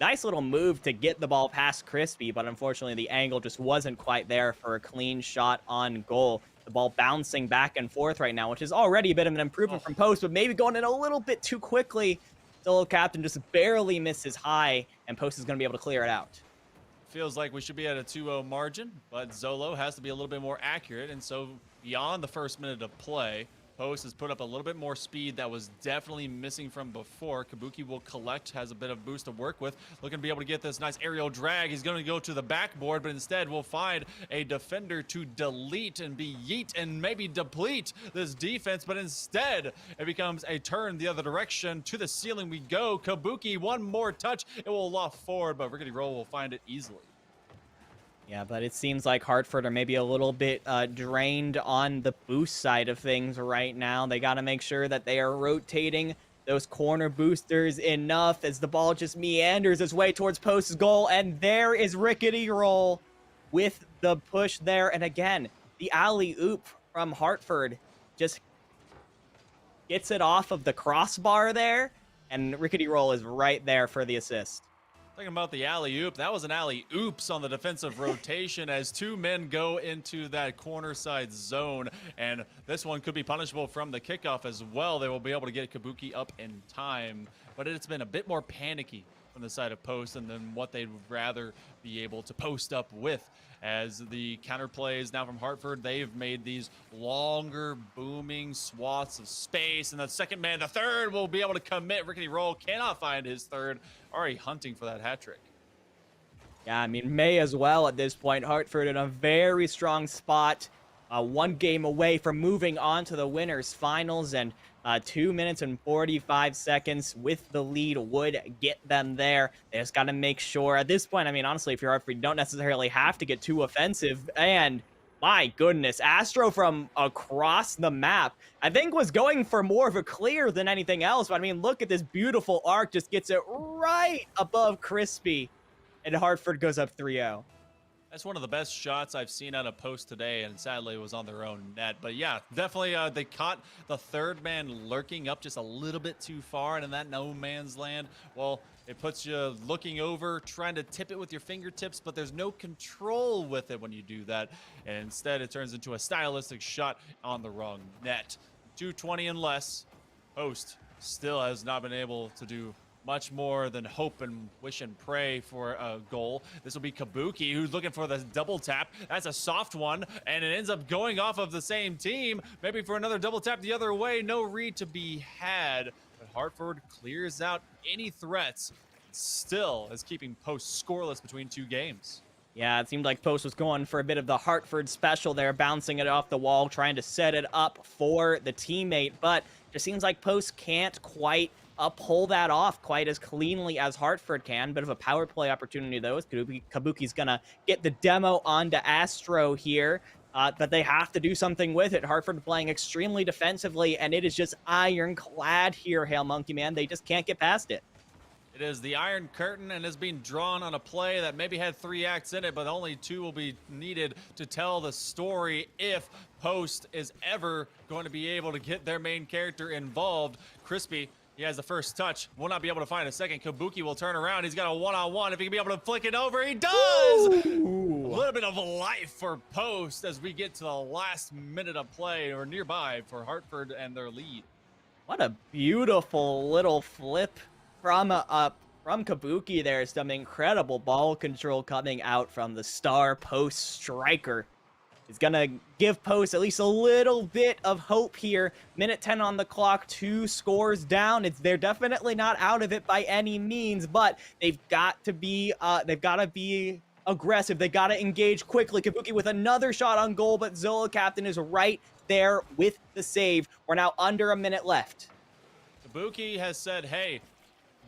Nice little move to get the ball past Crispy, but unfortunately the angle just wasn't quite there for a clean shot on goal. The ball bouncing back and forth right now, which is already a bit of an improvement from Post, but maybe going in a little bit too quickly. Zolo Captain just barely misses high, and Post is going to be able to clear it out. feels like we should be at a 2-0 margin, but Zolo has to be a little bit more accurate, and so beyond the first minute of play, Post has put up a little bit more speed that was definitely missing from before. Kabuki will collect, has a bit of boost to work with. Looking to be able to get this nice aerial drag. He's going to go to the backboard, but instead we'll find a defender to delete and be yeet and maybe deplete this defense. But instead, it becomes a turn the other direction. To the ceiling we go. Kabuki, one more touch. It will loft forward, but Rickety Roll will find it easily. Yeah, but it seems like Hartford are maybe a little bit drained on the boost side of things right now. They got to make sure that they are rotating those corner boosters enough as the ball just meanders its way towards Post's goal. And there is Rickety Roll with the push there. And again, the alley-oop from Hartford just gets it off of the crossbar there. And Rickety Roll is right there for the assist. Talking about the alley-oop, that was an alley-oops on the defensive rotation as two men go into that corner side zone, and this one could be punishable from the kickoff as well. They will be able to get Kabuki up in time, but it's been a bit more panicky from the side of Post and than what they'd rather be able to post up with. As the counterplays now from Hartford, they've made these longer, booming swaths of space. And the second man, the third, will be able to commit. Rickety Roll cannot find his third. Already hunting for that hat trick. Yeah, I mean, may as well at this point. Hartford in a very strong spot. One game away from moving on to the winners finals, and 2 minutes and 45 seconds with the lead would get them there. They just got to make sure at this point. I mean, honestly, if you're Hartford, you don't necessarily have to get too offensive. And my goodness, Astro from across the map, I think was going for more of a clear than anything else. But I mean, look at this beautiful arc, just gets it right above Crispy, and Hartford goes up 3-0. That's one of the best shots I've seen out of Post today, and sadly it was on their own net. But yeah, definitely they caught the third man lurking up just a little bit too far, and in that no man's land, well, it puts you looking over, trying to tip it with your fingertips, but there's no control with it when you do that. And instead it turns into a stylistic shot on the wrong net. 220 and less. Post still has not been able to do much more than hope and wish and pray for a goal. This will be Kabuki, who's looking for the double tap. That's a soft one, and it ends up going off of the same team. Maybe for another double tap the other way. No read to be had. But Hartford clears out any threats. Still is keeping Post scoreless between two games. Yeah, it seemed like Post was going for a bit of the Hartford special there, bouncing it off the wall, trying to set it up for the teammate. But it just seems like Post can't quite pull that off quite as cleanly as Hartford can. Bit of a power play opportunity, though, as Kabuki's gonna get the demo onto Astro here. But they have to do something with it. Hartford playing extremely defensively, and it is just ironclad here, Hail Monkey Man. They just can't get past it. It is the Iron Curtain and is being drawn on a play that maybe had 3 acts in it, but only 2 will be needed to tell the story if Post is ever going to be able to get their main character involved. Crispy, he has the first touch, will not be able to find a second. Kabuki will turn around. He's got a one-on-one. If he can be able to flick it over, he does! Ooh. A little bit of life for Post as we get to the last minute of play or nearby for Hartford and their lead. What a beautiful little flip from Kabuki there. Some incredible ball control coming out from the star Post striker. It's gonna give Post at least a little bit of hope here. Minute 10 on the clock, 2 scores down. They're definitely not out of it by any means, but they've got to be aggressive. They got to engage quickly. Kabuki with another shot on goal, but Zolo Captain is right there with the save. We're now under a minute left. Kabuki has said, hey,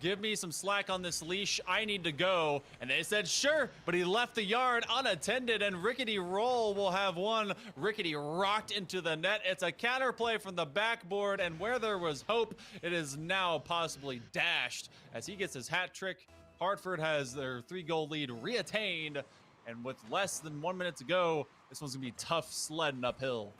give me some slack on this leash. I need to go. And they said, sure, but he left the yard unattended, and Rickety Roll will have one. Rickety rocked into the net. It's a counterplay from the backboard, and where there was hope, it is now possibly dashed. As he gets his hat trick, Hartford has their 3-goal lead reattained, and with less than 1 minute to go, this one's gonna be tough sledding uphill.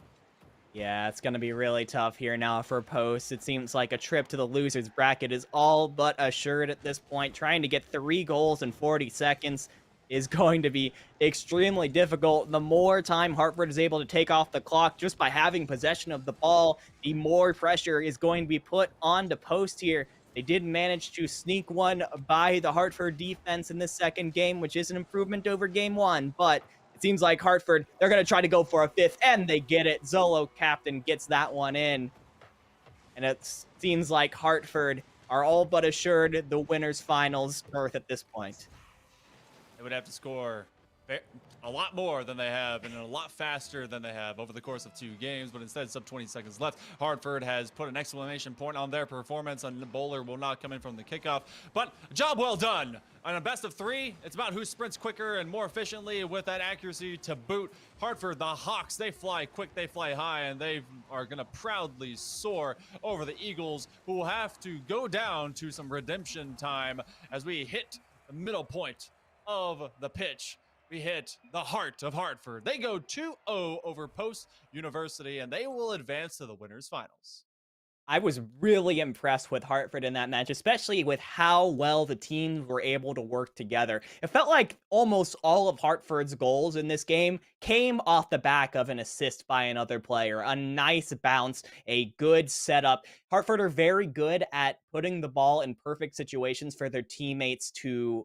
Yeah, it's going to be really tough here now for Post. It seems like a trip to the loser's bracket is all but assured at this point. Trying to get 3 goals in 40 seconds is going to be extremely difficult. The more time Hartford is able to take off the clock just by having possession of the ball, the more pressure is going to be put onto Post here. They did manage to sneak one by the Hartford defense in this second game, which is an improvement over game one, but it seems like Hartford, they're going to try to go for a fifth, and they get it. Zolo Captain gets that one in. And it seems like Hartford are all but assured the winners finals berth at this point. They would have to score a lot more than they have and a lot faster than they have over the course of 2 games, but instead sub 20 seconds left. Hartford has put an exclamation point on their performance, and the bowler will not come in from the kickoff, but job well done. On a best of 3, it's about who sprints quicker and more efficiently with that accuracy to boot. Hartford, the Hawks, they fly quick, they fly high, and they are going to proudly soar over the Eagles, who will have to go down to some redemption time as we hit the middle point of the pitch. We hit the heart of Hartford. They go 2-0 over Post University, and they will advance to the winners finals. I was really impressed with Hartford in that match, especially with how well the teams were able to work together. It felt like almost all of Hartford's goals in this game came off the back of an assist by another player. A nice bounce, a good setup. Hartford are very good at putting the ball in perfect situations for their teammates to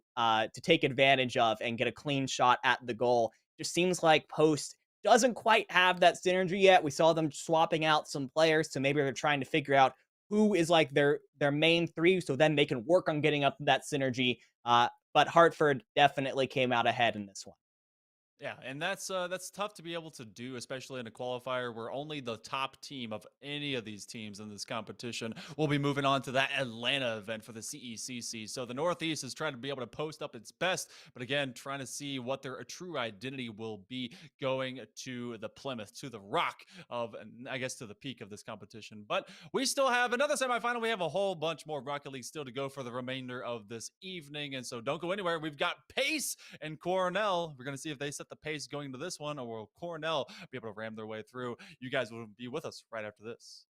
take advantage of and get a clean shot at the goal. Just seems like Post doesn't quite have that synergy yet. We saw them swapping out some players, so maybe they're trying to figure out who is like their main 3, so then they can work on getting up that synergy. But Hartford definitely came out ahead in this one. Yeah, and that's tough to be able to do, especially in a qualifier where only the top team of any of these teams in this competition will be moving on to that Atlanta event for the CECC. So the Northeast is trying to be able to post up its best, but again, trying to see what their true identity will be going to the Plymouth, to the Rock of, I guess, to the peak of this competition. But we still have another semifinal. We have a whole bunch more Rocket League still to go for the remainder of this evening, and so don't go anywhere. We've got Pace and Cornell. We're going to see if they set the pace going into this one, or will Cornell be able to ram their way through? You guys will be with us right after this.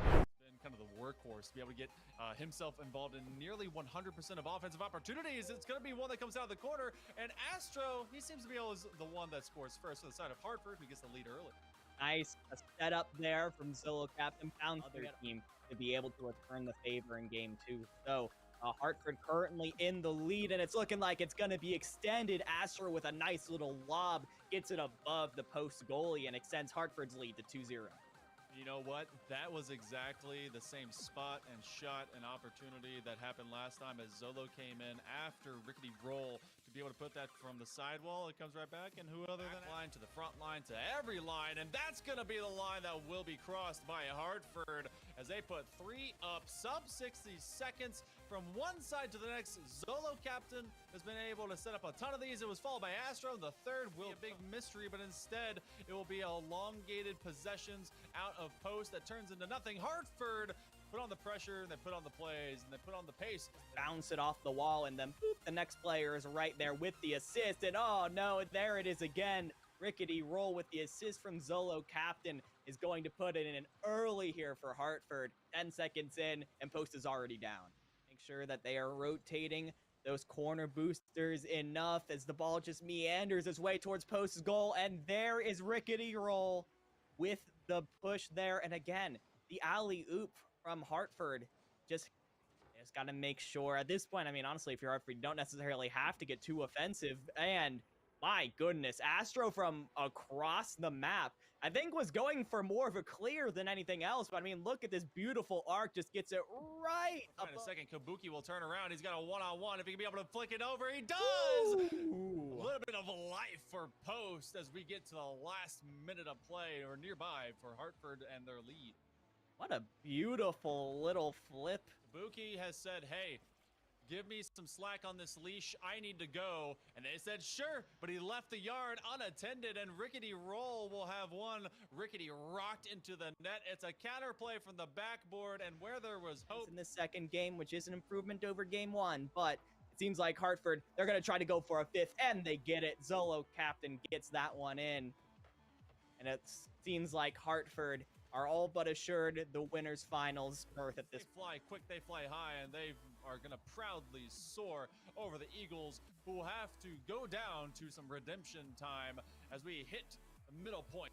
Been kind of the workhorse to be able to get himself involved in nearly 100% of offensive opportunities. It's going to be one that comes out of the corner, and Astro, he seems to be always the one that scores first for the side of Hartford, who gets the lead early. Nice setup there from Zillow Captain. Found other team to be able to return the favor in game 2. So Hartford currently in the lead, and it's looking like it's going to be extended. Astro with a nice little lob gets it above the post goalie and extends Hartford's lead to 2-0. You know what? That was exactly the same spot and shot and opportunity that happened last time as Zolo came in after Rickety Roll to be able to put that from the sidewall. It comes right back, and who other than line to the front line to every line, and that's going to be the line that will be crossed by Hartford as they put 3 up, sub 60 seconds from one side to the next. Zolo Captain has been able to set up a ton of these. It was followed by Astro. The third will be a big mystery, but instead it will be elongated possessions out of post that turns into nothing. Hartford put on the pressure, they put on the plays, and they put on the pace. Bounce it off the wall, and then boop, the next player is right there with the assist. And oh no, there it is again. Rickety Roll with the assist from Zolo Captain is going to put it in early here for Hartford. 10 seconds in, and post is already down. Make sure that they are rotating those corner boosters enough as the ball just meanders its way towards post's goal. And there is Rickety Roll with the push there. And again, the alley-oop from Hartford just got to make sure at this point. I mean, honestly, if you're Hartford, you don't necessarily have to get too offensive. And my goodness, Astro from across the map, I think was going for more of a clear than anything else. But I mean, look at this beautiful arc, just gets it right up. In a second, Kabuki will turn around. He's got a one-on-one. If he can be able to flick it over, he does! Ooh. A little bit of life for post as we get to the last minute of play, or nearby, for Hartford and their lead. What a beautiful little flip. Kabuki has said, hey, give me some slack on this leash. I need to go. And they said, sure, but he left the yard unattended, and Rickety Roll will have one. Rickety rocked into the net. It's a counterplay from the backboard, and where there was hope. In the second game, which is an improvement over game 1, but it seems like Hartford, they're going to try to go for a fifth, and they get it. Zolo Captain gets that one in. And it seems like Hartford are all but assured the winners finals berth at this. They fly quick, they fly high, and they are going to proudly soar over the Eagles, who will have to go down to some redemption time as we hit the middle point.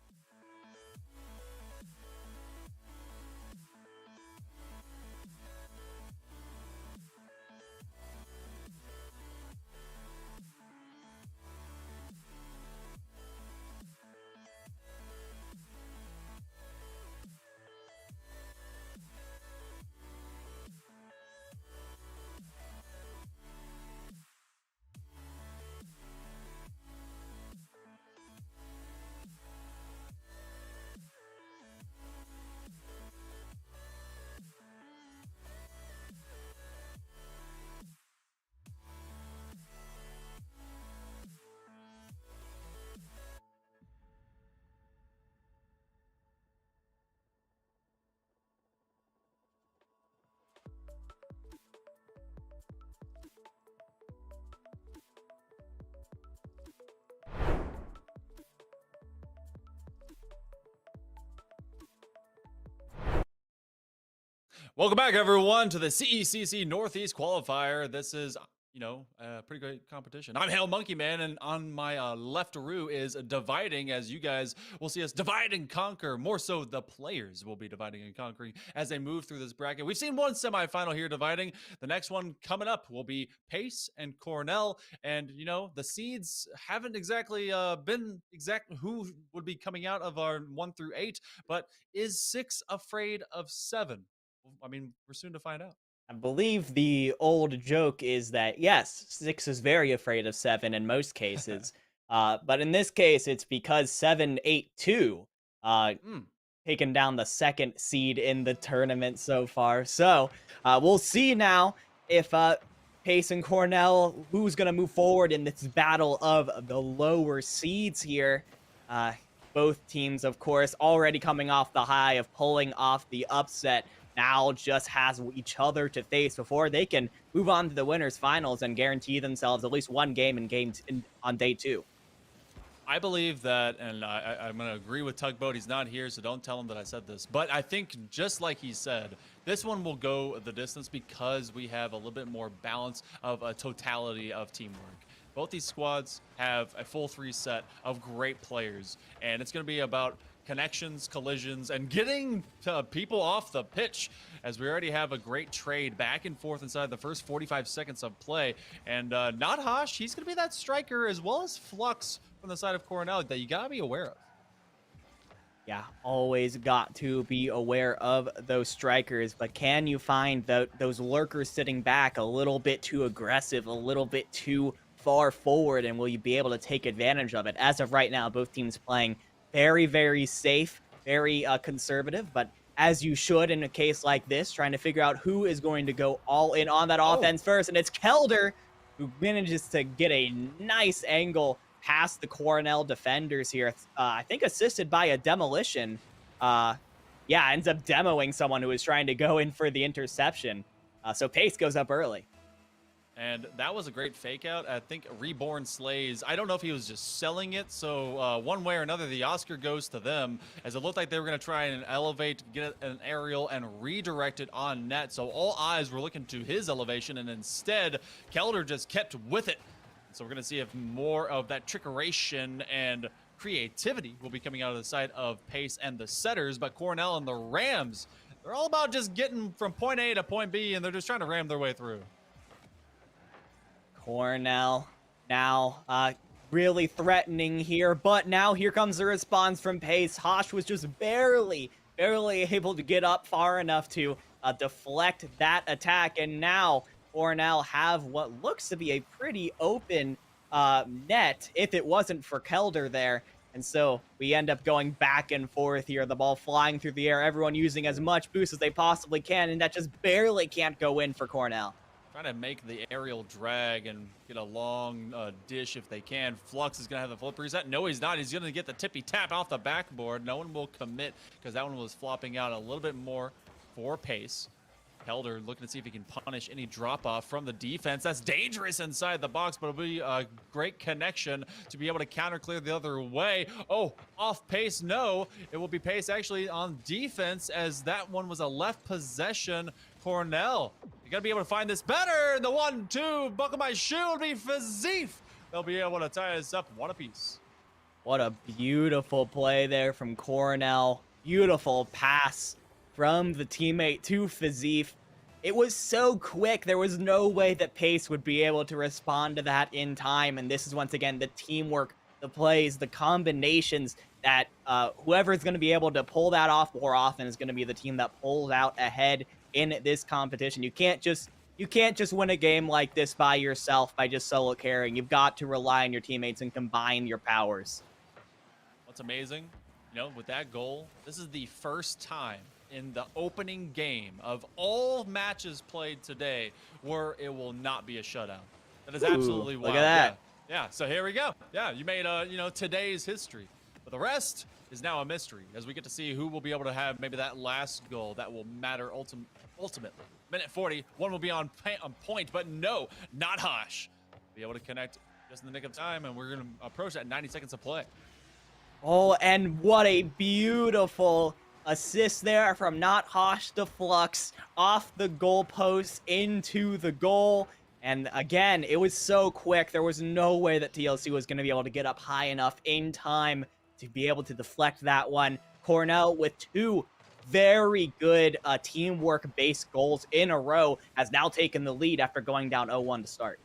Welcome back, everyone, to the CECC Northeast Qualifier. This is, a pretty great competition. I'm Hail Monkey Man, and on my left-a-roo is Dividing, as you guys will see us divide and conquer. More so, the players will be dividing and conquering as they move through this bracket. We've seen one semifinal here dividing. The next one coming up will be Pace and Cornell. And, the seeds haven't exactly been exact who would be coming out of our 1 through 8, but is 6 afraid of 7? I mean, we're soon to find out. I believe the old joke is that, yes, 6 is very afraid of 7 in most cases. But in this case, it's because 7-8-2 taken down the 2nd seed in the tournament so far. So we'll see now if Pace and Cornell, who's going to move forward in this battle of the lower seeds here. Both teams, of course, already coming off the high of pulling off the upset. Now just has each other to face before they can move on to the winners finals and guarantee themselves at least one game on day 2. I believe that, and I'm going to agree with Tugboat. He's not here, so don't tell him that I said this. But I think, just like he said, this one will go the distance because we have a little bit more balance of a totality of teamwork. Both these squads have a full 3 set of great players, and it's going to be about connections, collisions, and getting people off the pitch, as we already have a great trade back and forth inside the first 45 seconds of play. And not Hosh, he's going to be that striker, as well as Flux from the side of Cornell that you got to be aware of. Yeah, always got to be aware of those strikers, but can you find those lurkers sitting back a little bit too aggressive, a little bit too far forward, and will you be able to take advantage of it? As of right now, both teams playing very, very safe, very conservative, but as you should in a case like this, trying to figure out who is going to go all in on that offense first, and it's Kelder who manages to get a nice angle past the Cornell defenders here. I think assisted by a demolition. Ends up demoing someone who was trying to go in for the interception. So Pace goes up early. And that was a great fake out. I think Reborn Slays, I don't know if he was just selling it. So one way or another, the Oscar goes to them, as it looked like they were going to try and elevate, get an aerial, and redirect it on net. So all eyes were looking to his elevation, and instead, Kelder just kept with it. So we're going to see if more of that trickeration and creativity will be coming out of the side of Pace and the Setters. But Cornell and the Rams, they're all about just getting from point A to point B, and they're just trying to ram their way through. Cornell now really threatening here, but now here comes the response from Pace. Hosh was just barely able to get up far enough to deflect that attack, and now Cornell have what looks to be a pretty open net if it wasn't for Kelder there. And so we end up going back and forth here, the ball flying through the air, everyone using as much boost as they possibly can, and that just barely can't go in for Cornell. Trying to make the aerial drag and get a long dish if they can. Flux is going to have the flip reset. No, he's not. He's going to get the tippy tap off the backboard. No one will commit because that one was flopping out a little bit more for Pace. Kelder looking to see if he can punish any drop-off from the defense. That's dangerous inside the box, but it'll be a great connection to be able to counter-clear the other way. Oh, off Pace, no. It will be Pace actually on defense, as that one was a left possession. Cornell, you got to be able to find this better. The 1-2, buckle my shoe, will be Fazif. They'll be able to tie us up one apiece. What a beautiful play there from Cornell. Beautiful pass from the teammate to Fazif. It was so quick, there was no way that Pace would be able to respond to that in time. And this is once again the teamwork, the plays, the combinations that whoever's going to be able to pull that off more often is going to be the team that pulls out ahead in this competition. You can't just win a game like this by yourself, by just solo carrying. You've got to rely on your teammates and combine your powers. What's amazing, with that goal, this is the first time in the opening game of all matches played today where it will not be a shutout. That is absolutely wild. Look at that. Yeah, so here we go. Yeah, you made today's history. But the rest is now a mystery, as we get to see who will be able to have maybe that last goal that will matter ultimately. Minute 40, one will be on point, but no, not Hosh. Be able to connect just in the nick of time, and we're going to approach that 90 seconds of play. Oh, and what a beautiful assist there from not Hosh to Flux, off the goalpost into the goal. And again, it was so quick. There was no way that TLC was going to be able to get up high enough in time to be able to deflect that one. Cornell with 2 very good teamwork-based goals in a row has now taken the lead after going down 0-1 to start.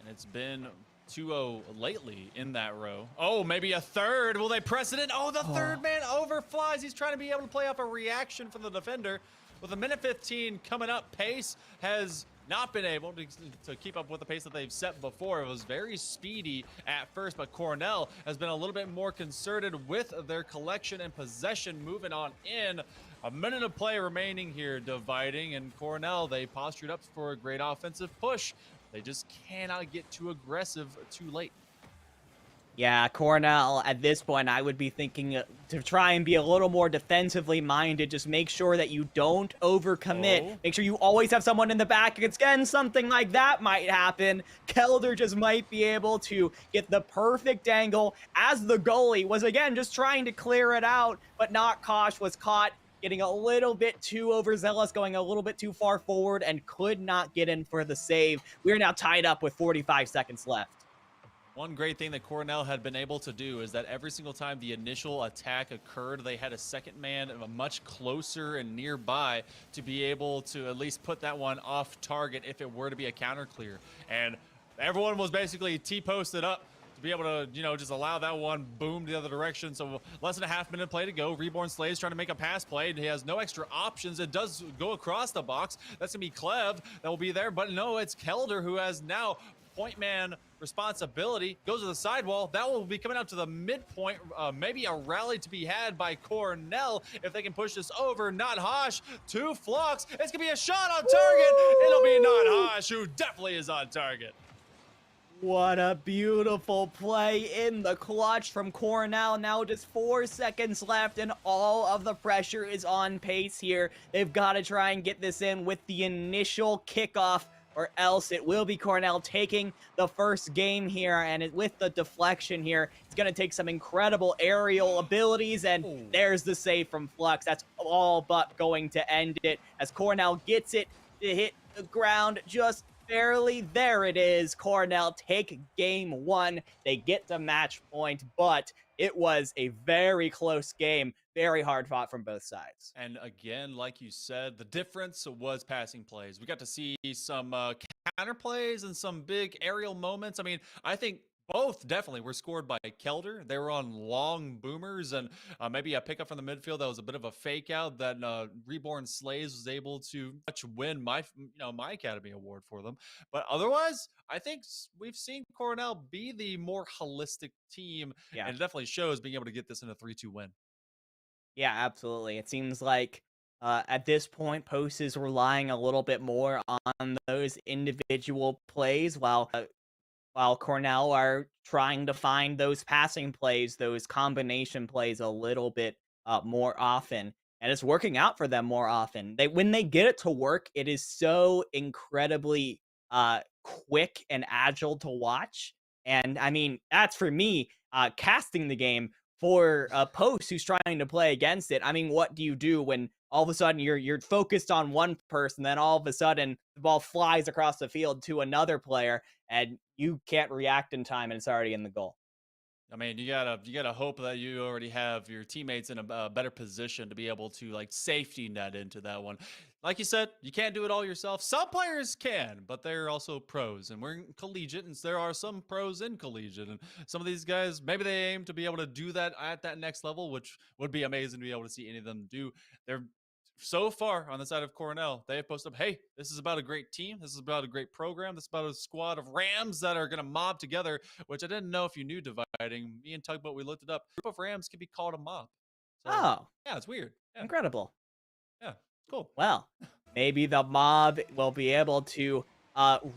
And it's been 2-0 lately in that row. Oh, maybe a third. Will they press it in? Oh, the third man overflies. He's trying to be able to play off a reaction from the defender. With a minute 15 coming up, Pace has not been able to keep up with the pace that they've set before. It was very speedy at first, but Cornell has been a little bit more concerted with their collection and possession moving on in. A minute of play remaining here, dividing, and Cornell, they postured up for a great offensive push. They just cannot get too aggressive too late. Yeah, Cornell, at this point, I would be thinking to try and be a little more defensively minded. Just make sure that you don't overcommit. Make sure you always have someone in the back. Again, something like that might happen. Kelder just might be able to get the perfect angle as the goalie was, again, just trying to clear it out, but not Kosh was caught getting a little bit too overzealous, going a little bit too far forward, and could not get in for the save. We are now tied up with 45 seconds left. One great thing that Cornell had been able to do is that every single time the initial attack occurred, they had a second man much closer and nearby to be able to at least put that one off target if it were to be a counter clear. And everyone was basically T-posted up to be able to, you know, just allow that one boom the other direction. So less than a half-minute play to go. Reborn Slaves trying to make a pass play. He has no extra options. It does go across the box. That's going to be Clev that will be there. But no, it's Kelder who has now point man responsibility, goes to the sidewall. That will be coming out to the midpoint. Maybe a rally to be had by Cornell if they can push this over. Not Hosh to Flux. It's gonna be a shot on target. It'll be not Hosh, who definitely is on target. What a beautiful play in the clutch from Cornell. Now just 4 seconds left and all of the pressure is on Pace here. They've got to try and get this in with the initial kickoff, or else it will be Cornell taking the first game here. And with the deflection here, it's going to take some incredible aerial abilities. And there's the save from Flux. That's all but going to end it as Cornell gets it to hit the ground just barely. There it is. Cornell take game 1. They get the match point, but it was a very close game. Very hard fought from both sides. And again, like you said, the difference was passing plays. We got to see some counter plays and some big aerial moments. I mean, I think both definitely were scored by Kelder. They were on long boomers and maybe a pickup from the midfield that was a bit of a fake out that Reborn Slaves was able to win my Academy Award for them. But otherwise, I think we've seen Cornell be the more holistic team, and it definitely shows being able to get this in a 3-2 win. Yeah, absolutely. It seems like at this point, Post is relying a little bit more on those individual plays while Cornell are trying to find those passing plays, those combination plays a little bit more often. And it's working out for them more often. When they get it to work, it is so incredibly quick and agile to watch. And I mean, that's for me, casting the game for Post who's trying to play against it. I mean, what do you do when all of a sudden you're focused on one person, then all of a sudden the ball flies across the field to another player and you can't react in time and it's already in the goal? I mean, you gotta hope that you already have your teammates in a better position to be able to like safety net into that one. Like you said, you can't do it all yourself. Some players can, but they're also pros, and we're in collegiate, and there are some pros in collegiate, and some of these guys, maybe they aim to be able to do that at that next level, which would be amazing to be able to see any of them do. They're so far on the side of Cornell, they have posted up, hey, this is about a great team. This is about a great program. This is about a squad of Rams that are going to mob together, which I didn't know if you knew, dividing. Me and Tugboat, we looked it up. A group of Rams can be called a mob. So, yeah, it's weird. Yeah. Incredible. Yeah, cool. Well, maybe the mob will be able to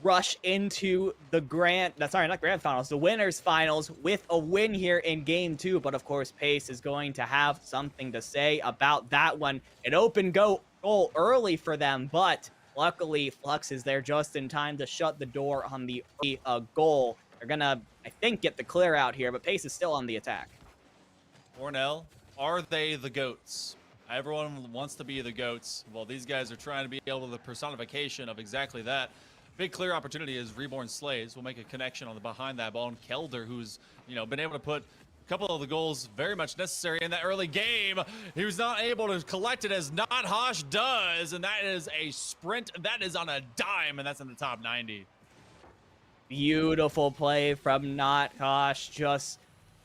rush into the not grand finals, the winners finals with a win here in game 2. But of course, Pace is going to have something to say about that one. An open goal early for them, but luckily Flux is there just in time to shut the door on the goal. They're gonna, I think, get the clear out here, but Pace is still on the attack. Cornell Are they the GOATs? Everyone wants to be the GOATs. Well, these guys are trying to be able to the personification of exactly that. Big clear opportunity is Reborn Slaves will make a connection on the behind that ball. And Kelder, who's, you know, been able to put a couple of the goals very much necessary in that early game. He was not able to collect it as Not Hosh does. And that is a sprint. That is on a dime, and that's in the top 90. Beautiful play from Not Hosh, just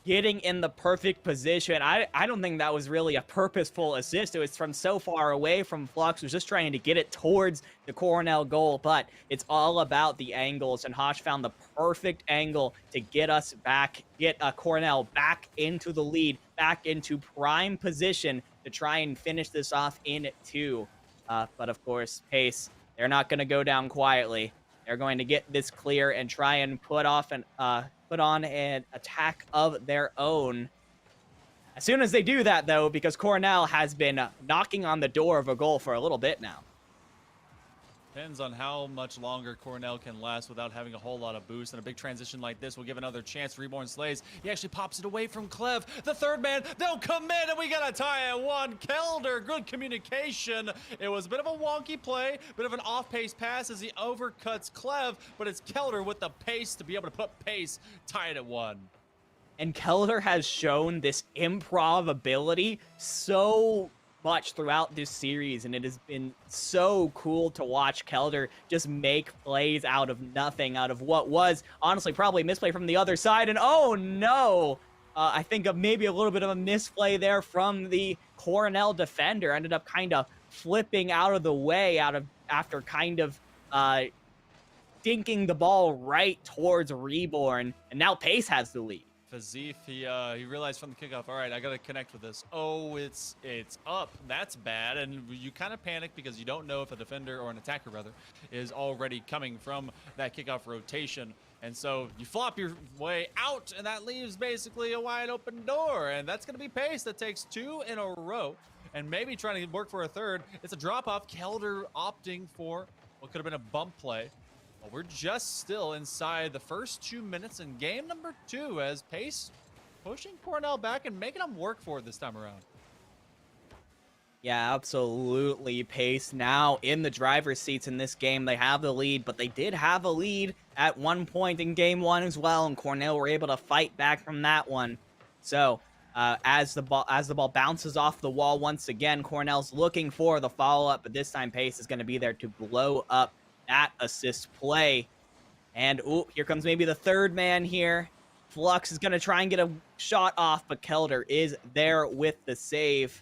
getting in the perfect position. I don't think that was really a purposeful assist. It was from so far away from Flux, was just trying to get it towards the Cornell goal, but it's all about the angles, and Hosh found the perfect angle to get us back, get Cornell back into the lead, back into prime position to try and finish this off in 2. But of course, Pace, they're not going to go down quietly. They're going to get this clear and try and put on an attack of their own. As soon as they do that, though, because Cornell has been knocking on the door of a goal for a little bit now. Depends on how much longer Cornell can last without having a whole lot of boost, and a big transition like this will give another chance to Reborn Slays. He actually pops it away from Clev. The third man, they'll commit, and we got a tie at 1. Kelder, good communication. It was a bit of a wonky play, bit of an off-pace pass as he overcuts Clev, but it's Kelder with the pace to be able to put pace, tie it at 1. And Kelder has shown this improv ability so much throughout this series, and it has been so cool to watch Kelder just make plays out of nothing, out of what was honestly probably a misplay from the other side. And oh no, I think of maybe a little bit of a misplay there from the Cornell defender. Ended up kind of flipping out of the way after kind of dinking the ball right towards Reborn, and now Pace has the lead. Fazif, he realized from the kickoff, all right, I got to connect with this. Oh, it's up. That's bad. And you kind of panic because you don't know if a defender, or an attacker rather, is already coming from that kickoff rotation. And so you flop your way out, and that leaves basically a wide open door. And that's going to be Pace that takes 2 in a row, and maybe trying to work for a third. It's a drop-off. Kelder opting for what could have been a bump play. Well, we're just still inside the first 2 minutes in game number 2 as Pace pushing Cornell back and making them work for it this time around. Yeah, absolutely. Pace now in the driver's seats in this game. They have the lead, but they did have a lead at one point in game 1 as well, and Cornell were able to fight back from that one. So as the ball bounces off the wall once again, Cornell's looking for the follow-up, but this time Pace is going to be there to blow up that assist play. And here comes maybe the third man here. Flux is going to try and get a shot off, but Kelder is there with the save.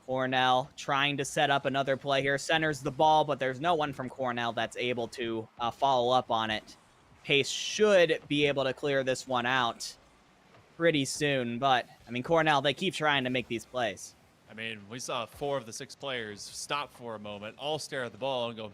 Cornell trying to set up another play here. Centers the ball, but there's no one from Cornell that's able to follow up on it. Pace should be able to clear this one out pretty soon, but, I mean, Cornell, they keep trying to make these plays. I mean, we saw 4 of the 6 players stop for a moment, all stare at the ball and go,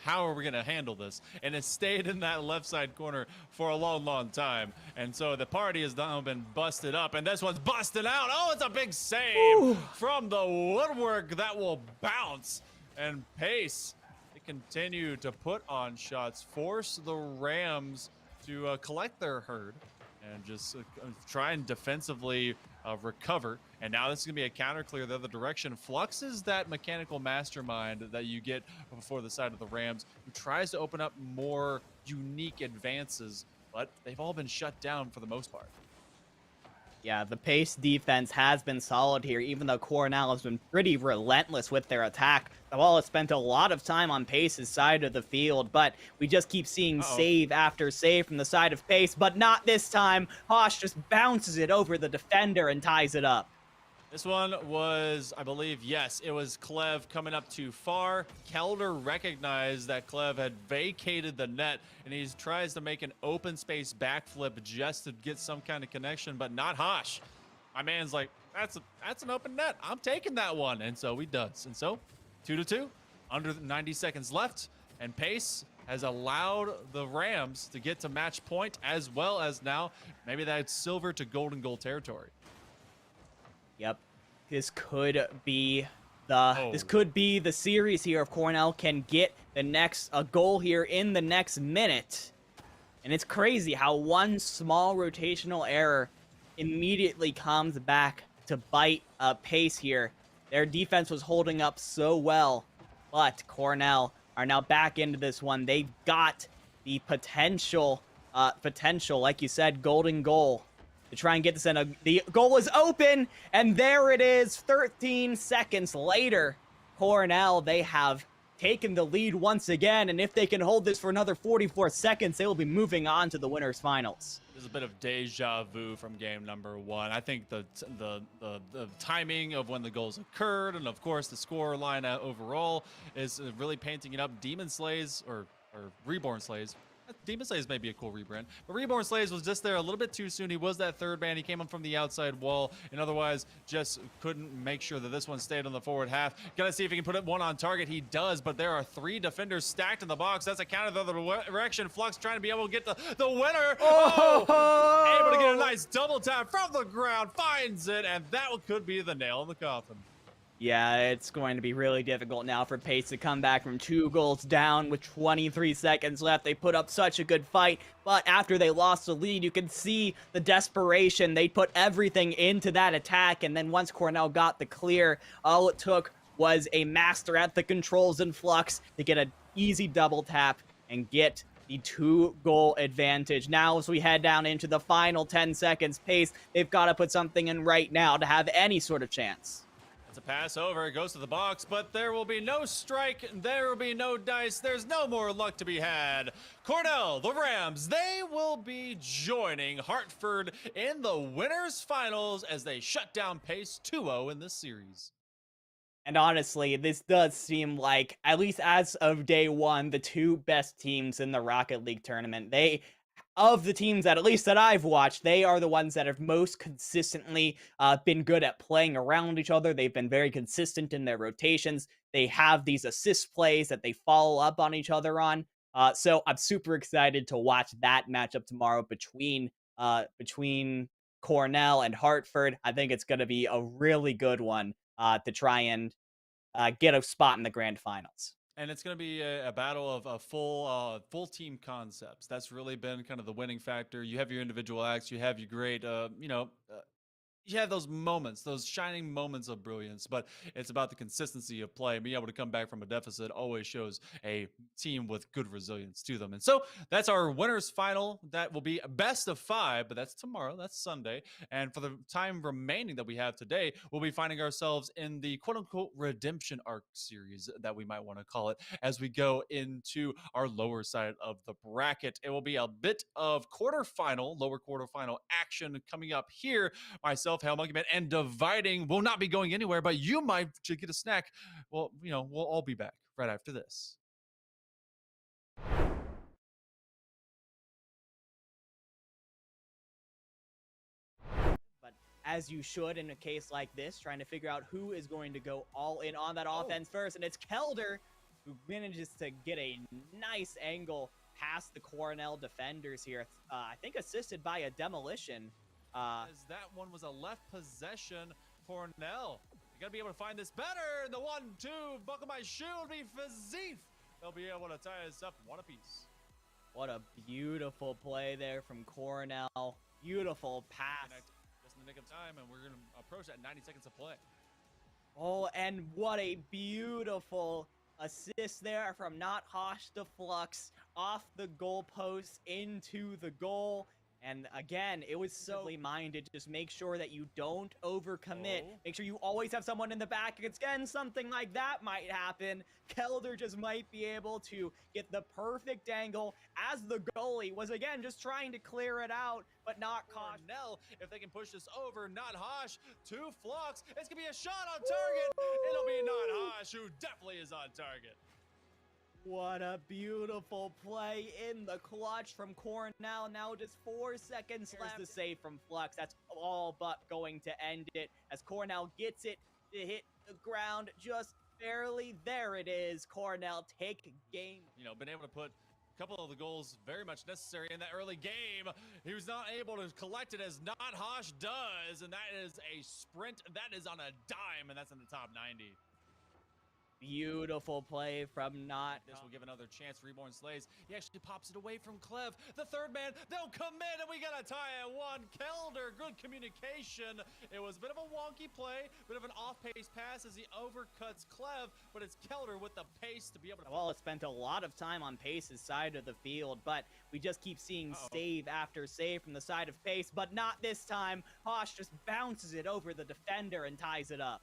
how are we going to handle this? And it stayed in that left side corner for a long, long time. And so the party has now been busted up, and this one's busted out. Oh, it's a big save from the woodwork that will bounce. And Pace, they continue to put on shots, force the Rams to collect their herd and just try and defensively recover. And now this is going to be a counter clear the other direction. Flux is that mechanical mastermind that you get before the side of the Rams, who tries to open up more unique advances, but they've all been shut down for the most part. Yeah, the Pace defense has been solid here, even though Cornell has been pretty relentless with their attack. The ball has spent a lot of time on Pace's side of the field, but we just keep seeing save after save from the side of Pace, but not this time. Hosh just bounces it over the defender and ties it up. This one was, I believe, yes, it was Clev coming up too far. Kelder recognized that Clev had vacated the net, and he tries to make an open space backflip just to get some kind of connection, but not Hosh. My man's like, that's an open net. I'm taking that one. And so he does. And so 2-2, under 90 seconds left, and Pace has allowed the Rams to get to match point, as well as now maybe that silver to golden goal territory. Yep, this could be the series here if Cornell can get a goal here in the next minute. And it's crazy how one small rotational error immediately comes back to bite pace here. Their defense was holding up so well, but Cornell are now back into this one. They've got the potential, like you said, golden goal to try and get this in. The goal is open, and there it is. 13 seconds later, Cornell, they have taken the lead once again, and if they can hold this for another 44 seconds, they will be moving on to the winners finals. There's a bit of deja vu from game number 1. I think the timing of when the goals occurred, and of course the score line overall is really painting it up. Demon Slays or Reborn Slays. Demon Slays may be a cool rebrand, but Reborn Slays was just there a little bit too soon. He was that third man. He came in from the outside wall and otherwise just couldn't make sure that this one stayed on the forward half. Gonna see if he can put one on target. He does, but there are 3 defenders stacked in the box. That's a counter the other direction. Flux trying to be able to get the winner. Oh! Able to get a nice double tap from the ground. Finds it, and that could be the nail in the coffin. Yeah, it's going to be really difficult now for Pace to come back from 2 goals down with 23 seconds left. They put up such a good fight, but after they lost the lead, you can see the desperation. They put everything into that attack, and then once Cornell got the clear, all it took was a master at the controls in Flux to get an easy double tap and get the 2-goal advantage. Now, as we head down into the final 10 seconds, Pace, they've got to put something in right now to have any sort of chance. It's a pass over, it goes to the box, but there will be no strike, there will be no dice, there's no more luck to be had. Cornell, the Rams, they will be joining Hartford in the winners finals as they shut down Pace 2-0 in this series. And honestly, this does seem like, at least as of day 1, the 2 best teams in the Rocket League tournament. Of the teams that, at least that I've watched, they are the ones that have most consistently been good at playing around each other. They've been very consistent in their rotations. They have these assist plays that they follow up on each other on. So I'm super excited to watch that matchup tomorrow between Cornell and Hartford. I think it's going to be a really good one to try and get a spot in the grand finals. And it's going to be a battle of full team concepts. That's really been kind of the winning factor. You have your individual acts, you have your great, you have those moments, those shining moments of brilliance, but it's about the consistency of play. Being able to come back from a deficit always shows a team with good resilience to them. And so that's our winners final. That will be best of 5, but that's tomorrow. That's Sunday. And for the time remaining that we have today, we'll be finding ourselves in the quote unquote redemption arc series that we might want to call it as we go into our lower side of the bracket. It will be a bit of lower quarterfinal action coming up here. Myself, Hell Monkey Man, and Dividing will not be going anywhere, but you might get a snack. Well, we'll all be back right after this. But as you should in a case like this, trying to figure out who is going to go all in on that offense first, and it's Kelder who manages to get a nice angle past the Cornell defenders here. I think assisted by a demolition. As that one was a left possession, Cornell. You gotta be able to find this better. And the 1-2, buckle my shoe, will be Fazif. They'll be able to tie us up one apiece. What a beautiful play there from Cornell. Beautiful pass. Just in the nick of time, and we're gonna approach that 90 seconds of play. Oh, and what a beautiful assist there from Not Hosh to Flux off the goalpost into the goal. And again, it was so minded. Just make sure that you don't overcommit. Make sure you always have someone in the back. Again, something like that might happen. Kelder just might be able to get the perfect angle as the goalie was, again, just trying to clear it out, but not caught. Cornell, if they can push this over, Not Hosh to Flux. It's going to be a shot on target. It'll be Not Hosh, who definitely is on target. What a beautiful play in the clutch from Cornell. Now just 4 seconds left. Here's the save from Flux. That's all but going to end it as Cornell gets it to hit the ground just barely. There it is. Cornell take game. Been able to put a couple of the goals very much necessary in that early game. He was not able to collect it as Not Hosh does, and that is a sprint. That is on a dime, and that's in the top 90. Beautiful play from Not. This will give another chance for Reborn Slays. He actually pops it away from Clev. The third man, they'll commit, and we got a tie at one. Kelder, good communication. It was a bit of a wonky play, bit of an off-pace pass as he overcuts Clev, but it's Kelder with the pace to be able to... Well, it spent a lot of time on Pace's side of the field, but we just keep seeing save after save from the side of Pace, but not this time. Hosh just bounces it over the defender and ties it up.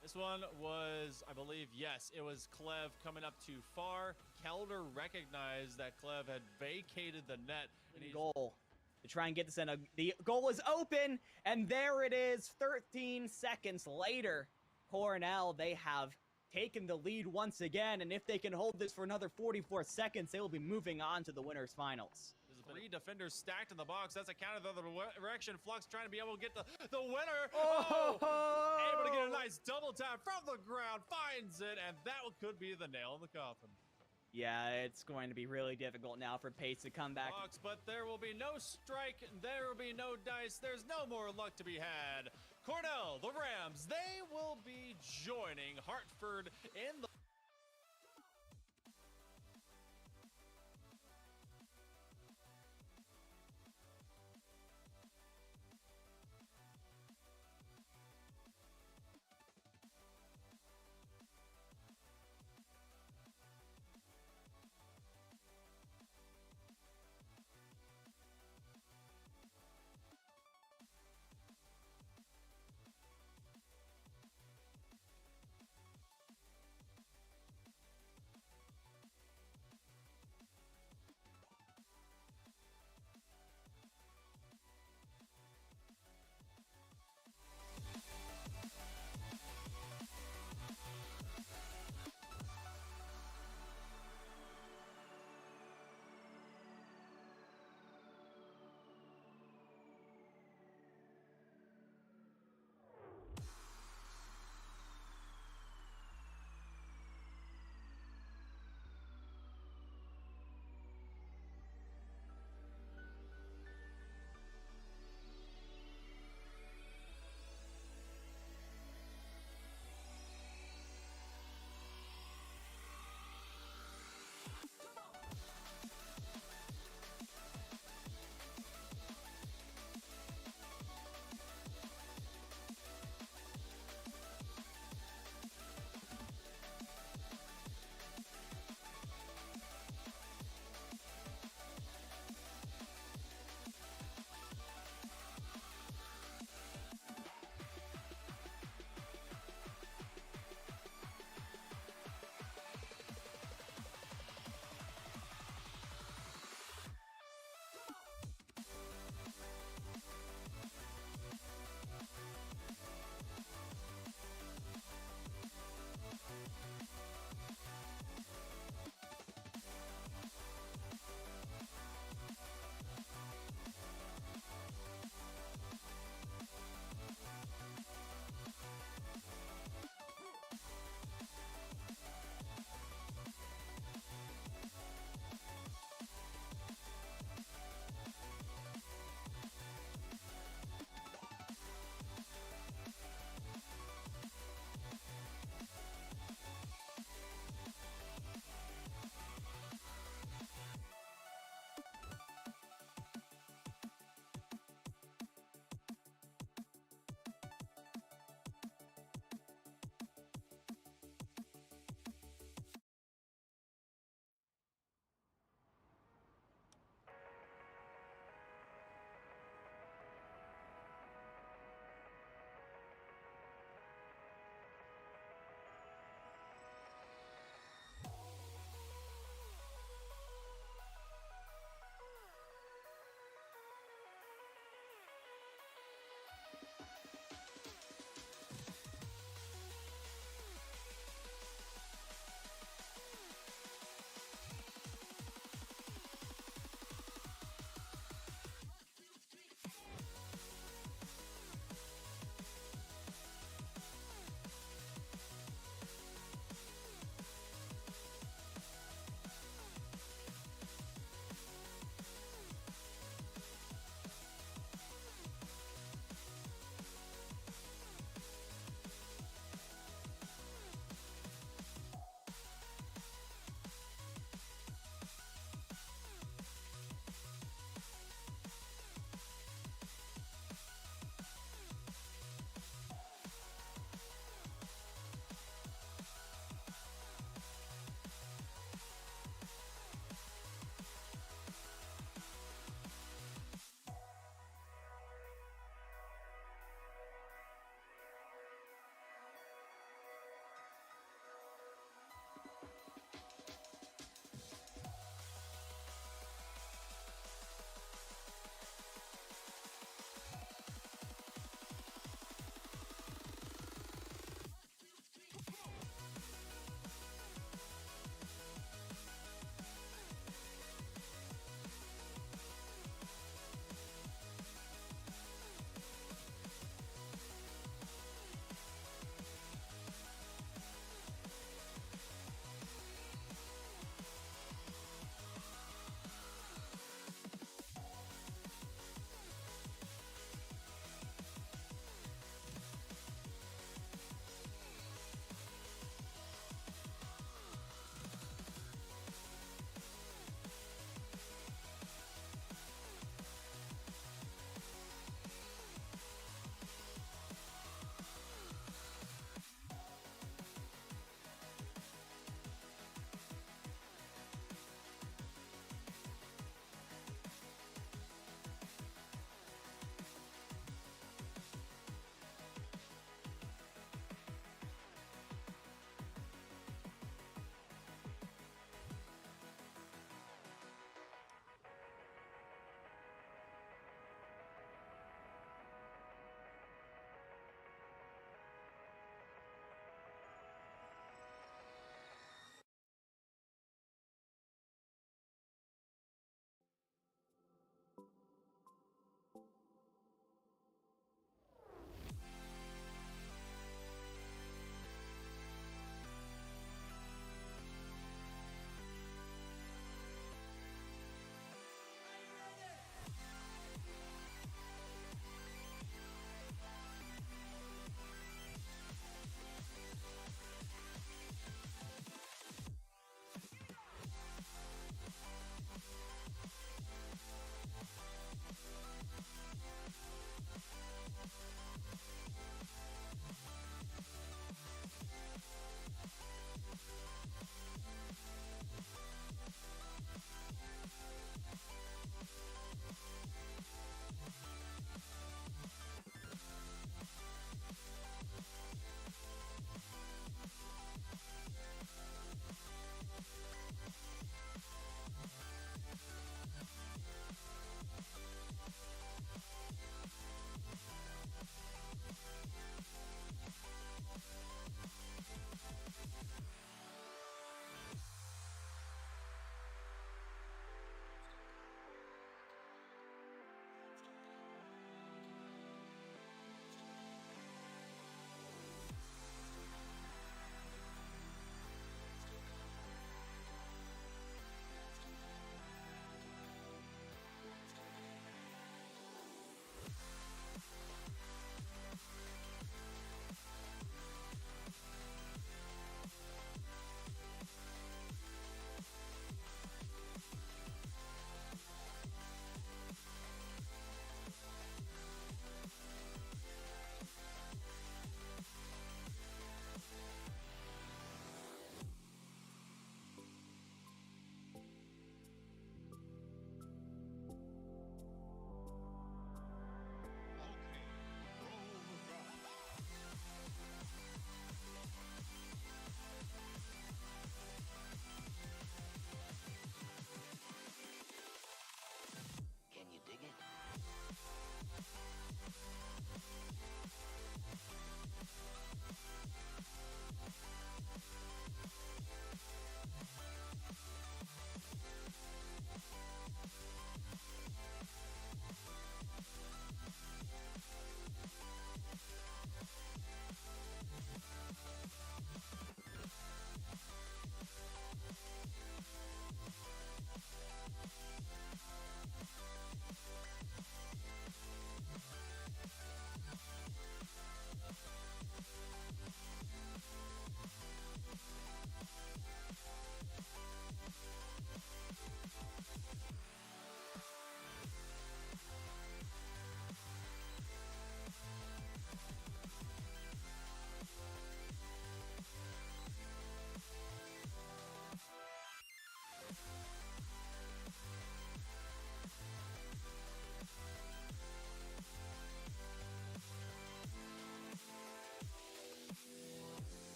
This one was, I believe, yes, it was Clev coming up too far. Kelder recognized that Clev had vacated the net. And goal to try and get this in. The goal is open, and there it is. 13 seconds later, Cornell, they have taken the lead once again, and if they can hold this for another 44 seconds, they will be moving on to the winners finals. There's 3 defenders stacked in the box. That's a counter the other direction. Flux trying to be able to get the winner. Able to get a nice double tap from the ground. Finds it, and that could be the nail in the coffin. Yeah, it's going to be really difficult now for Pace to come back. But there will be no strike. There will be no dice. There's no more luck to be had. Cornell, the Rams, they will be joining Hartford in the...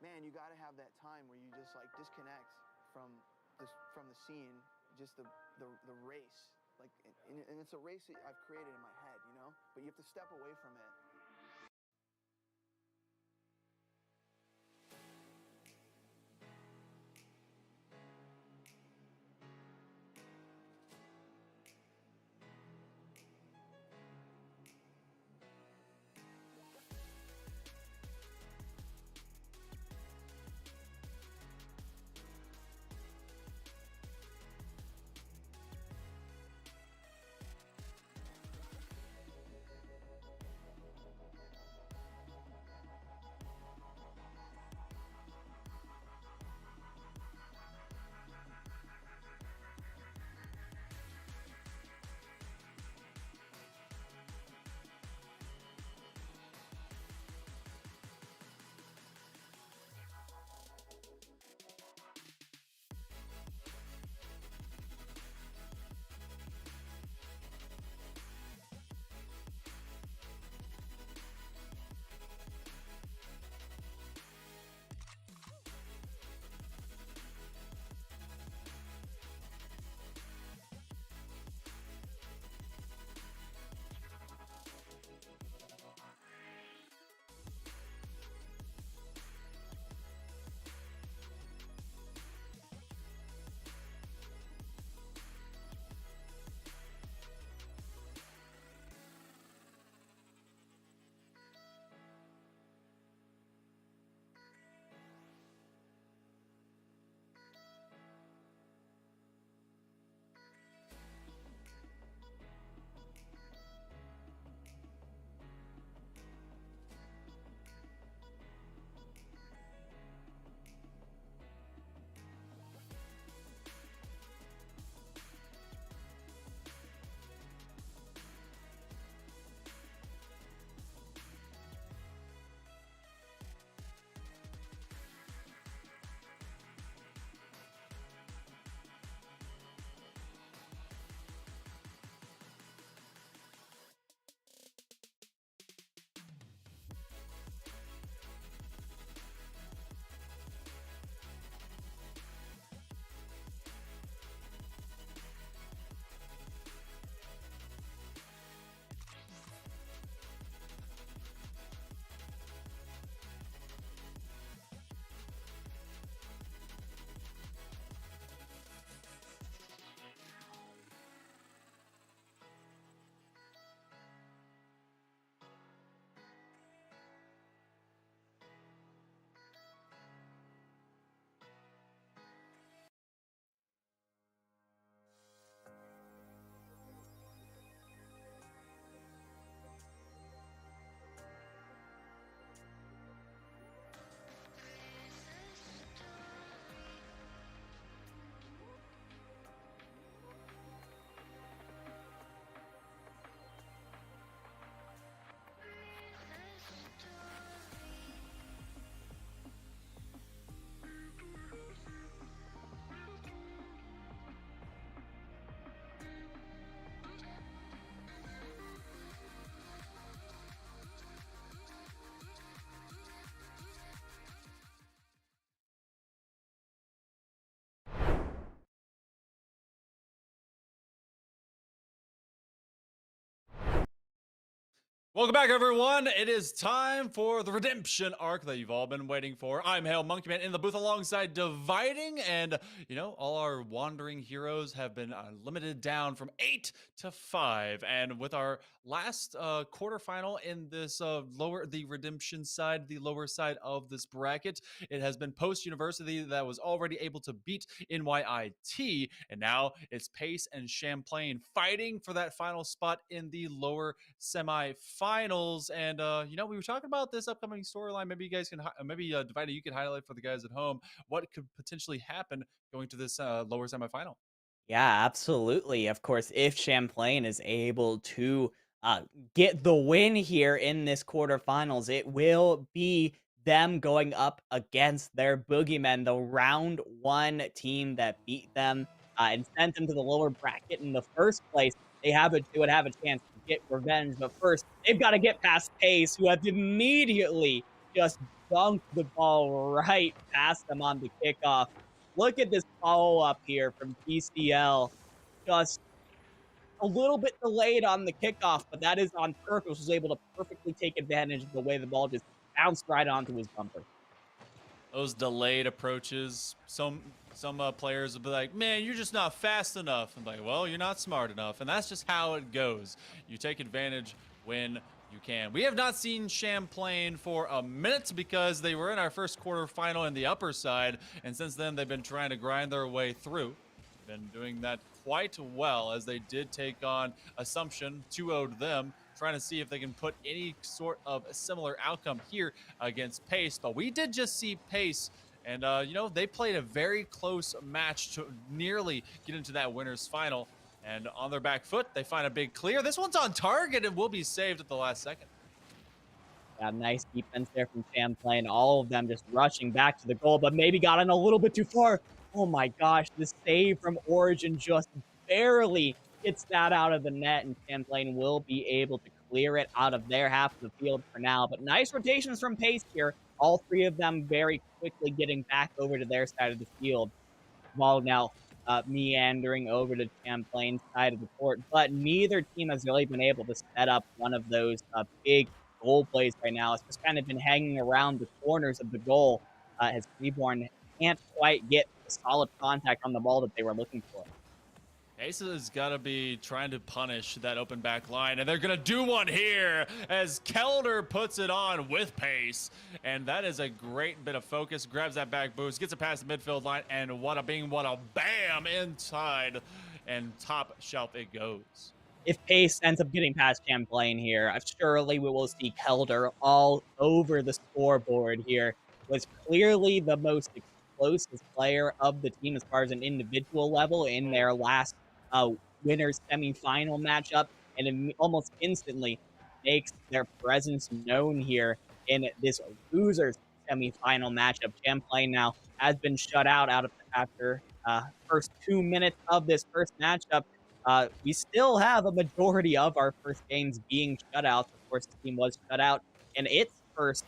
man, you got to have that time where you just like disconnect from the scene, just the race. Like, and it's a race that I've created in my head, you know. But you have to step away from it. Welcome back, everyone. It is time for the redemption arc that you've all been waiting for. I'm Hail Monkeyman in the booth alongside Dividing, and all our wandering heroes have been limited down from 8 to 5. And with our last quarterfinal in this the redemption side, the lower side of this bracket, it has been Post University that was already able to beat NYIT, and now it's Pace and Champlain fighting for that final spot in the lower semifinals. And we were talking about this upcoming storyline. Maybe you guys can Divided, you could highlight for the guys at home what could potentially happen going to this lower semifinal. Yeah, absolutely. Of course, if Champlain is able to get the win here in this quarterfinals, it will be them going up against their boogeymen, the round one team that beat them and sent them to the lower bracket in the first place. They would have a chance to get revenge, but first they've got to get past Pace, who has immediately just dunked the ball right past them on the kickoff. Look at this follow-up here from TCL. Just a little bit delayed on the kickoff, but that is on purpose. Was able to perfectly take advantage of the way the ball just bounced right onto his bumper. Those delayed approaches, some players will be like, man, you're just not fast enough. I'm like, well, you're not smart enough. And that's just how it goes. You take advantage when you can. We have not seen Champlain for a minute because they were in our first quarterfinal in the upper side. And since then, they've been trying to grind their way through. Been doing that quite well as they did take on Assumption, 2-0'd them, trying to see if they can put any sort of a similar outcome here against Pace. But we did just see Pace, and you know, they played a very close match to nearly get into that winner's final. And on their back foot, they find a big clear. This one's on target and will be saved at the last second. Yeah, nice defense there from Champlain. All of them just rushing back to the goal, but maybe got in a little bit too far. Oh my gosh, this save from Origin just barely gets that out of the net, and Champlain will be able to clear it out of their half of the field for now. But nice rotations from Pace here. All three of them very quickly getting back over to their side of the field. Ball now meandering over to Champlain's side of the court, but neither team has really been able to set up one of those big goal plays right now. It's just kind of been hanging around the corners of the goal as Reborn can't quite get a solid contact on the ball that they were looking for. Pace has got to be trying to punish that open back line, and they're going to do one here as Kelder puts it on with Pace, and that is a great bit of focus. Grabs that back boost, gets it past the midfield line, and wada bing, wada bam, inside, and top shelf it goes. If Pace ends up getting past Champlain here, surely we will see Kelder all over the scoreboard here. Was clearly the most explosive player of the team as far as an individual level in their last winners semifinal matchup, and almost instantly makes their presence known here in this losers semifinal matchup. Champlain now has been shut out after first 2 minutes of this first matchup. We still have a majority of our first games being shutouts. Of course, the team was shut out in its first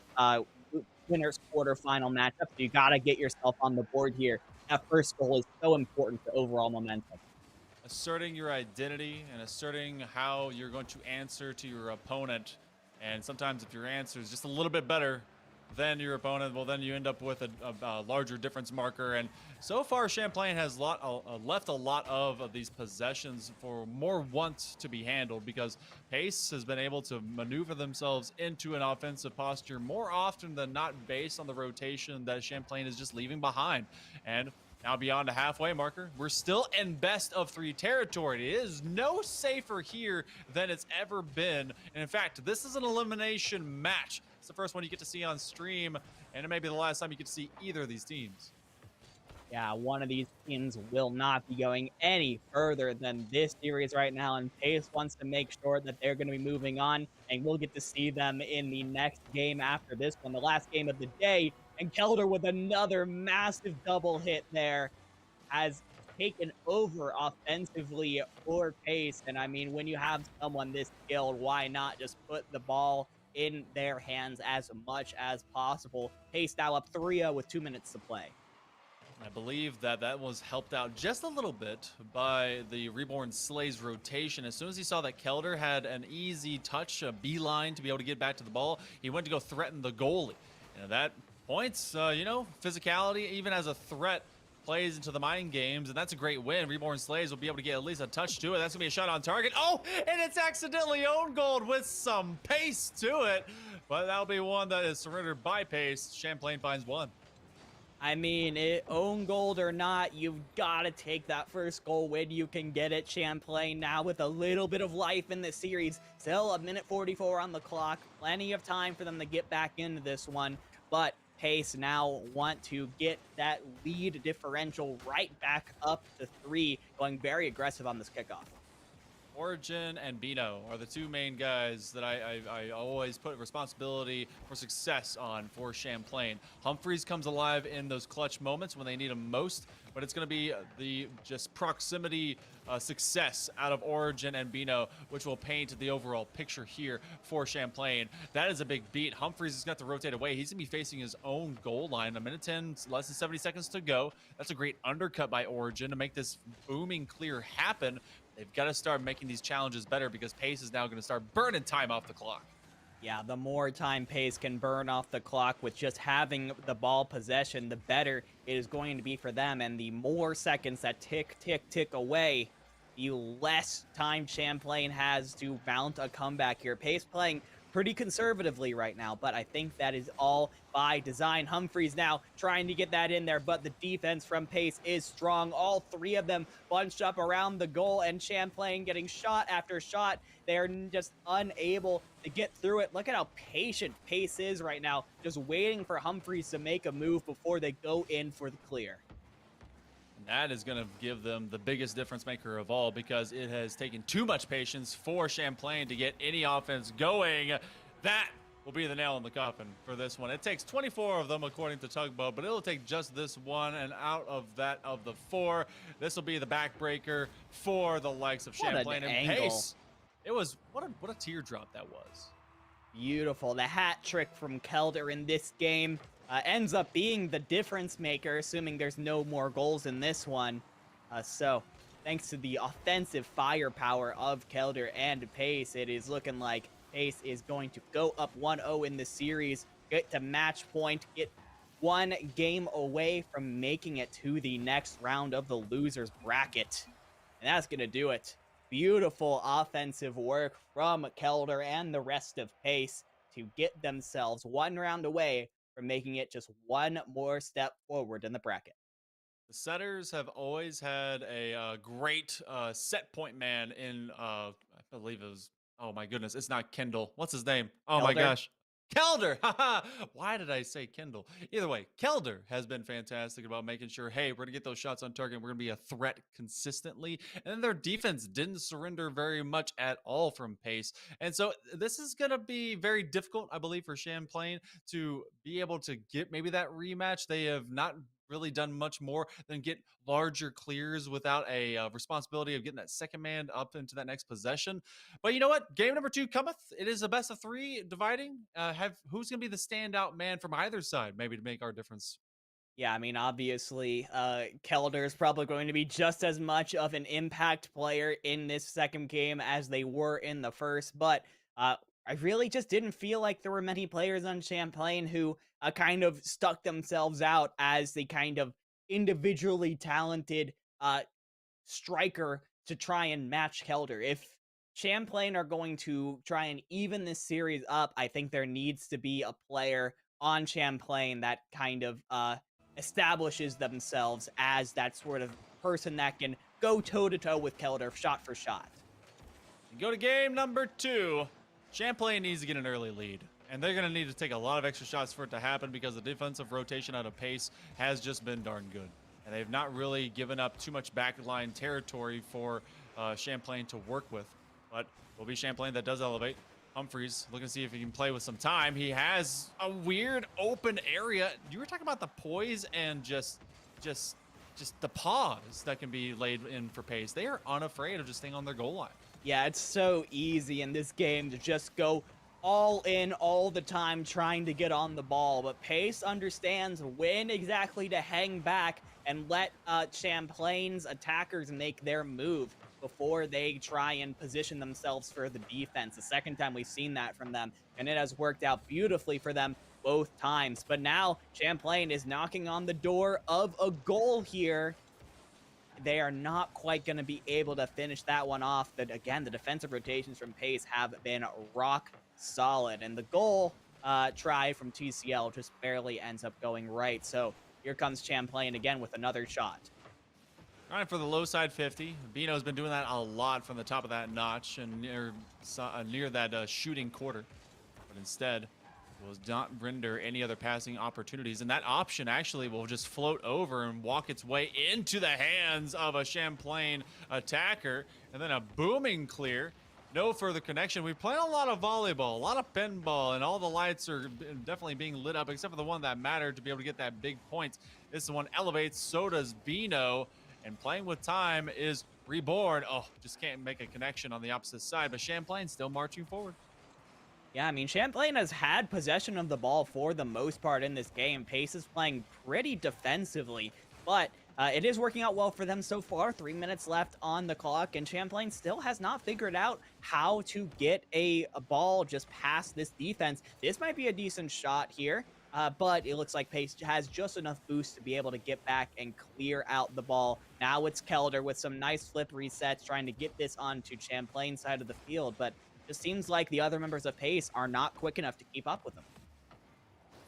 winners quarterfinal matchup. So you got to get yourself on the board here. That first goal is so important for overall momentum. Asserting your identity and asserting how you're going to answer to your opponent. And sometimes if your answer is just a little bit better than your opponent, well, then you end up with a larger difference marker. And so far, Champlain has left a lot of these possessions for more want to be handled because Pace has been able to maneuver themselves into an offensive posture more often than not based on the rotation that Champlain is just leaving behind. And now beyond a halfway marker, we're still in best of 3 territory. It is no safer here than it's ever been. And in fact, this is an elimination match. It's the first one you get to see on stream, and it may be the last time you get to see either of these teams. Yeah, one of these teams will not be going any further than this series right now, and Pace wants to make sure that they're going to be moving on, and we'll get to see them in the next game after this one, the last game of the day. And Kelder with another massive double hit there has taken over offensively for Pace. And I mean, when you have someone this skilled, why not just put the ball in their hands as much as possible? Pace now up 3-0 with 2 minutes to play. I believe that was helped out just a little bit by the Reborn Slay's rotation. As soon as he saw that Kelder had an easy touch, a beeline to be able to get back to the ball, he went to go threaten the goalie. And that points, you know, physicality, even as a threat, plays into the mind games, and that's a great win. Reborn Slays will be able to get at least a touch to it. That's gonna be a shot on target. Oh, and it's accidentally own goaled with some pace to it, but that'll be one that is surrendered by Pace. Champlain finds one. I mean, own goal or not, you've got to take that first goal when you can get it. Champlain now with a little bit of life in this series. Still a minute 44 on the clock. Plenty of time for them to get back into this one, but Pace now want to get that lead differential right back up to 3, going very aggressive on this kickoff. Origin and Bino are the two main guys that I always put responsibility for success on for Champlain. Humphreys comes alive in those clutch moments when they need him most, but it's going to be the just proximity success out of Origin and Bino, which will paint the overall picture here for Champlain. That is a big beat. Humphreys has got to rotate away. He's going to be facing his own goal line. A minute 10, less than 70 seconds to go. That's a great undercut by Origin to make this booming clear happen. They've got to start making these challenges better because Pace is now going to start burning time off the clock. Yeah, the more time Pace can burn off the clock with just having the ball possession, the better it is going to be for them. And the more seconds that tick, tick, tick away, the less time Champlain has to mount a comeback here. Pace playing pretty conservatively right now, but I think that is all by design. Humphreys now trying to get that in there, but the defense from Pace is strong. All three of them bunched up around the goal, and Champlain getting shot after shot. They're just unable to get through it. Look at how patient Pace is right now, just waiting for Humphreys to make a move before they go in for the clear. That is going to give them the biggest difference maker of all, because it has taken too much patience for Champlain to get any offense going. That will be the nail in the coffin for this one. It takes 24 of them according to Tugboat, but it'll take just this one, and out of that of the 4, this will be the backbreaker for the likes of Champlain and Pace. It was what a teardrop that was. Beautiful. The hat trick from Kelder in this game ends up being the difference maker, assuming there's no more goals in this one. So, thanks to the offensive firepower of Kelder and Pace, it is looking like Pace is going to go up 1-0 in the series, get to match point, get one game away from making it to the next round of the losers bracket. And that's going to do it. Beautiful offensive work from Kelder and the rest of Pace to get themselves one round away from making it just one more step forward in the bracket. The Setters have always had a great set point man in, I believe it was, oh my goodness, it's not Kendall. What's his name? Oh my gosh. Kelder! Haha! Why did I say Kendall? Either way, Kelder has been fantastic about making sure, hey, we're going to get those shots on target. We're going to be a threat consistently. And then their defense didn't surrender very much at all from Pace. And so this is going to be very difficult, I believe, for Champlain to be able to get maybe that rematch. They have not really done much more than get larger clears without a responsibility of getting that second man up into that next possession. But you know what? Game number 2 cometh. It is a best of 3 dividing. Who's going to be the standout man from either side, maybe to make our difference? Yeah, I mean, obviously, Kelder is probably going to be just as much of an impact player in this second game as they were in the first, but I really just didn't feel like there were many players on Champlain who kind of stuck themselves out as the kind of individually talented striker to try and match Kelder. If Champlain are going to try and even this series up, I think there needs to be a player on Champlain that kind of establishes themselves as that sort of person that can go toe-to-toe with Kelder shot for shot. Go to game number 2. Champlain needs to get an early lead, and they're going to need to take a lot of extra shots for it to happen because the defensive rotation out of Pace has just been darn good. And they've not really given up too much backline territory for Champlain to work with. But it will be Champlain that does elevate. Humphreys looking to see if he can play with some time. He has a weird open area. You were talking about the poise and just the pause that can be laid in for Pace. They are unafraid of just staying on their goal line. Yeah, it's so easy in this game to just go all in all the time trying to get on the ball, but Pace understands when exactly to hang back and let Champlain's attackers make their move before they try and position themselves for the defense. The second time we've seen that from them, and it has worked out beautifully for them both times. But now Champlain is knocking on the door of a goal here. They are not quite going to be able to finish that one off. But again, the defensive rotations from Pace have been rock solid. And the goal try from TCL just barely ends up going right. So here comes Champlain again with another shot. All right, for the low side 50. Bino's been doing that a lot from the top of that notch and near that shooting quarter. But instead, will not render any other passing opportunities, and that option actually will just float over and walk its way into the hands of a Champlain attacker, and then a booming clear. No further connection. We play a lot of volleyball, a lot of pinball, and all the lights are definitely being lit up, except for the one that mattered to be able to get that big point. This one elevates, so does Bino, and playing with time is Reborn. Oh, just can't make a connection on the opposite side, but Champlain still marching forward. Yeah, I mean, Champlain has had possession of the ball for the most part in this game. Pace is playing pretty defensively, but it is working out well for them so far. 3 minutes left on the clock, and Champlain still has not figured out how to get a ball just past this defense. This might be a decent shot here, but it looks like Pace has just enough boost to be able to get back and clear out the ball. Now it's Kelder with some nice flip resets, trying to get this onto Champlain's side of the field, but just seems like the other members of Pace are not quick enough to keep up with them.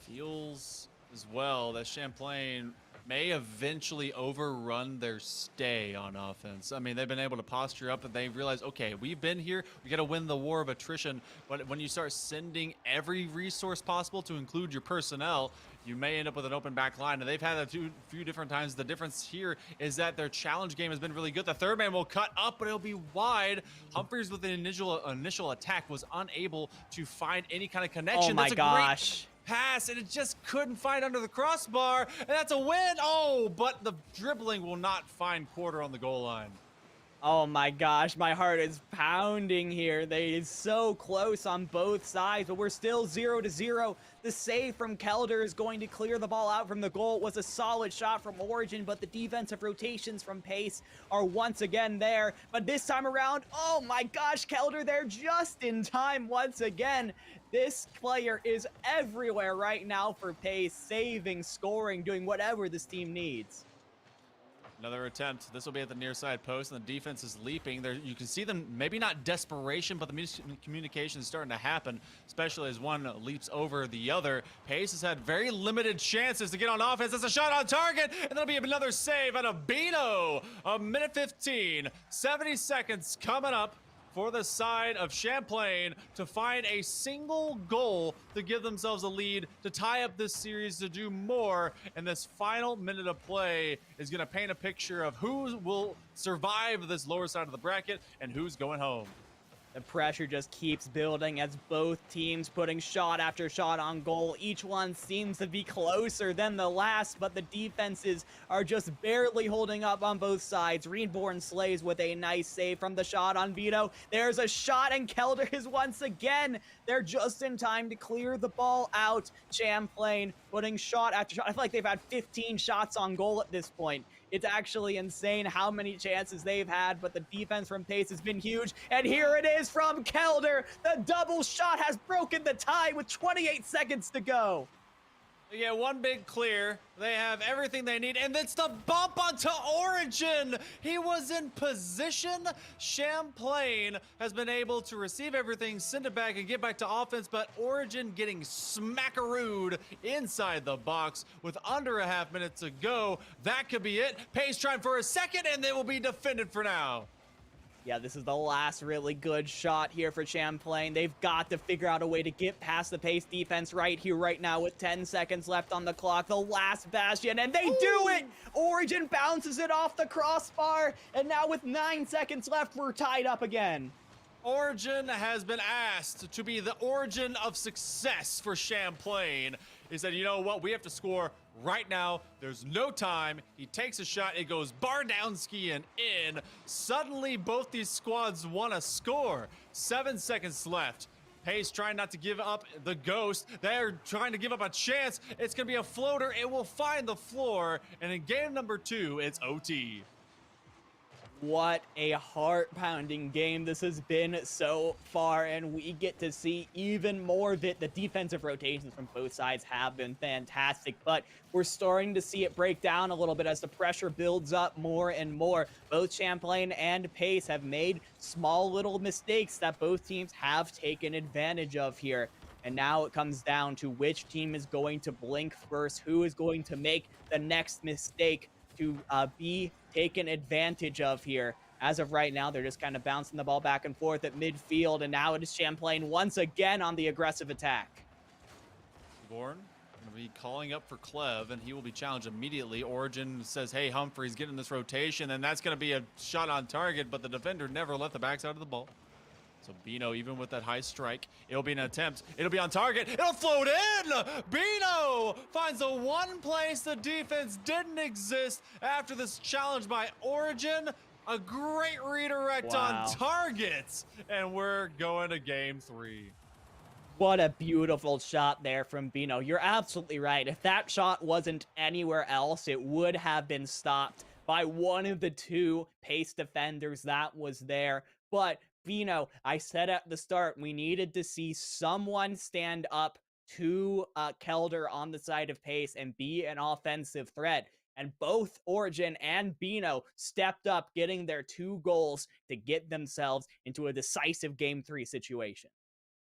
Feels as well that Champlain may eventually overrun their stay on offense. I mean, they've been able to posture up and they realize, okay, we've been here, we got to win the war of attrition. But when you start sending every resource possible to include your personnel, you may end up with an open back line. And they've had a few different times. The difference here is that their challenge game has been really good. The third man will cut up, but it'll be wide. Humphreys with the initial attack was unable to find any kind of connection. Oh my gosh. Pass, and it just couldn't find under the crossbar, and that's a win. Oh, but the dribbling will not find Quarter on the goal line. Oh my gosh, my heart is pounding here. They is so close on both sides, but we're still 0-0. The save from Kelder is going to clear the ball out from the goal. It was a solid shot from Origin, but the defensive rotations from Pace are once again there. But this time around, oh my gosh, Kelder there just in time once again. This player is everywhere right now for Pace, saving, scoring, doing whatever this team needs. Another attempt. This will be at the near side post, and the defense is leaping. There, you can see them, maybe not desperation, but the communication is starting to happen, especially as one leaps over the other. Pace has had very limited chances to get on offense. That's a shot on target, and that'll be another save out of Bino. A minute 15, 70 seconds coming up for the side of Champlain to find a single goal to give themselves a lead, to tie up this series, to do more. And this final minute of play is going to paint a picture of who will survive this lower side of the bracket and who's going home. The pressure just keeps building as both teams putting shot after shot on goal. Each one seems to be closer than the last, but the defenses are just barely holding up on both sides. Reborn slays with a nice save from the shot on Vito. There's a shot, and Kelder is once again there just in time to clear the ball out. Champlain putting shot after shot. I feel like they've had 15 shots on goal at this point. It's actually insane how many chances they've had, but the defense from Pace has been huge. And here it is from Kelder. The double shot has broken the tie with 28 seconds to go. They get one big clear. They have everything they need, and it's the bump onto Origin. He was in position. Champlain has been able to receive everything, send it back, and get back to offense, but Origin getting smackarooed inside the box with under a half minute to go. That could be it. Pace trying for a second, and they will be defended for now. Yeah, this is the last really good shot here for Champlain. They've got to figure out a way to get past the Pace defense right here, right now, with 10 seconds left on the clock. The last bastion, and they do it! Origin bounces it off the crossbar, and now with 9 seconds left, we're tied up again. Origin has been asked to be the origin of success for Champlain. He said, you know what, we have to score right now. There's no time. He takes a shot. It goes bar down ski and in. Suddenly, both these squads want to score. 7 seconds left. Pace trying not to give up the ghost. They're trying to give up a chance. It's going to be a floater. It will find the floor. And in game number 2, it's OT. What a heart-pounding game this has been so far, and we get to see even more of it. The defensive rotations from both sides have been fantastic, but we're starting to see it break down a little bit as the pressure builds up more and more. Both Champlain and Pace have made small little mistakes that both teams have taken advantage of here. And now it comes down to which team is going to blink first, who is going to make the next mistake to be taken advantage of here. As of right now, they're just kind of bouncing the ball back and forth at midfield, and now it is Champlain once again on the aggressive attack. Gorn going to be calling up for Clev, and he will be challenged immediately. Origin says, hey, Humphreys, get in this rotation, and that's going to be a shot on target, but the defender never left the backside of the ball. So Bino, even with that high strike, it'll be an attempt. It'll be on target. It'll float in! Bino finds the one place the defense didn't exist after this challenge by Origin. A great redirect on target, and we're going to game 3. What a beautiful shot there from Bino. You're absolutely right. If that shot wasn't anywhere else, it would have been stopped by one of the 2 pace defenders that was there. But Bino, I said at the start, we needed to see someone stand up to Kelder on the side of pace and be an offensive threat. And both Origin and Bino stepped up, getting their 2 goals to get themselves into a decisive game 3 situation.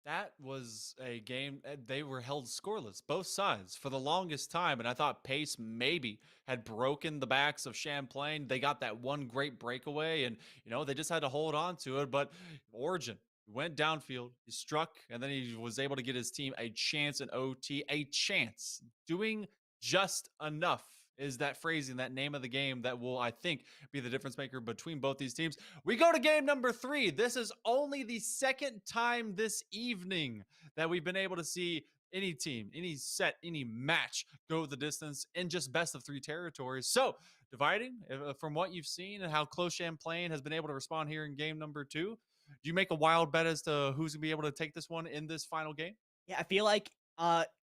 That was a game, they were held scoreless, both sides, for the longest time, and I thought Pace maybe had broken the backs of Champlain. They got that one great breakaway, and, they just had to hold on to it, but Origin went downfield, he struck, and then he was able to get his team a chance in OT, a chance. Doing just enough is that phrasing, that name of the game that will, I think, be the difference maker between both these teams. We go to game number 3. This is only the second time this evening that we've been able to see any team, any set, any match go the distance in just best of 3 territories. So, dividing from what you've seen and how close Champlain has been able to respond here in game number 2, do you make a wild bet as to who's going to be able to take this one in this final game? Yeah, I feel like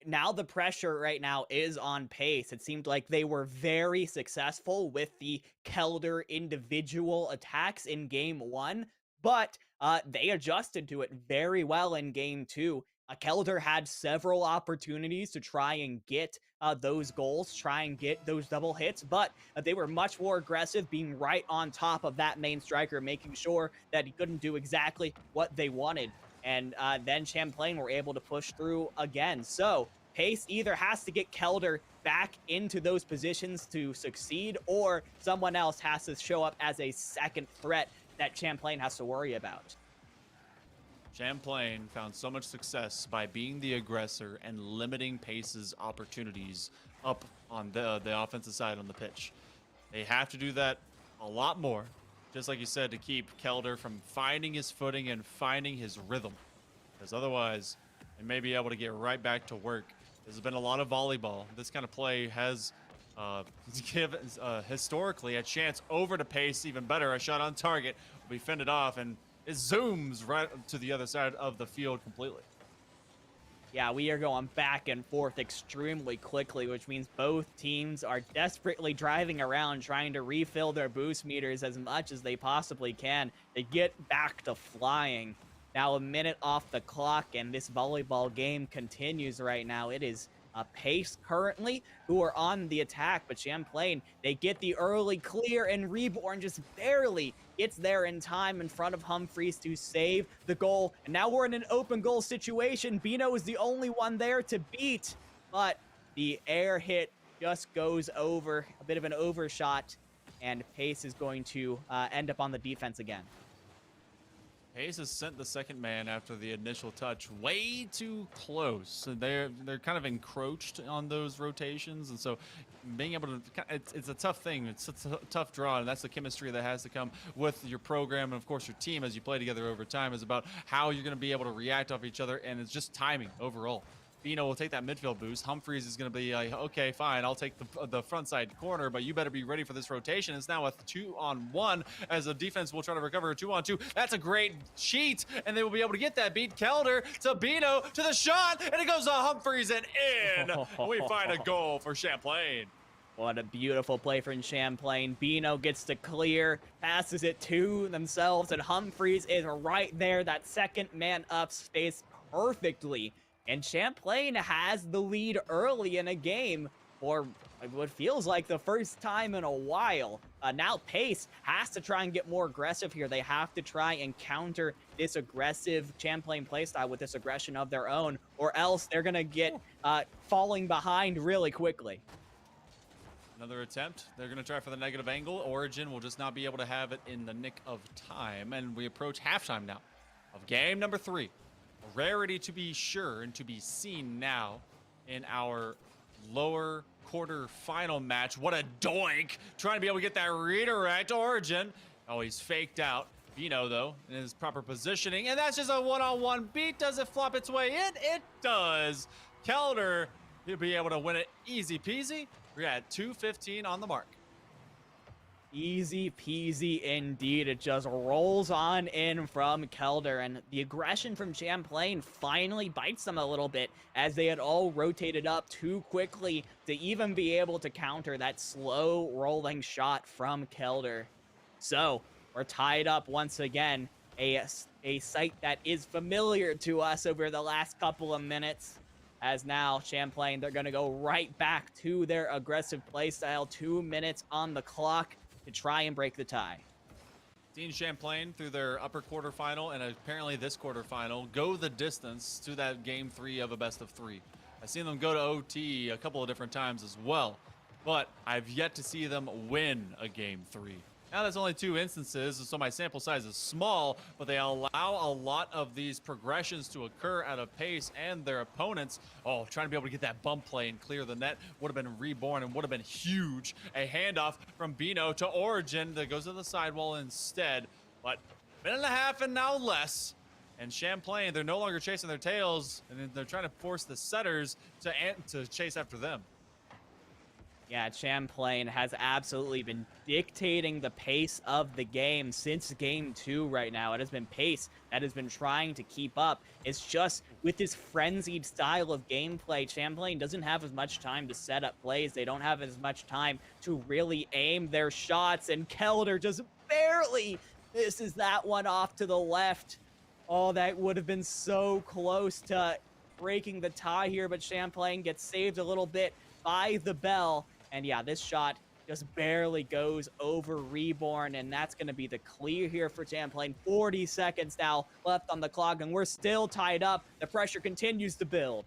now the pressure right now is on Pace. It seemed like they were very successful with the Kelder individual attacks in game 1, but they adjusted to it very well in game 2. Kelder had several opportunities to try and get those goals, try and get those double hits, but they were much more aggressive, being right on top of that main striker, making sure that he couldn't do exactly what they wanted. And then Champlain were able to push through again. So Pace either has to get Kelder back into those positions to succeed, or someone else has to show up as a second threat that Champlain has to worry about. Champlain found so much success by being the aggressor and limiting Pace's opportunities up on the offensive side on the pitch. They have to do that a lot more, just like you said, to keep Kelder from finding his footing and finding his rhythm. Because otherwise, they may be able to get right back to work. There's been a lot of volleyball. This kind of play has given historically a chance over to Pace, even better. A shot on target will be fended off, and it zooms right to the other side of the field completely. Yeah, we are going back and forth extremely quickly, which means both teams are desperately driving around trying to refill their boost meters as much as they possibly can to get back to flying. Now a minute off the clock, and this volleyball game continues right now. It is Pace currently who are on the attack, but Champlain, they get the early clear, and Reborn just barely gets there in time in front of Humphreys to save the goal. And now we're in an open goal situation. Bino is the only one there to beat, but the air hit just goes over, a bit of an overshot, and Pace is going to end up on the defense again. Pace has sent the second man after the initial touch way too close. They're kind of encroached on those rotations, and so being able to, it's a tough thing. It's a tough draw, and that's the chemistry that has to come with your program and of course your team as you play together over time. Is about how you're going to be able to react off each other, and it's just timing overall. Bino will take that midfield boost. Humphreys is going to be like, okay, fine, I'll take the front side corner, but you better be ready for this rotation. It's now a 2-on-1 as the defense will try to recover a 2-on-2. That's a great cheat, and they will be able to get that beat. Kelder to Bino to the shot, and it goes to Humphreys and in. We find a goal for Champlain. What a beautiful play from Champlain. Bino gets to clear, passes it to themselves, and Humphreys is right there. That second man up space perfectly. And Champlain has the lead early in a game for what feels like the first time in a while. Now Pace has to try and get more aggressive here. They have to try and counter this aggressive Champlain playstyle with this aggression of their own, or else they're going to get falling behind really quickly. Another attempt. They're going to try for the negative angle. Origin will just not be able to have it in the nick of time. And we approach halftime now of game number 3. A rarity to be sure and to be seen now in our lower quarter-final match. What a doink! Trying to be able to get that redirect. Origin. Oh, he's faked out. Bino, though, in his proper positioning. And that's just a one-on-one beat. Does it flop its way in? It does. Kelder, he'll be able to win it easy peasy. We're at 2:15 on the mark. Easy peasy indeed. It just rolls on in from Kelder, and the aggression from Champlain finally bites them a little bit as they had all rotated up too quickly to even be able to counter that slow rolling shot from Kelder. So we're tied up once again, a sight that is familiar to us over the last couple of minutes. As now Champlain, they're going to go right back to their aggressive playstyle. 2 minutes on the clock to try and break the tie. Seen Champlain through their upper quarterfinal and apparently this quarterfinal go the distance to that game 3 of a best of 3. I've seen them go to OT a couple of different times as well, but I've yet to see them win a game 3. Now that's only 2 instances, so my sample size is small, but they allow a lot of these progressions to occur at a pace, and their opponents, trying to be able to get that bump play and clear the net would have been reborn and would have been huge. A handoff from Bino to Origin that goes to the sidewall instead, but minute and a half and now less. And Champlain, they're no longer chasing their tails, and they're trying to force the setters to chase after them. Yeah, Champlain has absolutely been dictating the pace of the game since game 2 right now. It has been pace that has been trying to keep up. It's just with this frenzied style of gameplay, Champlain doesn't have as much time to set up plays. They don't have as much time to really aim their shots, and Kelder just barely misses that one off to the left. Oh, that would have been so close to breaking the tie here, but Champlain gets saved a little bit by the bell. And yeah, this shot just barely goes over Reborn, and that's going to be the clear here for Champlain. 40 seconds now left on the clock, and we're still tied up. The pressure continues to build.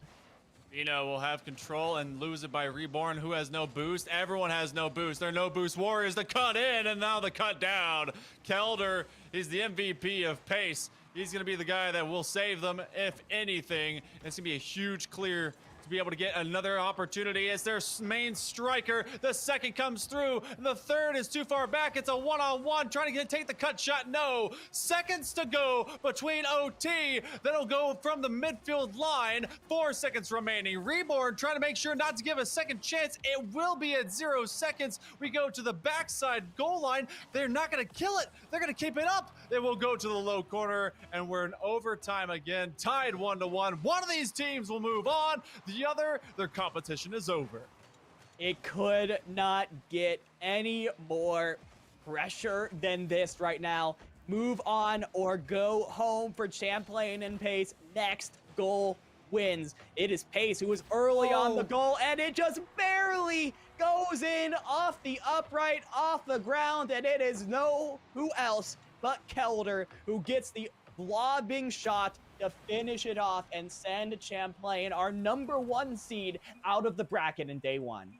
Bino will have control and lose it by Reborn, who has no boost. Everyone has no boost. They're no boost warriors. The cut in, and now the cut down. Kelder is the MVP of pace. He's going to be the guy that will save them, if anything. It's going to be a huge clear to be able to get another opportunity as their main striker. The second comes through. The third is too far back. It's a one-on-one trying to take the cut shot. No. Seconds to go between OT. That'll go from the midfield line. 4 seconds remaining. Reborn trying to make sure not to give a second chance. It will be at 0 seconds. We go to the backside goal line. They're not going to kill it. They're going to keep it up. They will go to the low corner, and we're in overtime again. Tied 1-1. One of these teams will move on. The other, their competition is over. It could not get any more pressure than this right now. Move on or go home for Champlain and Pace. Next goal wins. It is Pace who was early on the goal, and it just barely goes in off the upright, off the ground, and it is who else but Kelder who gets the blobbing shot to finish it off and send Champlain, our #1 seed, out of the bracket in day 1.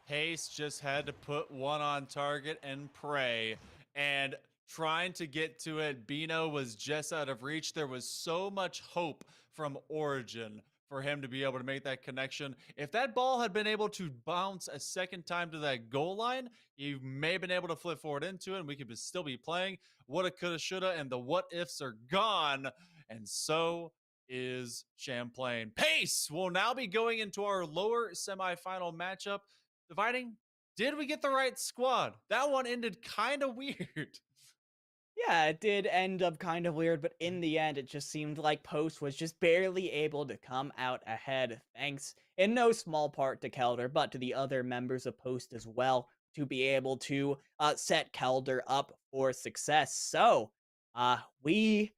Pace just had to put one on target and pray, and trying to get to it, Bino was just out of reach. There was so much hope from Origin for him to be able to make that connection. If that ball had been able to bounce a second time to that goal line, you may have been able to flip forward into it, and we could still be playing. Woulda, coulda, shoulda, and the what ifs are gone. And so is Champlain. Pace will now be going into our lower semifinal matchup, dividing. Did we get the right squad? That one ended kind of weird. Yeah, it did end up kind of weird, but in the end, it just seemed like Post was just barely able to come out ahead, thanks in no small part to Kelder, but to the other members of Post as well, to be able to set Kelder up for success. So, we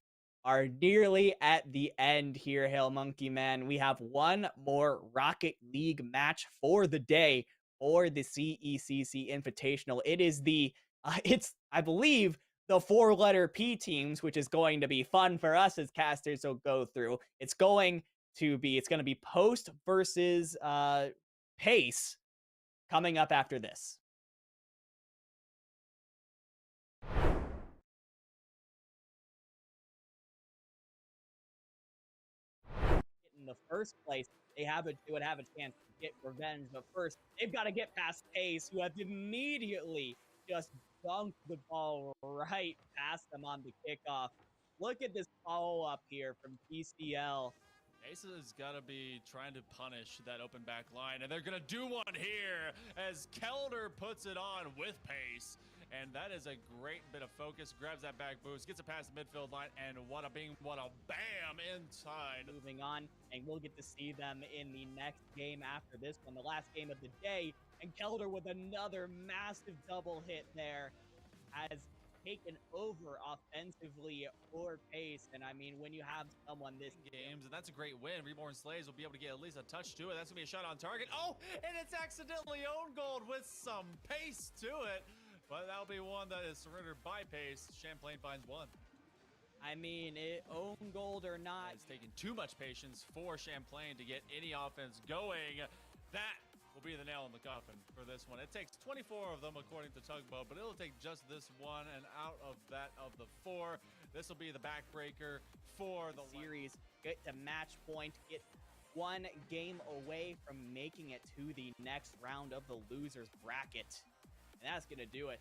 are nearly at the end here, Hail Monkey Man. We have one more Rocket League match for the day for the CECC Invitational. It is I believe, the 4-letter P teams, which is going to be fun for us as casters to go through. It's going to be Post versus Pace coming up after this. In the first place, they would have a chance to get revenge. But first, they've got to get past Pace, who has immediately just dunked the ball right past them on the kickoff. Look at this follow-up here from TCL. Ace has got to be trying to punish that open back line, and they're going to do one here as Kelder puts it on with pace. And that is a great bit of focus. Grabs that back boost, gets it past the midfield line, and what a bing, what a bam inside. Moving on, and we'll get to see them in the next game after this one, the last game of the day. And Kelder with another massive double hit there has taken over offensively for Pace. And I mean, when you have someone this games, and that's a great win. Reborn Slaves will be able to get at least a touch to it. That's gonna be a shot on target. Oh, and it's accidentally own gold with some pace to it. But that'll be one that is surrendered by Pace. Champlain finds one. I mean, own gold or not, it's taking too much patience for Champlain to get any offense going. That will be the nail in the coffin for this one. It takes 24 of them according to Tugboat, but it'll take just this one, and out of that of the 4, this will be the backbreaker for the series. Get to match point, get one game away from making it to the next round of the losers bracket. And that's gonna do it.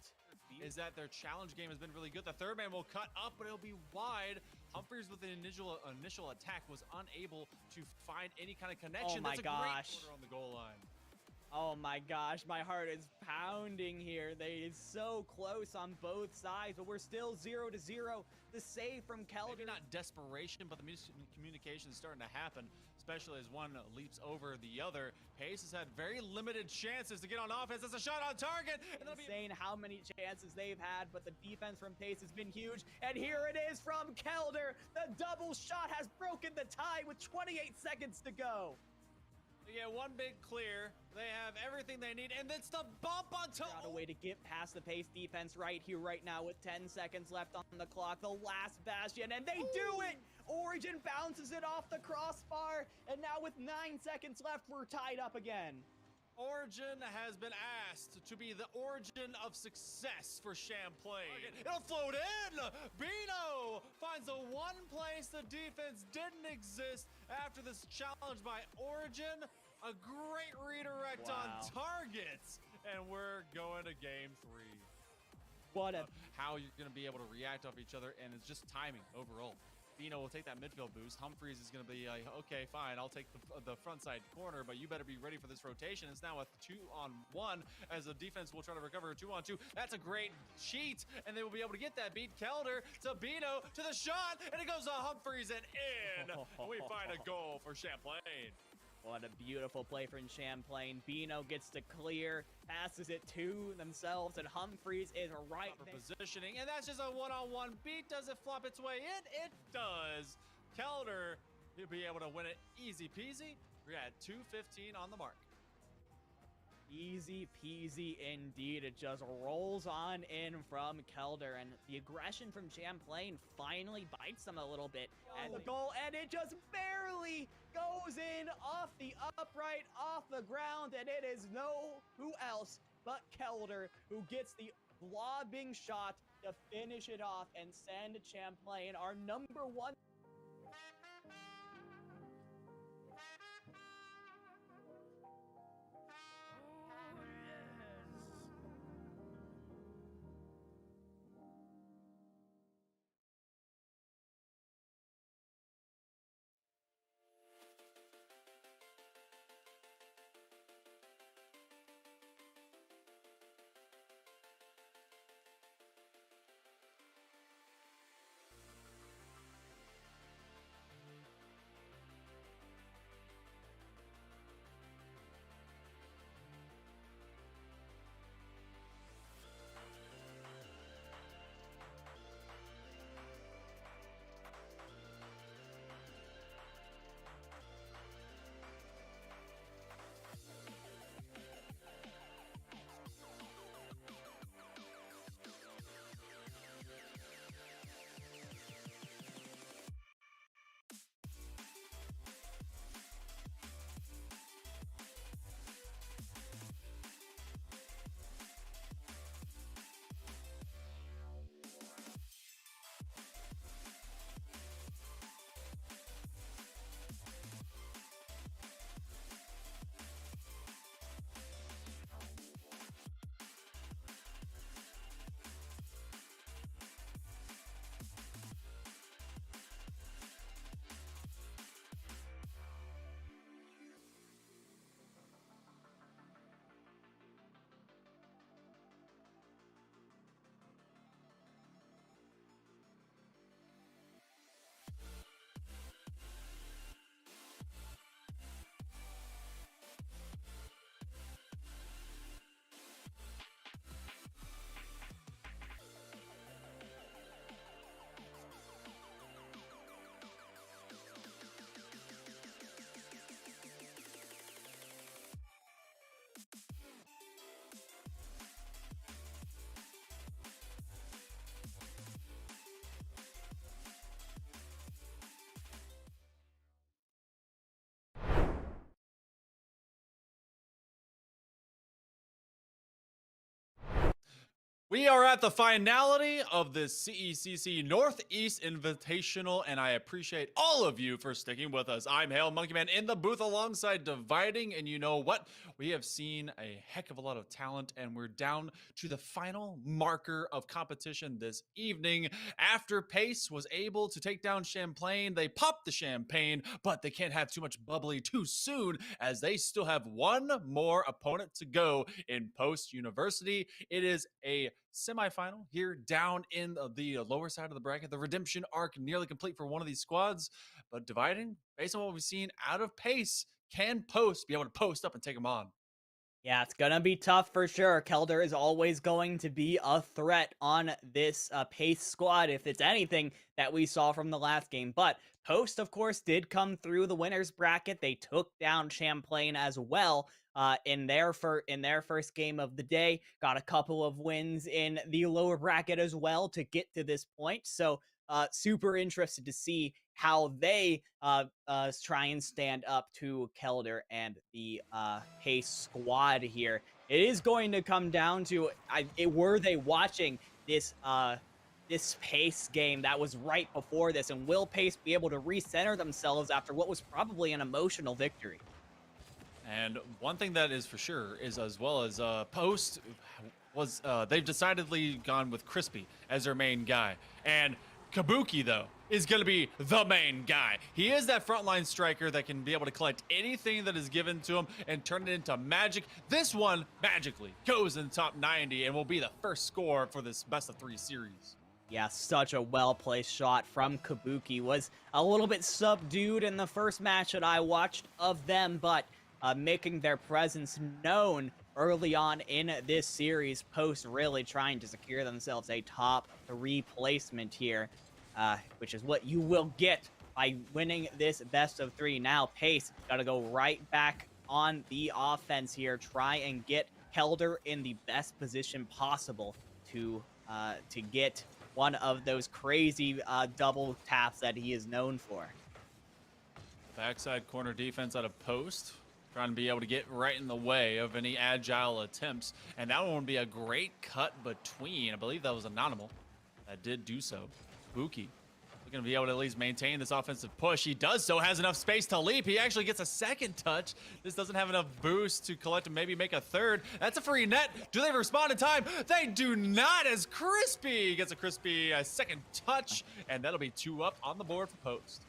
Is that their challenge game has been really good. The third man will cut up, but it'll be wide. Humphreys with the initial attack was unable to find any kind of connection. Oh my That's a gosh. great quarter on the goal line. Oh my gosh, my heart is pounding here. They is so close on both sides, but we're still 0-0. The save from Kelder. Maybe not desperation, but the communication is starting to happen, especially as one leaps over the other. Pace has had very limited chances to get on offense. That's a shot on target. And insane how many chances they've had, but the defense from Pace has been huge. And here it is from Kelder. The double shot has broken the tie with 28 seconds to go. They get one big clear. They have everything they need, and it's the bump on top. Got a way to get past the Pace defense right here, right now, with 10 seconds left on the clock. The last bastion, and they do it! Origin bounces it off the crossbar, and now with 9 seconds left, we're tied up again. Origin has been asked to be the origin of success for Champlain. It'll float in! Bino finds the one place the defense didn't exist after this challenge by Origin. A great redirect on targets. And we're going to game 3. What a... How you're going to be able to react off each other, and it's just timing overall. Bino will take that midfield boost. Humphreys is going to be like, okay, fine, I'll take the front side corner, but you better be ready for this rotation. It's now a 2-on-1 as the defense will try to recover a 2-on-2. That's a great cheat, and they will be able to get that beat. Kelder to Bino to the shot, and it goes to Humphreys and in. And we find a goal for Champlain. What a beautiful play from Champlain. Bino gets to clear, passes it to themselves, and Humphreys is right there. Positioning, and that's just a one-on-one beat. Does it flop its way in? It does. Kelder, he'll be able to win it easy peasy. We're at 2:15 on the mark. Easy peasy indeed. It just rolls on in from Kelder, and the aggression from Champlain finally bites them a little bit at the goal, and it just barely goes in off the upright, off the ground, and it is who else but Kelder who gets the lobbing shot to finish it off and send Champlain, our number 1. We are at the finality of the CECC Northeast Invitational, and I appreciate all of you for sticking with us. I'm Hail Monkeyman in the booth alongside Dividing, and you know what? We have seen a heck of a lot of talent, and we're down to the final marker of competition this evening. After Pace was able to take down Champlain, they popped the champagne, but they can't have too much bubbly too soon, as they still have one more opponent to go in Post University. It is a semifinal here down in the lower side of the bracket. The redemption arc nearly complete for one of these squads, but Dividing, based on what we've seen out of Pace, can be able to post up and take them on. Yeah, it's gonna be tough for sure. Kelder is always going to be a threat on this Pace squad, if it's anything that we saw from the last game. But Post, of course, did come through the winners bracket. They took down Champlain as well in their first game of the day. Got a couple of wins in the lower bracket as well to get to this point. So super interested to see how they try and stand up to Kelder and the Pace squad here. It is going to come down to were they watching this this Pace game that was right before this, and will Pace be able to recenter themselves after what was probably an emotional victory? And one thing that is for sure is, as well as Post was, they've decidedly gone with Crispy as their main guy. And Kabuki, though, is going to be the main guy. He is that frontline striker that can be able to collect anything that is given to him and turn it into magic. This one, magically, goes in top 90 and will be the first score for this best-of-3 series. Yeah, such a well-placed shot from Kabuki. Was a little bit subdued in the first match that I watched of them, but making their presence known early on in this series. Post really trying to secure themselves a top 3 placement here, which is what you will get by winning this best of 3. Now Pace got to go right back on the offense here, try and get Kelder in the best position possible to get one of those crazy double taps that he is known for. Backside corner defense out of Post, trying to be able to get right in the way of any agile attempts. And that one would be a great cut between, I believe that was Anonimal that did do so. Buki going to be able to at least maintain this offensive push. He does so, has enough space to leap. He actually gets a second touch. This doesn't have enough boost to collect and maybe make a third. That's a free net. Do they respond in time? They do not, as Crispy gets a crispy second touch, and that'll be 2 up on the board for Post.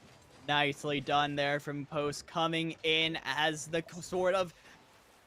Nicely done there from Post, coming in as the sort of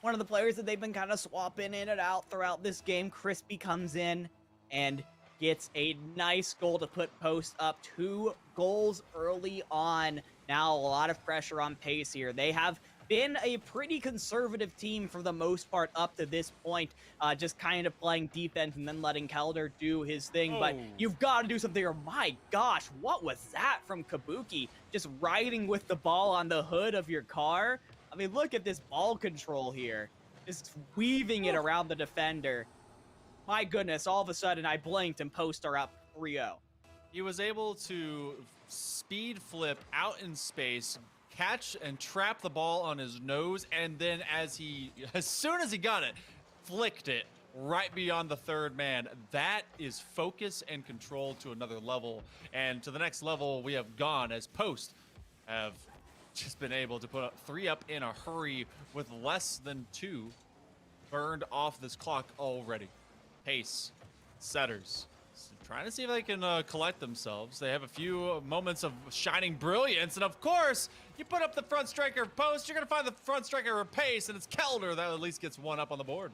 one of the players that they've been kind of swapping in and out throughout this game. Crispy comes in and gets a nice goal to put Post up 2 goals early on. Now a lot of pressure on Pace here. They have been a pretty conservative team for the most part up to this point, just kind of playing defense and then letting Kelder do his thing. But you've got to do something. Or my gosh, what was that from Kabuki? Just riding with the ball on the hood of your car. I mean, look at this ball control here. Just weaving it around the defender. My goodness, all of a sudden I blinked and Post are up 3-0. He was able to speed flip out in space, catch and trap the ball on his nose, and then as soon as he got it, flicked it right beyond the third man. That is focus and control to another level. And to the next level we have gone, as Post have just been able to put 3 up in a hurry with less than 2 burned off this clock already. Pace, setters, trying to see if they can collect themselves. They have a few moments of shining brilliance, and of course, you put up the front striker Post, you're gonna find the front striker of Pace, and it's Kelder that at least gets 1 up on the board.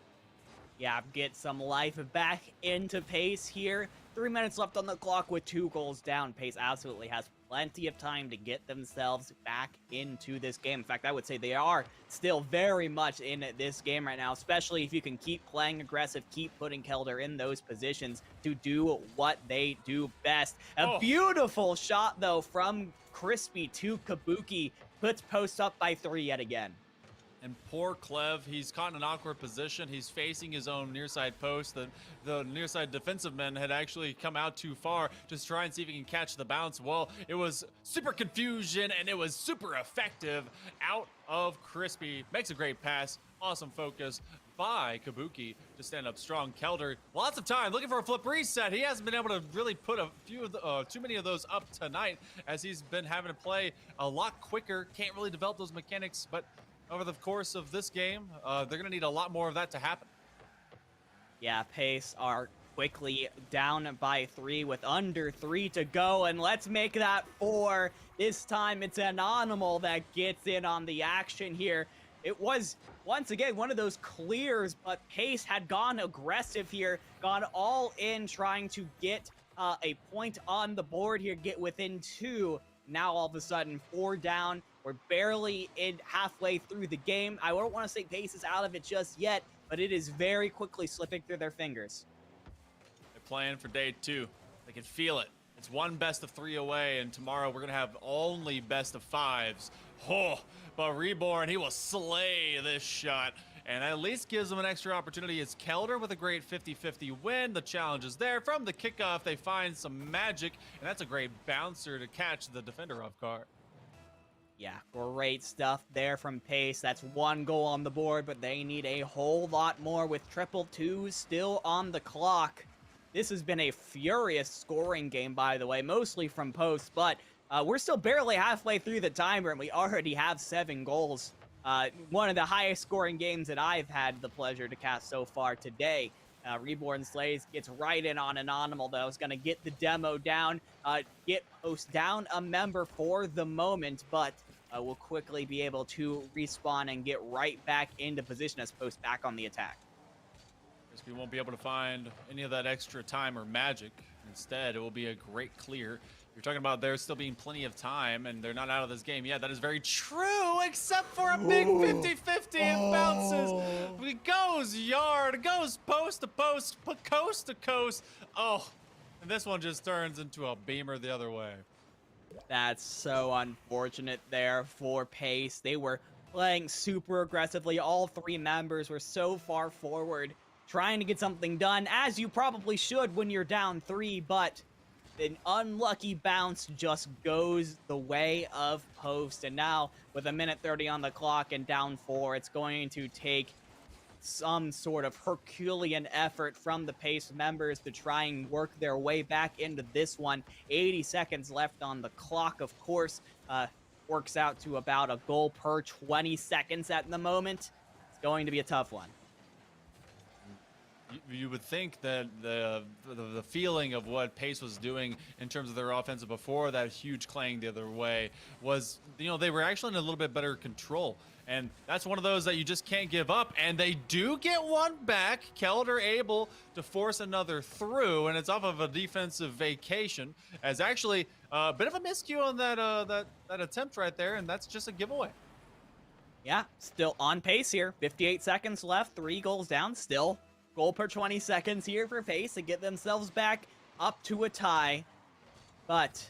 Yeah, get some life back into Pace here. 3 minutes left on the clock with 2 goals down. Pace absolutely has plenty of time to get themselves back into this game. In fact, I would say they are still very much in this game right now, especially if you can keep playing aggressive, keep putting Kelder in those positions to do what they do best. A beautiful shot, though, from Crispy to Kabuki. Puts Post up by 3 yet again. And poor Clev, he's caught in an awkward position. He's facing his own near side post. The near side defensive men had actually come out too far to try and see if he can catch the bounce. Well, it was super confusion and it was super effective out of Crispy. Makes a great pass, awesome focus, by Kabuki to stand up strong. Kelder, lots of time looking for a flip reset. He hasn't been able to really put a few of the, too many of those up tonight, as he's been having to play a lot quicker. Can't really develop those mechanics, but over the course of this game, they're going to need a lot more of that to happen. Yeah, Pace are quickly down by 3 with under 3 to go, and let's make that 4. This time it's an animal that gets in on the action here. It was, once again, one of those clears, but Pace had gone aggressive here, gone all in trying to get a point on the board here, get within 2. Now all of a sudden 4 down. We're barely in halfway through the game. I don't want to say Pace is out of it just yet, but it is very quickly slipping through their fingers. They're playing for day 2. They can feel it. It's one best of 3 away, and tomorrow we're going to have only best of 5s. Oh, but Reborn, he will slay this shot, and at least gives them an extra opportunity. It's Kelder with a great 50-50 win. The challenge is there. From the kickoff, they find some magic, and that's a great bouncer to catch the defender off guard. Yeah, great stuff there from Pace. That's 1 goal on the board, but they need a whole lot more with triple 2s still on the clock. This has been a furious scoring game, by the way, mostly from post, but we're still barely halfway through the timer, and we already have 7 goals. One of the highest scoring games that I've had the pleasure to cast so far today. Reborn Slays gets right in on an animal, though. Is going to get the demo down, get Post down a member for the moment, but will quickly be able to respawn and get right back into position as Post back on the attack. We won't be able to find any of that extra time or magic. Instead, it will be a great clear. You're talking about there still being plenty of time, and they're not out of this game. Yeah, that is very true, except for a big 50-50. It bounces. It goes yard, it goes post to post, coast to coast. Oh, and this one just turns into a beamer the other way. That's so unfortunate there for Pace. They were playing super aggressively. All 3 members were so far forward, trying to get something done, as you probably should when you're down 3, but an unlucky bounce just goes the way of Post. And now, with 1:30 on the clock and down 4, it's going to take some sort of Herculean effort from the Pace members to try and work their way back into this one. 80 seconds left on the clock, of course. Works out to about a goal per 20 seconds at the moment. It's going to be a tough one. You would think that the feeling of what Pace was doing in terms of their offensive before that huge clang the other way was, they were actually in a little bit better control. And that's one of those that you just can't give up. And they do get one back. Kelder able to force another through, and it's off of a defensive vacation. As actually a bit of a miscue on that attempt right there, and that's just a giveaway. Yeah, still on pace here. 58 seconds left, 3 goals down, still. Goal per 20 seconds here for Pace to get themselves back up to a tie. But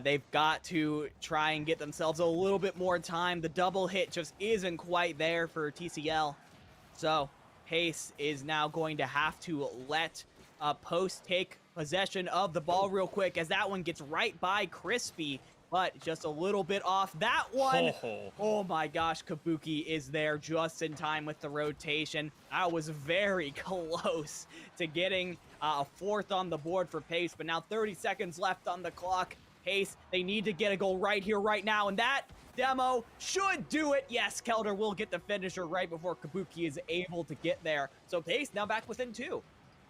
they've got to try and get themselves a little bit more time. The double hit just isn't quite there for TCL. So Pace is now going to have to let Post take possession of the ball real quick, as that one gets right by Crispy, but just a little bit off that one. Oh my gosh, Kabuki is there just in time with the rotation. I was very close to getting a 4th on the board for Pace, but now 30 seconds left on the clock. Pace, they need to get a goal right here, right now, and that demo should do it. Yes, Kelder will get the finisher right before Kabuki is able to get there. So Pace now back within 2.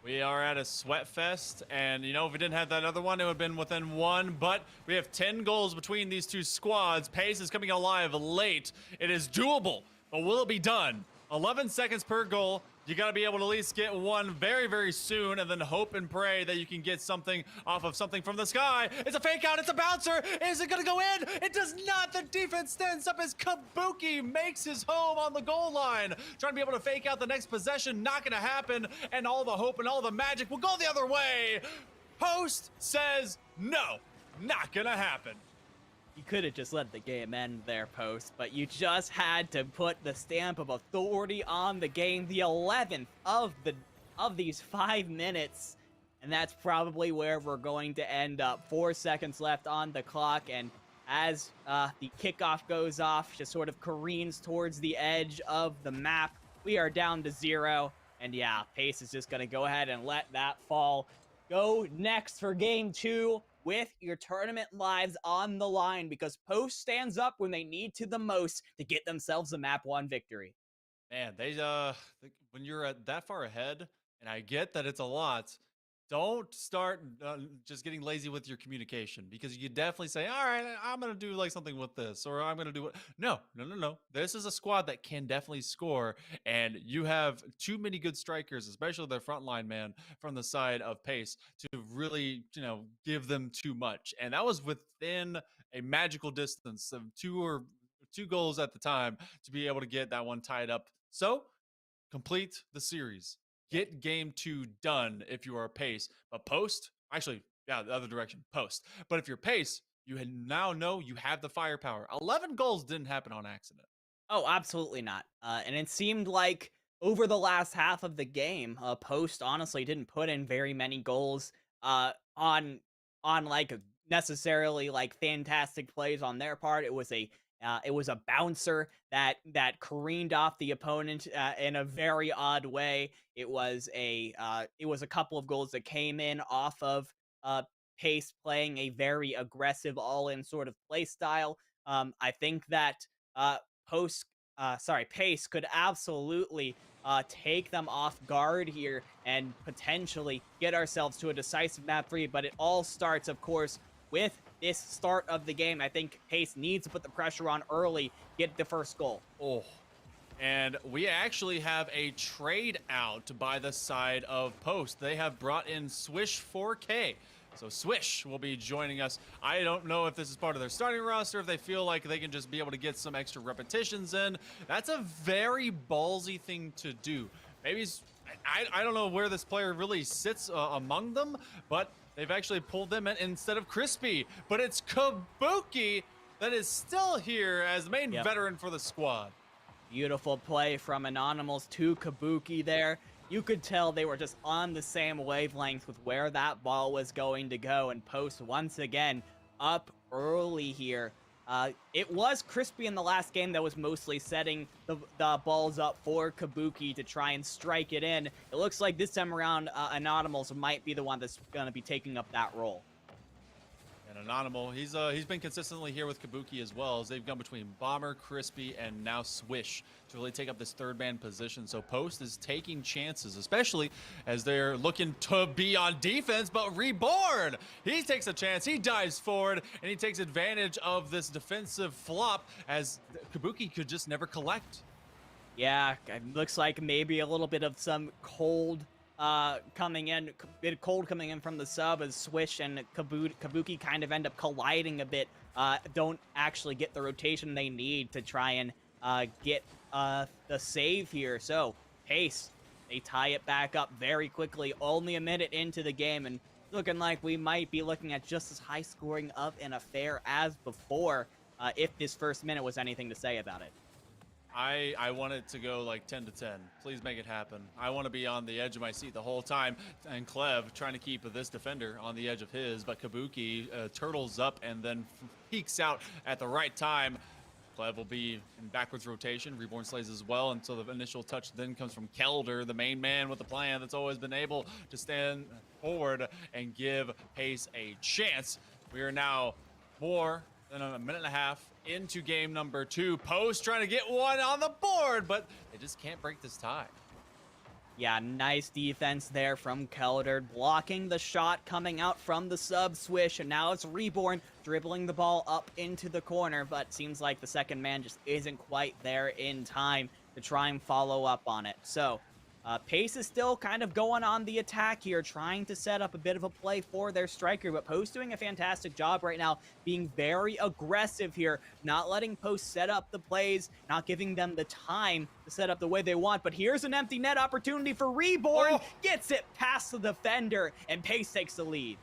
We are at a sweat fest, and if we didn't have that other one, it would have been within 1, but we have 10 goals between these 2 squads. Pace is coming alive late. It is doable, but will it be done? 11 seconds per goal. You got to be able to at least get one very, very soon, and then hope and pray that you can get something off of something from the sky. It's a fake out. It's a bouncer. Is it going to go in? It does not. The defense stands up as Kabuki makes his home on the goal line. Trying to be able to fake out the next possession. Not going to happen. And all the hope and all the magic will go the other way. Post says no. Not going to happen. You could have just let the game end there, Post, but you just had to put the stamp of authority on the game, the 11th of these 5 minutes, and that's probably where we're going to end up. 4 seconds left on the clock, and as the kickoff goes off, just sort of careens towards the edge of the map, We are down to 0. And yeah, Pace is just going to go ahead and let that fall. Go next for game 2 with your tournament lives on the line, because Post stands up when they need to the most to get themselves a map 1 victory. Man, when you're that far ahead, and I get that it's a lot, don't start just getting lazy with your communication, because you definitely say, all right, I'm going to do like something with this, or I'm going to do what. No. This is a squad that can definitely score, and you have too many good strikers, especially their frontline man from the side of Pace, to really, give them too much. And that was within a magical distance of two goals at the time to be able to get that one tied up. So complete the series. Get game 2 done if you are Pace. But Post, actually, yeah, the other direction, Post. But if you're Pace, you now know you have the firepower. 11 goals didn't happen on accident. Oh, absolutely not. And it seemed like over the last half of the game, Post honestly didn't put in very many goals on like necessarily like fantastic plays on their part. It was a bouncer that careened off the opponent in a very odd way. It was a couple of goals that came in off of Pace playing a very aggressive all-in sort of play style. I think that Pace could absolutely take them off guard here and potentially get ourselves to a decisive map 3. But it all starts, of course, with this start of the game. I think Pace needs to put the pressure on early, get the first goal. Oh, and we actually have a trade out by the side of Post. They have brought in Swish 4K. So Swish will be joining us. I don't know if this is part of their starting roster, if they feel like they can just be able to get some extra repetitions in. That's a very ballsy thing to do. Maybe I don't know where this player really sits among them, but they've actually pulled them in instead of Crispy. But it's Kabuki that is still here as the main veteran for the squad. Beautiful play from Anonymous to Kabuki there. You could tell they were just on the same wavelength with where that ball was going to go, and Post once again up early here. It was Crispy in the last game that was mostly setting the balls up for Kabuki to try and strike it in. It looks like this time around, Anonymous might be the one that's going to be taking up that role. And Anonymous, he's been consistently here with Kabuki as well, as they've gone between Bomber, Crispy, and now Swish to really take up this third man position. So Post is taking chances, especially as they're looking to be on defense, but Reborn, he takes a chance, he dives forward, and he takes advantage of this defensive flop as Kabuki could just never collect. Yeah, it looks like maybe a little bit of some cold coming in from the sub, as Swish and Kabuki kind of end up colliding a bit. Don't actually get the rotation they need to try and get the save here. So Pace, they tie it back up very quickly, only a minute into the game, and looking like we might be looking at just as high scoring of an affair as before, if this first minute was anything to say about it. I want it to go like 10 to 10. Please make it happen. I want to be on the edge of my seat the whole time. And Clev trying to keep this defender on the edge of his, but Kabuki turtles up and then peeks out at the right time. Clev will be in backwards rotation. Reborn slays as well until the initial touch then comes from Kelder, the main man with the plan that's always been able to stand forward and give Pace a chance. We are now more than a minute and a half into game number 2. Post trying to get one on the board, but they just can't break this tie. Yeah, nice defense there from Kelder, blocking the shot coming out from the sub Swish, and now it's Reborn dribbling the ball up into the corner, but seems like the second man just isn't quite there in time to try and follow up on it. So Pace is still kind of going on the attack here, trying to set up a bit of a play for their striker, but Post doing a fantastic job right now, being very aggressive here, not letting Post set up the plays, not giving them the time to set up the way they want. But here's an empty net opportunity for Reborn, gets it past the defender, and Pace takes the lead.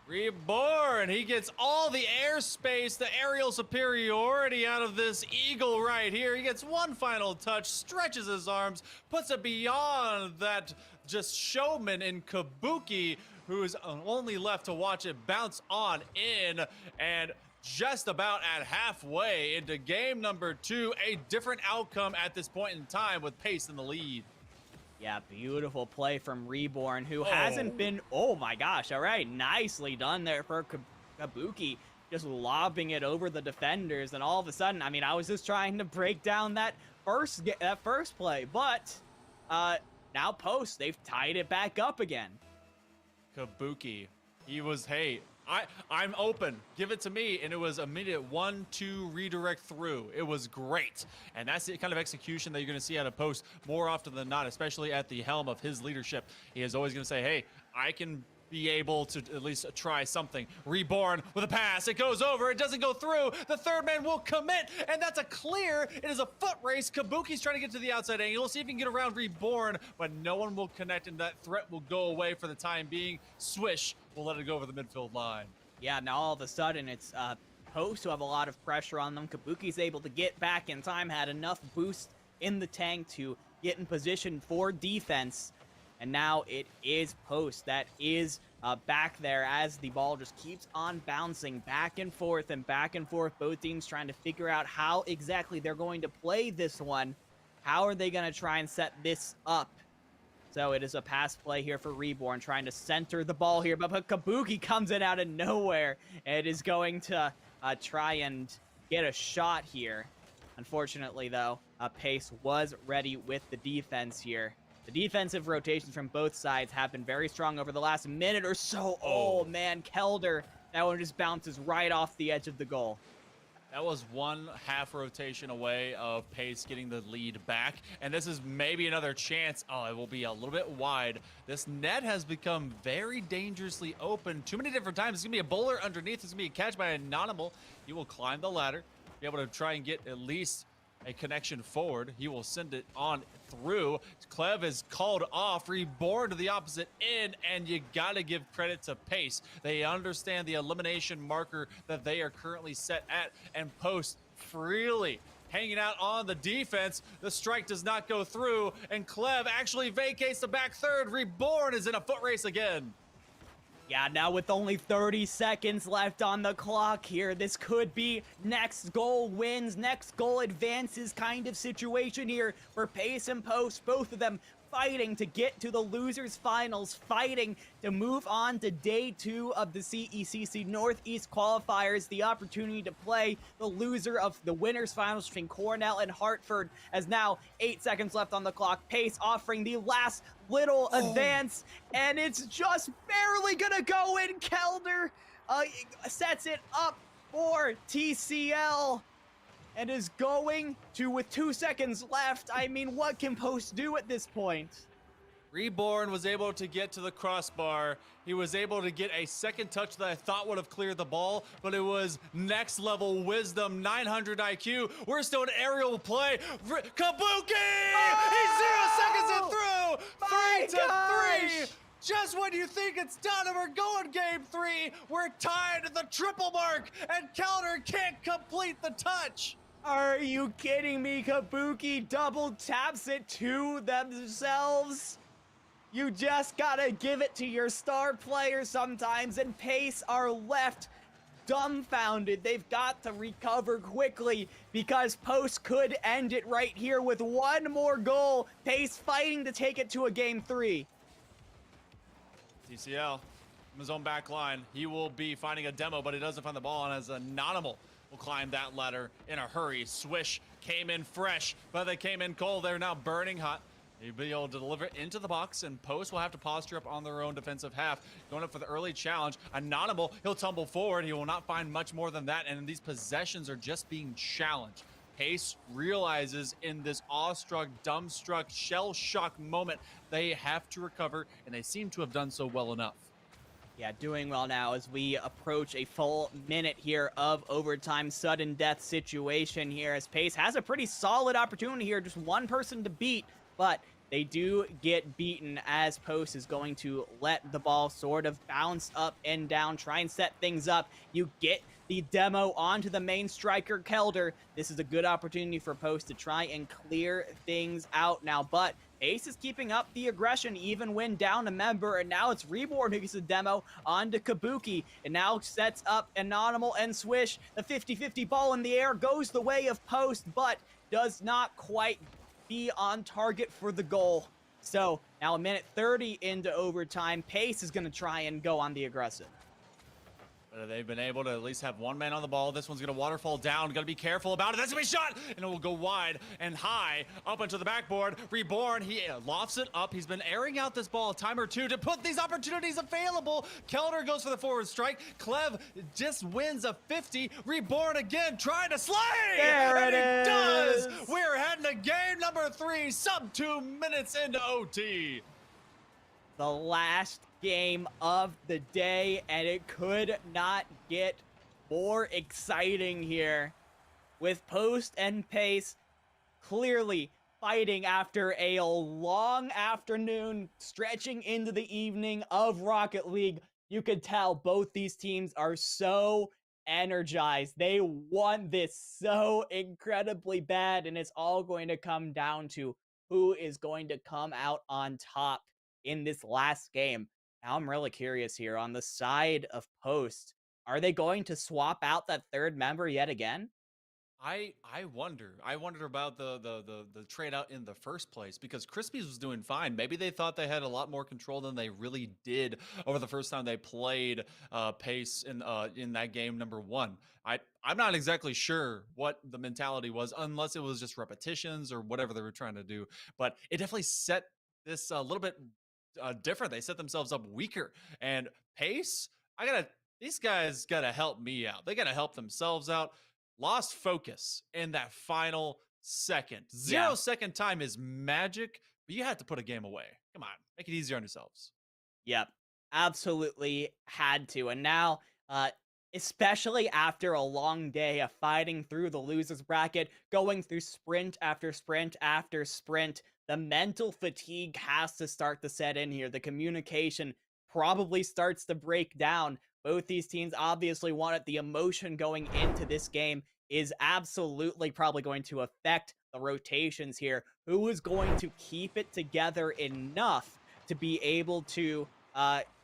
Reborn, he gets all the airspace, the aerial superiority out of this eagle right here. He gets one final touch, stretches his arms, puts it beyond that just showman in Kabuki, who is only left to watch it bounce on in. And just about at halfway into game number 2. A different outcome at this point in time with Pace in the lead. Yeah, beautiful play from Reborn, who hasn't been... Oh my gosh, all right. Nicely done there for Kabuki. Just lobbing it over the defenders, and all of a sudden, I mean, I was just trying to break down that first play, but now Post, they've tied it back up again. Kabuki, he was, hey, I'm open, give it to me, and it was immediate 1-2 redirect through. It was great, and that's the kind of execution that you're going to see out of Post more often than not, especially at the helm of his leadership. He is always going to say, hey, I can be able to at least try something. Reborn with a pass, it goes over, it doesn't go through, the third man will commit, and that's a clear. It is a foot race. Kabuki's trying to get to the outside angle, see if he can get around Reborn, but no one will connect, and that threat will go away for the time being. Swish will let it go over the midfield line. Yeah, now all of a sudden it's Post who have a lot of pressure on them. Kabuki's able to get back in time, had enough boost in the tank to get in position for defense. And now it is Post that is back there as the ball just keeps on bouncing back and forth and back and forth. Both teams trying to figure out how exactly they're going to play this one. How are they going to try and set this up? So it is a pass play here for Reborn, trying to center the ball here. But Kabuki comes in out of nowhere. It is going to try and get a shot here. Unfortunately, though, Pace was ready with the defense here. The defensive rotations from both sides have been very strong over the last minute or so. Oh, man, Kelder. That one just bounces right off the edge of the goal. That was one half rotation away of Pace getting the lead back. And this is maybe another chance. Oh, it will be a little bit wide. This net has become very dangerously open too many different times. It's going to be a bowler underneath. It's going to be a catch by Anonymal. He will climb the ladder, be able to try and get at least a connection forward. He will send it on through. Clev is called off. Reborn to the opposite end, and you gotta give credit to Pace. They understand the elimination marker that they are currently set at, and Post freely hanging out on the defense. The strike does not go through, and Clev actually vacates the back third. Reborn is in a foot race again. Yeah, now with only 30 seconds left on the clock here, this could be next goal wins, next goal advances kind of situation here for Pace and Post, both of them fighting to get to the losers finals, fighting to move on to day 2 of the CECC Northeast qualifiers, the opportunity to play the loser of the winners finals between Cornell and Hartford, as now 8 seconds left on the clock. Pace offering the last little advance, and it's just barely gonna go in. Kelder sets it up for TCL and is going to, with 2 seconds left. I mean, what can Post do at this point? Reborn was able to get to the crossbar. He was able to get a second touch that I thought would have cleared the ball, but it was next level wisdom, 900 IQ. We're still in aerial play. Kabuki! He's 0 seconds and through! 3-3! Just when you think it's done and we're going game 3, we're tied at the triple mark, and Kelder can't complete the touch. Are you kidding me? Kabuki double taps it to themselves. You just gotta give it to your star player sometimes, and Pace are left dumbfounded. They've got to recover quickly because Post could end it right here with one more goal. Pace fighting to take it to a game 3. TCL from his own back line. He will be finding a demo, but he doesn't find the ball, and as Anonymal will climb that ladder in a hurry. Swish came in fresh, but they came in cold. They're now burning hot. He'll be able to deliver it into the box, and Post will have to posture up on their own defensive half. Going up for the early challenge. Anonymal, he'll tumble forward. He will not find much more than that, and these possessions are just being challenged. Pace realizes in this awestruck, dumbstruck, shell-shock moment, they have to recover, and they seem to have done so well enough. Yeah, doing well now as we approach a full minute here of overtime. Sudden death situation here as Pace has a pretty solid opportunity here. Just one person to beat, but they do get beaten as Post is going to let the ball sort of bounce up and down, try and set things up. You get the demo onto the main striker, Kelder. This is a good opportunity for Post to try and clear things out now, but Pace is keeping up the aggression even when down a member, and now it's Reborn who gets a demo onto Kabuki, and now sets up Anonymal and Swish. The 50-50 ball in the air goes the way of Post, but does not quite be on target for the goal. So now a minute 30 into overtime, Pace is going to try and go on the aggressive. They've been able to at least have one man on the ball. This one's going to waterfall down. Got to be careful about it. That's going to be shot, and it will go wide and high up into the backboard. Reborn, he lofts it up. He's been airing out this ball a time or two to put these opportunities available. Kelder goes for the forward strike. Clev just wins a 50. Reborn again, trying to slay. There and it he does. is. We're heading to game number 3, sub 2 minutes into OT. The last game of the day, and it could not get more exciting here, with Post and Pace clearly fighting after a long afternoon stretching into the evening of Rocket League. You could tell both these teams are so energized. They want this so incredibly bad, and it's all going to come down to who is going to come out on top in this last game. Now I'm really curious here on the side of Post. Are they going to swap out that third member yet again? I wonder about the trade out in the first place, because Crispies was doing fine. Maybe they thought they had a lot more control than they really did over the first time they played Pace in that game number 1. I'm not exactly sure what the mentality was, unless it was just repetitions or whatever they were trying to do. But it definitely set this a little bit different. They set themselves up weaker. And Pace, these guys gotta help me out. They gotta help themselves out. Lost focus in that final second. 0 second time is magic, but you have to put a game away. Come on, make it easier on yourselves. Yep, absolutely had to. And now, especially after a long day of fighting through the losers bracket, going through sprint after sprint after sprint, the mental fatigue has to start to set in here. The communication probably starts to break down. Both these teams obviously want it. The emotion going into this game is absolutely probably going to affect the rotations here. Who is going to keep it together enough to be able to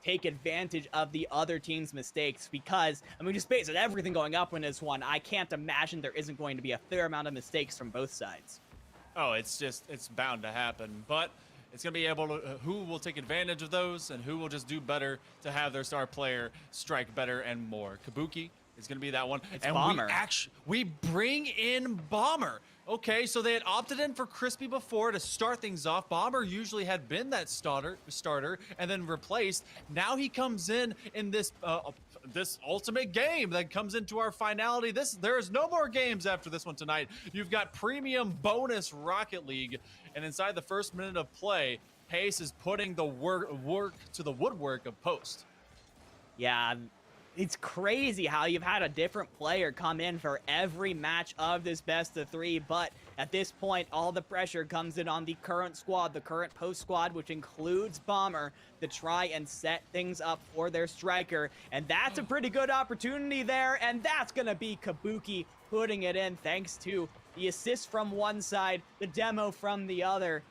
take advantage of the other team's mistakes? Because, I mean, just based on everything going up in this one, I can't imagine there isn't going to be a fair amount of mistakes from both sides. Oh, it's bound to happen, but it's going to be able to, who will take advantage of those and who will just do better to have their star player strike better and more. Kabuki is going to be that one. It's Bomber. We bring in Bomber. Okay, so they had opted in for Crispy before to start things off. Bomber usually had been that starter and then replaced. Now he comes in this this ultimate game that comes into our finality. There is no more games after this one tonight. You've got premium bonus Rocket League, and inside the first minute of play, Pace is putting the work to the woodwork of Post. Yeah, it's crazy how you've had a different player come in for every match of this best of 3, but at this point, all the pressure comes in on the current squad, the current Post squad, which includes Bomber, to try and set things up for their striker, and that's a pretty good opportunity there, and that's gonna be Kabuki putting it in thanks to the assist from one side, the demo from the other,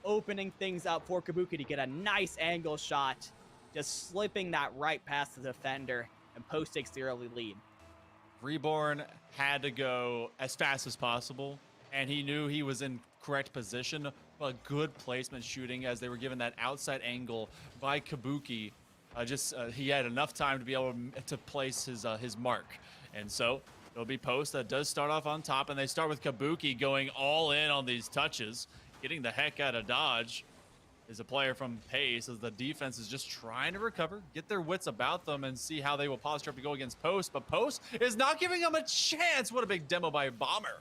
opening things up for Kabuki to get a nice angle shot, just slipping that right past the defender, and Post takes the early lead. Reborn had to go as fast as possible, and he knew he was in correct position, but good placement shooting as they were given that outside angle by Kabuki. He had enough time to be able to place his mark, and so it'll be Post that does start off on top, and they start with Kabuki going all in on these touches, getting the heck out of dodge. Is a player from Pace as the defense is just trying to recover, get their wits about them, and see how they will posture up to go against Post. But Post is not giving them a chance. What a big demo by Bomber.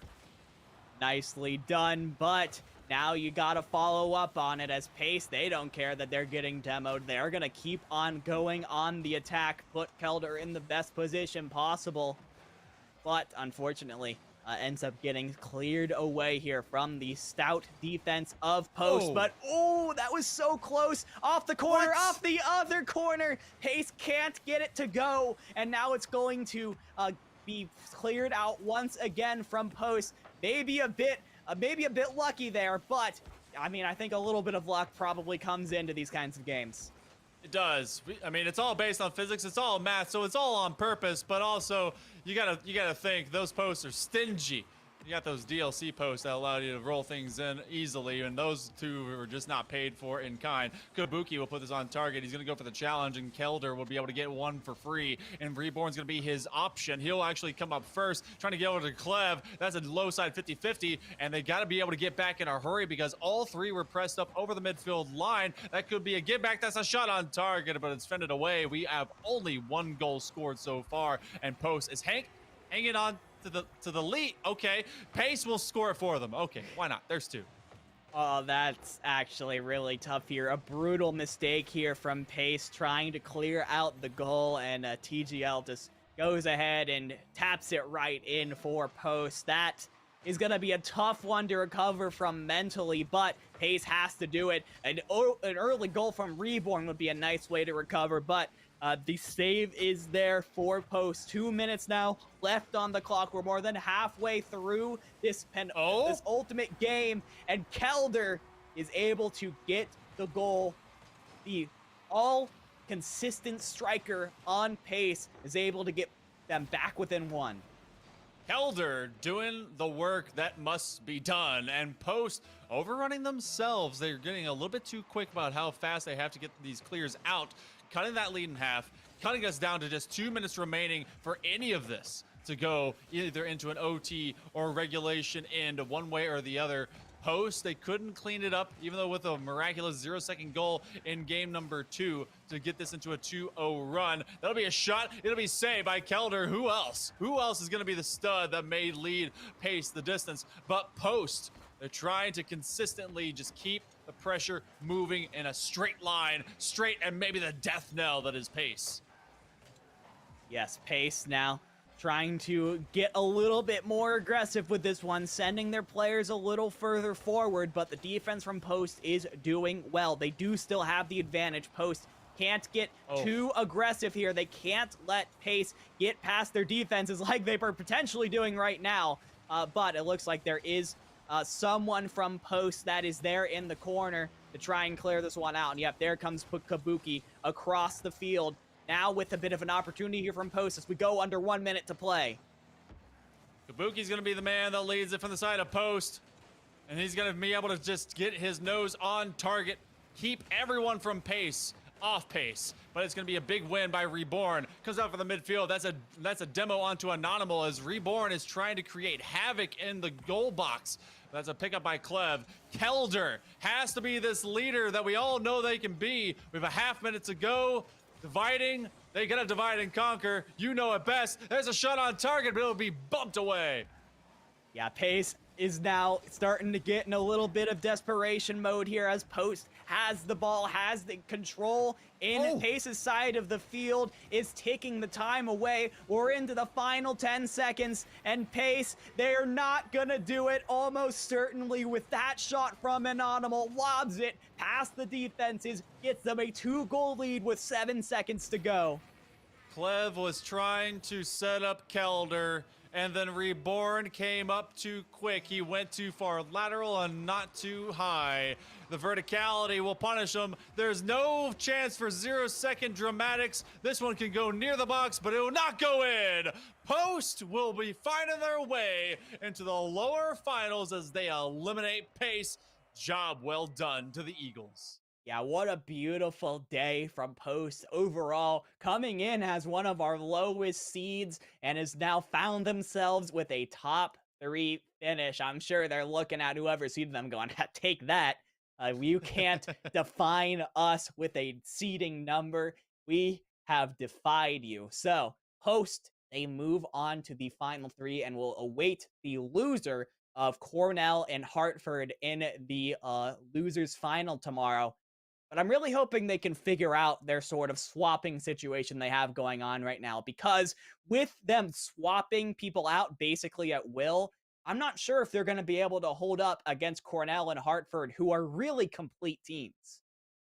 Nicely done, but now you gotta follow up on it as Pace, they don't care that they're getting demoed. They're gonna keep on going on the attack, put Kelder in the best position possible. But unfortunately, ends up getting cleared away here from the stout defense of Post. But, that was so close. Off the corner, off the other corner. Pace can't get it to go. And now it's going to be cleared out once again from Post. Maybe a bit lucky there, but I mean, I think a little bit of luck probably comes into these kinds of games. It does. I mean, it's all based on physics. It's all math, so it's all on purpose. But also, you gotta think those posts are stingy. You got those DLC posts that allow you to roll things in easily, and those two are just not paid for in kind. Kabuki will put this on target. He's going to go for the challenge, and Kelder will be able to get one for free, and Reborn's going to be his option. He'll actually come up first, trying to get over to Clev. That's a low side 50-50, and they got to be able to get back in a hurry because all three were pressed up over the midfield line. That could be a give back. That's a shot on target, but it's fended away. We have only one goal scored so far, and Post is hanging on to the lead. Okay, Pace will score it for them. Okay, why not? There's two. Oh, that's actually really tough here. A brutal mistake here from Pace trying to clear out the goal, and TGL just goes ahead and taps it right in for Post. That is going to be a tough one to recover from mentally, but Pace has to do it. An early goal from Reborn would be a nice way to recover, but the save is there for Post. 2 minutes now left on the clock. We're more than halfway through this ultimate game, and Kelder is able to get the goal. The all-consistent striker on Pace is able to get them back within one. Kelder doing the work that must be done, and Post overrunning themselves. They're getting a little bit too quick about how fast they have to get these clears out, cutting that lead in half, cutting us down to just 2 minutes remaining for any of this to go either into an OT or regulation end one way or the other. Post, they couldn't clean it up, even though with a miraculous 0-second goal in game number 2 to get this into a 2-0 run. That'll be a shot. It'll be saved by Kelder. Who else? Who else is going to be the stud that may lead Pace the distance but Post? They're trying to consistently just keep the pressure moving in a straight line, straight and maybe the death knell that is Pace. Yes, Pace now trying to get a little bit more aggressive with this one, sending their players a little further forward, but the defense from Post is doing well. They do still have the advantage. Post can't get too aggressive here. They can't let Pace get past their defenses like they are potentially doing right now, but it looks like there is someone from Post that is there in the corner to try and clear this one out. And yep, there comes Kabuki across the field. Now with a bit of an opportunity here from Post as we go under 1 minute to play. Kabuki's going to be the man that leads it from the side of Post. And he's going to be able to just get his nose on target, keep everyone from Pace off Pace. But it's going to be a big win by Reborn. Comes out for the midfield. That's a demo onto Anonymal as Reborn is trying to create havoc in the goal box. That's a pickup by Clev. Kelder has to be this leader that we all know they can be. We have a half minute to go. Dividing, they gotta divide and conquer. You know it best. There's a shot on target, but it'll be bumped away. Yeah, Pace is now starting to get in a little bit of desperation mode here as Post has the ball, has the control in Pace's side of the field, is taking the time away. We're into the final 10 seconds, and Pace, they're not gonna do it almost certainly with that shot from Anonymal, lobs it past the defenses, gets them a 2-goal lead with 7 seconds to go. Clev was trying to set up Kelder, and then Reborn came up too quick. He went too far lateral and not too high. The verticality will punish him. There's no chance for 0-second dramatics. This one can go near the box, but it will not go in. Post will be finding their way into the lower finals as they eliminate Pace. Job well done to the Eagles. Yeah, what a beautiful day from Post overall, coming in as one of our lowest seeds and has now found themselves with a top 3 finish. I'm sure they're looking at whoever seeded them going, take that. You can't define us with a seeding number. We have defied you. So, Post, they move on to the final 3 and will await the loser of Cornell and Hartford in the losers final tomorrow. But I'm really hoping they can figure out their sort of swapping situation they have going on right now, because with them swapping people out basically at will, I'm not sure if they're going to be able to hold up against Cornell and Hartford, who are really complete teams.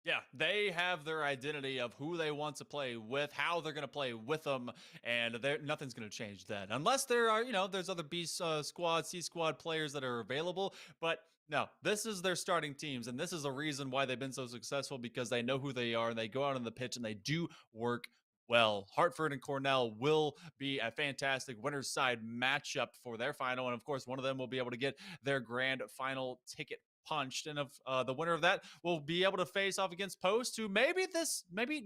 Yeah, they have their identity of who they want to play with, how they're going to play with them, and nothing's going to change that. Unless there are, there's other B squad, C squad players that are available, but No, this is their starting teams, and this is a reason why they've been so successful because they know who they are and they go out on the pitch and they do work well. Hartford and Cornell will be a fantastic winner's side matchup for their final, and of course, one of them will be able to get their grand final ticket punched, and if the winner of that will be able to face off against Post, who maybe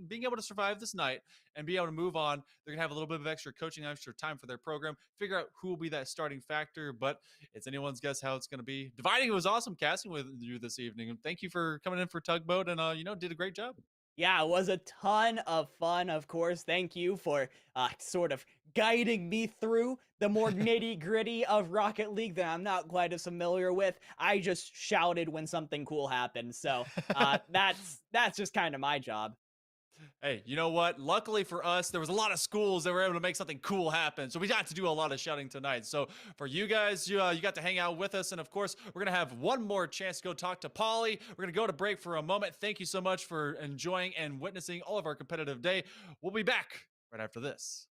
being able to survive this night and be able to move on. They're gonna have a little bit of extra coaching, extra time for their program, figure out who will be that starting factor, but it's anyone's guess how it's going to be. Dividing, it was awesome casting with you this evening, and thank you for coming in for Tugboat, and did a great job. Yeah, it was a ton of fun, of course. Thank you for sort of guiding me through the more nitty-gritty of Rocket League that I'm not quite as familiar with. I just shouted when something cool happened, so that's just kind of my job. Hey, you know what? Luckily for us, there was a lot of schools that were able to make something cool happen. So we got to do a lot of shouting tonight. So for you guys, you got to hang out with us. And of course, we're going to have one more chance to go talk to Polly. We're going to go to break for a moment. Thank you so much for enjoying and witnessing all of our competitive day. We'll be back right after this.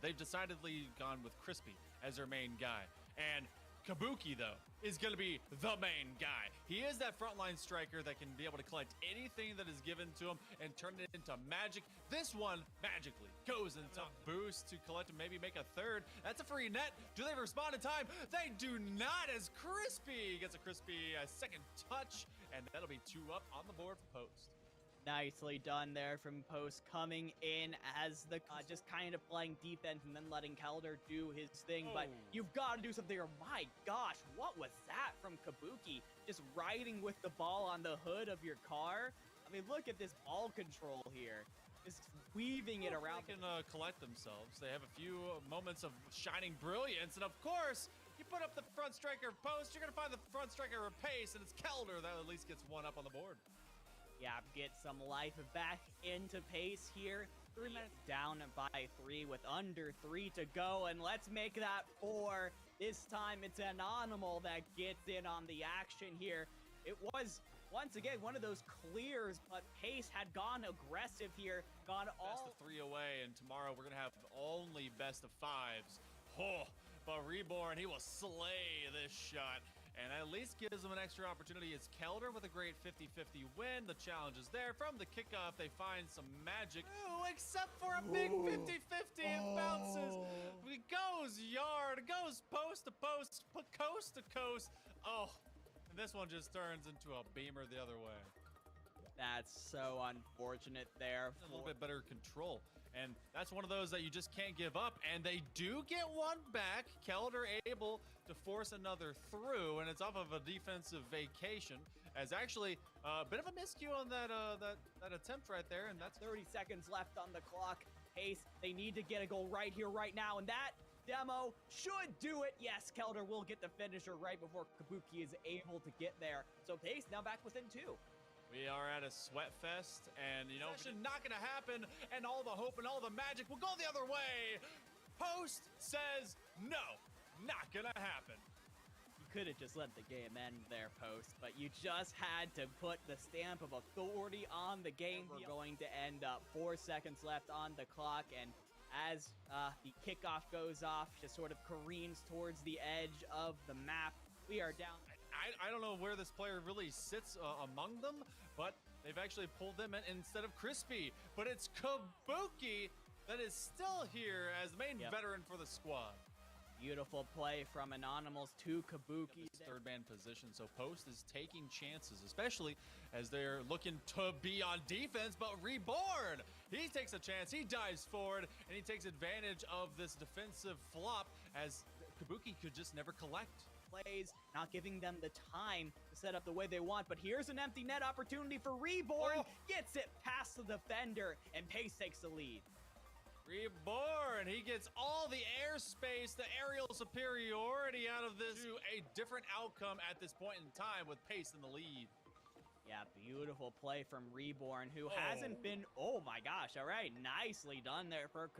They've decidedly gone with Crispy as their main guy. And Kabuki, though, is going to be the main guy. He is that frontline striker that can be able to collect anything that is given to him and turn it into magic. This one, magically, goes into boost to collect and maybe make a third. That's a free net. Do they respond in time? They do not, as Crispy gets a second touch, and that'll be 2 up on the board for Post. Nicely done there from Post, coming in as the just kind of playing defense and then letting Kelder do his thing. But you've got to do something. Oh my gosh, what was that from Kabuki? Just riding with the ball on the hood of your car. I mean, look at this ball control here. Just weaving it around. They can collect themselves. They have a few moments of shining brilliance, and of course, you put up the front striker Post, you're gonna find the front striker of Pace, and it's Kelder that at least gets 1 up on the board. Yeah, get some life back into Pace here. 3 minutes down by 3 with under 3 to go, and let's make that 4. This time it's an Animal that gets in on the action here. It was, once again, one of those clears, but Pace had gone aggressive here, gone all... Best of 3 away, and tomorrow we're going to have only best of 5s. Oh, but Reborn, he will slay this shot. And at least gives them an extra opportunity. It's Kelder with a great 50-50 win. The challenge is there. From the kickoff, they find some magic. Ooh, except for a big 50-50. It bounces. It goes yard. It goes post to post. Coast to coast. Oh, and this one just turns into a beamer the other way. That's so unfortunate there. A little bit better control. And that's one of those that you just can't give up. And they do get 1 back. Kelder able to force another through, and it's off of a defensive vacation. As actually a bit of a miscue on that attempt right there, and that's 30 seconds left on the clock. Pace, they need to get a goal right here, right now, and that demo should do it. Yes, Kelder will get the finisher right before Kabuki is able to get there. So Pace now back within 2. We are at a sweat fest, and you know, it's not gonna happen, and all the hope and all the magic will go the other way. Post says no, not gonna happen. You could have just let the game end there, Post, but you just had to put the stamp of authority on the game. We're going to end up 4 seconds left on the clock, and as the kickoff goes off, just sort of careens towards the edge of the map, we are down. I don't know where this player really sits among them, but they've actually pulled them in instead of Crispy. But it's Kabuki that is still here as the main veteran for the squad. Beautiful play from Anonymous to Kabuki. Third man position, so Post is taking chances, especially as they're looking to be on defense, but Reborn, he takes a chance, he dives forward, and he takes advantage of this defensive flop as Kabuki could just never collect. Plays, not giving them the time to set up the way they want, but here's an empty net opportunity for Reborn. Gets it past the defender, and Pace takes the lead. Reborn, he gets all the airspace, the aerial superiority out of this to a different outcome at this point in time with Pace in the lead. Yeah, beautiful play from Reborn, who hasn't been, oh my gosh, all right, nicely done there for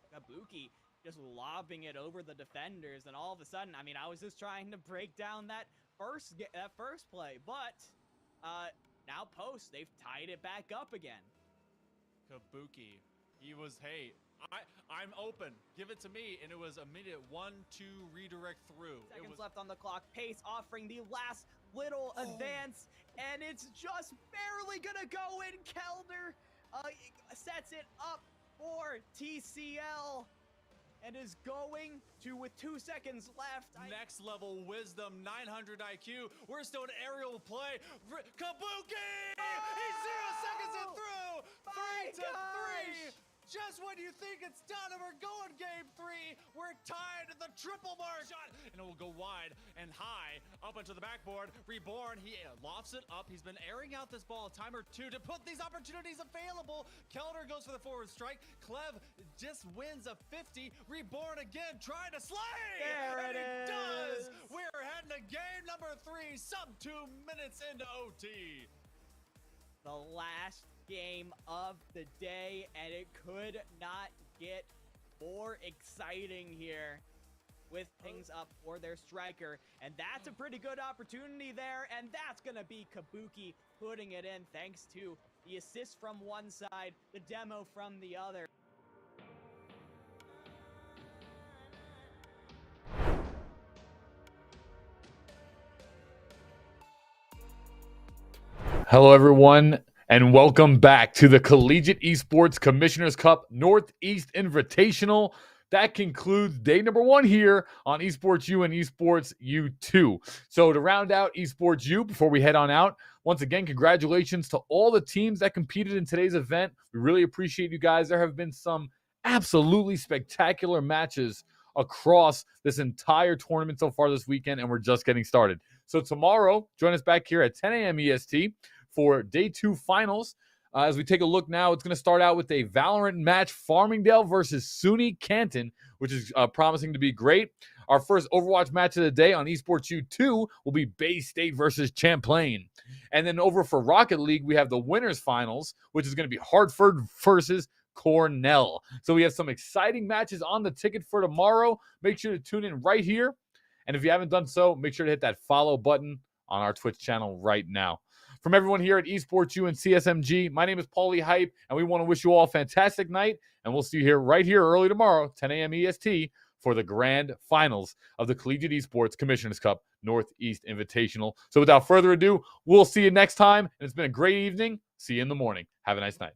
Kabuki. Just lobbing it over the defenders, and all of a sudden, I mean, I was just trying to break down that first play, but now Post, they've tied it back up again. Kabuki. He was, hey, I'm open. Give it to me. And it was immediate 1-2 redirect through. Seconds left on the clock. Pace offering the last little advance, and it's just barely gonna go in. Kelder sets it up for TCL and is going to, with 2 seconds left. Next level wisdom, 900 IQ. We're still an aerial play. Kabuki! He's 0 seconds and through. 3-3. Just when you think it's done and we're going game 3, we're tied at the triple mark. Shot, and it will go wide and high up into the backboard. Reborn, he lofts it up. He's been airing out this ball a time or two to put these opportunities available. Kelder goes for the forward strike. Clev just wins a 50. Reborn again, trying to slay. There it is. Does. We're heading to game number 3, sub 2 minutes into OT. The last game of the day, and it could not get more exciting here with things up for their striker, and that's a pretty good opportunity there, and that's gonna be Kabuki putting it in thanks to the assist from one side, the demo from the other. Hello, everyone, and welcome back to the Collegiate Esports Commissioner's Cup Northeast Invitational. That concludes day number 1 here on Esports U and Esports U2. So to round out Esports U before we head on out, once again, congratulations to all the teams that competed in today's event. We really appreciate you guys. There have been some absolutely spectacular matches across this entire tournament so far this weekend, and we're just getting started. So tomorrow, join us back here at 10 a.m. EST for day 2 finals. As we take a look now, it's going to start out with a Valorant match, Farmingdale versus SUNY Canton, which is promising to be great. Our first Overwatch match of the day on Esports U2 will be Bay State versus Champlain. And then over for Rocket League, we have the winners finals, which is going to be Hartford versus Cornell. So we have some exciting matches on the ticket for tomorrow. Make sure to tune in right here. And if you haven't done so, make sure to hit that follow button on our Twitch channel right now. From everyone here at Esports U and CSMG, my name is Paulie Hype, and we want to wish you all a fantastic night, and we'll see you here right here early tomorrow, 10 a.m. EST, for the grand finals of the Collegiate Esports Commissioner's Cup Northeast Invitational. So without further ado, we'll see you next time, and it's been a great evening. See you in the morning. Have a nice night.